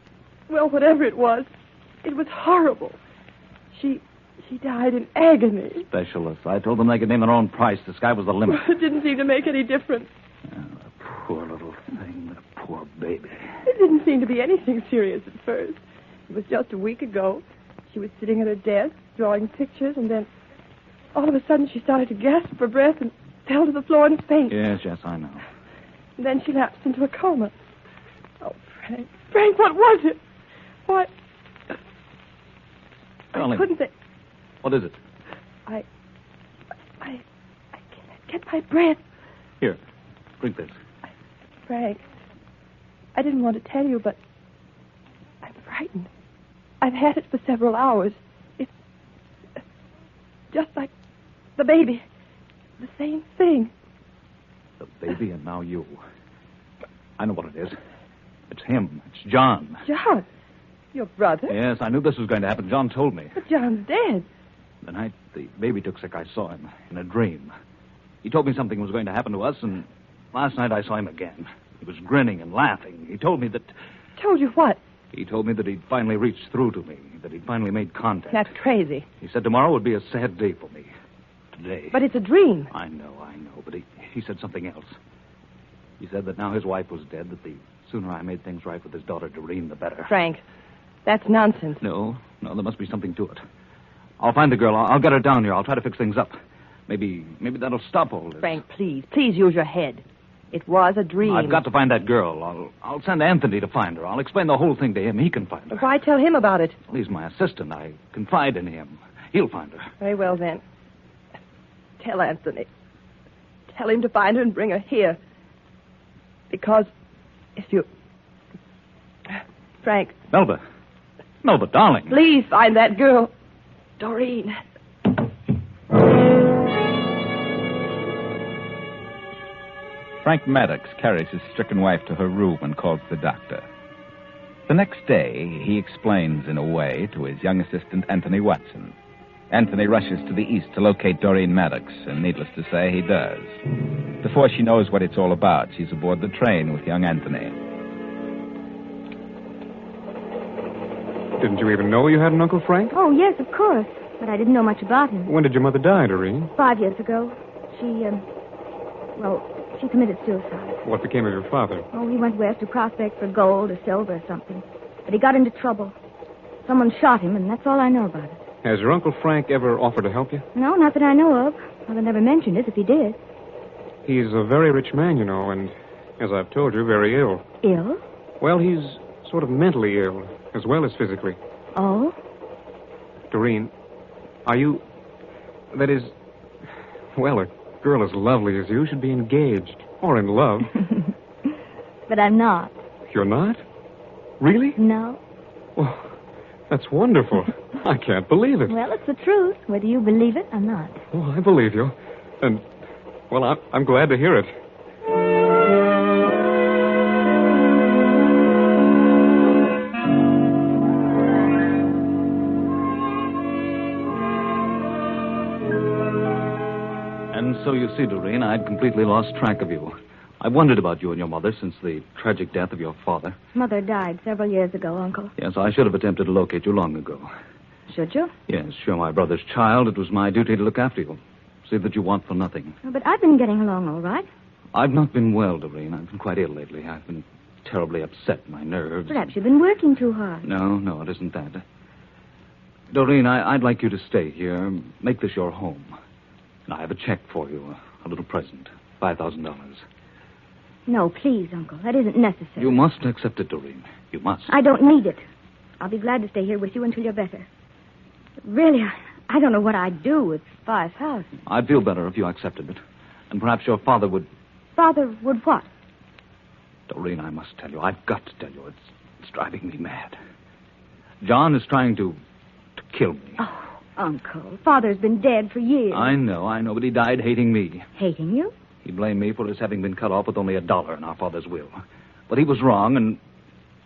well, whatever it was horrible. She She died in agony. Specialists. I told them they could name their own price. The sky was the limit. It didn't seem to make any difference. Poor little thing. The poor baby. It didn't seem to be anything serious at first. It was just a week ago. She was sitting at her desk, drawing pictures, and then all of a sudden she started to gasp for breath and fell to the floor and faint. Yes, I know. And then she lapsed into a coma. Oh, Frank. Frank, what was it? What? Darling, I couldn't think. what is it? I can't get my breath. Here, drink this. Frank, I didn't want to tell you, but I'm frightened. I've had it for several hours. It's just like the baby. The same thing. The baby and now you. I know what it is. It's him. It's John. John? Your brother? Yes, I knew this was going to happen. John told me. But John's dead. The night the baby took sick, I saw him in a dream. He told me something was going to happen to us, and last night I saw him again. He was grinning and laughing. He told me that... Told you what? He told me that he'd finally reached through to me, that he'd finally made contact. That's crazy. He said tomorrow would be a sad day for me. Today. But it's a dream. I know, but he said something else. He said that now his wife was dead, that the sooner I made things right with his daughter Doreen, the better. Frank, that's nonsense. No, there must be something to it. I'll find the girl. I'll get her down here. I'll try to fix things up. Maybe that'll stop all this. Frank, please use your head. It was a dream. I've got to find that girl. I'll send Anthony to find her. I'll explain the whole thing to him. He can find her. Why tell him about it? Well, he's my assistant. I confide in him. He'll find her. Very well, then. Tell Anthony. Tell him to find her and bring her here. Because if you... Frank. Melba, darling. Please find that girl. Doreen. Frank Maddox carries his stricken wife to her room and calls the doctor. The next day, he explains in a way to his young assistant, Anthony Watson. Anthony rushes to the east to locate Doreen Maddox, and needless to say, he does. Before she knows what it's all about, she's aboard the train with young Anthony. Didn't you even know you had an Uncle Frank? Oh, yes, of course. But I didn't know much about him. When did your mother die, Doreen? 5 years ago. She committed suicide. What became of your father? Oh, he went west to prospect for gold or silver or something. But he got into trouble. Someone shot him, and that's all I know about it. Has your Uncle Frank ever offered to help you? No, not that I know of. Mother never mentioned it if he did. He's a very rich man, you know, and as I've told you, very ill. Ill? Well, he's sort of mentally ill, as well as physically. Oh? Doreen, are you... That is... Well, a girl as lovely as you should be engaged. Or in love. But I'm not. You're not? Really? No. Well, that's wonderful. I can't believe it. Well, it's the truth, whether you believe it or not. Oh, I believe you. And, well, I'm glad to hear it. And so you see, Doreen, I'd completely lost track of you. I wondered about you and your mother since the tragic death of your father. Mother died several years ago, Uncle. Yes, I should have attempted to locate you long ago. Should you? Yes, you're my brother's child. It was my duty to look after you. See that you want for nothing. Oh, but I've been getting along all right. I've not been well, Doreen. I've been quite ill lately. I've been terribly upset, my nerves. Perhaps you've been working too hard. No, it isn't that. Doreen, I'd like you to stay here. Make this your home. And I have a check for you, a little present, $5,000. No, please, Uncle. That isn't necessary. You must accept it, Doreen. You must. I don't need it. I'll be glad to stay here with you until you're better. But really, I don't know what I'd do with $5,000. I'd feel better if you accepted it. And perhaps your father would... Father would what? Doreen, I must tell you. I've got to tell you. It's driving me mad. John is trying to kill me. Oh, Uncle. Father's been dead for years. I know, but he died hating me. Hating you? He blamed me for his having been cut off with only $1 in our father's will. But he was wrong, and...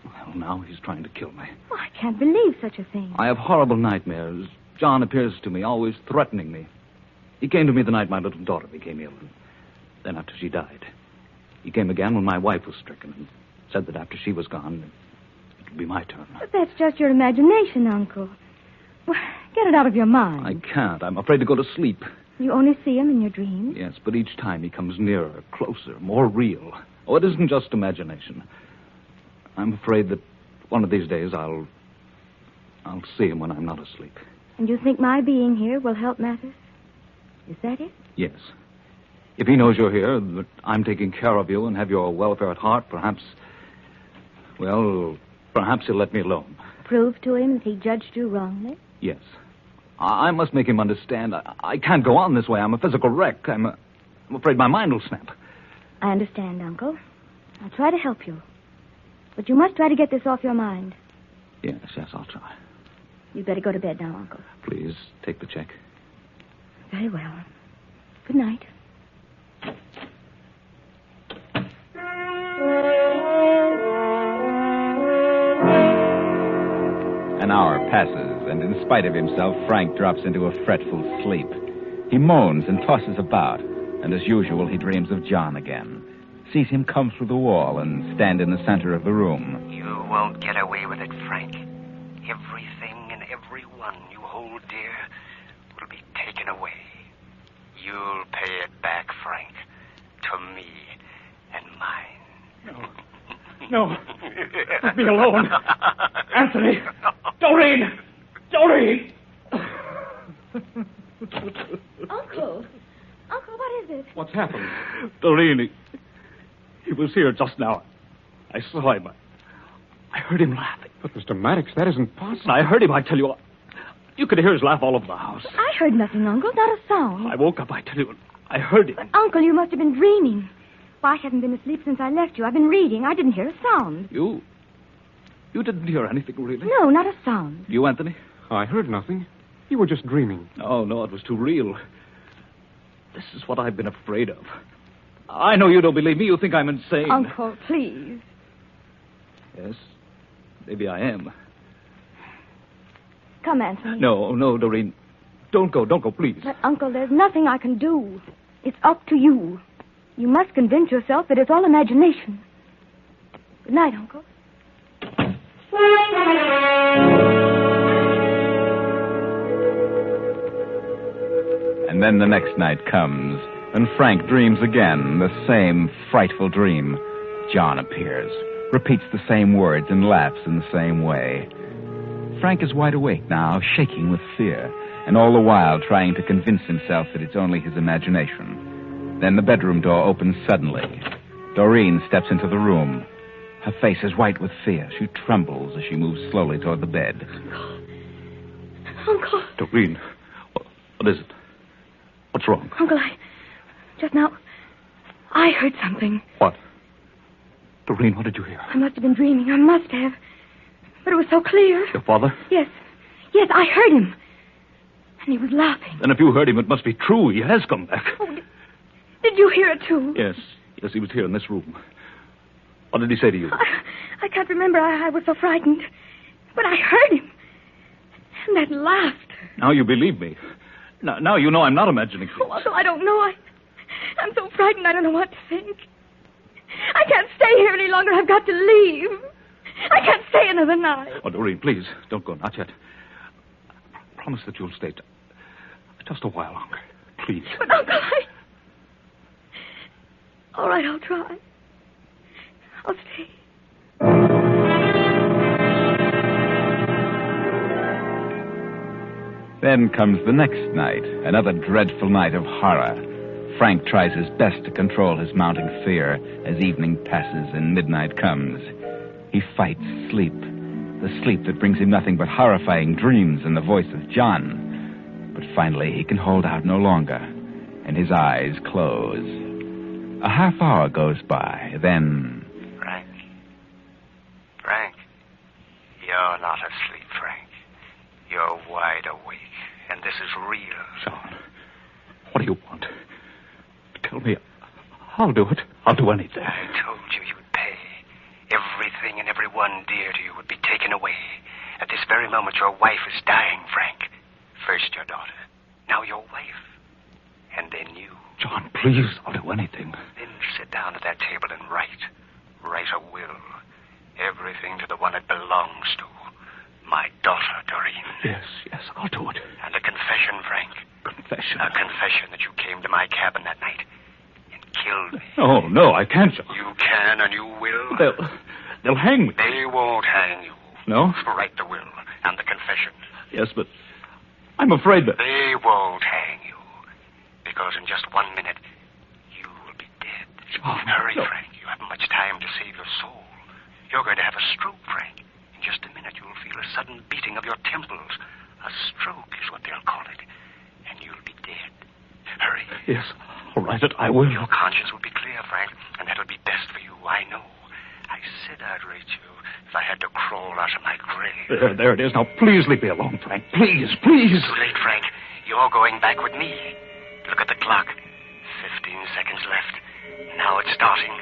Well, now he's trying to kill me. Oh, I can't believe such a thing. I have horrible nightmares. John appears to me, always threatening me. He came to me the night my little daughter became ill. Then after she died. He came again when my wife was stricken and said that after she was gone, it would be my turn. But that's just your imagination, Uncle. Well, get it out of your mind. I can't. I'm afraid to go to sleep. You only see him in your dreams? Yes, but each time he comes nearer, closer, more real. Oh, it isn't just imagination. I'm afraid that one of these days I'll see him when I'm not asleep. And you think my being here will help matters? Is that it? Yes. If he knows you're here, that I'm taking care of you and have your welfare at heart, perhaps he'll let me alone. Prove to him that he judged you wrongly? Yes. I must make him understand. I can't go on this way. I'm a physical wreck. I'm afraid my mind will snap. I understand, Uncle. I'll try to help you. But you must try to get this off your mind. Yes, I'll try. You'd better go to bed now, Uncle. Please, take the check. Very well. Good night. An hour passes, and in spite of himself, Frank drops into a fretful sleep. He moans and tosses about, and as usual, he dreams of John again. Sees him come through the wall and stand in the center of the room. You won't get away with it, Frank. Everything and everyone you hold dear will be taken away. You'll pay it back, Frank, to me and mine. No. Let me alone. Anthony. Doreen. Doreen. Uncle. Uncle, what is it? What's happened? Doreen, he was here just now. I saw him. I heard him laughing. But, Mr. Maddox, that isn't possible. I heard him, I tell you. You could hear his laugh all over the house. I heard nothing, Uncle. Not a sound. I woke up, I tell you. I heard him. But, Uncle, you must have been dreaming. Why, I haven't been asleep since I left you. I've been reading. I didn't hear a sound. You didn't hear anything, really? No, not a sound. You, Anthony? I heard nothing. You were just dreaming. Oh, no, it was too real. This is what I've been afraid of. I know you don't believe me. You think I'm insane. Uncle, please. Yes, maybe I am. Come, Anthony. No, Doreen. Don't go, please. But, Uncle, there's nothing I can do. It's up to you. You must convince yourself that it's all imagination. Good night, Uncle. And then the next night comes, and Frank dreams again, the same frightful dream. John appears, repeats the same words, and laughs in the same way. Frank is wide awake now, shaking with fear, and all the while trying to convince himself that it's only his imagination. Then the bedroom door opens suddenly. Doreen steps into the room. Her face is white with fear. She trembles as she moves slowly toward the bed. Uncle. Doreen, what is it? What's wrong? Uncle, just now, I heard something. What? Doreen, what did you hear? I must have been dreaming. I must have. But it was so clear. Your father? Yes, I heard him. And he was laughing. Then if you heard him, it must be true. He has come back. Oh, did you hear it, too? Yes, he was here in this room. What did he say to you? I can't remember. I was so frightened. But I heard him. And that laughter. Now you believe me. Now you know I'm not imagining things. Oh, Uncle, I don't know. I'm so frightened I don't know what to think. I can't stay here any longer. I've got to leave. I can't stay another night. Oh, Doreen, please, don't go. Not yet. Promise that you'll stay just a while longer. Please. But, Uncle, all right, I'll try. I'll stay. Then comes the next night, another dreadful night of horror. Frank tries his best to control his mounting fear as evening passes and midnight comes. He fights sleep, the sleep that brings him nothing but horrifying dreams and the voice of John. But finally he can hold out no longer, and his eyes close. A half hour goes by, then... Frank, you're not asleep, Frank. You're wide awake, and this is real. John, what do you want? Tell me. I'll do it. I'll do anything. I told you you'd pay. Everything and everyone dear to you would be taken away. At this very moment, your wife is dying, Frank. First your daughter, now your wife, and then you. John, please, I'll do anything. Then sit down at that table and write. Write a will. Everything to the one it belongs to. My daughter, Doreen. Yes, I'll do it. And a confession, Frank. Confession? A confession that you came to my cabin that night and killed me. Oh, no, I can't, John. You can and you will. They'll hang me. They won't hang you. No? Write the will and the confession. Yes, but I'm afraid that... They won't hang you. Because in just 1 minute, you will be dead. John, Hurry, no. Frank. You haven't much time to save your soul. You're going to have a stroke, Frank. In just a minute, you'll feel a sudden beating of your temples. A stroke is what they'll call it. And you'll be dead. Hurry. Yes, I'll write it. I will. Your conscience will be clear, Frank, and that'll be best for you. I know. I said I'd rate you if I had to crawl out of my grave. There it is. Now, please leave me alone, Frank. Please, please. Too late, Frank. You're going back with me. Look at the clock. 15 seconds left. Now it's starting.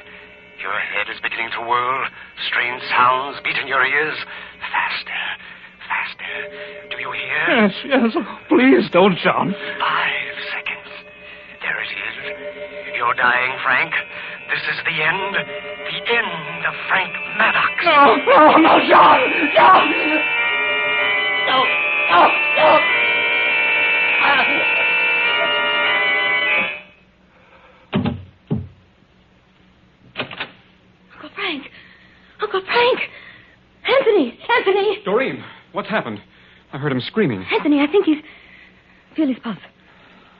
Your head is beginning to whirl. Strange sounds beat in your ears. Faster. Faster. Do you hear? Yes. Please don't, John. 5 seconds. There it is. You're dying, Frank. This is the end. The end of Frank Maddox. No, John! John! No. Uncle Frank! Anthony! Doreen, what's happened? I heard him screaming. Anthony, I think he's... Feel his pulse.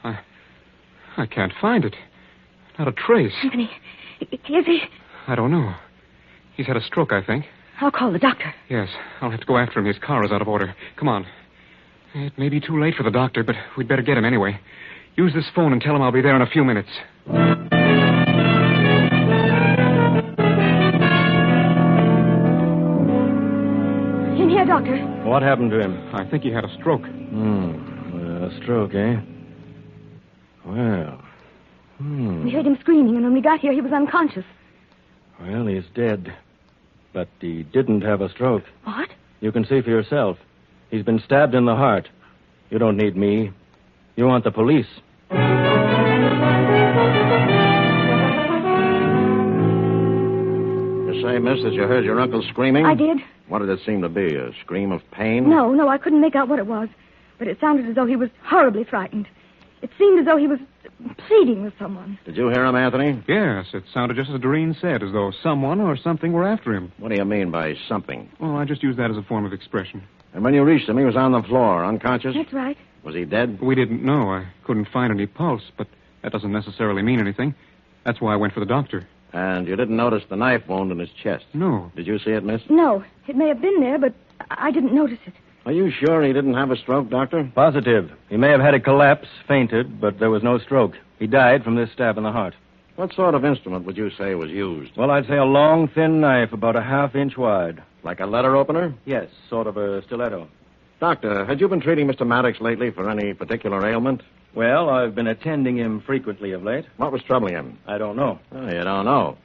I can't find it. Not a trace. Anthony, is he... I don't know. He's had a stroke, I think. I'll call the doctor. Yes, I'll have to go after him. His car is out of order. Come on. It may be too late for the doctor, but we'd better get him anyway. Use this phone and tell him I'll be there in a few minutes. In here, doctor. What happened to him? I think he had a stroke. A stroke, eh? Well. We heard him screaming, and when we got here, he was unconscious. Well, he's dead. But he didn't have a stroke. What? You can see for yourself. He's been stabbed in the heart. You don't need me. You want the police. You say, miss, that you heard your uncle screaming? I did. What did it seem to be? A scream of pain? No, I couldn't make out what it was. But it sounded as though he was horribly frightened. It seemed as though he was pleading with someone. Did you hear him, Anthony? Yes, it sounded just as Doreen said, as though someone or something were after him. What do you mean by something? Oh, I just used that as a form of expression. And when you reached him, he was on the floor, unconscious? That's right. Was he dead? We didn't know. I couldn't find any pulse, but that doesn't necessarily mean anything. That's why I went for the doctor. And you didn't notice the knife wound in his chest? No. Did you see it, miss? No, it may have been there, but I didn't notice it. Are you sure he didn't have a stroke, Doctor? Positive. He may have had a collapse, fainted, but there was no stroke. He died from this stab in the heart. What sort of instrument would you say was used? Well, I'd say a long, thin knife, about a half-inch wide. Like a letter opener? Yes, sort of a stiletto. Doctor, had you been treating Mr. Maddox lately for any particular ailment? Well, I've been attending him frequently of late. What was troubling him? I don't know. Oh, you don't know.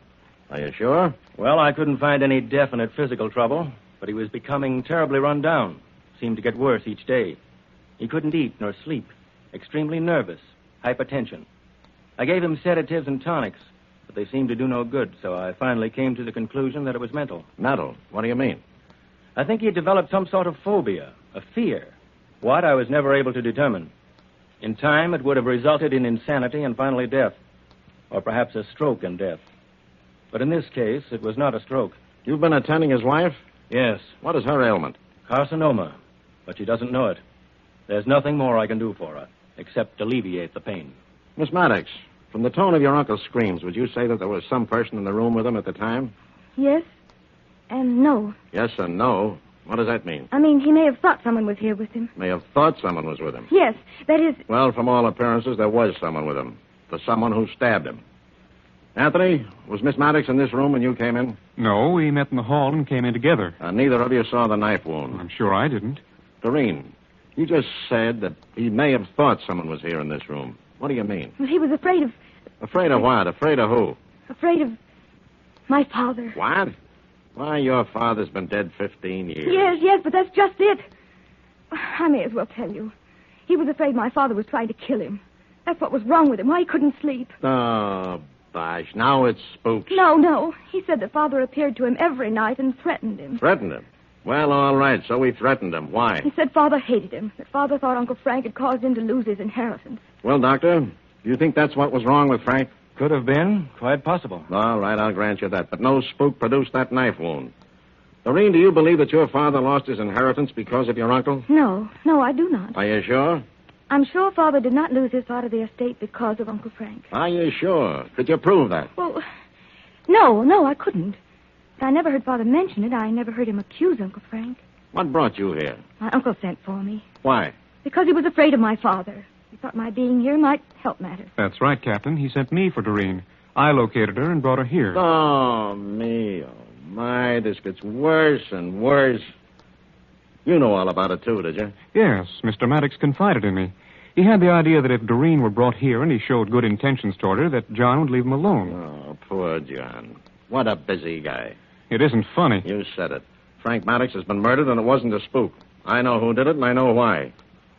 Are you sure? Well, I couldn't find any definite physical trouble, but he was becoming terribly run down. Seemed to get worse each day. He couldn't eat nor sleep. Extremely nervous. Hypertension. I gave him sedatives and tonics, but they seemed to do no good, so I finally came to the conclusion that it was mental. Mental? What do you mean? I think he had developed some sort of phobia, a fear. What, I was never able to determine. In time, it would have resulted in insanity and finally death. Or perhaps a stroke and death. But in this case, it was not a stroke. You've been attending his wife? Yes. What is her ailment? Carcinoma. But she doesn't know it. There's nothing more I can do for her, except alleviate the pain. Miss Maddox, from the tone of your uncle's screams, would you say that there was some person in the room with him at the time? Yes and no. Yes and no? What does that mean? I mean, he may have thought someone was here with him. May have thought someone was with him. Yes, that is... Well, from all appearances, there was someone with him. The someone who stabbed him. Anthony, was Miss Maddox in this room when you came in? No, we met in the hall and came in together. Neither of you saw the knife wound. I'm sure I didn't. Doreen, you just said that he may have thought someone was here in this room. What do you mean? Well, he was afraid of... Afraid of what? Afraid of who? Afraid of my father. What? Why, your father's been dead 15 years. Yes, but that's just it. I may as well tell you. He was afraid my father was trying to kill him. That's what was wrong with him, why he couldn't sleep. Oh, Bosh, now it's spooks. No. He said that father appeared to him every night and threatened him. Threatened him? Well, all right, so we threatened him. Why? He said Father hated him, that Father thought Uncle Frank had caused him to lose his inheritance. Well, Doctor, do you think that's what was wrong with Frank? Could have been. Quite possible. All right, I'll grant you that. But no spook produced that knife wound. Doreen, do you believe that your father lost his inheritance because of your uncle? No, I do not. Are you sure? I'm sure Father did not lose his part of the estate because of Uncle Frank. Are you sure? Could you prove that? Well, no, I couldn't. But I never heard Father mention it. I never heard him accuse Uncle Frank. What brought you here? My uncle sent for me. Why? Because he was afraid of my father. He thought my being here might help matters. That's right, Captain. He sent me for Doreen. I located her and brought her here. Oh, me. Oh, my. This gets worse and worse. You know all about it, too, did you? Yes, Mr. Maddox confided in me. He had the idea that if Doreen were brought here and he showed good intentions toward her, that John would leave him alone. Oh, poor John. What a busy guy. It isn't funny. You said it. Frank Maddox has been murdered, and it wasn't a spook. I know who did it, and I know why.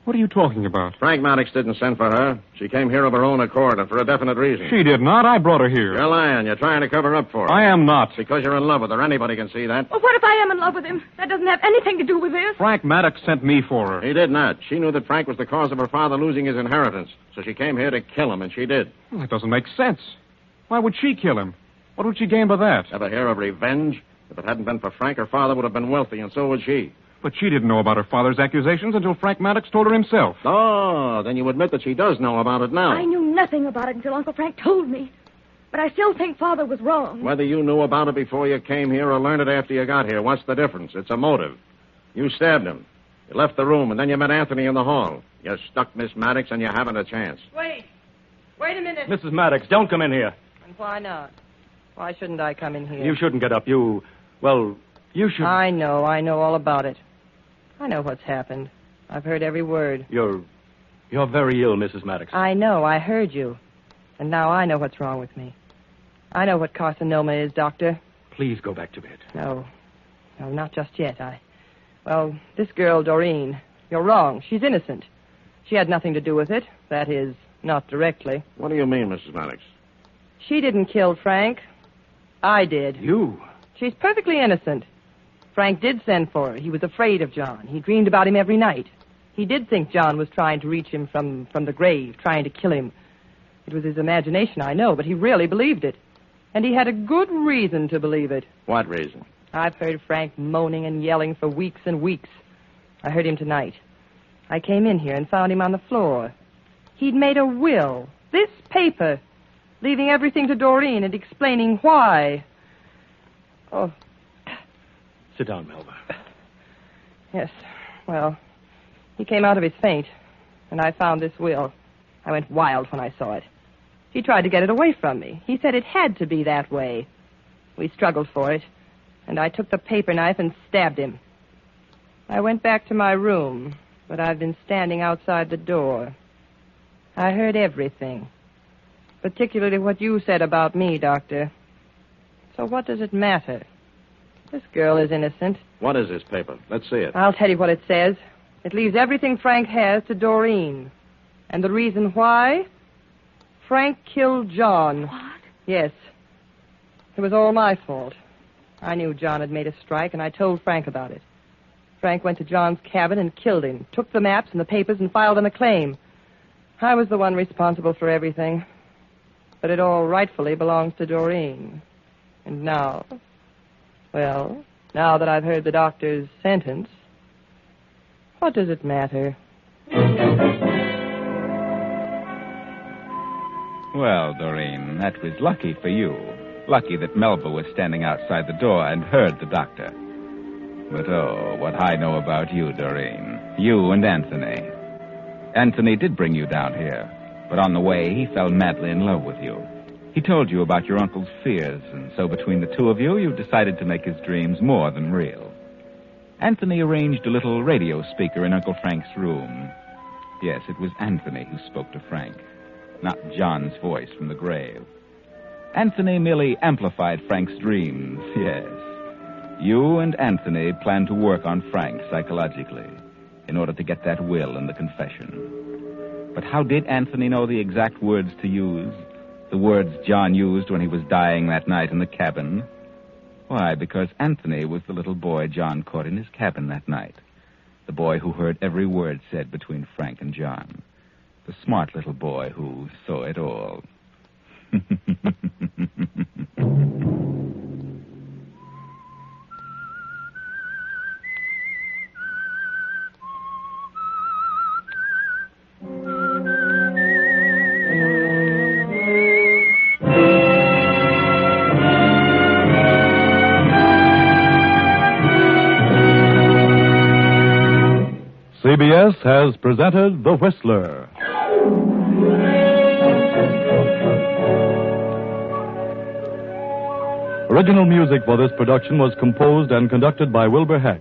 What are you talking about? Frank Maddox didn't send for her. She came here of her own accord and for a definite reason. She did not. I brought her here. You're lying. You're trying to cover up for her. I am not. Because you're in love with her. Anybody can see that. Well, what if I am in love with him? That doesn't have anything to do with this. Frank Maddox sent me for her. He did not. She knew that Frank was the cause of her father losing his inheritance. So she came here to kill him, and she did. Well, that doesn't make sense. Why would she kill him? What would she gain by that? Ever hear of revenge? If it hadn't been for Frank, her father would have been wealthy, and so would she. But she didn't know about her father's accusations until Frank Maddox told her himself. Oh, then you admit that she does know about it now. I knew nothing about it until Uncle Frank told me. But I still think Father was wrong. Whether you knew about it before you came here or learned it after you got here, what's the difference? It's a motive. You stabbed him. You left the room, and then you met Anthony in the hall. You stuck Miss Maddox, and you haven't a chance. Wait a minute. Mrs. Maddox, don't come in here. And why not? Why shouldn't I come in here? You shouldn't get up. You should... I know all about it. I know what's happened. I've heard every word. You're very ill, Mrs. Maddox. I know. I heard you. And now I know what's wrong with me. I know what carcinoma is, Doctor. Please go back to bed. No, not just yet. This girl, Doreen, you're wrong. She's innocent. She had nothing to do with it. That is, not directly. What do you mean, Mrs. Maddox? She didn't kill Frank. I did. You? She's perfectly innocent. Frank did send for her. He was afraid of John. He dreamed about him every night. He did think John was trying to reach him from the grave, trying to kill him. It was his imagination, I know, but he really believed it. And he had a good reason to believe it. What reason? I've heard Frank moaning and yelling for weeks and weeks. I heard him tonight. I came in here and found him on the floor. He'd made a will. This paper. Leaving everything to Doreen and explaining why. Oh. Sit down, Melba. Yes. Well, he came out of his faint, and I found this will. I went wild when I saw it. He tried to get it away from me. He said it had to be that way. We struggled for it, and I took the paper knife and stabbed him. I went back to my room, but I've been standing outside the door. I heard everything, particularly what you said about me, Doctor. So what does it matter? This girl is innocent. What is this paper? Let's see it. I'll tell you what it says. It leaves everything Frank has to Doreen. And the reason why? Frank killed John. What? Yes. It was all my fault. I knew John had made a strike, and I told Frank about it. Frank went to John's cabin and killed him, took the maps and the papers and filed him a claim. I was the one responsible for everything. But it all rightfully belongs to Doreen. And now... Well, now that I've heard the doctor's sentence, what does it matter? Well, Doreen, that was lucky for you. Lucky that Melba was standing outside the door and heard the doctor. But, oh, what I know about you, Doreen. You and Anthony. Anthony did bring you down here, but on the way he fell madly in love with you. He told you about your uncle's fears, and so between the two of you, you decided to make his dreams more than real. Anthony arranged a little radio speaker in Uncle Frank's room. Yes, it was Anthony who spoke to Frank, not John's voice from the grave. Anthony merely amplified Frank's dreams, yes. You and Anthony planned to work on Frank psychologically in order to get that will and the confession. But how did Anthony know the exact words to use? The words John used when he was dying that night in the cabin? Why? Because Anthony was the little boy John caught in his cabin that night. The boy who heard every word said between Frank and John. The smart little boy who saw it all. CBS has presented The Whistler. Original music for this production was composed and conducted by Wilbur Hatch.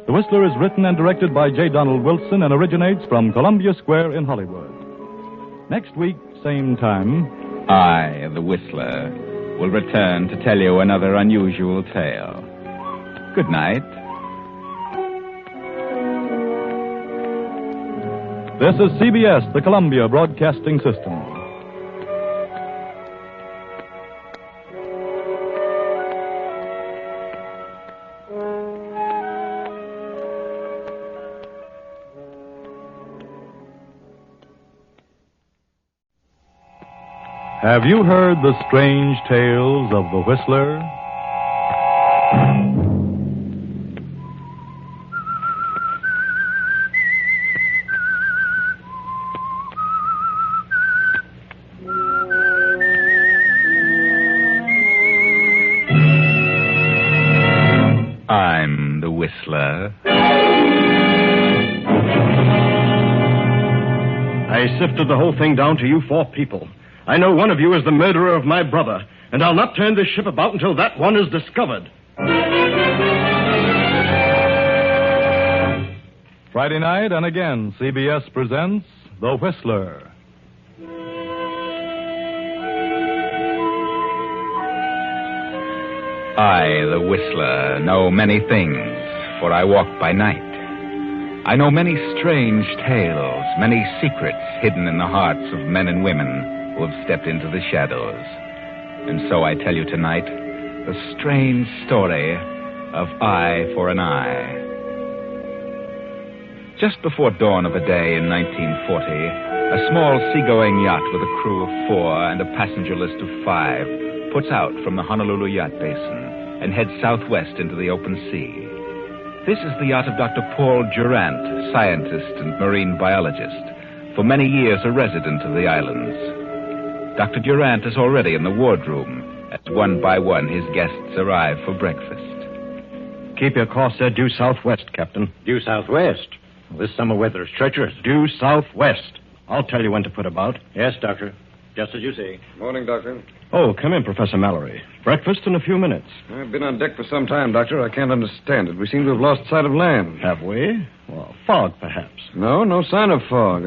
The Whistler is written and directed by J. Donald Wilson and originates from Columbia Square in Hollywood. Next week, same time, I, the Whistler, will return to tell you another unusual tale. Good night. This is CBS, the Columbia Broadcasting System. Have you heard the strange tales of the Whistler? I'm the Whistler. I sifted the whole thing down to you 4 people. I know one of you is the murderer of my brother, and I'll not turn this ship about until that one is discovered. Friday night, and again, CBS presents The Whistler. I, the Whistler, know many things, for I walk by night. I know many strange tales, many secrets hidden in the hearts of men and women who have stepped into the shadows. And so I tell you tonight the strange story of Eye for an Eye. Just before dawn of a day in 1940, a small seagoing yacht with a crew of 4 and a passenger list of 5 puts out from the Honolulu Yacht Basin and heads southwest into the open sea. This is the yacht of Dr. Paul Durant, scientist and marine biologist, for many years a resident of the islands. Dr. Durant is already in the wardroom as one by one his guests arrive for breakfast. Keep your course due southwest, Captain. Due southwest? Well, this summer weather is treacherous. Due southwest. I'll tell you when to put about. Yes, Doctor. Just as you say. Morning, Doctor. Oh, come in, Professor Mallory. Breakfast in a few minutes. I've been on deck for some time, Doctor. I can't understand it. We seem to have lost sight of land. Have we? Well, fog, perhaps. No sign of fog.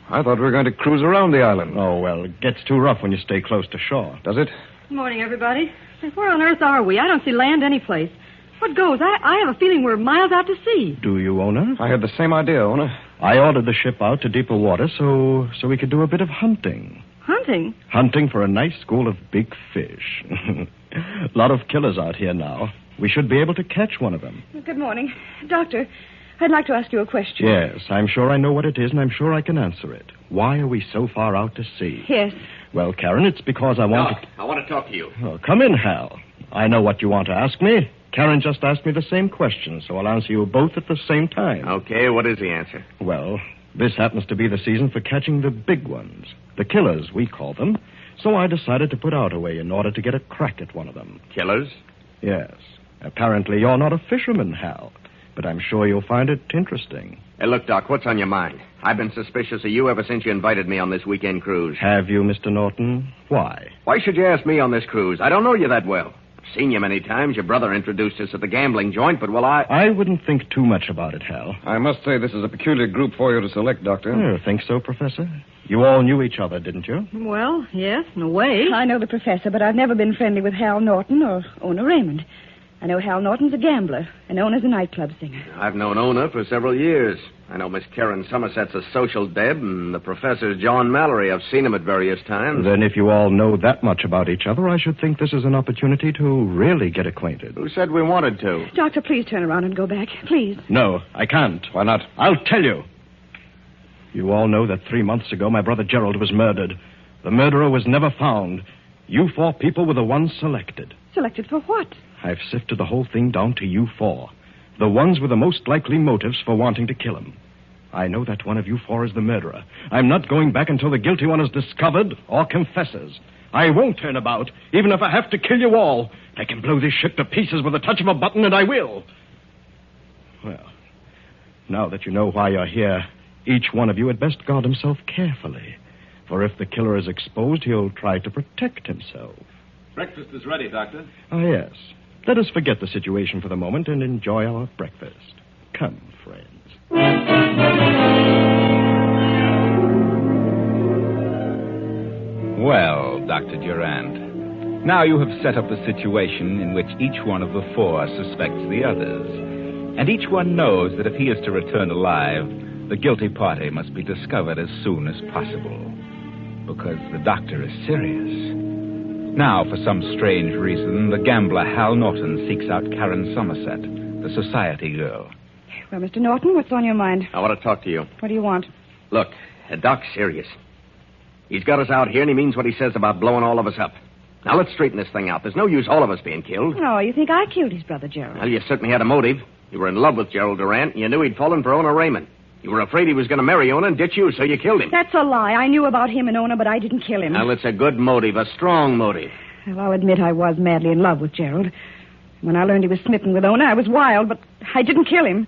I thought we were going to cruise around the island. Oh, well, it gets too rough when you stay close to shore. Does it? Good morning, everybody. Where on earth are we? I don't see land anyplace. What goes? I have a feeling we're miles out to sea. Do you, Ona? I had the same idea, Ona. I ordered the ship out to deeper water so we could do a bit of hunting. Hunting? Hunting for a nice school of big fish. A lot of killers out here now. We should be able to catch one of them. Good morning. Doctor, I'd like to ask you a question. Yes, I'm sure I know what it is, and I'm sure I can answer it. Why are we so far out to sea? Yes. Well, Karen, it's because I want to... I want to talk to you. Oh, come in, Hal. I know what you want to ask me. Karen just asked me the same question, so I'll answer you both at the same time. Okay, what is the answer? Well, this happens to be the season for catching the big ones. The killers, we call them. So I decided to put out a way in order to get a crack at one of them. Killers? Yes. Apparently you're not a fisherman, Hal. But I'm sure you'll find it interesting. Hey, look, Doc, what's on your mind? I've been suspicious of you ever since you invited me on this weekend cruise. Have you, Mr. Norton? Why? Why should you ask me on this cruise? I don't know you that well. I've seen you many times. Your brother introduced us at the gambling joint, but, well, I wouldn't think too much about it, Hal. I must say this is a peculiar group for you to select, Doctor. Oh, think so, Professor? You all knew each other, didn't you? Well, yes, in a way. I know the professor, but I've never been friendly with Hal Norton or Ona I know Hal Norton's a gambler, and Ona's a nightclub singer. I've known Ona for several years. I know Miss Karen Somerset's a social deb, and the professor's John Mallory. I've seen him at various times. Then if you all know that much about each other, I should think this is an opportunity to really get acquainted. Who said we wanted to? Doctor, please turn around and go back. Please. No, I can't. Why not? I'll tell you. You all know that 3 months ago my brother Gerald was murdered. The murderer was never found. You 4 people were the ones selected. Selected for what? I've sifted the whole thing down to you 4. The ones with the most likely motives for wanting to kill him. I know that one of you 4 is the murderer. I'm not going back until the guilty one is discovered or confesses. I won't turn about, even if I have to kill you all. I can blow this ship to pieces with a touch of a button, and I will. Well, now that you know why you're here, each one of you had best guard himself carefully. For if the killer is exposed, he'll try to protect himself. Breakfast is ready, Doctor. Ah, yes. Let us forget the situation for the moment and enjoy our breakfast. Come, friends. Well, Dr. Durant, now you have set up a situation in which each one of the 4 suspects the others. And each one knows that if he is to return alive, the guilty party must be discovered as soon as possible. Because the doctor is serious. Now, for some strange reason, the gambler Hal Norton seeks out Karen Somerset, the society girl. Well, Mr. Norton, what's on your mind? I want to talk to you. What do you want? Look, Doc's serious. He's got us out here, and he means what he says about blowing all of us up. Now, let's straighten this thing out. There's no use all of us being killed. Oh, you think I killed his brother, Gerald? Well, you certainly had a motive. You were in love with Gerald Durant, and you knew he'd fallen for Ona Raymond. You were afraid he was going to marry Ona and ditch you, so you killed him. That's a lie. I knew about him and Ona, but I didn't kill him. Well, it's a good motive, a strong motive. Well, I'll admit I was madly in love with Gerald. When I learned he was smitten with Ona, I was wild, but I didn't kill him.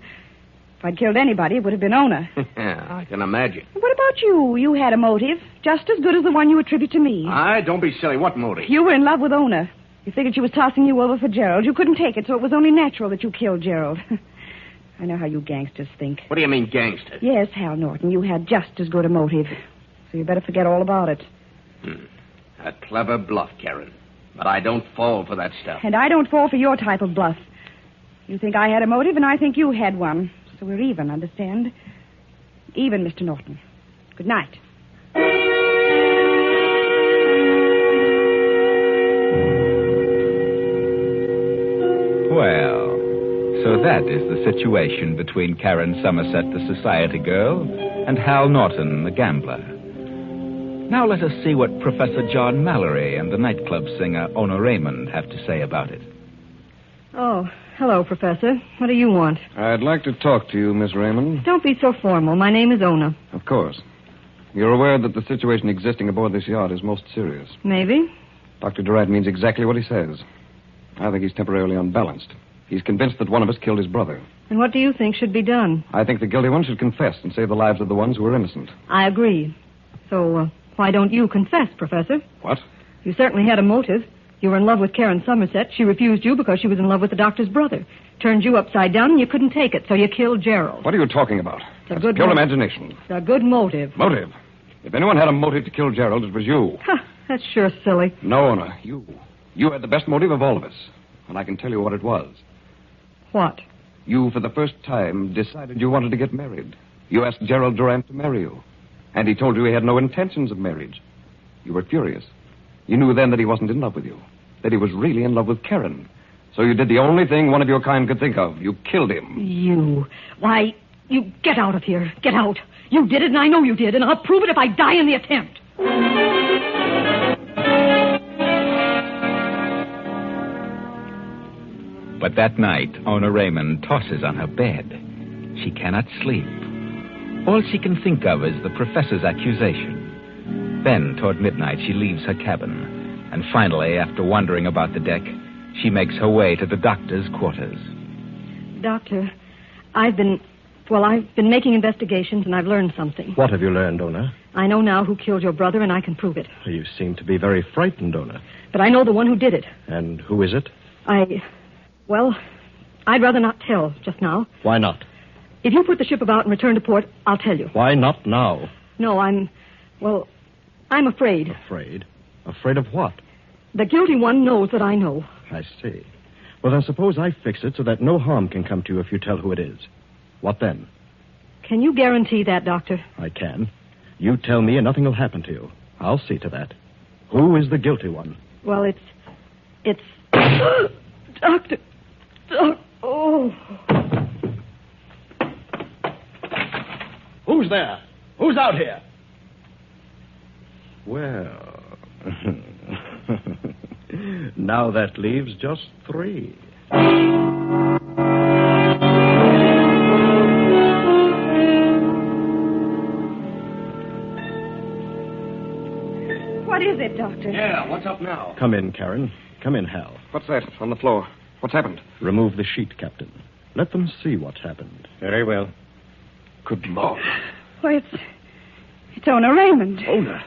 If I'd killed anybody, it would have been Ona. Yeah, I can imagine. What about you? You had a motive, just as good as the one you attribute to me. Don't be silly. What motive? You were in love with Ona. You figured she was tossing you over for Gerald. You couldn't take it, so it was only natural that you killed Gerald. I know how you gangsters think. What do you mean, gangster? Yes, Hal Norton, you had just as good a motive. So you better forget all about it. A clever bluff, Karen. But I don't fall for that stuff. And I don't fall for your type of bluff. You think I had a motive, and I think you had one. So we're even, understand? Even, Mr. Norton. Good night. Well, so that is the situation between Karen Somerset, the society girl, and Hal Norton, the gambler. Now let us see what Professor John Mallory and the nightclub singer Ona Raymond have to say about it. Oh, hello, Professor. What do you want? I'd like to talk to you, Miss Raymond. Don't be so formal. My name is Ona. Of course. You're aware that the situation existing aboard this yacht is most serious. Maybe. Dr. Durant means exactly what he says. I think he's temporarily unbalanced. He's convinced that one of us killed his brother. And what do you think should be done? I think the guilty one should confess and save the lives of the ones who are innocent. I agree. So, why don't you confess, Professor? What? You certainly had a motive. You were in love with Karen Somerset. She refused you because she was in love with the doctor's brother. Turned you upside down and you couldn't take it, so you killed Gerald. What are you talking about? It's a good pure motive. imagination. It's a good motive. Motive? If anyone had a motive to kill Gerald, it was you. Huh, that's sure silly. No, Ona, you. You had the best motive of all of us. And I can tell you what it was. What? You, for the first time, decided you wanted to get married. You asked Gerald Durant to marry you. And he told you he had no intentions of marriage. You were furious. You knew then that he wasn't in love with you. That he was really in love with Karen. So you did the only thing one of your kind could think of. You killed him. You. Why, you get out of here. Get out. You did it, and I know you did, and I'll prove it if I die in the attempt. But that night, Ona Raymond tosses on her bed. She cannot sleep. All she can think of is the professor's accusation. Then, toward midnight, she leaves her cabin. And finally, after wandering about the deck, she makes her way to the doctor's quarters. Doctor, I've been making investigations, and I've learned something. What have you learned, Ona? I know now who killed your brother, and I can prove it. You seem to be very frightened, Ona. But I know the one who did it. And who is it? I'd rather not tell just now. Why not? If you put the ship about and return to port, I'll tell you. Why not now? No, I'm afraid. Afraid? Afraid of what? The guilty one knows that I know. I see. Well, then suppose I fix it so that no harm can come to you if you tell who it is. What then? Can you guarantee that, Doctor? I can. You tell me and nothing will happen to you. I'll see to that. Who is the guilty one? Well, it's... Doctor... Oh... Who's there? Who's out here? Well... now that leaves just 3. What is it, Doctor? Yeah, what's up now? Come in, Karen. Come in, Hal. What's that on the floor? What's happened? Remove the sheet, Captain. Let them see what's happened. Very well. Good Lord. Why, it's Ona Raymond. Ona?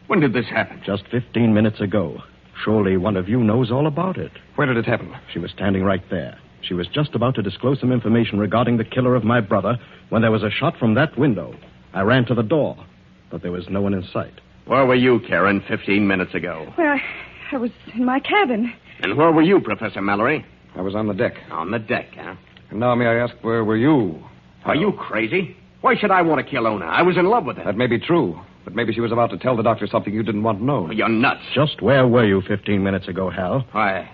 When did this happen? Just 15 minutes ago. Surely one of you knows all about it. Where did it happen? She was standing right there. She was just about to disclose some information regarding the killer of my brother when there was a shot from that window. I ran to the door, but there was no one in sight. Where were you, Karen, 15 minutes ago? Well, I was in my cabin. And where were you, Professor Mallory? I was on the deck. On the deck, huh? And now may I ask, where were you? Are you crazy? Why should I want to kill Ona? I was in love with her. That may be true, but maybe she was about to tell the doctor something you didn't want to know. You're nuts. Just where were you 15 minutes ago, Hal? I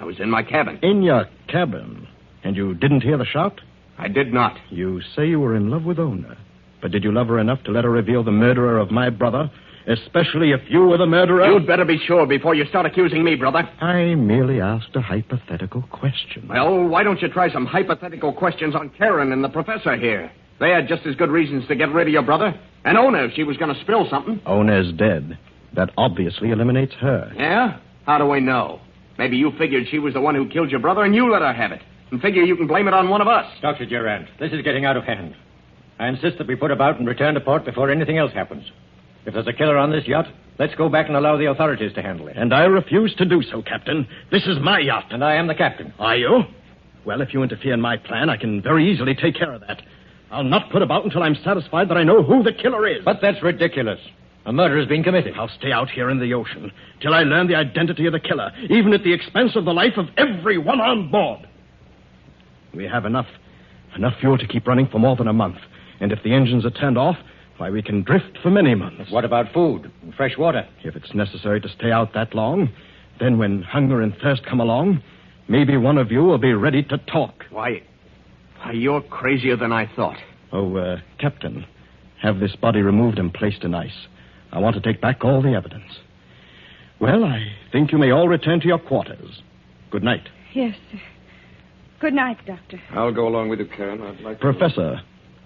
was in my cabin. In your cabin? And you didn't hear the shot? I did not. You say you were in love with Ona. But did you love her enough to let her reveal the murderer of my brother? Especially if you were the murderer? You'd better be sure before you start accusing me, brother. I merely asked a hypothetical question. Well, why don't you try some hypothetical questions on Karen and the professor here? They had just as good reasons to get rid of your brother. And Ona, if she was going to spill something. Ona's dead. That obviously eliminates her. Yeah? How do we know? Maybe you figured she was the one who killed your brother and you let her have it. And figure you can blame it on one of us. Dr. Durant, this is getting out of hand. I insist that we put about and return to port before anything else happens. If there's a killer on this yacht, let's go back and allow the authorities to handle it. And I refuse to do so, Captain. This is my yacht. And I am the captain. Are you? Well, if you interfere in my plan, I can very easily take care of that. I'll not put about until I'm satisfied that I know who the killer is. But that's ridiculous. A murder has been committed. I'll stay out here in the ocean till I learn the identity of the killer, even at the expense of the life of everyone on board. We have enough fuel to keep running for more than a month. And if the engines are turned off, why, we can drift for many months. What about food and fresh water? If it's necessary to stay out that long, then when hunger and thirst come along, maybe one of you will be ready to talk. Why, you're crazier than I thought. Oh, Captain, have this body removed and placed in ice. I want to take back all the evidence. Well, I think you may all return to your quarters. Good night. Yes, sir. Good night, Doctor. I'll go along with you, Karen. I'd like Professor,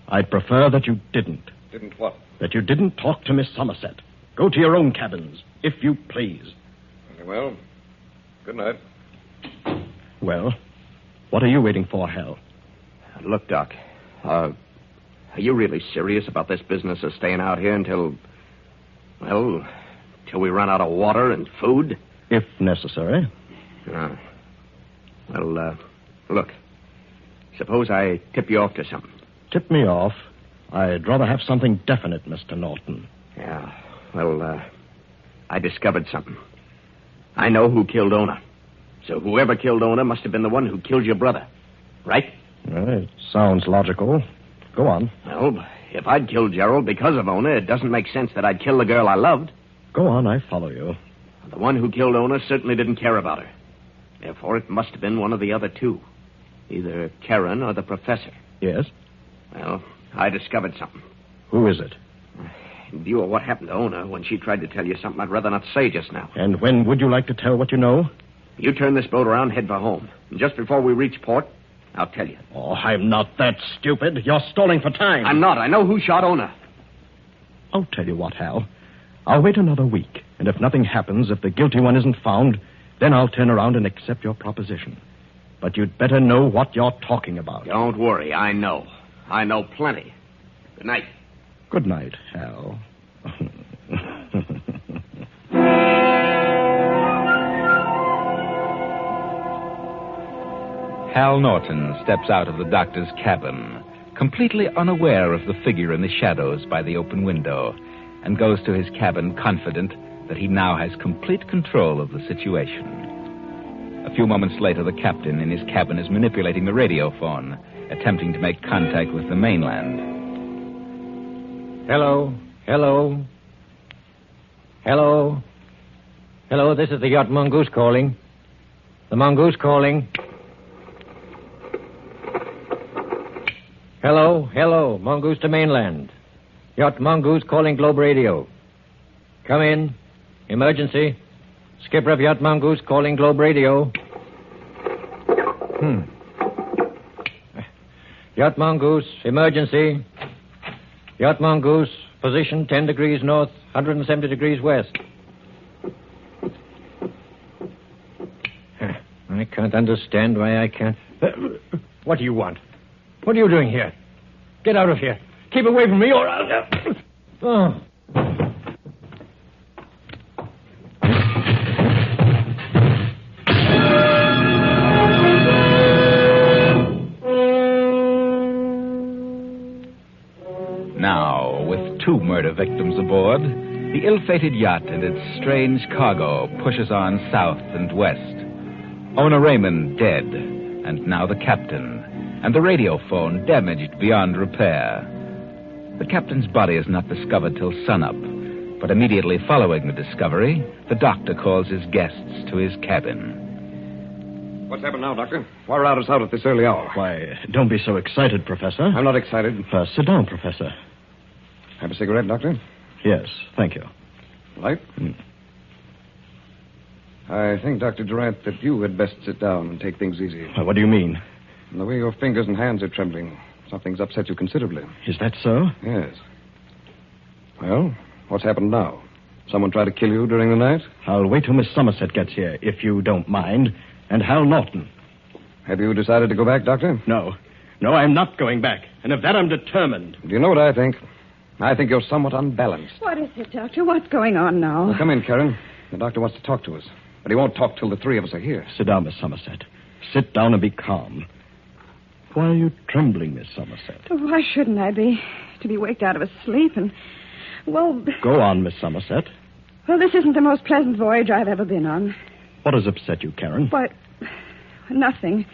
I'd prefer that you didn't. Didn't what? That you didn't talk to Miss Somerset. Go to your own cabins, if you please. Very well. Good night. Well, what are you waiting for, Hal? Look, Doc, are you really serious about this business of staying out here until we run out of water and food? If necessary. Look, suppose I tip you off to something. Tip me off? I'd rather have something definite, Mr. Norton. Yeah, I discovered something. I know who killed Ona. So whoever killed Ona must have been the one who killed your brother. Right? It sounds logical. Go on. Well, if I'd killed Gerald because of Ona, it doesn't make sense that I'd kill the girl I loved. Go on, I follow you. The one who killed Ona certainly didn't care about her. Therefore, it must have been one of the other two. Either Karen or the professor. Yes? Well, I discovered something. Who is it? In view of what happened to Ona when she tried to tell you something I'd rather not say just now. And when would you like to tell what you know? You turn this boat around, head for home. And just before we reach port, I'll tell you. Oh, I'm not that stupid. You're stalling for time. I'm not. I know who shot Ona. I'll tell you what, Hal. I'll wait another week. And if nothing happens, if the guilty one isn't found, then I'll turn around and accept your proposition. But you'd better know what you're talking about. Don't worry. I know. I know plenty. Good night. Good night, Hal. Hal Norton steps out of the doctor's cabin, completely unaware of the figure in the shadows by the open window, and goes to his cabin confident that he now has complete control of the situation. A few moments later, the captain in his cabin is manipulating the radio phone attempting to make contact with the mainland. Hello. Hello. Hello. Hello, this is the yacht Mongoose calling. The Mongoose calling. Hello, hello, Mongoose to mainland. Yacht Mongoose calling Globe Radio. Come in. Emergency. Skipper of Yacht Mongoose calling Globe Radio. Yacht Mongoose, emergency. Yacht Mongoose, position 10 degrees north, 170 degrees west. I can't understand why I can't... What do you want? What are you doing here? Get out of here. Keep away from me or I'll... Oh. Now, with 2 murder victims aboard, the ill-fated yacht and its strange cargo pushes on south and west. Owner Raymond dead, and now the captain, and the radio phone damaged beyond repair. The captain's body is not discovered till sunup, but immediately following the discovery, the doctor calls his guests to his cabin. What's happened now, Doctor? Why rout us out at this early hour? Why, don't be so excited, Professor. I'm not excited. Sit down, Professor. Have a cigarette, Doctor? Yes, thank you. Light? I think, Dr. Durant, that you had best sit down and take things easy. What do you mean? And the way your fingers and hands are trembling, something's upset you considerably. Is that so? Yes. Well, what's happened now? Someone tried to kill you during the night? I'll wait till Miss Somerset gets here, if you don't mind. And Hal Norton. Have you decided to go back, Doctor? No. No, I'm not going back. And of that, I'm determined. Do you know what I think? I think you're somewhat unbalanced. What is it, Doctor? What's going on now? Well, come in, Karen. The doctor wants to talk to us. But he won't talk till the 3 of us are here. Sit down, Miss Somerset. Sit down and be calm. Why are you trembling, Miss Somerset? Why shouldn't I be? To be waked out of a sleep and... Well... Go on, Miss Somerset. Well, this isn't the most pleasant voyage I've ever been on. What has upset you, Karen? Why, nothing.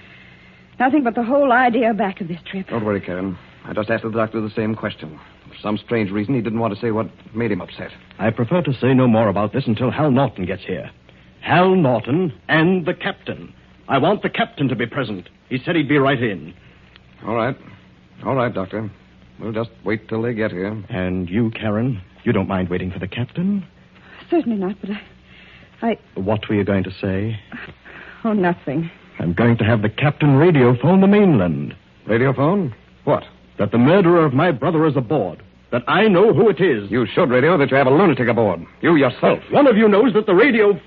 Nothing but the whole idea back of this trip. Don't worry, Karen. I just asked the doctor the same question. For some strange reason, he didn't want to say what made him upset. I prefer to say no more about this until Hal Norton gets here. Hal Norton and the captain. I want the captain to be present. He said he'd be right in. All right. All right, Doctor. We'll just wait till they get here. And you, Karen, you don't mind waiting for the captain? Certainly not, but I... What were you going to say? Oh, nothing. I'm going to have the captain radio phone the mainland. Radio phone? What? That the murderer of my brother is aboard. That I know who it is. You should radio that you have a lunatic aboard. You yourself. One of you knows that the radio...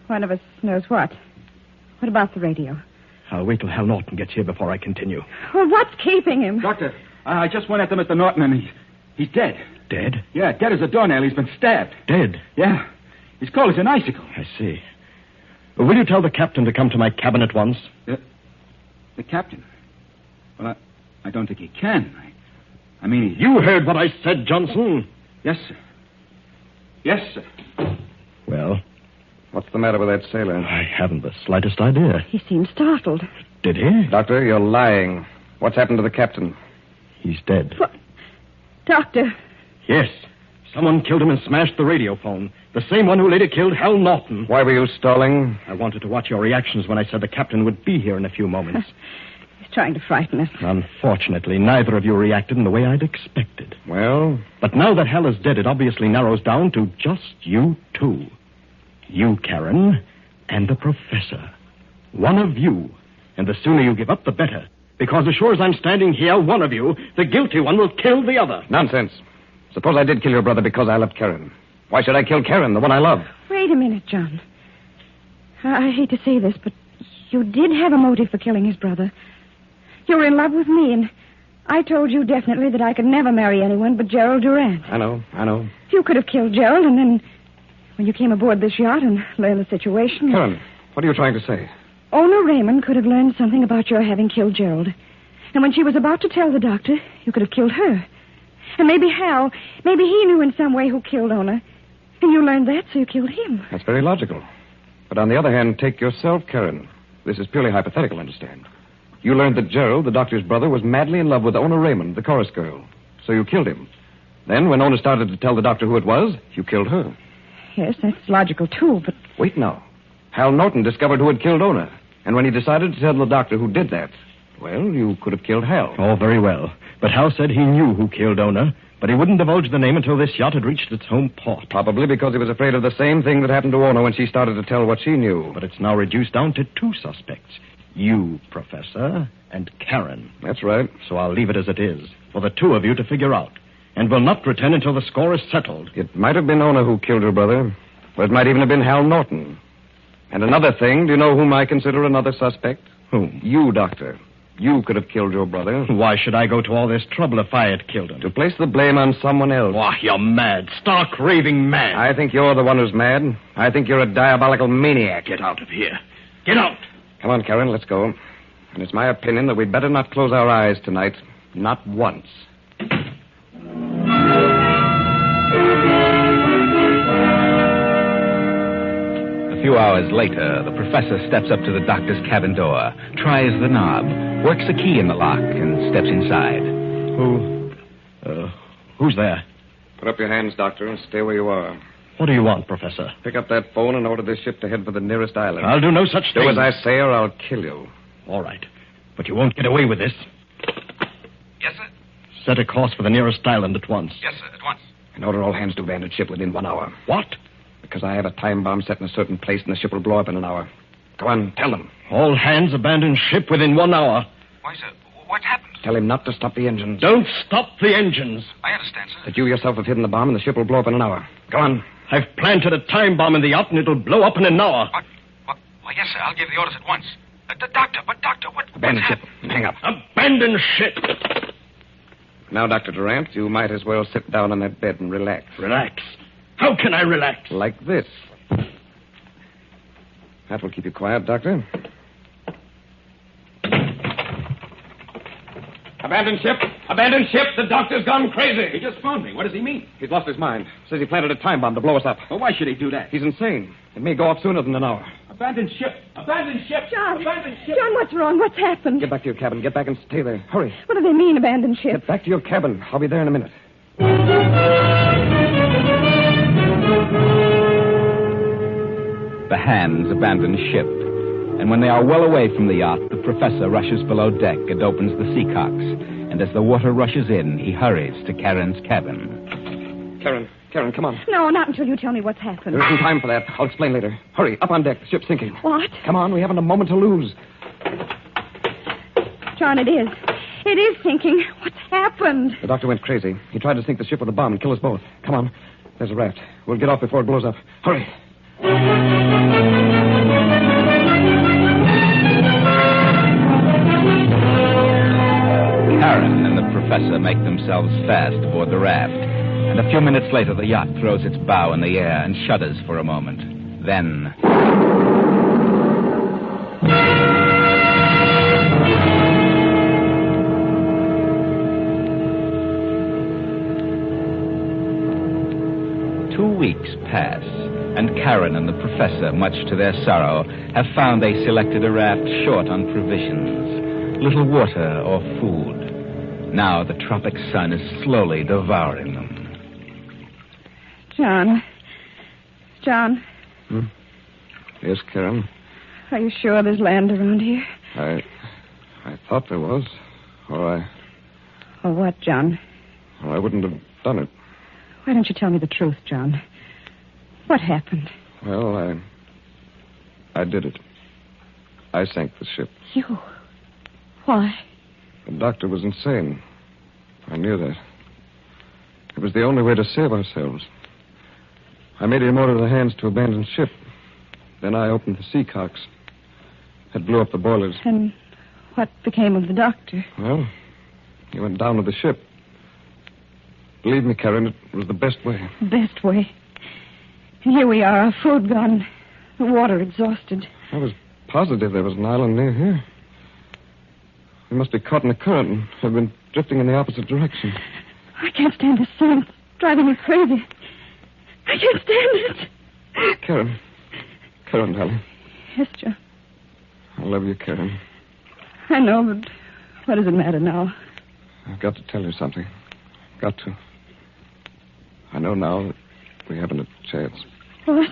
One of us knows what? What about the radio? I'll wait till Hal Norton gets here before I continue. Well, what's keeping him? Doctor, I just went at them at the Norton, and he's dead. Dead? Yeah, dead as a doornail. He's been stabbed. Dead? Yeah. He's cold as an icicle. I see. Will you tell the captain to come to my cabin at once? The captain? Well, I don't think he can. I mean... You heard what I said, Johnson. Yes, sir. Yes, sir. Well? What's the matter with that sailor? I haven't the slightest idea. He seemed startled. Did he? Doctor, you're lying. What's happened to the captain? He's dead. What? Doctor. Yes. Someone killed him and smashed the radio phone. The same one who later killed Hal Norton. Why were you stalling? I wanted to watch your reactions when I said the captain would be here in a few moments. He's trying to frighten us. Unfortunately, neither of you reacted in the way I'd expected. Well? But now that Hal is dead, it obviously narrows down to just you two. You, Karen, and the professor. One of you. And the sooner you give up, the better. Because as sure as I'm standing here, one of you, the guilty one, will kill the other. Nonsense. Suppose I did kill your brother because I loved Karen. Why should I kill Karen, the one I love? Wait a minute, John. I hate to say this, but you did have a motive for killing his brother. You were in love with me, and I told you definitely that I could never marry anyone but Gerald Durant. I know. You could have killed Gerald, and then when you came aboard this yacht and learned the situation... Karen, what are you trying to say? Owner Raymond could have learned something about your having killed Gerald. And when she was about to tell the doctor, you could have killed her. And maybe Hal, maybe he knew in some way who killed Owner. And you learned that, so you killed him. That's very logical. But on the other hand, take yourself, Karen. This is purely hypothetical, understand? You learned that Gerald, the doctor's brother, was madly in love with Ona Raymond, the chorus girl. So you killed him. Then, when Ona started to tell the doctor who it was, you killed her. Yes, that's logical, too, but... Wait now. Hal Norton discovered who had killed Ona. And when he decided to tell the doctor who did that, well, you could have killed Hal. Oh, very well. But Hal said he knew who killed Ona, but he wouldn't divulge the name until this yacht had reached its home port. Probably because he was afraid of the same thing that happened to Ona when she started to tell what she knew. But it's now reduced down to 2 suspects. You, Professor, and Karen. That's right. So I'll leave it as it is, for the 2 of you to figure out. And will not return until the score is settled. It might have been Ona who killed her brother, but it might even have been Hal Norton. And another thing, do you know whom I consider another suspect? Whom? You, Doctor. You could have killed your brother. Why should I go to all this trouble if I had killed him? To place the blame on someone else. Why, you're mad. Stark, raving mad. I think you're the one who's mad. I think you're a diabolical maniac. Get out of here. Get out. Come on, Karen, let's go. And it's my opinion that we'd better not close our eyes tonight. Not once. A few hours later, the professor steps up to the doctor's cabin door, tries the knob, works a key in the lock, and steps inside. Who's there? Put up your hands, Doctor, and stay where you are. What do you want, Professor? Pick up that phone and order this ship to head for the nearest island. I'll do no such thing. Do as I say or I'll kill you. All right. But you won't get away with this. Yes, sir? Set a course for the nearest island at once. Yes, sir, at once. And order all hands to abandon ship within 1 hour. What? Because I have a time bomb set in a certain place and the ship will blow up in an hour. Go on, tell them. All hands abandon ship within 1 hour. Why, sir, what's happened? Tell him not to stop the engines. Don't stop the engines. I understand, sir. That you yourself have hidden the bomb and the ship will blow up in an hour. Go on. I've planted a time bomb in the yacht and it'll blow up in an hour. Why, yes, sir, I'll give the orders at once. Doctor, what... Abandon ship. Hang up. Abandon ship. Now, Dr. Durant, you might as well sit down on that bed and relax. Relax? How can I relax? Like this. That will keep you quiet, Doctor. Abandon ship! Abandon ship! The doctor's gone crazy! He just phoned me. What does he mean? He's lost his mind. Says he planted a time bomb to blow us up. Well, why should he do that? He's insane. It may go off sooner than an hour. Abandon ship! Abandon ship! John! Abandon ship! John, what's wrong? What's happened? Get back to your cabin. Get back and stay there. Hurry. What do they mean, abandon ship? Get back to your cabin. I'll be there in a minute. The hands abandon ship, and when they are well away from the yacht, the professor rushes below deck and opens the seacocks. And as the water rushes in, he hurries to Karen's cabin. Karen, come on. No, not until you tell me what's happened. There isn't time for that. I'll explain later. Hurry, up on deck. The ship's sinking. What? Come on, we haven't a moment to lose. John, it is. It is sinking. What's happened? The doctor went crazy. He tried to sink the ship with a bomb and kill us both. Come on. There's a raft. We'll get off before it blows up. Hurry. Karen and the professor make themselves fast aboard the raft, and a few minutes later the yacht throws its bow in the air and shudders for a moment. Then... Two weeks pass, and Karen and the professor, much to their sorrow, have found they selected a raft short on provisions, little water or food. Now the tropic sun is slowly devouring them. John, Yes, Karen. are you sure there's land around here? I thought there was. Or What, John? I wouldn't have done it. Why don't you tell me the truth, John? What happened? Well, I did it. I sank the ship. You? Why? The doctor was insane. I knew that. It was the only way to save ourselves. I made him order the hands to abandon ship. Then I opened the seacocks. It blew up the boilers. And what became of the doctor? Well, he went down with the ship. Believe me, Karen, it was the best way. Best way. And here we are, our food gone, the water exhausted. I was positive there was an island near here. We must be caught in a current and have been drifting in the opposite direction. I can't stand this sun. It's driving me crazy. I can't stand it. Karen, darling. Yes, John. I love you, Karen. I know, but what does it matter now? I've got to tell you something. Got to. I know now that we haven't a chance. What?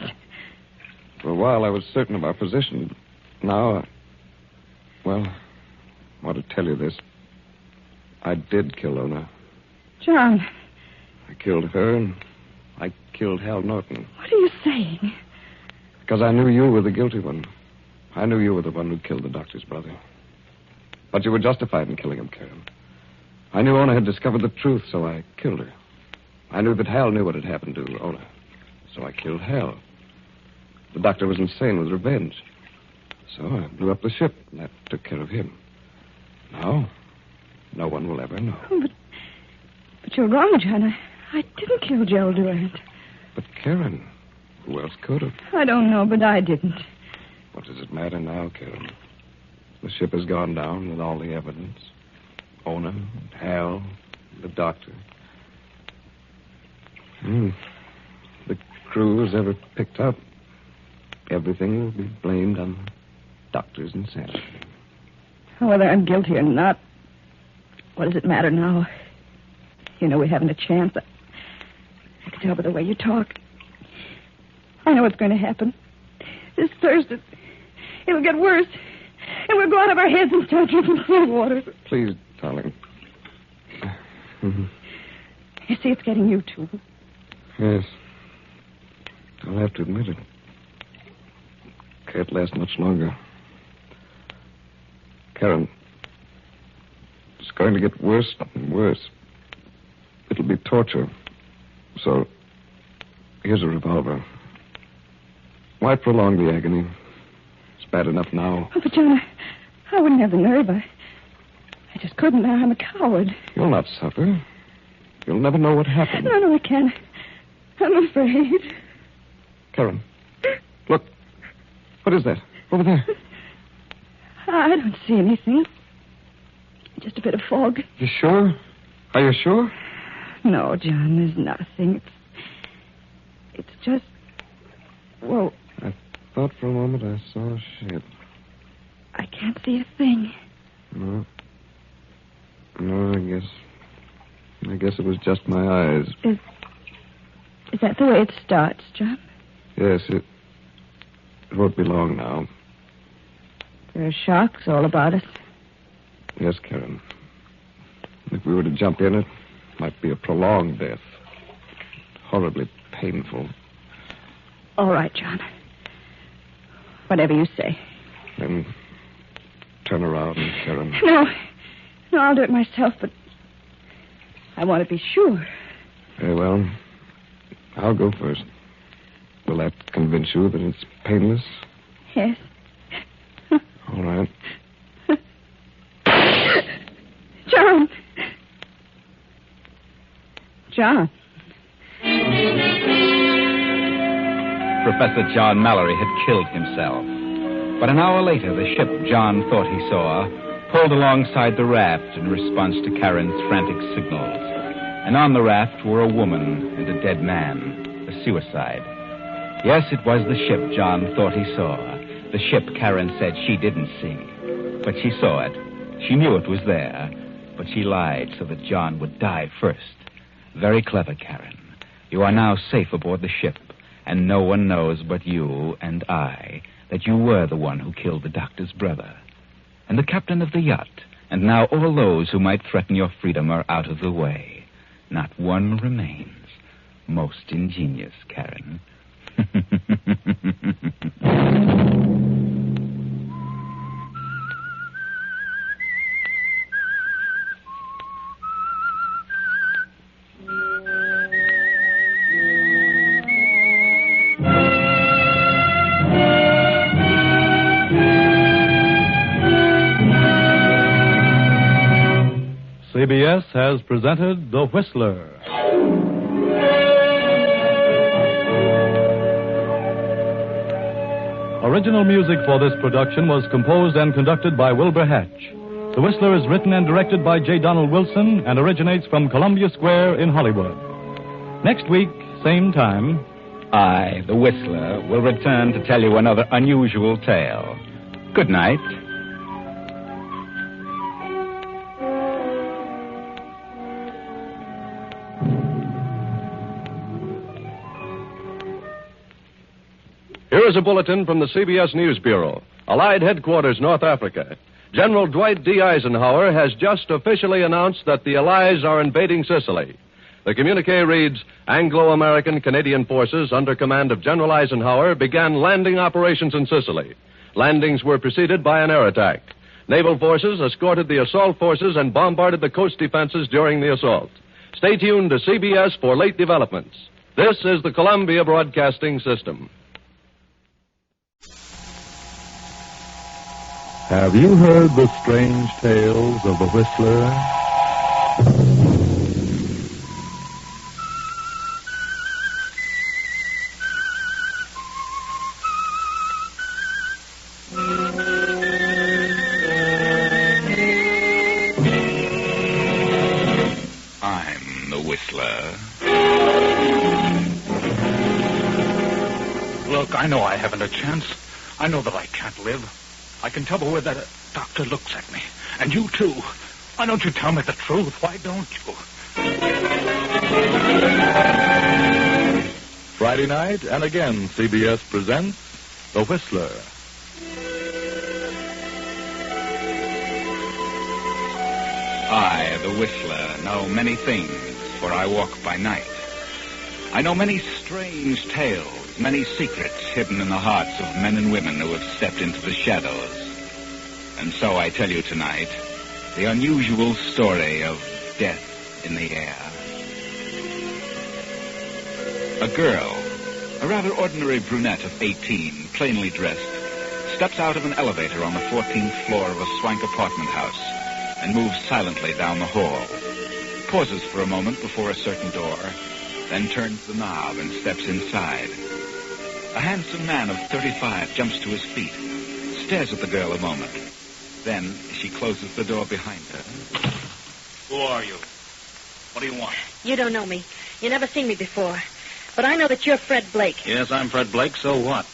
For a while, I was certain of our position. Now, well, I want to tell you this. I did kill Ona. John. I killed her, and I killed Hal Norton. What are you saying? Because I knew you were the guilty one. I knew you were the one who killed the doctor's brother. But you were justified in killing him, Karen. I knew Ona had discovered the truth, so I killed her. I knew that Hal knew what had happened to Ona, so I killed Hal. The doctor was insane with revenge. So I blew up the ship, and that took care of him. Now, no one will ever know. Oh, but you're wrong, John. I didn't kill Gerald Durant. But Karen, who else could have? I don't know, but I didn't. What does it matter now, Karen? The ship has gone down with all the evidence. Ona, and Hal, the doctor. The crew is ever picked up. Everything will be blamed on the doctor's insanity. Whether I'm guilty or not, what does it matter now? You know we haven't a chance. I can tell by the way you talk. I know what's going to happen. This Thursday, it'll get worse. And we'll go out of our heads and start drinking cold water. Please, darling. You see, it's getting you, too. Yes. I'll have to admit it. Can't last much longer. Karen, it's going to get worse and worse. It'll be torture. So, here's a revolver. Why prolong the agony? It's bad enough now. Oh, but John, I wouldn't have the nerve. I just couldn't. I'm a coward. You'll not suffer. You'll never know what happened. No, I can't. I'm afraid. Karen, look. What is that? Over there. I don't see anything. Just a bit of fog. You sure? Are you sure? No, John, there's nothing. It's just... Well... I thought for a moment I saw a ship. I can't see a thing. No, I guess it was just my eyes. Is that the way it starts, John? Yes, it won't be long now. There are sharks all about us. Yes, Karen. If we were to jump in, it might be a prolonged death. Horribly painful. All right, John. Whatever you say. Then turn around, Karen. No, I'll do it myself, but I want to be sure. Very well. I'll go first. Will that convince you that it's painless? Yes. All right. John. Professor John Mallory had killed himself. But an hour later, the ship John thought he saw pulled alongside the raft in response to Karen's frantic signals. And on the raft were a woman and a dead man, a suicide. Yes, it was the ship John thought he saw. The ship Karen said she didn't see. But she saw it. She knew it was there. But she lied so that John would die first. Very clever, Karen. You are now safe aboard the ship, and no one knows but you and I that you were the one who killed the doctor's brother. And the captain of the yacht, and now all those who might threaten your freedom are out of the way. Not one remains. Most ingenious, Karen. CBS has presented The Whistler. Original music for this production was composed and conducted by Wilbur Hatch. The Whistler is written and directed by J. Donald Wilson and originates from Columbia Square in Hollywood. Next week, same time, I, the Whistler, will return to tell you another unusual tale. Good night. Here's a bulletin from the CBS News Bureau, Allied Headquarters, North Africa. General Dwight D. Eisenhower has just officially announced that the Allies are invading Sicily. The communique reads, Anglo-American Canadian forces under command of General Eisenhower began landing operations in Sicily. Landings were preceded by an air attack. Naval forces escorted the assault forces and bombarded the coast defenses during the assault. Stay tuned to CBS for late developments. This is the Columbia Broadcasting System. Have you heard the strange tales of the Whistler? I'm the Whistler. Look, I know I haven't a chance. I know that I can't live. I can tell by the way that doctor looks at me. And you, too. Why don't you tell me the truth? Why don't you? Friday night, and again, CBS presents The Whistler. I, the Whistler, know many things, for I walk by night. I know many strange tales, many secrets hidden in the hearts of men and women who have stepped into the shadows. And so I tell you tonight the unusual story of death in the air. A girl, a rather ordinary brunette of 18, plainly dressed, steps out of an elevator on the 14th floor of a swank apartment house and moves silently down the hall, pauses for a moment before a certain door, then turns the knob and steps inside. A handsome man of 35 jumps to his feet, stares at the girl a moment. Then she closes the door behind her. Who are you? What do you want? You don't know me. You never seen me before. But I know that you're Fred Blake. Yes, I'm Fred Blake, so what?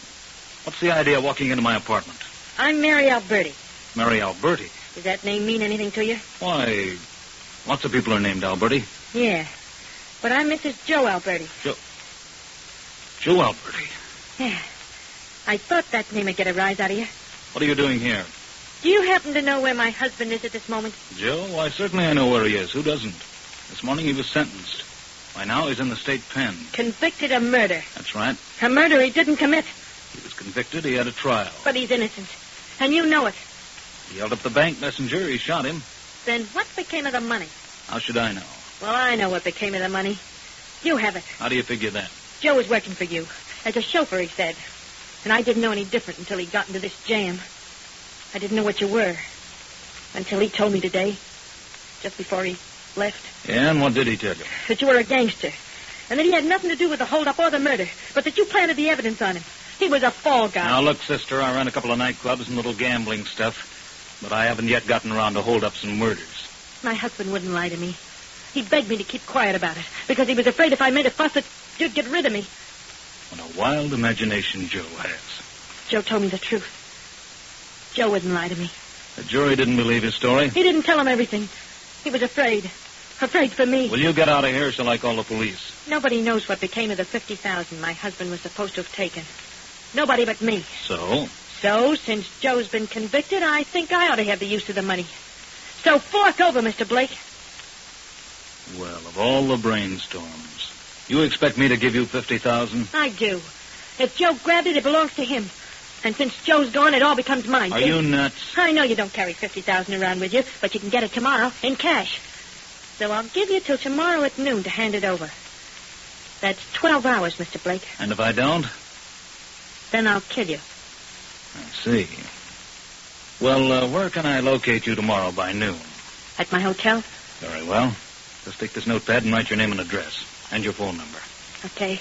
What's the idea of walking into my apartment? I'm Mary Alberti. Mary Alberti? Does that name mean anything to you? Why, lots of people are named Alberti. Yeah. But I'm Mrs. Joe Alberti. Joe Alberti? Yeah. I thought that name would get a rise out of you. What are you doing here? Do you happen to know where my husband is at this moment? Joe? Why, certainly I know where he is. Who doesn't? This morning he was sentenced. By now he's in the state pen. Convicted of murder. That's right. A murder he didn't commit. He was convicted. He had a trial. But he's innocent. And you know it. He held up the bank messenger. He shot him. Then what became of the money? How should I know? Well, I know what became of the money. You have it. How do you figure that? Joe was working for you. As a chauffeur, he said. And I didn't know any different until he got into this jam. I didn't know what you were. Until he told me today. Just before he left. Yeah, and what did he tell you? That you were a gangster. And that he had nothing to do with the holdup or the murder. But that you planted the evidence on him. He was a fall guy. Now, look, sister, I run a couple of nightclubs and little gambling stuff. But I haven't yet gotten around to holdups and murders. My husband wouldn't lie to me. He begged me to keep quiet about it. Because he was afraid if I made a fuss that you'd get rid of me. What a wild imagination Joe has. Joe told me the truth. Joe wouldn't lie to me. The jury didn't believe his story? He didn't tell him everything. He was afraid. Afraid for me. Will you get out of here or shall I call the police? Nobody knows what became of the $50,000 my husband was supposed to have taken. Nobody but me. So? So, since Joe's been convicted, I think I ought to have the use of the money. So fork over, Mr. Blake. Well, of all the brainstorms, you expect me to give you $50,000? I do. If Joe grabbed it, it belongs to him. And since Joe's gone, it all becomes mine. Are you nuts? I know you don't carry $50,000 around with you, but you can get it tomorrow in cash. So I'll give you till tomorrow at noon to hand it over. That's 12 hours, Mr. Blake. And if I don't? Then I'll kill you. I see. Well, where can I locate you tomorrow by noon? At my hotel? Very well. Just take this notepad and write your name and address. And your phone number. Okay.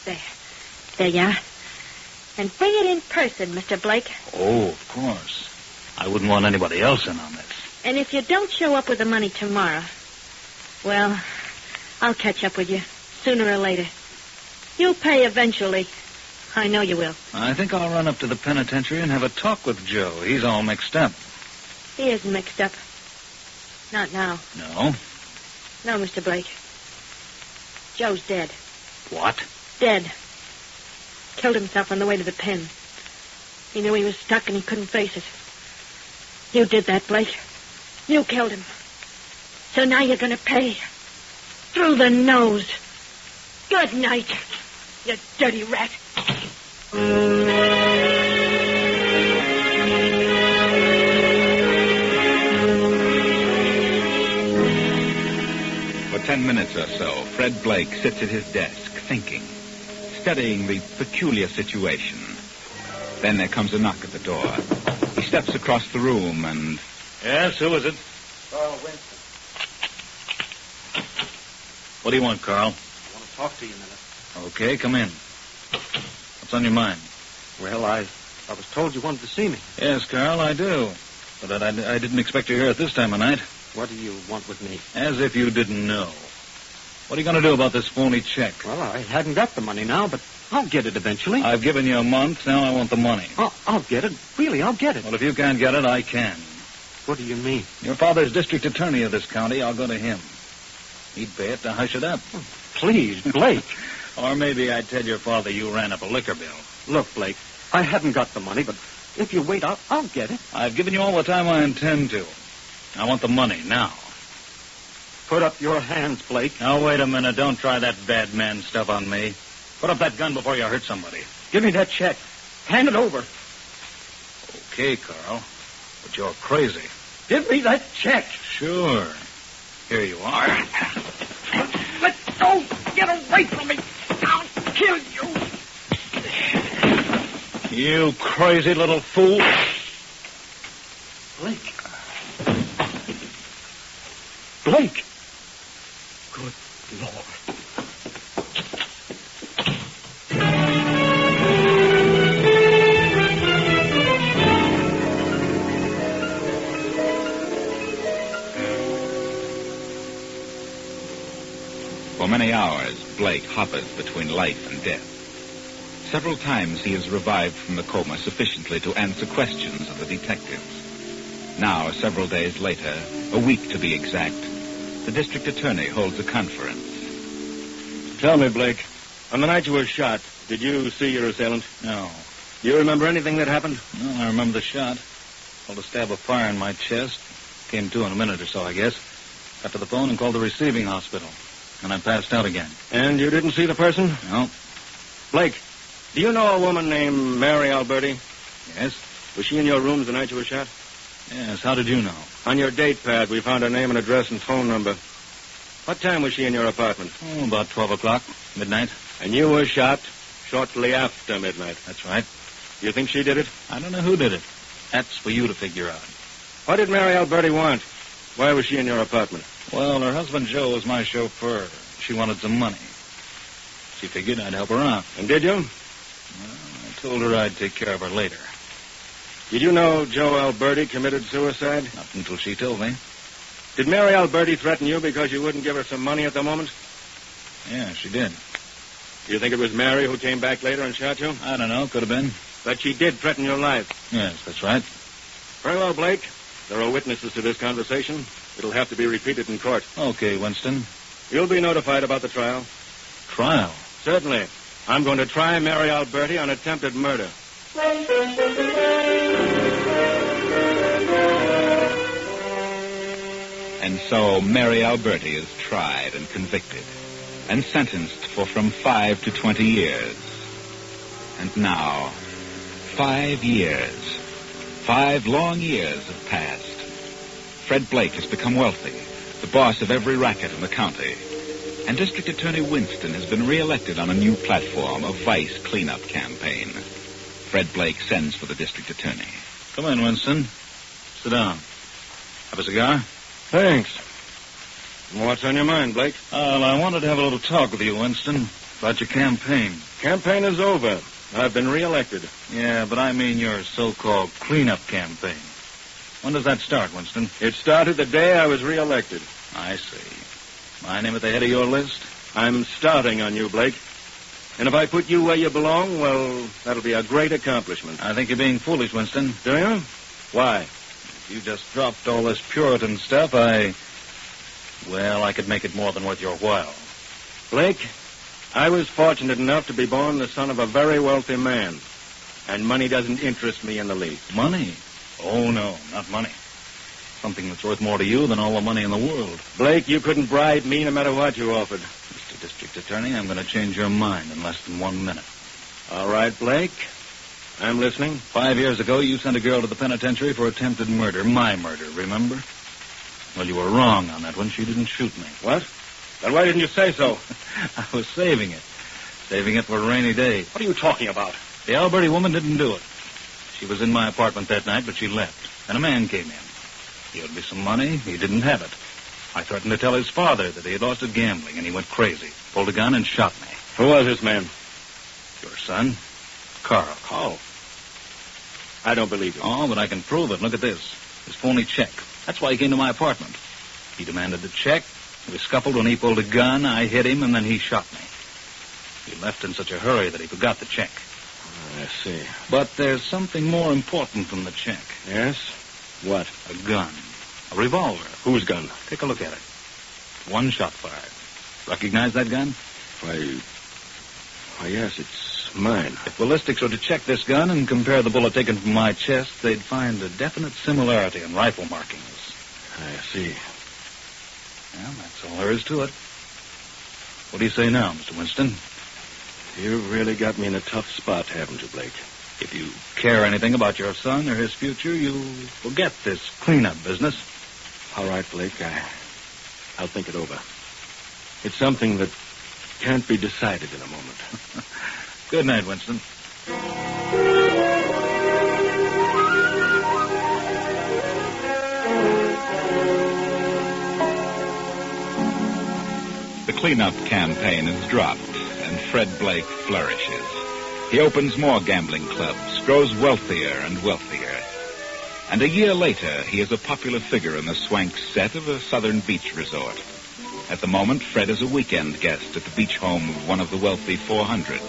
There. There you are. And bring it in person, Mr. Blake. Oh, of course. I wouldn't want anybody else in on this. And if you don't show up with the money tomorrow, well, I'll catch up with you sooner or later. You'll pay eventually. I know you will. I think I'll run up to the penitentiary and have a talk with Joe. He's all mixed up. He isn't mixed up. Not now. No? No, Mr. Blake. Joe's dead. What? Dead. Killed himself on the way to the pen. He knew he was stuck and he couldn't face it. You did that, Blake. You killed him. So now you're going to pay. Through the nose. Good night, you dirty rat. For 10 minutes or so, Fred Blake sits at his desk, thinking, studying the peculiar situation. Then there comes a knock at the door. He steps across the room and... Yes, who is it? Carl Winston. What do you want, Carl? I want to talk to you a minute. Okay, come in. What's on your mind? Well, I was told you wanted to see me. Yes, Carl, I do. But I didn't expect you here at this time of night. What do you want with me? As if you didn't know. What are you going to do about this phony check? Well, I hadn't got the money now, but I'll get it eventually. I've given you a month. Now I want the money. I'll get it. Really, I'll get it. Well, if you can't get it, I can. What do you mean? Your father's district attorney of this county. I'll go to him. He'd pay it to hush it up. Oh, please, Blake. Or maybe I'd tell your father you ran up a liquor bill. Look, Blake, I haven't got the money, but if you wait, I'll get it. I've given you all the time I intend to. I want the money now. Put up your hands, Blake. Now, wait a minute. Don't try that bad man stuff on me. Put up that gun before you hurt somebody. Give me that check. Hand it over. Okay, Carl. But you're crazy. Give me that check. Sure. Here you are. Let go. Get away from me. I'll kill you. You crazy little fool. Blake. Blake. Good Lord. For many hours, Blake hovers between life and death. Several times he is revived from the coma sufficiently to answer questions of the detectives. Now, several days later, a week to be exact, the district attorney holds a conference. Tell me, Blake, on the night you were shot, did you see your assailant? No. Do you remember anything that happened? No, I remember the shot. Felt a stab of fire in my chest. Came to in a minute or so, I guess. Got to the phone and called the receiving hospital. And I passed out again. And you didn't see the person? No. Blake, do you know a woman named Mary Alberti? Yes. Was she in your rooms the night you were shot? Yes, how did you know? On your date pad, we found her name and address and phone number. What time was she in your apartment? Oh, about 12 o'clock, midnight. And you were shot shortly after midnight. That's right. Do you think she did it? I don't know who did it. That's for you to figure out. What did Mary Alberti want? Why was she in your apartment? Well, her husband Joe was my chauffeur. She wanted some money. She figured I'd help her out. And did you? Well, I told her I'd take care of her later. Did you know Joe Alberti committed suicide? Not until she told me. Did Mary Alberti threaten you because you wouldn't give her some money at the moment? Yeah, she did. Do you think it was Mary who came back later and shot you? I don't know. Could have been. But she did threaten your life. Yes, that's right. Very well, Blake. There are witnesses to this conversation. It'll have to be repeated in court. Okay, Winston. You'll be notified about the trial. Trial? Certainly. I'm going to try Mary Alberti on attempted murder. And so Mary Alberti is tried and convicted and sentenced for from 5 to 20 years. And now, 5 years. 5 long years have passed. Fred Blake has become wealthy, the boss of every racket in the county. And District Attorney Winston has been reelected on a new platform, a vice cleanup campaign. Fred Blake sends for the district attorney. Come in, Winston. Sit down. Have a cigar? Thanks. What's on your mind, Blake? Well, I wanted to have a little talk with you, Winston, about your campaign. Campaign is over. I've been reelected. Yeah, but I mean your so-called cleanup campaign. When does that start, Winston? It started the day I was reelected. I see. My name at the head of your list? I'm starting on you, Blake. And if I put you where you belong, well, that'll be a great accomplishment. I think you're being foolish, Winston. Do you? Why? If you just dropped all this Puritan stuff, I could make it more than worth your while. Blake, I was fortunate enough to be born the son of a very wealthy man. And money doesn't interest me in the least. Money? Oh, no, not money. Something that's worth more to you than all the money in the world. Blake, you couldn't bribe me no matter what you offered. Mr. District Attorney, I'm going to change your mind in less than 1 minute. All right, Blake. I'm listening. 5 years ago, you sent a girl to the penitentiary for attempted murder. My murder, remember? Well, you were wrong on that one. She didn't shoot me. What? Then why didn't you say so? I was saving it. Saving it for a rainy day. What are you talking about? The Alberti woman didn't do it. She was in my apartment that night, but she left. And a man came in. He owed me some money. He didn't have it. I threatened to tell his father that he had lost at gambling, and he went crazy. Pulled a gun and shot me. Who was this man? Your son, Carl. Carl? I don't believe you. Oh, but I can prove it. Look at this. This phony check. That's why he came to my apartment. He demanded the check. We scuffled when he pulled a gun. I hit him, and then he shot me. He left in such a hurry that he forgot the check. I see. But there's something more important than the check. Yes? What? A gun. A revolver. Whose gun? Take a look at it. One shot fired. Recognize that gun? Why, yes, it's mine. If ballistics were to check this gun and compare the bullet taken from my chest, they'd find a definite similarity in rifle markings. I see. Well, that's all there is to it. What do you say now, Mr. Winston? You've really got me in a tough spot, haven't you, Blake? If you care anything about your son or his future, you'll forget this cleanup business. All right, Blake, I'll think it over. It's something that can't be decided in a moment. Good night, Winston. The cleanup campaign is dropped, and Fred Blake flourishes. He opens more gambling clubs, grows wealthier and wealthier. And a year later, he is a popular figure in the swank set of a southern beach resort. At the moment, Fred is a weekend guest at the beach home of one of the wealthy 400.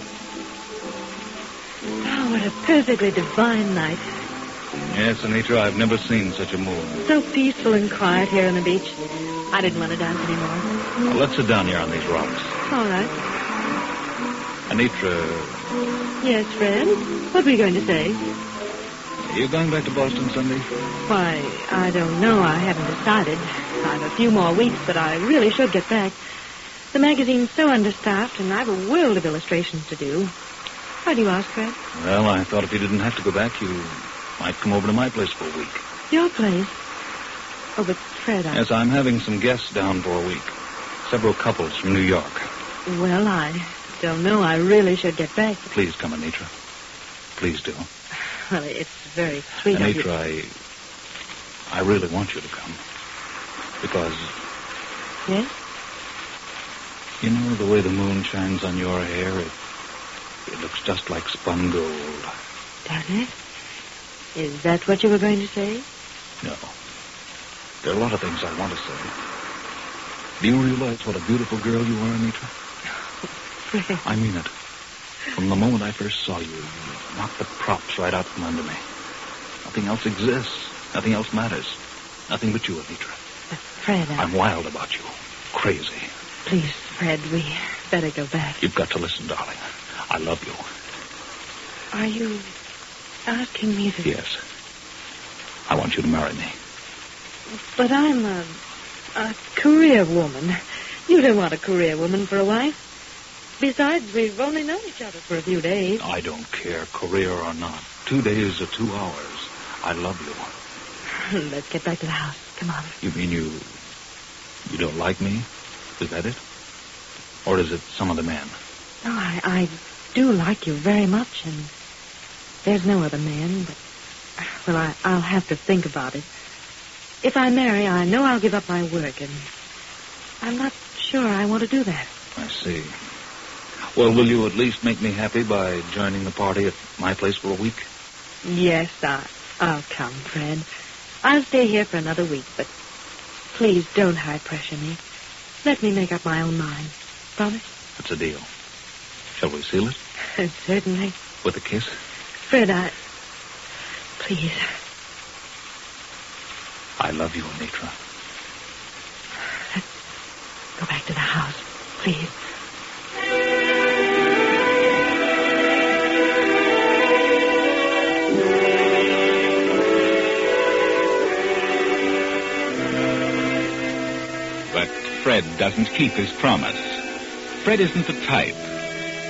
Oh, what a perfectly divine night. Yes, Anitra, I've never seen such a moon. So peaceful and quiet here on the beach. I didn't want to dance anymore. Well, let's sit down here on these rocks. All right. Anitra, Yes, Fred? What were you going to say? are you going back to Boston Sunday? Why, I don't know. I haven't decided. I've a few more weeks, but I really should get back. The magazine's so understaffed, and I've a world of illustrations to do. Why do you ask, Fred? Well, I thought if you didn't have to go back, you might come over to my place for a week. Your place? Oh, but Fred, Yes, I'm having some guests down for a week. Several couples from New York. Well, I don't know. I really should get back. Please come, Anitra. Please do. Well, it's very sweet of you. Anitra, I really want you to come. Because, Yes? you know, the way the moon shines on your hair, it looks just like spun gold. Does it? Is that what you were going to say? No. There are a lot of things I want to say. Do you realize what a beautiful girl you are, Anitra? Fred. I mean it. From the moment I first saw you, you knocked the props right out from under me. Nothing else exists. Nothing else matters. Nothing but you, Anitra. But Fred, I'm wild about you. Crazy. Please, Fred, we better go back. You've got to listen, darling. I love you. Are you asking me to... Yes. I want you to marry me. But I'm a career woman. You don't want a career woman for a wife. Besides, we've only known each other for a few days. I don't care, career or not. 2 days or 2 hours. I love you. Let's get back to the house. Come on. You mean you don't like me? Is that it? Or is it some other man? No, I do like you very much, and there's no other man, but... Well, I'll have to think about it. If I marry, I know I'll give up my work, and I'm not sure I want to do that. I see. Well, will you at least make me happy by joining the party at my place for a week? Yes, I'll come, Fred. I'll stay here for another week, but please don't high pressure me. Let me make up my own mind. Promise? That's a deal. Shall we seal it? Certainly. With a kiss? Fred, Please. I love you, Anitra. Let's go back to the house, please. Fred doesn't keep his promise. Fred isn't the type.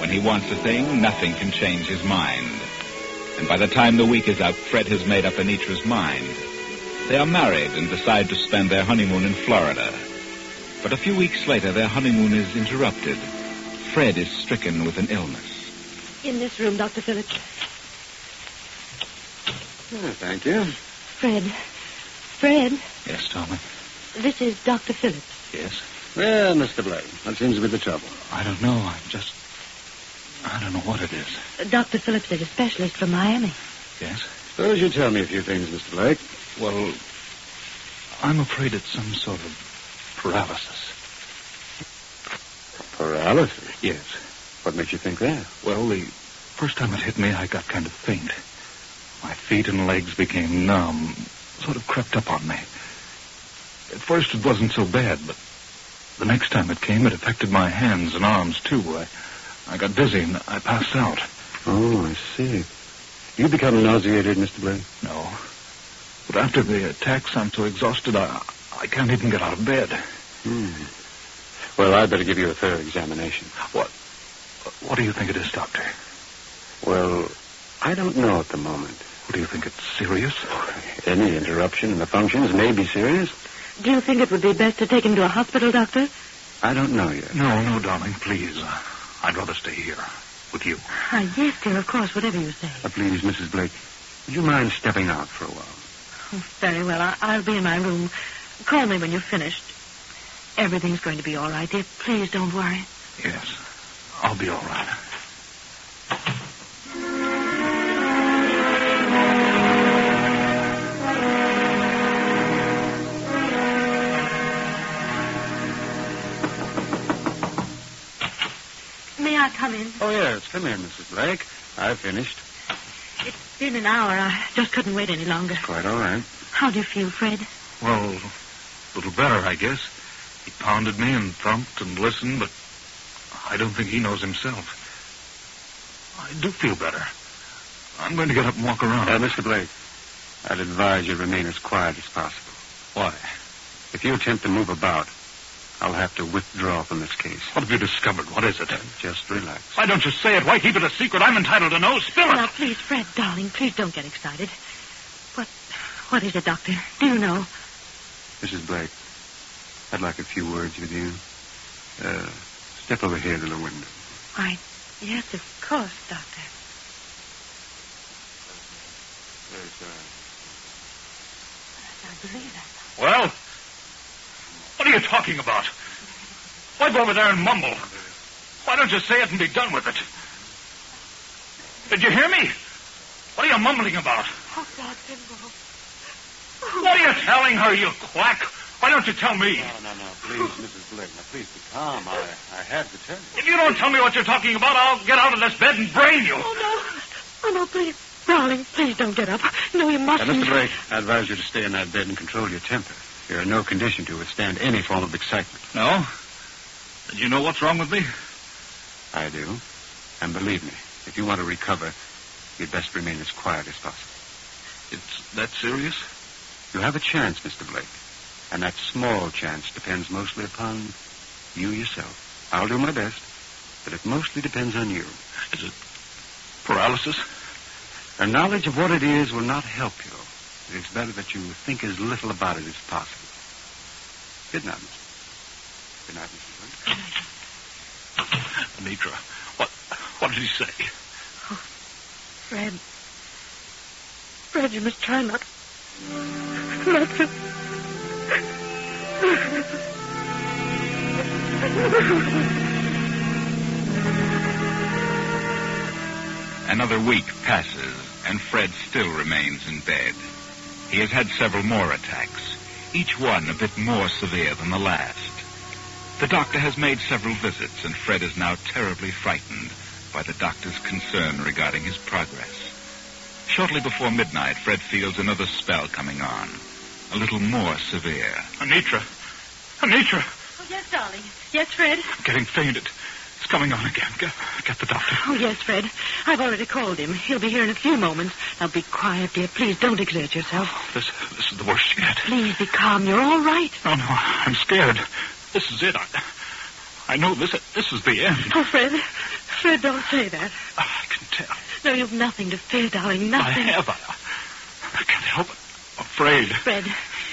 When he wants a thing, nothing can change his mind. And by the time the week is out, Fred has made up Anitra's mind. They are married and decide to spend their honeymoon in Florida. But a few weeks later, their honeymoon is interrupted. Fred is stricken with an illness. In this room, Dr. Phillips. Oh, thank you. Fred. Fred, Yes, Tommy. this is Dr. Phillips. Yes. Well, Mr. Blake, what seems to be the trouble? I don't know. I don't know what it is. Dr. Phillips is a specialist from Miami. Yes? Suppose you tell me a few things, Mr. Blake. Well, I'm afraid it's some sort of paralysis. Paralysis? Yes. What makes you think that? Well, the first time it hit me, I got kind of faint. My feet and legs became numb, sort of crept up on me. At first it wasn't so bad, but the next time it came, it affected my hands and arms, too. I got dizzy and I passed out. Oh, I see. You become nauseated, Mr. Blake? No. But after the attacks, I'm so exhausted, I can't even get out of bed. Well, I'd better give you a thorough examination. What do you think it is, Doctor? Well, I don't know at the moment. Do you think it's serious? Any interruption in the functions may be serious. Do you think it would be best to take him to a hospital, Doctor? I don't know yet. No, darling, please. I'd rather stay here with you. Yes, dear, of course, whatever you say. Please, Mrs. Blake, would you mind stepping out for a while? Oh, very well. I'll be in my room. Call me when you've finished. Everything's going to be all right, dear. Please don't worry. Yes, I'll be all right. May I come in? Oh, yes. Come in, Mrs. Blake. I've finished. It's been an hour. I just couldn't wait any longer. Quite all right. How do you feel, Fred? Well, a little better, I guess. He pounded me and thumped and listened, but I don't think he knows himself. I do feel better. I'm going to get up and walk around. Mr. Blake, I'd advise you remain as quiet as possible. Why? If you attempt to move about, I'll have to withdraw from this case. What have you discovered? What is it? Just relax. Why don't you say it? Why keep it a secret? I'm entitled to know. Spill it. Now, please, Fred, darling, please don't get excited. What is it, Doctor? Do you know? Mrs. Blake, I'd like a few words with you. Step over here to the window. Yes, of course, Doctor. I believe that. Well, what are you talking about? Why go over there and mumble? Why don't you say it and be done with it? Did you hear me? What are you mumbling about? Oh, God, Jimbo. What are you telling her, you quack? Why don't you tell me? No. Please, Mrs. Blake. Now, please be calm. I have to tell you. If you don't tell me what you're talking about, I'll get out of this bed and brain you. Oh, no, please. Darling, please don't get up. No, you mustn't. Mr. Blake, I advise you to stay in that bed and control your temper. You're in no condition to withstand any form of excitement. No? Did you know what's wrong with me? I do. And believe me, if you want to recover, you'd best remain as quiet as possible. It's that serious? You have a chance, Mr. Blake. And that small chance depends mostly upon you yourself. I'll do my best, but it mostly depends on you. Is it paralysis? A knowledge of what it is will not help you. It is better that you think as little about it as possible. Good night, Mr. Good night, Mr. Blake. Anitra, what did he say? Oh, Fred, you must try not to... Another week passes, and Fred still remains in bed. He has had several more attacks, each one a bit more severe than the last. The doctor has made several visits, and Fred is now terribly frightened by the doctor's concern regarding his progress. Shortly before midnight, Fred feels another spell coming on, a little more severe. Anitra! Oh, yes, darling. Yes, Fred? I'm getting faint. It's coming on again. Get the doctor. Oh, yes, Fred. I've already called him. He'll be here in a few moments. Now, be quiet, dear. Please don't exert yourself. This is the worst yet. Please be calm. You're all right. No, I'm scared. This is it. I know this is the end. Oh, Fred. Fred, don't say that. I can tell. No, you've nothing to fear, darling. Nothing. I have. I can't help it. I'm afraid. Fred,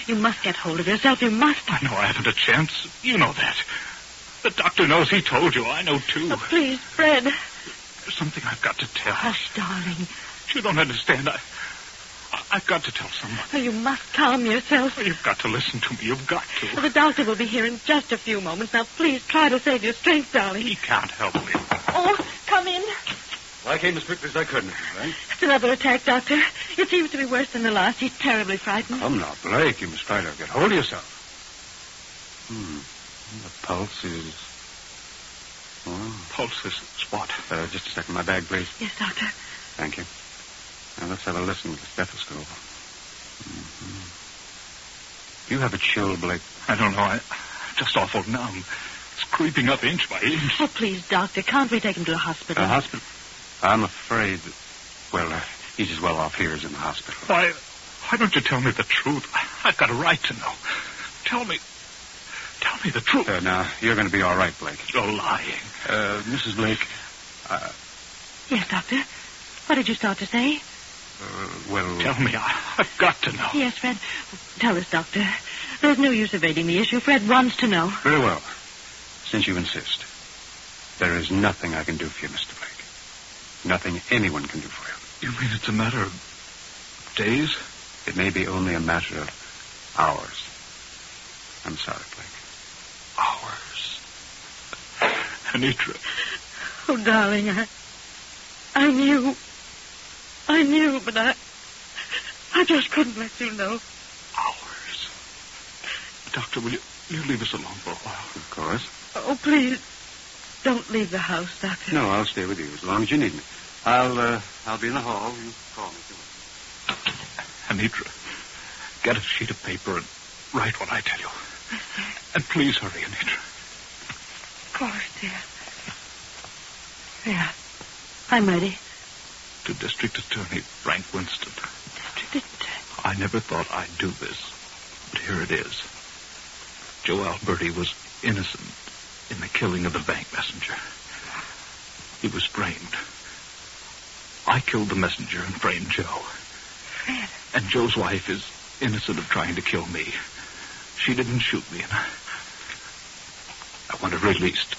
you must get hold of yourself. You must. I know I haven't a chance. You know that. The doctor knows. He told you. I know, too. Oh, please, Fred. There's something I've got to tell. Hush, darling. You don't understand. I've got to tell someone. Oh, you must calm yourself. Oh, you've got to listen to me. You've got to. Well, the doctor will be here in just a few moments. Now, please try to save your strength, darling. He can't help me. Oh, come in. I came as quickly as I could, Mrs. Blake. It's another attack, Doctor. It seems to be worse than the last. He's terribly frightened. Come now, Blake. You must try to get hold of yourself. The pulse is... Pulse is what? Just a second. My bag, please. Yes, Doctor. Thank you. Now, let's have a listen to the stethoscope. You have a chill, Blake. I don't know. I'm just awful numb. It's creeping up inch by inch. Oh, please, Doctor. Can't we take him to a hospital? A hospital? I'm afraid that... Well, he's as well off here as in the hospital. Why don't you tell me the truth? I've got a right to know. Tell me the truth. Now, you're going to be all right, Blake. You're lying. Mrs. Blake, Yes, Doctor. What did you start to say? well... Tell me. I've got to know. Yes, Fred. Tell us, Doctor. There's no use evading the issue. Fred wants to know. Very well. Since you insist, there is nothing I can do for you, Mr. Blake. Nothing anyone can do for you. You mean it's a matter of days? It may be only a matter of hours. I'm sorry, Blake. Hours. Anitra. Oh, darling, I knew, but I just couldn't let you know. Hours. Doctor, will you leave us alone for a while? Of course. Oh, please, don't leave the house, Doctor. No, I'll stay with you as long as you need me. I'll be in the hall. You call me if you want. Anitra, get a sheet of paper and write what I tell you. Yes, sir. And please hurry, Anitra. Of course, dear. Yeah, I'm ready. To District Attorney Frank Winston. District Attorney? I never thought I'd do this, but here it is. Joe Alberti was innocent in the killing of the bank messenger. He was framed. I killed the messenger and framed Joe. Fred. And Joe's wife is innocent of trying to kill me. She didn't shoot me, and I want her released.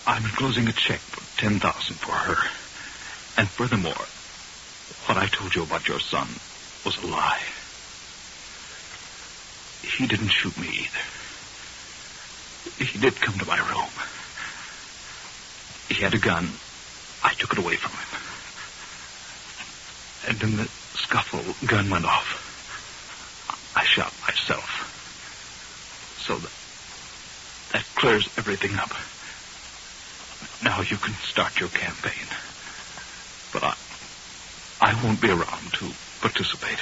I'm enclosing a check for $10,000 for her. And furthermore, what I told you about your son was a lie. He didn't shoot me either. He did come to my room. He had a gun. I took it away from him. And in the scuffle, gun went off. I shot myself. So that clears everything up. Now you can start your campaign. But I won't be around to participate.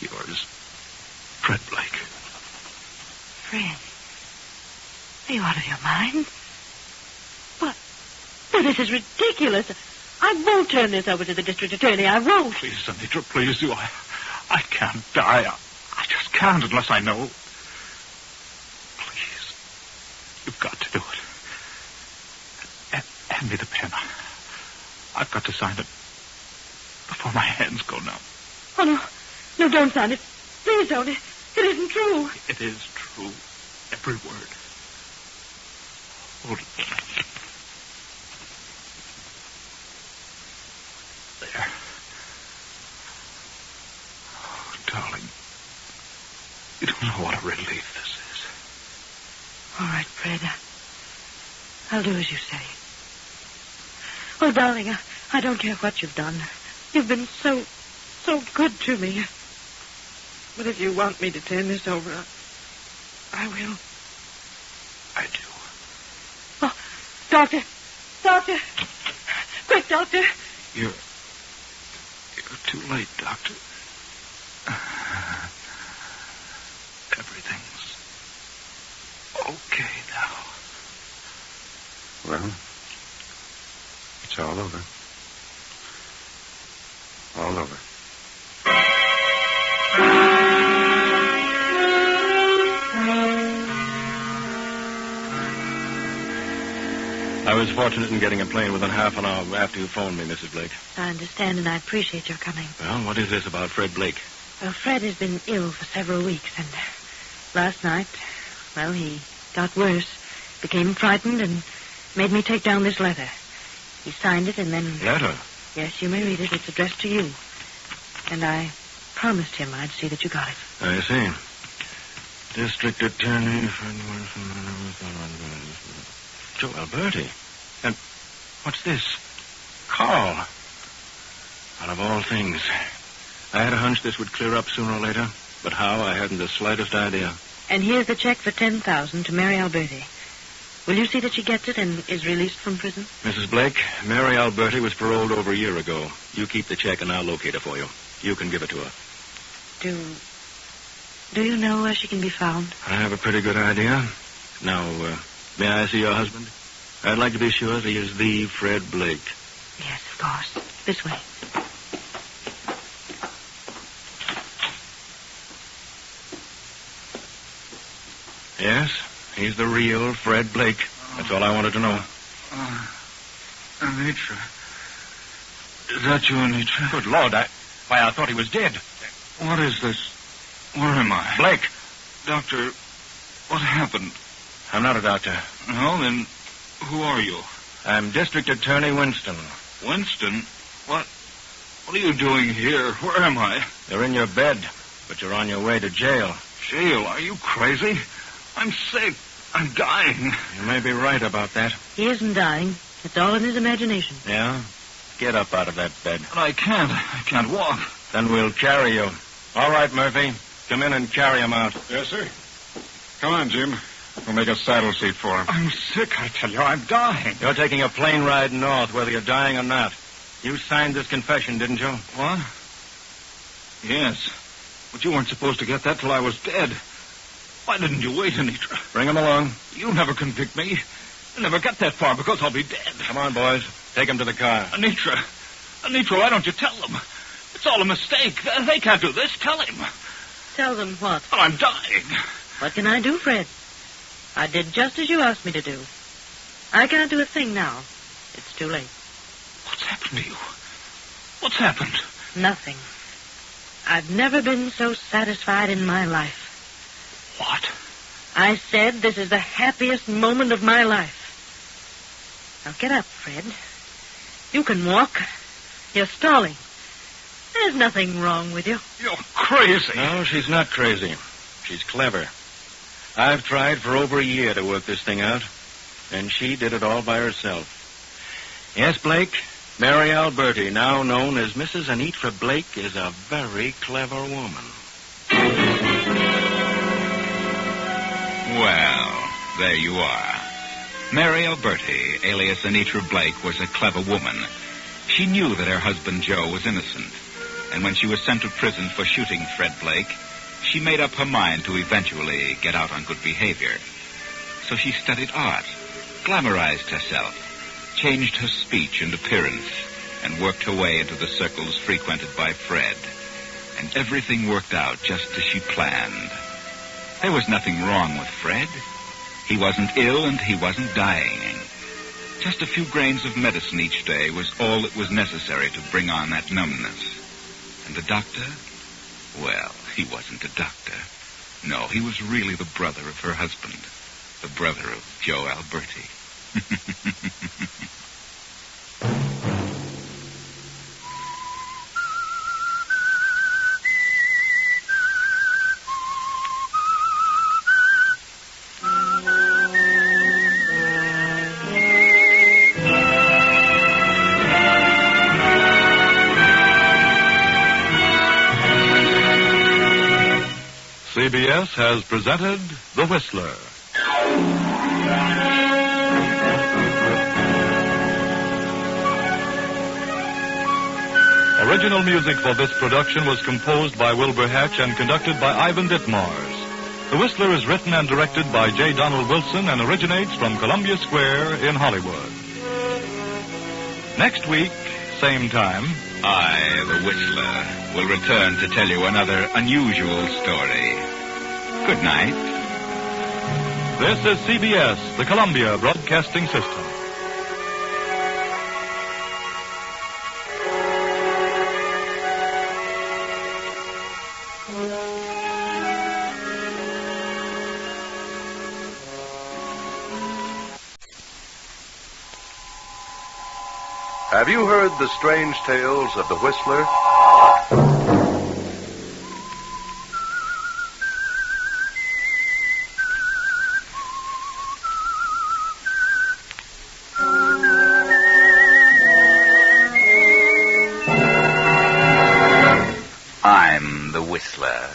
Yours, Fred Blake. Fred? Are you out of your mind? But this is ridiculous. I won't turn this over to the district attorney. I won't. Please, Anitra, please do. I can't die. I just can't unless I know. Please. You've got to do it. Hand me the pen. I've got to sign it before my hands go numb. Oh, no. No, don't sign it. Please don't. It isn't true. It is true. Every word. Hold it. There. Oh, darling. You don't know what a relief this is. All right, Fred. I'll do as you say. Oh, darling, I don't care what you've done. You've been so good to me. But if you want me to turn this over, I will. I do. Oh, Doctor! Doctor! Quick, Doctor! You're too late, Doctor. Everything's okay now. Well, it's all over. All over. I was fortunate in getting a plane within half an hour after you phoned me, Mrs. Blake. I understand, and I appreciate your coming. Well, what is this about Fred Blake? Well, Fred has been ill for several weeks, and last night, well, he got worse, became frightened, and made me take down this letter. He signed it, and then... Letter? Yes, you may read it. It's addressed to you. And I promised him I'd see that you got it. I see. District Attorney... Joe Alberti. And what's this? Carl. Out of all things. I had a hunch this would clear up sooner or later, but how, I hadn't the slightest idea. And here's the check for $10,000 to Mary Alberti. Will you see that she gets it and is released from prison? Mrs. Blake, Mary Alberti was paroled over a year ago. You keep the check and I'll locate her for you. You can give it to her. Do you know where she can be found? I have a pretty good idea. Now, may I see your husband? I'd like to be sure that he is the Fred Blake. Yes, of course. This way. Yes, he's the real Fred Blake. That's all I wanted to know. Anitra. Is that you, Anitra? Good Lord, I thought he was dead. What is this? Where am I? Blake. Doctor, what happened? I'm not a doctor. No, then who are you? I'm District Attorney Winston. Winston? What are you doing here? Where am I? You're in your bed, but you're on your way to jail. Jail? Are you crazy? I'm sick. I'm dying. You may be right about that. He isn't dying. It's all in his imagination. Yeah? Get up out of that bed. But I can't. I can't walk. Then we'll carry you. All right, Murphy. Come in and carry him out. Yes, sir. Come on, Jim. We'll make a saddle seat for him. I'm sick, I tell you. I'm dying. You're taking a plane ride north, whether you're dying or not. You signed this confession, didn't you? What? Yes. But you weren't supposed to get that till I was dead. Why didn't you wait, Anitra? Bring him along. You'll never convict me. You'll never get that far because I'll be dead. Come on, boys. Take him to the car. Anitra, why don't you tell them? It's all a mistake. They can't do this. Tell him. Tell them what? Oh, I'm dying. What can I do, Fred? I did just as you asked me to do. I can't do a thing now. It's too late. What's happened to you? What's happened? Nothing. I've never been so satisfied in my life. What? I said this is the happiest moment of my life. Now get up, Fred. You can walk. You're stalling. There's nothing wrong with you. You're crazy. No, she's not crazy. She's clever. I've tried for over a year to work this thing out, and she did it all by herself. Yes, Blake, Mary Alberti, now known as Mrs. Anitra Blake, is a very clever woman. Well, there you are. Mary Alberti, alias Anitra Blake, was a clever woman. She knew that her husband Joe was innocent, and when she was sent to prison for shooting Fred Blake, she made up her mind to eventually get out on good behavior. So she studied art, glamorized herself, changed her speech and appearance, and worked her way into the circles frequented by Fred. And everything worked out just as she planned. There was nothing wrong with Fred. He wasn't ill and he wasn't dying. Just a few grains of medicine each day was all that was necessary to bring on that numbness. And the doctor? Well, he wasn't a doctor. No, he was really the brother of her husband. The brother of Joe Alberti. CBS has presented The Whistler. Original music for this production was composed by Wilbur Hatch and conducted by Ivan Ditmars. The Whistler is written and directed by J. Donald Wilson and originates from Columbia Square in Hollywood. Next week, same time, I, the Whistler, will return to tell you another unusual story. Good night. This is CBS, the Columbia Broadcasting System. Have you heard the strange tales of the Whistler? I'm the Whistler.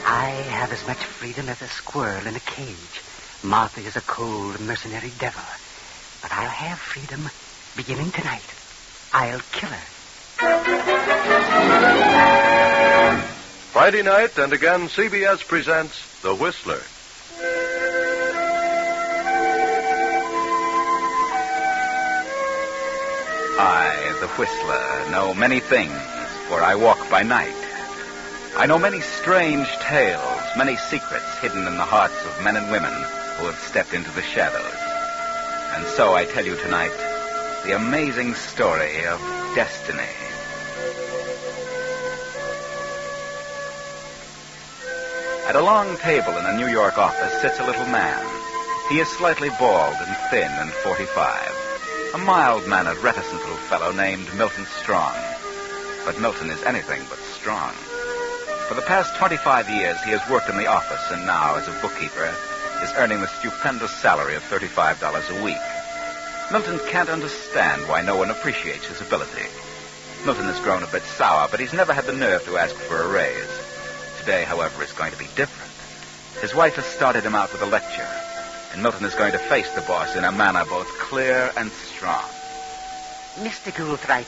I have as much freedom as a squirrel in a cage. Martha is a cold, mercenary devil. But I'll have freedom beginning tonight. I'll kill her. Friday night, and again, CBS presents The Whistler. I, the Whistler, know many things, for I walk by night. I know many strange tales, many secrets hidden in the hearts of men and women who have stepped into the shadows. And so I tell you tonight the amazing story of destiny. At a long table in a New York office sits a little man. He is slightly bald and thin and 45. A mild-mannered, reticent little fellow named Milton Strong. But Milton is anything but strong. For the past 25 years, he has worked in the office, and now, as a bookkeeper, is earning the stupendous salary of $35 a week. Milton can't understand why no one appreciates his ability. Milton has grown a bit sour, but he's never had the nerve to ask for a raise. Today, however, is going to be different. His wife has started him out with a lecture, and Milton is going to face the boss in a manner both clear and strong. Mr. Goulthright,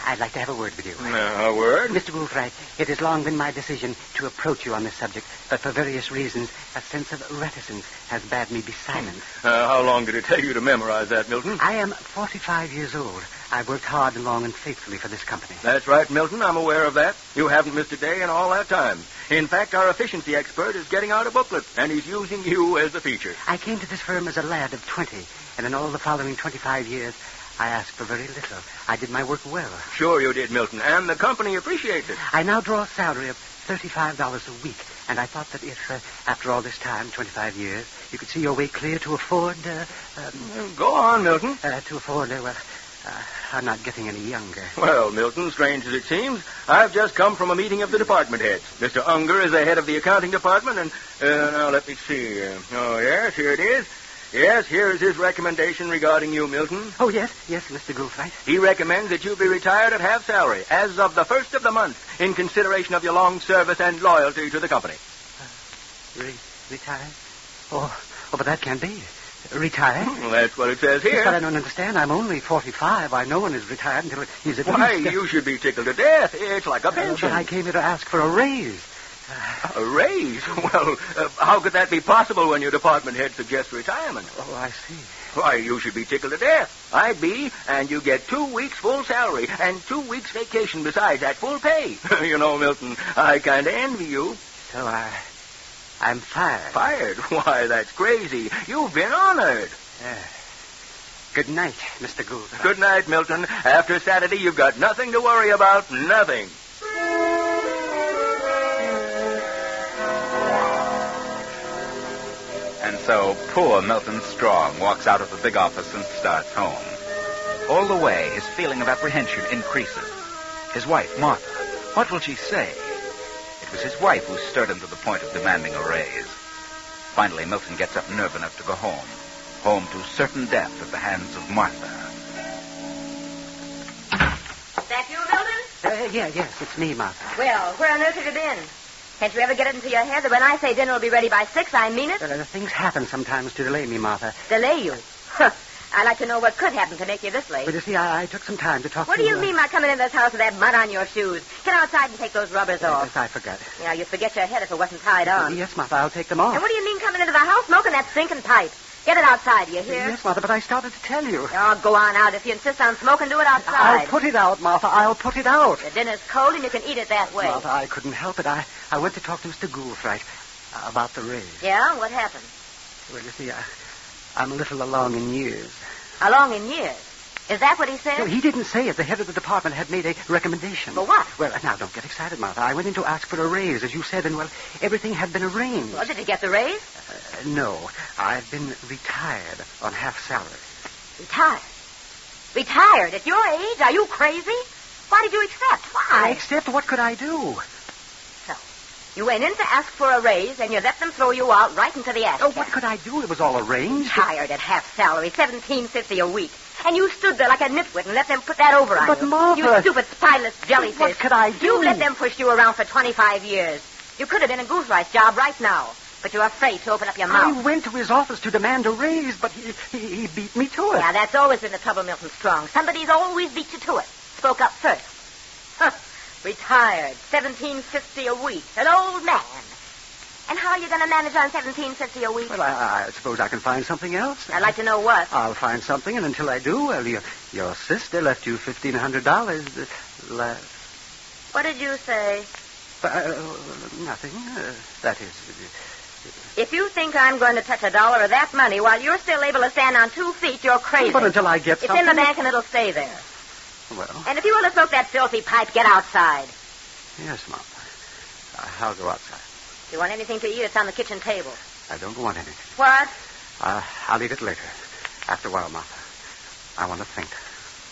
I'd like to have a word with you. A word? Mr. Goulthright, it has long been my decision to approach you on this subject, but for various reasons, a sense of reticence has bade me be silent. How long did it take you to memorize that, Milton? I am 45 years old. I've worked hard and long and faithfully for this company. That's right, Milton. I'm aware of that. You haven't missed a day in all that time. In fact, our efficiency expert is getting out a booklet, and he's using you as the feature. I came to this firm as a lad of 20, and in all the following 25 years, I asked for very little. I did my work well. Sure you did, Milton, and the company appreciates it. I now draw a salary of $35 a week, and I thought that if, after all this time, 25 years, you could see your way clear to afford... Go on, Milton. To afford, I'm not getting any younger. Well, Milton, strange as it seems, I've just come from a meeting of the department heads. Mr. Unger is the head of the accounting department, and now let me see. Oh, yes, here it is. Yes, here is his recommendation regarding you, Milton. Oh, yes, Mr. Goulthright. He recommends that you be retired at half salary, as of the first of the month, in consideration of your long service and loyalty to the company. Retired? Oh, but that can't be. Retired? Well, that's what it says here. But I don't understand. I'm only 45. Why, no one is retired until he's at Why, least... you should be tickled to death. It's like a pension. But I came here to ask for a raise. A raise? Well, how could that be possible when your department head suggests retirement? Oh, I see. Why, you should be tickled to death. I'd be, and you get 2 weeks full salary and 2 weeks vacation besides at full pay. You know, Milton, I kind of envy you. So I'm fired. Fired? Why, that's crazy. You've been honored. Good night, Mr. Gould. Good night, Milton. After Saturday, you've got nothing to worry about. Nothing. And so poor Milton Strong walks out of the big office and starts home. All the way, his feeling of apprehension increases. His wife, Martha, what will she say? It was his wife who stirred him to the point of demanding a raise. Finally, Milton gets up nerve enough to go home. Home to certain death at the hands of Martha. That you, Milton? Yes, it's me, Martha. Well, where on earth have you been? Can't you ever get it into your head that when I say dinner will be ready by 6, I mean it? Things happen sometimes to delay me, Martha. Delay you? Huh. I'd like to know what could happen to make you this late. But you see, I took some time to talk What to do you mean by coming into this house with that mud on your shoes? Get outside and take those rubbers off. Yes, I forgot. Yeah, you'd forget your head if it wasn't tied on. Yes, Martha, I'll take them off. And what do you mean coming into the house smoking that stinking pipe? Get it outside, you hear? Yes, Martha, but I started to tell you. Oh, go on out. If you insist on smoking, do it outside. I'll put it out, Martha. I'll put it out. The dinner's cold and you can eat it that way. Martha, I couldn't help it. I went to talk to Mr. Goulthright about the raise. Yeah? What happened? Well, you see, I'm a little along in years. Along in years? Is that what he said? No, he didn't say it. The head of the department had made a recommendation. For what? Well, now, don't get excited, Martha. I went in to ask for a raise, as you said, and, well, everything had been arranged. Well, did he get the raise? No. I've been retired on half salary. Retired? Retired? At your age? Are you crazy? Why did you accept? Why? Except what could I do? So, you went in to ask for a raise, and you let them throw you out right into the ass. Oh, what could I do? It was all arranged. Retired at half salary, $17.50 a week. And you stood there like a nitwit and let them put that over on you. But, Martha... You stupid, spineless jellyfish. What could I do? You let them push you around for 25 years. You could have been a goose rice job right now. But you're afraid to open up your mouth. I went to his office to demand a raise, but he beat me to it. Yeah, that's always been the trouble, Milton Strong. Somebody's always beat you to it. Spoke up first. Huh. Retired. $17.50 a week. An old man. And how are you going to manage on $17.50 a week? Well, I suppose I can find something else. I'd like to know what. I'll find something, and until I do, well, your sister left you $1,500 last... What did you say? Nothing. That is... If you think I'm going to touch a dollar of that money while you're still able to stand on 2 feet, you're crazy. But until I get something... It's in the bank and it'll stay there. Well... And if you want to smoke that filthy pipe, get outside. Yes, Mom. I'll go outside. If you want anything to eat, it's on the kitchen table. I don't want anything. What? I'll eat it later. After a while, Martha. I want to think.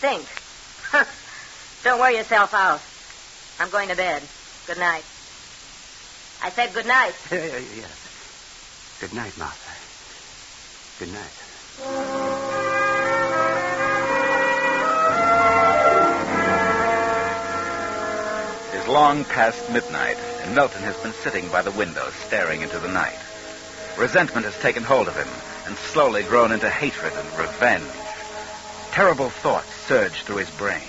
Think? Don't wear yourself out. I'm going to bed. Good night. I said good night. Yes. Good night, Martha. Good night. It is long past midnight, and Milton has been sitting by the window staring into the night. Resentment has taken hold of him and slowly grown into hatred and revenge. Terrible thoughts surge through his brain.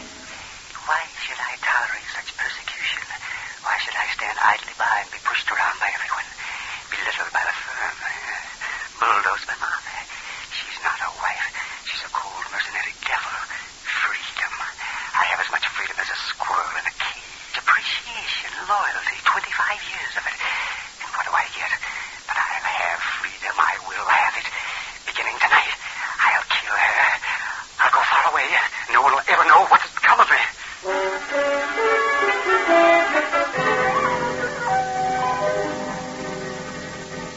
Why should I tolerate such persecution? Why should I stand idly by and be pushed around by everyone? Belittled by the firm? Bulldozed by Martha? She's not a wife. She's a cold, mercenary devil. Freedom. I have as much freedom as a squirrel in a cage. Appreciation, loyalty, 25 years of it. And what do I get? But I'll have freedom. I will have it. Beginning tonight, I'll kill her. I'll go far away. No one will ever know what's become of me.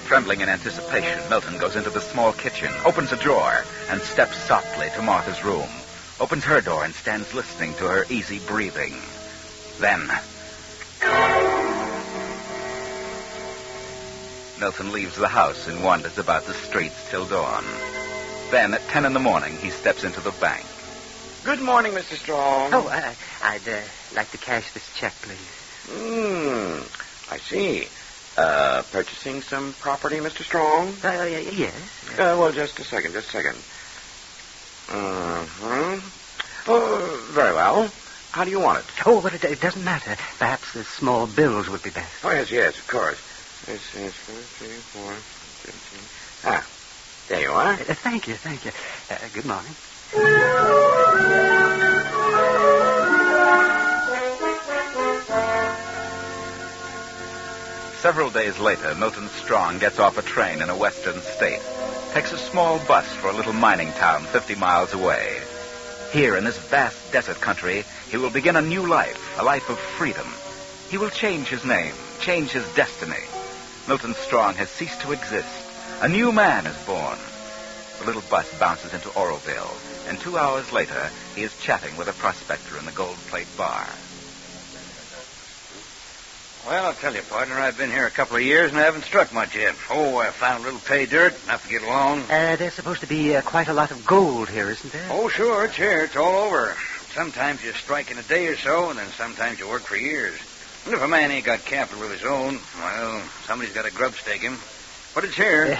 Trembling in anticipation, Milton goes into the small kitchen, opens a drawer, and steps softly to Martha's room. Opens her door and stands listening to her easy breathing. Then... Milton leaves the house and wanders about the streets till dawn. Then, at 10 in the morning, he steps into the bank. Good morning, Mr. Strong. Oh, I'd like to cash this check, please. I see. Purchasing some property, Mr. Strong? Yes. Well, just a second. Oh, very well. How do you want it? Oh, but it doesn't matter. Perhaps the small bills would be best. Oh, yes, of course. This is 4, 3, 4, 15. There you are. Thank you. Good morning. Several days later, Milton Strong gets off a train in a western state, takes a small bus for a little mining town 50 miles away. Here in this vast desert country, he will begin a new life, a life of freedom. He will change his name, change his destiny. Milton Strong has ceased to exist. A new man is born. The little bus bounces into Oroville, and 2 hours later, he is chatting with a prospector in the Gold Plate bar. Well, I'll tell you, partner, I've been here a couple of years and I haven't struck much yet. Oh, I found a little pay dirt, enough to get along. There's supposed to be quite a lot of gold here, isn't there? Oh, sure, it's here. It's all over. Sometimes you strike in a day or so, and then sometimes you work for years. And if a man ain't got capital of his own, well, somebody's got to grub stake him. But it's here.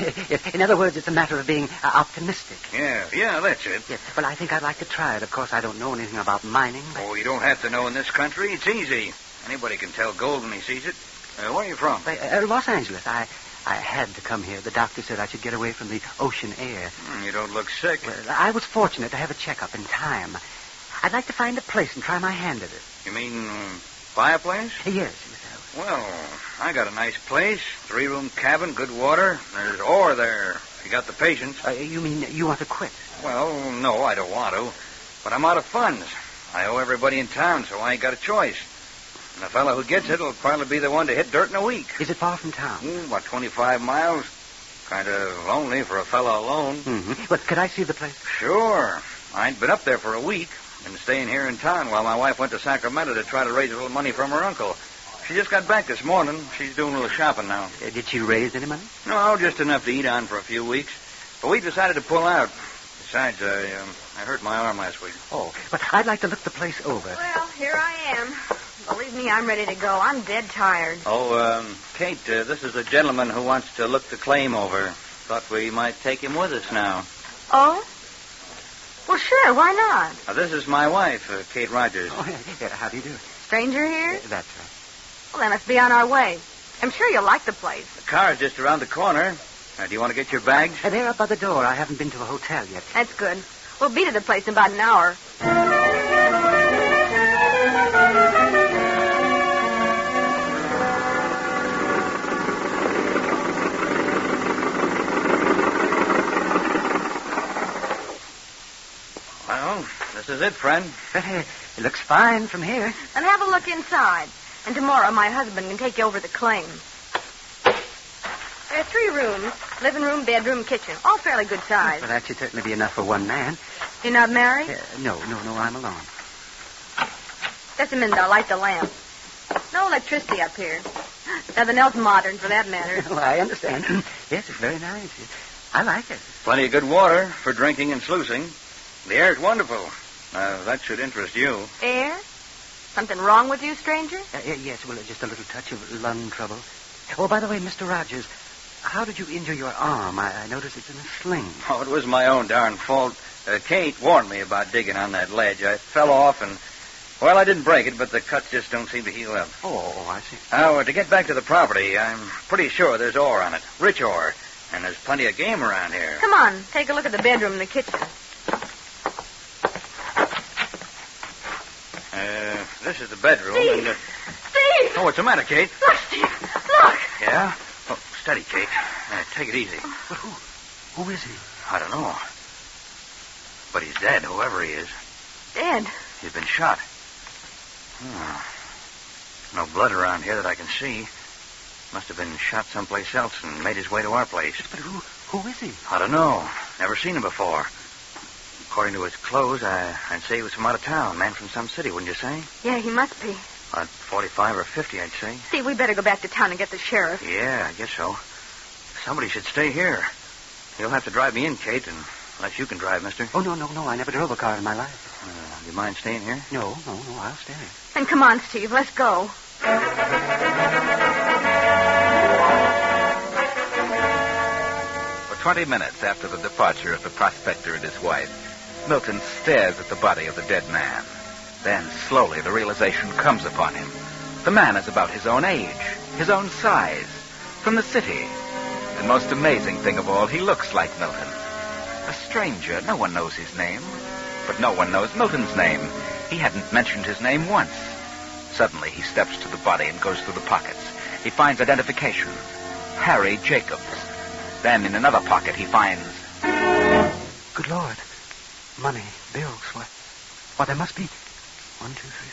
In other words, it's a matter of being optimistic. Yeah, that's it. Yes. Well, I think I'd like to try it. Of course, I don't know anything about mining. But... Oh, you don't have to know in this country. It's easy. Anybody can tell gold when he sees it. Where are you from? Los Angeles. I had to come here. The doctor said I should get away from the ocean air. You don't look sick. Well, I was fortunate to have a checkup in time. I'd like to find a place and try my hand at it. You mean buy a place? Yes. Well, I got a nice place, 3-room cabin, good water. There's ore there. If you got the patience. You mean you want to quit? Well, no, I don't want to. But I'm out of funds. I owe everybody in town, so I ain't got a choice. And the fellow who gets it will probably be the one to hit dirt in a week. Is it far from town? About 25 miles. Kind of lonely for a fellow alone. Mm-hmm. But could I see the place? Sure. I ain't been up there for a week. Been staying here in town while my wife went to Sacramento to try to raise a little money from her uncle. She just got back this morning. She's doing a little shopping now. Did she raise any money? No, just enough to eat on for a few weeks. But we decided to pull out. Besides, I hurt my arm last week. Oh, but I'd like to look the place over. Well, here I am. Believe me, I'm ready to go. I'm dead tired. Oh, Kate, this is a gentleman who wants to look the claim over. Thought we might take him with us now. Oh? Well, sure, why not? Now, this is my wife, Kate Rogers. Oh, yeah, how do you do? Stranger here? That's right. Well, then let's be on our way. I'm sure you'll like the place. The car's just around the corner. Do you want to get your bags? They're up by the door. I haven't been to a hotel yet. That's good. We'll be to the place in about an hour. Well, this is it, friend. It looks fine from here. Then have a look inside. And tomorrow my husband can take you over the claim. There are 3 rooms. Living room, bedroom, kitchen. All fairly good size. Well, that should certainly be enough for one man. You're not married? No, I'm alone. Just a minute, I'll light the lamp. No electricity up here. Nothing else modern, for that matter. Well, I understand. Yes, it's very nice. I like it. Plenty of good water for drinking and sluicing. The air's wonderful. That should interest you. Air? Something wrong with you, stranger? Yes, well, just a little touch of lung trouble. Oh, by the way, Mr. Rogers, how did you injure your arm? I noticed it's in a sling. Oh, it was my own darn fault. Kate warned me about digging on that ledge. I fell off and, well, I didn't break it, but the cuts just don't seem to heal up. Oh, I see. Now, to get back to the property, I'm pretty sure there's ore on it. Rich ore. And there's plenty of game around here. Come on, take a look at the bedroom and the kitchen. This is the bedroom. Steve! And, Steve! Oh, what's the matter, Kate? Look, Steve! Look! Yeah? Oh, steady, Kate. Take it easy. But who is he? I don't know. But he's dead, whoever he is. Dead? He's been shot. No blood around here that I can see. Must have been shot someplace else and made his way to our place. But who is he? I don't know. Never seen him before. According to his clothes, I'd say he was from out of town. Man from some city, wouldn't you say? Yeah, he must be. About 45 or 50, I'd say. Steve, we better go back to town and get the sheriff. Yeah, I guess so. Somebody should stay here. You'll have to drive me in, Kate, unless you can drive, mister. Oh, no. I never drove a car in my life. You mind staying here? No, I'll stay. Then come on, Steve, let's go. For 20 minutes after the departure of the prospector and his wife, Milton stares at the body of the dead man. Then, slowly, the realization comes upon him. The man is about his own age, his own size, from the city. And most amazing thing of all, he looks like Milton. A stranger, no one knows his name. But no one knows Milton's name. He hadn't mentioned his name once. Suddenly, he steps to the body and goes through the pockets. He finds identification. Harry Jacobs. Then, in another pocket, he finds... Good Lord. Money, bills, why, there must be 1, 2, 3,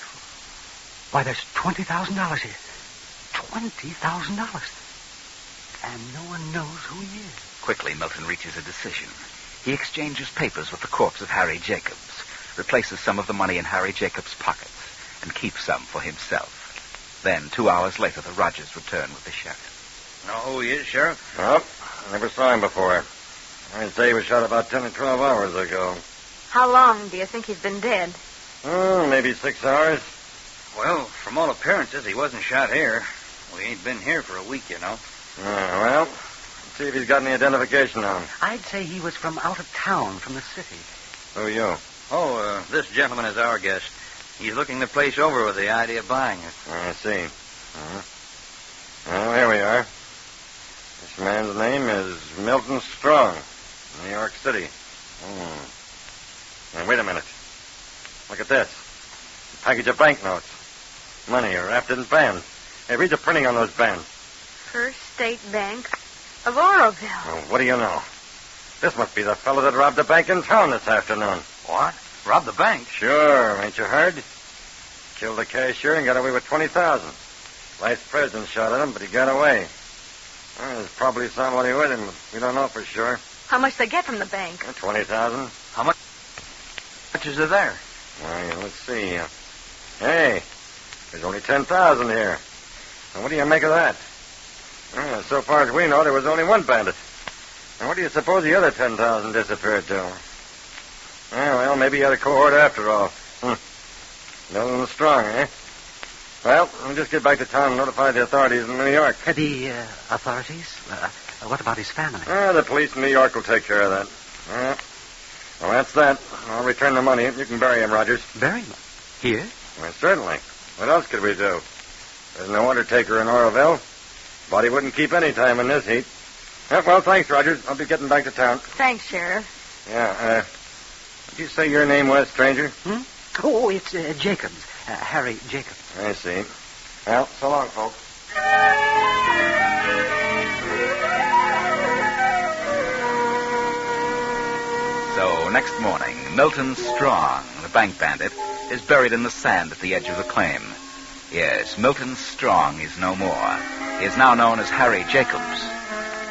4. Why, there's $20,000 here. $20,000. And no one knows who he is. Quickly, Milton reaches a decision. He exchanges papers with the corpse of Harry Jacobs, replaces some of the money in Harry Jacobs' pockets, and keeps some for himself. Then, 2 hours later, the Rogers return with the sheriff. Know who he is, Sheriff? Nope. Never saw him before. I'd say he was shot about 10 or 12 hours ago. How long do you think he's been dead? Maybe 6 hours. Well, from all appearances, he wasn't shot here. We ain't been here for a week, you know. Well, let's see if he's got any identification on him. I'd say he was from out of town, from the city. Who are you? Oh, this gentleman is our guest. He's looking the place over with the idea of buying it. I see. Well, here we are. This man's name is Milton Strong, New York City. Now, wait a minute. Look at this. A package of banknotes. Money wrapped in bands. Hey, read the printing on those bands. First State Bank of Oroville. Well, what do you know? This must be the fellow that robbed the bank in town this afternoon. What? Robbed the bank? Sure. Ain't you heard? Killed the cashier and got away with $20,000. Vice president shot at him, but he got away. Well, there's probably somebody with him, but we don't know for sure. How much they get from the bank? $20,000. How much is there? Well, let's see. Hey, there's only $10,000 here. Now, what do you make of that? Well, so far as we know, there was only one bandit. And what do you suppose the other 10,000 disappeared to? Well, maybe he had a cohort after all. Nothing strong, eh? Well, we'll just get back to town and notify the authorities in New York. The authorities? What about his family? The police in New York will take care of that. Well, that's that. I'll return the money. You can bury him, Rogers. Bury him? Here? Well, certainly. What else could we do? There's no undertaker in Oroville. Body wouldn't keep any time in this heat. Well, thanks, Rogers. I'll be getting back to town. Thanks, Sheriff. Yeah, did you say your name was, stranger? Oh, it's Jacobs. Harry Jacobs. I see. Well, so long, folks. So, next morning, Milton Strong, the bank bandit, is buried in the sand at the edge of the claim. Yes, Milton Strong is no more. He is now known as Harry Jacobs.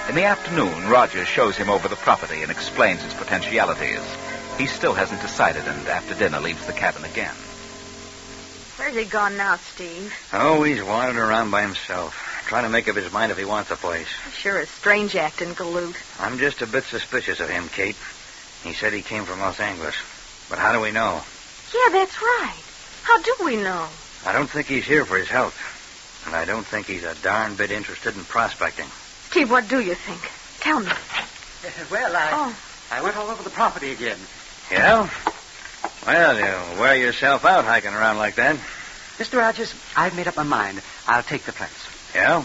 In the afternoon, Rogers shows him over the property and explains its potentialities. He still hasn't decided, and after dinner leaves the cabin again. Where's he gone now, Steve? Oh, he's wandering around by himself, trying to make up his mind if he wants a place. Sure is strange acting, galoot. I'm just a bit suspicious of him, Kate. He said he came from Los Angeles. But how do we know? Yeah, that's right. How do we know? I don't think he's here for his health. And I don't think he's a darn bit interested in prospecting. Steve, what do you think? Tell me. Well, I went all over the property again. Yeah? Well, you wear yourself out hiking around like that. Mr. Rogers, I've made up my mind. I'll take the place. Yeah?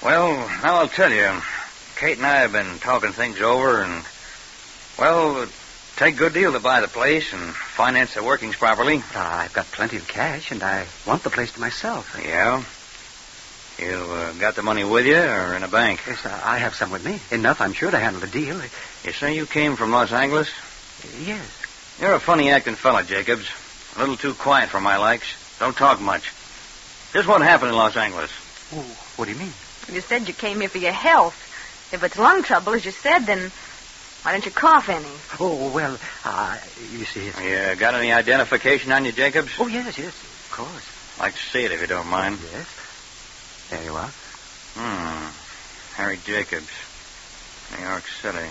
Well, now I'll tell you. Kate and I have been talking things over, and, well, it take a good deal to buy the place and finance the workings properly. I've got plenty of cash, and I want the place to myself. Yeah? You got the money with you or in a bank? Yes, I have some with me. Enough, I'm sure, to handle the deal. You say you came from Los Angeles? Yes. You're a funny-acting fella, Jacobs. A little too quiet for my likes. Don't talk much. Just what happened in Los Angeles? Oh, what do you mean? You said you came here for your health. If it's lung trouble, as you said, then why don't you cough any? Oh, well, you see... You got any identification on you, Jacobs? Oh, yes, of course. Like to see it, if you don't mind. Yes. There you are. Harry Jacobs. New York City.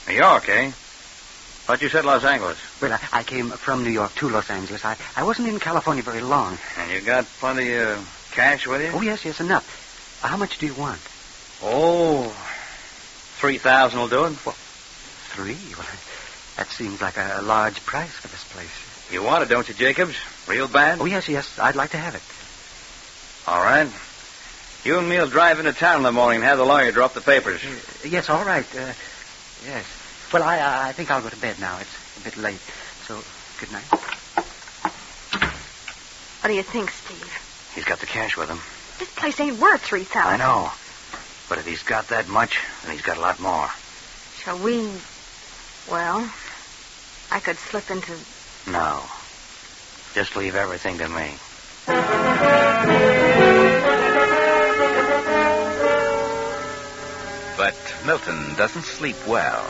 New York, eh? Thought you said Los Angeles. Well, I came from New York to Los Angeles. I wasn't in California very long. And you got plenty of cash with you? Oh, yes, enough. How much do you want? Oh, $3,000 will do it. Well, $3? Well, that seems like a large price for this place. You want it, don't you, Jacobs? Real bad? Oh, yes. I'd like to have it. All right. You and me will drive into town in the morning and have the lawyer drop the papers. Yes, all right. Yes. Well, I think I'll go to bed now. It's a bit late. So, good night. What do you think, Steve? He's got the cash with him. This place ain't worth $3,000. I know. But if he's got that much, then he's got a lot more. Shall we... Well, I could slip into... No. Just leave everything to me. But Milton doesn't sleep well.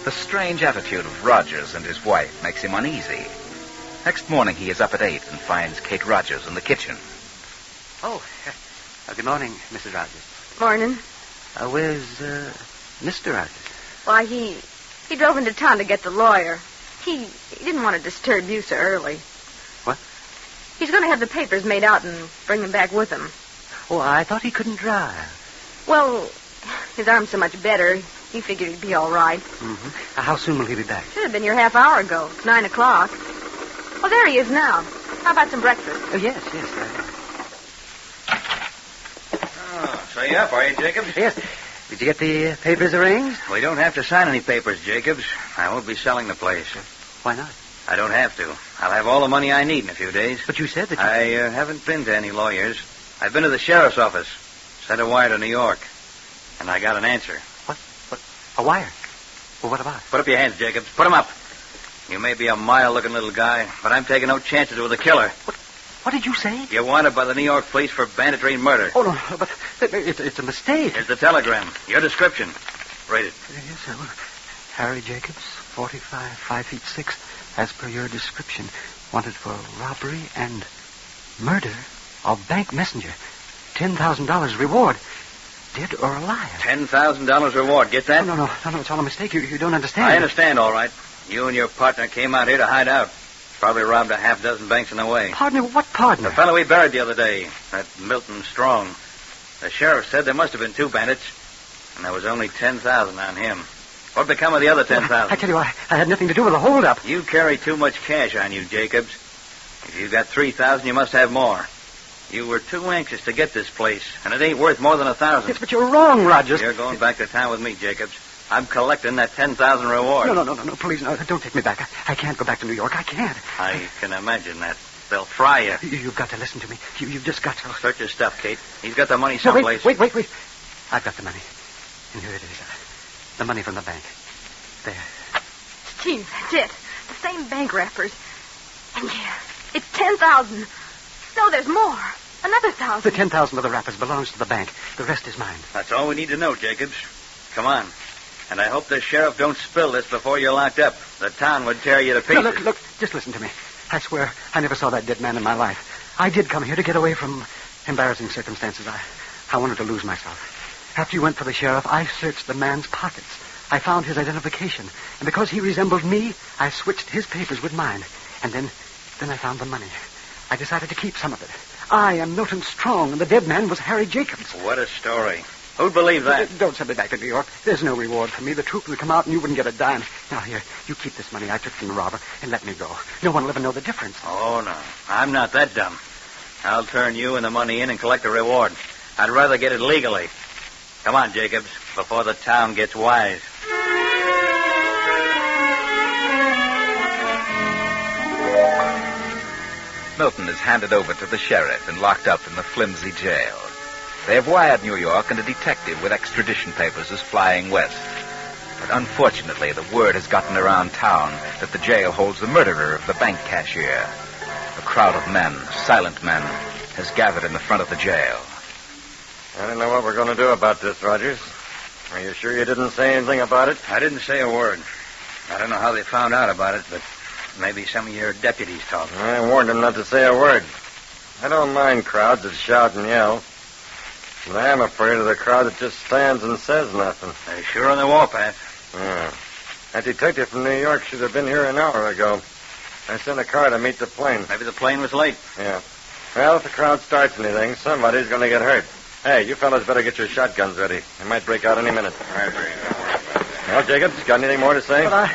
The strange attitude of Rogers and his wife makes him uneasy. Next morning, he is up at 8 and finds Kate Rogers in the kitchen. Oh, good morning, Mrs. Rogers. Morning. Where's, Mr. Rogers? Why, he drove into town to get the lawyer. He didn't want to disturb you so early. What? He's going to have the papers made out and bring them back with him. Oh, I thought he couldn't drive. Well, his arm's so much better, he figured he'd be all right. Mm-hmm. How soon will he be back? Should have been here half hour ago. It's 9 o'clock. Well, there he is now. How about some breakfast? Oh, yes. So you up, are you, Jacobs? Yes. Did you get the papers arranged? We don't have to sign any papers, Jacobs. I won't be selling the place. Why not? I don't have to. I'll have all the money I need in a few days. But you said that you... I haven't been to any lawyers. I've been to the sheriff's office. Sent a wire to New York. And I got an answer. What? A wire? Well, what about? Put up your hands, Jacobs. Put them up. You may be a mild-looking little guy, but I'm taking no chances with a killer. What did you say? You're wanted by the New York police for banditry and murder. Oh, no, but it's a mistake. Here's the telegram. Your description. Read it. Yes, Harry Jacobs, 45, 5 feet 6, as per your description. Wanted for robbery and murder of bank messenger. $10,000 reward. Dead or alive. $10,000 reward. Get that? No, it's all a mistake. You don't understand. I understand, all right. You and your partner came out here to hide out. Probably robbed a half dozen banks on the way. Partner? What partner? The fellow we buried the other day. That Milton Strong. The sheriff said there must have been 2 bandits, and there was only $10,000 on him. What become of the other $10,000? I tell you, I had nothing to do with the holdup. You carry too much cash on you, Jacobs. If you got $3,000, you must have more. You were too anxious to get this place, and it ain't worth more than $1,000. Yes, but you're wrong, Rogers. You're going back to town with me, Jacobs. I'm collecting that $10,000 reward. No, please, no. Don't take me back. I can't go back to New York. I can't. I can imagine that. They'll fry you. You've got to listen to me. You've just got to. Search your stuff, Kate. He's got the money someplace. No, wait. I've got the money. And here it is. The money from the bank. There. Steve, that's it. The same bank wrappers. And yeah, it's 10,000. No, there's more. Another 1,000. The 10,000 of the wrappers belongs to the bank. The rest is mine. That's all we need to know, Jacobs. Come on. And I hope the sheriff don't spill this before you're locked up. The town would tear you to pieces. No, look, just listen to me. I swear I never saw that dead man in my life. I did come here to get away from embarrassing circumstances. I wanted to lose myself. After you went for the sheriff, I searched the man's pockets. I found his identification. And because he resembled me, I switched his papers with mine. And then I found the money. I decided to keep some of it. I am Milton Strong, and the dead man was Harry Jacobs. What a story. Who'd believe that? Don't send me back to New York. There's no reward for me. The truth would come out, and you wouldn't get a dime. Now, here, you keep this money I took from the robber, and let me go. No one will ever know the difference. Oh, no. I'm not that dumb. I'll turn you and the money in and collect the reward. I'd rather get it legally. Come on, Jacobs, before the town gets wise. Milton is handed over to the sheriff and locked up in the flimsy jail. They have wired New York, and a detective with extradition papers is flying west. But unfortunately, the word has gotten around town that the jail holds the murderer of the bank cashier. A crowd of men, silent men, has gathered in the front of the jail. I don't know what we're going to do about this, Rogers. Are you sure you didn't say anything about it? I didn't say a word. I don't know how they found out about it, but maybe some of your deputies talked. I warned them not to say a word. I don't mind crowds that shout and yell. But I am afraid of the crowd that just stands and says nothing. They're sure on the warpath. Yeah. That detective from New York should have been here an hour ago. I sent a car to meet the plane. Maybe the plane was late. Yeah. Well, if the crowd starts anything, somebody's going to get hurt. Hey, you fellas better get your shotguns ready. They might break out any minute. Well, Jacobs, got anything more to say? But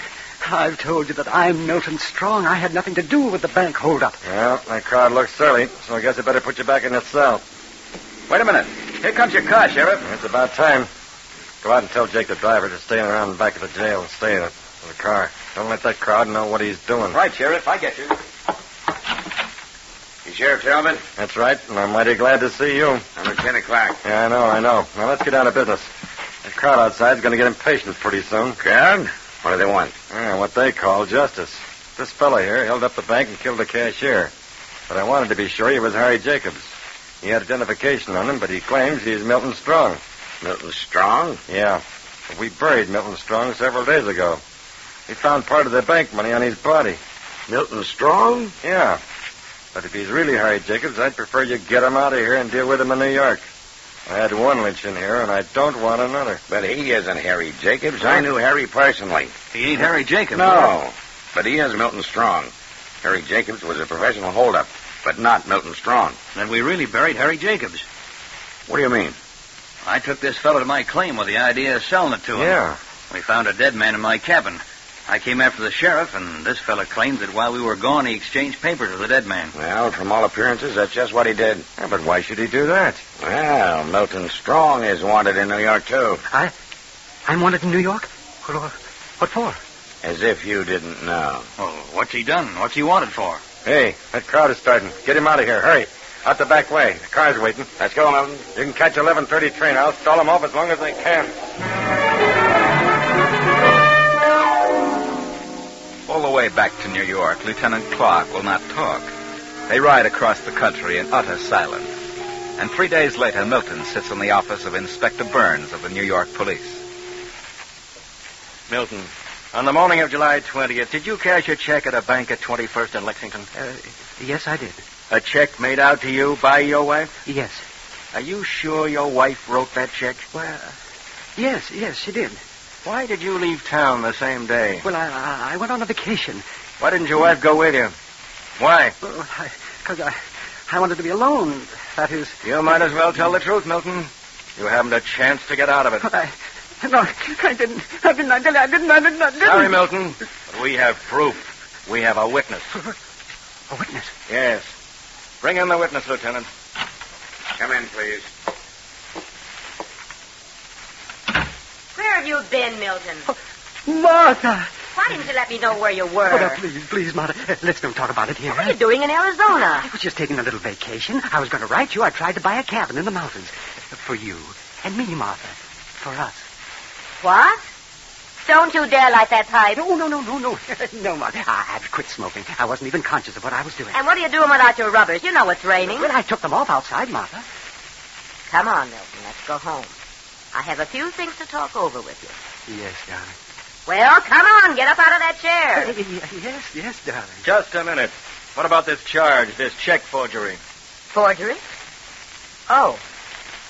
I've told you that I'm Milton Strong. I had nothing to do with the bank holdup. Well, that crowd looks surly, so I guess I better put you back in the cell. Wait a minute. Here comes your car, Sheriff. It's about time. Go out and tell Jake the driver to stay around the back of the jail and stay in the car. Don't let that crowd know what he's doing. Right, Sheriff. I get you. You Sheriff Talbot? That's right, and I'm mighty glad to see you. I'm at 10 o'clock. Yeah, I know. Now, let's get down to business. The crowd outside's going to get impatient pretty soon. Crowd? What do they want? Yeah, what they call justice. This fella here held up the bank and killed the cashier. But I wanted to be sure he was Harry Jacobs. He had identification on him, but he claims he's Milton Strong. Milton Strong? Yeah. We buried Milton Strong several days ago. We found part of the bank money on his body. Milton Strong? Yeah. But if he's really Harry Jacobs, I'd prefer you get him out of here and deal with him in New York. I had one lynch in here, and I don't want another. But he isn't Harry Jacobs. I knew Harry personally. He ain't Harry Jacobs. No, but he is Milton Strong. Harry Jacobs was a professional holdup, but not Milton Strong. Then we really buried Harry Jacobs. What do you mean? I took this fellow to my claim with the idea of selling it to him. Yeah. We found a dead man in my cabin. I came after the sheriff, and this fellow claimed that while we were gone, he exchanged papers with the dead man. Well, from all appearances, that's just what he did. Yeah, but why should he do that? Well, Milton Strong is wanted in New York, too. I'm wanted in New York? What for? As if you didn't know. Well, what's he done? What's he wanted for? Hey, that crowd is starting. Get him out of here. Hurry. Out the back way. The car's waiting. Let's go, Milton. You can catch 11:30 train. I'll stall them off as long as I can. All the way back to New York, Lieutenant Clark will not talk. They ride across the country in utter silence. And 3 days later, Milton sits in the office of Inspector Burns of the New York Police. Milton, on the morning of July 20th, did you cash a check at a bank at 21st and Lexington? Yes, I did. A check made out to you by your wife? Yes. Are you sure your wife wrote that check? Well, yes, she did. Why did you leave town the same day? Well, I went on a vacation. Why didn't your wife go with you? Why? Because I wanted to be alone. That is... You might as well tell the truth, Milton. You haven't a chance to get out of it. But I didn't. Sorry, Milton, but we have proof. We have a witness. A witness? Yes. Bring in the witness, Lieutenant. Come in, please. Where have you been, Milton? Martha! Why didn't you let me know where you were? Oh, no, please, Martha. Let's don't talk about it here. What are you doing in Arizona? I was just taking a little vacation. I was going to write you. I tried to buy a cabin in the mountains. For you and me, Martha. For us. What? Don't you dare light that pipe. No. No, Martha. I had to quit smoking. I wasn't even conscious of what I was doing. And what are you doing without your rubbers? You know it's raining. Well, I took them off outside, Martha. Come on, Milton. Let's go home. I have a few things to talk over with you. Yes, darling. Well, come on. Get up out of that chair. Yes, darling. Just a minute. What about this charge, this check forgery? Forgery? Oh.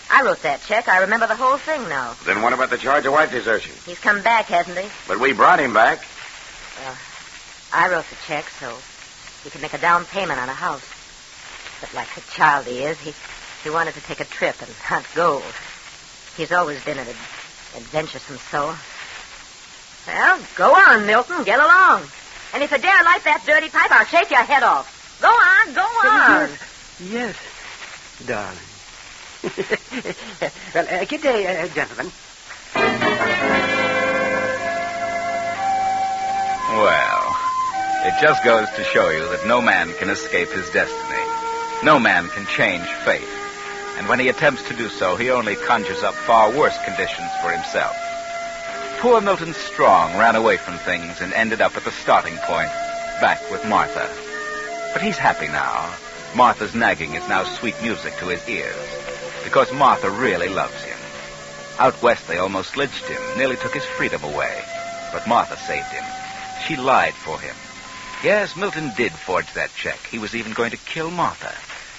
I wrote that check. I remember the whole thing now. Then what about the charge of wife desertion? He's come back, hasn't he? But we brought him back. Well, I wrote the check so he could make a down payment on a house. But like the child he is, he wanted to take a trip and hunt gold. He's always been an adventuresome soul. Well, go on, Milton. Get along. And if you dare light that dirty pipe, I'll shake your head off. Go on. Yes, darling. Well, good day, gentlemen. Well, it just goes to show you that no man can escape his destiny. No man can change fate. And when he attempts to do so, he only conjures up far worse conditions for himself. Poor Milton Strong ran away from things and ended up at the starting point, back with Martha. But he's happy now. Martha's nagging is now sweet music to his ears, because Martha really loves him. Out west, they almost lynched him, nearly took his freedom away. But Martha saved him. She lied for him. Yes, Milton did forge that check. He was even going to kill Martha.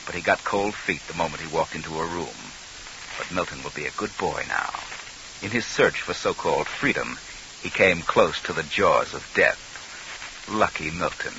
But he got cold feet the moment he walked into a room. But Milton will be a good boy now. In his search for so-called freedom, he came close to the jaws of death. Lucky Milton.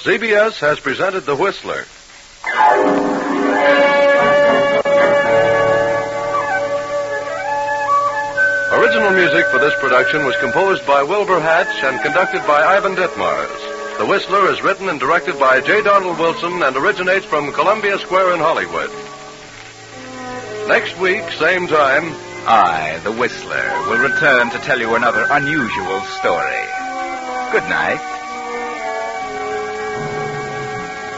CBS has presented The Whistler. Original music for this production was composed by Wilbur Hatch and conducted by Ivan Ditmars. The Whistler is written and directed by J. Donald Wilson and originates from Columbia Square in Hollywood. Next week, same time, I, the Whistler, will return to tell you another unusual story. Good night.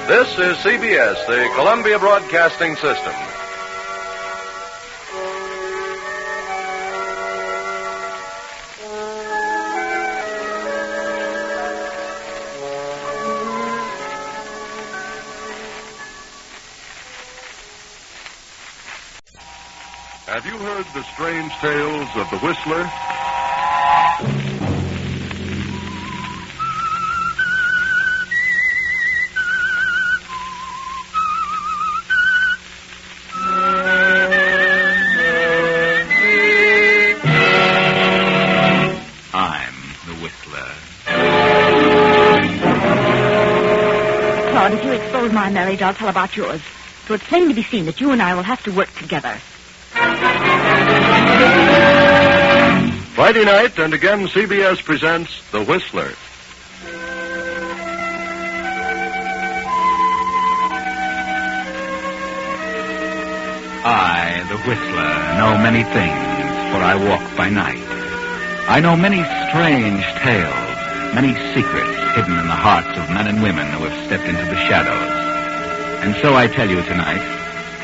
This is CBS, the Columbia Broadcasting System. Have you heard the strange tales of the Whistler? I'm the Whistler. Claude, if you expose my marriage, I'll tell about yours. So it's plain to be seen that you and I will have to work together. Friday night, and again, CBS presents The Whistler. I the whistler, know many things, for I walk by night. I know many strange tales, many secrets hidden in the hearts of men and women who have stepped into the shadows. And so I tell you tonight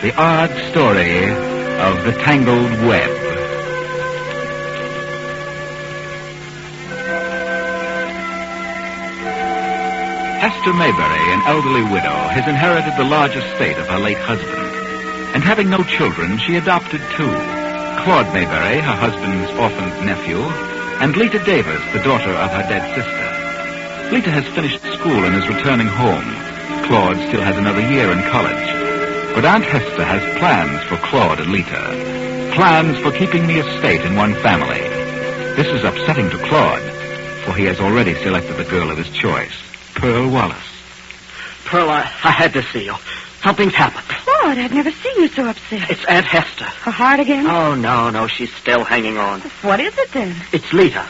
the odd story of the Tangled Web. Hester Mayberry, an elderly widow, has inherited the large estate of her late husband. And having no children, she adopted two. Claude Mayberry, her husband's orphaned nephew, and Lita Davis, the daughter of her dead sister. Lita has finished school and is returning home. Claude still has another year in college. But Aunt Hester has plans for Claude and Lita. Plans for keeping the estate in one family. This is upsetting to Claude, for he has already selected the girl of his choice, Pearl Wallace. Pearl, I had to see you. Something's happened. Claude, I've never seen you so upset. It's Aunt Hester. Her heart again? Oh, no, she's still hanging on. What is it then? It's Lita.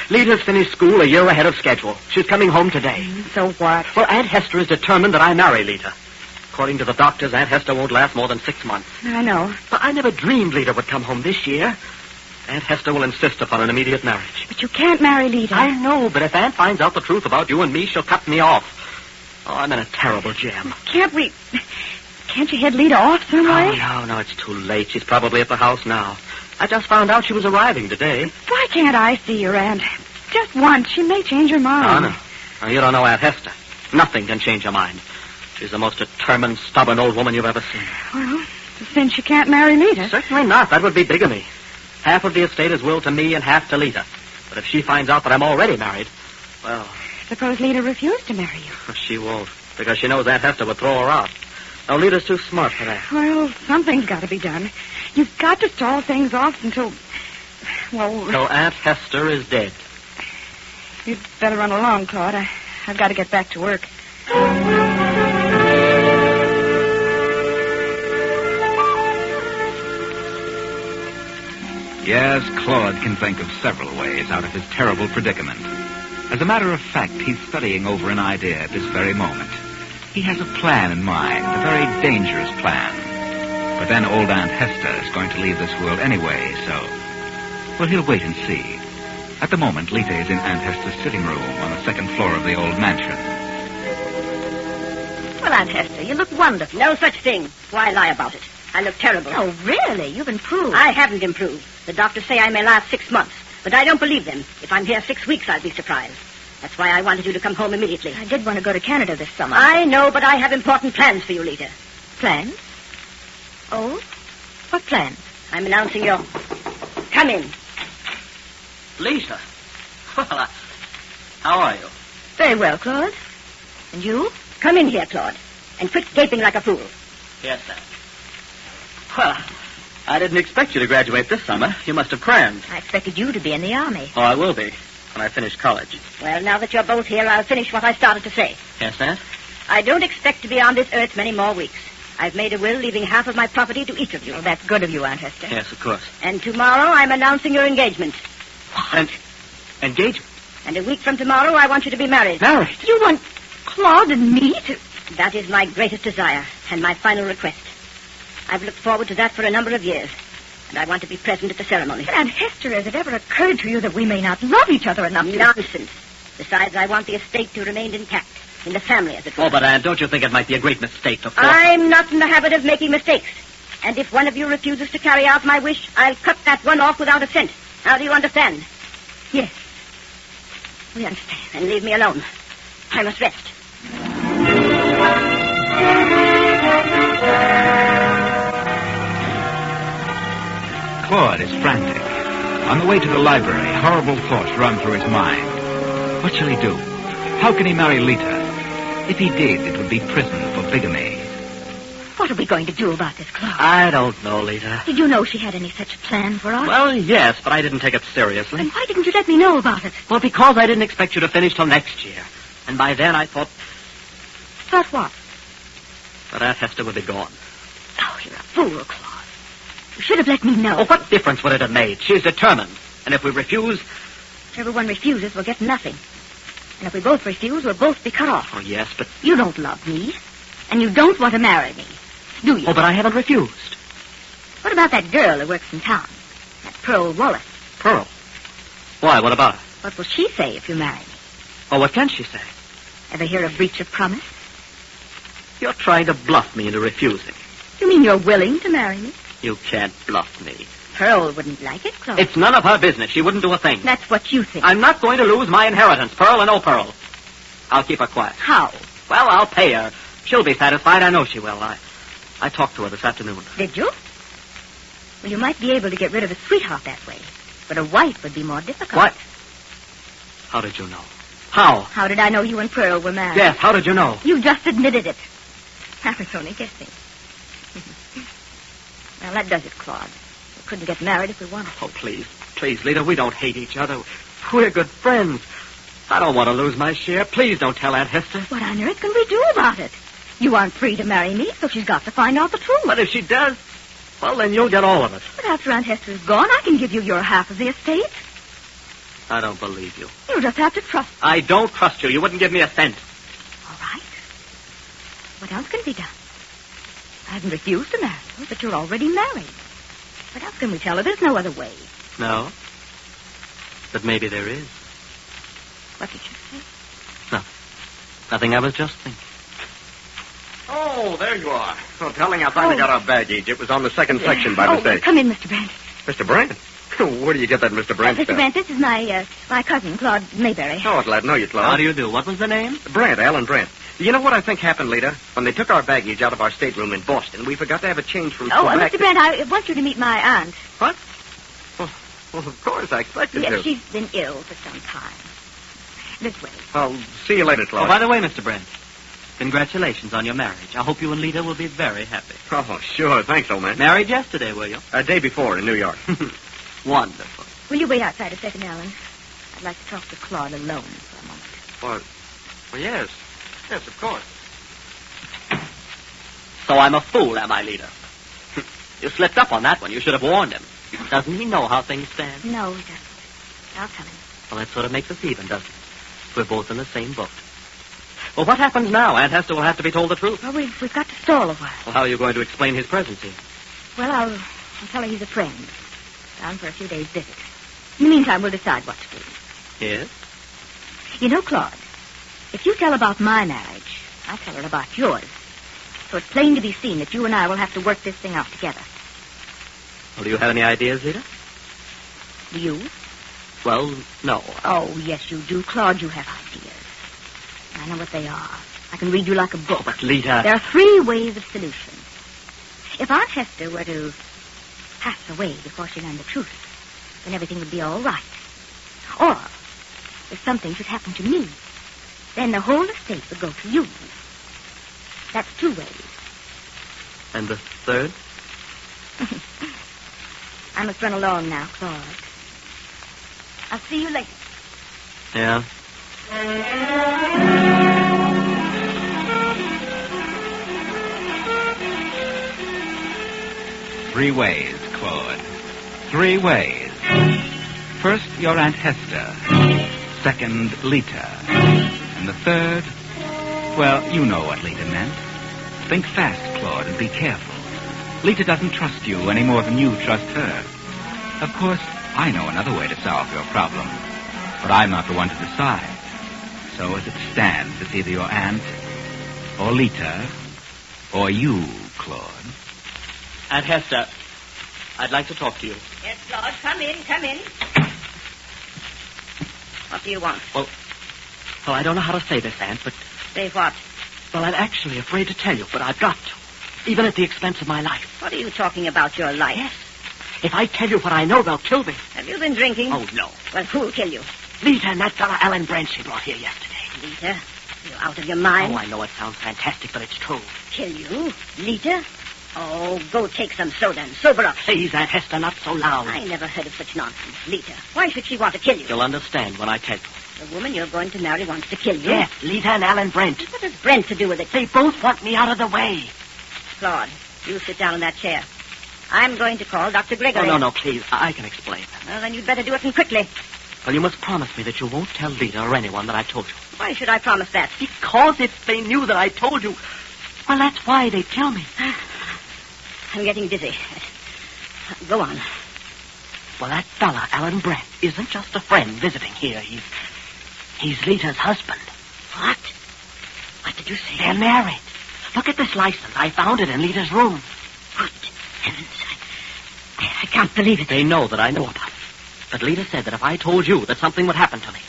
Lita's finished school a year ahead of schedule. She's coming home today. So what? Well, Aunt Hester is determined that I marry Lita. According to the doctors, Aunt Hester won't last more than 6 months. I know. But I never dreamed Lita would come home this year. Aunt Hester will insist upon an immediate marriage. But you can't marry Lita. I know, but if Aunt finds out the truth about you and me, she'll cut me off. Oh, I'm in a terrible jam. Can't you head Lita off some way? Oh, no, it's too late. She's probably at the house now. I just found out she was arriving today. Why can't I see her, Aunt? Just once. She may change her mind. Oh, no. Now, you don't know Aunt Hester. Nothing can change her mind. She's the most determined, stubborn old woman you've ever seen. Well, then she can't marry Lita. Certainly not. That would be bigamy. Half of the estate is willed to me and half to Lita. But if she finds out that I'm already married, well... Suppose Lita refused to marry you. She won't, because she knows Aunt Hester would throw her out. No, Lita's too smart for that. Well, something's got to be done. You've got to stall things off until... Well... Till Aunt Hester is dead. You'd better run along, Claude. I've got to get back to work. Yes, Claude can think of several ways out of his terrible predicament. As a matter of fact, he's studying over an idea at this very moment. He has a plan in mind, a very dangerous plan. But then old Aunt Hester is going to leave this world anyway, so... Well, he'll wait and see. At the moment, Lita is in Aunt Hester's sitting room on the second floor of the old mansion. Well, Aunt Hester, you look wonderful. No such thing. Why lie about it? I look terrible. Oh, really? You've improved. I haven't improved. The doctors say I may last 6 months, but I don't believe them. If I'm here 6 weeks, I'll be surprised. That's why I wanted you to come home immediately. I did want to go to Canada this summer. I know, but I have important plans for you, Lita. Plans? Oh? What plans? I'm announcing your... Come in. Lisa. Well, how are you? Very well, Claude. And you? Come in here, Claude, and quit gaping like a fool. Yes, sir. Well, I didn't expect you to graduate this summer. You must have crammed. I expected you to be in the Army. Oh, I will be when I finish college. Well, now that you're both here, I'll finish what I started to say. Yes, Aunt? I don't expect to be on this earth many more weeks. I've made a will leaving half of my property to each of you. Oh, that's good of you, Aunt Hester. Yes, of course. And tomorrow I'm announcing your engagement. And engagement? And a week from tomorrow I want you to be married. Married? You want Claude and me to... That is my greatest desire and my final request. I've looked forward to that for a number of years, and I want to be present at the ceremony. But Aunt Hester, has it ever occurred to you that we may not love each other enough to... Nonsense. Besides, I want the estate to remain intact, in the family, as it were. Oh, but Aunt, don't you think it might be a great mistake to force... I'm not in the habit of making mistakes. And if one of you refuses to carry out my wish, I'll cut that one off without a cent. Now, do you understand? Yes. We understand. Then leave me alone. I must rest. Claude is frantic. On the way to the library, horrible thoughts run through his mind. What shall he do? How can he marry Lita? If he did, it would be prison for bigamy. What are we going to do about this, Claude? I don't know, Lita. Did you know she had any such plan for us? Well, yes, but I didn't take it seriously. Then why didn't you let me know about it? Well, because I didn't expect you to finish till next year. And by then I thought... Thought what? That Aunt Hester would be gone. Oh, you're a fool, Claude. You should have let me know. Oh, what difference would it have made? She's determined. And if we refuse... Whichever one refuses will get nothing. And if we both refuse, we'll both be cut off. Oh, yes, but... You don't love me. And you don't want to marry me. Do you? Oh, but I haven't refused. What about that girl who works in town? That Pearl Wallace. Pearl? Why, what about her? What will she say if you marry me? Oh, what can she say? Ever hear of breach of promise? You're trying to bluff me into refusing. You mean you're willing to marry me? You can't bluff me. Pearl wouldn't like it, Claude. It's none of her business. She wouldn't do a thing. That's what you think. I'm not going to lose my inheritance, Pearl or no Pearl. I'll keep her quiet. How? Well, I'll pay her. She'll be satisfied. I know she will. I talked to her this afternoon. Did you? Well, you might be able to get rid of a sweetheart that way. But a wife would be more difficult. What? How did you know? How? How did I know you and Pearl were married? Yes, how did you know? You just admitted it. I was only guessing. Well, that does it, Claude. We couldn't get married if we wanted to. Oh, please. Please, Lita, we don't hate each other. We're good friends. I don't want to lose my share. Please don't tell Aunt Hester. What on earth can we do about it? You aren't free to marry me, so she's got to find out the truth. But if she does, well, then you'll get all of it. But after Aunt Hester's gone, I can give you your half of the estate. I don't believe you. You'll just have to trust me. I don't trust you. You wouldn't give me a cent. All right. What else can be done? I haven't refused to marry you, but you're already married. What else can we tell her? There's no other way. No. But maybe there is. What did you say? Nothing. I was just thinking. Oh, there you are. Oh, telling I finally got our baggage. It was on the second section by mistake. Come in, Mr. Brandt. Mr. Brandt? Where do you get that Mr. Brandt Mr. stuff? Brandt, this is my cousin, Claude Mayberry. Oh, glad to know you, Claude. How do you do? What was the name? Brandt, Alan Brandt. You know what I think happened, Lita? When they took our baggage out of our stateroom in Boston, we forgot to have a change from Quebec. Mr. Brandt, I want you to meet my aunt. What? Well, of course, I expected Yes, to. she's been ill for some time. This way. I'll see you later, Claude. Oh, by the way, Mr. Brent, congratulations on your marriage. I hope you and Lita will be very happy. Oh, sure. Thanks, old man. Married yesterday, were you? A day before in New York. Wonderful. Will you wait outside a second, Alan? I'd like to talk to Claude alone for a moment. Well, yes. Yes, of course. So I'm a fool, am I, Lita? You slipped up on that one. You should have warned him. Doesn't he know how things stand? No, he doesn't. I'll tell him. Well, that sort of makes us even, doesn't it? We're both in the same boat. Well, what happens now? Aunt Hester will have to be told the truth. Well, we've got to stall a while. Well, how are you going to explain his presence here? Well, I'll tell her he's a friend. Down for a few days' visit. In the meantime, we'll decide what to do. Yes? You know, Claude, if you tell about my marriage, I'll tell her about yours. So it's plain to be seen that you and I will have to work this thing out together. Well, do you have any ideas, Lita? Do you? Well, no. Oh, yes, you do. Claude, you have ideas. I know what they are. I can read you like a book. Oh, but Lita... There are 3 ways of solution. If Aunt Hester were to pass away before she learned the truth, then everything would be all right. Or, if something should happen to me, then the whole estate would go to you. That's 2 ways. And the third? I must run along now, Claude. I'll see you later. Yeah? Three ways, Claude. 3 ways. First, your Aunt Hester. Second, Lita. And the third, well, you know what Lita meant. Think fast, Claude, and be careful. Lita doesn't trust you any more than you trust her. Of course, I know another way to solve your problem, but I'm not the one to decide. So as it stands, it's either your aunt, or Lita, or you, Claude. Aunt Hester, I'd like to talk to you. Yes, Claude, come in. What do you want? Well, I don't know how to say this, Aunt, but... Say what? Well, I'm actually afraid to tell you, but I've got to. Even at the expense of my life. What are you talking about, your life? Yes. If I tell you what I know, they'll kill me. Have you been drinking? Oh, no. Well, who'll kill you? Lita and that fella Alan Brandt she brought here yesterday. Lita? You're out of your mind? Oh, I know it sounds fantastic, but it's true. Kill you? Lita? Oh, go take some soda and sober up. Please, Aunt Hester, not so loud. I never heard of such nonsense. Lita, why should she want to kill you? You'll understand when I tell you. The woman you're going to marry wants to kill you? Yes, Lita and Alan Brandt. What has Brent to do with it? They both want me out of the way. Claude, you sit down in that chair. I'm going to call Dr. Gregory. Oh, no, please. I can explain. Well, then you'd better do it and quickly. Well, you must promise me that you won't tell Lita or anyone that I told you. Why should I promise that? Because if they knew that I told you, well, that's why they'd kill me. I'm getting dizzy. Go on. Well, that fella, Alan Brent, isn't just a friend visiting here. He's Lita's husband. What? What did you say? They're married. Look at this license. I found it in Lita's room. Good heavens. I can't believe it. They know that I know about it. But Lita said that if I told you that something would happen to me,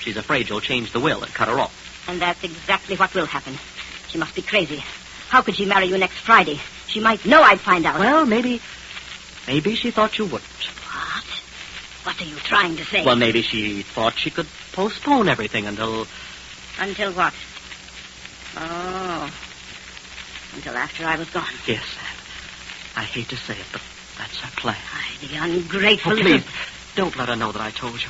she's afraid you'll change the will and cut her off. And that's exactly what will happen. She must be crazy. How could she marry you next Friday? She might know I'd find out. Well, maybe she thought you wouldn't. What? What are you trying to say? Well, maybe she thought she could postpone everything until... Until what? Oh. Until after I was gone. Yes, I hate to say it, but that's her plan. The ungrateful... Oh, please, don't let her know that I told you.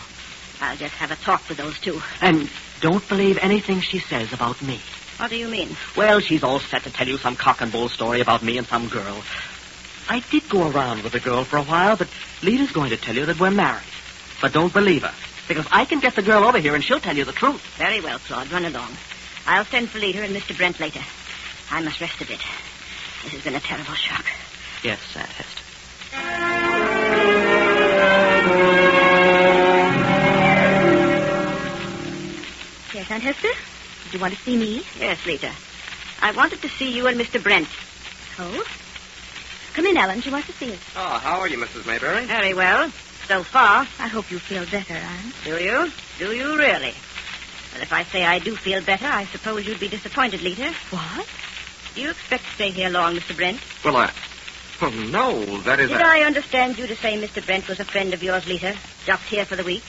I'll just have a talk with those two. And don't believe anything she says about me. What do you mean? Well, she's all set to tell you some cock and bull story about me and some girl. I did go around with the girl for a while, but Lita's going to tell you that we're married. But don't believe her, because I can get the girl over here and she'll tell you the truth. Very well, Claude. Run along. I'll send for Lita and Mr. Brent later. I must rest a bit. This has been a terrible shock. Yes, Aunt Hester. Yes, Aunt Hester? Did you want to see me? Yes, Lita. I wanted to see you and Mr. Brent. Oh? Come in, Ellen. She wants to see us. Oh, how are you, Mrs. Mayberry? Very well. So far. I hope you feel better, Aunt. Do you? Do you really? Well, if I say I do feel better, I suppose you'd be disappointed, Lita. What? Do you expect to stay here long, Mr. Brent? Well, no, that is... Did I understand you to say Mr. Brent was a friend of yours, Lita? Just here for the week?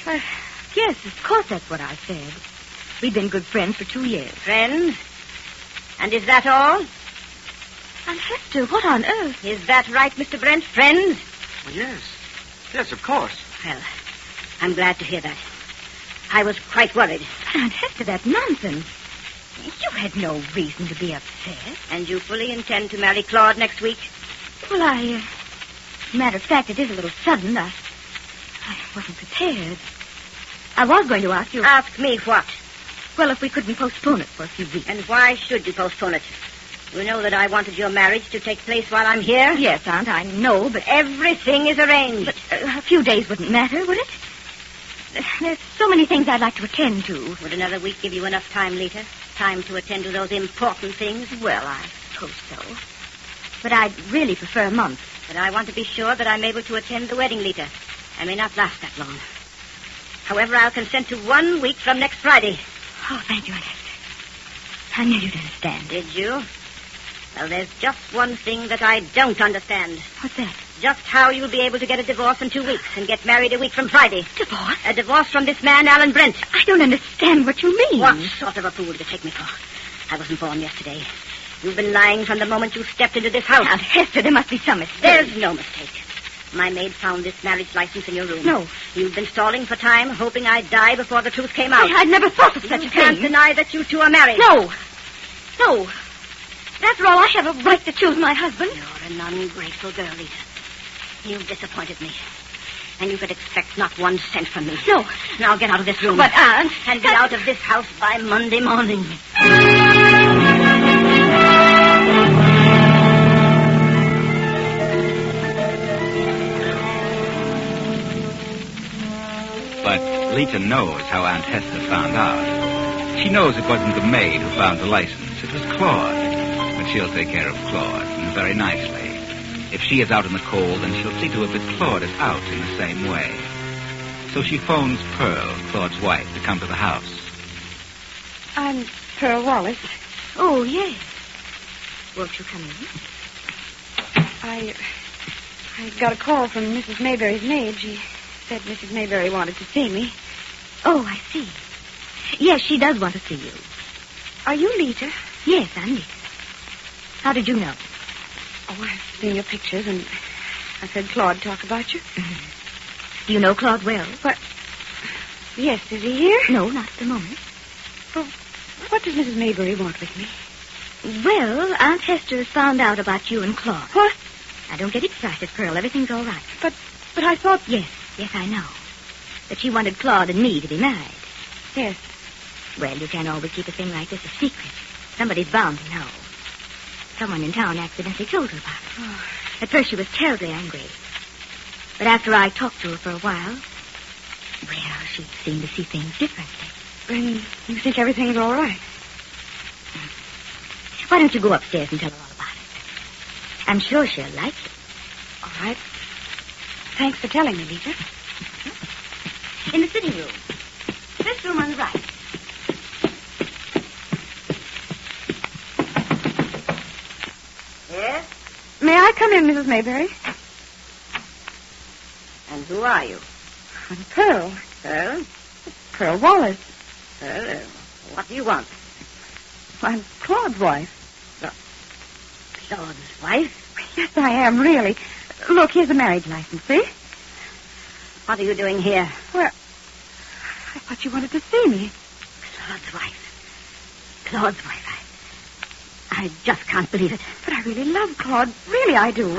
Yes, of course that's what I said. We've been good friends for 2 years. Friends? And is that all? Aunt Hester, what on earth? Is that right, Mr. Brent? Friends? Well, yes. Yes, of course. Well, I'm glad to hear that. I was quite worried. But Aunt Hester, that's nonsense. You had no reason to be upset. And you fully intend to marry Claude next week? Well, matter of fact, it is a little sudden. I wasn't prepared. I was going to ask you... Ask me what? Well, if we couldn't postpone it for a few weeks. And why should you postpone it? You know that I wanted your marriage to take place while I'm here? Yes, Aunt, I know, but... Everything is arranged. But a few days wouldn't matter, would it? There's so many things I'd like to attend to. Would another week give you enough time, Lita? Time to attend to those important things? Well, I suppose so. But I'd really prefer a month. But I want to be sure that I'm able to attend the wedding, Lita. I may not last that long. However, I'll consent to 1 week from next Friday. Oh, thank you, Aunt Hester. I knew you'd understand. Did you? Well, there's just one thing that I don't understand. What's that? Just how you'll be able to get a divorce in 2 weeks and get married a week from Friday. Divorce? A divorce from this man, Alan Brent. I don't understand what you mean. What sort of a fool do you take me for? I wasn't born yesterday. You've been lying from the moment you stepped into this house. Aunt Hester, there must be some mistake. There's no mistake. My maid found this marriage license in your room. No. You've been stalling for time, hoping I'd die before the truth came out. I'd never thought of such a thing. You can't deny that you two are married. No. No. After all, I have a right to choose my husband. You're an ungrateful girl, Lita. You've disappointed me. And you could expect not 1 cent from me. No. Now get out of this room. But, Aunt... And be out of this house by Monday morning. But Lita knows how Aunt Hester found out. She knows it wasn't the maid who found the license. It was Claude. But she'll take care of Claude, and very nicely. If she is out in the cold, then she'll see to it that Claude is out in the same way. So she phones Pearl, Claude's wife, to come to the house. I'm Pearl Wallace. Oh, yes. Won't you come in? I got a call from Mrs. Mayberry's maid. She said Mrs. Mayberry wanted to see me. Oh, I see. Yes, she does want to see you. Are you Lita? Yes, I'm Lita. How did you know? Oh, I've seen your pictures, and I heard Claude talk about you. Mm-hmm. Do you know Claude well? Yes, is he here? No, not at the moment. Well, what does Mrs. Mayberry want with me? Well, Aunt Hester has found out about you and Claude. What? Now, don't get excited, Pearl. Everything's all right. But I thought... Yes, I know. That she wanted Claude and me to be married. Yes. Well, you can't always keep a thing like this a secret. Somebody's bound to know. Someone in town accidentally told her about it. Oh. At first she was terribly angry. But after I talked to her for a while, well, she seemed to see things differently. Then you think everything's all right? Why don't you go upstairs and tell her all about it? I'm sure she'll like it. All right. Thanks for telling me, Lita. In the sitting room. This room on the right. Yes? May I come in, Mrs. Mayberry? And who are you? I'm Pearl. Pearl? Pearl Wallace. Pearl, what do you want? I'm Claude's wife. Claude's wife? Yes, I am, really. Look, here's the marriage license, see? What are you doing here? Well, I thought you wanted to see me. Claude's wife. Claude's wife. I just can't believe it. But I really love Claude. Really, I do.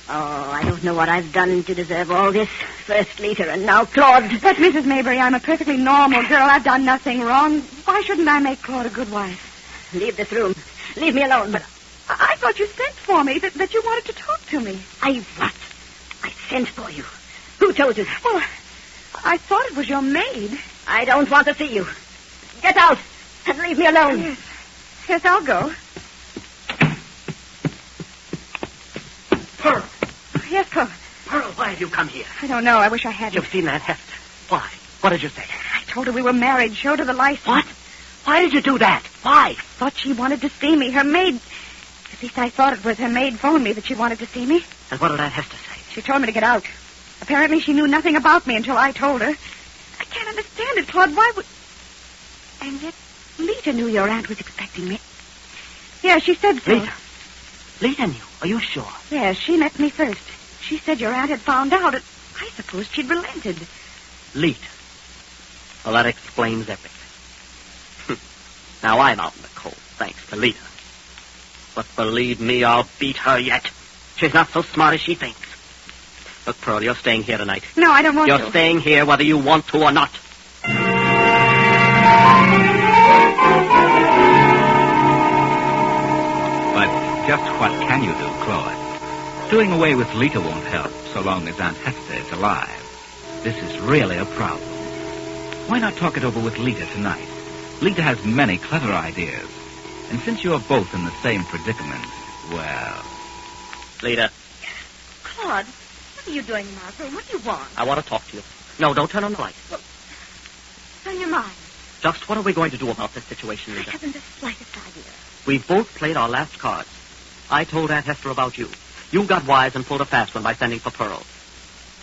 Oh, I don't know what I've done to deserve all this. First Lita and now Claude. But, Mrs. Mayberry, I'm a perfectly normal girl. I've done nothing wrong. Why shouldn't I make Claude a good wife? Leave this room. Leave me alone. But I thought you sent for me, that you wanted to talk to me. I what? I sent for you. Who told you? Well, I thought it was your maid. I don't want to see you. Get out and leave me alone. Yes. Yes, I'll go. Pearl. Yes, Claude. Pearl, why have you come here? I don't know. I wish I hadn't. You've seen that Hester. Why? What did you say? I told her we were married. Showed her the license. What? Why did you do that? Why? Thought she wanted to see me. Her maid... At least I thought it was her maid phoned me that she wanted to see me. And what did Aunt Hester say? She told me to get out. Apparently she knew nothing about me until I told her. I can't understand it, Claude. Why would... And yet Lita knew your aunt was expecting me. Yeah, she said so. Lita? Lita knew? Are you sure? Yes, she met me first. She said your aunt had found out, and I supposed she'd relented. Lita? Well, that explains everything. Now I'm out in the cold, thanks to Lita. But believe me, I'll beat her yet. She's not so smart as she thinks. Look, Pearl, you're staying here tonight. No, I don't want to. You're staying here whether you want to or not. But just what can you do, Claude? Doing away with Lita won't help so long as Aunt Hester is alive. This is really a problem. Why not talk it over with Lita tonight? Lita has many clever ideas. And since you are both in the same predicament, well... Lita. Claude, what are you doing in my room? What do you want? I want to talk to you. No, don't turn on the light. Well, what's on your mind? Just what are we going to do about this situation, Lita? I haven't the slightest idea. We've both played our last cards. I told Aunt Hester about you. You got wise and pulled a fast one by sending for Pearl.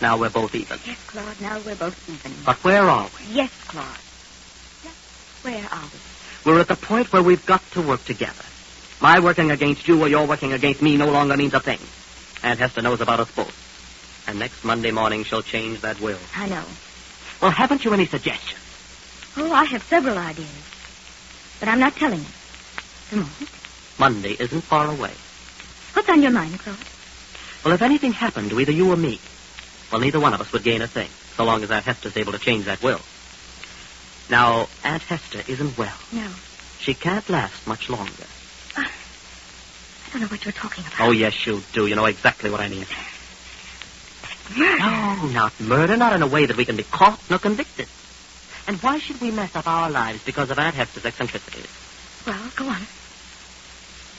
Now we're both even. Yes, Claude, now we're both even. But where are we? Yes, Claude. Yes, where are we? We're at the point where we've got to work together. My working against you or your working against me no longer means a thing. Aunt Hester knows about us both. And next Monday morning she'll change that will. I know. Well, haven't you any suggestions? Oh, I have several ideas. But I'm not telling you. Come on. Monday isn't far away. What's on your mind, Claude? Well, if anything happened to either you or me, well, neither one of us would gain a thing, so long as Aunt Hester's able to change that will. Now, Aunt Hester isn't well. No. She can't last much longer. I don't know what you're talking about. Oh, yes, you do. You know exactly what I mean. Murder? No, not murder. Not in a way that we can be caught nor convicted. And why should we mess up our lives because of Aunt Hester's eccentricities? Well, go on.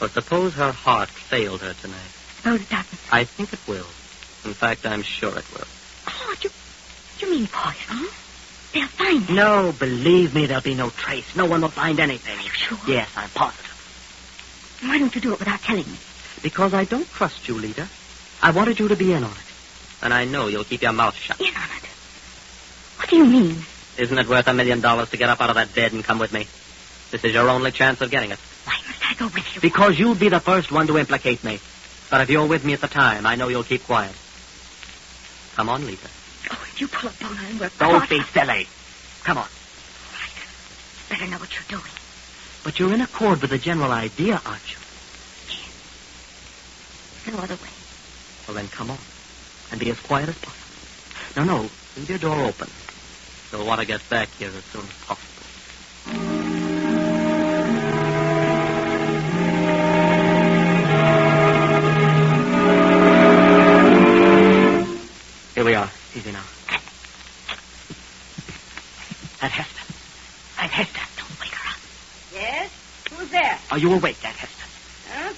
Well, suppose her heart failed her tonight. Suppose it doesn't. I think it will. In fact, I'm sure it will. Claude, you mean poison? They'll find it. No, believe me, there'll be no trace. No one will find anything. Are you sure? Yes, I'm positive. Why don't you do it without telling me? Because I don't trust you, Lita. I wanted you to be in on it. And I know you'll keep your mouth shut. In on it? What do you mean? Isn't it worth $1 million to get up out of that bed and come with me? This is your only chance of getting it. Why must I go with you? Because you'll be the first one to implicate me. But if you're with me at the time, I know you'll keep quiet. Come on, Lita. Oh, if you pull a boner and we're Don't be silly. Come on. Right. Better know what you're doing. But you're in accord with the general idea, aren't you? Yes. No other way. Well, then come on. And be as quiet as possible. No. Leave your door open. You'll want to get back here as soon as possible. Are you awake, Aunt Hester? Huh?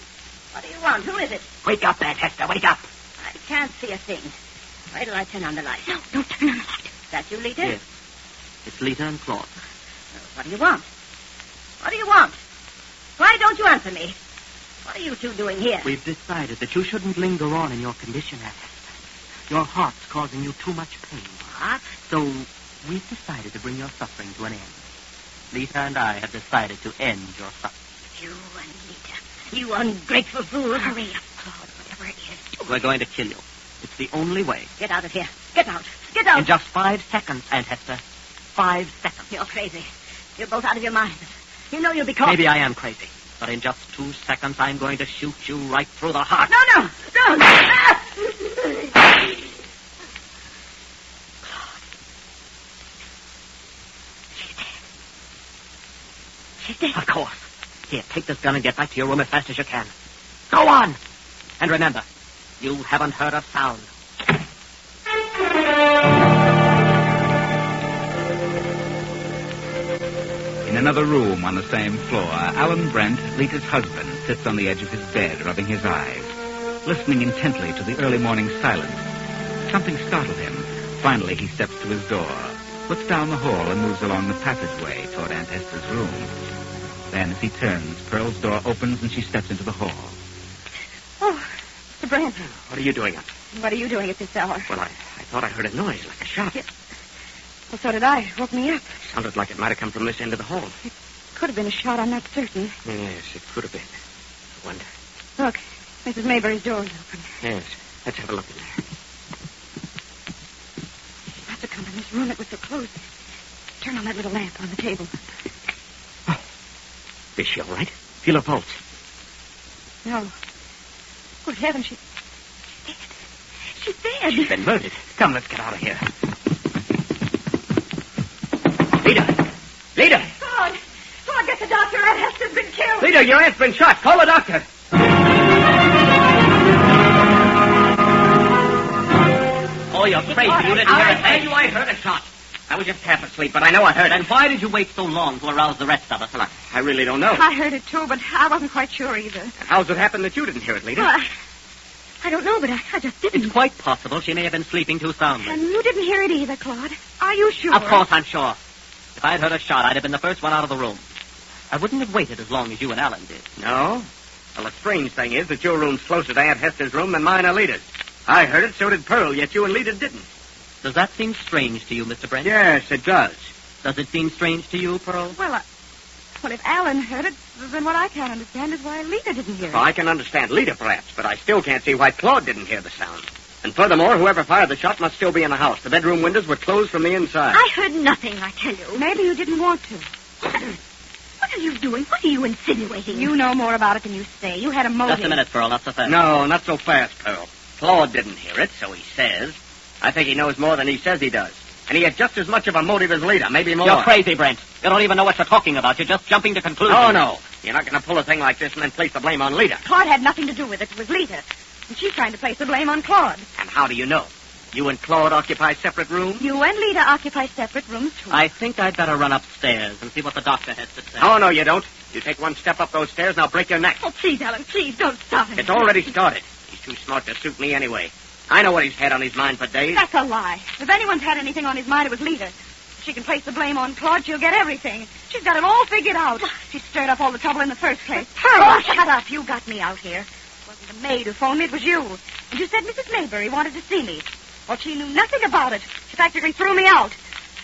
What do you want? Who is it? Wake up, Aunt Hester. Wake up. I can't see a thing. Wait till I turn on the light. No, don't turn on the light. Is that you, Lita? Yes. It's Lita and Claude. What do you want? What do you want? Why don't you answer me? What are you two doing here? We've decided that you shouldn't linger on in your condition, Aunt Hester. Your heart's causing you too much pain. What? So we've decided to bring your suffering to an end. Lita and I have decided to end your suffering. You and Lita. You ungrateful fool. Hurry up, Claude, whatever it is. We're going to kill you. It's the only way. Get out of here. Get out. Get out. In just 5 seconds, Aunt Hester. 5 seconds. You're crazy. You're both out of your minds. You know you'll be caught. Maybe I am crazy. But in just 2 seconds, I'm going to shoot you right through the heart. No. Ah! She's dead. Of course. Here, take this gun and get back to your room as fast as you can. Go on! And remember, you haven't heard a sound. In another room on the same floor, Alan Brent, Lita's husband, sits on the edge of his bed, rubbing his eyes, listening intently to the early morning silence. Something startled him. Finally, he steps to his door, looks down the hall, and moves along the passageway toward Aunt Hester's room. Then, as he turns, Pearl's door opens and she steps into the hall. Oh, Mr. Brent. What are you doing up? What are you doing at this hour? Well, I thought I heard a noise, like a shot. Yes. Well, so did I. It woke me up. Sounded like it might have come from this end of the hall. It could have been a shot, I'm not certain. Yes, it could have been. I wonder. Look, Mrs. Maybury's door is open. Yes, let's have a look in there. She must have come in this room. It was so close. Turn on that little lamp on the table. Oh. Is she all right? Feel her pulse. No. Good heavens, she's dead. She's dead. She's been murdered. Come, let's get out of here. Lita! Claude, get the doctor. Aunt Hester's been killed. Lita, your aunt's been shot. Call the doctor. Oh, you're crazy. You didn't hear it. I tell you I heard a shot. I was just half asleep, but I know I heard it. And why did you wait so long to arouse the rest of us? Well, I really don't know. I heard it, too, but I wasn't quite sure either. And how's it happen that you didn't hear it, Lita? Well, I don't know, but I just didn't. It's quite possible she may have been sleeping too soundly. And you didn't hear it either, Claude. Are you sure? Of course I'm sure. If I'd heard a shot, I'd have been the first one out of the room. I wouldn't have waited as long as you and Alan did. No? Well, the strange thing is that your room's closer to Aunt Hester's room than mine or Lita's. I heard it, so did Pearl, yet you and Lita didn't. Does that seem strange to you, Mr. Brent? Yes, it does. Does it seem strange to you, Pearl? Well, if Alan heard it, then what I can't understand is why Lita didn't hear it. Well, I can understand Lita, perhaps, but I still can't see why Claude didn't hear the sound. And furthermore, whoever fired the shot must still be in the house. The bedroom windows were closed from the inside. I heard nothing, I tell you. Maybe you didn't want to. What are you doing? What are you insinuating? You know more about it than you say. You had a motive. Just a minute, Pearl, not so fast. No, not so fast, Pearl. Claude didn't hear it, so he says. I think he knows more than he says he does. And he had just as much of a motive as Lita, maybe more. You're crazy, Brent. You don't even know what you're talking about. You're just jumping to conclusions. Oh, no. You're not going to pull a thing like this and then place the blame on Lita. Claude had nothing to do with it. It was Lita. And she's trying to place the blame on Claude. And how do you know? You and Claude occupy separate rooms? You and Lita occupy separate rooms, too. I think I'd better run upstairs and see what the doctor has to say. Oh, no, you don't. You take one step up those stairs and I'll break your neck. Oh, please, Alan, please, don't stop him. It's already started. He's too smart to suit me anyway. I know what he's had on his mind for days. That's a lie. If anyone's had anything on his mind, it was Lita. If she can place the blame on Claude, she'll get everything. She's got it all figured out. She stirred up all the trouble in the first place. Oh, shut up. You got me out here. It wasn't the maid who phoned me, it was you. And you said Mrs. Maybury wanted to see me. Well, she knew nothing about it. She practically threw me out.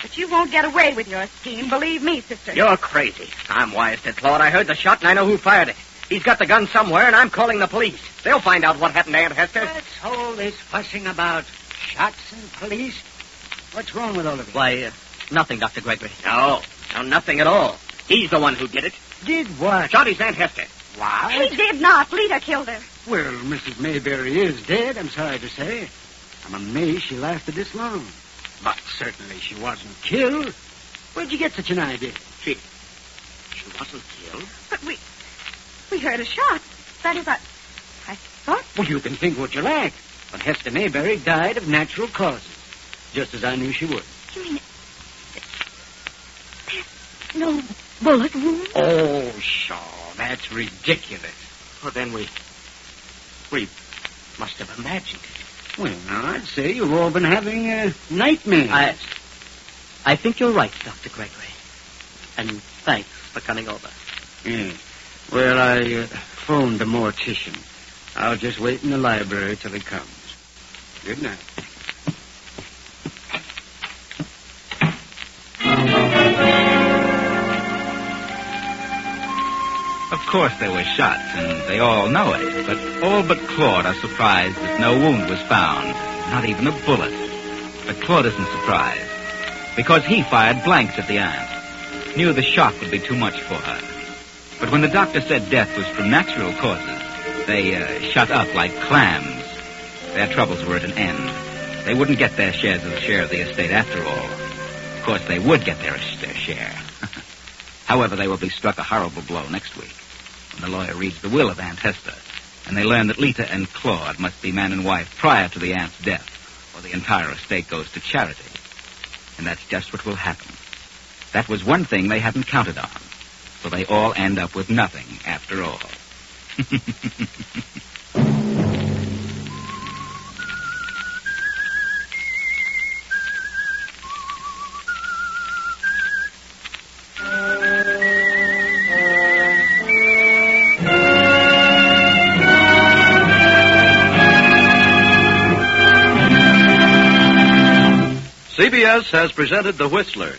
But you won't get away with your scheme, believe me, sister. You're crazy. I'm wise to Claude. I heard the shot, and I know who fired it. He's got the gun somewhere, and I'm calling the police. They'll find out what happened to Aunt Hester. What's all this fussing about? Shots and police? What's wrong with all of you? Why, nothing, Dr. Gregory. No, nothing at all. He's the one who did it. Did what? Shot his Aunt Hester. What? He did not. Lita killed her. Well, Mrs. Maybury is dead, I'm sorry to say. I'm amazed she lasted this long. But certainly she wasn't killed. Where'd you get such an idea? She wasn't killed? But we heard a shot. That is, I thought... Well, you can think what you like. But Hester Maybury died of natural causes. Just as I knew she would. You mean... There's no bullet wound? Oh, sure. that's ridiculous. Well, then we must have imagined it. Well, now, I'd say you've all been having nightmares. I think you're right, Dr. Gregory. And thanks for coming over. Yeah. Well, I phoned the mortician. I'll just wait in the library till he comes. Good night. Of course there were shots, and they all know it, but all but Claude are surprised that no wound was found, not even a bullet. But Claude isn't surprised, because he fired blanks at the aunt, knew the shock would be too much for her. But when the doctor said death was from natural causes, they shut up like clams. Their troubles were at an end. They wouldn't get their share of the estate after all. Of course, they would get their share. However, they will be struck a horrible blow next week when the lawyer reads the will of Aunt Hester, and they learn that Lita and Claude must be man and wife prior to the aunt's death, or the entire estate goes to charity. And that's just what will happen. That was one thing they hadn't counted on. So they all end up with nothing after all. CBS has presented The Whistler.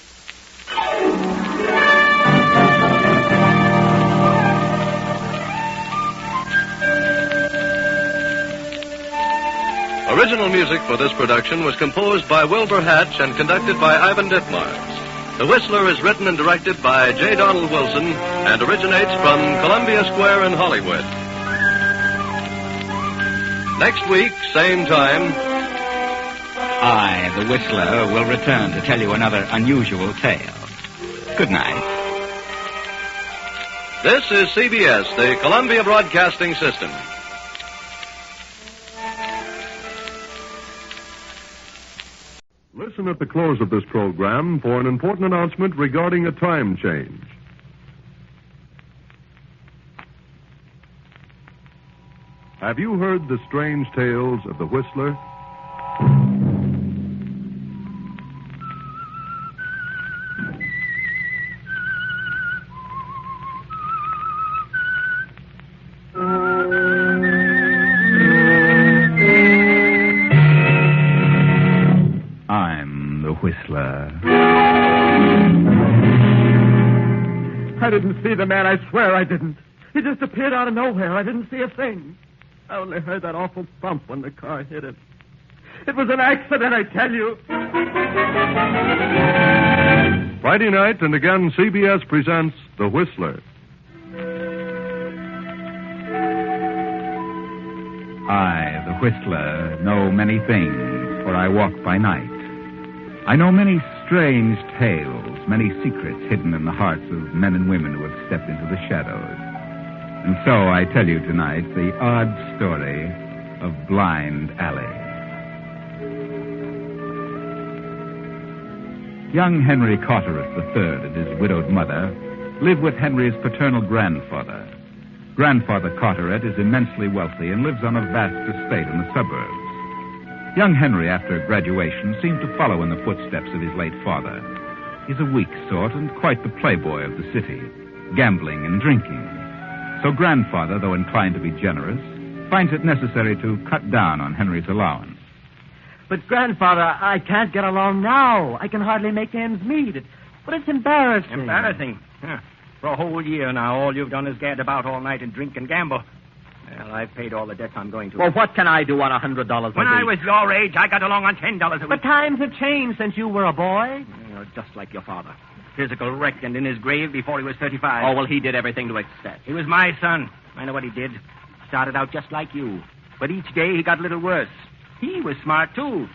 Original music for this production was composed by Wilbur Hatch and conducted by Ivan Ditmars. The Whistler is written and directed by J. Donald Wilson and originates from Columbia Square in Hollywood. Next week, same time, I, the Whistler, will return to tell you another unusual tale. Good night. This is CBS, the Columbia Broadcasting System. Listen at the close of this program for an important announcement regarding a time change. Have you heard the strange tales of the Whistler? I didn't see the man, I swear I didn't. He just appeared out of nowhere. I didn't see a thing. I only heard that awful thump when the car hit him. It was an accident, I tell you. Friday night, and again, CBS presents The Whistler. I, the Whistler, know many things, for I walk by night. I know many strange tales, many secrets hidden in the hearts of men and women who have stepped into the shadows. And so I tell you tonight the odd story of Blind Alley. Young Henry Carteret III and his widowed mother live with Henry's paternal grandfather. Grandfather Carteret is immensely wealthy and lives on a vast estate in the suburbs. Young Henry, after graduation, seemed to follow in the footsteps of his late father. He's a weak sort and quite the playboy of the city, gambling and drinking. So grandfather, though inclined to be generous, finds it necessary to cut down on Henry's allowance. But, Grandfather, I can't get along now. I can hardly make ends meet. But it's embarrassing. Embarrassing? Huh. For a whole year now, all you've done is gad about all night and drink and gamble. Well, I've paid all the debts I'm going to. Well, what can I do on $100 a week? When I was your age, I got along on $10 a week. But times have changed since you were a boy. You're just like your father. Physical wreck and in his grave before he was 35. Oh, well, he did everything to excess. He was my son. I know what he did. Started out just like you. But each day he got a little worse. He was smart, too.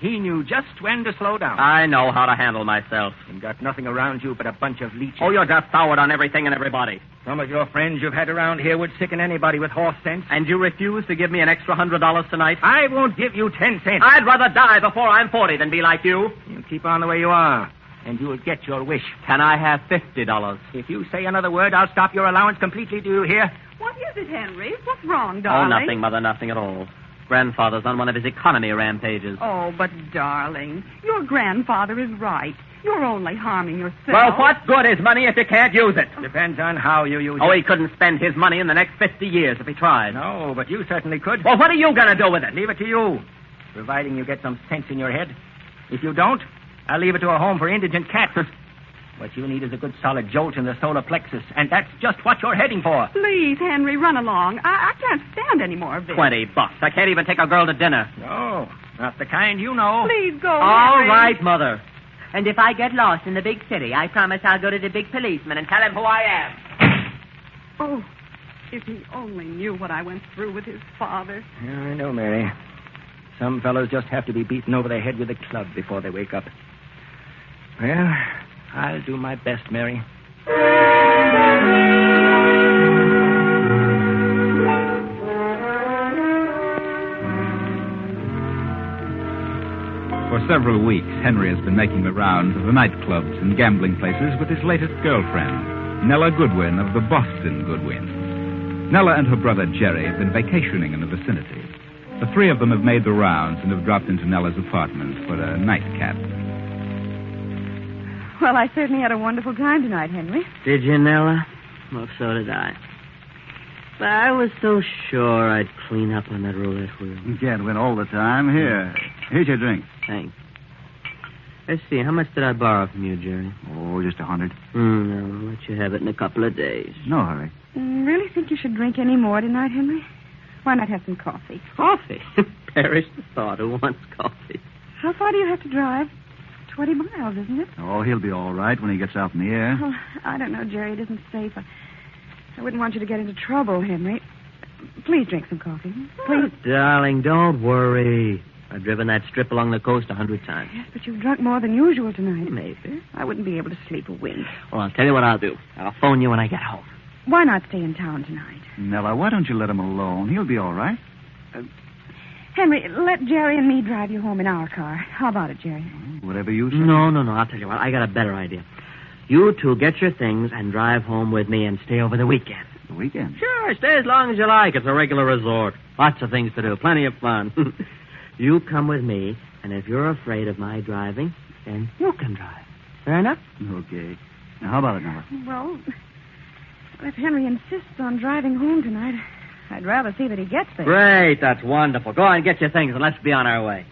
He knew just when to slow down. I know how to handle myself. And got nothing around you but a bunch of leeches. Oh, you're just soured on everything and everybody. Some of your friends you've had around here would sicken anybody with horse sense. And you refuse to give me an extra $100 tonight? I won't give you 10 cents. I'd rather die before I'm 40 than be like you. You keep on the way you are. and you'll get your wish. Can I have $50? If you say another word, I'll stop your allowance completely. Do you hear? What is it, Henry? What's wrong, Oh, darling? nothing, Mother, nothing at all. Grandfather's on one of his economy rampages. Oh, but darling, your grandfather is right. You're only harming yourself. Well, what good is money if you can't use it? Depends on how you use it. Oh, he couldn't spend his money in the next 50 years if he tried. No, but you certainly could. Well, what are you going to do with it? Leave it to you, providing you get some sense in your head. If you don't, I'll leave it to a home for indigent cats. What you need is a good solid jolt in the solar plexus, and that's just what you're heading for. Please, Henry, run along. I can't stand any more of this. $20. I can't even take a girl to dinner. No, not the kind you know. Please go, All Henry. right, Mother. And if I get lost in the big city, I promise I'll go to the big policeman and tell him who I am. Oh, if he only knew what I went through with his father. Yeah, I know, Mary. Some fellows just have to be beaten over the head with a club before they wake up. Well, I'll do my best, Mary. For several weeks, Henry has been making the rounds of the nightclubs and gambling places with his latest girlfriend, Nella Goodwin of the Boston Goodwin. Nella and her brother Jerry have been vacationing in the vicinity. The three of them have made the rounds and have dropped into Nella's apartment for a nightcap. Well, I certainly had a wonderful time tonight, Henry. Did you, Nella? Well, so did I. But I was so sure I'd clean up on that roulette wheel. You can't win all the time. Here's your drink. Thanks. Let's see, how much did I borrow from you, Jerry? Oh, just 100. No, I'll let you have it in a couple of days. No hurry. Really think you should drink any more tonight, Henry? Why not have some coffee? Coffee? Perish the thought. Who wants coffee? How far do you have to drive? 20 miles, isn't it? Oh, he'll be all right when he gets out in the air. Oh, I don't know, Jerry. It isn't safe. I wouldn't want you to get into trouble, Henry. Please drink some coffee. Please. Oh, darling, don't worry. I've driven that strip along the coast 100 times. Yes, but you've drunk more than usual tonight. Maybe. I wouldn't be able to sleep a wink. Well, I'll tell you what I'll do. I'll phone you when I get home. Why not stay in town tonight? Nella, why don't you let him alone? He'll be all right. Henry, let Jerry and me drive you home in our car. How about it, Jerry? Whatever you say. No. I'll tell you what. I got a better idea. You two get your things and drive home with me and stay over the weekend. The weekend? Sure, stay as long as you like. It's a regular resort. Lots of things to do. Plenty of fun. You come with me, and if you're afraid of my driving, then you can drive. Fair enough? Okay. Now, how about it, Nella? Well, if Henry insists on driving home tonight, I'd rather see that he gets there. Great, that's wonderful. Go on, get your things, and let's be on our way.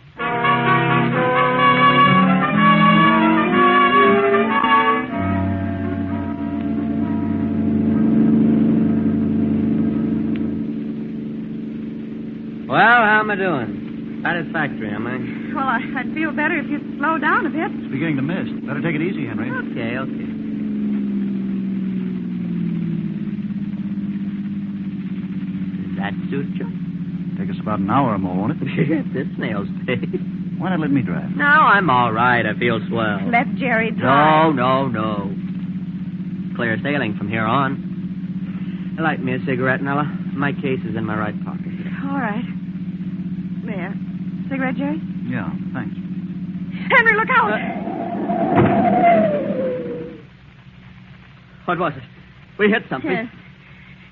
Well, how am I doing? Satisfactory, am I? Well, I'd feel better if you'd slow down a bit. It's beginning to mist. Better take it easy, Henry. Okay. Does that suit you? Take us about an hour or more, won't it? This snail's paid. Why not let me drive? No, I'm all right. I feel swell. Let Jerry drive. No. Clear sailing from here on. Light me a cigarette, Nella. My case is in my right pocket. All right. There. Cigarette, Jerry? Yeah, thanks. Henry, look out! What was it? We hit something.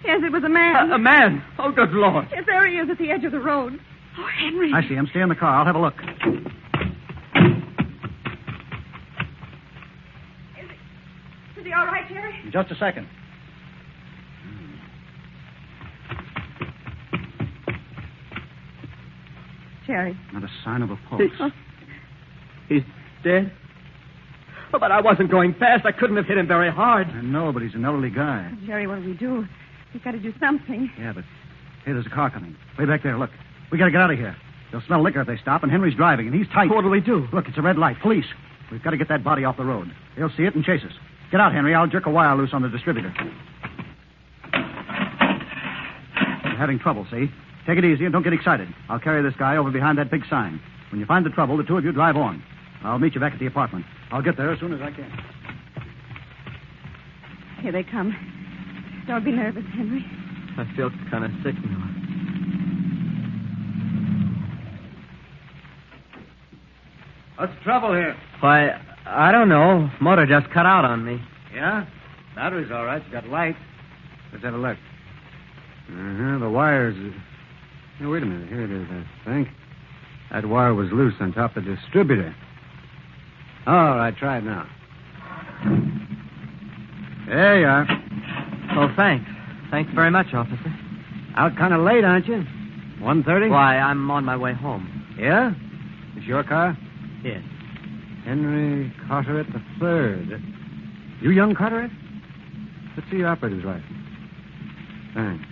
Yes, it was a man. A man? Oh, good Lord. Yes, there he is at the edge of the road. Oh, Henry. I see him. Stay in the car. I'll have a look. Is he all right, Jerry? Just a second. Jerry. Not a sign of a pulse. He's dead? Oh, but I wasn't going fast. I couldn't have hit him very hard. I know, but he's an elderly guy. Jerry, what do we do? We've got to do something. Yeah, but... Hey, there's a car coming. Way back there, look. We got to get out of here. They'll smell liquor if they stop, and Henry's driving, and he's tight. What do we do? Look, it's a red light. Police. We've got to get that body off the road. They'll see it and chase us. Get out, Henry. I'll jerk a wire loose on the distributor. We're having trouble, see? Take it easy and don't get excited. I'll carry this guy over behind that big sign. When you find the trouble, the two of you drive on. I'll meet you back at the apartment. I'll get there as soon as I can. Here they come. Don't be nervous, Henry. I feel kind of sick now. What's the trouble here? Why, I don't know. Motor just cut out on me. Yeah? Battery's all right. It's got light. Let's have a look. The wires... Oh, wait a minute. Here it is, I think. That wire was loose on top of the distributor. All right, try it now. There you are. Oh, thanks. Thanks very much, officer. Out kind of late, aren't you? 1:30? Why, I'm on my way home. Yeah? It's your car? Yes. Henry Carteret III. You young Carteret? Let's see your operator's license. Thanks.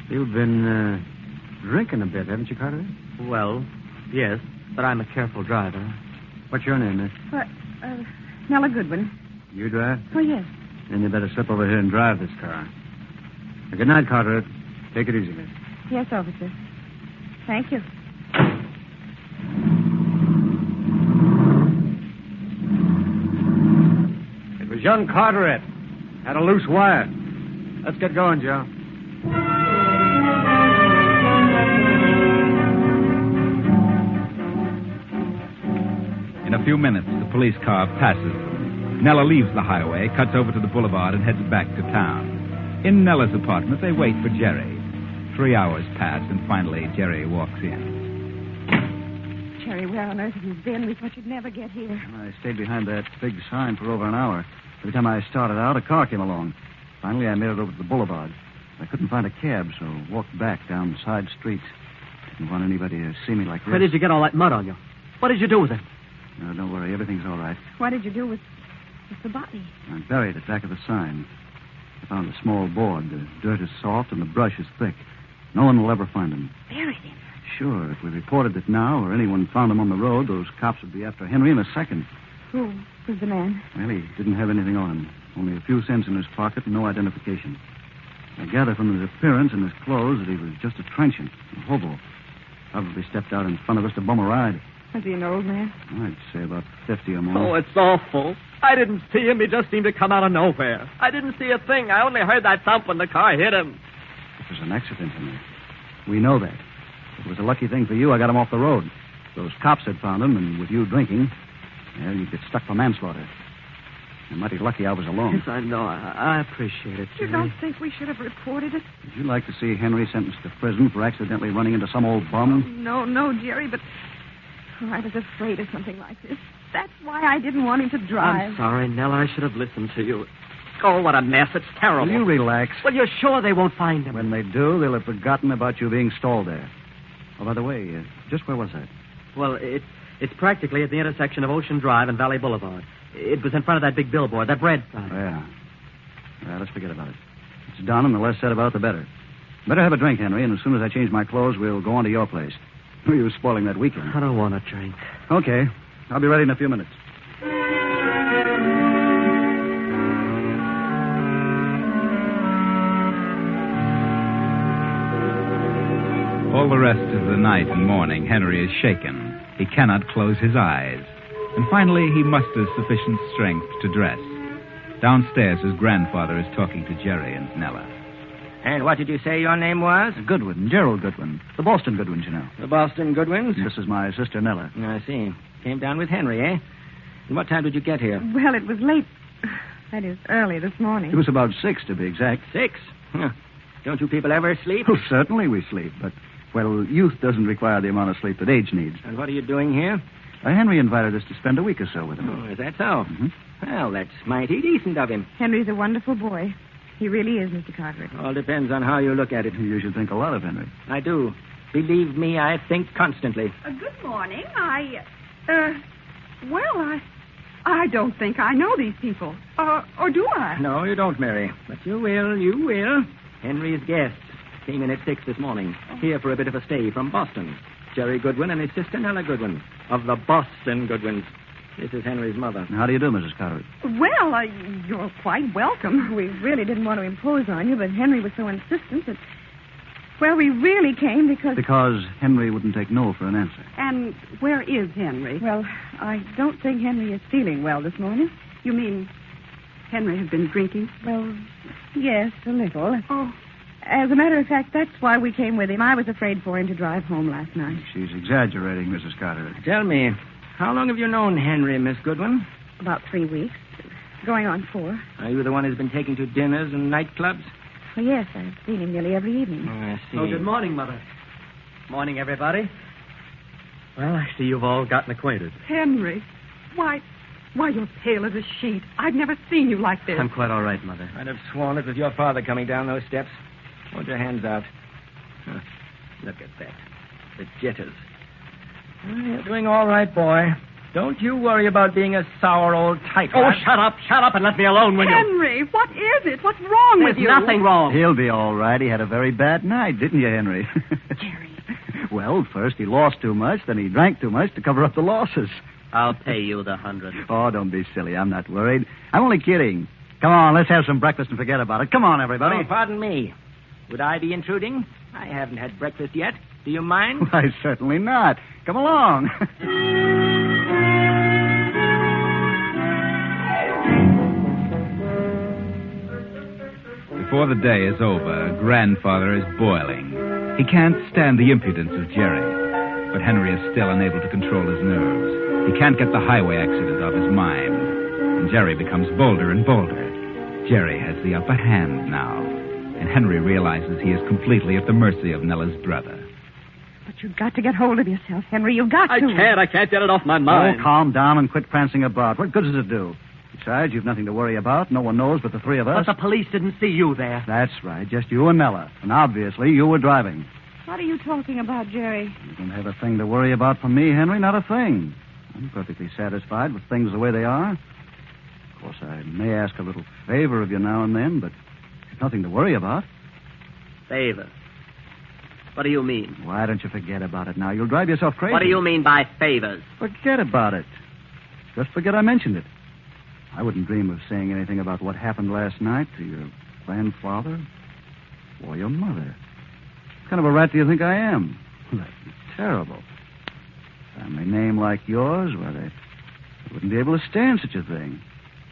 You've been drinking a bit, haven't you, Carteret? Well, yes, but I'm a careful driver. What's your name, miss? What? Nella Goodwin. You drive? Oh, yes. Then you better slip over here and drive this car. Good night, Carteret. Take it easy, miss. Yes, officer. Thank you. It was young Carteret. Had a loose wire. Let's get going, Joe. In a few minutes, the police car passes them. Nella leaves the highway, cuts over to the boulevard, and heads back to town. In Nella's apartment, they wait for Jerry. 3 hours pass, and finally, Jerry walks in. Jerry, where on earth have you been? We thought you'd never get here. I stayed behind that big sign for over an hour. Every time I started out, a car came along. Finally, I made it over to the boulevard. I couldn't find a cab, so walked back down side streets. Didn't want anybody to see me like this. Where did you get all that mud on you? What did you do with it? No, don't worry. Everything's all right. What did you do with the body? I buried it back of the sign. I found a small board. The dirt is soft and the brush is thick. No one will ever find him. Buried him? Sure. If we reported it now or anyone found him on the road, those cops would be after Henry in a second. Who was the man? Well, he didn't have anything on him. Only a few cents in his pocket and no identification. I gather from his appearance and his clothes that he was just a trenchant, a hobo. Probably stepped out in front of us to bum a ride. Was he an old man? I'd say about 50 or more. Oh, it's awful. I didn't see him. He just seemed to come out of nowhere. I didn't see a thing. I only heard that thump when the car hit him. It was an accident, Henry. We know that. It was a lucky thing for you I got him off the road. Those cops had found him, and with you drinking, well, you'd get stuck for manslaughter. I'm mighty lucky I was alone. Yes, I know. I appreciate it, You Jerry. don't think we should have reported it? Would you like to see Henry sentenced to prison for accidentally running into some old bum? No, Jerry, but I was afraid of something like this. That's why I didn't want him to drive. I'm sorry, Nella. I should have listened to you. Oh, what a mess. It's terrible. Will you relax? Well, you're sure they won't find him? When they do, they'll have forgotten about you being stalled there. Oh, by the way, just where was that? Well, it's practically at the intersection of Ocean Drive and Valley Boulevard. It was in front of that big billboard, that bread sign. Yeah. Well, let's forget about it. It's done, and the less said about it, the better. Better have a drink, Henry, and as soon as I change my clothes, we'll go on to your place. You're spoiling that weekend. I don't want a drink. Okay. I'll be ready in a few minutes. All the rest of the night and morning, Henry is shaken. He cannot close his eyes. And finally, he musters sufficient strength to dress. Downstairs, his grandfather is talking to Jerry and Nella. And what did you say your name was? Goodwin, Gerald Goodwin. The Boston Goodwins, you know. The Boston Goodwins? This is my sister, Nella. I see. Came down with Henry, eh? And what time did you get here? Well, it was late. That is, early this morning. It was about 6, to be exact. 6? Huh. Don't you people ever sleep? Oh, certainly we sleep, but, well, youth doesn't require the amount of sleep that age needs. And what are you doing here? Henry invited us to spend a week or so with him. Oh, is that so? Mm-hmm. Well, that's mighty decent of him. Henry's a wonderful boy. He really is, Mr. Carteret. All depends on how you look at it. You should think a lot of Henry. I do. Believe me, I think constantly. Good morning. I don't think I know these people. Or do I? No, you don't, Mary. But you will. Henry's guests came in at 6 this morning, here for a bit of a stay from Boston. Jerry Goodwin and his sister Nella Goodwin, of the Boston Goodwins. This is Henry's mother. How do you do, Mrs. Carteret? Well, you're quite welcome. We really didn't want to impose on you, but Henry was so insistent that... Well, we really came because... Because Henry wouldn't take no for an answer. And where is Henry? Well, I don't think Henry is feeling well this morning. You mean Henry has been drinking? Well, yes, a little. Oh. As a matter of fact, that's why we came with him. I was afraid for him to drive home last night. She's exaggerating, Mrs. Carteret. Tell me, How long have you known Henry, Miss Goodwin? About 3 weeks. Going on 4. Are you the one who's been taking to dinners and nightclubs? Well, yes, I've seen him nearly every evening. Oh, I see. Oh, good morning, Mother. Morning, everybody. Well, I see you've all gotten acquainted. Henry, why, you're pale as a sheet. I've never seen you like this. I'm quite all right, Mother. I'd have sworn it was your father coming down those steps. Hold your hands out. Huh. Look at that. The jitters. Well, you're doing all right, boy. Don't you worry about being a sour old tyke. Oh, shut up and let me alone, will you? Henry, what is it? What's wrong with you? There's nothing wrong. He'll be all right. He had a very bad night, didn't you, Henry? Jerry. Well, first he lost too much, then he drank too much to cover up the losses. I'll pay you the 100. Oh, don't be silly. I'm not worried. I'm only kidding. Come on, let's have some breakfast and forget about it. Come on, everybody. Oh, pardon me. Would I be intruding? I haven't had breakfast yet. Do you mind? Why, certainly not. Come along. Before the day is over, Grandfather is boiling. He can't stand the impudence of Jerry, but Henry is still unable to control his nerves. He can't get the highway accident off his mind, and Jerry becomes bolder and bolder. Jerry has the upper hand now, and Henry realizes he is completely at the mercy of Nella's brother. But you've got to get hold of yourself, Henry. You've got to. I can't get it off my mind. Oh, calm down and quit prancing about. What good does it do? Besides, you've nothing to worry about. No one knows but the three of us. But the police didn't see you there. That's right. Just you and Nella. And obviously, you were driving. What are you talking about, Jerry? You don't have a thing to worry about from me, Henry. Not a thing. I'm perfectly satisfied with things the way they are. Of course, I may ask a little favor of you now and then, but there's nothing to worry about. Favor? What do you mean? Why don't you forget about it now? You'll drive yourself crazy. What do you mean by favors? Forget about it. Just forget I mentioned it. I wouldn't dream of saying anything about what happened last night to your grandfather or your mother. What kind of a rat do you think I am? That'd be terrible. Family name like yours, well, they wouldn't be able to stand such a thing.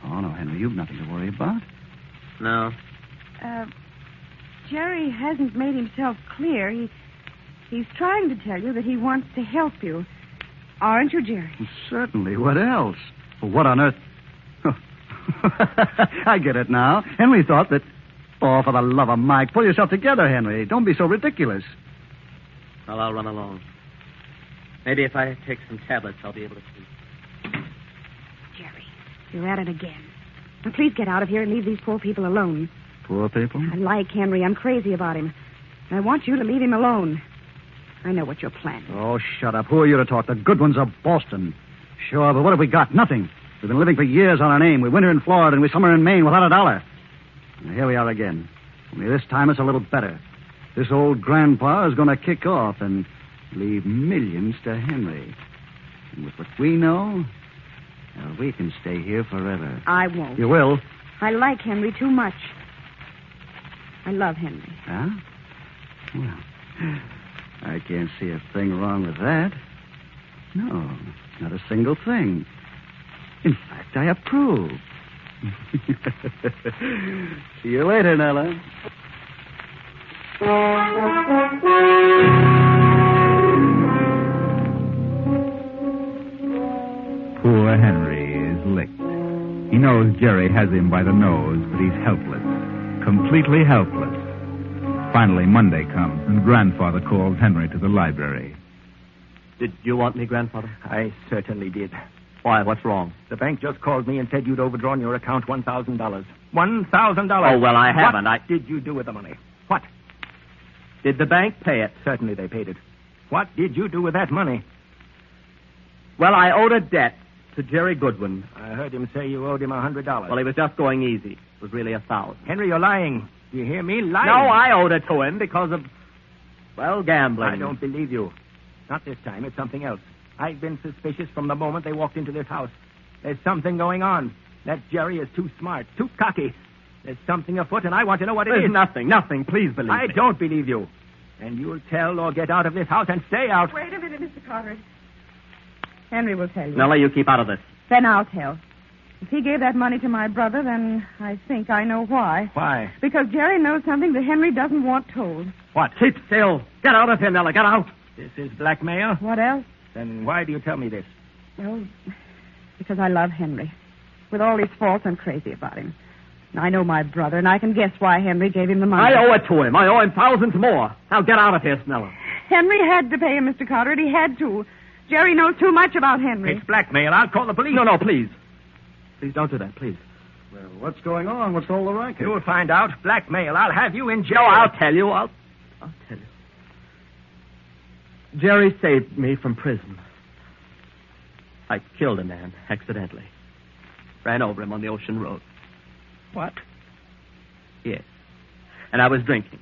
Oh, no, Henry, you've nothing to worry about. No. Jerry hasn't made himself clear. He's trying to tell you that he wants to help you. Aren't you, Jerry? Well, certainly. What else? Well, what on earth... I get it now. Henry thought that... Oh, for the love of Mike, pull yourself together, Henry. Don't be so ridiculous. Well, I'll run along. Maybe if I take some tablets, I'll be able to sleep. Jerry, you're at it again. Now, please get out of here and leave these poor people alone. Poor people? I like Henry. I'm crazy about him. And I want you to leave him alone. I know what you're planning. Oh, shut up. Who are you to talk? The good ones of Boston. Sure, but what have we got? Nothing. We've been living for years on our name. We winter in Florida and we summer in Maine without a dollar. And here we are again. Only this time it's a little better. This old grandpa is going to kick off and leave millions to Henry. And with what we know, well, we can stay here forever. I won't. You will? I like Henry too much. I love Henry. Huh? Well, I can't see a thing wrong with that. No, not a single thing. In fact, I approve. See you later, Nella. Poor Henry is licked. He knows Jerry has him by the nose, but he's helpless. Completely helpless. Finally, Monday comes, and Grandfather calls Henry to the library. Did you want me, Grandfather? I certainly did. Why, what's wrong? The bank just called me and said you'd overdrawn your account $1,000. $1,000. Oh, well, I haven't. What did you do with the money? What? Did the bank pay it? Certainly they paid it. What did you do with that money? Well, I owed a debt to Jerry Goodwin. I heard him say you owed him $100. Well, he was just going easy. It was really $1,000. Henry, you're lying. Do you hear me? Lying. No, I owed it to him because of, well, gambling. I don't believe you. Not this time. It's something else. I've been suspicious from the moment they walked into this house. There's something going on. That Jerry is too smart, too cocky. There's something afoot, and I want to know what it is. Nothing. Please believe me. I don't believe you. And you'll tell or get out of this house and stay out. Wait a minute, Mr. Carter. Henry will tell you. Nella, you keep out of this. Then I'll tell. If he gave that money to my brother, then I think I know why. Why? Because Jerry knows something that Henry doesn't want told. What? Keep still. Get out of here, Nella. Get out. This is blackmail? What else? Then why do you tell me this? Well, because I love Henry. With all his faults, I'm crazy about him. I know my brother, and I can guess why Henry gave him the money. I owe it to him. I owe him thousands more. Now get out of here, Snella. Henry had to pay him, Mr. Carteret. He had to. Jerry knows too much about Henry. It's blackmail. I'll call the police. No, please. Please don't do that, please. Well, what's going on? What's all the racket? You'll find out. Blackmail. I'll have you in jail. No, I'll tell you. I'll tell you. Jerry saved me from prison. I killed a man accidentally. Ran over him on the ocean road. What? Yes. And I was drinking.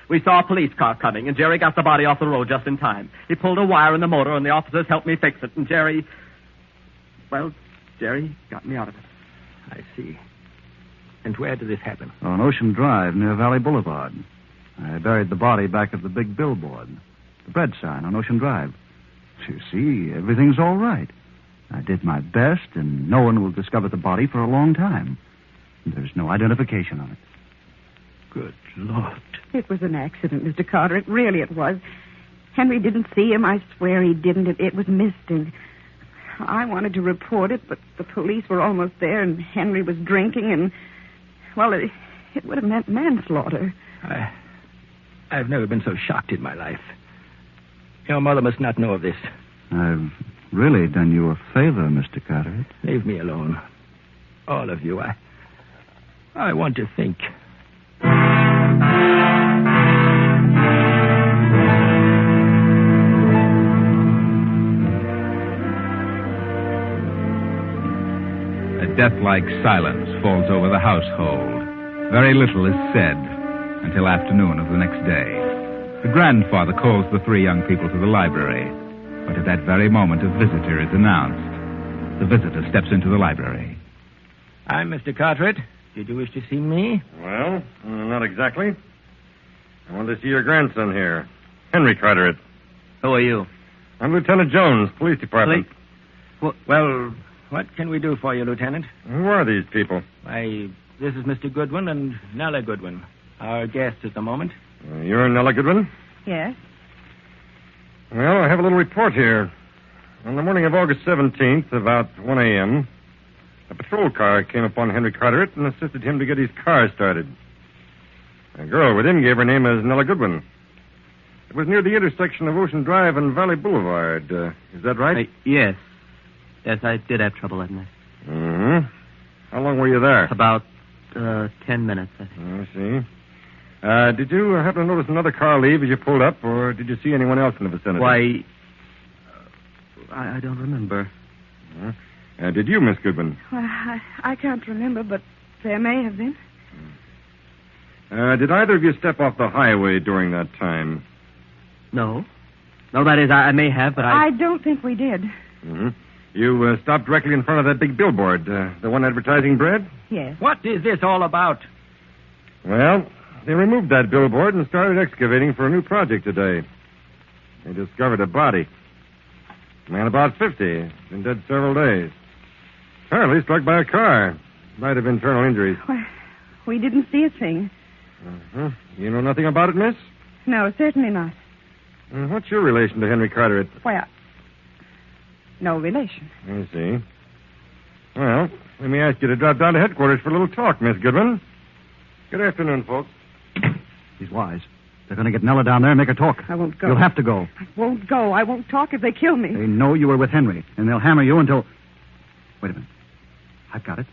We saw a police car coming, and Jerry got the body off the road just in time. He pulled a wire in the motor, and the officers helped me fix it. And Jerry got me out of it. I see. And where did this happen? On Ocean Drive near Valley Boulevard. I buried the body back of the big billboard. The bread sign on Ocean Drive. You see, everything's all right. I did my best, and no one will discover the body for a long time. There's no identification on it. Good Lord. It was an accident, Mr. Carteret. Really it was. Henry didn't see him. I swear he didn't. It was misting. I wanted to report it, but the police were almost there, and Henry was drinking, and, well, it would have meant manslaughter. I've never been so shocked in my life. Your mother must not know of this. I've really done you a favor, Mr. Carteret. Leave me alone. All of you. I want to think. A death-like silence falls over the household. Very little is said until afternoon of the next day. The grandfather calls the three young people to the library, but at that very moment a visitor is announced. The visitor steps into the library. I'm Mr. Carteret. Did you wish to see me? Well, not exactly. I want to see your grandson here, Henry Carteret. Who are you? I'm Lieutenant Jones, Police Department. Well, what can we do for you, Lieutenant? Who are these people? Why, this is Mr. Goodwin and Nella Goodwin, our guests at the moment. You're Nella Goodwin? Yes. Well, I have a little report here. On the morning of August 17th, about 1 a.m., a patrol car came upon Henry Carteret and assisted him to get his car started. A girl within gave her name as Nella Goodwin. It was near the intersection of Ocean Drive and Valley Boulevard. Is that right? Yes. Yes, I did have trouble that night. Mm-hmm. How long were you there? About 10 minutes, I think. I see. Did you happen to notice another car leave as you pulled up, or did you see anyone else in the vicinity? Why, I don't remember. Did you, Miss Goodwin? Well, I can't remember, but there may have been. Did either of you step off the highway during that time? No. No, that is, I may have, but I don't think we did. Mm-hmm. You stopped directly in front of that big billboard, the one advertising bread? Yes. What is this all about? Well, they removed that billboard and started excavating for a new project today. They discovered a body. A man about 50, been dead several days. Apparently struck by a car. Might have internal injuries. Well, we didn't see a thing. Uh-huh. You know nothing about it, miss? No, certainly not. What's your relation to Henry Carteret? Well, no relation. I see. Well, let me ask you to drop down to headquarters for a little talk, Miss Goodwin. Good afternoon, folks. He's wise. They're going to get Nella down there and make her talk. I won't go. You'll have to go. I won't go. I won't talk if they kill me. They know you were with Henry, and they'll hammer you until... Wait a minute. I've got it.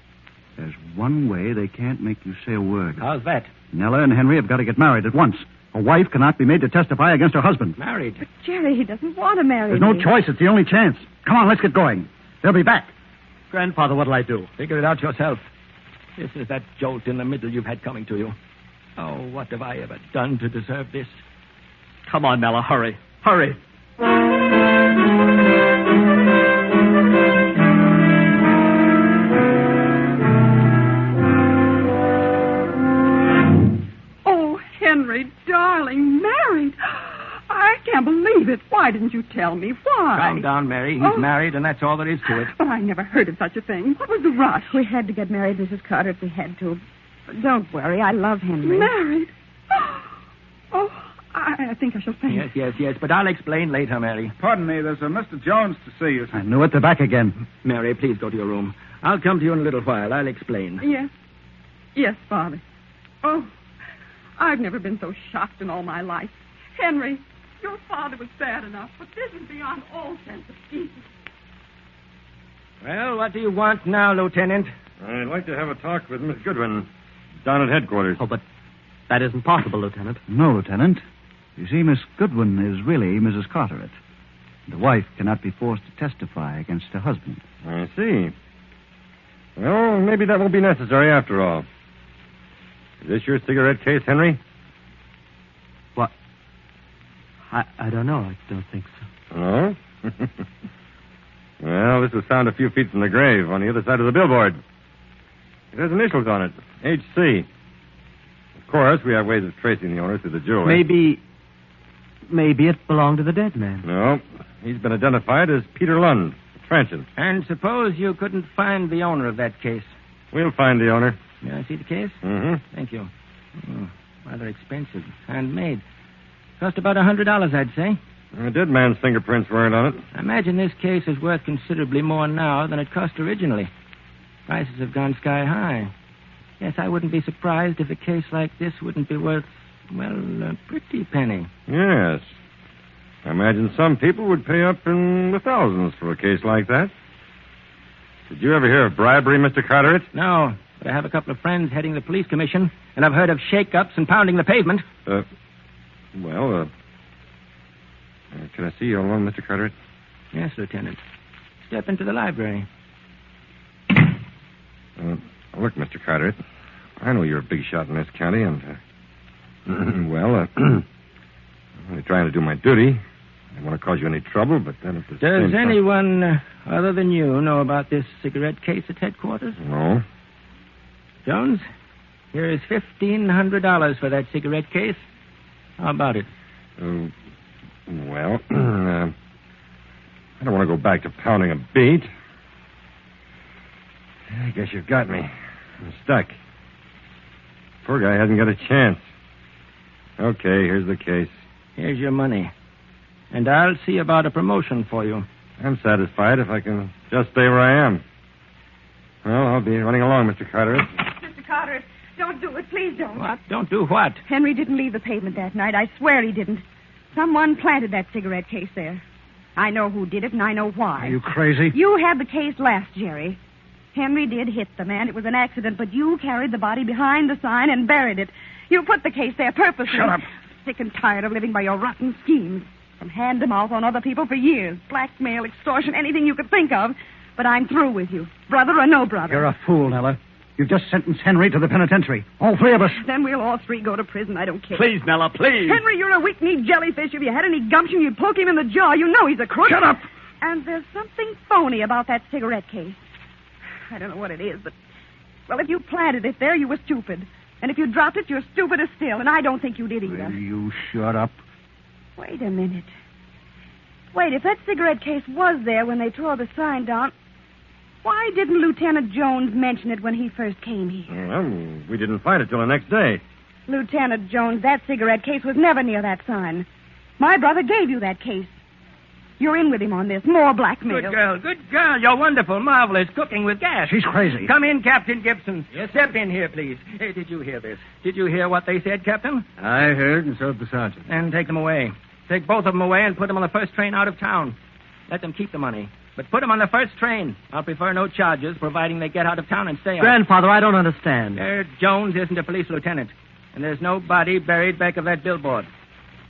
There's one way they can't make you say a word. How's that? Nella and Henry have got to get married at once. A wife cannot be made to testify against her husband. Married? But Jerry, he doesn't want to marry There's me. no choice. It's the only chance. Come on, let's get going. They'll be back. Grandfather, what'll I do? Figure it out yourself. This is that jolt in the middle you've had coming to you. Oh, what have I ever done to deserve this? Come on, Nella, hurry. Hurry. Oh, Henry, darling, married. I can't believe it. Why didn't you tell me? Why? Calm down, Mary. He's married, and that's all there is to it. But I never heard of such a thing. What was the rush? We had to get married, Mrs. Carter, if we had to. But don't worry, I love Henry. Married? Oh, I think I shall faint. Yes, but I'll explain later, Mary. Pardon me, there's a Mr. Jones to see you. I knew it. They're back again. Mary, please go to your room. I'll come to you in a little while. I'll explain. Yes. Yes, Father. Oh, I've never been so shocked in all my life. Henry, your father was bad enough, but this is beyond all sense of decency. Well, what do you want now, Lieutenant? I'd like to have a talk with Miss Goodwin down at headquarters. Oh, but that isn't possible, Lieutenant. No, Lieutenant. You see, Miss Goodwin is really Mrs. Carteret. The wife cannot be forced to testify against her husband. I see. Well, maybe that won't be necessary after all. Is this your cigarette case, Henry? What? I don't know. I don't think so. No? Well, this was found a few feet from the grave on the other side of the billboard. It has initials on it. H.C. Of course, we have ways of tracing the owner through the jewelry. Maybe it belonged to the dead man. No. He's been identified as Peter Lund, a transient. And suppose you couldn't find the owner of that case. We'll find the owner. May I see the case? Mm-hmm. Thank you. Oh, rather expensive. Handmade. Cost about $100, I'd say. The dead man's fingerprints weren't on it. I imagine this case is worth considerably more now than it cost originally. Prices have gone sky high. Yes, I wouldn't be surprised if a case like this wouldn't be worth, well, a pretty penny. Yes. I imagine some people would pay up in the thousands for a case like that. Did you ever hear of bribery, Mr. Carteret? No, but I have a couple of friends heading the police commission, and I've heard of shake-ups and pounding the pavement. Can I see you alone, Mr. Carteret? Yes, Lieutenant. Step into the library. Look, Mr. Carteret, I know you're a big shot in this county, and, I'm only trying to do my duty. I don't want to cause you any trouble, but then at the same Does time... anyone other than you know about this cigarette case at headquarters? No. Jones, here is $1,500 for that cigarette case. How about it? I don't want to go back to pounding a beat. I guess you've got me. I'm stuck. Poor guy hasn't got a chance. Okay, here's the case. Here's your money. And I'll see about a promotion for you. I'm satisfied if I can just stay where I am. Well, I'll be running along, Mr. Carteret. Mr. Carteret, don't do it. Please don't. What? Don't do what? Henry didn't leave the pavement that night. I swear he didn't. Someone planted that cigarette case there. I know who did it, and I know why. Are you crazy? You had the case last, Jerry. Henry did hit the man. It was an accident, but you carried the body behind the sign and buried it. You put the case there purposely. Shut up. Sick and tired of living by your rotten schemes. From hand to mouth on other people for years. Blackmail, extortion, anything you could think of. But I'm through with you. Brother or no brother. You're a fool, Nella. You've just sentenced Henry to the penitentiary. All three of us. Then we'll all three go to prison. I don't care. Please, Nella, please. Henry, you're a weak-kneed jellyfish. If you had any gumption, you'd poke him in the jaw. You know he's a crook. Shut up. And there's something phony about that cigarette case. I don't know what it is, but... Well, if you planted it there, you were stupid. And if you dropped it, you're stupider still. And I don't think you did either. Will you shut up? Wait a minute. Wait, if that cigarette case was there when they tore the sign down... Why didn't Lieutenant Jones mention it when he first came here? Well, we didn't find it till the next day. Lieutenant Jones, that cigarette case was never near that sign. My brother gave you that case. You're in with him on this. More blackmail. Good girl. You're wonderful, marvelous, cooking with gas. She's crazy. Come in, Captain Gibson. Yes, step in here, please. Hey, did you hear this? Did you hear what they said, Captain? I heard, and so did the sergeant. And take them away. Take both of them away and put them on the first train out of town. Let them keep the money. But put them on the first train. I'll prefer no charges, providing they get out of town and stay out. Grandfather, I don't understand. Jones isn't a police lieutenant. And there's no body buried back of that billboard.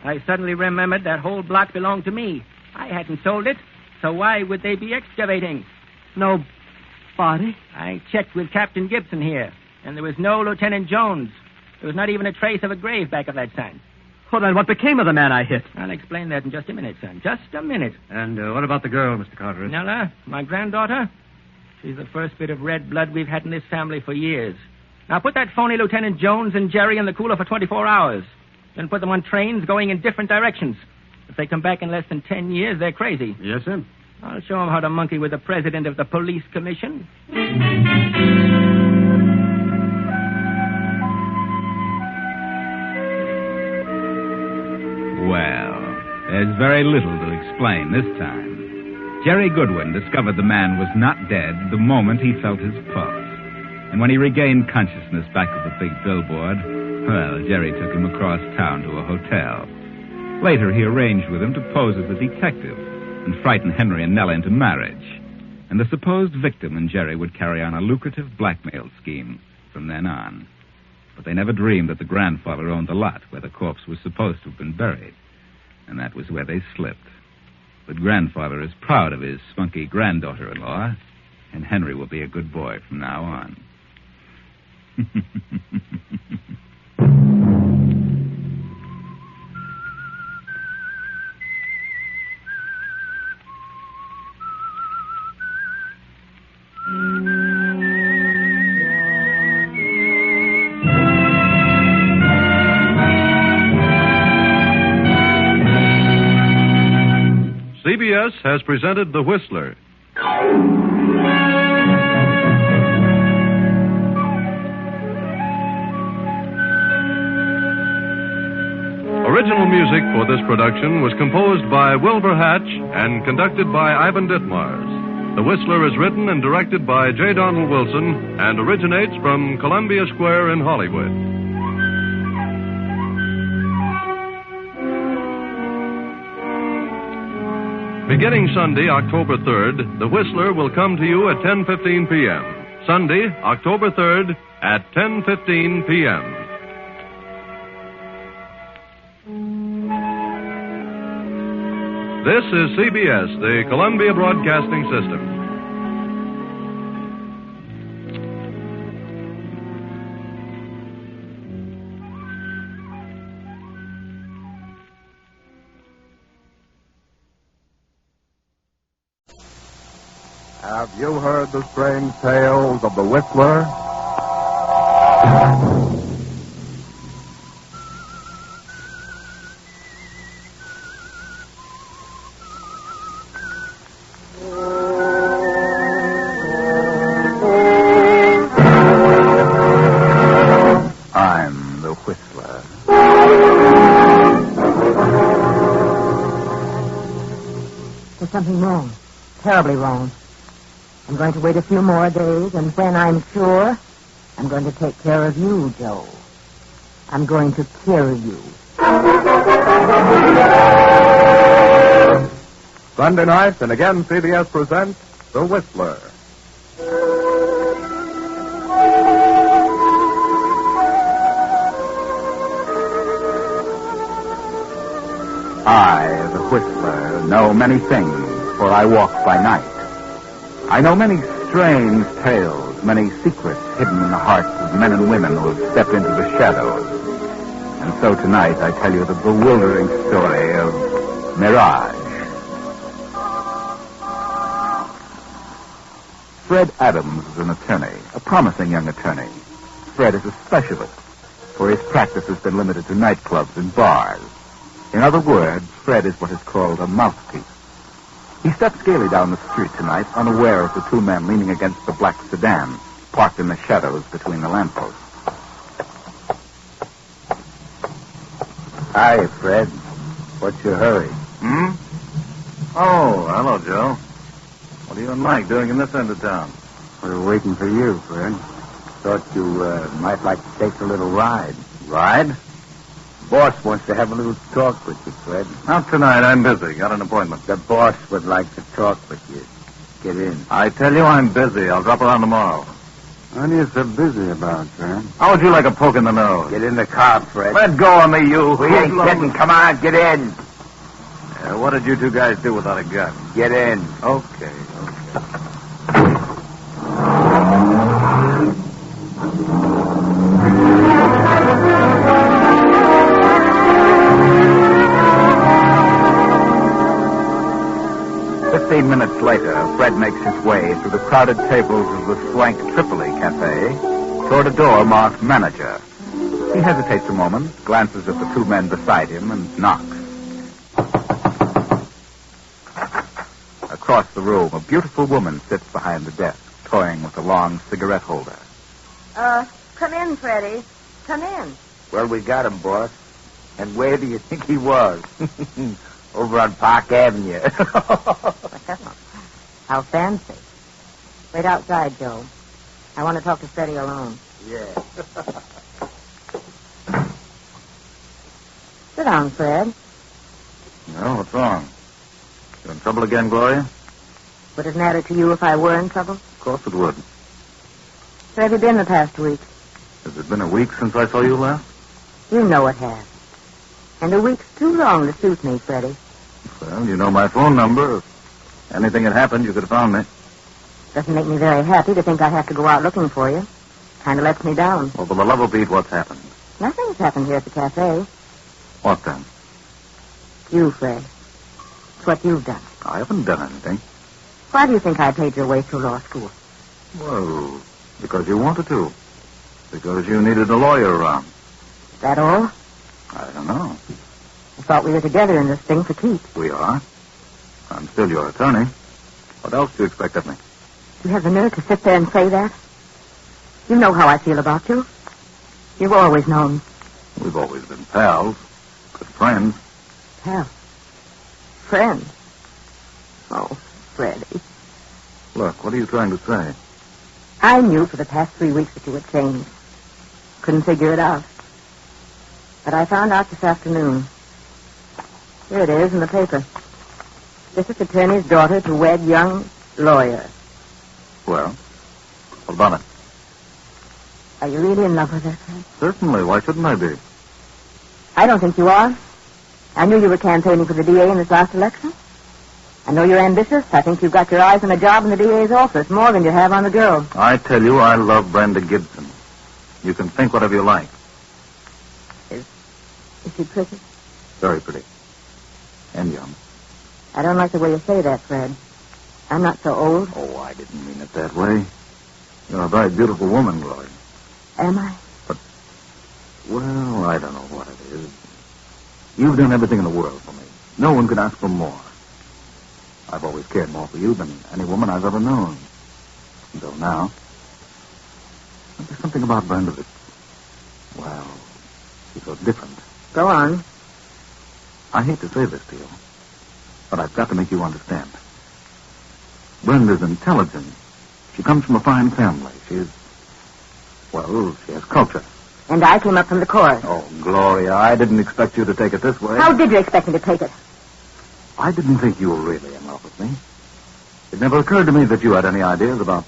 I suddenly remembered that whole block belonged to me. I hadn't sold it, so why would they be excavating? No body? I checked with Captain Gibson here, and there was no Lieutenant Jones. There was not even a trace of a grave back of that sign. Well, then what became of the man I hit? I'll explain that in just a minute, son. Just a minute. And what about the girl, Mr. Carteret? Nella, my granddaughter? She's the first bit of red blood we've had in this family for years. Now put that phony Lieutenant Jones and Jerry in the cooler for 24 hours. Then put them on trains going in different directions. If they come back in less than 10 years, they're crazy. Yes, sir. I'll show them how to monkey with the president of the police commission. There's very little to explain this time. Jerry Goodwin discovered the man was not dead the moment he felt his pulse. And when he regained consciousness back of the big billboard, well, Jerry took him across town to a hotel. Later, he arranged with him to pose as a detective and frighten Henry and Nella into marriage. And the supposed victim and Jerry would carry on a lucrative blackmail scheme from then on. But they never dreamed that the grandfather owned the lot where the corpse was supposed to have been buried. And that was where they slipped. But grandfather is proud of his spunky granddaughter-in-law, and Henry will be a good boy from now on. CBS has presented The Whistler. Original music for this production was composed by Wilbur Hatch and conducted by Ivan Ditmars. The Whistler is written and directed by J. Donald Wilson and originates from Columbia Square in Hollywood. Beginning Sunday, October 3rd, The Whistler will come to you at 10:15 p.m. Sunday, October 3rd at 10:15 p.m. This is CBS, the Columbia Broadcasting System. Have you heard the strange tales of the Whistler? I'm the Whistler. There's something wrong. Terribly wrong. I'm going to wait a few more days, and when I'm sure, I'm going to take care of you, Joe. I'm going to kill you. Sunday night, and again CBS presents The Whistler. I, the Whistler, know many things, for I walk by night. I know many strange tales, many secrets hidden in the hearts of men and women who have stepped into the shadows. And so tonight I tell you the bewildering story of Mirage. Fred Adams is an attorney, a promising young attorney. Fred is a specialist, for his practice has been limited to nightclubs and bars. In other words, Fred is what is called a mouthpiece. He steps gaily down the street tonight, unaware of the two men leaning against the black sedan, parked in the shadows between the lampposts. Hi, Fred. What's your hurry? Oh, hello, Joe. What are you and Mike doing in this end of town? We're waiting for you, Fred. Thought you might like to take a little ride. Ride? Boss wants to have a little talk with you, Fred. Not tonight. I'm busy. Got an appointment. The boss would like to talk with you. Get in. I tell you, I'm busy. I'll drop around tomorrow. What are you so busy about, Fred? How would you like a poke in the nose? Get in the car, Fred. Let go of me, you. We ain't kidding. Come on, get in. What did you two guys do without a gun? Get in. Okay. 15 minutes later, Fred makes his way through the crowded tables of the swank Tripoli Cafe toward a door marked Manager. He hesitates a moment, glances at the two men beside him, and knocks. Across the room, a beautiful woman sits behind the desk, toying with a long cigarette holder. Come in, Freddie. Come in. Well, we got him, boss. And where do you think he was? over on Park Avenue. How fancy. Wait outside, Joe. I want to talk to Freddie alone. Yeah. Sit down, Fred. No, what's wrong? You in trouble again, Gloria? Would it matter to you if I were in trouble? Of course it would. Where have you been the past week? Has it been a week since I saw you last? You know it has. And a week's too long to suit me, Freddie. Well, you know my phone number. If anything had happened, you could have found me. Doesn't make me very happy to think I have to go out looking for you. Kind of lets me down. Well, for the love of Pete, what's happened? Nothing's happened here at the cafe. What then? You, Fred. It's what you've done. I haven't done anything. Why do you think I paid your way through law school? Well, because you wanted to. Because you needed a lawyer around. Is that all? I don't know. I thought we were together in this thing for keeps. We are. I'm still your attorney. What else do you expect of me? You have the nerve to sit there and say that? You know how I feel about you. You've always known. We've always been pals. Good friends. Pals? Friends? Oh, Freddie. Look, what are you trying to say? I knew for the past 3 weeks that you had changed. Couldn't figure it out. But I found out this afternoon. Here it is in the paper. District attorney's daughter to wed young lawyer. Well, what about it? Are you really in love with her, Fred? Certainly. Why shouldn't I be? I don't think you are. I knew you were campaigning for the DA in this last election. I know you're ambitious. I think you've got your eyes on a job in the DA's office, more than you have on the girl. I tell you, I love Brenda Gibson. You can think whatever you like. Is she pretty? Very pretty. And young. I don't like the way you say that, Fred. I'm not so old. Oh, I didn't mean it that way. You're a very beautiful woman, Gloria. Am I? Well, I don't know what it is. You've done everything in the world for me. No one could ask for more. I've always cared more for you than any woman I've ever known. Until now. There's something about Brenda that's, well, she's so different. Go on. I hate to say this to you, but I've got to make you understand. Brenda's intelligent. She comes from a fine family. She has culture. And I came up from the chorus. Oh, Gloria, I didn't expect you to take it this way. How did you expect me to take it? I didn't think you were really in love with me. It never occurred to me that you had any ideas about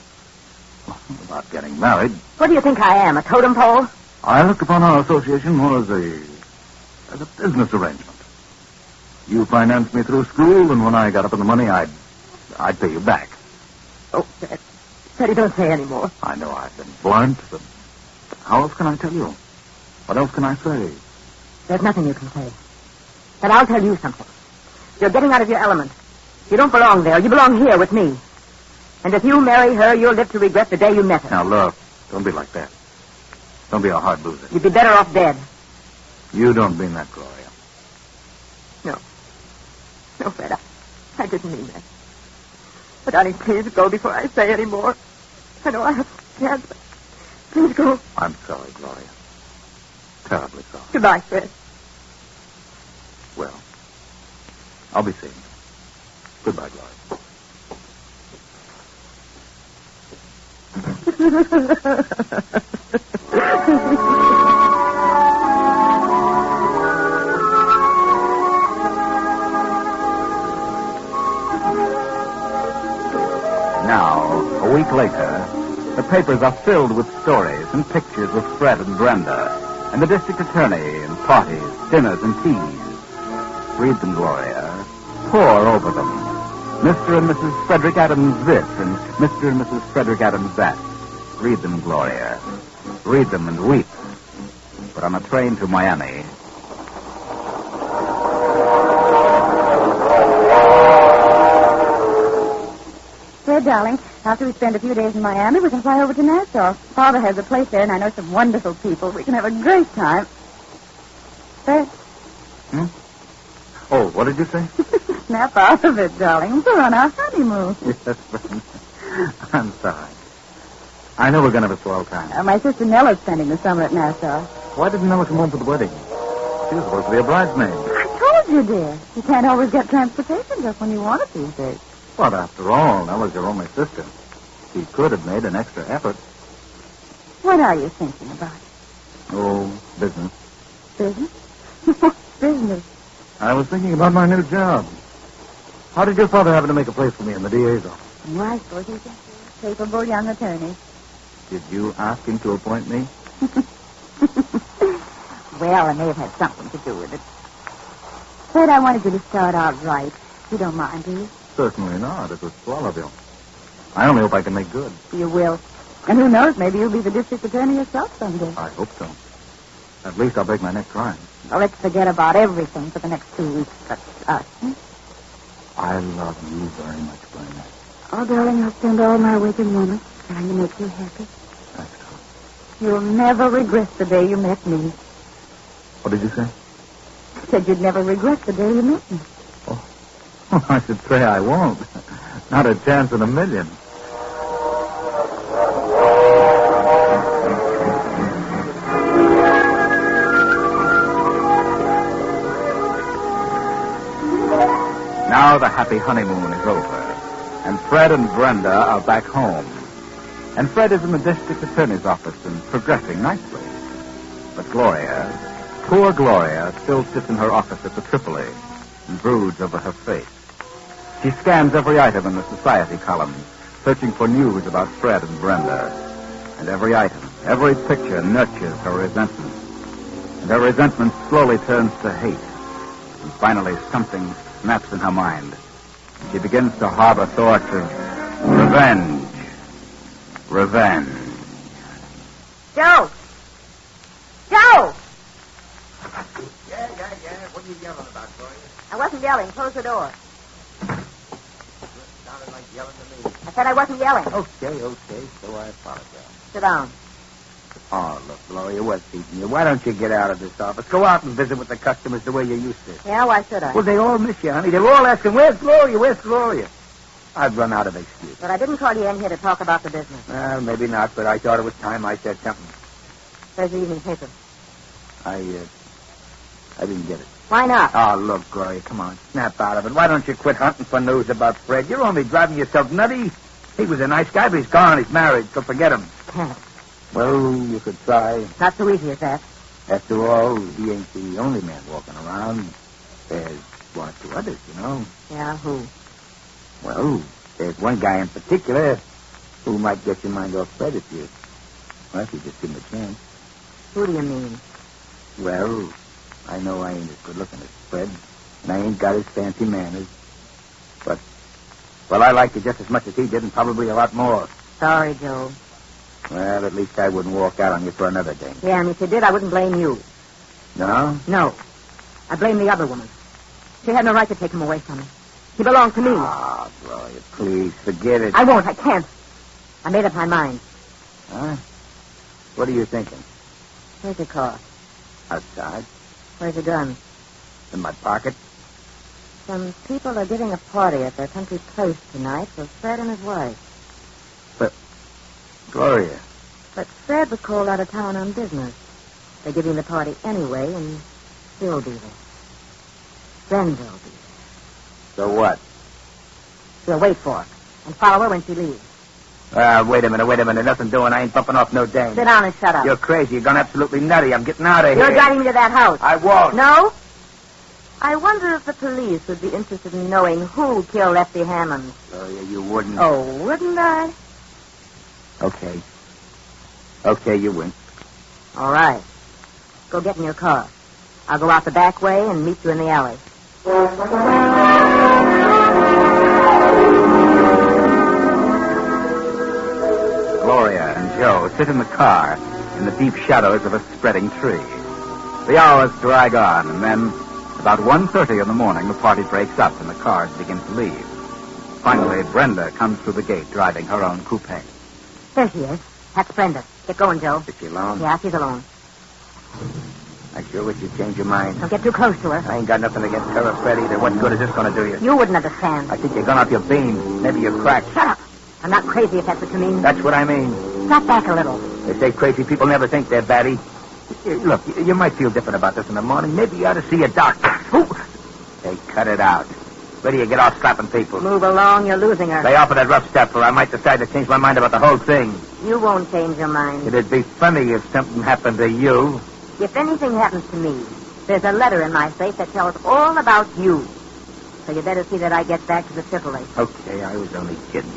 getting married. What do you think I am, a totem pole? I looked upon our association more as a business arrangement. You financed me through school, and when I got up in the money, I'd pay you back. Oh, Freddie, don't say any more. I know I've been blunt, but how else can I tell you? What else can I say? There's nothing you can say. But I'll tell you something. You're getting out of your element. You don't belong there. You belong here with me. And if you marry her, you'll live to regret the day you met her. Now, look, don't be like that. Don't be a hard loser. You'd be better off dead. You don't mean that, Gloria. No. No, Fred, I didn't mean that. But, darling, please go before I say any more. I know I have cancer. Please go. I'm sorry, Gloria. Terribly sorry. Goodbye, Fred. Well, I'll be seeing you. Goodbye, Gloria. Now, a week later, the papers are filled with stories and pictures of Fred and Brenda, and the district attorney, and parties, dinners, and teas. Read them, Gloria. Pore over them. Mr. and Mrs. Frederick Adams this, and Mr. and Mrs. Frederick Adams that. Read them, Gloria. Read them and weep. But on a train to Miami... Fred, darling, after we spend a few days in Miami, we can fly over to Nassau. Father has a place there, and I know some wonderful people. We can have a great time. Fred? Oh, what did you say? Snap out of it, darling. We're on our honeymoon. Yes, I'm sorry. I know we're going to have a swell time. My sister Nella's spending the summer at Nassau. Why didn't Nella come home for the wedding? She was supposed to be a bridesmaid. I told told you, dear. You can't always get transportation just when you want it these days. But after all, Ella's your only sister. She could have made an extra effort. What are you thinking about? Oh, business. Business? What business? I was thinking about my new job. How did your father happen to make a place for me in the DA's office? Well, I suppose he's a capable young attorney. Did you ask him to appoint me? Well, it may have had something to do with it. Fred, I wanted you to start out right. You don't mind, do you? Certainly not. It was swell of you. I only hope I can make good. You will. And who knows, maybe you'll be the district attorney yourself someday. I hope so. At least I'll break my neck trying. Well, let's forget about everything for the next 2 weeks but us. I love you very much, Brenda. Oh, darling, I'll spend all my waking moments trying to make you happy. That's true. You'll never regret the day you met me. What did you say? I said you'd never regret the day you met me. Oh, I should say I won't. Not a chance in a million. Now the happy honeymoon is over, and Fred and Brenda are back home. And Fred is in the district attorney's office and progressing nicely. But Gloria, poor Gloria, still sits in her office at the Tripoli and broods over her fate. She scans every item in the society columns, searching for news about Fred and Brenda. And every item, every picture nurtures her resentment. And her resentment slowly turns to hate. And finally something snaps in her mind. She begins to harbor thoughts of revenge. Revenge. Joe! Joe! Yeah. What are you yelling about, Gloria? I wasn't yelling. Close the door. Sounded like yelling to me. I said I wasn't yelling. Okay. So I apologize. Sit down. Oh, look, Gloria, what's eating you? Why don't you get out of this office? Go out and visit with the customers the way you used to. Yeah, why should I? Well, they all miss you, honey. They're all asking, where's Gloria? I've run out of excuses. But I didn't call you in here to talk about the business. Well, maybe not, but I thought it was time I said something. Where's the evening paper? I didn't get it. Why not? Oh, look, Gloria, come on. Snap out of it. Why don't you quit hunting for news about Fred? You're only driving yourself nutty. He was a nice guy, but he's gone. He's married, so forget him. Can't. Well, you could try. Not so easy as that. After all, he ain't the only man walking around. There's one or two others, you know. Yeah, who? Well, there's one guy in particular who might get your mind off Fred if you just give him a chance. Who do you mean? Well, I know I ain't as good looking as Fred, and I ain't got his fancy manners. But, well, I like you just as much as he did, and probably a lot more. Sorry, Joe. Well, at least I wouldn't walk out on you for another day. Yeah, and if you did, I wouldn't blame you. No? No. I blame the other woman. She had no right to take him away from me. He belonged to me. Oh, Gloria, please, forget it. I won't. I can't. I made up my mind. Huh? What are you thinking? Where's your car? Outside. Where's your gun? In my pocket. Some people are giving a party at their country place tonight for Fred and his wife. But, Gloria. But Fred was called out of town on business. They're giving the party anyway, and he'll be there. Brenda will be there. So what? We'll wait for her and follow her when she leaves. Wait a minute. Nothing doing. I ain't bumping off no dame. Sit down and shut up. You're crazy. You're gone absolutely nutty. I'm getting out of here. You're driving me to that house. I won't. No? I wonder if the police would be interested in knowing who killed Lefty Hammond. Gloria, you wouldn't. Oh, wouldn't I? Okay. Okay, you win. All right. Go get in your car. I'll go out the back way and meet you in the alley. Gloria and Joe sit in the car in the deep shadows of a spreading tree. The hours drag on, and then, about 1:30 in the morning, the party breaks up and the cars begin to leave. Finally, Brenda comes through the gate, driving her own coupe. There she is. That's Brenda. Get going, Joe. Is she alone? Yeah, she's alone. I sure wish you'd change your mind. Don't get too close to her. I ain't got nothing against her or Fred either. What good is this going to do you? You wouldn't understand. I think you're gone off your beam. Maybe you're cracked. Shut up. I'm not crazy if that's what you mean. That's what I mean. Stop back a little. They say crazy people never think they're batty. Look, you might feel different about this in the morning. Maybe you ought to see a doctor. Hey, cut it out. Where do you get off slapping people? Move along, you're losing her. Lay off of that rough stuff, or I might decide to change my mind about the whole thing. You won't change your mind. It'd be funny if something happened to you. If anything happens to me, there's a letter in my safe that tells all about you. So you better see that I get back to the Triple H. Okay, I was only kidding.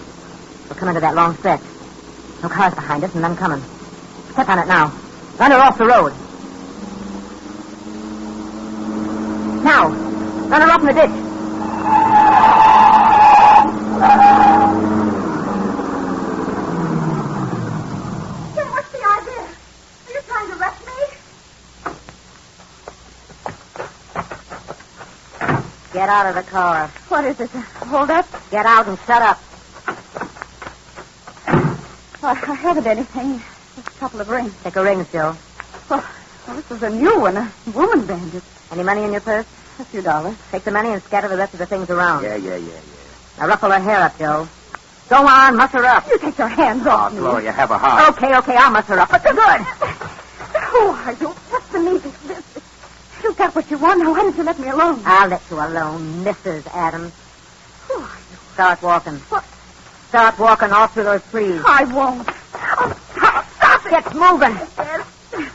We'll come into that long stretch. No cars behind us and none coming. Step on it now. Run her off the road. Now, run her off in the ditch. Jim, what's the idea? Are you trying to arrest me? Get out of the car. What is it? Hold up? Get out and shut up. Well, I haven't anything. Just a couple of rings. Take a ring, Joe. Well, this is a new one, a woman bandit. Any money in your purse? A few dollars. Take the money and scatter the rest of the things around. Yeah. Now ruffle her hair up, Joe. Go on, muss her up. You take your hands off me. Gloria, have a heart. Okay, I'll muss her up. But they're good. Who are you? What's the need of this? You got what you want. Now, why don't you let me alone? I'll let you alone, Mrs. Adams. Who are you? Start walking. What? Start walking off through those trees. I won't. Oh, stop it. Get moving. Yes,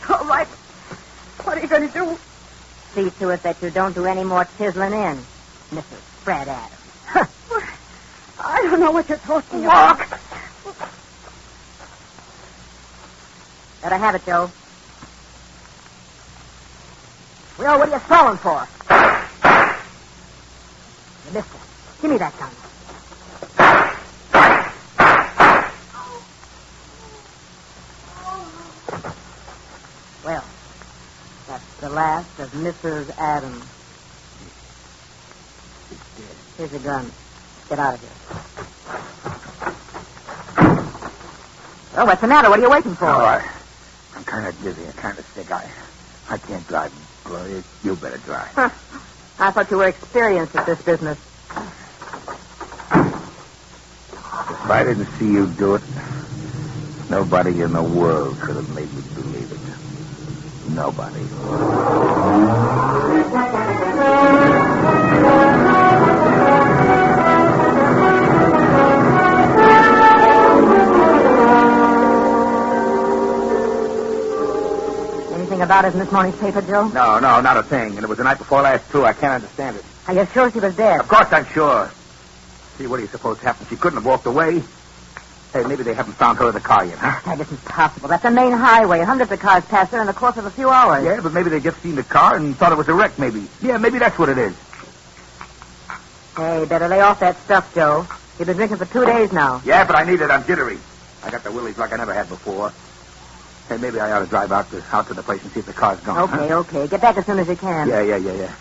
all right. What are you going to do? See to it that you don't do any more chiseling in, Mrs. Fred Adams. I don't know what you're talking about. Walk. Better have it, Joe. Will, what are you stalling for? You missed it. Give me that gun. Well, that's the last of Mrs. Adams. Here's your gun. Get out of here. Oh, what's the matter? What are you waiting for? Oh, I'm kind of dizzy and kind of sick. I can't drive, Gloria. You better drive. Huh. I thought you were experienced at this business. If I didn't see you do it, nobody in the world could have made me believe it. Nobody. Anything about it in this morning's paper, Joe? No, not a thing. And it was the night before last, too. I can't understand it. Are you sure she was dead? Of course I'm sure. See, what do you suppose happened? She couldn't have walked away. Hey, maybe they haven't found her in the car yet, huh? That isn't possible. That's a main highway. Hundreds of cars pass there in the course of a few hours. Yeah, but maybe they just seen the car and thought it was a wreck, maybe. Yeah, maybe that's what it is. Hey, better lay off that stuff, Joe. You've been drinking for 2 days now. Yeah, but I need it. I'm jittery. I got the willies like I never had before. Hey, maybe I ought to drive out to the place and see if the car's gone. Okay. Get back as soon as you can. Yeah.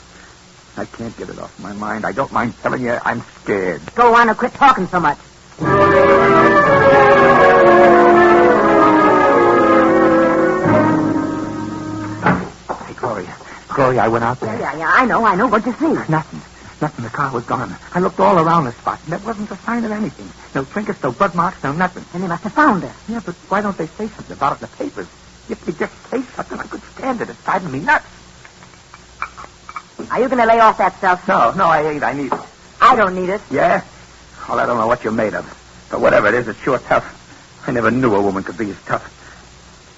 I can't get it off my mind. I don't mind telling you, I'm scared. Go on and quit talking so much. Hey, Gloria, I went out there. Yeah, I know. What'd you see? Nothing. The car was gone. I looked all around the spot, and there wasn't a sign of anything. No trinkets, no blood marks, no nothing. And they must have found her. Yeah, but why don't they say something about it in the papers? If they just say something, I could stand it. It's driving me nuts. Are you going to lay off that stuff? No, I ain't. I need it. I don't need it. Yeah? Well, I don't know what you're made of. But whatever it is, it's sure tough. I never knew a woman could be as tough.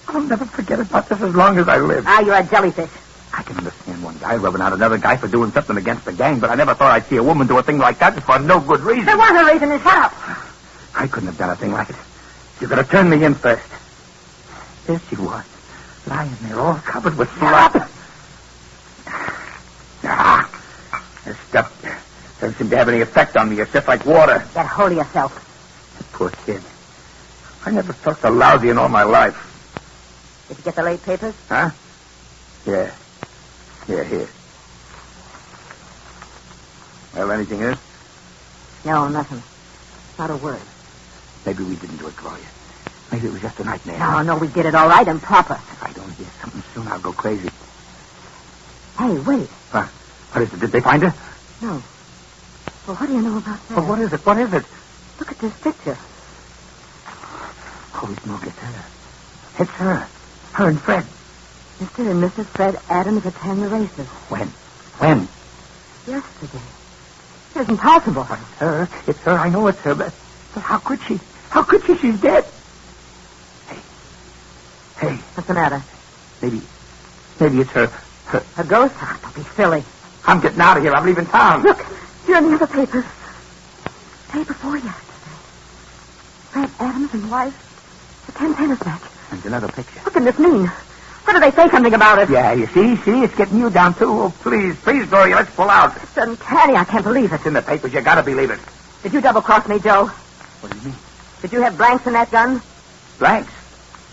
I'll never forget about this as long as I live. You're a jellyfish. I can understand one guy rubbing out another guy for doing something against the gang, but I never thought I'd see a woman do a thing like that for no good reason. There was a reason. Shut up. I couldn't have done a thing like it. You could have turned me in first. There she was, lying there all covered with blood. This stuff doesn't seem to have any effect on me. It's just like water. Get hold of yourself. That poor kid. I never felt so lousy in all my life. Did you get the late papers? Huh? Yeah, here. Well, anything else? No, nothing. Not a word. Maybe we didn't do it, Gloria. Maybe it was just a nightmare. No, we did it all right and proper. If I don't hear something soon, I'll go crazy. Hey, wait. What is it? Did they find her? No. Well, what do you know about that? Well, what is it? Look at this picture. Holy smoke, it's her. It's her. Her and Fred. Mr. and Mrs. Fred Adams attend the races. When? Yesterday. It isn't possible. It's her. It's her. I know it's her, but how could she? How could she? She's dead. Hey. What's the matter? Maybe it's her. A ghost? Ah, don't be silly. I'm getting out of here. I'm leaving town. Look, here in the other papers. Day before yesterday. Fred Adams and wife. The 10 tennis match. And another picture. What can this mean? What do they say something about it? Yeah, you see? It's getting you down, too. Oh, please, Gloria, let's pull out. It's uncanny. I can't believe it. It's in the papers. You gotta believe it. Did you double-cross me, Joe? What do you mean? Did you have blanks in that gun? Blanks?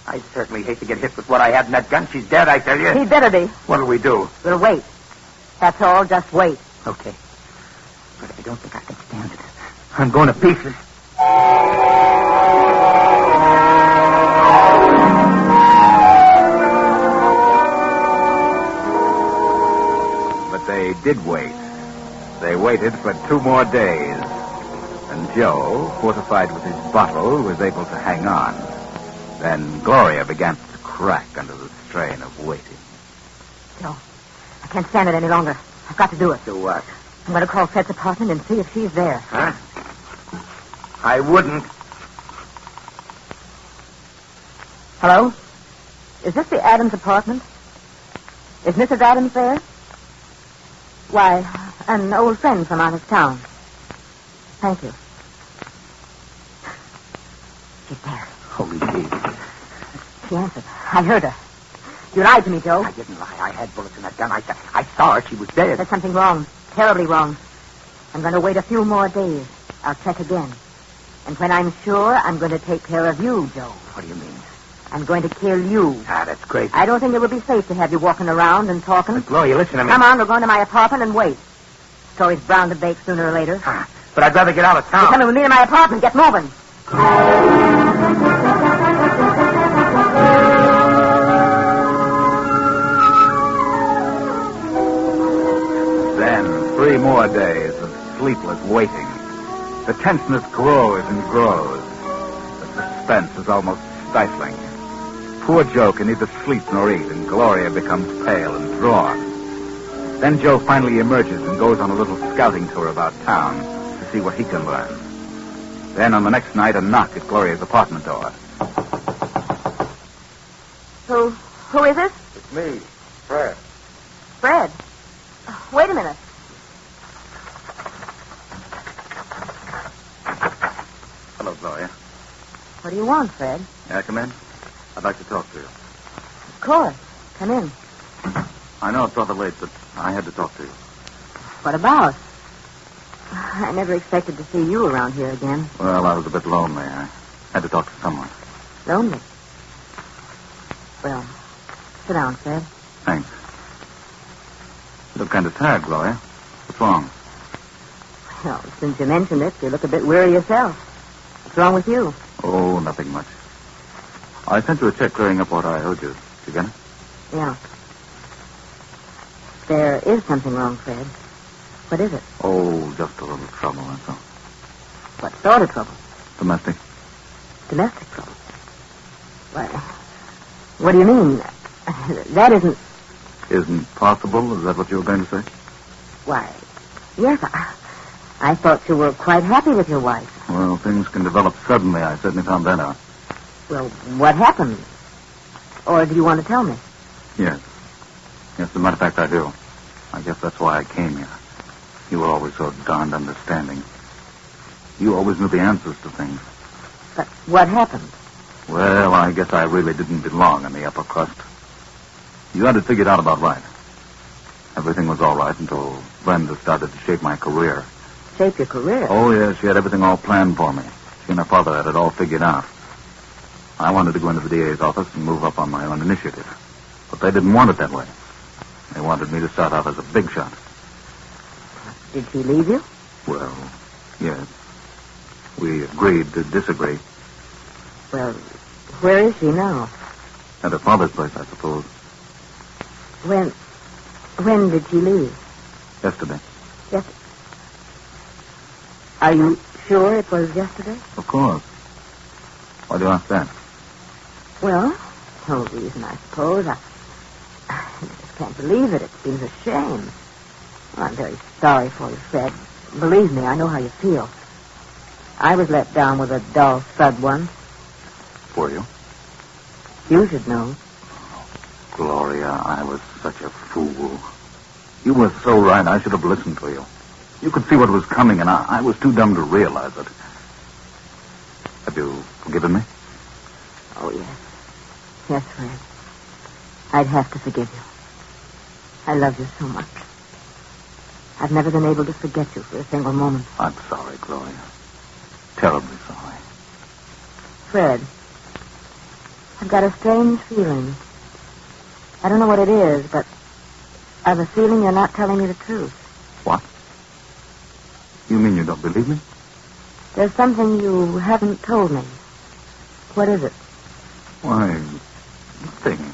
I certainly hate to get hit with what I had in that gun. She's dead, I tell you. He'd better be. What'll we do? We'll wait. That's all. Just wait. Okay. But I don't think I can stand it. I'm going to pieces. But they did wait. They waited for 2 more days. And Joe, fortified with his bottle, was able to hang on. Then Gloria began to crack under the strain of waiting. Joe, I can't stand it any longer. I've got to do it. Do what? I'm going to call Fred's apartment and see if she's there. Huh? I wouldn't. Hello? Is this the Adams apartment? Is Mrs. Adams there? Why, an old friend from out of town. Thank you. She's there. Holy Jesus. She answered. I heard her. You lied to me, Joe. I didn't lie. I had bullets in that gun. I saw her. She was dead. There's something wrong. Terribly wrong. I'm going to wait a few more days. I'll check again. And when I'm sure, I'm going to take care of you, Joe. What do you mean? I'm going to kill you. Ah, that's crazy. I don't think it would be safe to have you walking around and talking. But Gloria, listen to me. Come on, we're going to my apartment and wait. Story's bound to bake sooner or later. Ah, but I'd rather get out of town. You're coming with me to my apartment. Get moving. Then 3 more days of sleepless waiting. The tenseness grows and grows. The suspense is almost stifling. Poor Joe can neither sleep nor eat, and Gloria becomes pale and drawn. Then Joe finally emerges and goes on a little scouting tour about town to see what he can learn. Then on the next night, a knock at Gloria's apartment door. Who is it? It's me, Fred. Fred. Wait a minute. Hello, Gloria. What do you want, Fred? May I come in? I'd like to talk to you. Of course. Come in. I know it's rather late, but I had to talk to you. What about? I never expected to see you around here again. Well, I was a bit lonely. I had to talk to someone. Lonely? Well, sit down, Fred. Thanks. You look kind of tired, Gloria. What's wrong? Well, since you mentioned it, you look a bit weary yourself. What's wrong with you? Oh, nothing much. I sent you a check clearing up what I owed you. Did you get it? Yeah. There is something wrong, Fred. What is it? Oh, just a little trouble, that's all. What sort of trouble? Domestic. Domestic trouble? What do you mean? That isn't... Isn't possible? Is that what you were going to say? Why, yes, I thought you were quite happy with your wife. Well, things can develop suddenly. I certainly found that out. Well, what happened? Or do you want to tell me? Yes. Yes, as a matter of fact, I do. I guess that's why I came here. You were always so darned understanding. You always knew the answers to things. But what happened? Well, I guess I really didn't belong in the upper crust. You had it figured out about right. Everything was all right until Brenda started to shape my career. Shape your career? Oh, yes, she had everything all planned for me. She and her father had it all figured out. I wanted to go into the DA's office and move up on my own initiative. But they didn't want it that way. They wanted me to start out as a big shot. Did she leave you? Well, yes. We agreed to disagree. Well, where is she now? At her father's place, I suppose. When did she leave? Yesterday. Yes. Are you sure it was yesterday? Of course. Why do you ask that? Well, no reason, I suppose. I just can't believe it. It seems a shame. Well, I'm very sorry for you, Fred. Believe me, I know how you feel. I was let down with a dull thud once. Were you? You should know. Gloria, I was such a fool. You were so right. I should have listened to you. You could see what was coming, and I was too dumb to realize it. Have you forgiven me? Oh, yes. Yes, Fred. I'd have to forgive you. I love you so much. I've never been able to forget you for a single moment. I'm sorry, Gloria. Terribly sorry. Fred, I've got a strange feeling. I don't know what it is, but I've a feeling you're not telling me the truth. What? You mean you don't believe me? There's something you haven't told me. What is it? Why, nothing.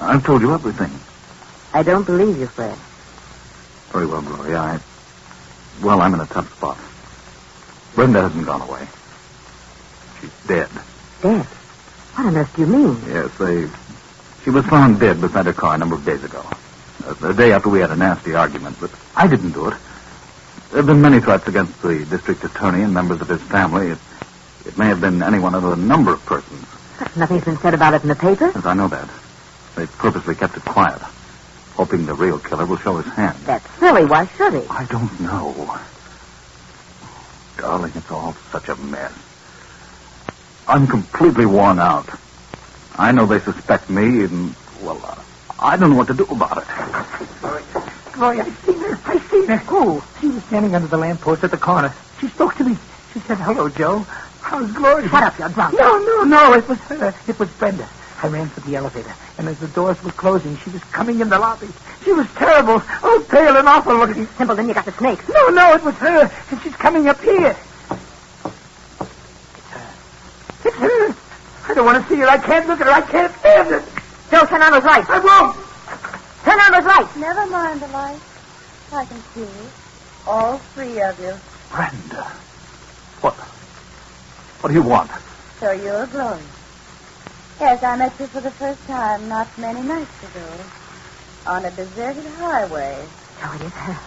I've told you everything. I don't believe you, Fred. Very well, Gloria. I'm in a tough spot. Brenda hasn't gone away. She's dead. Dead? What on earth do you mean? Yes, she was found dead beside her car a number of days ago. The day after we had a nasty argument, but I didn't do it. There have been many threats against the district attorney and members of his family. It may have been any one of a number of persons. But nothing's been said about it in the paper? Yes, I know that. They purposely kept it quiet, hoping the real killer will show his hand. That's silly. Why should he? I don't know. Darling, it's all such a mess. I'm completely worn out. I know they suspect me, and, I don't know what to do about it. Gloria, I've seen her. Who? She was standing under the lamppost at the corner. She spoke to me. She said, "Hello, Joe. How's Gloria?" Shut up, you're drunk. No, it was her. It was Brenda. I ran for the elevator, and as the doors were closing, she was coming in the lobby. She was terrible. Oh, pale and awful looking. Simpleton, you got the snakes. No, it was her, and she's coming up here. It's her. I don't want to see her. I can't look at her. I can't stand it. Joe, turn on those lights. I won't. Turn on those lights. Never mind the lights. I can see all three of you. Brenda. What do you want? So you're Gloria. Yes, I met you for the first time not many nights ago. On a deserted highway. Joe, it is her.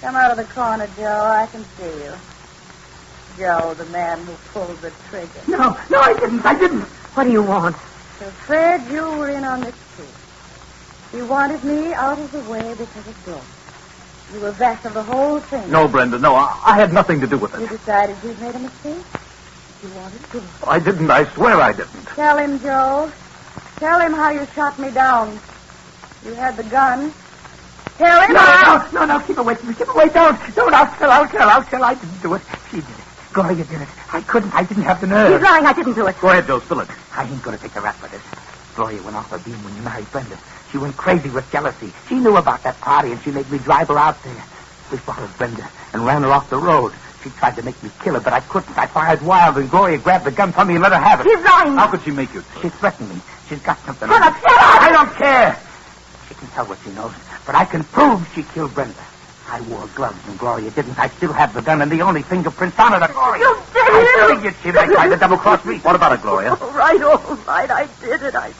Come out of the corner, Joe. I can see you. Joe, the man who pulled the trigger. No, I didn't. What do you want? So, Fred, you were in on this, too. You wanted me out of the way because of Dorothy. You were back of the whole thing. No, Brenda, no. I had nothing to do with You it. decided you'd made a mistake? You wanted to. I didn't. I swear I didn't. Tell him, Joe. Tell him how you shot me down. You had the gun. Tell him No, keep away from me. Keep away. Don't. I'll tell. I didn't do it. She did it. Gloria did it. I didn't have the nerve. He's lying. I didn't do it. Go ahead, Joe. Spill it. I ain't going to take the rap for this. Gloria went off her beam when you married Brenda. She went crazy with jealousy. She knew about that party, and she made me drive her out there. We followed Brenda and ran her off the road. She tried to make me kill her, but I couldn't. I fired wild, and Gloria grabbed the gun from me and let her have it. He's lying. How could she make you? She threatened me. She's got something. Shut up. I don't care. She can tell what she knows, but I can prove she killed Brenda. I wore gloves and Gloria didn't. I still have the gun and the only fingerprints on it are Gloria. You did it. I figured she might try to double-cross me. What about it, Gloria? All right. I did it. I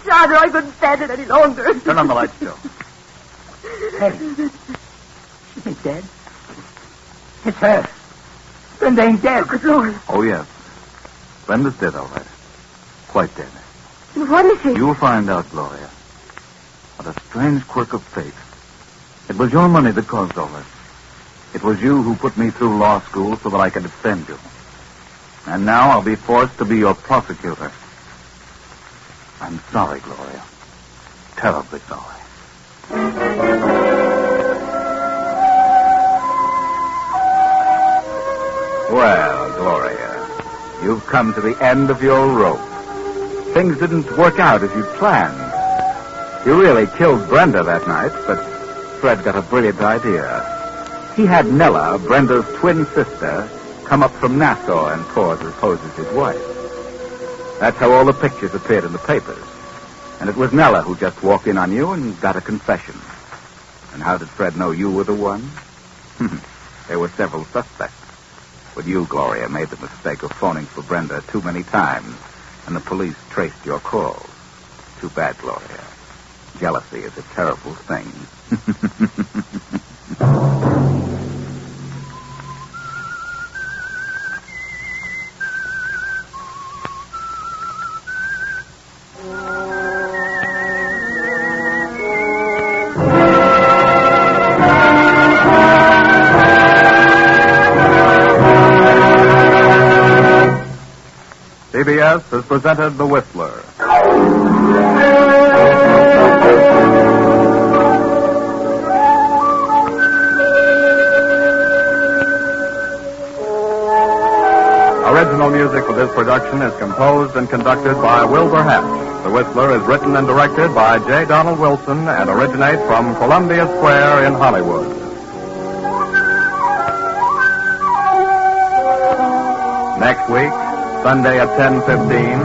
shot her. I couldn't stand it any longer. Turn on the lights, Joe. Hey, she ain't dead. It's her. Brenda ain't dead. Good Lord. Oh, yes. Brenda's dead, all right. Quite dead. What is it? You'll find out, Gloria. What a strange quirk of fate. It was your money that caused all this. It was you who put me through law school so that I could defend you. And now I'll be forced to be your prosecutor. I'm sorry, Gloria. Terribly sorry. Well, Gloria, you've come to the end of your rope. Things didn't work out as you'd planned. You really killed Brenda that night, but Fred got a brilliant idea. He had Nella, Brenda's twin sister, come up from Nassau and pose as his wife. That's how all the pictures appeared in the papers. And it was Nella who just walked in on you and got a confession. And how did Fred know you were the one? There were several suspects. But you, Gloria, made the mistake of phoning for Brenda too many times, and the police traced your calls. Too bad, Gloria. jealousy is a terrible thing. CBS has presented The Whistler. Original music for this production is composed and conducted by Wilbur Hatch. The Whistler is written and directed by J. Donald Wilson and originates from Columbia Square in Hollywood. Next week, Sunday at 10:15.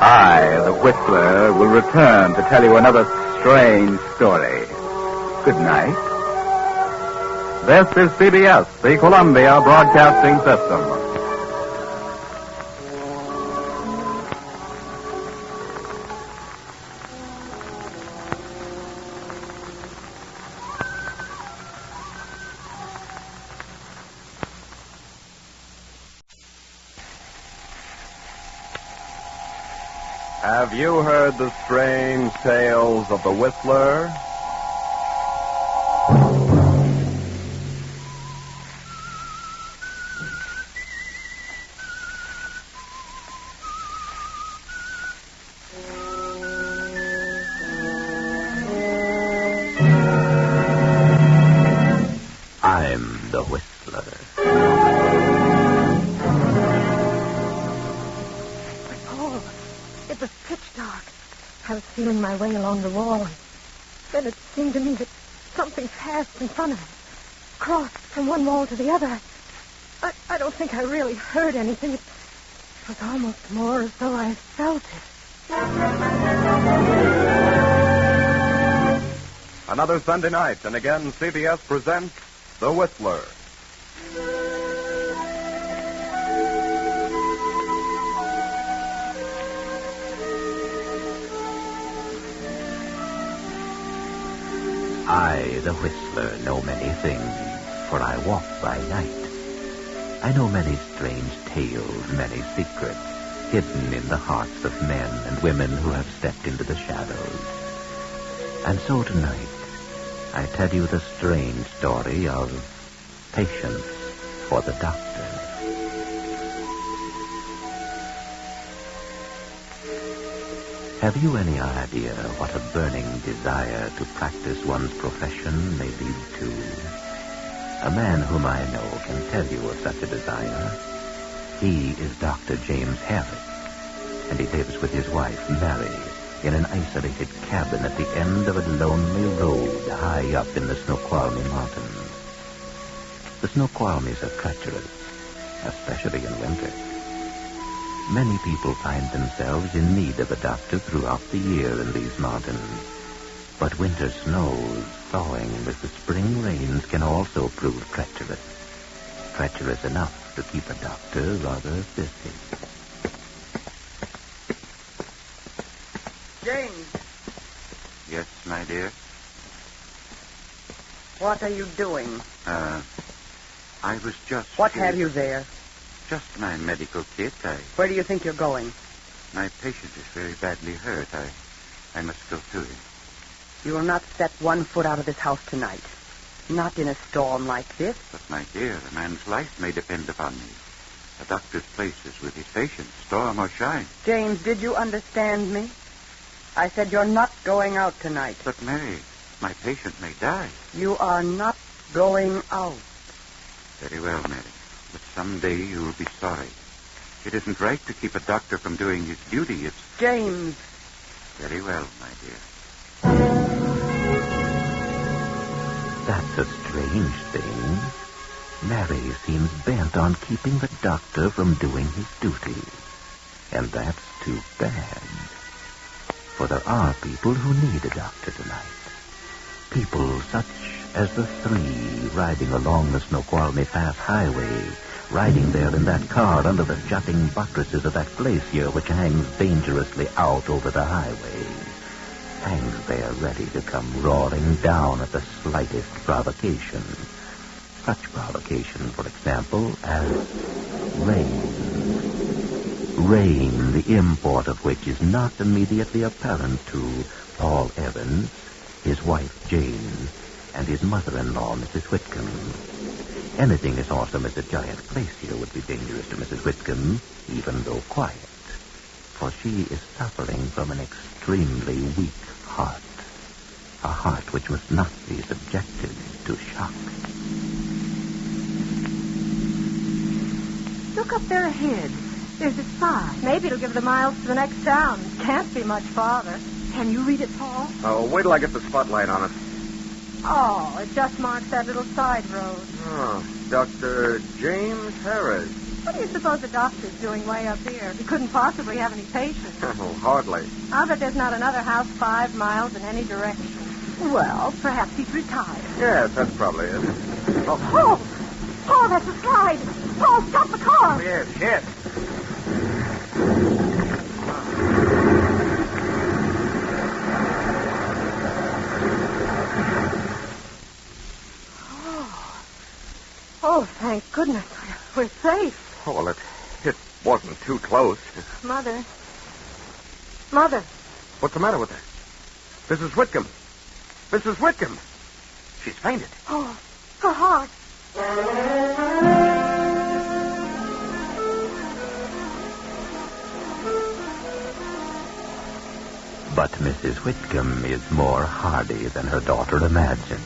I, the Whistler, will return to tell you another strange story. Good night. This is CBS, the Columbia Broadcasting System. Have you heard the strange tales of the Whistler? I'm the Whistler. It was pitch dark. I was feeling my way along the wall. Then it seemed to me that something passed in front of me, crossed from one wall to the other. I don't think I really heard anything. It was almost more as though I felt it. Another Sunday night, and again CBS presents The Whistler. I, the Whistler, know many things, for I walk by night. I know many strange tales, many secrets, hidden in the hearts of men and women who have stepped into the shadows. And so tonight, I tell you the strange story of Patience for the Doctor. Have you any idea what a burning desire to practice one's profession may lead to? A man whom I know can tell you of such a desire. He is Dr. James Harris, and he lives with his wife, Mary, in an isolated cabin at the end of a lonely road high up in the Snoqualmie Mountains. The Snoqualmies are treacherous, especially in winter. Many people find themselves in need of a doctor throughout the year in these mountains. But winter snows, thawing with the spring rains, can also prove treacherous. Treacherous enough to keep a doctor rather busy. James, Yes, my dear? what are you doing? I was just... What have you there? Just my medical kit. Where do you think you're going? My patient is very badly hurt. I must go to him. You will not set one foot out of this house tonight. Not in a storm like this. But, my dear, a man's life may depend upon me. A doctor's place is with his patient, storm or shine. James, did you understand me? I said you're not going out tonight. But, Mary, my patient may die. You are not going out. Very well, Mary. But someday you'll be sorry. It isn't right to keep a doctor from doing his duty. It's... James. Very well, my dear. That's a strange thing. Mary seems bent on keeping the doctor from doing his duty. And that's too bad. For there are people who need a doctor tonight. People such as the three riding along the Snoqualmie Pass Highway, riding there in that car under the jutting buttresses of that glacier which hangs dangerously out over the highway. hangs there ready to come roaring down at the slightest provocation. Such provocation, for example, as rain. Rain, the import of which is not immediately apparent to Paul Evans, his wife Jane, and his mother-in-law, Mrs. Whitcomb. Anything as awesome as a giant glacier would be dangerous to Mrs. Whitcomb, even though quiet, for she is suffering from an extremely weak heart, a heart which must not be subjected to shock. Look up there ahead. There's a sign. Maybe it'll give the miles to the next town. Can't be much farther. Can you read it, Paul? Oh, wait till I get the spotlight on it. Oh, it just marks that little side road. Oh, Dr. James Harris. What do you suppose the doctor's doing way up here? He couldn't possibly have any patients. Oh, hardly. I'll bet there's not another house 5 miles in any direction. Well, perhaps he's retired. Yes, that's probably it. Oh, Paul, that's a slide. Paul, stop the car. Yes. Oh, thank goodness. We're safe. Oh, well, it wasn't too close. Mother. What's the matter with her? Mrs. Whitcomb. She's fainted. Oh, her heart. But Mrs. Whitcomb is more hardy than her daughter imagined.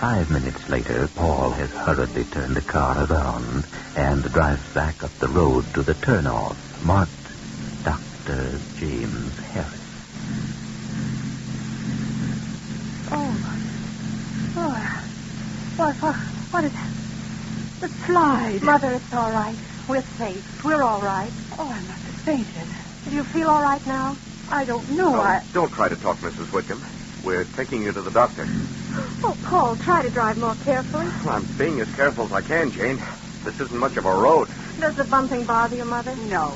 5 minutes later, Paul has hurriedly turned the car around and drives back up the road to the turnoff marked Dr. James Harris. What is that? The slide. Mother, it's all right. We're safe. We're all right. Oh, I must have fainted. Do you feel all right now? I don't know. Don't try to talk, Mrs. Whitcomb. We're taking you to the doctor. Oh, Paul, try to drive more carefully. Well, I'm being as careful as I can, Jane. This isn't much of a road. Does the bumping bother you, Mother? No.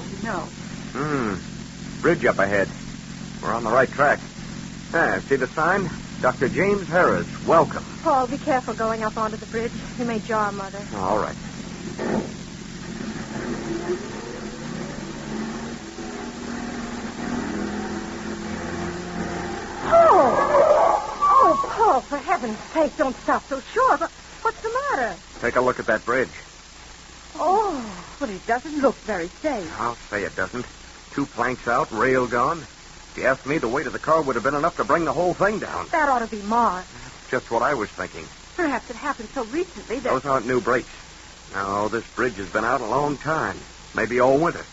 Bridge up ahead. We're on the right track. See the sign? Dr. James Harris, welcome. Paul, be careful going up onto the bridge. You may jar Mother. All right. Oh, Paul, for heaven's sake, don't stop so short. What's the matter? Take a look at that bridge. Oh, but it doesn't look very safe. I'll say it doesn't. 2 planks out, rail gone. If you asked me, the weight of the car would have been enough to bring the whole thing down. That ought to be marked. Just what I was thinking. Perhaps it happened so recently that... Those aren't new brakes. No, this bridge has been out a long time. Maybe all winter.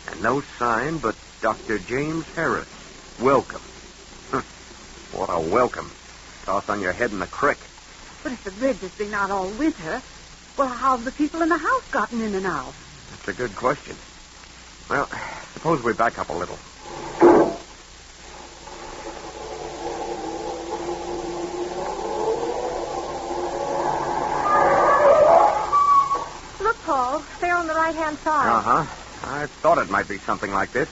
And no sign but Dr. James Harris. Welcome. What a welcome. Toss on your head in the creek. But if the bridge has been out all winter, well, how have the people in the house gotten in and out? That's a good question. Well, suppose we back up a little. Look, Paul, they're on the right-hand side. Uh-huh. I thought it might be something like this.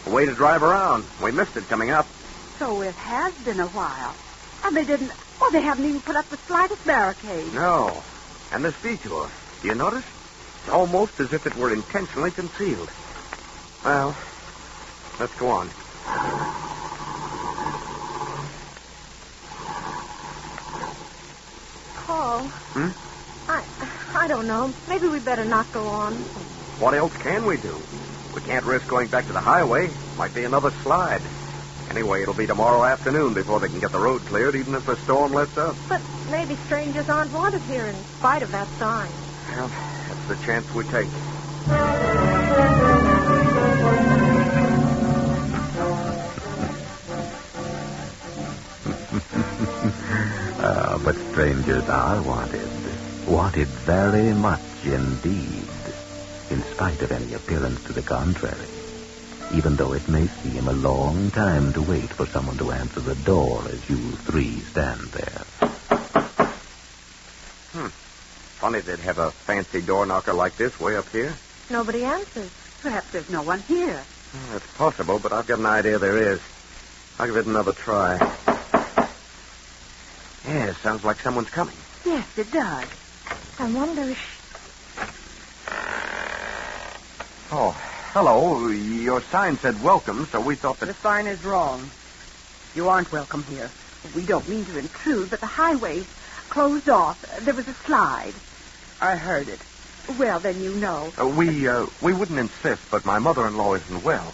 A way to drive around. We missed it coming up. So it has been a while. And they didn't... Oh, they haven't even put up the slightest barricade. No. And this detour, do you notice? It's almost as if it were intentionally concealed. Well, let's go on. Paul? I don't know. Maybe we better not go on. What else can we do? We can't risk going back to the highway. Might be another slide. Anyway, it'll be tomorrow afternoon before they can get the road cleared, even if the storm lets up. But maybe strangers aren't wanted here in spite of that sign. Well, that's the chance we take. But strangers are wanted. Wanted very much indeed, in spite of any appearance to the contrary. Even though it may seem a long time to wait for someone to answer the door as you 3 stand there. Funny they'd have a fancy door knocker like this way up here. Nobody answers. Perhaps there's no one here. It's possible, but I've got an idea there is. I'll give it another try. Yeah, sounds like someone's coming. Yes, it does. I wonder if... Oh, hello. Your sign said welcome, so we thought that... The sign is wrong. You aren't welcome here. We don't mean to intrude, but the highway's closed off. There was a slide. I heard it. Well, then you know. We wouldn't insist, but my mother-in-law isn't well.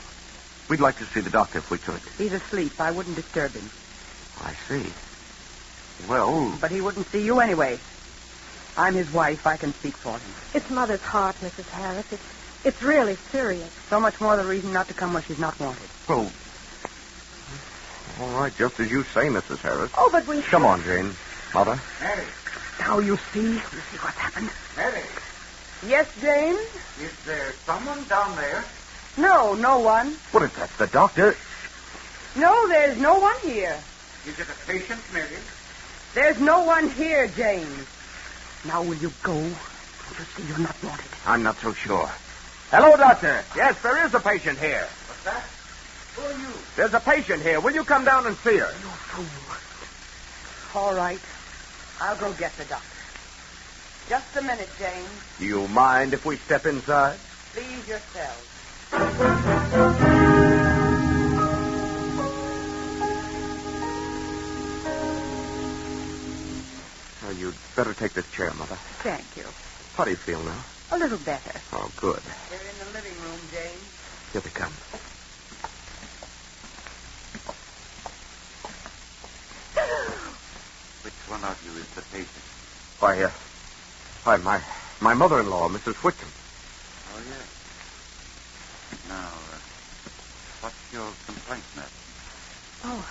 We'd like to see the doctor if we could. He's asleep. I wouldn't disturb him. I see. Well... But he wouldn't see you anyway. I'm his wife. I can speak for him. It's Mother's heart, Mrs. Harris. It's really serious. So much more the reason not to come where she's not wanted. Well, all right, just as you say, Mrs. Harris. Oh, but we... Come on, Jane. Mother. Mary. Now you see what's happened. Mary, Yes, Jane? is there someone down there? No, no one. What if that's the doctor? No, there's no one here. Is it a patient, Mary? There's no one here, Jane. Now will you go? Don't you see you're not wanted? I'm not so sure. Hello, Doctor. Yes, there is a patient here. What's that? Who are you? There's a patient here. Will you come down and see her? You fool. All right. I'll go get the doctor. Just a minute, Jane. Do you mind if we step inside? Please yourself. Oh, you'd better take this chair, Mother. Thank you. How do you feel now? A little better. Oh, good. They're in the living room, Jane. Here they come. Which one of you is the patient? Why, my mother-in-law, Mrs. Whitcomb. Oh, yes. Now, what's your complaint, madam? Oh,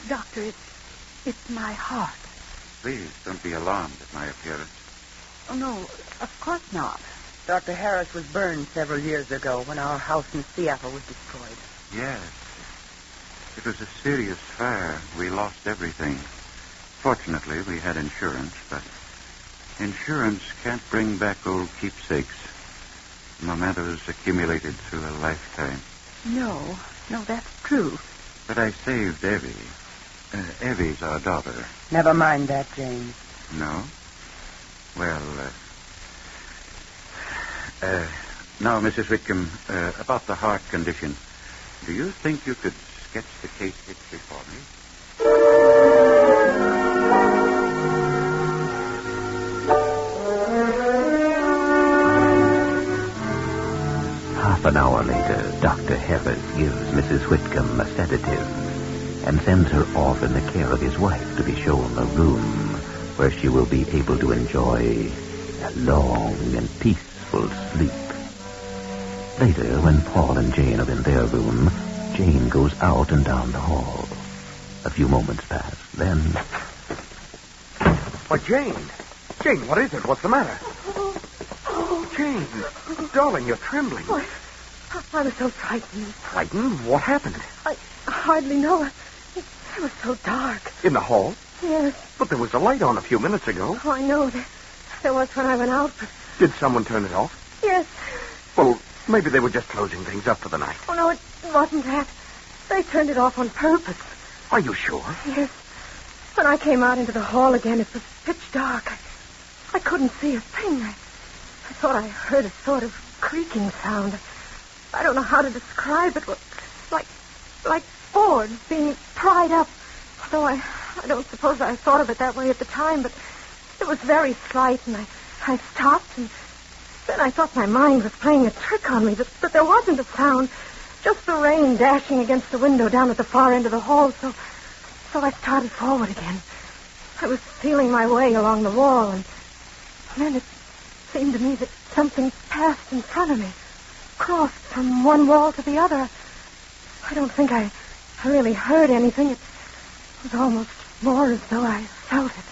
Doctor, it's my heart. Please don't be alarmed at my appearance. Oh, no, of course not. Dr. Harris was burned several years ago when our house in Seattle was destroyed. Yes. It was a serious fire. We lost everything. Fortunately, we had insurance, but insurance can't bring back old keepsakes. Mementos accumulated through a lifetime. No, that's true. But I saved Evie. Evie's our daughter. Never mind that, Jane. No? Well, now, Mrs. Whitcomb, about the heart condition. Do you think you could sketch the case history for me? Half an hour later, Dr. Harris gives Mrs. Whitcomb a sedative and sends her off in the care of his wife to be shown a room where she will be able to enjoy a long and peaceful sleep. Later, when Paul and Jane are in their room, Jane goes out and down the hall. A few moments pass. Then... Why, Jane! Jane, what is it? What's the matter? Jane, darling, you're trembling. Oh, I was so frightened. Frightened? What happened? I hardly know. It was so dark. In the hall? Yes. But there was a light on a few minutes ago. Oh, I know. There was when I went out, but... Did someone turn it off? Yes. Well, maybe they were just closing things up for the night. Oh, no, it wasn't that. They turned it off on purpose. Are you sure? Yes. When I came out into the hall again, it was pitch dark. I couldn't see a thing. I thought I heard a sort of creaking sound. I don't know how to describe it. Like boards being pried up. Though I don't suppose I thought of it that way at the time, but it was very slight, and I stopped, and then I thought my mind was playing a trick on me, but there wasn't a sound, just the rain dashing against the window down at the far end of the hall, so I started forward again. I was feeling my way along the wall, and then it seemed to me that something passed in front of me, crossed from one wall to the other. I don't think I really heard anything. It was almost more as though I felt it.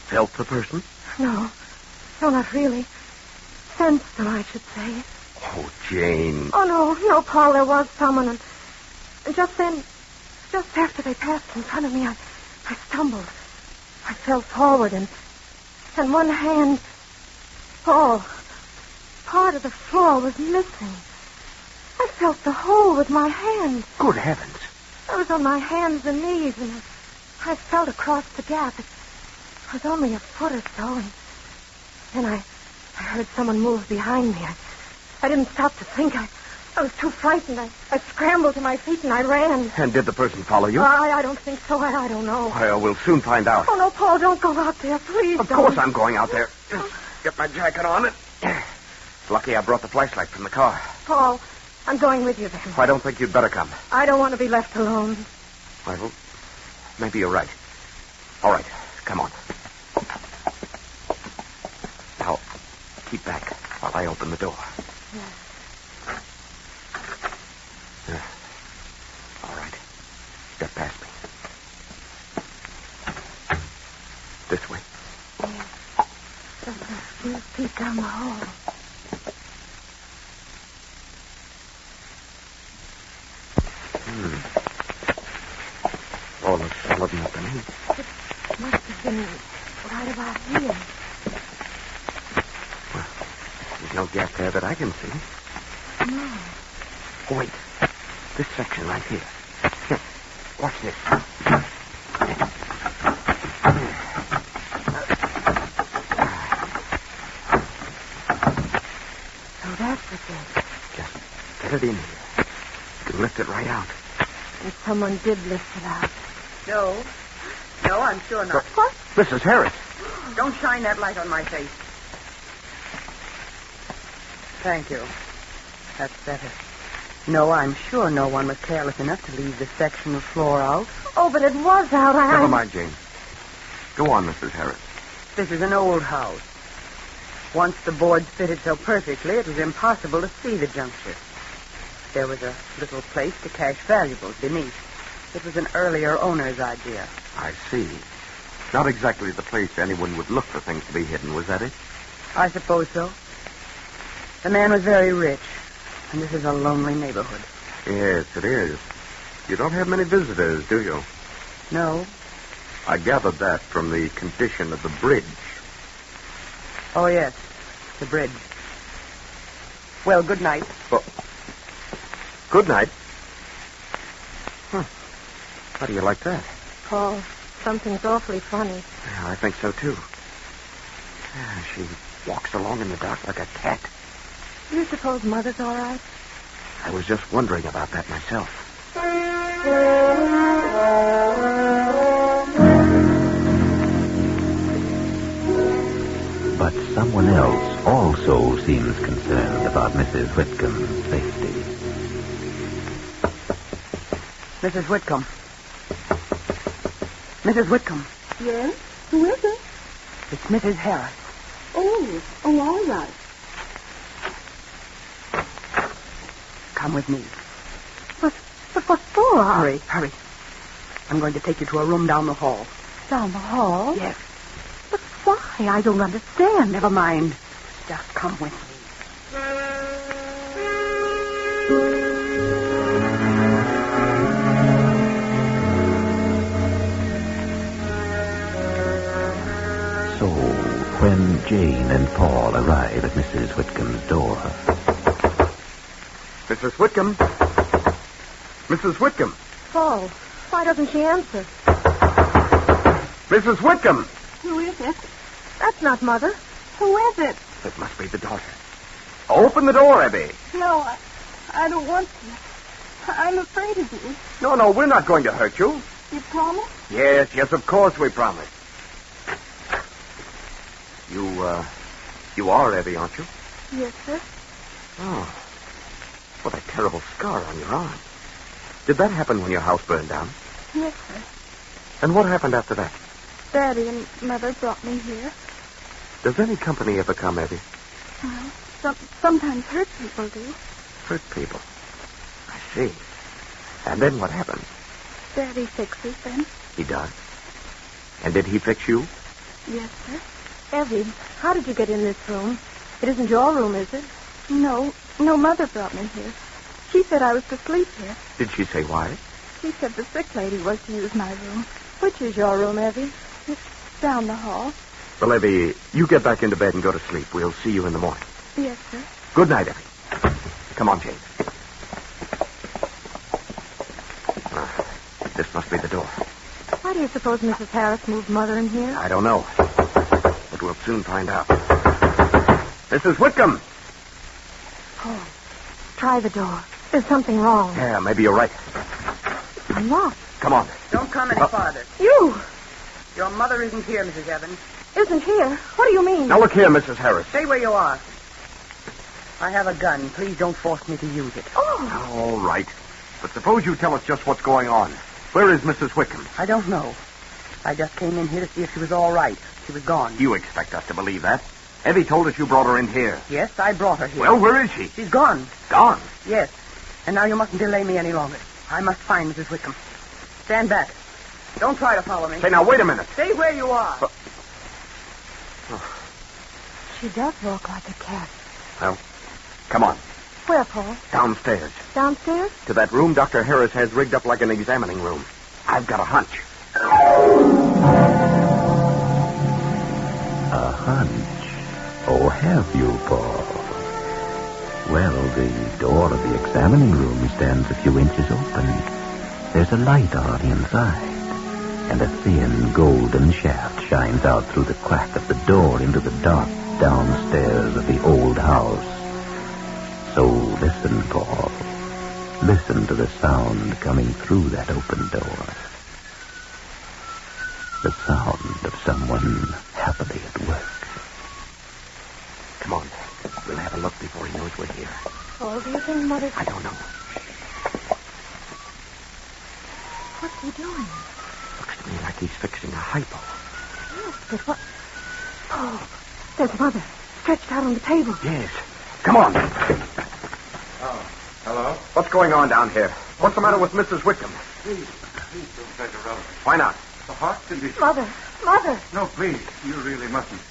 Felt the person? No, not really. Sensed them, I should say. Oh, Jane. Oh, no, Paul, there was someone, and just then, just after they passed in front of me, I stumbled. I fell forward, and one hand, Paul, part of the floor was missing. I felt the hole with my hand. Good heavens. I was on my hands and knees, and I felt across the gap. It was only a foot or so, and then I heard someone move behind me. I didn't stop to think. I was too frightened. I scrambled to my feet and I ran. And did the person follow you? I don't think so. I don't know. Well, we'll soon find out. Oh, no, Paul, don't go out there. Please Of don't. course I'm going out there. Just get my jacket on it. Lucky I brought the flashlight from the car. Paul, I'm going with you then. I don't think you'd better come. I don't want to be left alone. Well, maybe you're right. All right, come on. Now, keep back while I open the door. All right. Step past me. This way. Just a few feet down the hall. All is solid enough to me. It must have been right about here. There's no gap there that I can see. No. Oh, wait. This section right here. Here. Watch this. So that's the thing. Just get it in here. You can lift it right out. And someone did lift it out. No. No, I'm sure not. What? Mrs. Harris. Don't shine that light on my face. Thank you. That's better. No, I'm sure no one was careless enough to leave this section of floor out. Oh, but it was out. Never mind, Jane. Go on, Mrs. Harris. This is an old house. Once the boards fitted so perfectly, it was impossible to see the juncture. There was a little place to cache valuables beneath. It was an earlier owner's idea. I see. Not exactly the place anyone would look for things to be hidden, was that it? I suppose so. The man was very rich, and this is a lonely neighborhood. Yes, it is. You don't have many visitors, do you? No. I gathered that from the condition of the bridge. Oh, yes, the bridge. Well, good night. Oh. Good night. How do you like that? Paul, something's awfully funny. Yeah, I think so, too. She walks along in the dark like a cat. You suppose Mother's all right? I was just wondering about that myself. But someone else also seems concerned about Mrs. Whitcomb's safety. Mrs. Whitcomb. Mrs. Whitcomb. Yes? Who is it? It's Mrs. Harris. Oh, all right. Come with me. But what for? Hurry. I'm going to take you to a room down the hall. Down the hall? Yes. But why? I don't understand. Never mind. Just come with me. So, when Jane and Paul arrive at Mrs. Whitcomb's door... Mrs. Whitcomb? Mrs. Whitcomb? Paul, why doesn't she answer? Mrs. Whitcomb! Who is it? That's not Mother. Who is it? It must be the daughter. Open the door, Abby. No, I don't want to. I'm afraid of you. No, we're not going to hurt you. You promise? Yes, of course we promise. You are Abby, aren't you? Yes, sir. Oh. What a terrible scar on your arm. Did that happen when your house burned down? Yes, sir. And what happened after that? Daddy and Mother brought me here. Does any company ever come, Abby? Well, sometimes hurt people do. Hurt people. I see. And then what happens? Daddy fixes them. He does. And did he fix you? Yes, sir. Evie, how did you get in this room? It isn't your room, is it? No, Mother brought me here. She said I was to sleep here. Did she say why? She said the sick lady was to use my room. Which is your room, Evie? It's down the hall. Well, Evie, you get back into bed and go to sleep. We'll see you in the morning. Yes, sir. Good night, Evie. Come on, Jane. This must be the door. Why do you suppose Mrs. Harris moved Mother in here? I don't know. But we'll soon find out. Mrs. Whitcomb! Paul, try the door. There's something wrong. Yeah, maybe you're right. I'm lost. Come on. Don't come any farther. You! Your mother isn't here, Mrs. Evans. Isn't here? What do you mean? Now look here, Mrs. Harris. Stay where you are. I have a gun. Please don't force me to use it. Oh! All right. But suppose you tell us just what's going on. Where is Mrs. Whitcomb? I don't know. I just came in here to see if she was all right. She was gone. You expect us to believe that? Evie told us you brought her in here. Yes, I brought her here. Well, where is she? She's gone. Gone? Yes. And now you mustn't delay me any longer. I must find Mrs. Whitcomb. Stand back. Don't try to follow me. Say, now, wait a minute. Stay where you are. She does walk like a cat. Well, come on. Where, Paul? Downstairs. Downstairs? To that room Dr. Harris has rigged up like an examining room. I've got a hunch. A hunch? Oh, have you, Paul? Well, the door of the examining room stands a few inches open. There's a light on inside, and a thin golden shaft shines out through the crack of the door into the dark downstairs of the old house. So listen, Paul. Listen to the sound coming through that open door. The sound of someone happily at work. Come on. We'll have a look before he knows we're here. Paul, do you think Mother... I don't know. What's he doing? Looks to me like he's fixing a hypo. Yes, but what... Paul, there's Mother, stretched out on the table. Yes. Come on. Oh, hello? What's going on down here? What's the matter with Mrs. Whitcomb? Please don't try to rouse. Why not? The heart condition. Mother! No, please. You really mustn't.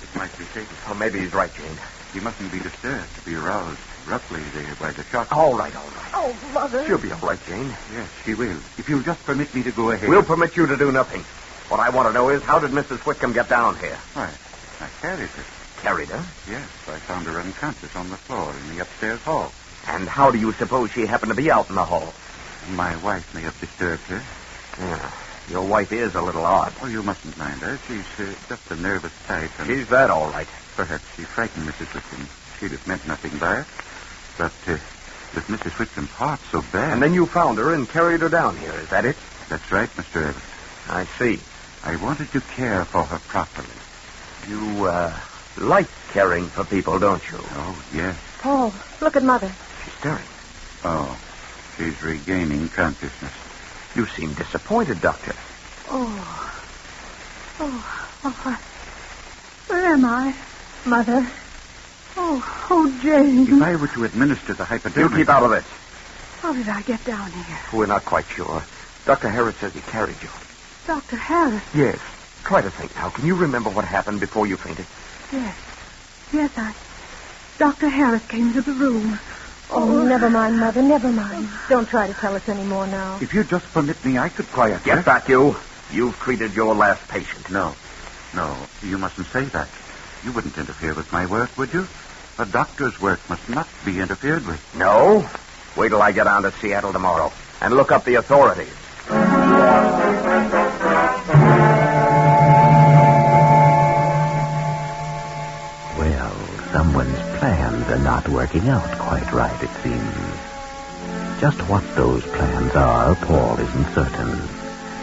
It might be fatal. Oh, maybe he's right, Jane. He mustn't be disturbed to be aroused roughly there by the shock. All right. Oh, Mother. She'll be all right, Jane. Yes, she will. If you'll just permit me to go ahead. We'll permit you to do nothing. What I want to know is, how did Mrs. Whitcomb get down here? Why, I carried her. Carried her? Yes, I found her unconscious on the floor in the upstairs hall. And how do you suppose she happened to be out in the hall? My wife may have disturbed her. Yeah. Your wife is a little odd. Oh, you mustn't mind her. She's just a nervous type. And she's that, all right. Perhaps she frightened Mrs. Whitcomb. She'd have meant nothing by it. But with Mrs. Whitcomb's heart so bad... And then you found her and carried her down here, is that it? That's right, Mr. Evans. I see. I wanted to care for her properly. You, like caring for people, don't you? Oh, yes. Paul, look at Mother. She's stirring. Oh, she's regaining consciousness. You seem disappointed, Doctor. Oh, where am I? Mother. Oh, Jane. If I were to administer the hypodermic... You keep out of this. How did I get down here? We're not quite sure. Dr. Harris says he carried you. Dr. Harris? Yes. Try to think now. Can you remember what happened before you fainted? Yes, Dr. Harris came into the room. Oh, never mind, Mother, never mind. Don't try to tell us any more now. If you just permit me, I could quiet her. Get back, you. You've treated your last patient. No, you mustn't say that. You wouldn't interfere with my work, would you? A doctor's work must not be interfered with. No? Wait till I get on to Seattle tomorrow and look up the authorities. Well, someone's plans are not working out quite right, it seems. Just what those plans are, Paul isn't certain.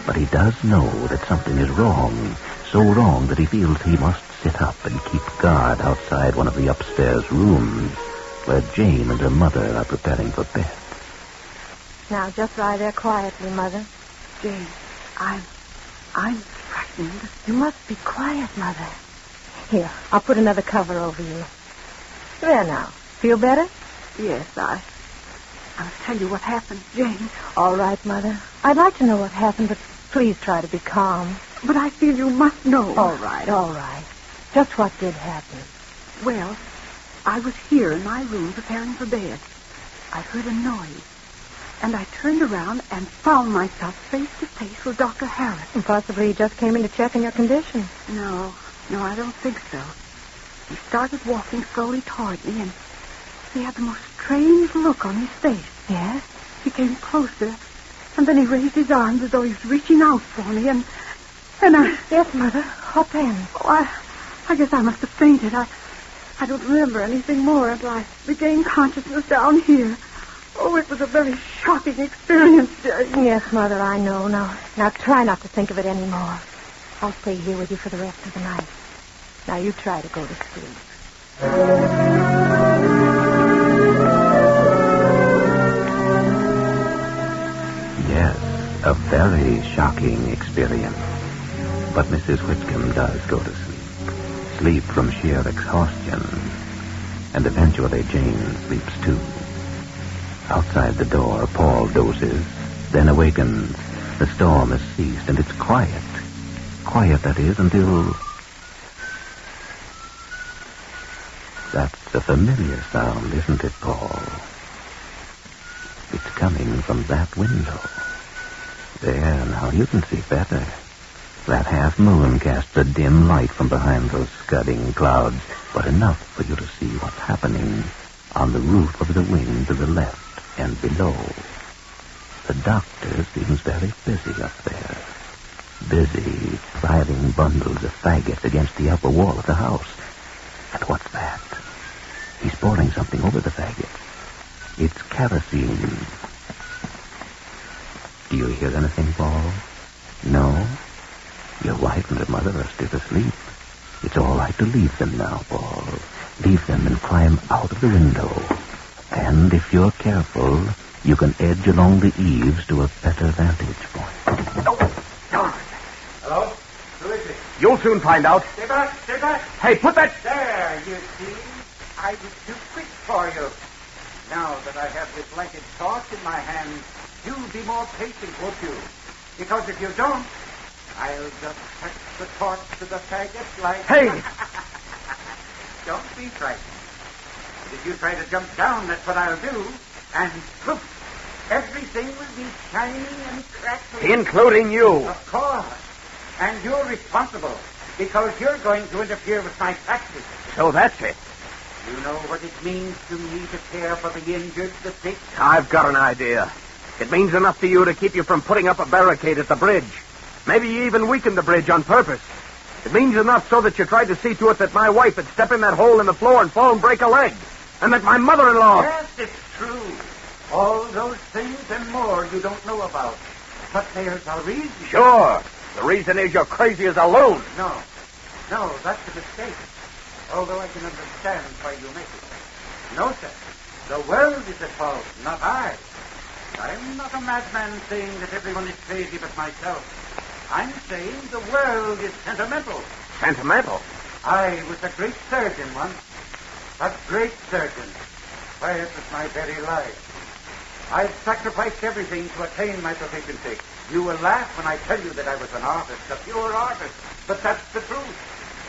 But he does know that something is wrong. So wrong that he feels he must sit up and keep guard outside one of the upstairs rooms where Jane and her mother are preparing for bed. Now, just lie there quietly, Mother. Jane, I'm frightened. You must be quiet, Mother. Here, I'll put another cover over you. There now. Feel better? Yes, I'll tell you what happened, Jane. All right, Mother. I'd like to know what happened, but please try to be calm. But I feel you must know. All right. Just what did happen? Well, I was here in my room preparing for bed. I heard a noise, and I turned around and found myself face to face with Dr. Harris. And possibly he just came in to check on your condition. No, I don't think so. He started walking slowly toward me, and he had the most strange look on his face. Yes? He came closer, And then he raised his arms as though he was reaching out for me, and I... Yes, Mother. What then? Oh, I guess I must have fainted. I don't remember anything more until I regained consciousness down here. Oh, it was a very shocking experience, Jerry. Yes, Mother, I know. Now try not to think of it anymore. I'll stay here with you for the rest of the night. Now you try to go to sleep. Yes, a very shocking experience. But Mrs. Whitcomb does go to sleep. Sleep from sheer exhaustion. And eventually Jane sleeps too. Outside the door, Paul dozes, then awakens. The storm has ceased, and it's quiet. Quiet, that is, until... That's a familiar sound, isn't it, Paul? It's coming from that window. There, now you can see better. That half moon casts a dim light from behind those scudding clouds, but enough for you to see what's happening on the roof of the wing to the left and below. The doctor seems very busy up there. Busy piling bundles of faggots against the upper wall of the house. And what's that? He's pouring something over the faggots. It's kerosene. Do you hear anything, Paul? No? Your wife and her mother are still asleep. It's all right to leave them now, Paul. Leave them and climb out of the window. And if you're careful, you can edge along the eaves to a better vantage point. Hello? Who is it? You'll soon find out. Stay back, stay back. Hey, put that... There, you see. I was too quick for you. Now that I have this lighted torch in my hand, you'll be more patient, won't you? Because if you don't, I'll just touch the torch to the faggot like... Hey! Don't be frightened. If you try to jump down, that's what I'll do. And poof, everything will be shiny and crackly. Including you. Of course. And you're responsible, because you're going to interfere with my practice. So that's it. You know what it means to me to care for the injured, the sick? I've got an idea. It means enough to you to keep you from putting up a barricade at the bridge. Maybe you even weaken the bridge on purpose. It means enough so that you tried to see to it that my wife would step in that hole in the floor and fall and break a leg. And that my mother-in-law... Yes, it's true. All those things and more you don't know about. But there's a reason. Sure. The reason is you're crazy as a loon. No, that's a mistake. Although I can understand why you make it. No, sir. The world is at fault, not I. I'm not a madman saying that everyone is crazy but myself. I'm saying the world is sentimental. Sentimental? I was a great surgeon once. A great surgeon. Why, it was my very life. I've sacrificed everything to attain my proficiency. You will laugh when I tell you that I was an artist, a pure artist. But that's the truth.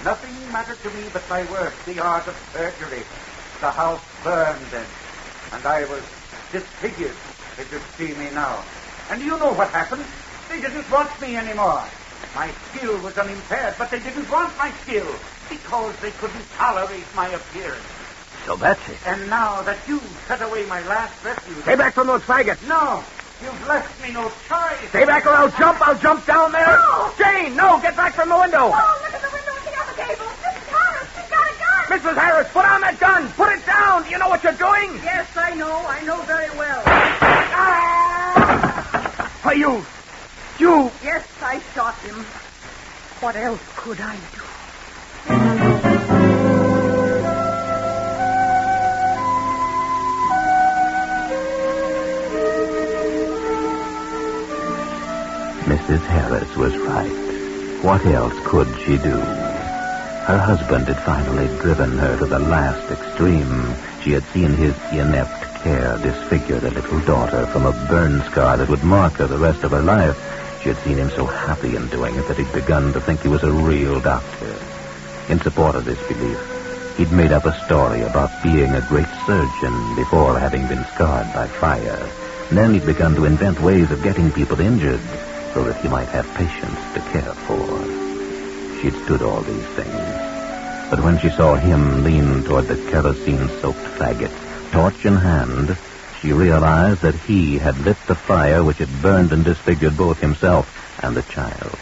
Nothing mattered to me but my work, the art of surgery. The house burned then, and I was disfigured, as you see me now. And you know what happened? They didn't want me anymore. My skill was unimpaired, but they didn't want my skill because they couldn't tolerate my appearance. So that's it. And now that you've cut away my last refuge... Stay back from those faggots. No, you've left me no choice. Stay back or I'll jump. I'll jump down there. No. Jane, no, get back from the window. Oh, look at the window at the other gable. Mrs. Harris, she's got a gun. Mrs. Harris, put on that gun. Put it down. Do you know what you're doing? Yes, I know very well. Hey, you. Yes, I shot him. What else could I do? Mrs. Harris was right. What else could she do? Her husband had finally driven her to the last extreme. She had seen his inept care disfigure the little daughter from a burn scar that would mark her the rest of her life. She had seen him so happy in doing it that he'd begun to think he was a real doctor. In support of this belief, he'd made up a story about being a great surgeon before having been scarred by fire. And then he'd begun to invent ways of getting people injured so that he might have patients to care for. She'd stood all these things. But when she saw him lean toward the kerosene-soaked faggot, torch in hand, she realized that he had lit the fire which had burned and disfigured both himself and the child.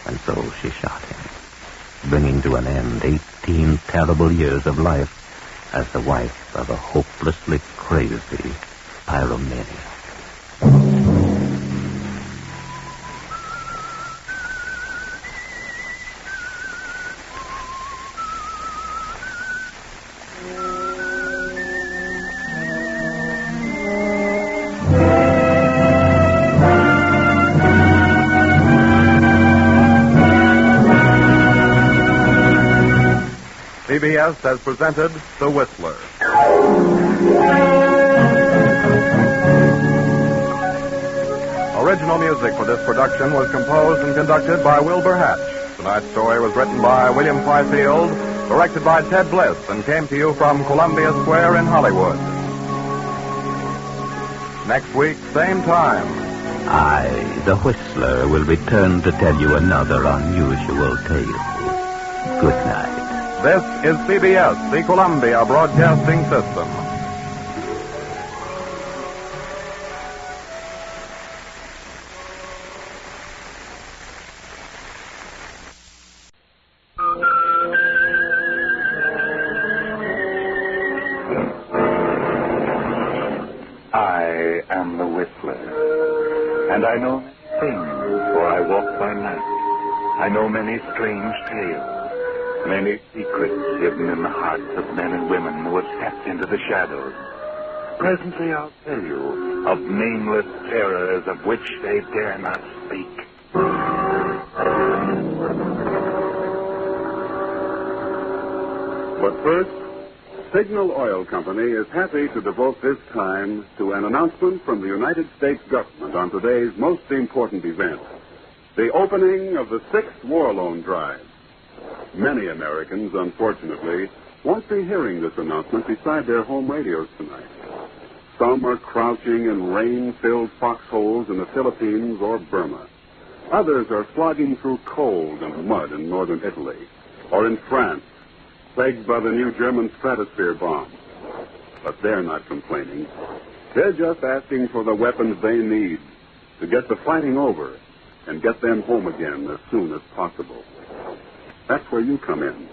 And so she shot him, bringing to an end 18 terrible years of life as the wife of a hopelessly crazy pyromaniac. CBS has presented The Whistler. Original music for this production was composed and conducted by Wilbur Hatch. Tonight's story was written by William Fifield, directed by Ted Bliss, and came to you from Columbia Square in Hollywood. Next week, same time. I, the Whistler, will return to tell you another unusual tale. Good night. This is CBS, the Columbia Broadcasting System. I am the Whistler, and I know many things, for I walk by night. I know many strange tales. Many secrets hidden in the hearts of men and women who have stepped into the shadows. Presently I'll tell you of nameless terrors of which they dare not speak. But first, Signal Oil Company is happy to devote this time to an announcement from the United States government on today's most important event, the opening of the 6th War Loan Drive. Many Americans, unfortunately, won't be hearing this announcement beside their home radios tonight. Some are crouching in rain-filled foxholes in the Philippines or Burma. Others are slogging through cold and mud in northern Italy, or in France, plagued by the new German stratosphere bomb. But they're not complaining. They're just asking for the weapons they need to get the fighting over and get them home again as soon as possible. That's where you come in.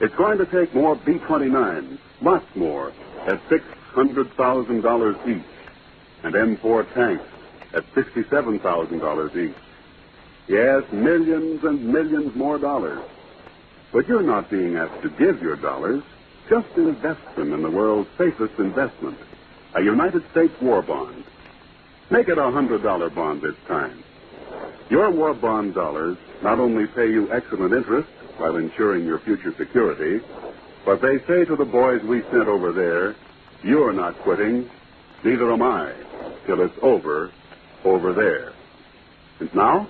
It's going to take more B-29s, lots more, at $600,000 each, and M4 tanks at $67,000 each. Yes, millions and millions more dollars. But you're not being asked to give your dollars. Just invest them in the world's safest investment, a United States war bond. Make it a $100 bond this time. Your war bond dollars not only pay you excellent interest while ensuring your future security, but they say to the boys we sent over there, you're not quitting, neither am I, till it's over there. And now,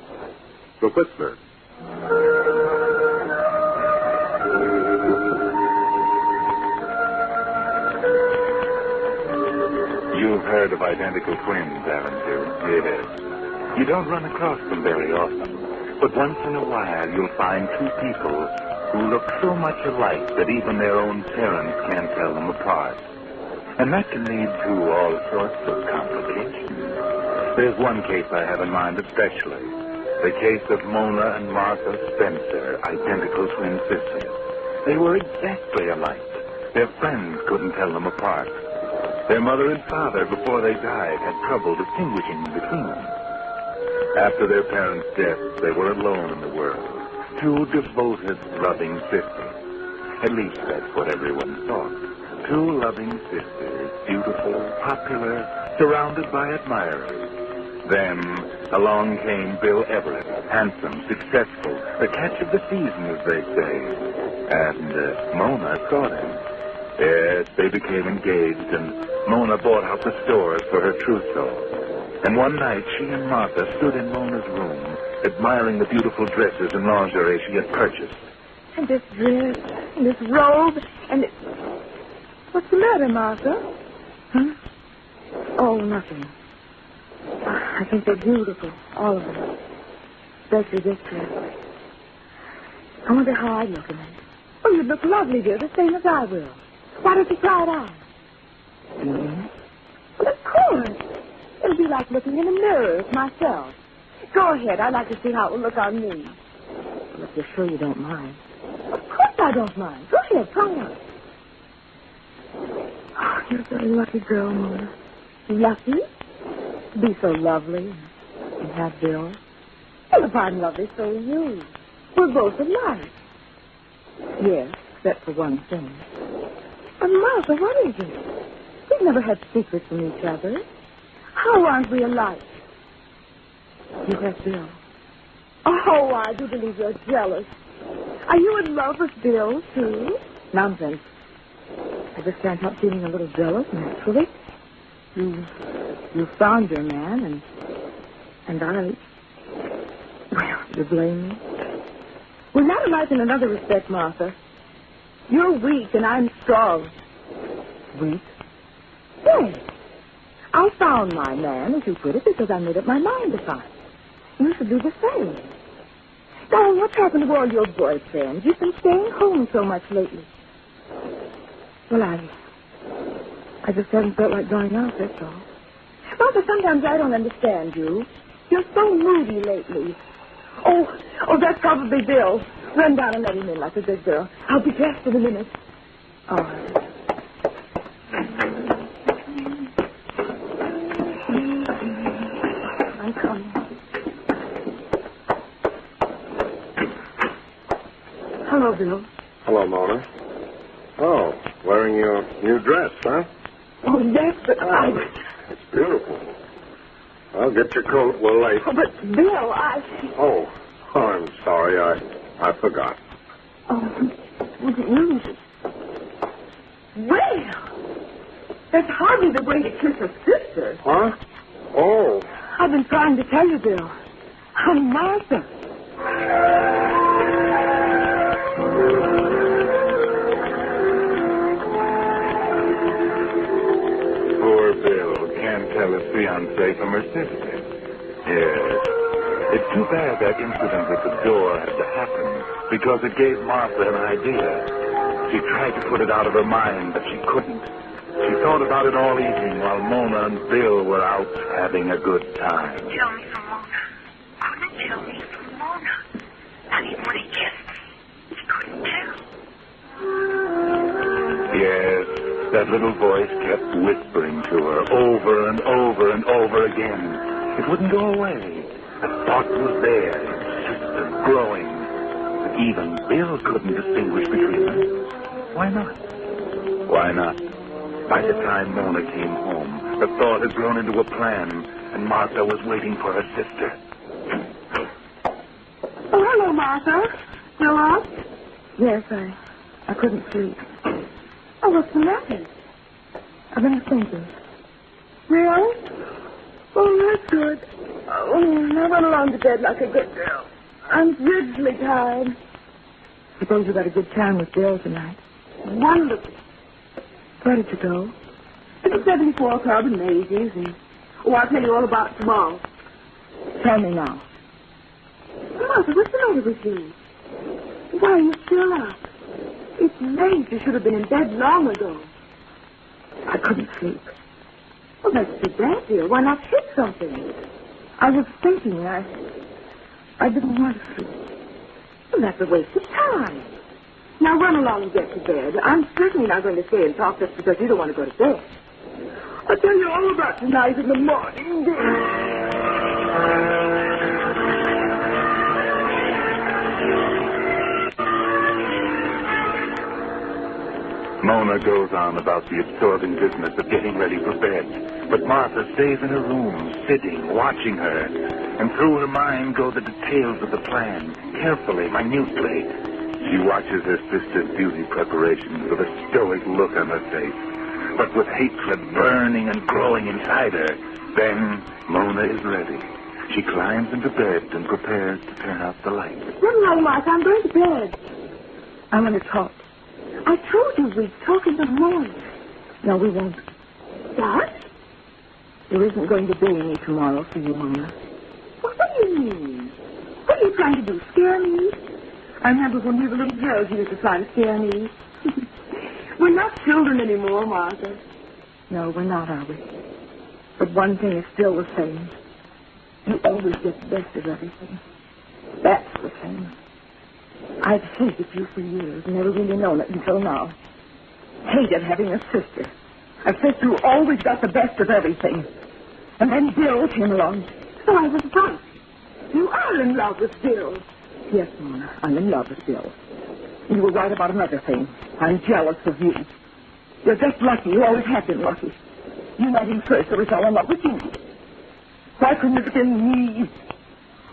the Whistler. You've heard of identical twins, haven't you? Yes. You don't run across them very often, but once in a while you'll find two people who look so much alike that even their own parents can't tell them apart. And that can lead to all sorts of complications. There's one case I have in mind especially, the case of Mona and Martha Spencer, identical twin sisters. They were exactly alike. Their friends couldn't tell them apart. Their mother and father, before they died, had trouble distinguishing between them. After their parents' death, they were alone in the world. Two devoted, loving sisters. At least that's what everyone thought. Two loving sisters, beautiful, popular, surrounded by admirers. Then along came Bill Everett, handsome, successful, the catch of the season, as they say. And Mona sought him. Yes, they became engaged, and Mona bought out the stores for her trousseau. And one night, she and Martha stood in Mona's room, admiring the beautiful dresses and lingerie she had purchased. And this dress, and this robe, and this... What's the matter, Martha? Huh? Oh, nothing. I think they're beautiful, all of them. Especially this dress. I wonder how I look in it. Oh, you look lovely, dear, the same as I will. Why don't you try it on? Well, of course. It'll be like looking in a mirror at myself. Go ahead. I'd like to see how it will look on me. Well, if you're sure you don't mind. Of course I don't mind. Go ahead, try it. Oh, you're a very lucky girl, Mona. Lucky? To be so lovely and have Bill. Well, if I'm lovely, so are you. We're both alike. Yes, except for one thing. But, Martha, what is it? We've never had secrets from each other. How aren't we alike? You have Bill. Oh, I do believe you're jealous. Are you in love with Bill, too? Nonsense. I just can't help feeling a little jealous, naturally. You found your man, and I... Well, you blame me? We're not alike in another respect, Martha. You're weak and I'm strong. Weak? Yes. I found my man, as you put it, because I made up my mind to find. You should do the same. Now, what's happened to all your boyfriends? You've been staying home so much lately. Well, I just haven't felt like going out, that's all. Martha, sometimes I don't understand you. You're so moody lately. Oh, that's probably Bill. Run down and let him in like a good girl. I'll be dressed in a minute. All right. I'm coming. Hello, Bill. Hello, Mona. Oh, wearing your new dress, huh? Oh, yes, but It's beautiful. Well, get your coat. We're late. Oh, but, Bill, Oh, I'm sorry. I forgot. Oh, was it you? Well, that's hardly the way to kiss a sister. Huh? Oh. I've been trying to tell you, Bill. I'm Martha. Poor Bill can't tell his fiancée from her sister. Yes. It's too bad that incident at the door had to happen, because it gave Martha an idea. She tried to put it out of her mind, but she couldn't. She thought about it all evening while Mona and Bill were out having a good time. Tell me from Mona. Couldn't tell me from Mona. Not even when he kissed me. He couldn't tell. Yes, that little voice kept whispering to her over and over and over again. It wouldn't go away. The thought was there, insistent, growing. But even Bill couldn't distinguish between them. Why not? Why not? By the time Mona came home, the thought had grown into a plan, and Martha was waiting for her sister. Oh, hello, Martha. You up? Yes, I couldn't sleep. Oh, what's the matter? I've been thinking. Really? Oh, that's good. Oh, I went along to bed like a good girl. I'm dreadfully tired. Suppose you got a good time with Bill tonight. Wonderful. Where did you go? To the 74 Club in Macy's, and... Oh, I'll tell you all about it tomorrow. Tell me now. Martha, what's the matter with you? Why are you still up? It's late. You should have been in bed long ago. I couldn't sleep. Well, that's too bad, dear. Why not hit something? I was thinking. I didn't want to sleep. Well, that's a waste of time. Now run along and get to bed. I'm certainly not going to stay and talk just because you don't want to go to bed. I'll tell you all about tonight in the morning, dear. Mona goes on about the absorbing business of getting ready for bed. But Martha stays in her room, sitting, watching her. And through her mind go the details of the plan, carefully, minutely. She watches her sister's beauty preparations with a stoic look on her face, but with hatred burning and growing inside her. Then Mona is ready. She climbs into bed and prepares to turn out the light. Run along, Martha. I'm going to bed. I'm going to talk. I told you we'd talk in the morning. No, we won't. What? There isn't going to be any tomorrow for you, Mona. What do you mean? What are you trying to do, scare me? I remember when we were little girls, you used to try to scare me. We're not children anymore, Martha. No, we're not, are we? But one thing is still the same. You always get the best of everything. That's the same. I've hated you for years, never really known it until now. Hated having a sister. A sister who always got the best of everything. And then Bill came along. So I was right. You are in love with Bill. Yes, Mona, I'm in love with Bill. You were right about another thing. I'm jealous of you. You're just lucky. You always have been lucky. You met him first, so he fell in love with you. Why couldn't it have been me?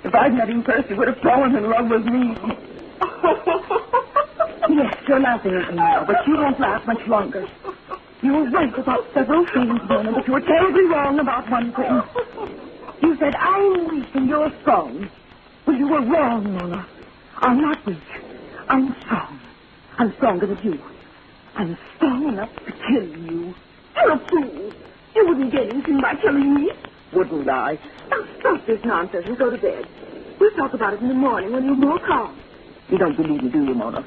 If I'd met him first, he would have fallen in love with me. Yes, you're laughing at me now, but you won't laugh much longer. You were right about several things, Mona, but you were terribly wrong about one thing. You said, I'm weak and you're strong. Well, you were wrong, Mona. I'm not weak. I'm strong. I'm stronger than you. I'm strong enough to kill you. You're a fool. You wouldn't get anything by killing me. Wouldn't I? Now, stop this nonsense and go to bed. We'll talk about it in the morning when you're more calm. You don't believe me, do you, Mona?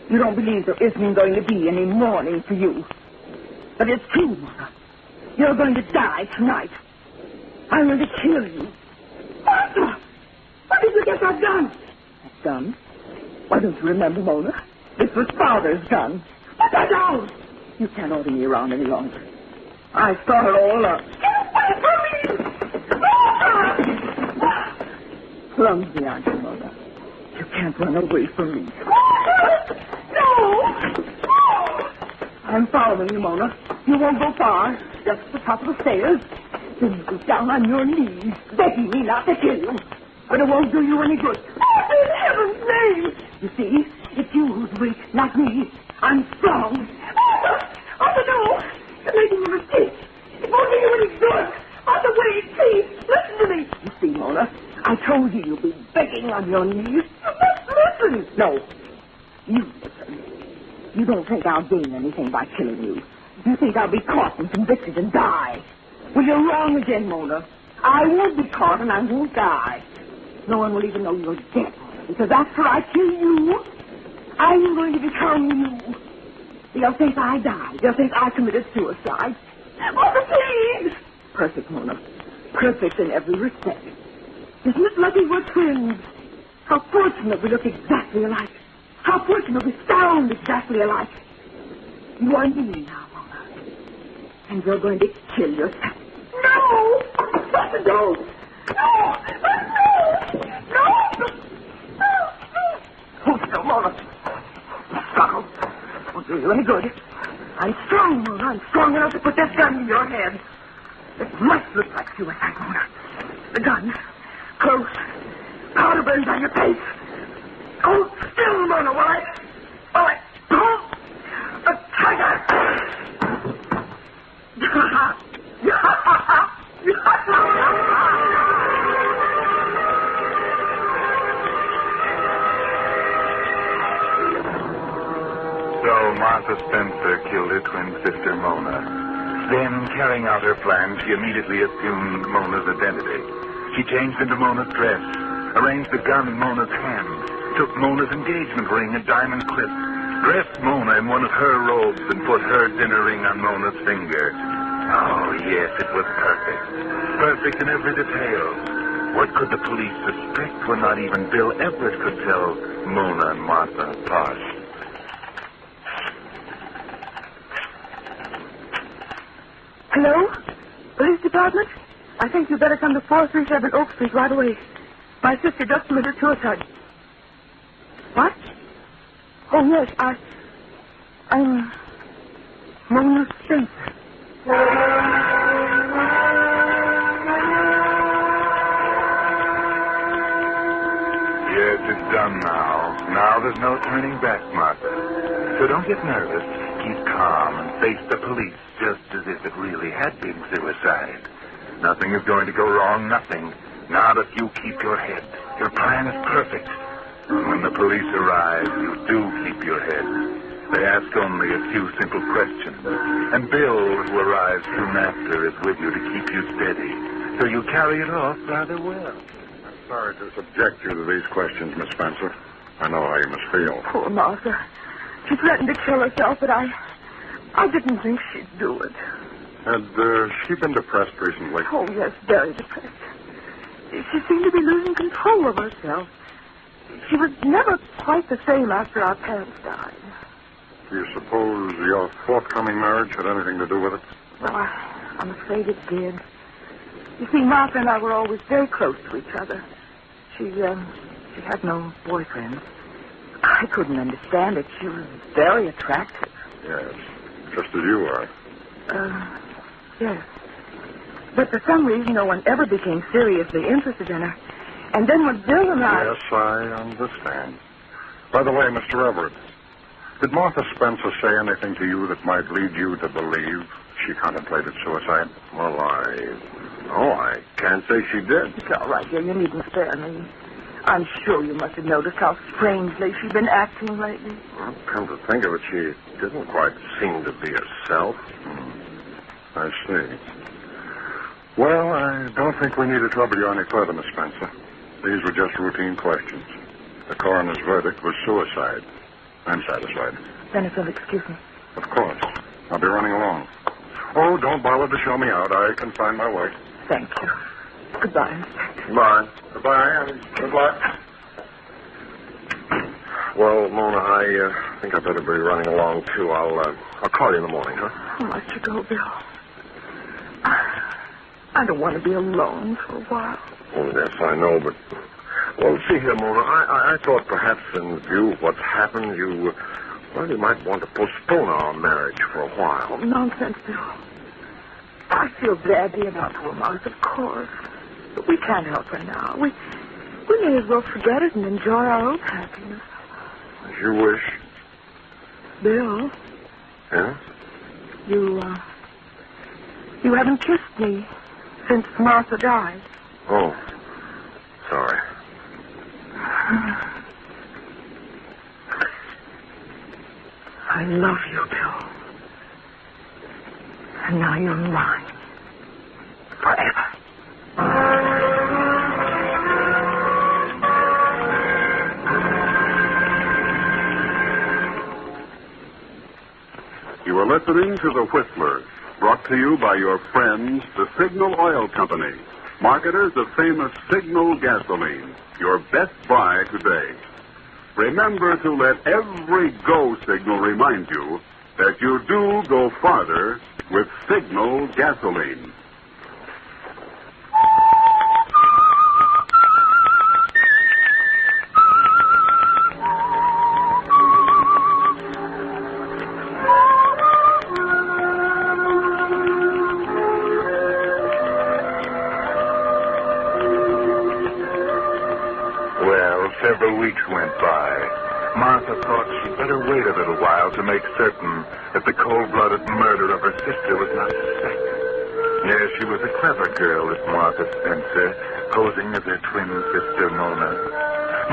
You don't believe there isn't going to be any morning for you. But it's true, Mona. You're going to die tonight. I'm going to kill you. Martha! What did you get that gun? That gun? Why don't you remember, Mona? This was Father's gun. Put that down! You can't order me around any longer. I thought it all up. Get away from me! Clumsy, aren't you, Mona? You can't run away from me. No! I'm following you, Mona. You won't go far. Just to the top of the stairs. Then you go down on your knees, begging me not to kill you. But it won't do you any good. Oh, in heaven's name! You see, it's you who's weak, not me. I'm strong. Arthur, no! You're making a mistake. It won't do you any good. Arthur, wait, please. Listen to me. You see, Mona, I told you you'd be begging on your knees. You must listen. No. You listen. You don't think I'll gain anything by killing you. You think I'll be caught and convicted and die. Well, you're wrong again, Mona. I won't be caught and I won't die. No one will even know you're dead, because after I kill you, I'm going to become you. They'll think I died. They'll think I committed suicide. Mother, please! Perfect, Mona. Perfect in every respect. Isn't it lucky we're twins? How fortunate we look exactly alike. How fortunate we sound exactly alike. You are me now, Mona. And you're going to kill yourself. No! Mother, don't! No! No! Oh, no, Mona. Struggle. Won't do you any good. I'm strong, Mona. I'm strong enough to put that gun in your head. It must look like suicide, Mona. The gun. Close. Powder burns on your face. Hold still, Mona, while I pull the trigger. So Martha Spencer killed her twin sister, Mona. Then, carrying out her plan, she immediately assumed Mona's identity. She changed into Mona's dress, arranged the gun in Mona's hand, took Mona's engagement ring, a diamond clip, dressed Mona in one of her robes, and put her dinner ring on Mona's finger. Oh, yes, it was perfect. Perfect in every detail. What could the police suspect when not even Bill Everett could tell Mona and Martha apart? Hello? Police department? I think you better come to 437 Oak Street right away. My sister just committed suicide. What? Oh, yes, I'm Mona Spencer. Yes, it's done now. Now there's no turning back, Martha. So don't get nervous. Keep calm and face the police just as if it really had been suicide. Nothing is going to go wrong, nothing. Now that you keep your head. Your plan is perfect. And when the police arrive, you do keep your head. They ask only a few simple questions. And Bill, who arrives soon after, is with you to keep you steady. So you carry it off rather well. I'm sorry to subject you to these questions, Miss Spencer. I know how you must feel. Poor Martha. She threatened to kill herself, but I didn't think she'd do it. Had she been depressed recently? Oh, yes, very depressed. She seemed to be losing control of herself. She was never quite the same after our parents died. Do you suppose your forthcoming marriage had anything to do with it? Well, I'm afraid it did. You see, Martha and I were always very close to each other. She had no boyfriend. I couldn't understand it. She was very attractive. Yes, just as you are. Yes. But for some reason, no one ever became seriously interested in her. And then when Bill and I... Yes, I understand. By the way, Mr. Everett, did Martha Spencer say anything to you that might lead you to believe she contemplated suicide? Well, I can't say she did. It's all right, dear. You needn't spare me. I'm sure you must have noticed how strangely she's been acting lately. Well, come to think of it, she didn't quite seem to be herself. I see. Well, I don't think we need to trouble you any further, Miss Spencer. These were just routine questions. The coroner's verdict was suicide. I'm satisfied. Then if you'll excuse me. Of course. I'll be running along. Oh, don't bother to show me out. I can find my way. Thank you. Goodbye, Inspector. Goodbye. Goodbye, and good luck. Well, Mona, I think I better be running along, too. I'll call you in the morning, huh? I'll let you go, Bill. I don't want to be alone for a while. Oh, yes, I know, but... Well, see here, Mona, I thought perhaps in view of what's happened, you might want to postpone our marriage for a while. Oh, nonsense, Bill. I feel badly about poor Martha, of course. But we can't help her now. We may as well forget it and enjoy our own happiness. As you wish. Bill. Yeah? You haven't kissed me since Martha died. Oh, sorry. I love you, Bill. And now you're mine. Forever. You are listening to The Whistlers, brought to you by your friends, the Signal Oil Company, marketers of famous Signal gasoline, your best buy today. Remember to let every go signal remind you that you do go farther with Signal gasoline. Several weeks went by. Martha thought she'd better wait a little while to make certain that the cold-blooded murder of her sister was not suspected. Yes, she was a clever girl, this Martha Spencer, posing as her twin sister, Mona.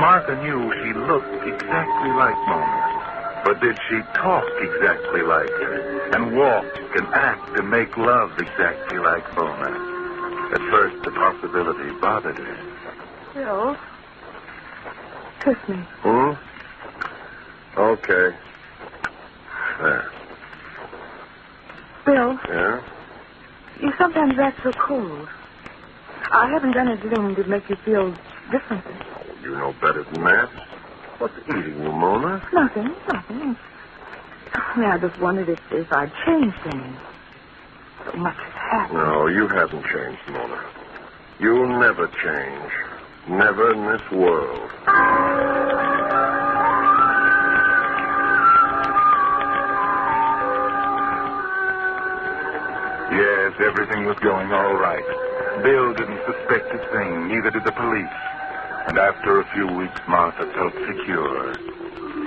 Martha knew she looked exactly like Mona. But did she talk exactly like her? And walk and act and make love exactly like Mona? At first, the possibility bothered her. Bill. Kiss me. Okay. There. Bill. Yeah? You sometimes act so cold. I haven't done anything to make you feel differently. Oh, you know better than that. What's eating you, Mona? Nothing. I just wondered if I'd changed any. So much has happened. No, you haven't changed, Mona. You'll never change. Never in this world. Yes, everything was going all right. Bill didn't suspect a thing, neither did the police. And after a few weeks, Martha felt secure.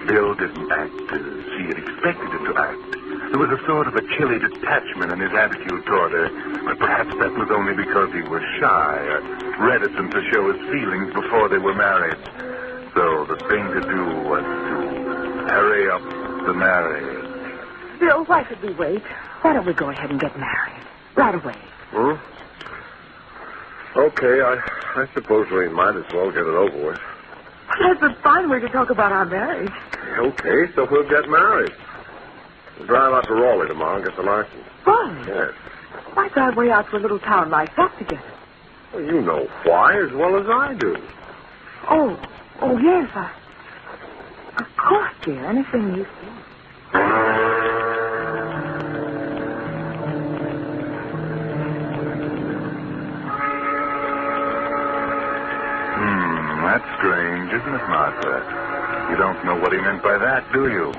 Bill didn't act as she had expected him to act. There was a sort of a chilly detachment in his attitude toward her, but perhaps that was only because he was shy or reticent to show his feelings before they were married. So the thing to do was to hurry up the marriage. Bill, why should we wait? Why don't we go ahead and get married? Right away. Okay, I suppose we might as well get it over with. That's a fine way to talk about our marriage. Okay, so we'll get married. We'll drive out to Raleigh tomorrow and get the license. Why? Yes. Why drive way out to a little town like that to get it? Well, you know why as well as I do. Oh, yes. Of course, dear. Anything you say. That's strange, isn't it, Martha? You don't know what he meant by that, do you?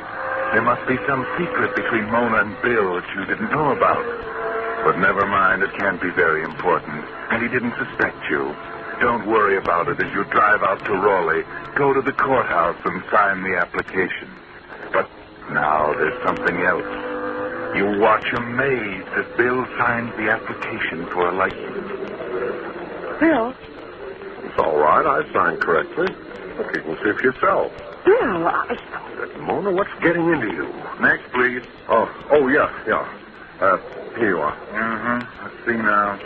There must be some secret between Mona and Bill that you didn't know about. But never mind, it can't be very important. And he didn't suspect you. Don't worry about it as you drive out to Raleigh. Go to the courthouse and sign the application. But now there's something else. You watch amazed as Bill signs the application for a license. Bill? It's all right. I signed correctly. Look, you can see for yourself. Bill, Mona, what's getting into you? Next, please. Oh, yeah. Here you are. Mm-hmm. Let's see now.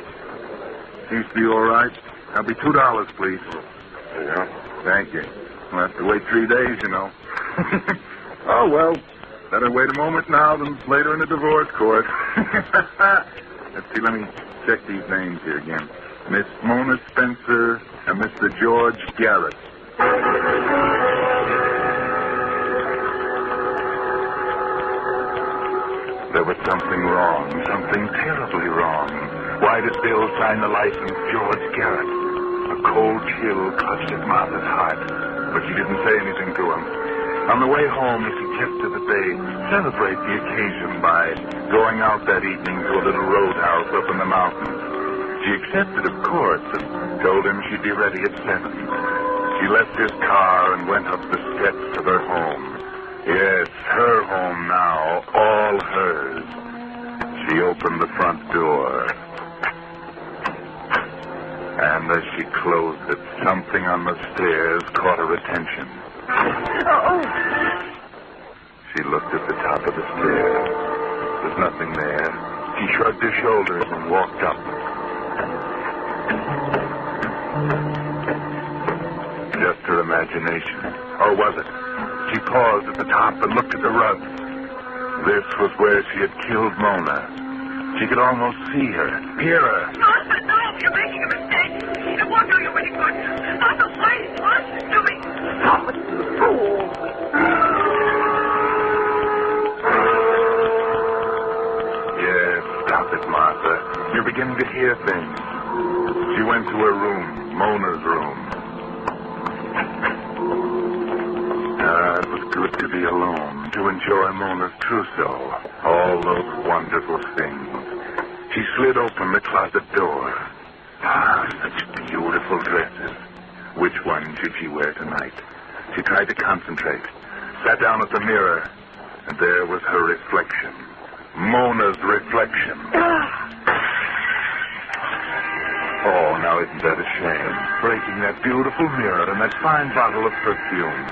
Seems to be all right. That'll be $2, please. Yeah. Thank you. We'll have to wait 3 days, you know. Oh, well. Better wait a moment now than later in the divorce court. Let's see, let me check these names here again. Miss Mona Spencer and Mr. George Garrett. There was something wrong, something terribly wrong. Why did Bill sign the license George Garrett? A cold chill clutched at Martha's heart, but she didn't say anything to him. On the way home, he suggested that they celebrate the occasion by going out that evening to a little roadhouse up in the mountains. She accepted, of course, and told him she'd be ready at 7. She left his car and went up the steps of her home. Yes, her home now, all hers. She opened the front door. And as she closed it, something on the stairs caught her attention. She looked at the top of the stairs. There's nothing there. She shrugged her shoulders and walked up. Just her imagination. Or was it? She paused at the top and looked at the rug. This was where she had killed Mona. She could almost see her, hear her. Martha, no, you're making a mistake. It won't do you any good. Martha, wait, Martha, do me. Stop it, fool. Yes, stop it, Martha. You're beginning to hear things. She went to her room, Mona's room. It was good to be alone, to enjoy Mona's trousseau, all those wonderful things. She slid open the closet door. Such beautiful dresses. Which one should she wear tonight? She tried to concentrate, sat down at the mirror, and there was her reflection. Mona's reflection. Oh, now isn't that a shame? Breaking that beautiful mirror and that fine bottle of perfume.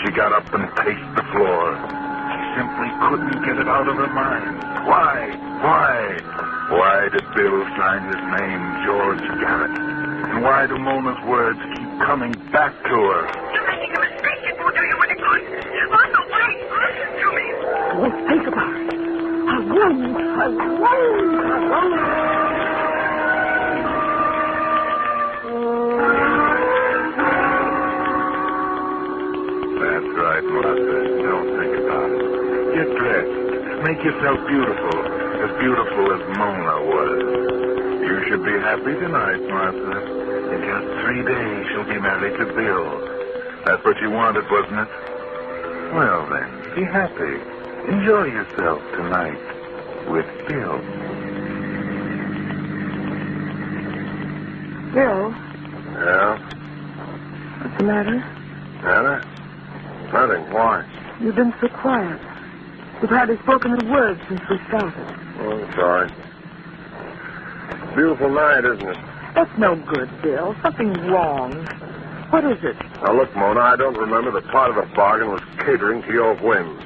She got up and paced the floor. She simply couldn't get it out of her mind. Why? Why did Bill sign his name George Garrett? And why do Mona's words keep coming back to her? You're making a mistake. It won't do you any good. Martha, wait. Listen to me. I won't think about it. I won't. That's right, Martha. Don't think about it. Get dressed. Make yourself beautiful as Mona was. You should be happy tonight, Martha. In just 3 days, she'll be married to Bill. That's what you wanted, wasn't it? Well, then, be happy. Enjoy yourself tonight with Bill. Bill? Yeah? What's the matter? Matter? Nothing. Why? You've been so quiet. You've hardly spoken a word since we started. Oh, I'm sorry. Beautiful night, isn't it? That's no good, Bill. Something's wrong. What is it? Now, look, Mona, I don't remember that part of the bargain was catering to your whims.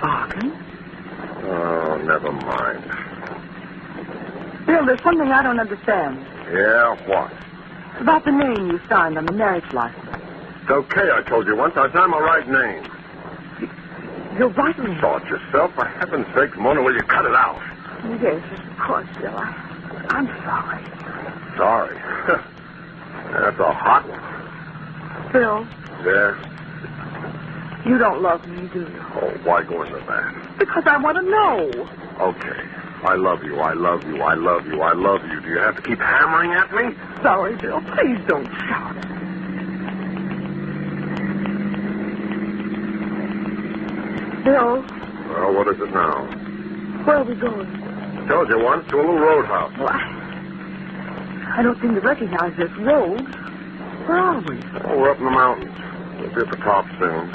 Bargain? Oh, never mind. Bill, there's something I don't understand. Yeah, what? About the name you signed on the marriage license. It's okay, I told you once. I signed my right name. You're right. Saw it yourself. For heaven's sake, Mona, will you cut it out? Yes, of course, Bill. I'm sorry. Sorry. That's a hot one. Bill, Yes? you don't love me, do you? Oh, why go into that? Because I want to know. Okay. I love you. I love you. I love you. I love you. Do you have to keep hammering at me? Sorry, Bill. Please don't shout. Bill, Well, what is it now? where are we going? Told you once, to a little roadhouse. Well, I don't seem to recognize this road. Where are we? Oh, we're up in the mountains. We'll be at the top soon.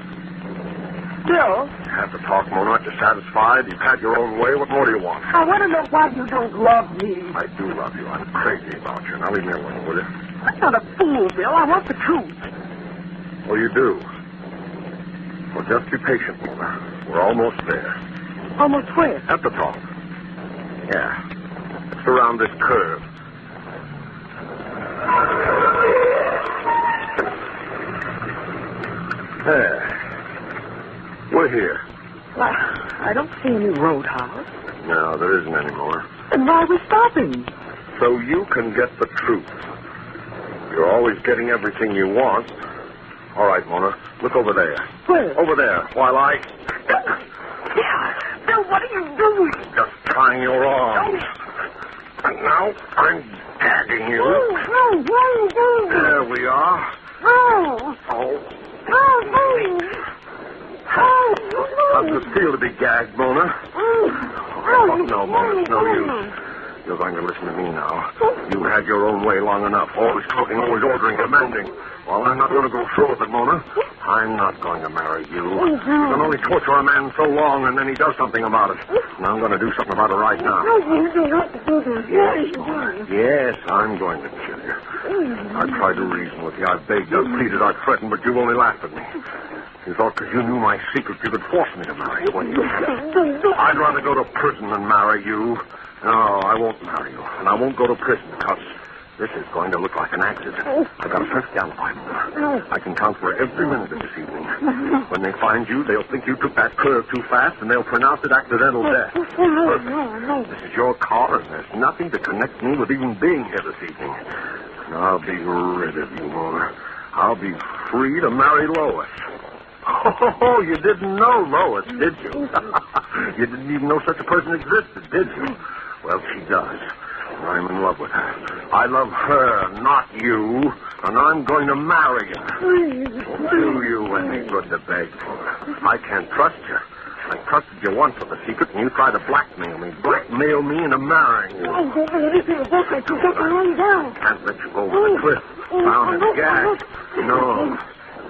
Bill, You have to talk, Mona. Aren't you satisfied? You've had your own way. What more do you want? I want to know why you don't love me. I do love you. I'm crazy about you. Now leave me alone, will you? I'm not a fool, Bill. I want the truth. Oh, you do? Well, just be patient, Mona. We're almost there. Almost where? At the top. Yeah. It's around this curve. There. We're here. Well, I don't see any roadhouse. No, there isn't any more. And why are we stopping? So you can get the truth. You're always getting everything you want. All right, Mona. Look over there. Where? Over there, while I... Bill, what are you doing? Just trying your arms. And now I'm gagging you. There we are. Oh. How does it feel to be gagged, Mona? Oh, no, Mona, it's no use. You're going to listen to me now. You had your own way long enough. Always talking, always ordering, commanding. Well, I'm not going to go through with it, Mona. I'm not going to marry you. You can only torture a man so long, and then he does something about it. And I'm going to do something about it right now. Yes, I'm going to kill you. I've tried to reason with you. I've begged, I've pleaded, I've threatened, but you only laughed at me. You thought because you knew my secret, you could force me to marry you when you I'd rather go to prison than marry you. No, I won't marry you. And I won't go to prison because this is going to look like an accident. I've got a perfect alibi, Mona. I can count for every minute of this evening. When they find you, they'll think you took that curve too fast, and they'll pronounce it accidental death. This is your car, and there's nothing to connect me with even being here this evening. And I'll be rid of you, Mona. I'll be free to marry Lois. Oh, you didn't know Lois, did you? You didn't even know such a person existed, did you? Well, she does. I'm in love with her. I love her, not you. And I'm going to marry you. Do you any good to beg for her? I can't trust you. I trusted you once with a secret, and you tried to blackmail me into marrying you. Can't let you go over the cliff. Bound and gagged. No.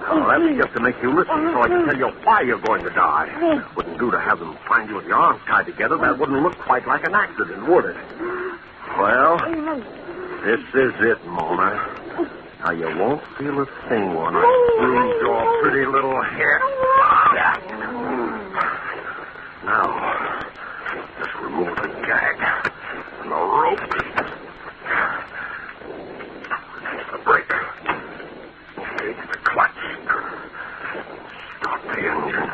Oh, that's just to make you listen so I can tell you why you're going to die. Wouldn't do to have them find you with your arms tied together. That wouldn't look quite like an accident, would it? Well, this is it, Mona. Now, you won't feel a thing when I bruise your pretty little head. Now, just remove the gag and the rope. The brake. Engage the clutch. Stop the engine.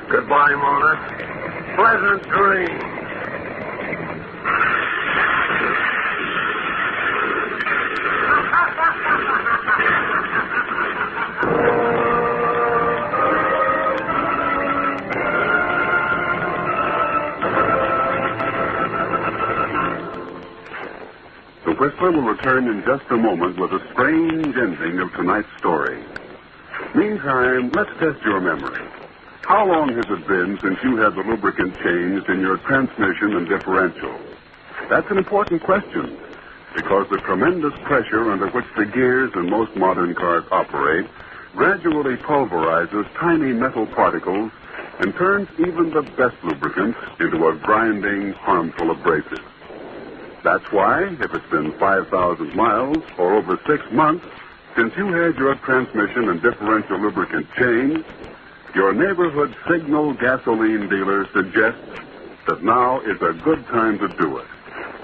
Goodbye, Mona. Pleasant dreams. The Whistler will return in just a moment with a strange ending of tonight's story. Meantime, let's test your memory. How long has it been since you had the lubricant changed in your transmission and differential? That's an important question, because the tremendous pressure under which the gears in most modern cars operate gradually pulverizes tiny metal particles and turns even the best lubricants into a grinding, harmful abrasive. That's why, if it's been 5,000 miles or over 6 months since you had your transmission and differential lubricant changed, your neighborhood Signal gasoline dealer suggests that now is a good time to do it.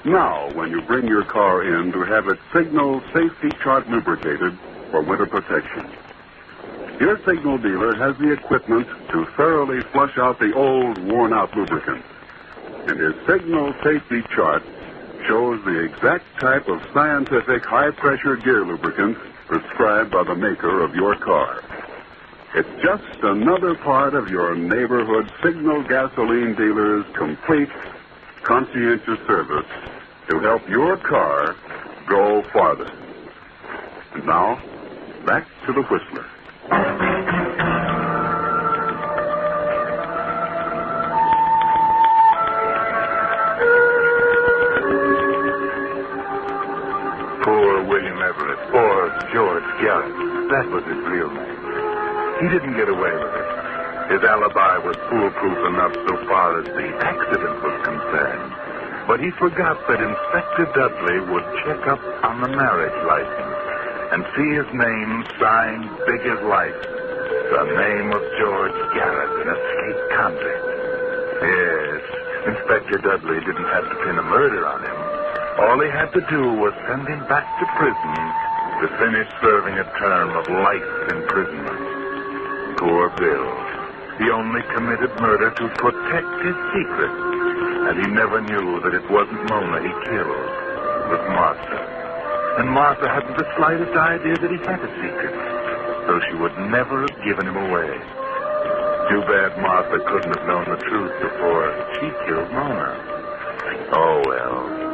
Now, when you bring your car in, to have its signal safety chart lubricated for winter protection. Your signal dealer has the equipment to thoroughly flush out the old, worn-out lubricant. And his signal safety chart shows the exact type of scientific high-pressure gear lubricant prescribed by the maker of your car. It's just another part of your neighborhood signal gasoline dealer's complete, conscientious service to help your car go farther. And now, back to the Whistler. Poor William Everett, poor George Garrett. That was his real name. He didn't get away with it. His alibi was foolproof enough so far as the accident was concerned. But he forgot that Inspector Dudley would check up on the marriage license and see his name signed big as life. The name of George Garrett, an escaped convict. Yes, Inspector Dudley didn't have to pin a murder on him. All he had to do was send him back to prison to finish serving a term of life imprisonment. Poor Bill. He only committed murder to protect his secret. And he never knew that it wasn't Mona he killed. It was Martha. And Martha hadn't the slightest idea that he had a secret. So she would never have given him away. Too bad Martha couldn't have known the truth before she killed Mona. Oh, well.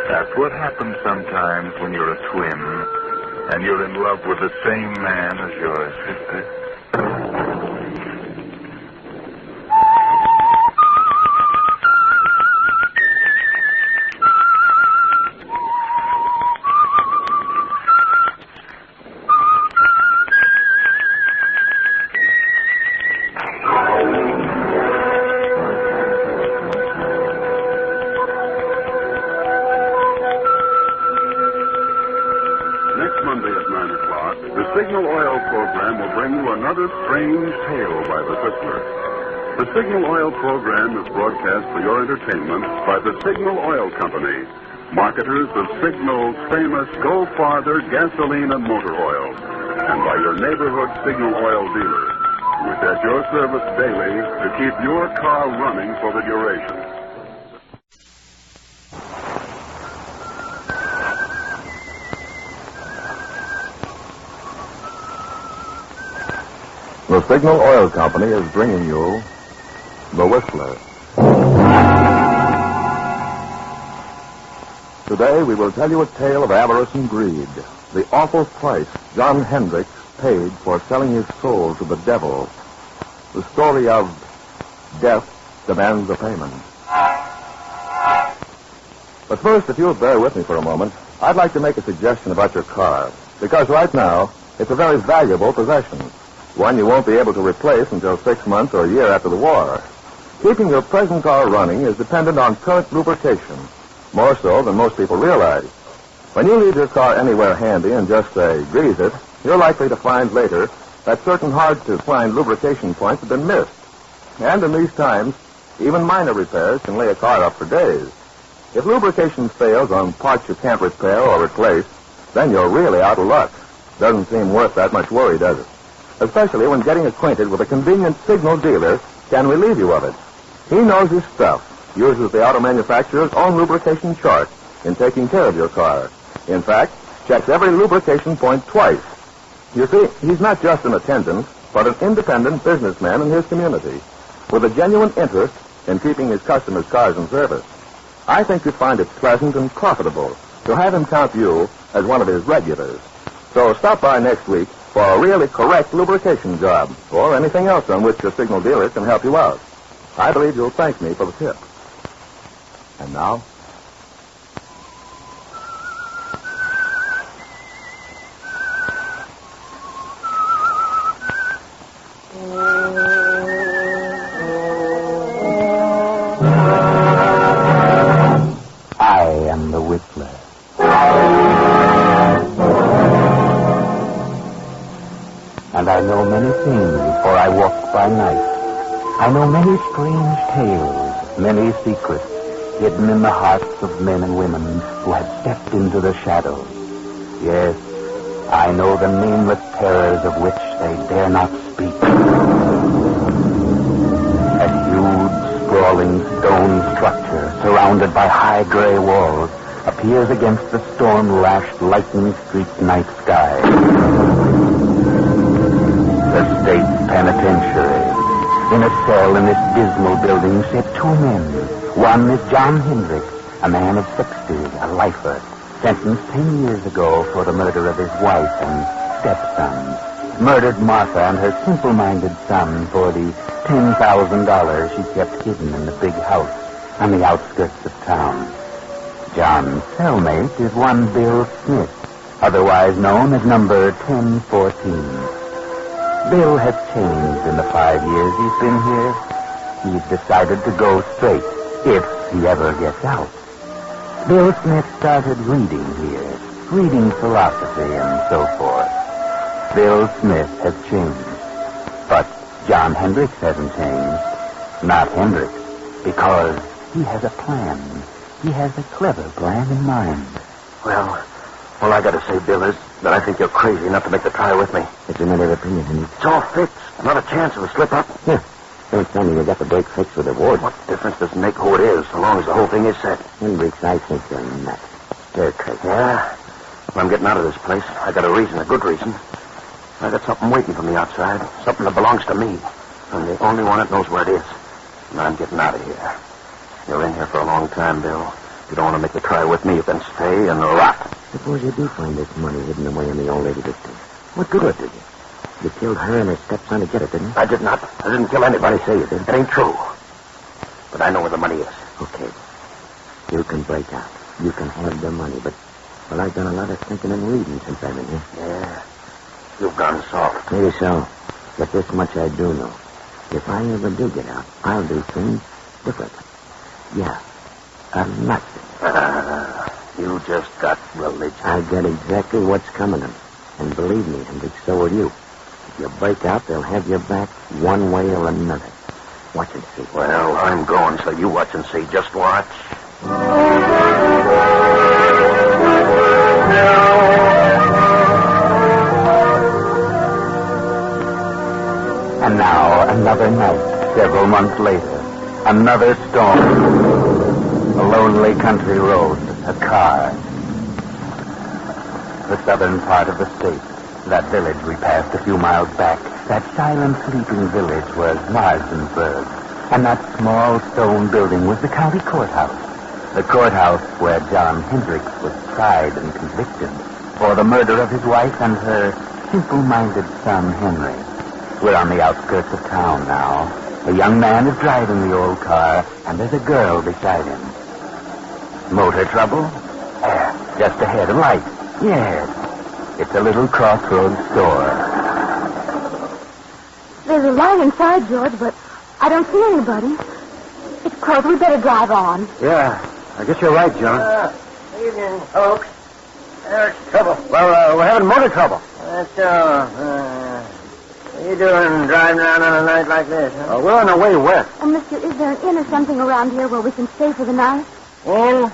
That's what happens sometimes when you're a twin and you're in love with the same man as your sister. The Signal Oil program is broadcast for your entertainment by the Signal Oil Company, marketers of Signal's famous Go Farther gasoline and motor oil, and by your neighborhood Signal Oil dealer, who is at your service daily to keep your car running for the duration. The Signal Oil Company is bringing you The Whistler. Today we will tell you a tale of avarice and greed, the awful price John Hendricks paid for selling his soul to the devil, the story of Death Demands a Payment. But first, if you'll bear with me for a moment, I'd like to make a suggestion about your car, because right now it's a very valuable possession. One you won't be able to replace until 6 months or a year after the war. Keeping your present car running is dependent on current lubrication, more so than most people realize. When you leave your car anywhere handy and just say, grease it, you're likely to find later that certain hard-to-find lubrication points have been missed. And in these times, even minor repairs can lay a car up for days. If lubrication fails on parts you can't repair or replace, then you're really out of luck. Doesn't seem worth that much worry, does it? Especially when getting acquainted with a convenient signal dealer can relieve you of it. He knows his stuff, uses the auto manufacturer's own lubrication chart in taking care of your car. In fact, checks every lubrication point twice. You see, he's not just an attendant, but an independent businessman in his community, with a genuine interest in keeping his customers' cars in service. I think you'd find it pleasant and profitable to have him count you as one of his regulars. So stop by next week for a really correct lubrication job, or anything else on which your signal dealer can help you out. I believe you'll thank me for the tip. And now? I am the Whistler. And I know many things, for I walk by night. I know many strange tales, many secrets hidden in the hearts of men and women who have stepped into the shadows. Yes, I know the nameless terrors of which they dare not speak. A huge, sprawling stone structure surrounded by high gray walls appears against the storm-lashed, lightning-streaked night sky. The state penitentiary. In a cell in this dismal building sit two men. One is John Hendricks, a man of 60, a lifer, sentenced 10 years ago for the murder of his wife and stepson. Murdered Martha and her simple-minded son for the $10,000 she kept hidden in the big house on the outskirts of town. John's cellmate is one Bill Smith, otherwise known as number 1014. Bill has changed in the 5 years he's been here. He's decided to go straight, if he ever gets out. Bill Smith started reading here, reading philosophy and so forth. Bill Smith has changed. But John Hendricks hasn't changed. Not Hendricks, because he has a plan. He has a clever plan in mind. Well, all I gotta say, Bill, is that I think you're crazy enough to make the trial with me. It's a matter of opinion, Henry. It's all fixed. Not a chance of a slip-up. Here, don't tell me you got the break fixed with the ward. What difference does it make who it is, so long as the whole thing is set? Hendricks, I think you're nuts. They're crazy. Yeah? When I'm getting out of this place, I got a reason, a good reason. I got something waiting for me outside. Something that belongs to me. I'm the only one that knows where it is. And I'm getting out of here. You're in here for a long time, Bill. If you don't want to make the trial with me, you can stay and rot. Suppose you do find this money hidden away in the old lady victim. What good did you? You killed her and her stepson to get it, didn't you? I did not. I didn't kill anybody. Say you did. It ain't true. But I know where the money is. Okay. You can break out. You can have the money, but... Well, I've done a lot of thinking and reading since I've been here. Yeah. You've gone soft. Maybe so. But this much I do know. If I ever do get out, I'll do things differently. Yeah. A lot. You just got religion. I get exactly what's coming to me. And believe me, Hendricks, so will you. If you break out, they'll have your back one way or another. Watch and see. Well, I'm going, so you watch and see. Just watch. And now, another night, several months later. Another storm. A lonely country road. A car. The southern part of the state. That village we passed a few miles back. That silent, sleeping village was Marsdenburg. And that small stone building was the county courthouse. The courthouse where John Hendricks was tried and convicted for the murder of his wife and her simple-minded son, Henry. We're on the outskirts of town now. A young man is driving the old car, and there's a girl beside him. Motor trouble? Yeah, just ahead of light. Yes. It's a little crossroads store. There's a light inside, George, but I don't see anybody. It's closed. We better drive on. Yeah, I guess you're right, John. Evening, folks. There's trouble. Well, we're having motor trouble. That's all. What are you doing driving around on a night like this, huh? We're on our way west. Oh, mister, is there an inn or something around here where we can stay for the night? In?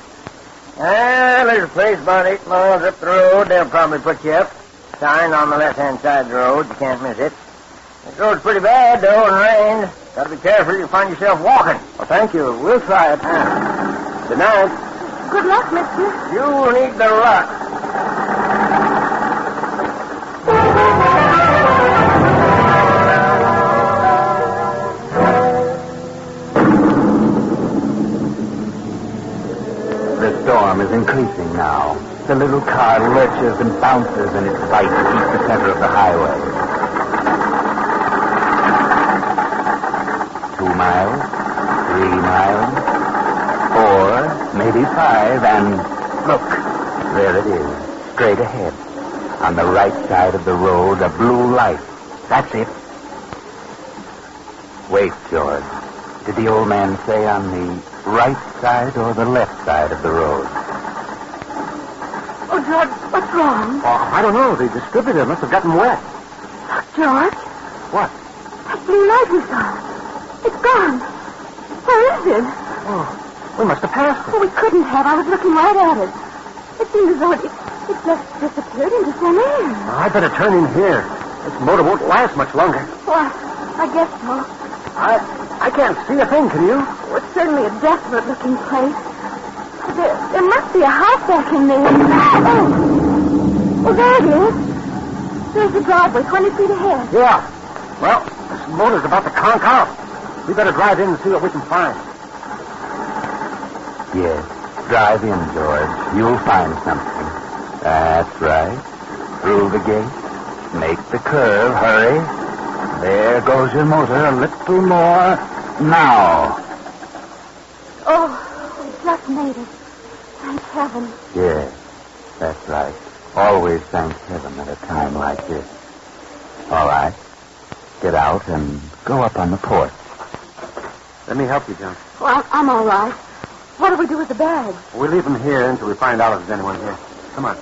There's a place about 8 miles up the road. They'll probably put you up. Sign on the left-hand side of the road. You can't miss it. This road's pretty bad, though, and rained. Gotta be careful. You'll find yourself walking. Well, thank you. We'll try it. Good night. Good luck, mister. You need the luck. The storm is increasing now. The little car lurches and bounces in its fight to keep the center of the highway. 2 miles, 3 miles, 4, maybe 5, and look, there it is, straight ahead. On the right side of the road, a blue light. That's it. Wait, George. Did the old man say on the right side or the left side of the road? Oh, George, what's wrong? Oh, I don't know. The distributor must have gotten wet. Look, George. What? That blue light we saw. It's gone. Where is it? Oh, we must have passed it. Oh, we couldn't have. I was looking right at it. It seemed as though it just disappeared into thin air. Well, I better turn in here. This motor won't last much longer. Well, I guess so. I can't see a thing, can you? Oh, it's certainly a desolate-looking place. There must be a house back in there. Oh, there it is. There's the driveway, 20 feet ahead. Yeah. Well, this motor's about to conk out. We better drive in and see what we can find. Yes, drive in, George. You'll find something. That's right. Through the gate. Make the curve. Hurry. There goes your motor. A little more. Now. Oh, we just made it. Thank heaven. Yes, that's right. Always thank heaven at a time like this. All right. Get out and go up on the porch. Let me help you, John. Well, I'm all right. What do we do with the bags? We'll leave them here until we find out if there's anyone here. Come on.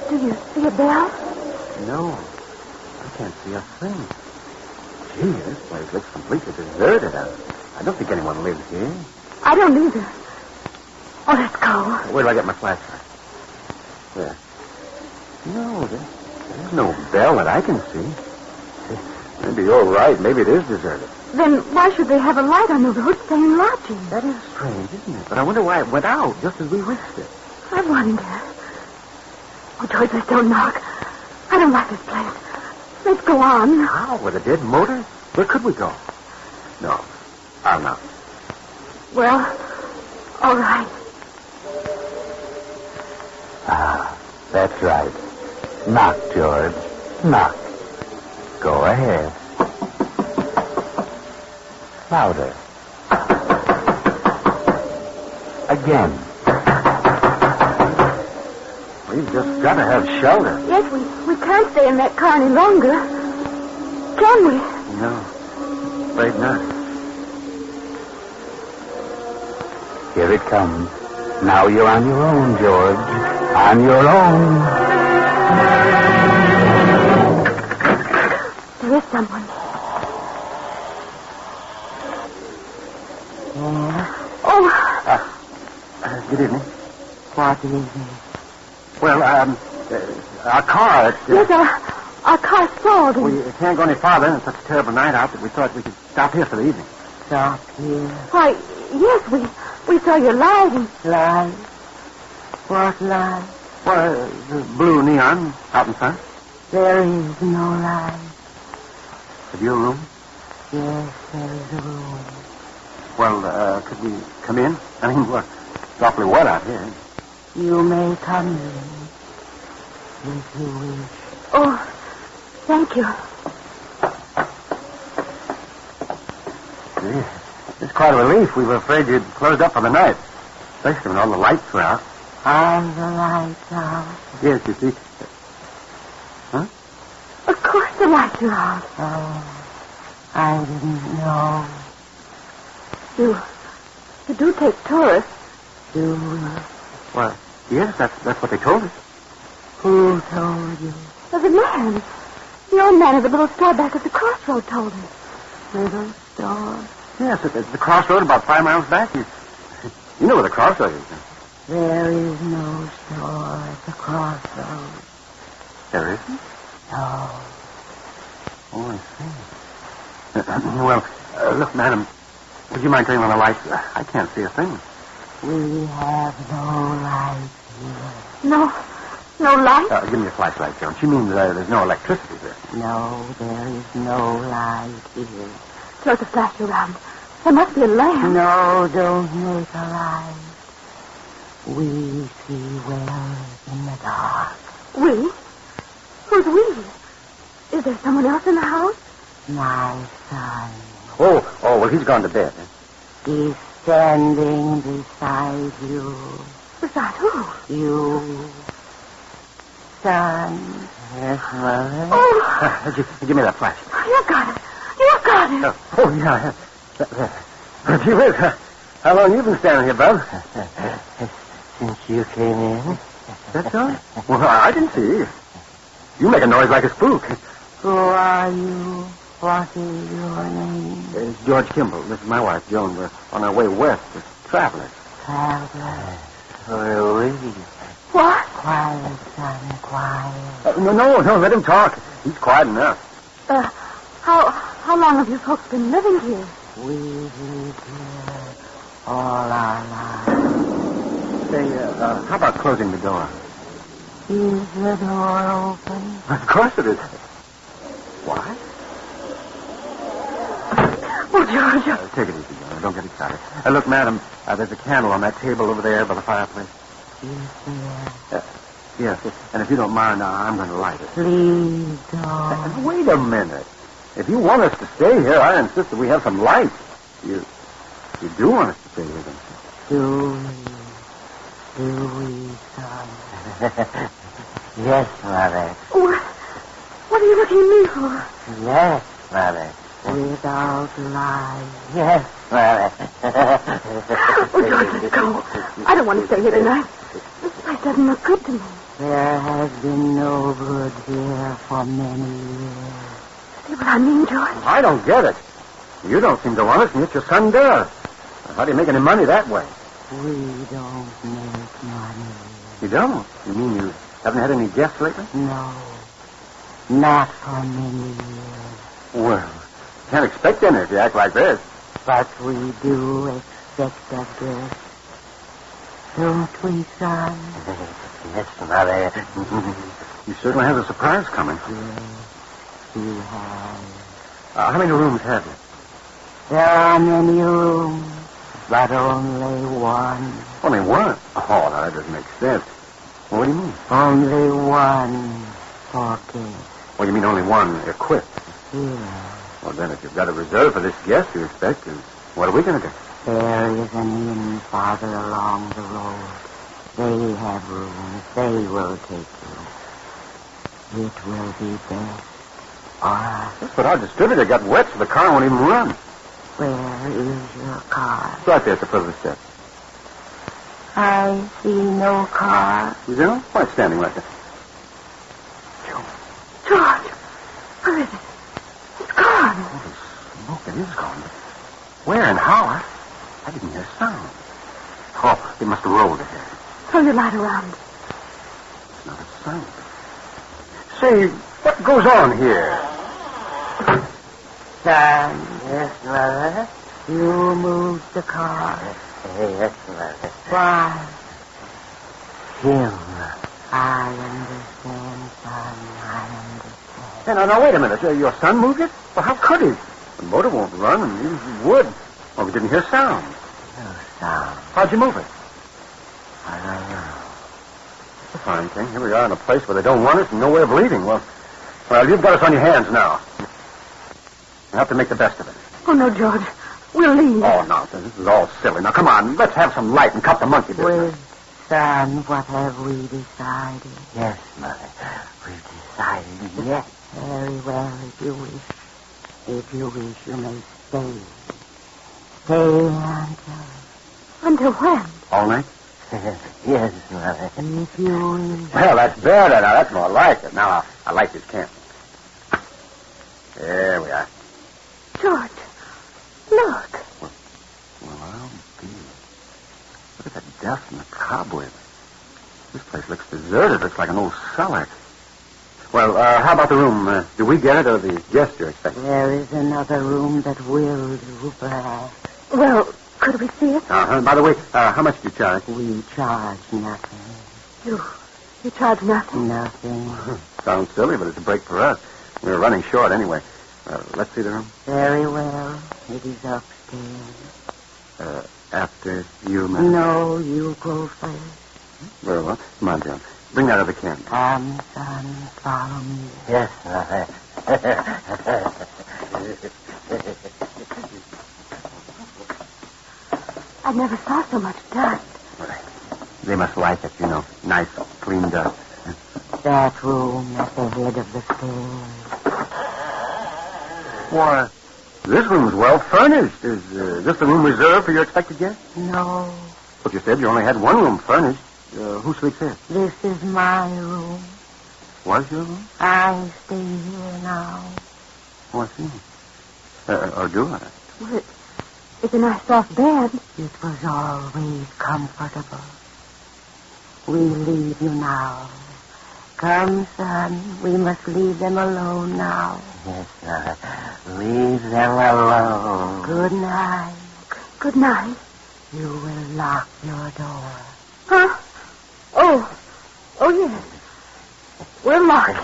Do you see a bell? No. I can't see a thing. Gee, this place looks completely deserted. I don't think anyone lives here. I don't either. Oh, let's go. Where do I get my flashlight? There. No, there's no bell that I can see. Maybe you're right. Maybe it is deserted. Then why should they have a light on the road saying lodging? That is strange, isn't it? But I wonder why it went out just as we reached it. I wonder. Oh, George, let's don't knock. I don't like this place. Let's go on. How? With a dead motor? Where could we go? No. I'll knock. Well, all right. Ah, that's right. Knock, George. Knock. Go ahead. Louder. Again. We've just got to have shelter. Yes, we can't stay in that car any longer. Can we? No. Afraid not. Here it comes. Now you're on your own, George. On your own. There is someone. Good evening. What evening? Well, our car... Yes, our car stalled. We can't go any farther. It's such a terrible night out that we thought we could stop here for the evening. Stop here? Why, yes, we saw your light. Light? What light? Well, the blue neon out in front. There is no light. Have you a room? Yes, there is a room. Well, could we come in? I mean, we're awfully wet out here. You may come in, if you wish. Oh, thank you. Gee, it's quite a relief. We were afraid you'd closed up for the night, especially when all the lights were out. Are the lights out? Yes, you see. Huh? Of course the lights are out. Oh, I didn't know. You do take tourists. Do we? Well, yes, that's what they told us. Who told you? The man. The old man at the little store back at the crossroad told us. Little store? Yes, at the crossroad about 5 miles back. You know where the crossroad is. There is no store at the crossroad. There isn't? No. Oh, I see. Well, look, madam, would you mind turning on the lights? I can't see a thing. We have no light here. No light? Give me a flashlight, Joan. She means there's no electricity there. No, there is no light here. Throw the flash around. There must be a lamp. No, don't make a light. We see well in the dark. We? Who's we? Is there someone else in the house? My son. Oh, well, he's gone to bed. He's standing beside you. Beside who? You. Son. Yes, Mother. Oh. Give me that flash. You got it. You got it. Oh, yeah. Gee whiz, how long you been standing here, bub? since you came in. That's all? Well, I didn't see. You make a noise like a spook. Who are you? What is your name? It's George Kimball. This is my wife, Joan. We're on our way west as travelers. Travelers. Where are we? What? Quiet, son, quiet. No, let him talk. He's quiet enough. How long have you folks been living here? We live here all our lives. Say, how about closing the door? Is the door open? Of course it is. What? Oh, George. Take it easy, Joan. Don't get excited. Look, madam, there's a candle on that table over there by the fireplace. Yes, and if you don't mind, I'm going to light it. Please don't. Wait a minute. If you want us to stay here, I insist that we have some light. You do want us to stay here, don't you? Do we, son? Yes, Mother. What are you looking at me for? Yes, Mother. Without lying. Yes, Mother. Oh, George, let's go. I don't want to stay here tonight. This place doesn't look good to me. There has been no good here for many years. See what I mean, George? I don't get it. You don't seem to want us, and yet your son does. How do you make any money that way? We don't make money. You don't? You mean you haven't had any guests lately? No. Not for many years. Well, can't expect any if you act like this. But we do expect a guest. Don't we, son? Yes, Mother. He certainly has a surprise coming. Yes, he has. How many rooms have you? There are many rooms, but only one. Only one? Oh, now that doesn't make sense. Well, what do you mean? Only one for guests. Well, you mean only one equipped? Yes. Well, then, if you've got a reserve for this guest you expect, what are we going to do? There is an inn farther along the road. They have rooms. They will take you. It will be best for us. But our distributor got wet so the car won't even run. Where is your car? It's right there at the foot of the steps. I see no car. You don't? Why, it's standing right there. George, where is it? It's gone. Holy smoke, it is gone. But where and how? I didn't hear a sound. Oh, it must have rolled ahead. Throw your light around. It's not a sound. Say, what goes on here? Son, yes, Mother. You moved the car. Yes, Mother. Why? Him. I understand, son. I understand. Hey, now, wait a minute. Your son moved it? Well, how could he? The motor won't run, and he would. Well, we didn't hear sound. No sound. How'd you move it? I don't know. It's a fine thing. Here we are in a place where they don't want us and no way of leaving. Well, you've got us on your hands now. You have to make the best of it. Oh, no, George. We'll leave. Oh, nonsense. This is all silly. Now, come on. Let's have some light and cut the monkey business. Son, what have we decided? Yes, Mother. We've decided, yes. Very well, if you wish. If you wish, you may stay. Stay until when? All night? Yes, Mother. If you wish. Well, that's better. Now, that's more like it. Now, I like this camp. There we are. George, look. Well, I'll be. Look at the dust and the cobwebs. This place looks deserted. Looks like an old cellar. Well, how about the room? Do we get it or the guest you're expecting? There is another room that will do, perhaps. Well, could we see it? By the way, how much do you charge? We charge nothing. You charge nothing? Nothing. Sounds silly, but it's a break for us. We're running short anyway. Let's see the room. Very well. It is upstairs. After you, madam? No, you go first. Very well. Come on, John. Bring that other can. Come, son, follow me. Yes, Mother. I never saw so much dust. They must like it, you know. Nice, clean dust. That room at the head of the stairs. Why, this room's well furnished. Is this the room reserved for your expected guest? No. But you said you only had one room furnished. Who sleeps here? This is my room. Was your room? I stay here now. Oh, I see. Or do I? Well, it's a nice soft bed. It was always comfortable. We leave you now. Come, son. We must leave them alone now. Yes, sir. Leave them alone. Good night. Good night. You will lock your door. Huh? Oh, yes. We'll lock it.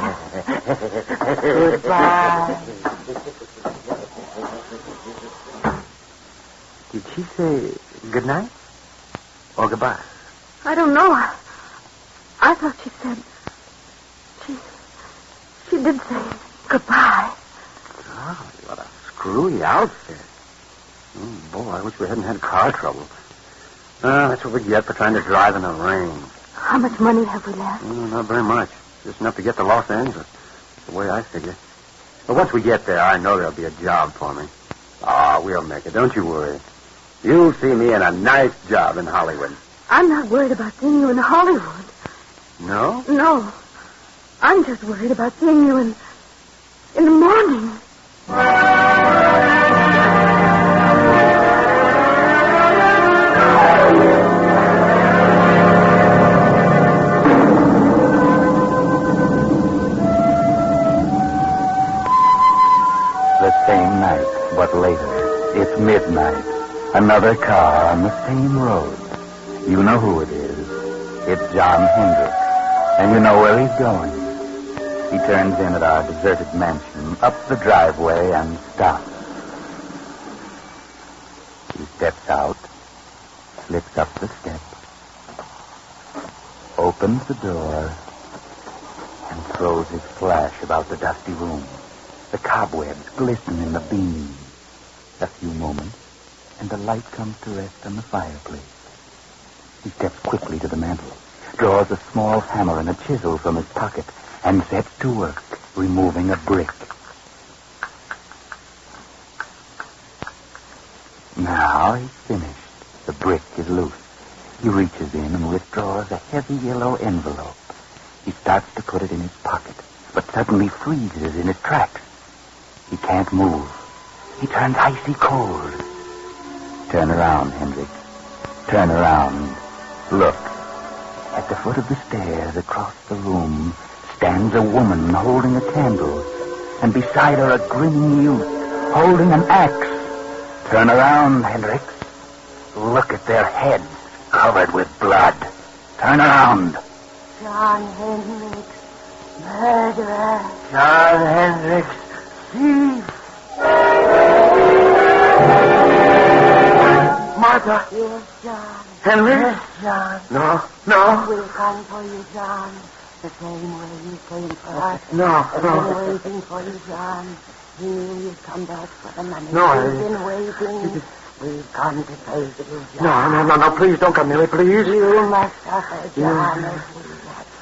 Goodbye. Did she say good night or goodbye? I don't know. I thought she said... She did say goodbye. Oh, what a screwy outfit. Oh, boy, I wish we hadn't had car trouble. That's what we get for trying to drive in the rain. How much money have we left? Not very much. Just enough to get to Los Angeles. That's the way I figure. But once we get there, I know there'll be a job for me. We'll make it. Don't you worry. You'll see me in a nice job in Hollywood. I'm not worried about seeing you in Hollywood. No? No. I'm just worried about seeing you in the morning. The same night, but later. It's midnight. Another car on the same road. You know who it is. It's John Hendricks. And you know where he's going. He turns in at our deserted mansion, up the driveway, and stops. He steps out, slips up the steps, opens the door, and throws his flash about the dusty room. The cobwebs glisten in the beams. A few moments, and the light comes to rest on the fireplace. He steps quickly to the mantel, draws a small hammer and a chisel from his pocket, and sets to work, removing a brick. Now he's finished. The brick is loose. He reaches in and withdraws a heavy yellow envelope. He starts to put it in his pocket, but suddenly freezes in his tracks. He can't move. He turns icy cold. Turn around, Hendricks. Turn around. Look. At the foot of the stairs across the room stands a woman holding a candle, and beside her a grinning youth holding an axe. Turn around, Hendricks. Look at their heads covered with blood. Turn around. John Hendricks, murderer. John Hendricks, thief. Martha. Yes, John. Henry? Yes, John. No. We'll come for you, John. The same way you came for us. No. I've been waiting for you, John. We knew you'd come back for the money. No, We've been waiting. We've come to pay you, John. No. Please don't come near me, please. You must suffer, John, as we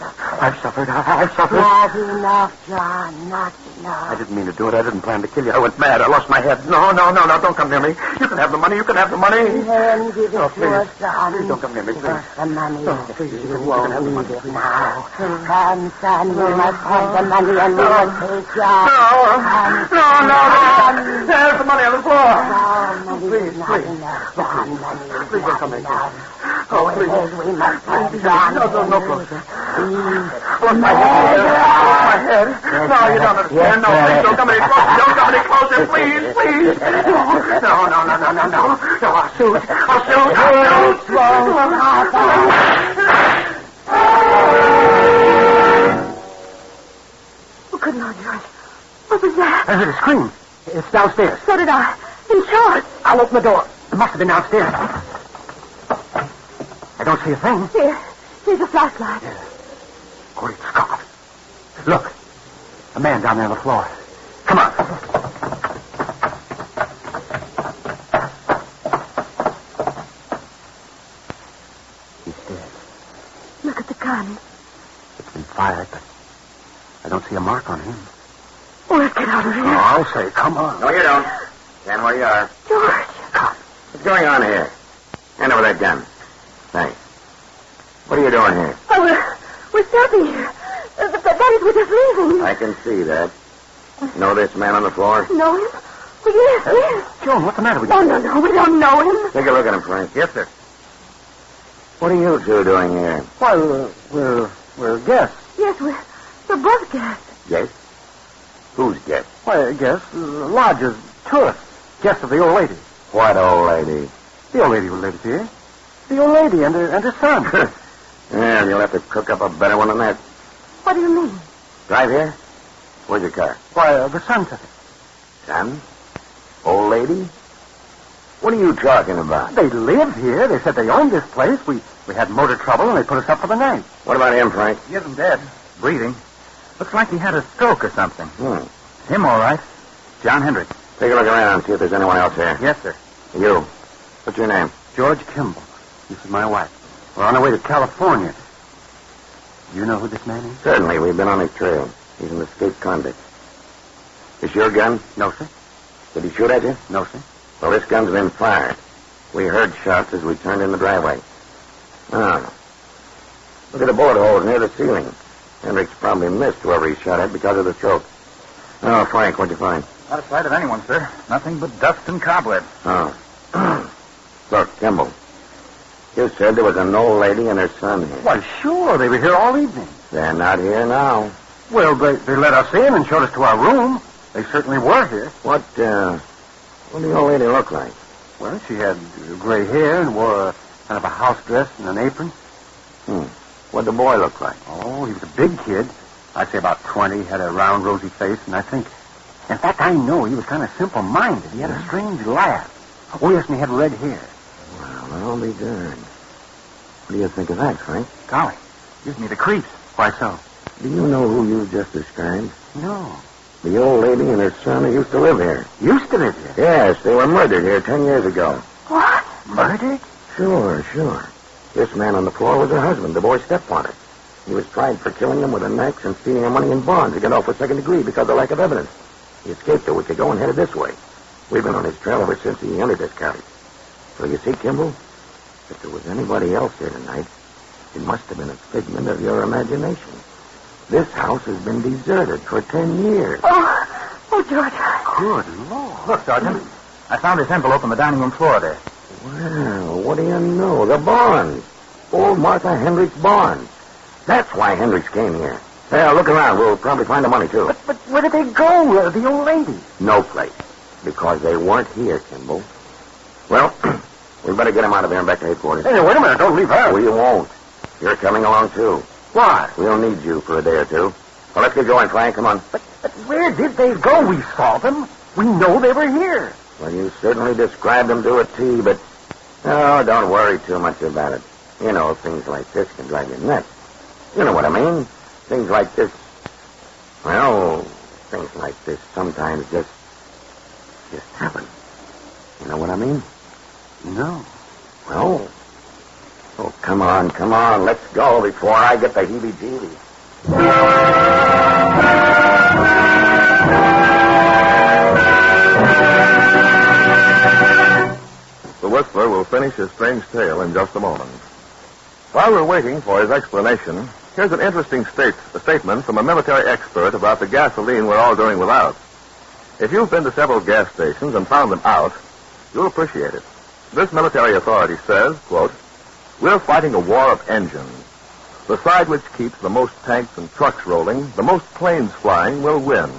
have suffered. I've suffered. Not enough, John. Not enough. I didn't mean to do it. I didn't plan to kill you. I went mad. I lost my head. No. Don't come near me. You can have the money. Then give it to us, John. Please don't come near me, Give please. us the money. Oh, please, you won't can have the need money. it now. Come, son. We must have the money and we will take John. No. There's the money on the floor. No, money is not enough, John. Money is Please don't come not near me. enough. Oh, please. We must have John. No closer. Please. Look, my head. No, you don't understand. No, please don't come any closer. Don't come any closer, please. No. I'll shoot. Oh, good Lord, George. What was that? I heard a scream. It's downstairs. So did I. In shorts. I'll open the door. It must have been downstairs. I don't see a thing. Here's a flashlight. Great Scott. Look. A man down there on the floor. Come on. He's dead. Look at the gun. It's been fired, but I don't see a mark on him. Oh, let's get out of here. Oh, I'll say, come on. No, you don't. Stand where you are. George. Come. What's going on here? Hand over that gun. Thanks. What are you doing here? Oh, we're stopping here. That is, we're just leaving. I can see that. Know this man on the floor? Know him? Oh, yes. Joan, what's the matter with you? Oh, no, we don't know him. Take a look at him, Frank. Yes, sir. What are you two doing here? Why, we're guests. Yes, we're both guests. Guests? Who's guests? Why, guests, lodgers, tourists. Guests of the old lady. What old lady? The old lady who lives here. The old lady and her son. Yeah, you'll have to cook up a better one than that. What do you mean? Drive here? Where's your car? Why, the son took it. Son? Old lady? What are you talking about? They live here. They said they owned this place. We had motor trouble, and they put us up for the night. What about him, Frank? He isn't dead. Breathing. Looks like he had a stroke or something. Hmm. Him, all right. John Hendricks. Take a look around, see if there's anyone else here. Yes, sir. You. What's your name? George Kimball. This is my wife. We're on our way to California. You know who this man is? Certainly. We've been on his trail. He's an escaped convict. Is your gun? No, sir. Did he shoot at you? No, sir. Well, this gun's been fired. We heard shots as we turned in the driveway. Ah. Look at the bullet holes near the ceiling. Hendricks probably missed whoever he shot at because of the stroke. Oh, Frank, what'd you find? Not a sight of anyone, sir. Nothing but dust and cobwebs. Oh. Look, Kimball. You said there was an old lady and her son here. Why, sure. They were here all evening. They're not here now. Well, they let us in and showed us to our room. They certainly were here. What did the old lady look like? Well, she had gray hair and wore a kind of a house dress and an apron. What'd the boy look like? Oh, he was a big kid. I'd say about 20, had a round, rosy face, and in fact, I know he was kind of simple-minded. He had a strange laugh. Oh, yes, and he had red hair. Well, I'll be darned. What do you think of that, Frank? Golly, gives me the creeps. Why so? Do you know who you just described? No. The old lady and her son who used to live here. Used to live here? Yes, they were murdered here 10 years ago. What? Murdered? Sure. This man on the floor was her husband, the boy's stepfather. He was tried for killing him with an axe and stealing her money in bonds. He got off for second degree because of lack of evidence. He escaped a week ago and headed this way. We've been on his trail ever since he entered this county. So you see, Kimball, if there was anybody else here tonight, it must have been a figment of your imagination. This house has been deserted for 10 years. Oh, George. Good Lord. Look, Sergeant. I found this envelope on the dining room floor there. Well, what do you know? The bonds. Old Martha Hendricks' bonds. That's why Hendricks came here. Well, look around. We'll probably find the money, too. But where did they go, the old lady? No place. Because they weren't here, Kimball. Well, we better get him out of there and back to headquarters. Hey, wait a minute. Don't leave her. We won't. You're coming along, too. Why? We'll need you for a day or two. Well, let's get going, Frank. Come on. But where did they go? We saw them. We know they were here. Well, you certainly described them to a T, but... Oh, don't worry too much about it. You know, things like this can drive you nuts. You know what I mean? Things like this... Well, things like this sometimes just happen. You know what I mean? No. Well... Oh, come on. Let's go before I get the heebie-jeebies. The Whistler will finish his strange tale in just a moment. While we're waiting for his explanation, here's an interesting statement from a military expert about the gasoline we're all doing without. If you've been to several gas stations and found them out, you'll appreciate it. This military authority says, quote, "We're fighting a war of engines. The side which keeps the most tanks and trucks rolling, the most planes flying, will win.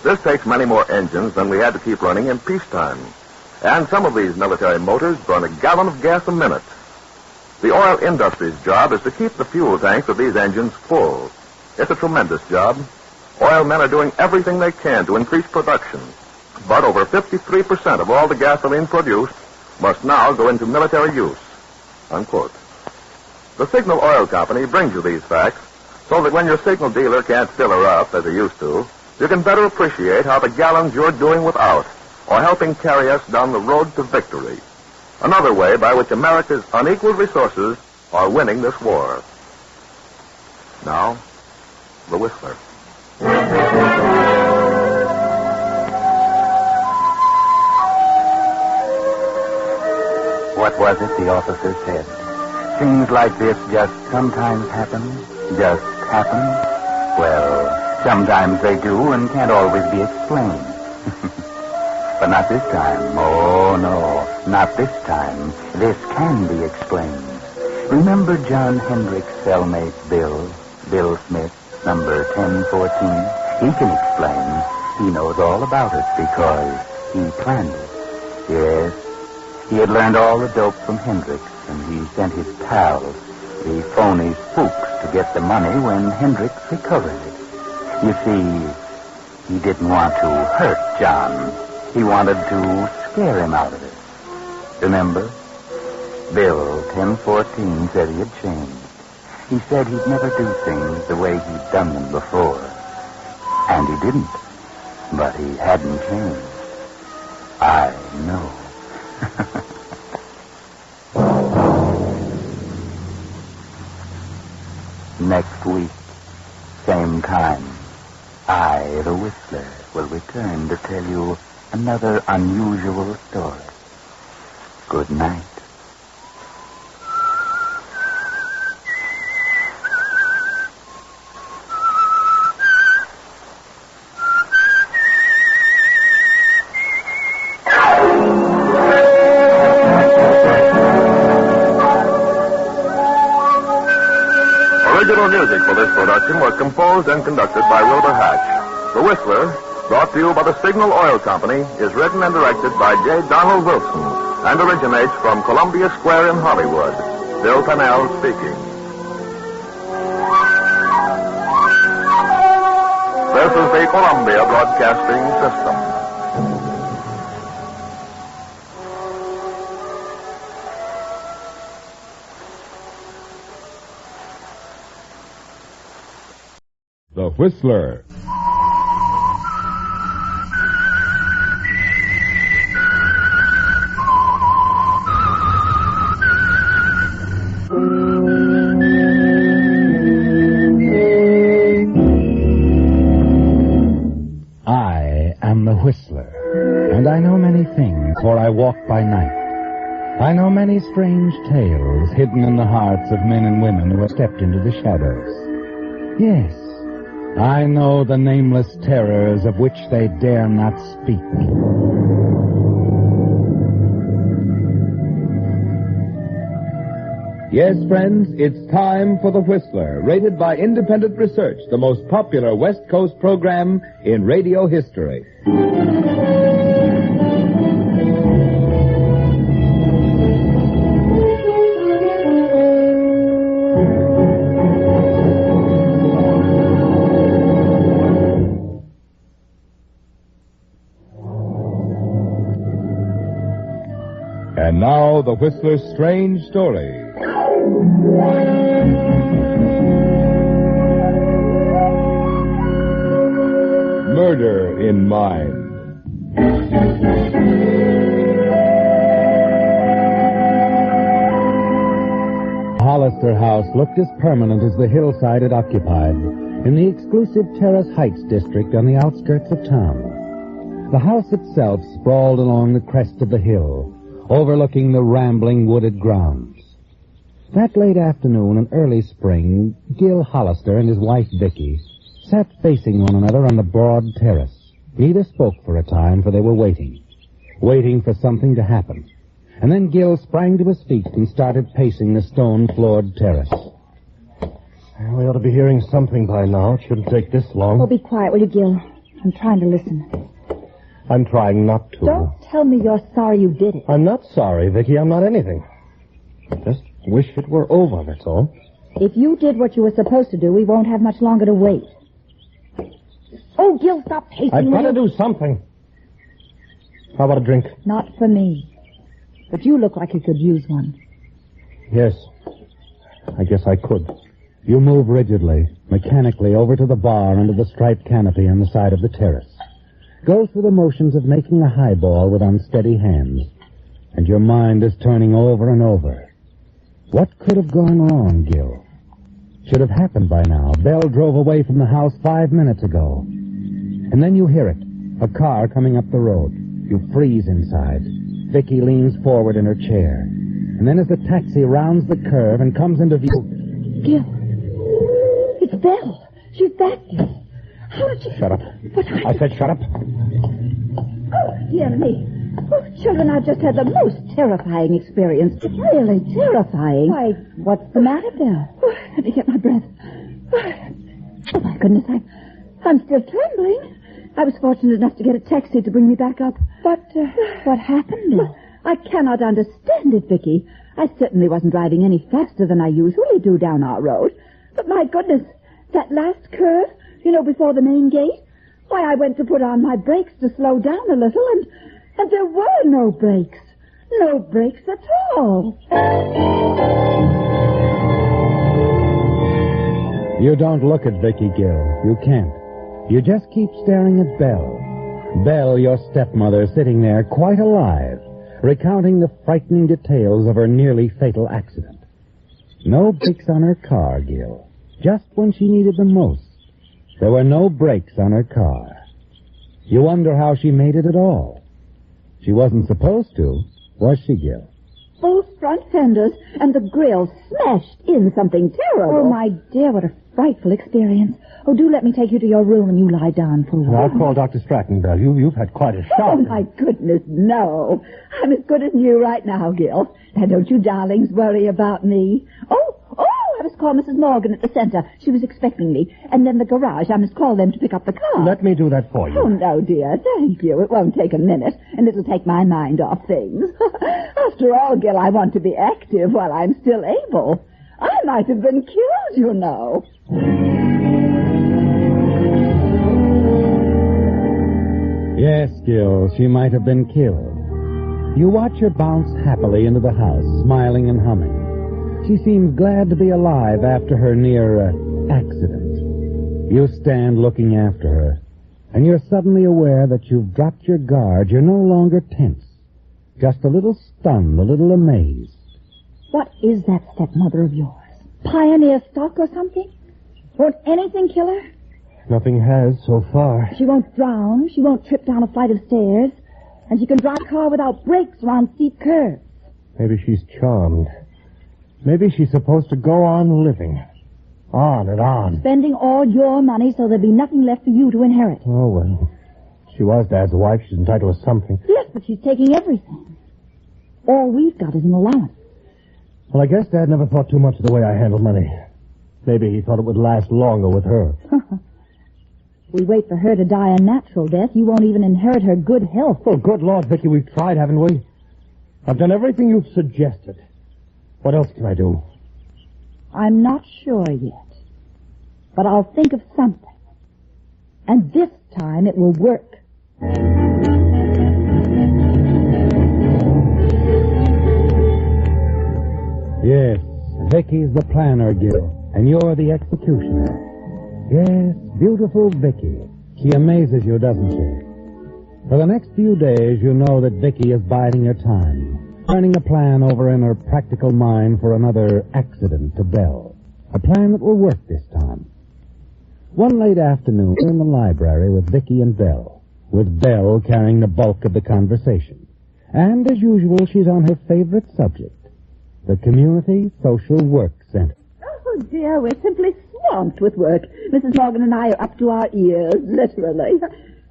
This takes many more engines than we had to keep running in peacetime. And some of these military motors burn a gallon of gas a minute. The oil industry's job is to keep the fuel tanks of these engines full. It's a tremendous job. Oil men are doing everything they can to increase production. But over 53% of all the gasoline produced must now go into military use." Unquote. The Signal Oil Company brings you these facts so that when your signal dealer can't fill her up as he used to, you can better appreciate how the gallons you're doing without are helping carry us down the road to victory. Another way by which America's unequaled resources are winning this war. Now, the Whistler. What was it the officer said? things like this just sometimes happen? Just happen? Well, sometimes they do and can't always be explained. But not this time. Oh, no, not this time. This can be explained. Remember John Hendrick's cellmate, Bill Smith, number 1014? He can explain. He knows all about it because he planned it. Yes, he had learned all the dope from Hendricks, and he sent his pals, the phony spooks, to get the money when Hendricks recovered it. You see, he didn't want to hurt John. He wanted to scare him out of it. Remember? Bill, 1014, said he had changed. He said he'd never do things the way he'd done them before. And he didn't. But he hadn't changed. I know. Next week, same time, I, the Whistler, will return to tell you another unusual story. Good night. Original music for this production was composed and conducted by Wilbur Hatch. The Whistler, brought to you by the Signal Oil Company, is written and directed by J. Donald Wilson and originates from Columbia Square in Hollywood. Bill Pennell speaking. This is the Columbia Broadcasting System. The Whistler. I am the Whistler, and I know many things, for I walk by night. I know many strange tales hidden in the hearts of men and women who have stepped into the shadows. Yes, I know the nameless terrors of which they dare not speak. Yes, friends, it's time for The Whistler, rated by independent research, the most popular West Coast program in radio history. And now, The Whistler's strange story. Murder in Mind. Hollister House looked as permanent as the hillside it occupied in the exclusive Terrace Heights district on the outskirts of town. The house itself sprawled along the crest of the hill, overlooking the rambling wooded grounds. That late afternoon and early spring, Gil Hollister and his wife Vicky sat facing one another on the broad terrace. Neither spoke for a time, for they were waiting for something to happen. And then Gil sprang to his feet and started pacing the stone-floored terrace. We ought to be hearing something by now. It shouldn't take this long. Oh, be quiet, will you, Gil? I'm trying to listen. I'm trying not to. Don't tell me you're sorry you did it. I'm not sorry, Vicky. I'm not anything. I just wish it were over, that's all. If you did what you were supposed to do, we won't have much longer to wait. Oh, Gil, stop pacing. I've got to do something. How about a drink? Not for me. But you look like you could use one. Yes. I guess I could. You move rigidly, mechanically, over to the bar under the striped canopy on the side of the terrace. Go through the motions of making a highball with unsteady hands. And your mind is turning over and over. What could have gone wrong, Gil? Should have happened by now. Belle drove away from the house 5 minutes ago. And then you hear it. A car coming up the road. You freeze inside. Vicky leans forward in her chair. And And then as the taxi rounds the curve and comes into view... Gil. It's Belle. She's back, Gil. How did she... Shut up. But I said shut up. Oh, dear me. Oh, children, I've just had the most terrifying experience. Really terrifying. Why, what's the matter, Belle? Oh, let me get my breath. Oh, my goodness, I'm still trembling. I was fortunate enough to get a taxi to bring me back up. But what happened? Well, I cannot understand it, Vicky. I certainly wasn't driving any faster than I usually do down our road. But my goodness, that last curve, before the main gate, why, I went to put on my brakes to slow down a little, and there were no brakes. No brakes at all. You don't look at Vicky, Gil. You can't. You just keep staring at Belle. Belle, your stepmother, sitting there quite alive, recounting the frightening details of her nearly fatal accident. No brakes on her car, Gil. Just when she needed them most. There were no brakes on her car. You wonder how she made it at all. She wasn't supposed to, was she, Gil? Both front fenders and the grill smashed in something terrible. Oh, my dear, what a frightful experience. Oh, do let me take you to your room and you lie down for a while. I'll call Dr. Stratton, Belle. You've had quite a shock. Oh, my goodness, no. I'm as good as new right now, Gil. Now, don't you darlings worry about me. Oh, I must call Mrs. Morgan at the center. She was expecting me. And then the garage. I must call them to pick up the car. Let me do that for you. Oh, no, dear. Thank you. It won't take a minute, and it'll take my mind off things. After all, Gil, I want to be active while I'm still able. I might have been killed, you know. Yes, Gil, she might have been killed. You watch her bounce happily into the house, smiling and humming. She seems glad to be alive after her near accident. You stand looking after her, and you're suddenly aware that you've dropped your guard. You're no longer tense, just a little stunned, a little amazed. What is that stepmother of yours? Pioneer stock or something? Won't anything kill her? Nothing has so far. She won't drown. She won't trip down a flight of stairs. And she can drive a car without brakes around steep curves. Maybe she's charmed. Maybe she's supposed to go on living. On and on. Spending all your money so there'll be nothing left for you to inherit. Oh, well. She was Dad's wife. She's entitled to something. Yes, but she's taking everything. All we've got is an allowance. Well, I guess Dad never thought too much of the way I handle money. Maybe he thought it would last longer with her. We wait for her to die a natural death. You won't even inherit her good health. Oh, good Lord, Vicky, we've tried, haven't we? I've done everything you've suggested. What else can I do? I'm not sure yet. But I'll think of something. And this time it will work. Yes, Vicky's the planner, Gil, and you're the executioner. Yes, beautiful Vicky. She amazes you, doesn't she? For the next few days, you know that Vicky is biding her time, turning a plan over in her practical mind for another accident to Belle. A plan that will work this time. One late afternoon, in the library with Vicky and Belle, with Belle carrying the bulk of the conversation. And, as usual, she's on her favorite subject, the Community Social Work Center. Oh, dear, we're simply swamped with work. Mrs. Morgan and I are up to our ears, literally.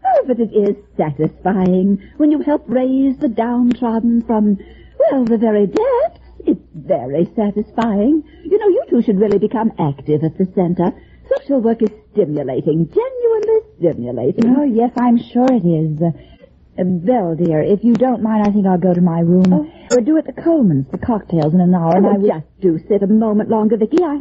Oh, but it is satisfying when you help raise the downtrodden from, well, the very depths. It's very satisfying. You know, you two should really become active at the center. Social work is stimulating, genuinely stimulating. Oh, yes, I'm sure it is. Belle, dear, if you don't mind, I think I'll go to my room. Oh. We're due at the Coleman's for cocktails in an hour, and I will just do sit a moment longer, Vicky. I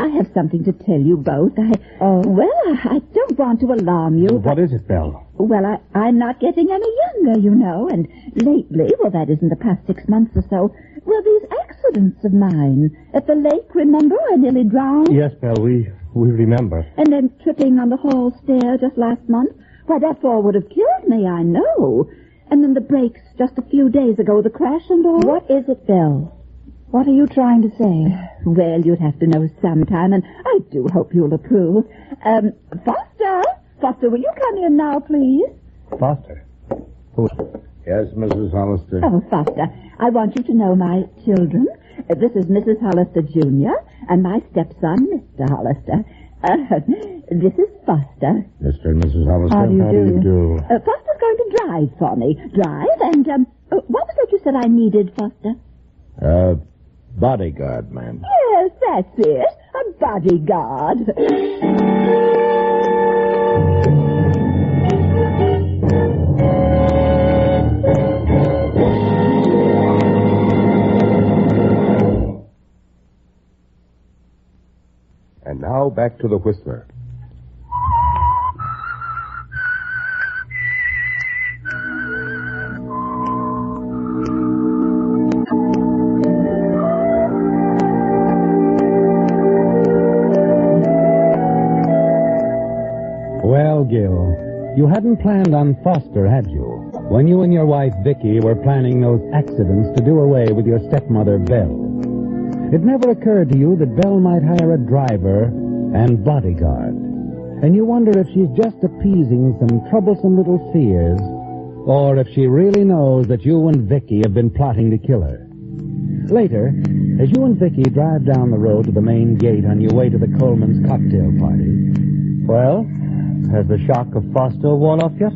have something to tell you both. Well, I don't want to alarm you. What is it, Belle? Well, I'm not getting any younger, you know, and lately, well, that is in the past 6 months or so, well, these accidents of mine. At the lake, remember? I nearly drowned. Yes, Belle, we remember. And then tripping on the hall stair just last month. Why, that fall would have killed me, I know. And then the brakes just a few days ago, the crash and all. What is it, Belle? What are you trying to say? Well, you'd have to know sometime, and I do hope you'll approve. Foster, will you come in now, please? Foster? Who? Yes, Mrs. Hollister. Oh, Foster, I want you to know my children. This is Mrs. Hollister, Jr., and my stepson, Mr. Hollister. This is Foster. Mr. and Mrs. Hollister, How do you do? Foster's going to drive for me. Drive, and, what was it you said I needed, Foster? Bodyguard, ma'am. Yes, that's it. A bodyguard. And now back to the Whistler. Well, Gil, you hadn't planned on Foster, had you? When you and your wife, Vicky, were planning those accidents to do away with your stepmother, Belle. It never occurred to you that Belle might hire a driver and bodyguard. And you wonder if she's just appeasing some troublesome little fears, or if she really knows that you and Vicky have been plotting to kill her. Later, as you and Vicky drive down the road to the main gate on your way to the Coleman's cocktail party... Well, has the shock of Foster worn off yet?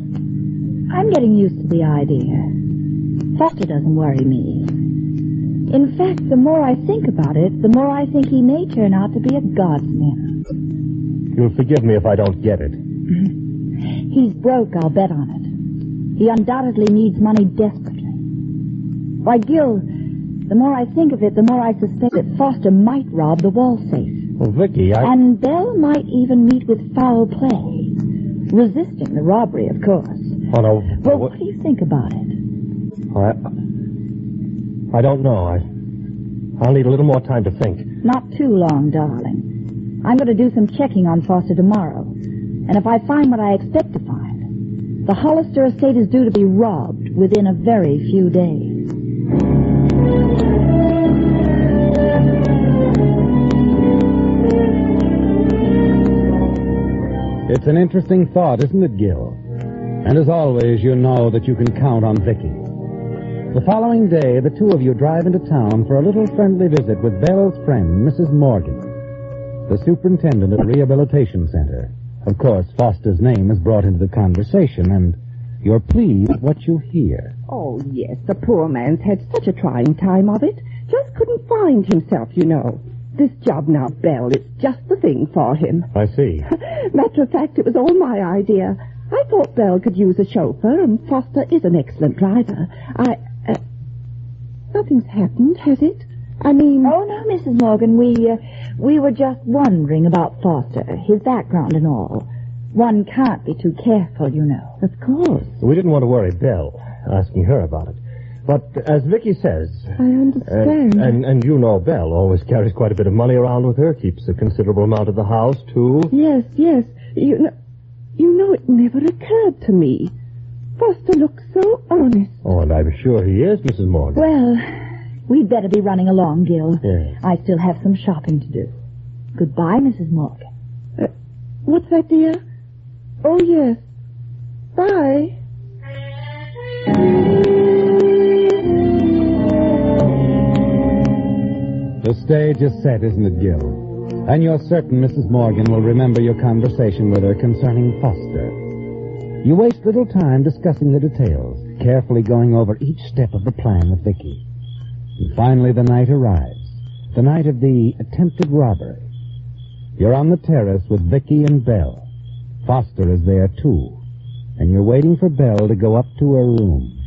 I'm getting used to the idea. Foster doesn't worry me. In fact, the more I think about it, the more I think he may turn out to be a godsend. You'll forgive me if I don't get it. He's broke, I'll bet on it. He undoubtedly needs money desperately. Why, Gil, the more I think of it, the more I suspect that Foster might rob the wall safe. Well, Vicky, And Belle might even meet with foul play. Resisting the robbery, of course. Oh, no. Well, what do you think about it? I don't know. I'll need a little more time to think. Not too long, darling. I'm going to do some checking on Foster tomorrow. And if I find what I expect to find, the Hollister estate is due to be robbed within a very few days. It's an interesting thought, isn't it, Gil? And as always, you know that you can count on Vicky. The following day, the two of you drive into town for a little friendly visit with Belle's friend, Mrs. Morgan, the superintendent at the rehabilitation center. Of course, Foster's name is brought into the conversation, and you're pleased with what you hear. Oh, yes, the poor man's had such a trying time of it. Just couldn't find himself, you know. This job now, Belle, is just the thing for him. I see. Matter of fact, it was all my idea. I thought Belle could use a chauffeur, and Foster is an excellent driver. Nothing's happened, has it? I mean... Oh, no, Mrs. Morgan, we were just wondering about Foster, his background and all. One can't be too careful, you know. Of course. We didn't want to worry Belle, asking her about it. But as Vicky says... I understand. And you know Belle always carries quite a bit of money around with her, keeps a considerable amount of the house, too. Yes. You know, it never occurred to me. Foster looks so honest. Oh, and I'm sure he is, Mrs. Morgan. Well, we'd better be running along, Gil. Yes. I still have some shopping to do. Goodbye, Mrs. Morgan. What's that, dear? Oh, yes. Bye. The stage is set, isn't it, Gil? And you're certain Mrs. Morgan will remember your conversation with her concerning Foster. You waste little time discussing the details, carefully going over each step of the plan with Vicky. And finally the night arrives, the night of the attempted robbery. You're on the terrace with Vicky and Belle. Foster is there, too. And you're waiting for Belle to go up to her room.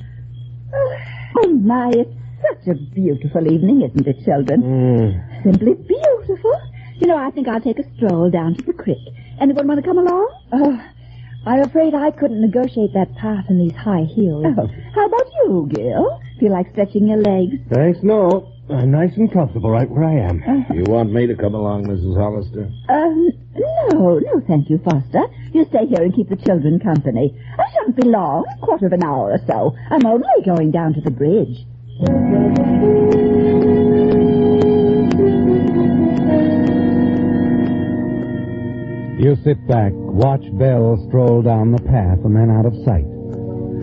Oh, my, it's such a beautiful evening, isn't it, children? Simply beautiful. You know, I think I'll take a stroll down to the creek. Anyone want to come along? Oh, I'm afraid I couldn't negotiate that path in these high heels. Oh. How about you, Gil? Feel like stretching your legs? Thanks, no. I'm nice and comfortable right where I am. You want me to come along, Mrs. Hollister? No, thank you, Foster. You stay here and keep the children company. I shan't be long, a quarter of an hour or so. I'm only going down to the bridge. You sit back, watch Belle stroll down the path and then out of sight.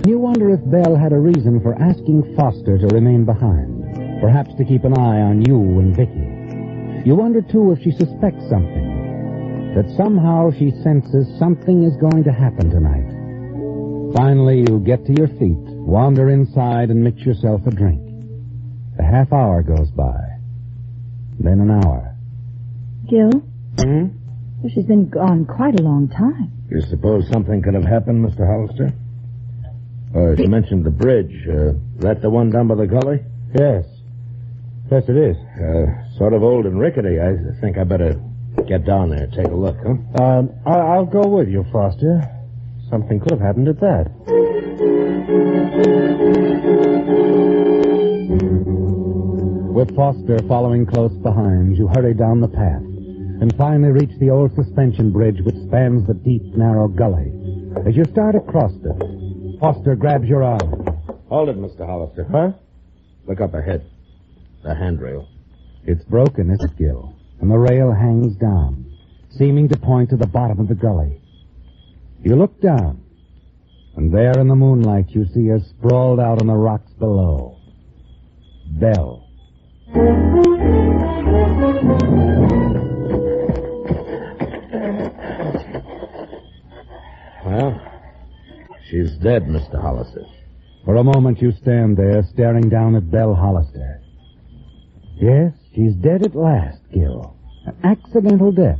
You wonder if Belle had a reason for asking Foster to remain behind, perhaps to keep an eye on you and Vicky. You wonder, too, if she suspects something, that somehow she senses something is going to happen tonight. Finally, you get to your feet, wander inside, and mix yourself a drink. A half hour goes by. Then an hour. Gil? Well, she's been gone quite a long time. You suppose something could have happened, Mr. Hollister? You mentioned the bridge. That the one down by the gully? Yes. Yes, it is. Sort of old and rickety. I think I better get down there and take a look, huh? I'll go with you, Foster. Something could have happened at that. With Foster following close behind, you hurry down the path and finally reach the old suspension bridge which spans the deep, narrow gully. As you start across it, Foster grabs your arm. Hold it, Mr. Hollister. Huh? Look up ahead. The handrail. It's broken, isn't it, Gil? And the rail hangs down, seeming to point to the bottom of the gully. You look down, and there in the moonlight you see her sprawled out on the rocks below. Belle. Well, she's dead, Mr. Hollister. For a moment you stand there, staring down at Belle Hollister. Yes, she's dead at last, Gil. An accidental death.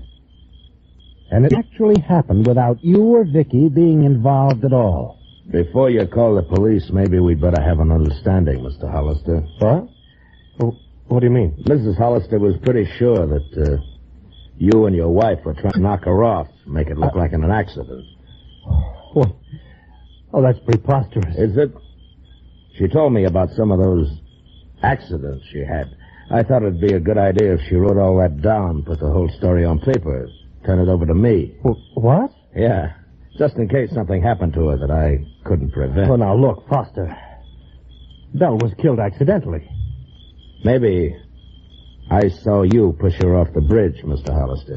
And it actually happened without you or Vicky being involved at all. Before you call the police, maybe we'd better have an understanding, Mr. Hollister. What? What do you mean? Mrs. Hollister was pretty sure that you and your wife were trying to knock her off, make it look like an accident. What? Oh, that's preposterous. Is it? She told me about some of those accidents she had. I thought it'd be a good idea if she wrote all that down, put the whole story on paper, turn it over to me. What? Yeah, just in case something happened to her that I couldn't prevent. Well, now, look, Foster. Belle was killed accidentally. Maybe I saw you push her off the bridge, Mr. Hollister.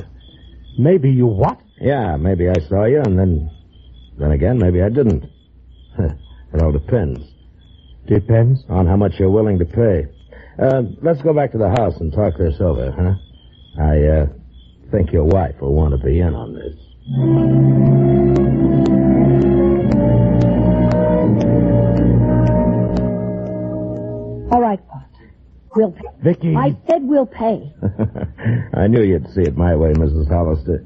Maybe you what? Yeah, maybe I saw you, and then again, maybe I didn't. It all depends. Depends? On how much you're willing to pay. Let's go back to the house and talk this over, huh? I think your wife will want to be in on this. All right, Foster. We'll pay. Vicky. I said we'll pay. I knew you'd see it my way, Mrs. Hollister.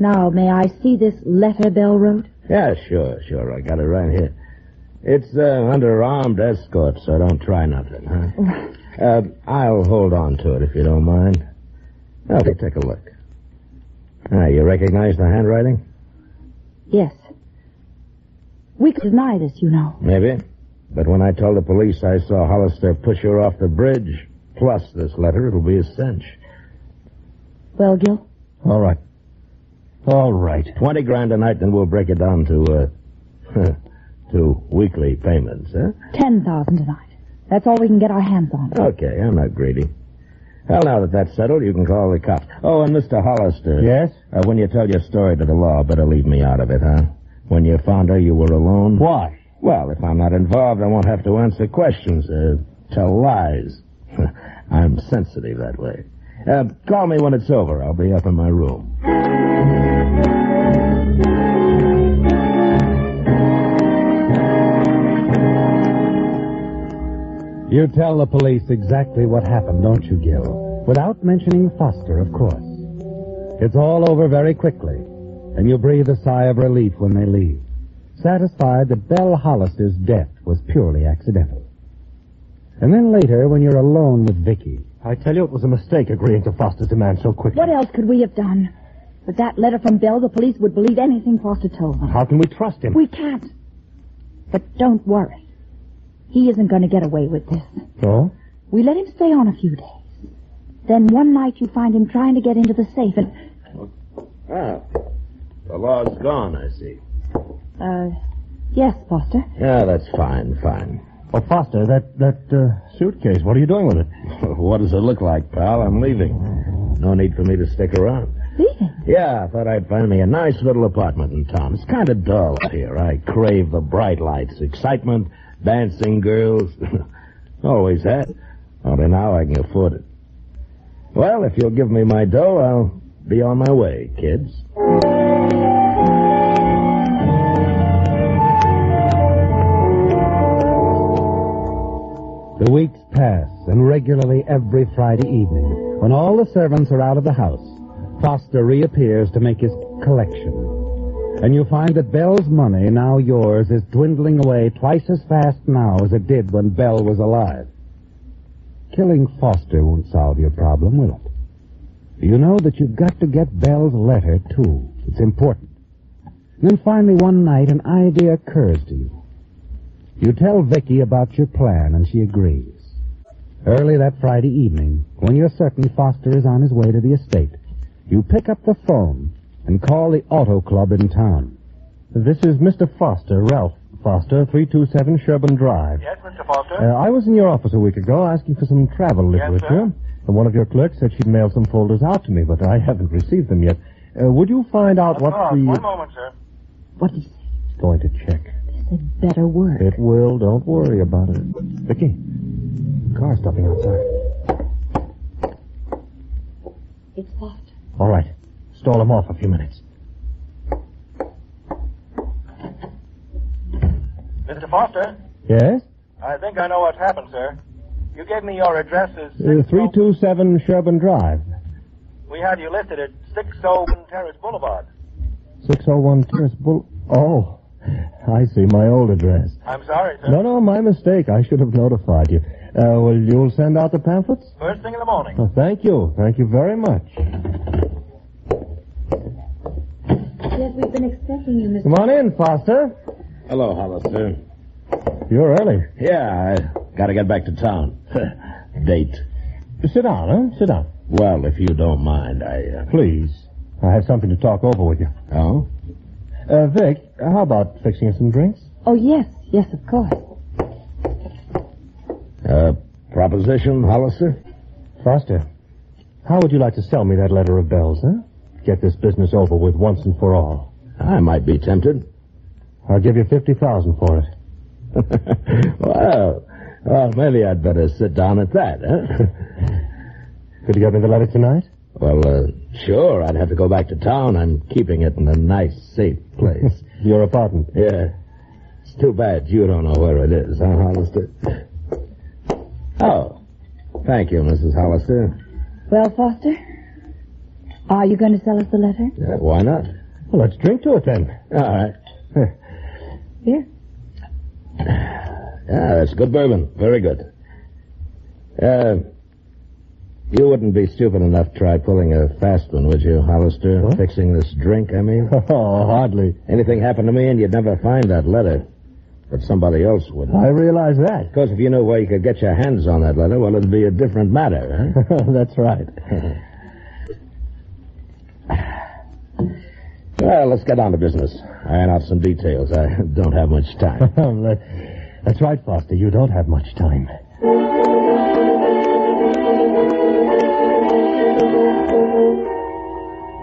Now, may I see this letter Belle wrote? Yeah, sure. I got it right here. It's under armed escort, so don't try nothing, huh? I'll hold on to it if you don't mind. Okay, take a look. You recognize the handwriting? Yes. We could deny this, you know. Maybe. But when I told the police I saw Hollister push her off the bridge, plus this letter, it'll be a cinch. Well, Gil? All right. 20 grand a night, then we'll break it down to weekly payments, huh? 10,000 tonight. That's all we can get our hands on. Okay, I'm not greedy. Well, now that that's settled, you can call the cops. Oh, and Mr. Hollister. Yes? When you tell your story to the law, better leave me out of it, huh? When you found her, you were alone. Why? Well, if I'm not involved, I won't have to answer questions, tell lies. I'm sensitive that way. Call me when it's over. I'll be up in my room. You tell the police exactly what happened, don't you, Gil? Without mentioning Foster, of course. It's all over very quickly, and you breathe a sigh of relief when they leave, satisfied that Belle Hollister's death was purely accidental. And then later, when you're alone with Vicky... I tell you, it was a mistake agreeing to Foster's demand so quickly. What else could we have done? With that letter from Belle, the police would believe anything Foster told them. How can we trust him? We can't. But don't worry. He isn't going to get away with this. Oh? We let him stay on a few days. Then one night you find him trying to get into the safe and... The law's gone, I see. Yes, Foster. Yeah, that's fine. Well, Foster, that suitcase, what are you doing with it? What does it look like, pal? I'm leaving. No need for me to stick around. Leaving? Yeah, I thought I'd find me a nice little apartment in town. It's kind of dull out here. I crave the bright lights, excitement, dancing girls. Always had. Only now I can afford it. Well, if you'll give me my dough, I'll be on my way, kids. The weeks pass, and regularly every Friday evening, when all the servants are out of the house, Foster reappears to make his collection. And you find that Belle's money, now yours, is dwindling away twice as fast now as it did when Belle was alive. Killing Foster won't solve your problem, will it? You know that you've got to get Belle's letter, too. It's important. And then finally one night an idea occurs to you. You tell Vicky about your plan, and she agrees. Early that Friday evening, when you're certain Foster is on his way to the estate, you pick up the phone and call the auto club in town. This is Mr. Foster, Ralph Foster, 327 Sherburne Drive. Yes, Mr. Foster? I was in your office a week ago asking for some travel literature. Sir? And one of your clerks said she'd mailed some folders out to me, but I haven't received them yet. Would you find out what the... One moment, sir. What is Going to check. it? Better work. It will. Don't worry about it. Vicky, car stopping outside. It's Foster. All right. Stall him off a few minutes. Mr. Foster? Yes? I think I know what's happened, sir. You gave me your address as 327 Sherburne Drive. We had you listed at 601 Terrace Boulevard. 601 Terrace Boulevard. Oh, I see. My old address. I'm sorry, sir. No, my mistake. I should have notified you. Well, you'll send out the pamphlets? First thing in the morning. Oh, thank you. Thank you very much. Yes, we've been expecting you, Mr. Come on in, Foster. Hello, Hollister. You're early. Yeah, I gotta get back to town. Date. Sit down, huh? Sit down. Well, if you don't mind, Please. I have something to talk over with you. Oh? Vic, how about fixing us some drinks? Oh, yes, of course. Proposition, Hollister? Foster, how would you like to sell me that letter of Belle's, huh? Get this business over with once and for all. I might be tempted. I'll give you $50,000 for it. Well, maybe I'd better sit down at that, huh? Could you get me the letter tonight? Well, sure. I'd have to go back to town. I'm keeping it in a nice, safe place. Your apartment? Yeah. It's too bad you don't know where it is, huh, Hollister? Oh, thank you, Mrs. Hollister. Well, Foster, are you going to sell us the letter? Why not? Well, let's drink to it then. All right. Here. Yeah, that's good bourbon. Very good. You wouldn't be stupid enough to try pulling a fast one, would you, Hollister? What? Fixing this drink, I mean? Oh, hardly. Anything happened to me and you'd never find that letter. But somebody else would. I realize that. Because if you knew where you could get your hands on that letter, well, it'd be a different matter, huh? That's right. Well, let's get on to business. Iron out some details. I don't have much time. That's right, Foster. You don't have much time.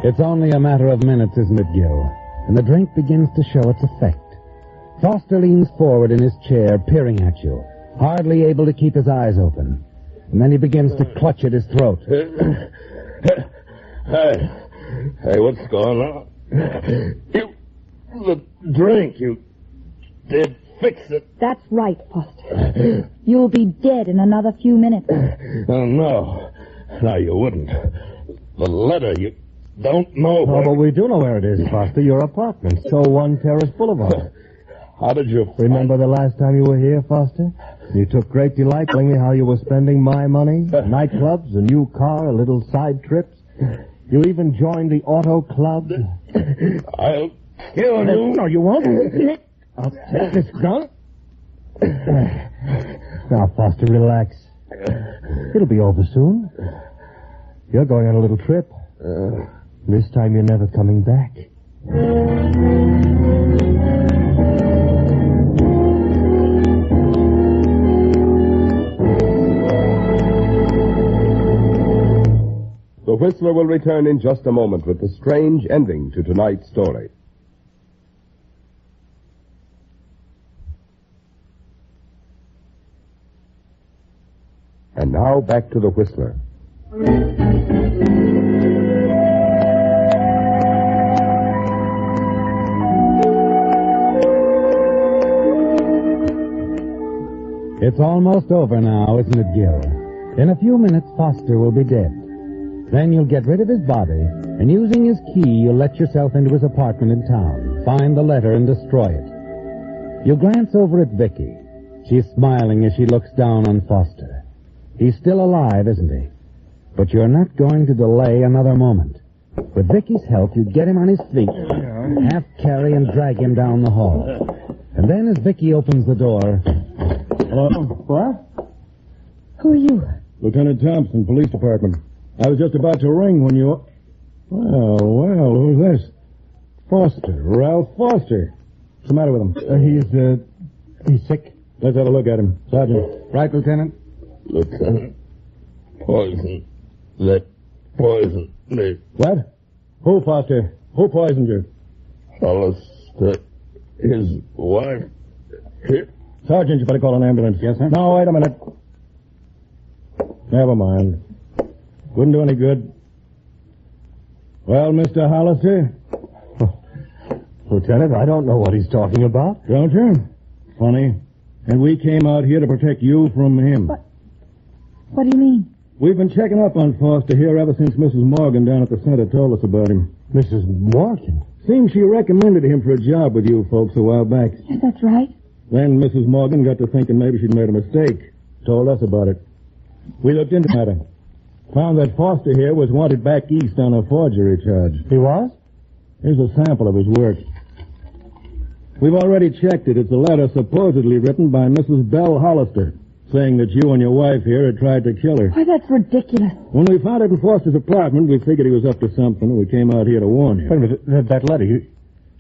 It's only a matter of minutes, isn't it, Gil? And the drink begins to show its effect. Foster leans forward in his chair, peering at you, hardly able to keep his eyes open. And then he begins to clutch at his throat. Hey, what's going on? The drink, you did fix it. That's right, Foster. You'll be dead in another few minutes. Oh, no. No, you wouldn't. The letter, you don't know where... Oh, but we do know where it is, Foster. Your apartment, 601 Terrace Boulevard. How did you... Remember the last time you were here, Foster? You took great delight telling me how you were spending my money. Nightclubs, a new car, a little side trips. You even joined the auto club. I'll kill you. No, you won't. I'll take this gun. Now, Foster, relax. It'll be over soon. You're going on a little trip. This time you're never coming back. The Whistler will return in just a moment with the strange ending to tonight's story. And now back to the Whistler. It's almost over now, isn't it, Gil? In a few minutes, Foster will be dead. Then you'll get rid of his body, and using his key, you'll let yourself into his apartment in town, find the letter, and destroy it. You glance over at Vicky. She's smiling as she looks down on Foster. He's still alive, isn't he? But you're not going to delay another moment. With Vicky's help, you get him on his feet, half carry and drag him down the hall. And then as Vicky opens the door... Hello? What? Who are you? Lieutenant Thompson, Police Department. I was just about to ring when you... Well, who's this? Foster, Ralph Foster. What's the matter with him? He's sick. Let's have a look at him. Sergeant. Right, Lieutenant? Lieutenant, poison. That poisoned me. What? Who, Foster? Who poisoned you? Hollister, his wife. Sergeant, you better call an ambulance. Yes, sir? No, wait a minute. Never mind. Wouldn't do any good. Well, Mr. Hollister? Lieutenant, I don't know what he's talking about. Don't you? Funny. And we came out here to protect you from him. What do you mean? We've been checking up on Foster here ever since Mrs. Morgan down at the center told us about him. Mrs. Morgan? Seems she recommended him for a job with you folks a while back. Yes, that's right. Then Mrs. Morgan got to thinking maybe she'd made a mistake. Told us about it. We looked into the matter. Found that Foster here was wanted back east on a forgery charge. He was? Here's a sample of his work. We've already checked it. It's a letter supposedly written by Mrs. Belle Hollister, saying that you and your wife here had tried to kill her. Why, that's ridiculous. When we found it in Foster's apartment, we figured he was up to something. We came out here to warn you. Wait a minute, that letter, you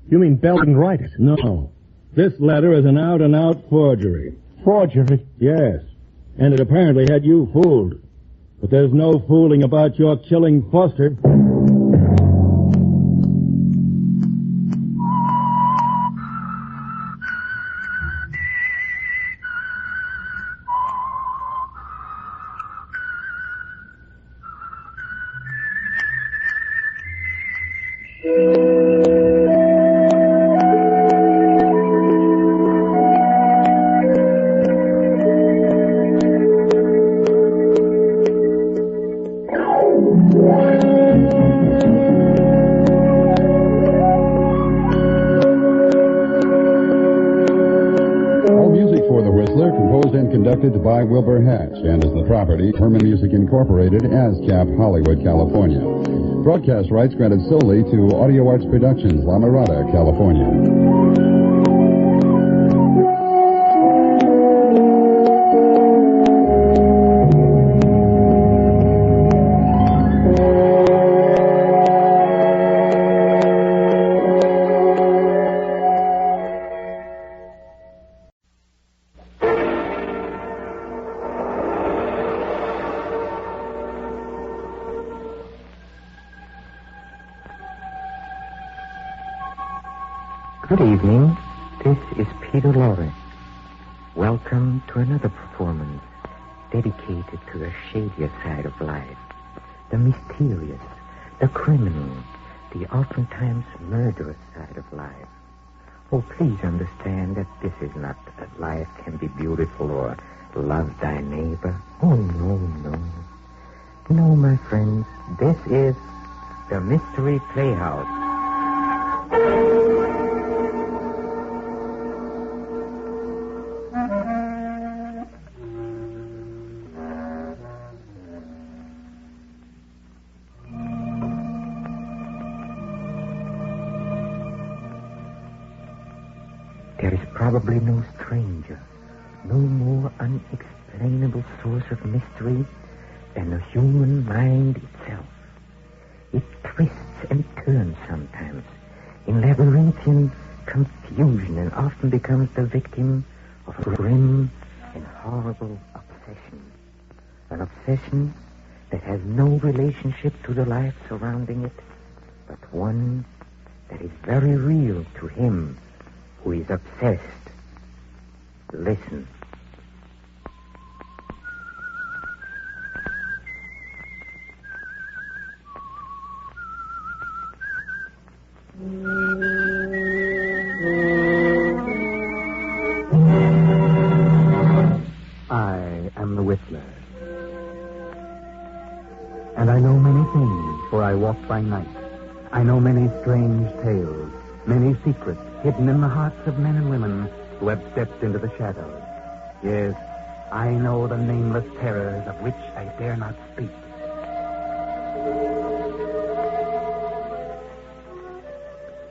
mean Belle didn't write it? No. This letter is an out-and-out forgery. Forgery? Yes. And it apparently had you fooled. But there's no fooling about your killing Foster. Conducted by Wilbur Hatch and is the property Herman Music Incorporated, ASCAP, Hollywood, California. Broadcast rights granted solely to Audio Arts Productions, La Mirada, California. Good evening. This is Peter Lorre. Welcome to another performance dedicated to the shadier side of life, the mysterious, the criminal, the oftentimes murderous side of life. Oh, please understand that this is not that life can be beautiful or love thy neighbor. Oh, no, no. No, my friends, this is the Mystery Playhouse. There is probably no stranger, no more unexplainable source of mystery than the human mind itself. It twists and turns sometimes in labyrinthian confusion and often becomes the victim of a grim and horrible obsession. An obsession that has no relationship to the life surrounding it, but one that is very real to him who is obsessed. Listen. I am the Whistler. And I know many things, for I walk by night. I know many strange tales, many secrets hidden in the hearts of men and women who have stepped into the shadows. Yes, I know the nameless terrors of which I dare not speak.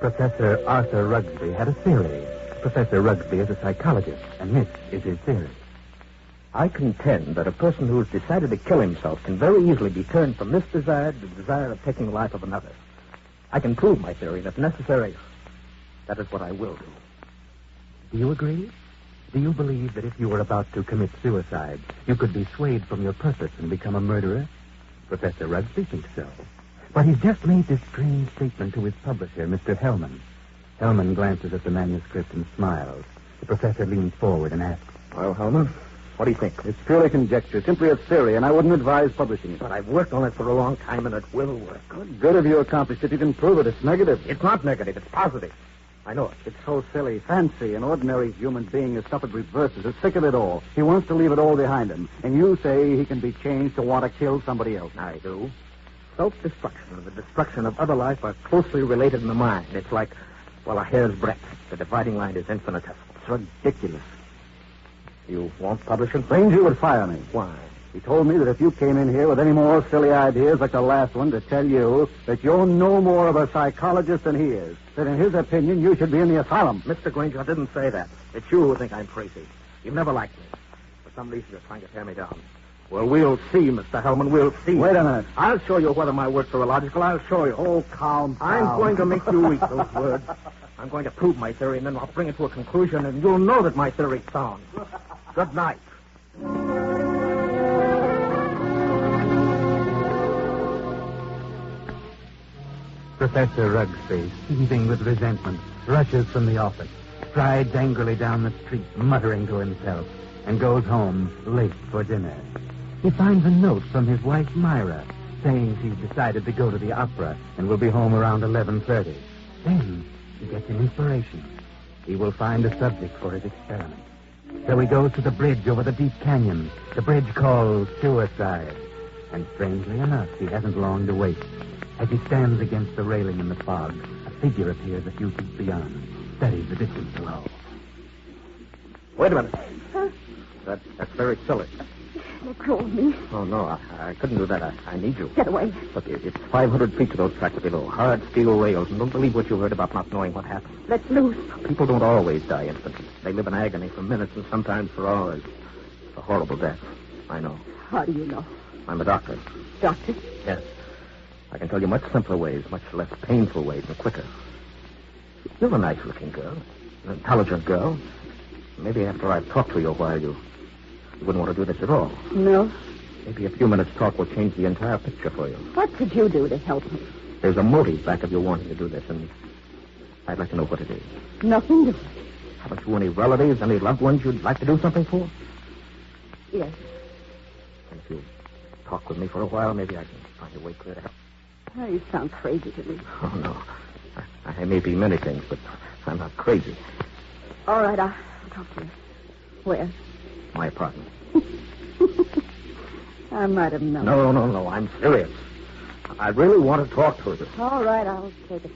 Professor Arthur Rugsby had a theory. Professor Rugsby is a psychologist, and this is his theory. I contend that a person who has decided to kill himself can very easily be turned from this desire to the desire of taking the life of another. I can prove my theory, and if necessary, that is what I will do. Do you agree? Do you believe that if you were about to commit suicide, you could be swayed from your purpose and become a murderer? Professor Rugsby thinks so. But he's just made this strange statement to his publisher, Mr. Hellman. Hellman glances at the manuscript and smiles. The professor leans forward and asks, Well, Hellman, what do you think? It's purely conjecture, simply a theory, and I wouldn't advise publishing it. But I've worked on it for a long time, and it will work. What good have you accomplished if you can prove it? It's negative. It's not negative. It's positive. I know it. It's so silly. Fancy, an ordinary human being has suffered reverses. Is sick of it all. He wants to leave it all behind him. And you say he can be changed to want to kill somebody else. I do. Self-destruction and the destruction of other life are closely related in the mind. It's like, well, a hair's breadth. The dividing line is infinitesimal. It's ridiculous. You won't publish it? Ranger would fire me. Why? He told me that if you came in here with any more silly ideas like the last one, to tell you that you're no more of a psychologist than he is. That in his opinion, you should be in the asylum. Mr. Granger, I didn't say that. It's you who think I'm crazy. You've never liked me. For some reason, you're trying to tear me down. Well, we'll see, Mr. Hellman. We'll see. Wait a minute. I'll show you whether my words are illogical. I'll show you. Oh, calm. I'm going to make you eat those words. I'm going to prove my theory, and then I'll bring it to a conclusion, and you'll know that my theory's sound. Good night. Professor Rugsby, seething with resentment, rushes from the office, strides angrily down the street, muttering to himself, and goes home late for dinner. He finds a note from his wife, Myra, saying she's decided to go to the opera and will be home around 11:30. Then he gets an inspiration. He will find a subject for his experiment. So he goes to the bridge over the deep canyon, the bridge called Suicide. And strangely enough, he hasn't long to wait. As he stands against the railing in the fog, a figure appears a few feet beyond, studies the distance below. Wait a minute. That's very silly. Let go of me. Oh, no, I couldn't do that. I need you. Get away. Look, it's 500 feet to those tracks below. Hard steel rails, and don't believe what you heard about not knowing what happened. Let loose. People don't always die instantly. They live in agony for minutes and sometimes for hours. It's a horrible death. I know. How do you know? I'm a doctor. Doctor? Yes. I can tell you much simpler ways, much less painful ways, and quicker. You're a nice-looking girl, an intelligent girl. Maybe after I've talked to you a while, you wouldn't want to do this at all. No. Maybe a few minutes' talk will change the entire picture for you. What could you do to help me? There's a motive back of your wanting to do this, and I'd like to know what it is. Nothing to... Haven't you any relatives, any loved ones you'd like to do something for? Yes. And if you talk with me for a while, maybe I can find a way clear to help. Oh, you sound crazy to me. Oh, no. I may be many things, but I'm not crazy. All right, I'll talk to you. Where? My apartment. I might have known. No. I'm serious. I really want to talk to you. All right, I'll take it.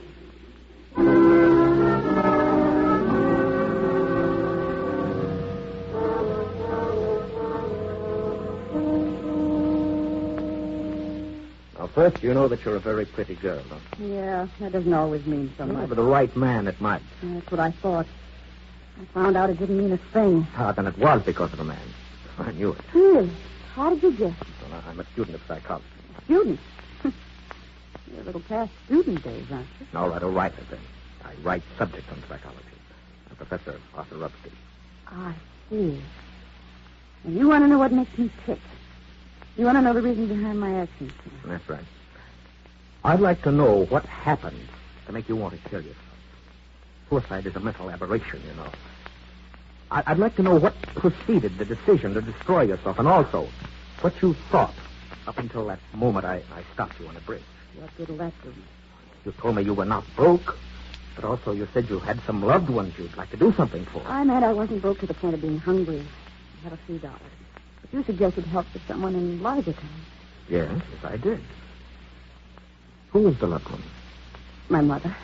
Now, first, you know that you're a very pretty girl, don't you? Yeah, that doesn't always mean so much. For the right man, it might. That's what I thought. I found out it didn't mean a thing. Then it was because of the man. I knew it. Really? How did you guess? Well, I'm a student of psychology. Student? You're a little past student days, aren't you? All right, a writer, then. I write subjects on psychology. I'm Professor Arthur Rugsby. I see. And you want to know what makes me tick? You want to know the reason behind my actions? That's right. I'd like to know what happened to make you want to kill yourself. Suicide is a mental aberration, you know. I'd like to know what preceded the decision to destroy yourself, and also what you thought up until that moment I stopped you on the bridge. What good will that do? You told me you were not broke, but also you said you had some loved ones you'd like to do something for. I meant I wasn't broke to the point of being hungry. I had a few dollars. But you suggested help to someone in larger terms. Yes, I did. Who was the loved one? My mother.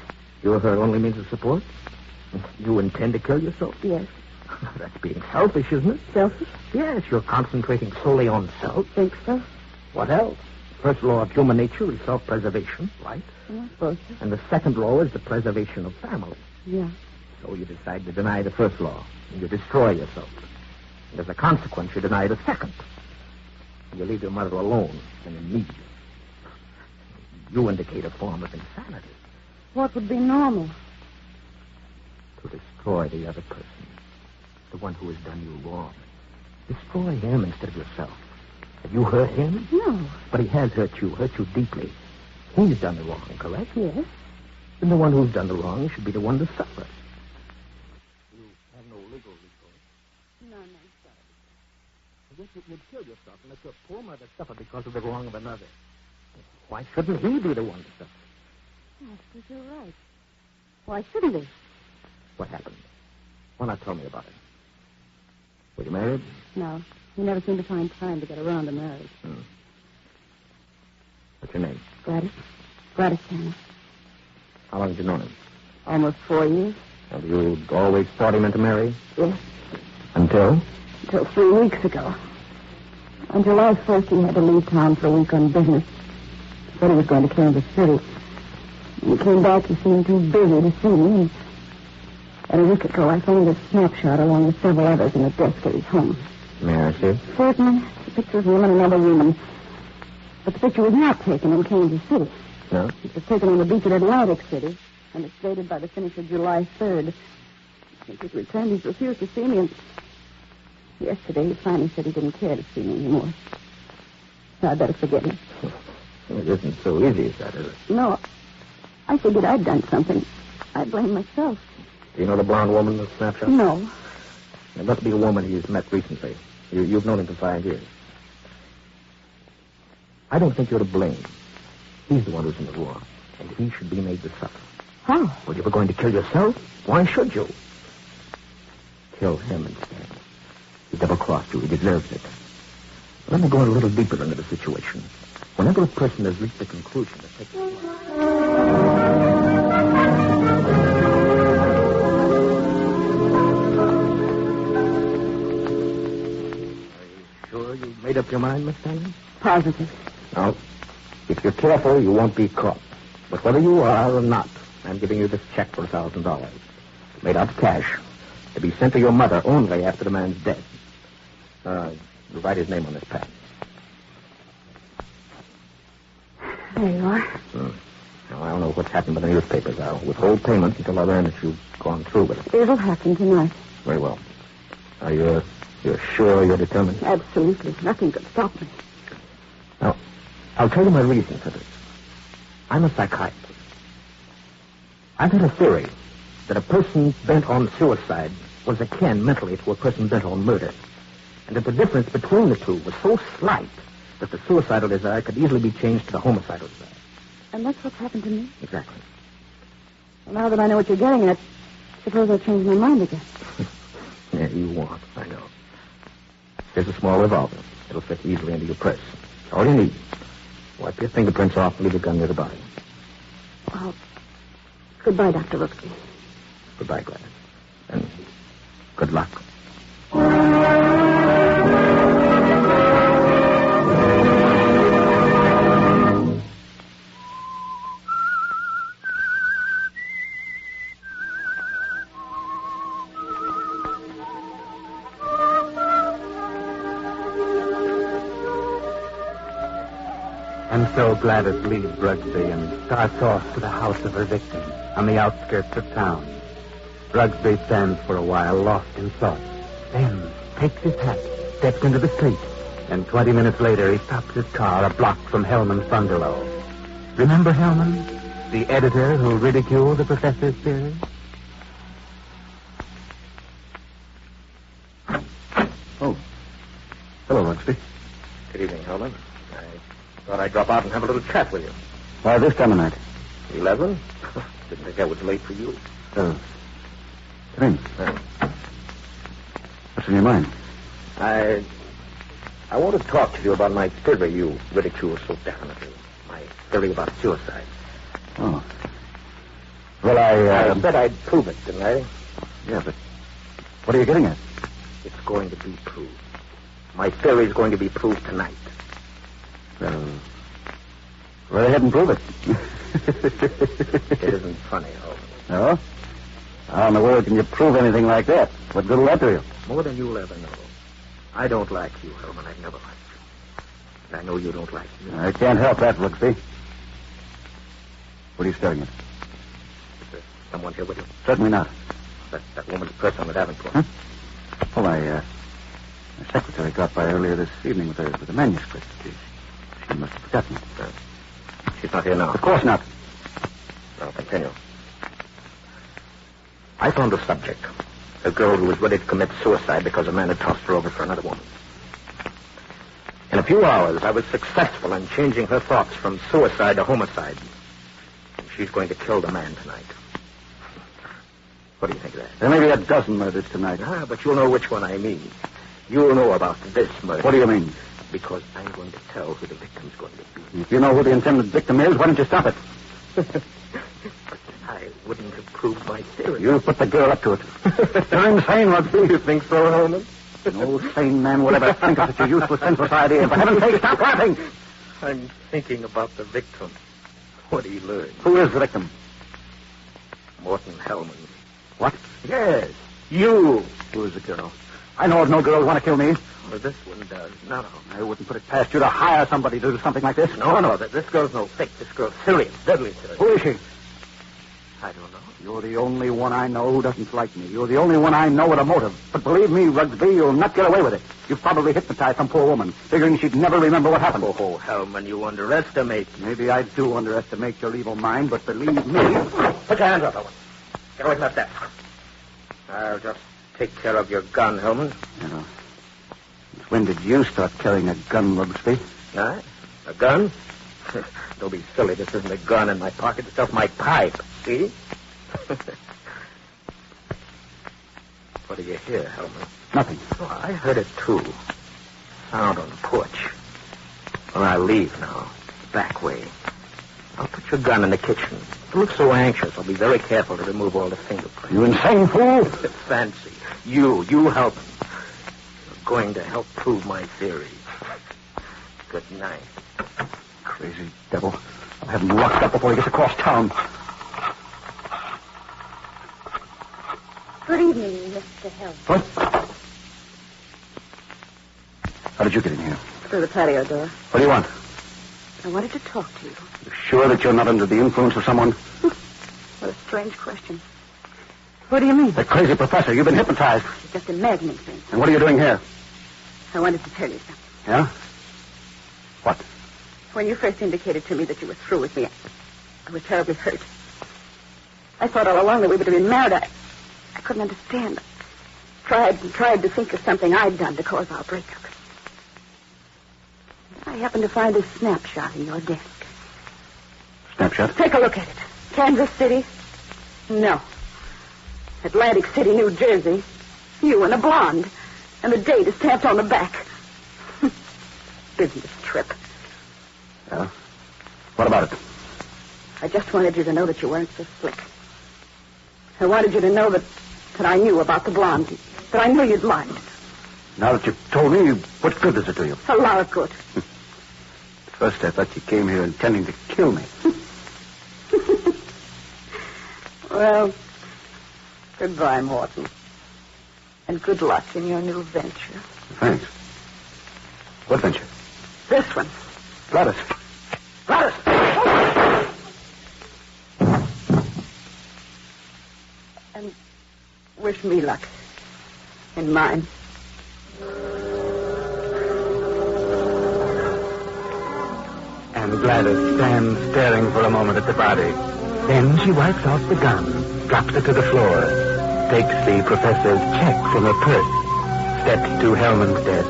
You were her only means of support? You intend to kill yourself? Yes. That's being selfish, isn't it? Selfish? Yes, you're concentrating solely on self. Think so? What else? First law of human nature is self-preservation, right? I suppose so. And the second law is the preservation of family. Yeah. So you decide to deny the first law, and you destroy yourself. And as a consequence, you deny the second. You leave your mother alone and in need. You indicate a form of insanity. What would be normal? To destroy the other person. The one who has done you wrong. Destroy him instead of yourself. Have you hurt him? No. But he has hurt you deeply. He's done the wrong, correct? Yes. Then the one who's done the wrong should be the one to suffer. You have no legal recourse. No, sorry. I guess you'd kill yourself and let your poor mother suffer because of the wrong of another. Why shouldn't he be the one to suffer? I suppose you're right. Why shouldn't he? What happened? Why not tell me about it? Were you married? No. He never seemed to find time to get around to marriage. What's your name? Gladys. Gladys Tanner. How long have you known him? Almost 4 years. Have you always thought he meant to marry? Yes. Until? Until 3 weeks ago. On July 1st, he had to leave town for a week on business. He said he was going to Kansas City. When he came back, he seemed too busy to see me. And a week ago, I found a snapshot along with several others in a desk at his home. May I see? Certainly. The picture of him and another woman. But the picture was not taken in Kansas City. No? It was taken on the beach at Atlantic City, and it's dated by the finish of July 3rd. Since his return, he's refused to see me, and yesterday he finally said he didn't care to see me anymore. So I'd better forget him. It isn't so easy as that, is it? No. I figured I'd done something. I blame myself. Do you know the blonde woman in the snapshot? No. It must be a woman he's met recently. You've known him for 5 years. I don't think you're to blame. He's the one who's in the wrong, and he should be made to suffer. How? Well, you were going to kill yourself. Why should you? Kill him instead. He double-crossed you. He deserves it. Let me go a little deeper into the situation. Whenever a person has reached the conclusion that takes his life... Made up your mind, Miss Tanner? Positive. Now, if you're careful, you won't be caught. But whether you are or not, I'm giving you this check for $1,000. Made out of cash. To be sent to your mother only after the man's dead. You'll write his name on this pad. There you are. Now, I don't know what's happened with the newspapers. I'll withhold payment until I learn that you've gone through with it. It'll happen tonight. Very well. Are you're sure you're determined? Absolutely. Nothing could stop me. Now, I'll tell you my reason for this. I'm a psychiatrist. I've had a theory that a person bent on suicide was akin mentally to a person bent on murder, and that the difference between the two was so slight that the suicidal desire could easily be changed to the homicidal desire. And that's what's happened to me? Exactly. Well, now that I know what you're getting at, suppose I change my mind again. Yeah, you won't. I know. Here's a small revolver. It'll fit easily into your purse. All you need. Wipe your fingerprints off and leave the gun near the body. Well, goodbye, Dr. Rooksby. Goodbye, Gladys. And good luck. And so Gladys leaves Rugsby and starts off to the house of her victim on the outskirts of town. Rugsby stands for a while lost in thought, then takes his hat, steps into the street, And 20 minutes later, he stopped his car a block from Hellman's bungalow. Remember Hellman? The editor who ridiculed the professor's theory? Oh. Hello, Luxby. Good evening, Hellman. I thought I'd drop out and have a little chat with you. Why this time of night? 11? Didn't think I was late for you. Come in. What's in your mind? I want to talk to you about my theory you ridicule so definitely. My theory about suicide. Oh. Well, I said I'd prove it, didn't I? Yeah, but what are you getting at? It's going to be proved. My theory's going to be proved tonight. Well, go ahead and prove it. It isn't funny, Holmes. No? How in the world can you prove anything like that? What good will that do you? More than you'll ever know. I don't like you, Hellman. I've never liked you. And I know you don't like me. I can't help that, Brooksby. What are you staring at? Is there someone here with you? Certainly not. That woman's purse on the Davenport. Huh? Oh, my secretary dropped by earlier this evening with a manuscript. She must have forgotten it. She's not here now. Of course not. I'll continue. I found a subject. A girl who was ready to commit suicide because a man had tossed her over for another woman. In a few hours, I was successful in changing her thoughts from suicide to homicide. And she's going to kill the man tonight. What do you think of that? There may be a dozen murders tonight. But you'll know which one I mean. You'll know about this murder. What do you mean? Because I'm going to tell who the victim's going to be. If you know who the intended victim is, why don't you stop it? I wouldn't have proved my theory. You put the girl up to it. You're insane, Rugby. You think so, Holman? No sane man would ever think of such a useless, senseless idea. For heaven's sake, stop laughing! I'm thinking about the victim. What he learned. Who is the victim? Morton Hellman. What? Yes, you. Who is the girl? I know of no girl who want to kill me. Well, this one does. No. I wouldn't put it past you to hire somebody to do something like this. No. This girl's no fake. This girl's serious. Deadly serious. Who is she? I don't know. You're the only one I know who doesn't like me. You're the only one I know with a motive. But believe me, Rugsby, you'll not get away with it. You've probably hypnotized some poor woman, figuring she'd never remember what happened. Oh, Hellman, you underestimate me. Maybe I do underestimate your evil mind, but believe me... Put your hands up, Hellman. Get away from that desk. I'll just take care of your gun, Hellman. Yeah. When did you start carrying a gun, Rugsby? A gun? Don't be silly. This isn't a gun in my pocket. It's just my pipe. See? What do you hear, Hellman? Nothing. Oh, I heard it, too. Sound on the porch. Well, I'll leave now. Back way. I'll put your gun in the kitchen. You look so anxious. I'll be very careful to remove all the fingerprints. You insane fool! Fancy. You help him. You're going to help prove my theory. Good night. Crazy devil. I'll have him locked up before he gets across town. Good evening, Mr. Hill. What? How did you get in here? Through the patio door. What do you want? I wanted to talk to you. You sure that you're not under the influence of someone? What a strange question. What do you mean? The crazy professor. You've been hypnotized. You're just imagining things. And what are you doing here? I wanted to tell you something. Yeah? What? When you first indicated to me that you were through with me, I was terribly hurt. I thought all along that we would have been married. I couldn't understand. Tried to think of something I'd done to cause our breakup. I happened to find a snapshot in your desk. Snapshot? Take a look at it. Kansas City? No. Atlantic City, New Jersey. You and a blonde. And the date is stamped on the back. Business trip. Yeah? What about it? I just wanted you to know that you weren't so slick. I wanted you to know that I knew about the blonde. That I knew you'd mind. Now that you've told me, what good does it do you? A lot of good. First, I thought you came here intending to kill me. Well, goodbye, Morton. And good luck in your new venture. Thanks. What venture? This one. Gladys. Gladys! And wish me luck in mine. Gladys stands staring for a moment at the body. Then she wipes off the gun, drops it to the floor, takes the professor's check from her purse, steps to Hellman's desk,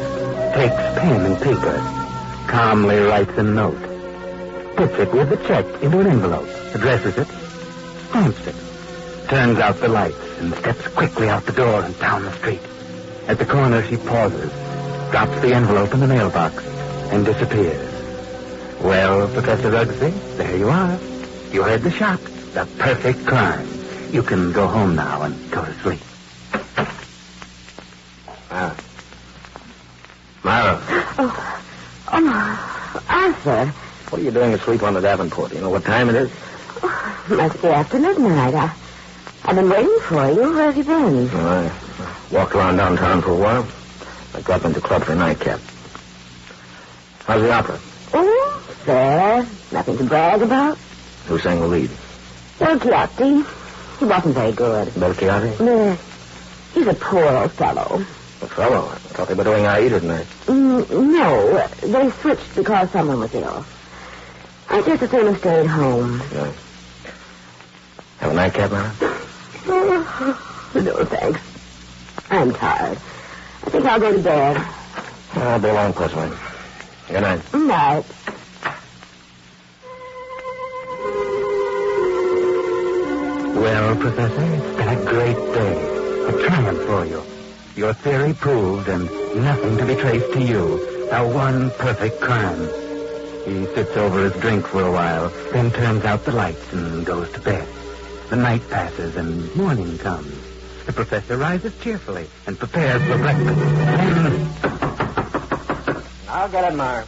takes pen and paper, calmly writes a note, puts it with the check into an envelope, addresses it, stamps it, turns out the lights, and steps quickly out the door and down the street. At the corner, she pauses, drops the envelope in the mailbox, and disappears. Well, Professor Rugsby, there you are. You heard the shot. The perfect crime. You can go home now and go to sleep. Myra. Arthur. What are you doing asleep on the Davenport? You know what time it is? Must be after midnight. I've been waiting for you. Where have you been? I walked around downtown for a while. I got into the club for a nightcap. How's the opera? Oh, fair. Nothing to brag about. Who sang the lead? Belchiati. He wasn't very good. Belchiati? Yes. He's a poor old fellow. A fellow? I thought they were doing Aida tonight. No. They switched because someone was ill. I just as soon have stayed home. Yeah. Have a nightcap, Mara? No, thanks. I'm tired. I think I'll go to bed. I'll be along presently. Good night. Night. Well, Professor, it's been a great day. A triumph for you. Your theory proved, and nothing to be traced to you. A one perfect crime. He sits over his drink for a while, then turns out the lights and goes to bed. The night passes and morning comes. The professor rises cheerfully and prepares for breakfast. Then... I'll get it, Myra.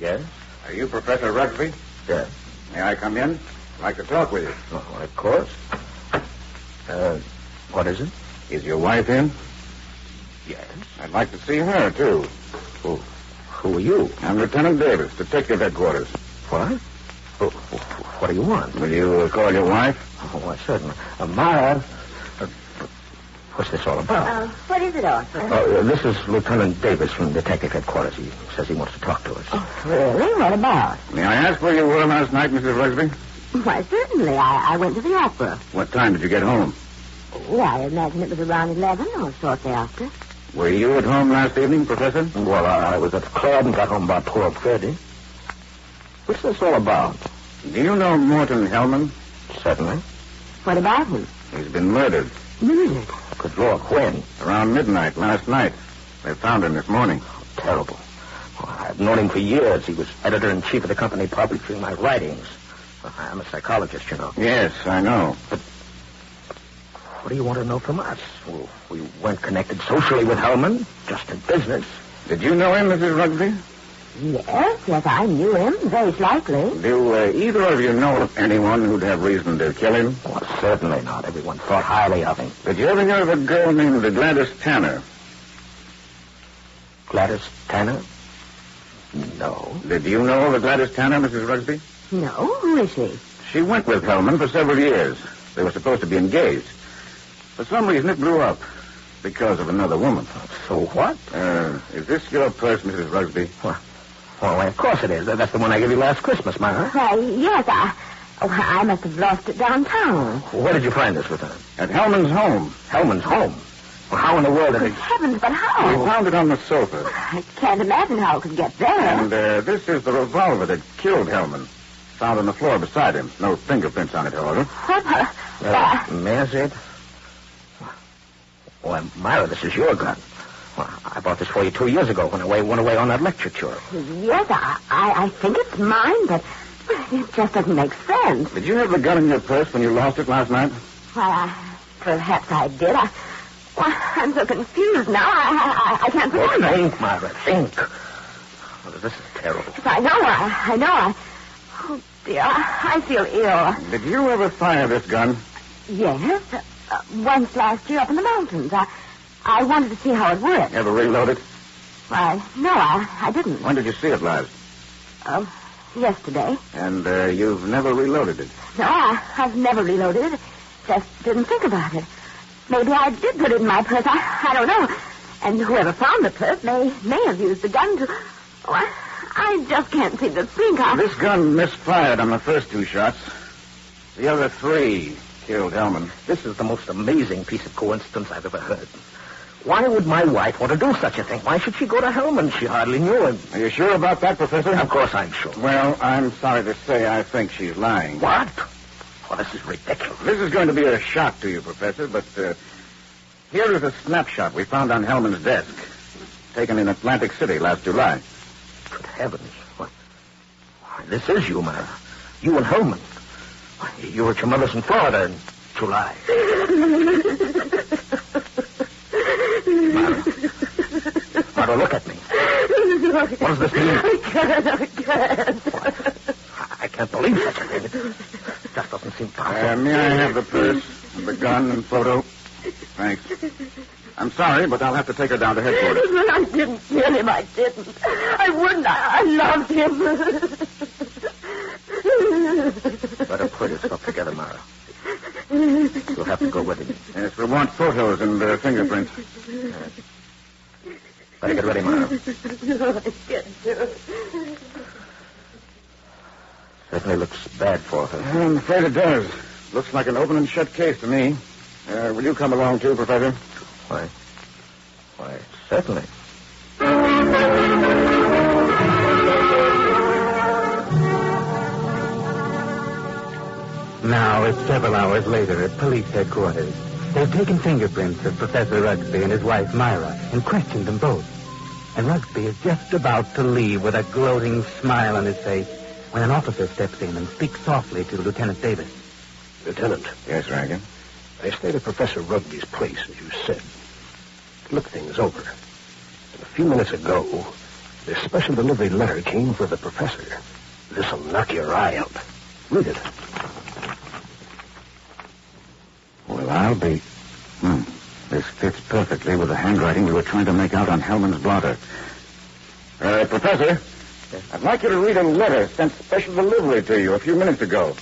Yes? Are you Professor Rugsby? Yes. May I come in? I'd like to talk with you. Oh, of course. What is it? Is your wife in? Yes. I'd like to see her, too. Who are you? I'm Lieutenant Davis, Detective Headquarters. What? What do you want? Will you call your wife? Oh, why, certainly. Myra, what's this all about? What is it, Arthur? This is Lieutenant Davis from Detective Headquarters. He says he wants to talk to us. Oh, really? What about? May I ask where you were last night, Mrs. Rugsby? Why, certainly. I went to the opera. What time did you get home? Oh, I imagine it was around 11 or shortly after. Were you at home last evening, Professor? Well, I was at the club and got home about 12:30. What's this all about? Do you know Morton Hellman? Certainly. What about him? He's been murdered. Murdered? Good Lord, when? Around midnight last night. They found him this morning. Terrible. Well, I've known him for years. He was editor-in-chief of the company publishing my writings. I'm a psychologist, you know. Yes, I know. But what do you want to know from us? Well, we weren't connected socially with Hellman, just in business. Did you know him, Mrs. Rugsby? Yes, I knew him, very slightly. Do either of you know of anyone who'd have reason to kill him? Well, certainly not. Everyone thought highly of him. Did you ever hear of a girl named Gladys Tanner? Gladys Tanner? No. Did you know of a Gladys Tanner, Mrs. Rugsby? No. Who is she? She went with Hellman for several years. They were supposed to be engaged. For some reason, it blew up. Because of another woman. So what? Is this your purse, Mrs. Rugsby? Well, of course it is. That's the one I gave you last Christmas, Myra. Why, yes, I must have lost it downtown. Where did you find this, Lieutenant? At Hellman's home. Hellman's home? Well, how in the world did Good heavens, but how? We found it on the sofa. I can't imagine how it could get there. And this is the revolver that killed Hellman. Found on the floor beside him. No fingerprints on it, however. What? May I see it? Why, Myra, this is your gun. Well, I bought this for you 2 years ago when I went away on that lecture tour. Yes, I think it's mine, but it just doesn't make sense. Did you have the gun in your purse when you lost it last night? Well, perhaps I did. I'm so confused now. I can't remember. Well, think, Myra, think. Well, this is terrible. Yes, I know. Oh, dear, I feel ill. Did you ever fire this gun? Yes, once last year up in the mountains. I wanted to see how it worked. Ever reload it? Why, no, I didn't. When did you see it last? Yesterday. And you've never reloaded it? No, I've never reloaded it. Just didn't think about it. Maybe I did put it in my purse. I don't know. And whoever found the purse may have used the gun to... Oh, I just can't seem to think. This gun misfired on the first 2 shots. The other 3 killed Hellman. This is the most amazing piece of coincidence I've ever heard. Why would my wife want to do such a thing? Why should she go to Hellman? She hardly knew him. Are you sure about that, Professor? Of course I'm sure. Well, I'm sorry to say I think she's lying. What? Well, this is ridiculous. This is going to be a shock to you, Professor, but here is a snapshot we found on Hellman's desk, taken in Atlantic City last July. Good heavens. What? Why, this is you, Mara. You and Hellman. Why, you were at your mother's in Florida in July. Mara, look at me. What does this mean? I can't. What? I can't believe such a thing. It just doesn't seem possible. May I have the purse, the gun, and photo? Thanks. I'm sorry, but I'll have to take her down to headquarters. But I didn't kill him. I didn't. I wouldn't. I loved him. Better put your stuff together, Mara. You'll have to go with him. Yes, we want photos and fingerprints. Better get ready, Mara. No, I can't do it. Certainly looks bad for her. I'm afraid it does. Looks like an open and shut case to me. Will you come along, too, Professor? Why, certainly. Now, it's several hours later at police headquarters. They've taken fingerprints of Professor Rugsby and his wife, Myra, and questioned them both. And Rugsby is just about to leave with a gloating smile on his face when an officer steps in and speaks softly to Lieutenant Davis. Lieutenant. Yes, Rankin? I stayed at Professor Rugby's place, as you said, to look things over. And a few minutes ago, this special delivery letter came for the professor. This'll knock your eye out. Read it. Well, I'll be... This fits perfectly with the handwriting we were trying to make out on Hellman's blotter. Professor, I'd like you to read a letter sent special delivery to you a few minutes ago.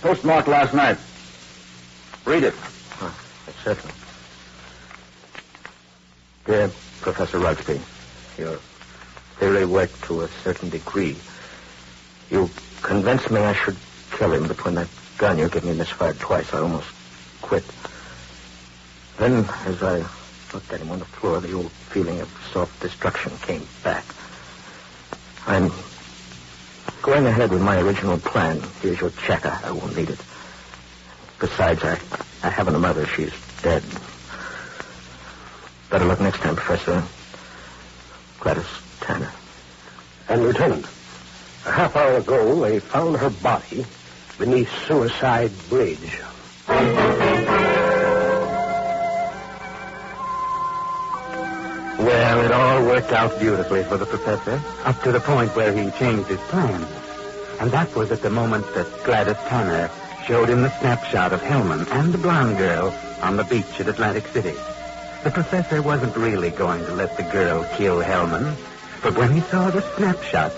Postmarked last night. Read it. Certainly. Dear Professor Rugsby, your theory worked to a certain degree. You convinced me I should kill him, but when that gun you gave me misfired twice, I almost quit. Then, as I looked at him on the floor, the old feeling of self-destruction came back. I'm going ahead with my original plan. Here's your check. I won't need it. Besides, I haven't a mother. She's dead. Better luck next time, Professor. Gladys Tanner. And, Lieutenant, a half hour ago, they found her body beneath Suicide Bridge. Well, it all worked out beautifully for the professor, up to the point where he changed his plans. And that was at the moment that Gladys Tanner showed him the snapshot of Hellman and the blonde girl on the beach at Atlantic City. The professor wasn't really going to let the girl kill Hellman, but when he saw the snapshot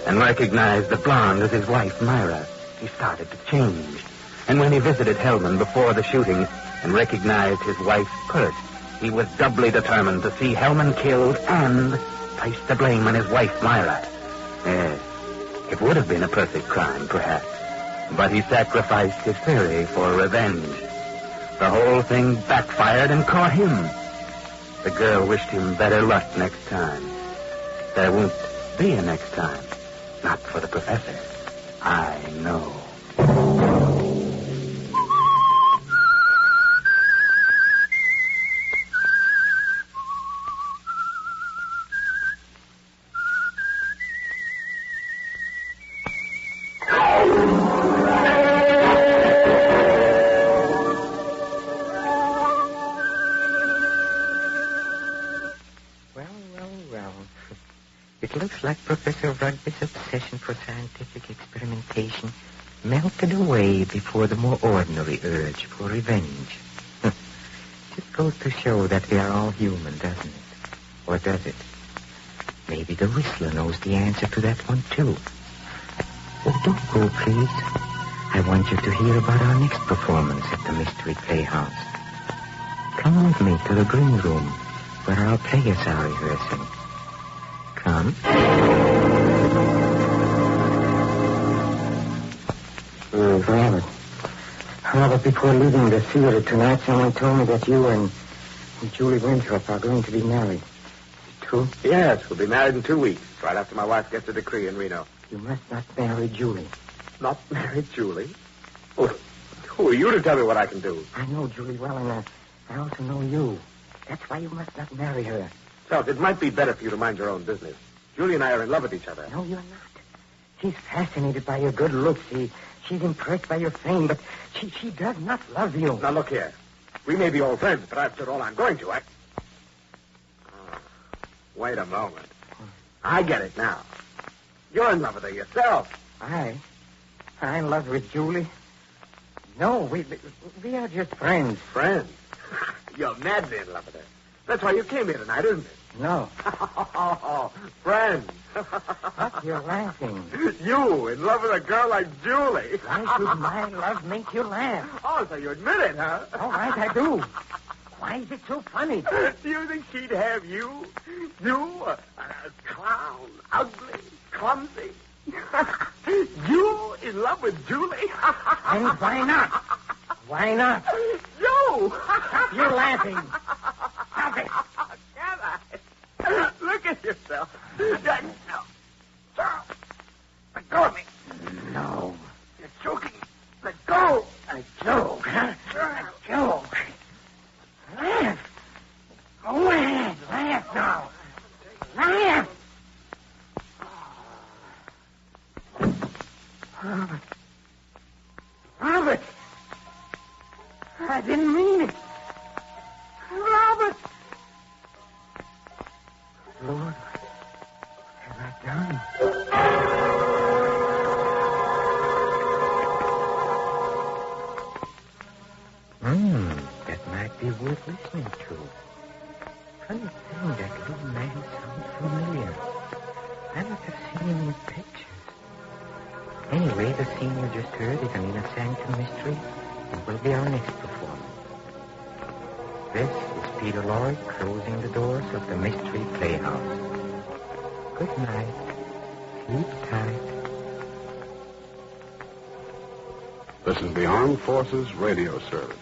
and recognized the blonde as his wife, Myra, he started to change. And when he visited Hellman before the shooting and recognized his wife's purse, he was doubly determined to see Hellman killed and place the blame on his wife, Myra. Yes, it would have been a perfect crime, perhaps, but he sacrificed his theory for revenge. The whole thing backfired and caught him. The girl wished him better luck next time. There won't be a next time. Not for the professor. I know. It looks like Professor Rugby's obsession for scientific experimentation melted away before the more ordinary urge for revenge. Just goes to show that we are all human, doesn't it? Or does it? Maybe the Whistler knows the answer to that one, too. Oh, don't go, please. I want you to hear about our next performance at the Mystery Playhouse. Come with me to the green room, where our players are rehearsing. Come. Robert. Robert, before leaving the theater tonight, someone told me that you and Julie Winthrop are going to be married. Is it true? Yes, we'll be married in 2 weeks, right after my wife gets a decree in Reno. You must not marry Julie. Not marry Julie? Oh, who are you to tell me what I can do? I know Julie well, and I also know you. That's why you must not marry her. Charles, it might be better for you to mind your own business. Julie and I are in love with each other. No, you're not. She's fascinated by your good looks. She's impressed by your fame, but she does not love you. Now, look here. We may be old friends, but I've said all I'm going to. Wait a moment. I get it now. You're in love with her yourself. I'm in love with Julie. No, we are just friends. Friends? You're madly in love with her. That's why you came here tonight, isn't it? No. Friends. What? You're laughing. You in love with a girl like Julie. Why should my love make you laugh? Oh, so you admit it, huh? All right, I do. Why is it so funny? Do you think she'd have you? You, a clown, ugly, clumsy. You in love with Julie? And why not? Why not? You! Stop your laughing. Stop it. Can I? Look at yourself. No. Charles, let go of me. No. You're choking. Let go. A joke, huh? A joke. Laugh. Go ahead. Laugh now. Laugh. Robert. Robert. I didn't mean it. Robert. Lord, what have I done? That might be worth listening to. Funny thing, that little man sounds familiar. I must have seen him in pictures. Anyway, the scene you just heard is an inner sanctum mystery and will be our next performance. This is Peter Lorre closing the doors of the Mystery Playhouse. Good night. Sleep tight. This is the Armed Forces Radio Service.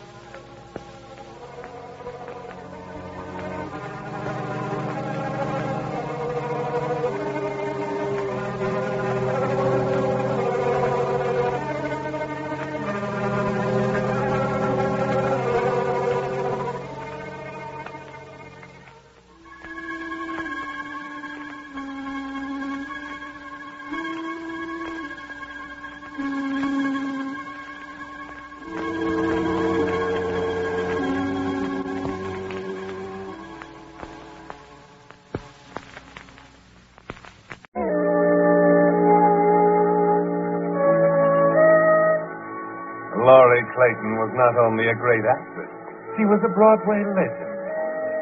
Clayton was not only a great actress, she was a Broadway legend.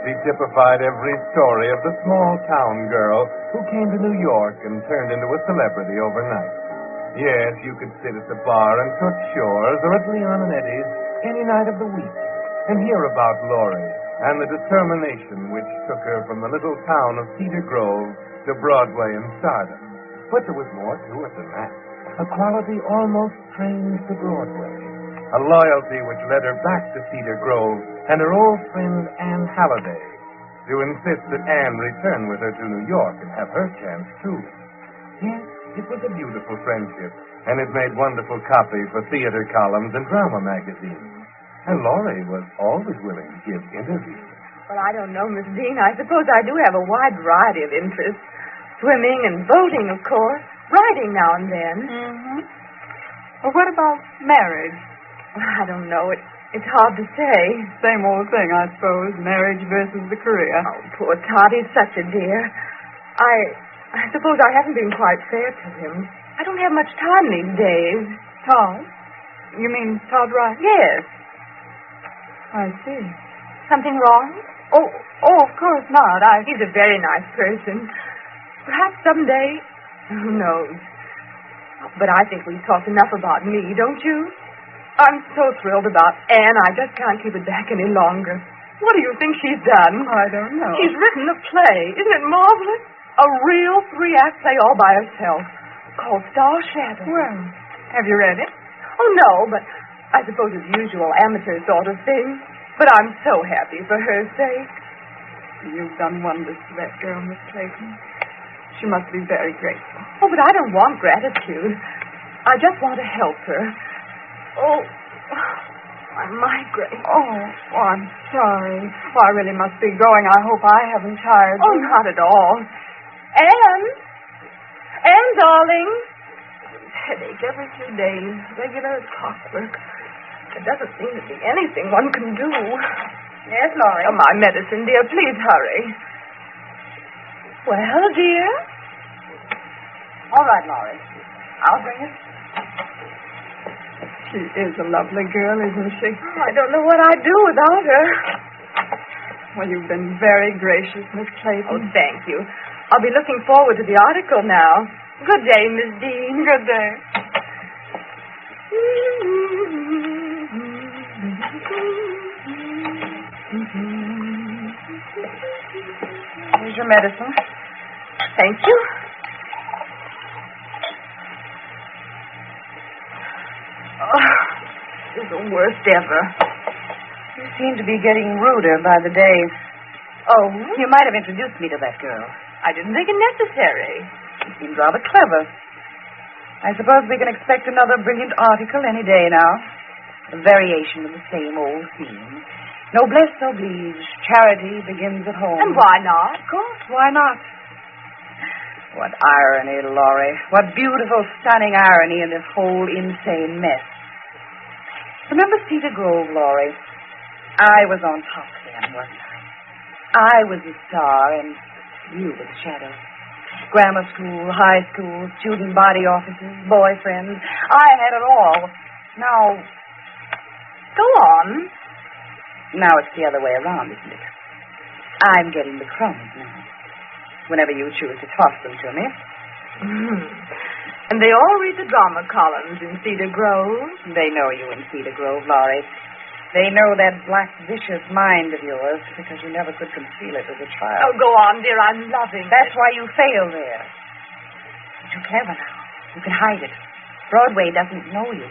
She typified every story of the small-town girl who came to New York and turned into a celebrity overnight. Yes, you could sit at the bar in Cook Shores or at Leon and Eddie's any night of the week and hear about Laurie and the determination which took her from the little town of Cedar Grove to Broadway and stardom. But there was more to it than that. A quality almost strange to Broadway. A loyalty which led her back to Cedar Grove and her old friend Anne Halliday to insist that Anne return with her to New York and have her chance, too. Yes, it was a beautiful friendship, and it made wonderful copy for theater columns and drama magazines. And Laurie was always willing to give interviews. Well, I don't know, Miss Dean. I suppose I do have a wide variety of interests. Swimming and boating, of course. Writing now and then. Mm-hmm. Well, what about marriage? I don't know. It's hard to say. Same old thing, I suppose. Marriage versus the career. Oh, poor Toddie's such a dear. I suppose I haven't been quite fair to him. I don't have much time these days. Todd? You mean Todd Wright? Yes. I see. Something wrong? Oh, of course not. He's a very nice person. Perhaps someday, who knows? But I think we've talked enough about me, don't you? I'm so thrilled about Anne, I just can't keep it back any longer. What do you think she's done? I don't know. She's written a play. Isn't it marvelous? A real 3-act play all by herself called Star Shadow. Well, have you read it? Oh, no, but I suppose it's usual amateur sort of thing. But I'm so happy for her sake. You've done wonders for that girl, Miss Clayton. She must be very grateful. Oh, but I don't want gratitude. I just want to help her. Oh, my migraine. Oh, I'm sorry. Oh, I really must be going. I hope I haven't tired you. Oh, not at all. Anne, darling. Headache every few days, regular as clockwork. There doesn't seem to be anything one can do. Yes, Laurie? Oh, my medicine, dear. Please hurry. Well, dear? All right, Laurie. I'll bring it. She is a lovely girl, isn't she? Oh, I don't know what I'd do without her. Well, you've been very gracious, Miss Clayton. Oh, thank you. I'll be looking forward to the article now. Good day, Miss Dean. Good day. Here's your medicine. Thank you. Oh, this is the worst ever. You seem to be getting ruder by the day. Oh, you might have introduced me to that girl. I didn't think it necessary. You seemed rather clever. I suppose we can expect another brilliant article any day now. A variation of the same old theme. Noblesse oblige. Charity begins at home. And why not? Of course, why not? What irony, Laurie. What beautiful, stunning irony in this whole insane mess. Remember Cedar Grove, Laurie? I was on top then, wasn't I? I was the star, and you were the shadow. Grammar school, high school, student body offices, boyfriends. I had it all. Now, go on. Now it's the other way around, isn't it? I'm getting the crumbs now. Whenever you choose to toss them to me. And they all read the drama columns in Cedar Grove. They know you in Cedar Grove, Laurie. They know that black, vicious mind of yours because you never could conceal it as a child. Oh, go on, dear. I'm loving it. That's why you fail there. But you're clever now. You can hide it. Broadway doesn't know you.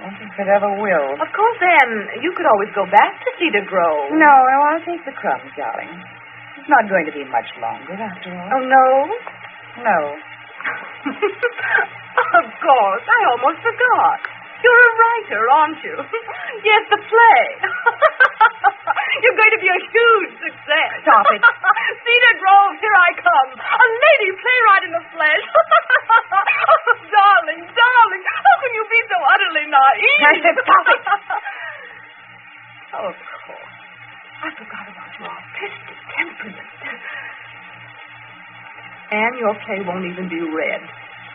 Don't think it ever will. Of course, Anne, you could always go back to Cedar Grove. No, I'll take the crumbs, darling. It's not going to be much longer, after all. Oh, no? No. Of course. I almost forgot. You're a writer, aren't you? Yes, the play. You're going to be a huge success. Stop it. Cedar Grove, here I come. A lady playwright in the flesh. Oh, darling, darling, how can you be so utterly naive? I said stop it. Oh, of course. I forgot about your artistic temperament. Anne, your play won't even be read.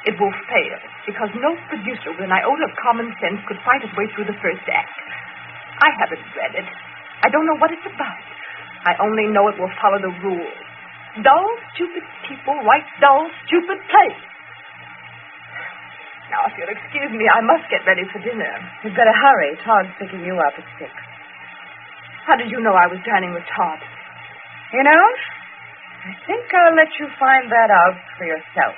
It will fail, because no producer with an iota of common sense could fight his way through the first act. I haven't read it. I don't know what it's about. I only know it will follow the rules. Dull, stupid people write dull, stupid plays. Now, if you'll excuse me, I must get ready for dinner. You'd better hurry. Todd's picking you up at 6. How did you know I was dining with Todd? You know, I think I'll let you find that out for yourself.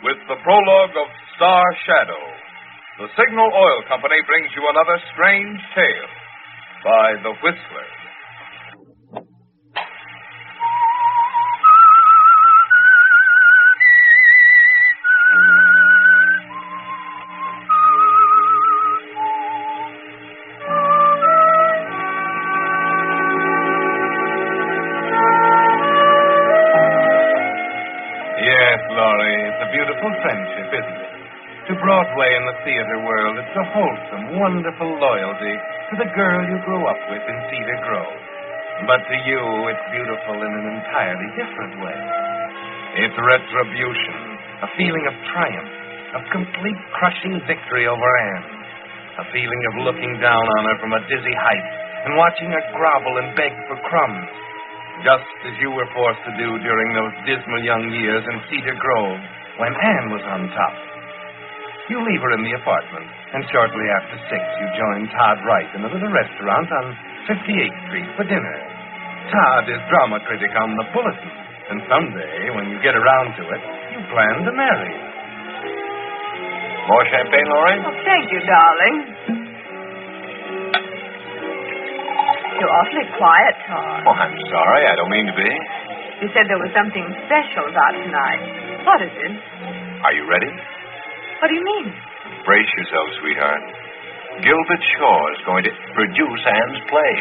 With the prologue of Star Shadow, the Signal Oil Company brings you another strange tale by The Whistler. Friendship, isn't it? To Broadway and the theater world, it's a wholesome, wonderful loyalty to the girl you grew up with in Cedar Grove. But to you, it's beautiful in an entirely different way. It's retribution, a feeling of triumph, of complete crushing victory over Anne, a feeling of looking down on her from a dizzy height and watching her grovel and beg for crumbs, just as you were forced to do during those dismal young years in Cedar Grove, when Anne was on top. You leave her in the apartment, and shortly after 6, you join Todd Wright in a little restaurant on 58th Street for dinner. Todd is drama critic on the Bulletin, and someday, when you get around to it, you plan to marry. More champagne, Laurie? Oh, thank you, darling. You're awfully quiet, Todd. Oh, I'm sorry. I don't mean to be. You said there was something special about tonight. What is it? Are you ready? What do you mean? Brace yourself, sweetheart. Gilbert Shaw is going to produce Anne's play.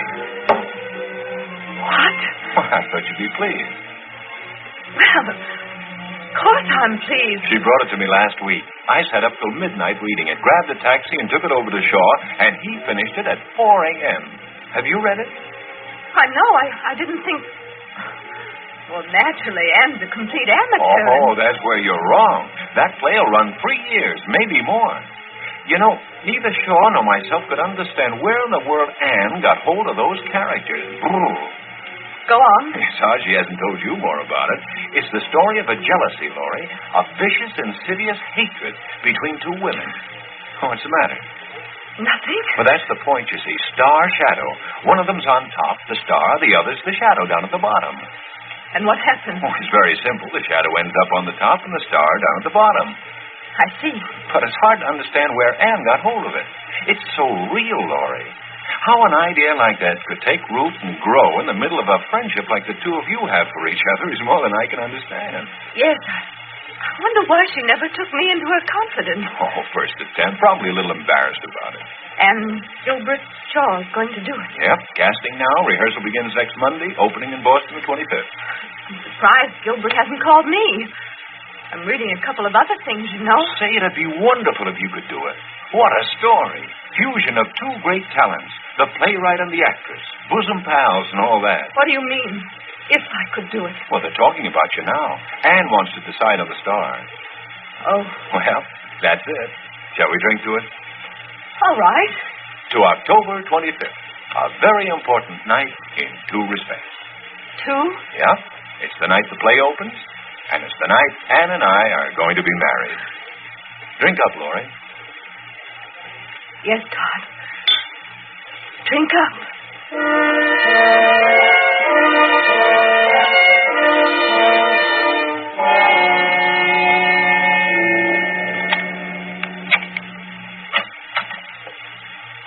What? Oh, I thought you'd be pleased. Well, of course I'm pleased. She brought it to me last week. I sat up till midnight reading it, grabbed a taxi and took it over to Shaw, and he finished it at 4 a.m. Have you read it? I know. I didn't think... Well, naturally, Anne's a complete amateur. Oh, that's where you're wrong. That play will run 3 years, maybe more. You know, neither Shaw nor myself could understand where in the world Anne got hold of those characters. Go on. It's odd she hasn't told you more about it. It's the story of a jealousy, Laurie. A vicious, insidious hatred between two women. Oh, what's the matter? Nothing. Well, that's the point, you see. Star, shadow. One of them's on top, the star. The other's the shadow down at the bottom. And what happens? Oh, it's very simple. The shadow ends up on the top and the star down at the bottom. I see. But it's hard to understand where Anne got hold of it. It's so real, Laurie. How an idea like that could take root and grow in the middle of a friendship like the two of you have for each other is more than I can understand. Yes, I wonder why she never took me into her confidence. Oh, first attempt. Probably a little embarrassed about it. And Gilbert Shaw is going to do it. Yep, casting now. Rehearsal begins next Monday, opening in Boston the 25th. I'm surprised Gilbert hasn't called me. I'm reading a couple of other things, you know. Say, it'd be wonderful if you could do it. What a story. Fusion of two great talents. The playwright and the actress. Bosom pals and all that. What do you mean, if I could do it? Well, they're talking about you now. Anne wants to decide on the star. Oh. Well, that's it. Shall we drink to it? All right. To October 25th. A very important night in two respects. Two? Yeah. It's the night the play opens, and it's the night Anne and I are going to be married. Drink up, Laurie. Yes, Todd. Drink up.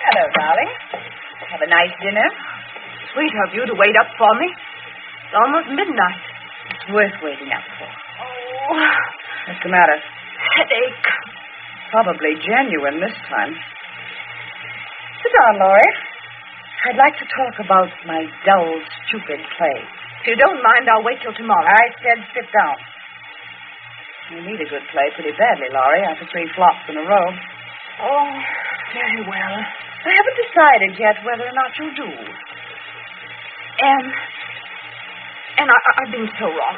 Hello, darling. Have a nice dinner. Sweet of you to wait up for me. It's almost midnight. It's worth waiting up for. Oh. What's the matter? Headache. Probably genuine this time. Sit down, Laurie. I'd like to talk about my dull, stupid play. If you don't mind, I'll wait till tomorrow. I said sit down. You need a good play pretty badly, Laurie, after 3 flops in a row. Oh, very well. I haven't decided yet whether or not you'll do. Anne, I've been so wrong.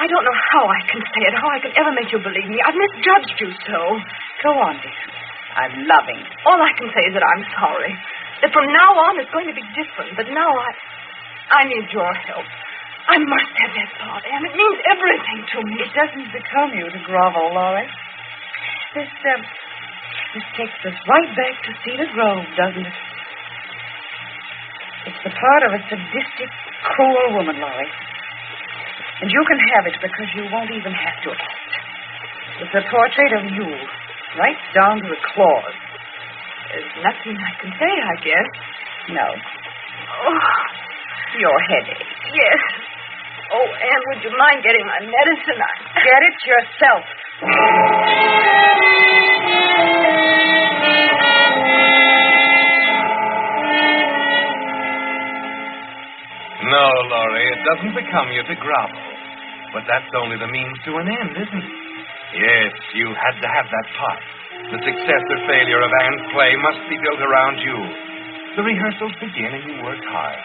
I don't know how I can say it, how I can ever make you believe me. I've misjudged you so. Go on, dear. I'm loving. All I can say is that I'm sorry. That from now on it's going to be different. But now I need your help. I must have that part, Anne. It means everything to me. It doesn't become you to grovel, Laurie. This takes us right back to Cedar Grove, doesn't it? It's the part of a sadistic, cruel woman, Laurie. And you can have it because you won't even have to act. It's a portrait of you, right down to the claws. There's nothing I can say, I guess. No. Oh. Your headache. Yes. Oh, Anne, would you mind getting my medicine? Get it yourself. No, Laurie, it doesn't become you to grovel. But that's only the means to an end, isn't it? Yes, you had to have that part. The success or failure of Anne's play must be built around you. The rehearsals begin and you work hard.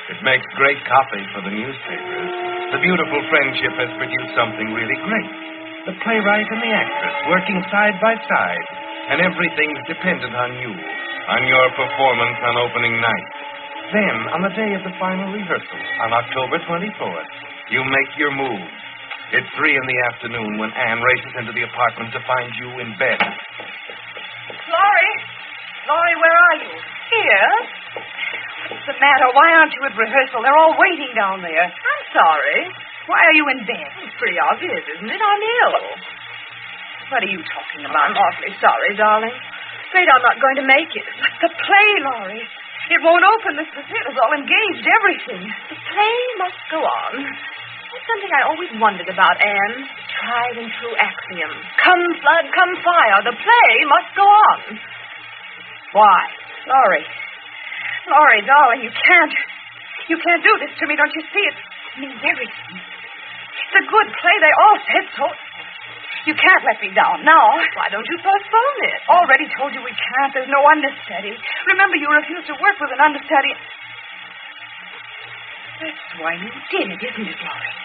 It makes great copy for the newspapers. The beautiful friendship has produced something really great. The playwright and the actress working side by side. And everything's dependent on you, on your performance on opening night. Then, on the day of the final rehearsal, on October 24th, you make your move. It's 3 p.m. when Anne races into the apartment to find you in bed. Laurie, where are you? Here. the matter? Why aren't you at rehearsal? They're all waiting down there. I'm sorry. Why are you in bed? It's pretty obvious, isn't it? I'm ill. What are you talking about? I'm awfully sorry, darling. Afraid I'm not going to make it. But the play, Laurie. It won't open. The theater's all engaged, everything. The play must go on. That's something I always wondered about, Anne. Tried and true axiom. Come flood, come fire. The play must go on. Why? Laurie, darling, you can't do this to me, don't you see? It means everything. It's a good play. They all said so. You can't let me down now. Why don't you postpone it? Already told you we can't. There's no understudy. Remember, you refused to work with an understudy. That's why you did it, isn't it, Laurie?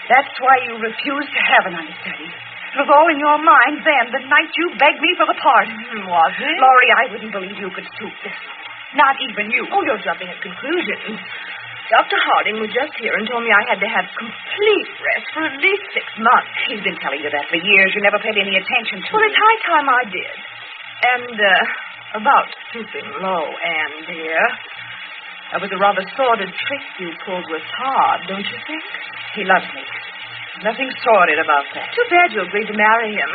That's why you refused to have an understudy. It was all in your mind then, the night you begged me for the part. Was it? Laurie, I wouldn't believe you could stoop this. Not even you. Oh, you're jumping at conclusions. Dr. Harding was just here and told me I had to have complete rest for at least 6 months. He's been telling you that for years. You never paid any attention to it. Well, it's high time I did. And, about stooping low, Anne, dear. That was a rather sordid trick you pulled with Todd, don't you think? He loves me. Nothing sordid about that. Too bad you agreed to marry him.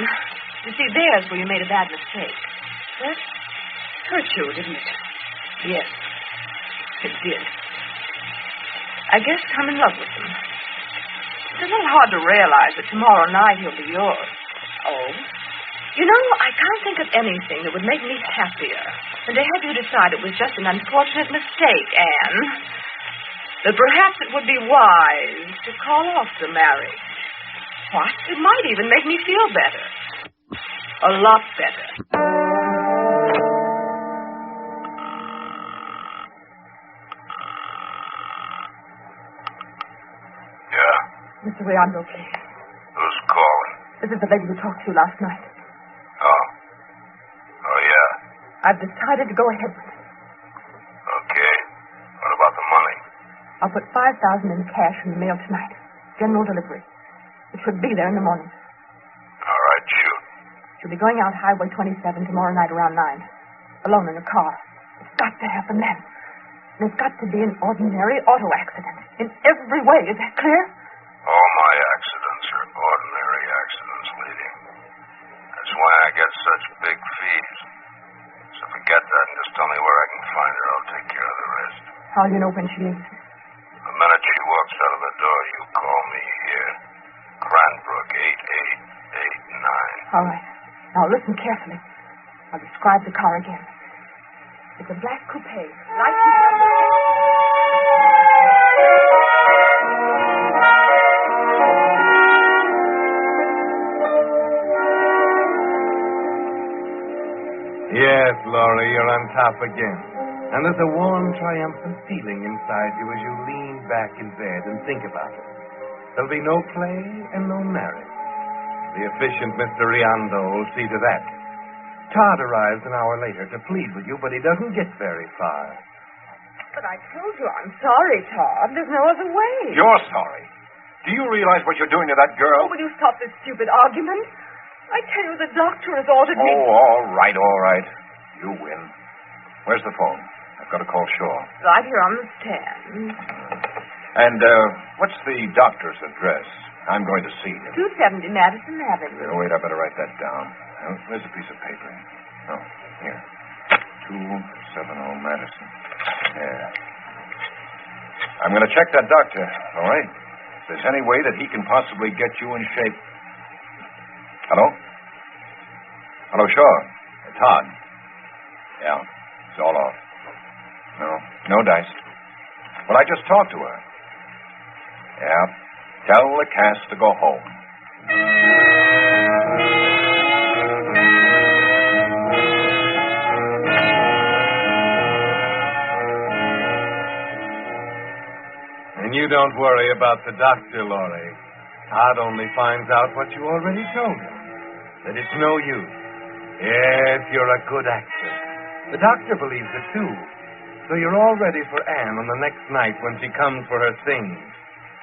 You see, there's where you made a bad mistake. That hurt you, didn't it? Yes, it did. I guess I'm in love with him. It's a little hard to realize that tomorrow night he'll be yours. Oh? You know, I can't think of anything that would make me happier than to have you decide it was just an unfortunate mistake, Anne. That perhaps it would be wise to call off the marriage. What? It might even make me feel better. A lot better. Yeah? Mr. Riando, please. Who's calling? This is the lady who talked to you last night. Oh, yeah. I've decided to go ahead with it. Okay. What about the money? I'll put $5,000 in cash in the mail tonight. General delivery. It should be there in the morning. All right, shoot. She'll be going out Highway 27 tomorrow night around 9. Alone in a car. It's got to happen then. And it's got to be an ordinary auto accident. In every way. Is that clear? All my accidents are ordinary accidents, lady. That's why I get such big fees. So forget that and just tell me where I can find her. I'll take care of the rest. How do you know when she leaves? The minute she walks out of the door, you call me here. Cranbrook 8889. All right. Now listen carefully. I'll describe the car again. It's a black coupe. License number... Yes, Laurie, you're on top again. And there's a warm, triumphant feeling inside you as you lean back in bed and think about it. There'll be no play and no marriage. The efficient Mr. Riando will see to that. Todd arrives an hour later to plead with you, but he doesn't get very far. But I told you I'm sorry, Todd. There's no other way. You're sorry. Do you realize what you're doing to that girl? Oh, will you stop this stupid argument? I tell you, the doctor has ordered me... Oh, all right. You win. Where's the phone? I've got to call Shaw. Right here on the stand. And, what's the doctor's address? I'm going to see him. 270 Madison Avenue. Wait, I better write that down. Where's a piece of paper? Oh, here. 270 Madison. Yeah. I'm going to check that doctor, all right? If there's any way that he can possibly get you in shape. Hello? Hello, Shaw. Todd. Yeah, it's all off. No dice. Well, I just talked to her. Yeah, tell the cast to go home. And you don't worry about the doctor, Laurie. Todd only finds out what you already told him. That it's no use. Yes, you're a good actress. The doctor believes it, too. So you're all ready for Anne on the next night when she comes for her things.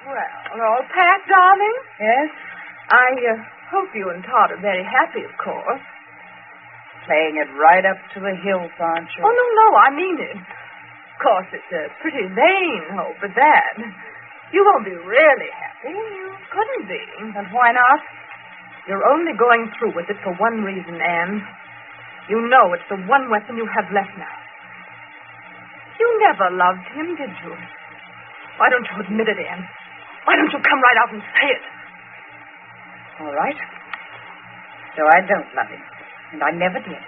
Well, all packed, darling? Yes. I hope you and Todd are very happy, of course. Playing it right up to the hilt, aren't you? Oh, no, I mean it. Of course, it's a pretty vain hope, but that. You won't be really happy. You couldn't be. And why not? You're only going through with it for one reason, Anne. You know it's the one weapon you have left now. You never loved him, did you? Why don't you admit it, Anne? Why don't you come right out and say it? All right. So I don't love him. And I never did.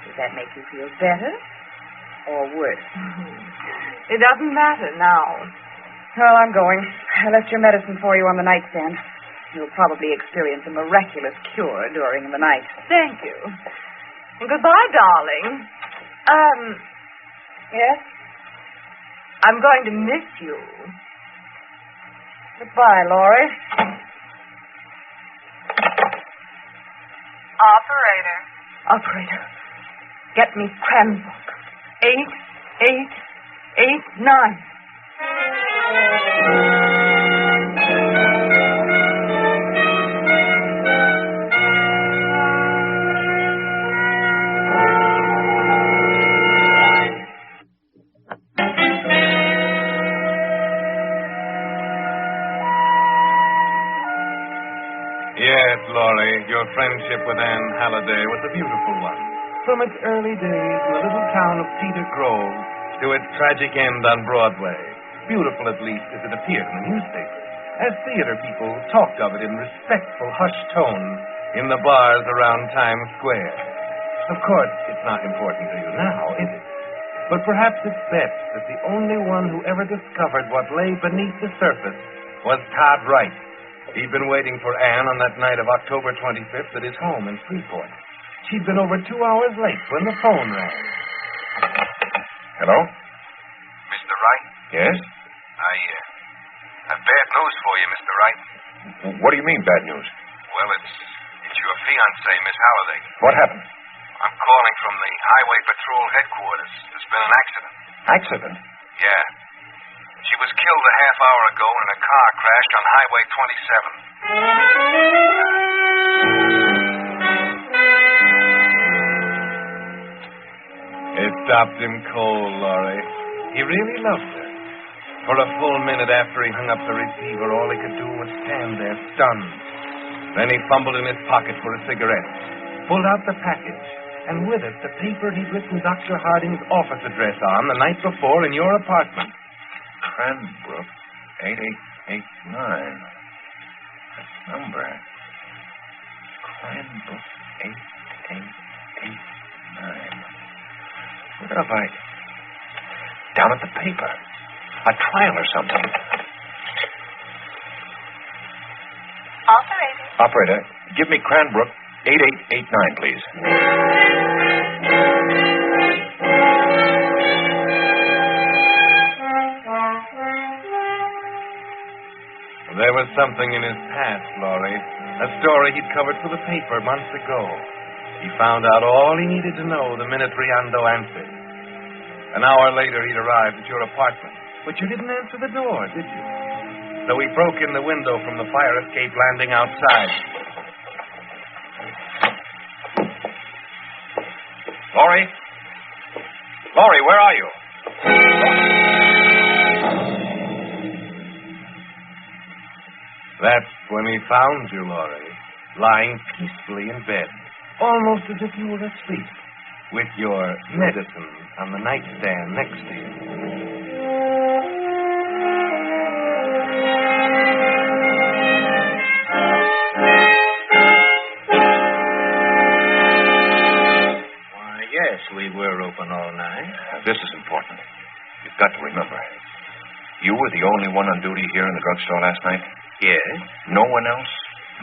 Does that make you feel better or worse? It doesn't matter now. Well, I'm going. I left your medicine for you on the nightstand. You'll probably experience a miraculous cure during the night. Thank you. And goodbye, darling. Yes? I'm going to miss you. Goodbye, Laurie. Operator, get me Cranbrook. 8889. Yes, Laurie, your friendship with Anne Halliday was a beautiful one. From its early days in the little town of Cedar Grove to its tragic end on Broadway. Beautiful, at least, as it appeared in the newspapers, as theater people talked of it in respectful, hushed tones in the bars around Times Square. Of course, it's not important to you now, is it? But perhaps it's best that the only one who ever discovered what lay beneath the surface was Todd Wright. He'd been waiting for Anne on that night of October 25th at his home in Freeport. She'd been over 2 hours late when the phone rang. Hello? Mr. Wright? Yes? I have bad news for you, Mr. Wright. What do you mean, bad news? Well, it's your fiancée, Miss Halliday. What happened? I'm calling from the Highway Patrol headquarters. There's been an accident. Accident? Yeah. She was killed a half hour ago in a car crashed on Highway 27. It stopped him cold, Laurie. He really loved her. For a full minute after he hung up the receiver, all he could do was stand there, stunned. Then he fumbled in his pocket for a cigarette, pulled out the package, and with it the paper he'd written Dr. Harding's office address on the night before in your apartment. Cranbrook, 8889. That number. Cranbrook, 8889. Where have I... Down at the paper. A trial or something. Operator, give me Cranbrook, 8889, please. There was something in his past, Laurie. A story he'd covered for the paper months ago. He found out all he needed to know the minute Riando answered. An hour later, he'd arrived at your apartment. But you didn't answer the door, did you? So he broke in the window from the fire escape landing outside. Laurie? Laurie, where are you? That's when he found you, Laurie, lying peacefully in bed, almost as if you were asleep, with your medicine on the nightstand next to you. Why, yes, we were open all night. This is important. You've got to remember. You were the only one on duty here in the drugstore last night? Yes. No one else?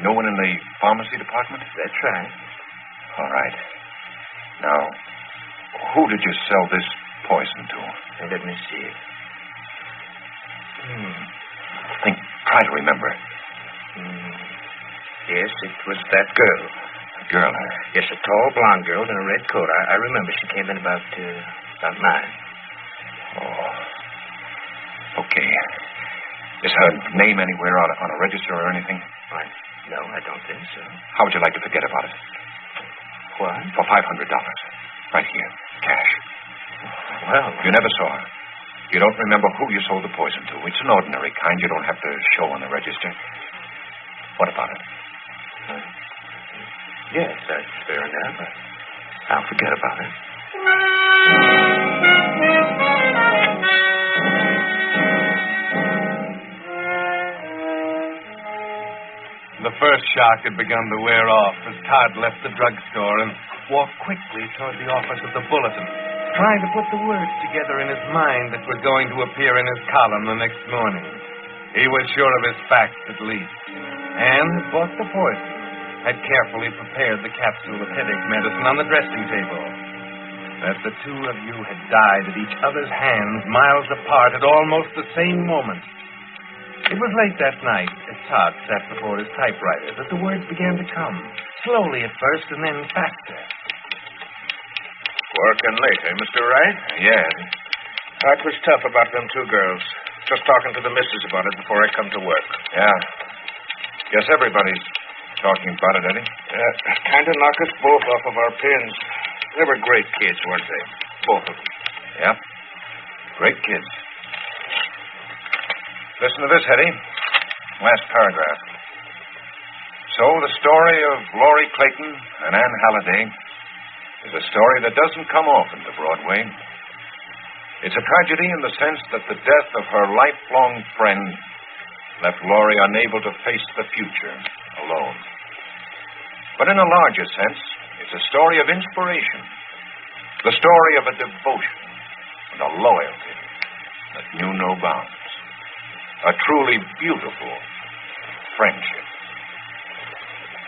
No one in the pharmacy department? That's right. All right. Now, who did you sell this poison to? Let me see. Try to remember. Yes, it was that girl. A girl, huh? Yes, a tall blonde girl in a red coat. I remember she came in about 9. Oh. Okay. Is her name anywhere on a register or anything? Why, no, I don't think so. How would you like to forget about it? What? For $500. Right here. Cash. Well, you never saw her. You don't remember who you sold the poison to. It's an ordinary kind you don't have to show on the register. What about it? Yes, that's fair enough. I'll forget about it. The first shock had begun to wear off as Todd left the drugstore and walked quickly toward the office of the Bulletin, trying to put the words together in his mind that were going to appear in his column the next morning. He was sure of his facts, at least. Anne had bought the poison, had carefully prepared the capsule of headache medicine on the dressing table. That the two of you had died at each other's hands, miles apart, at almost the same moment. It was late that night, as Todd sat before his typewriter, that the words began to come, slowly at first and then faster. Working late, eh, Mr. Wright? Yeah. That was tough about them two girls. Just talking to the missus about it before I come to work. Yeah. Guess everybody's talking about it, Eddie. Kind of knock us both off of our pins. They were great kids, weren't they? Both of them. Yeah. Great kids. Listen to this, Hetty. Last paragraph. So the story of Laurie Clayton and Anne Halliday is a story that doesn't come often to Broadway. It's a tragedy in the sense that the death of her lifelong friend left Laurie unable to face the future alone. But in a larger sense, it's a story of inspiration. The story of a devotion and a loyalty that knew no bounds. A truly beautiful friendship.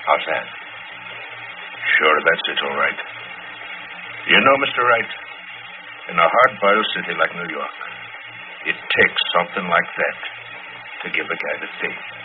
How's that? Sure, that's it, all right. You know, Mr. Wright, in a hard-boiled city like New York, it takes something like that to give a guy the faith.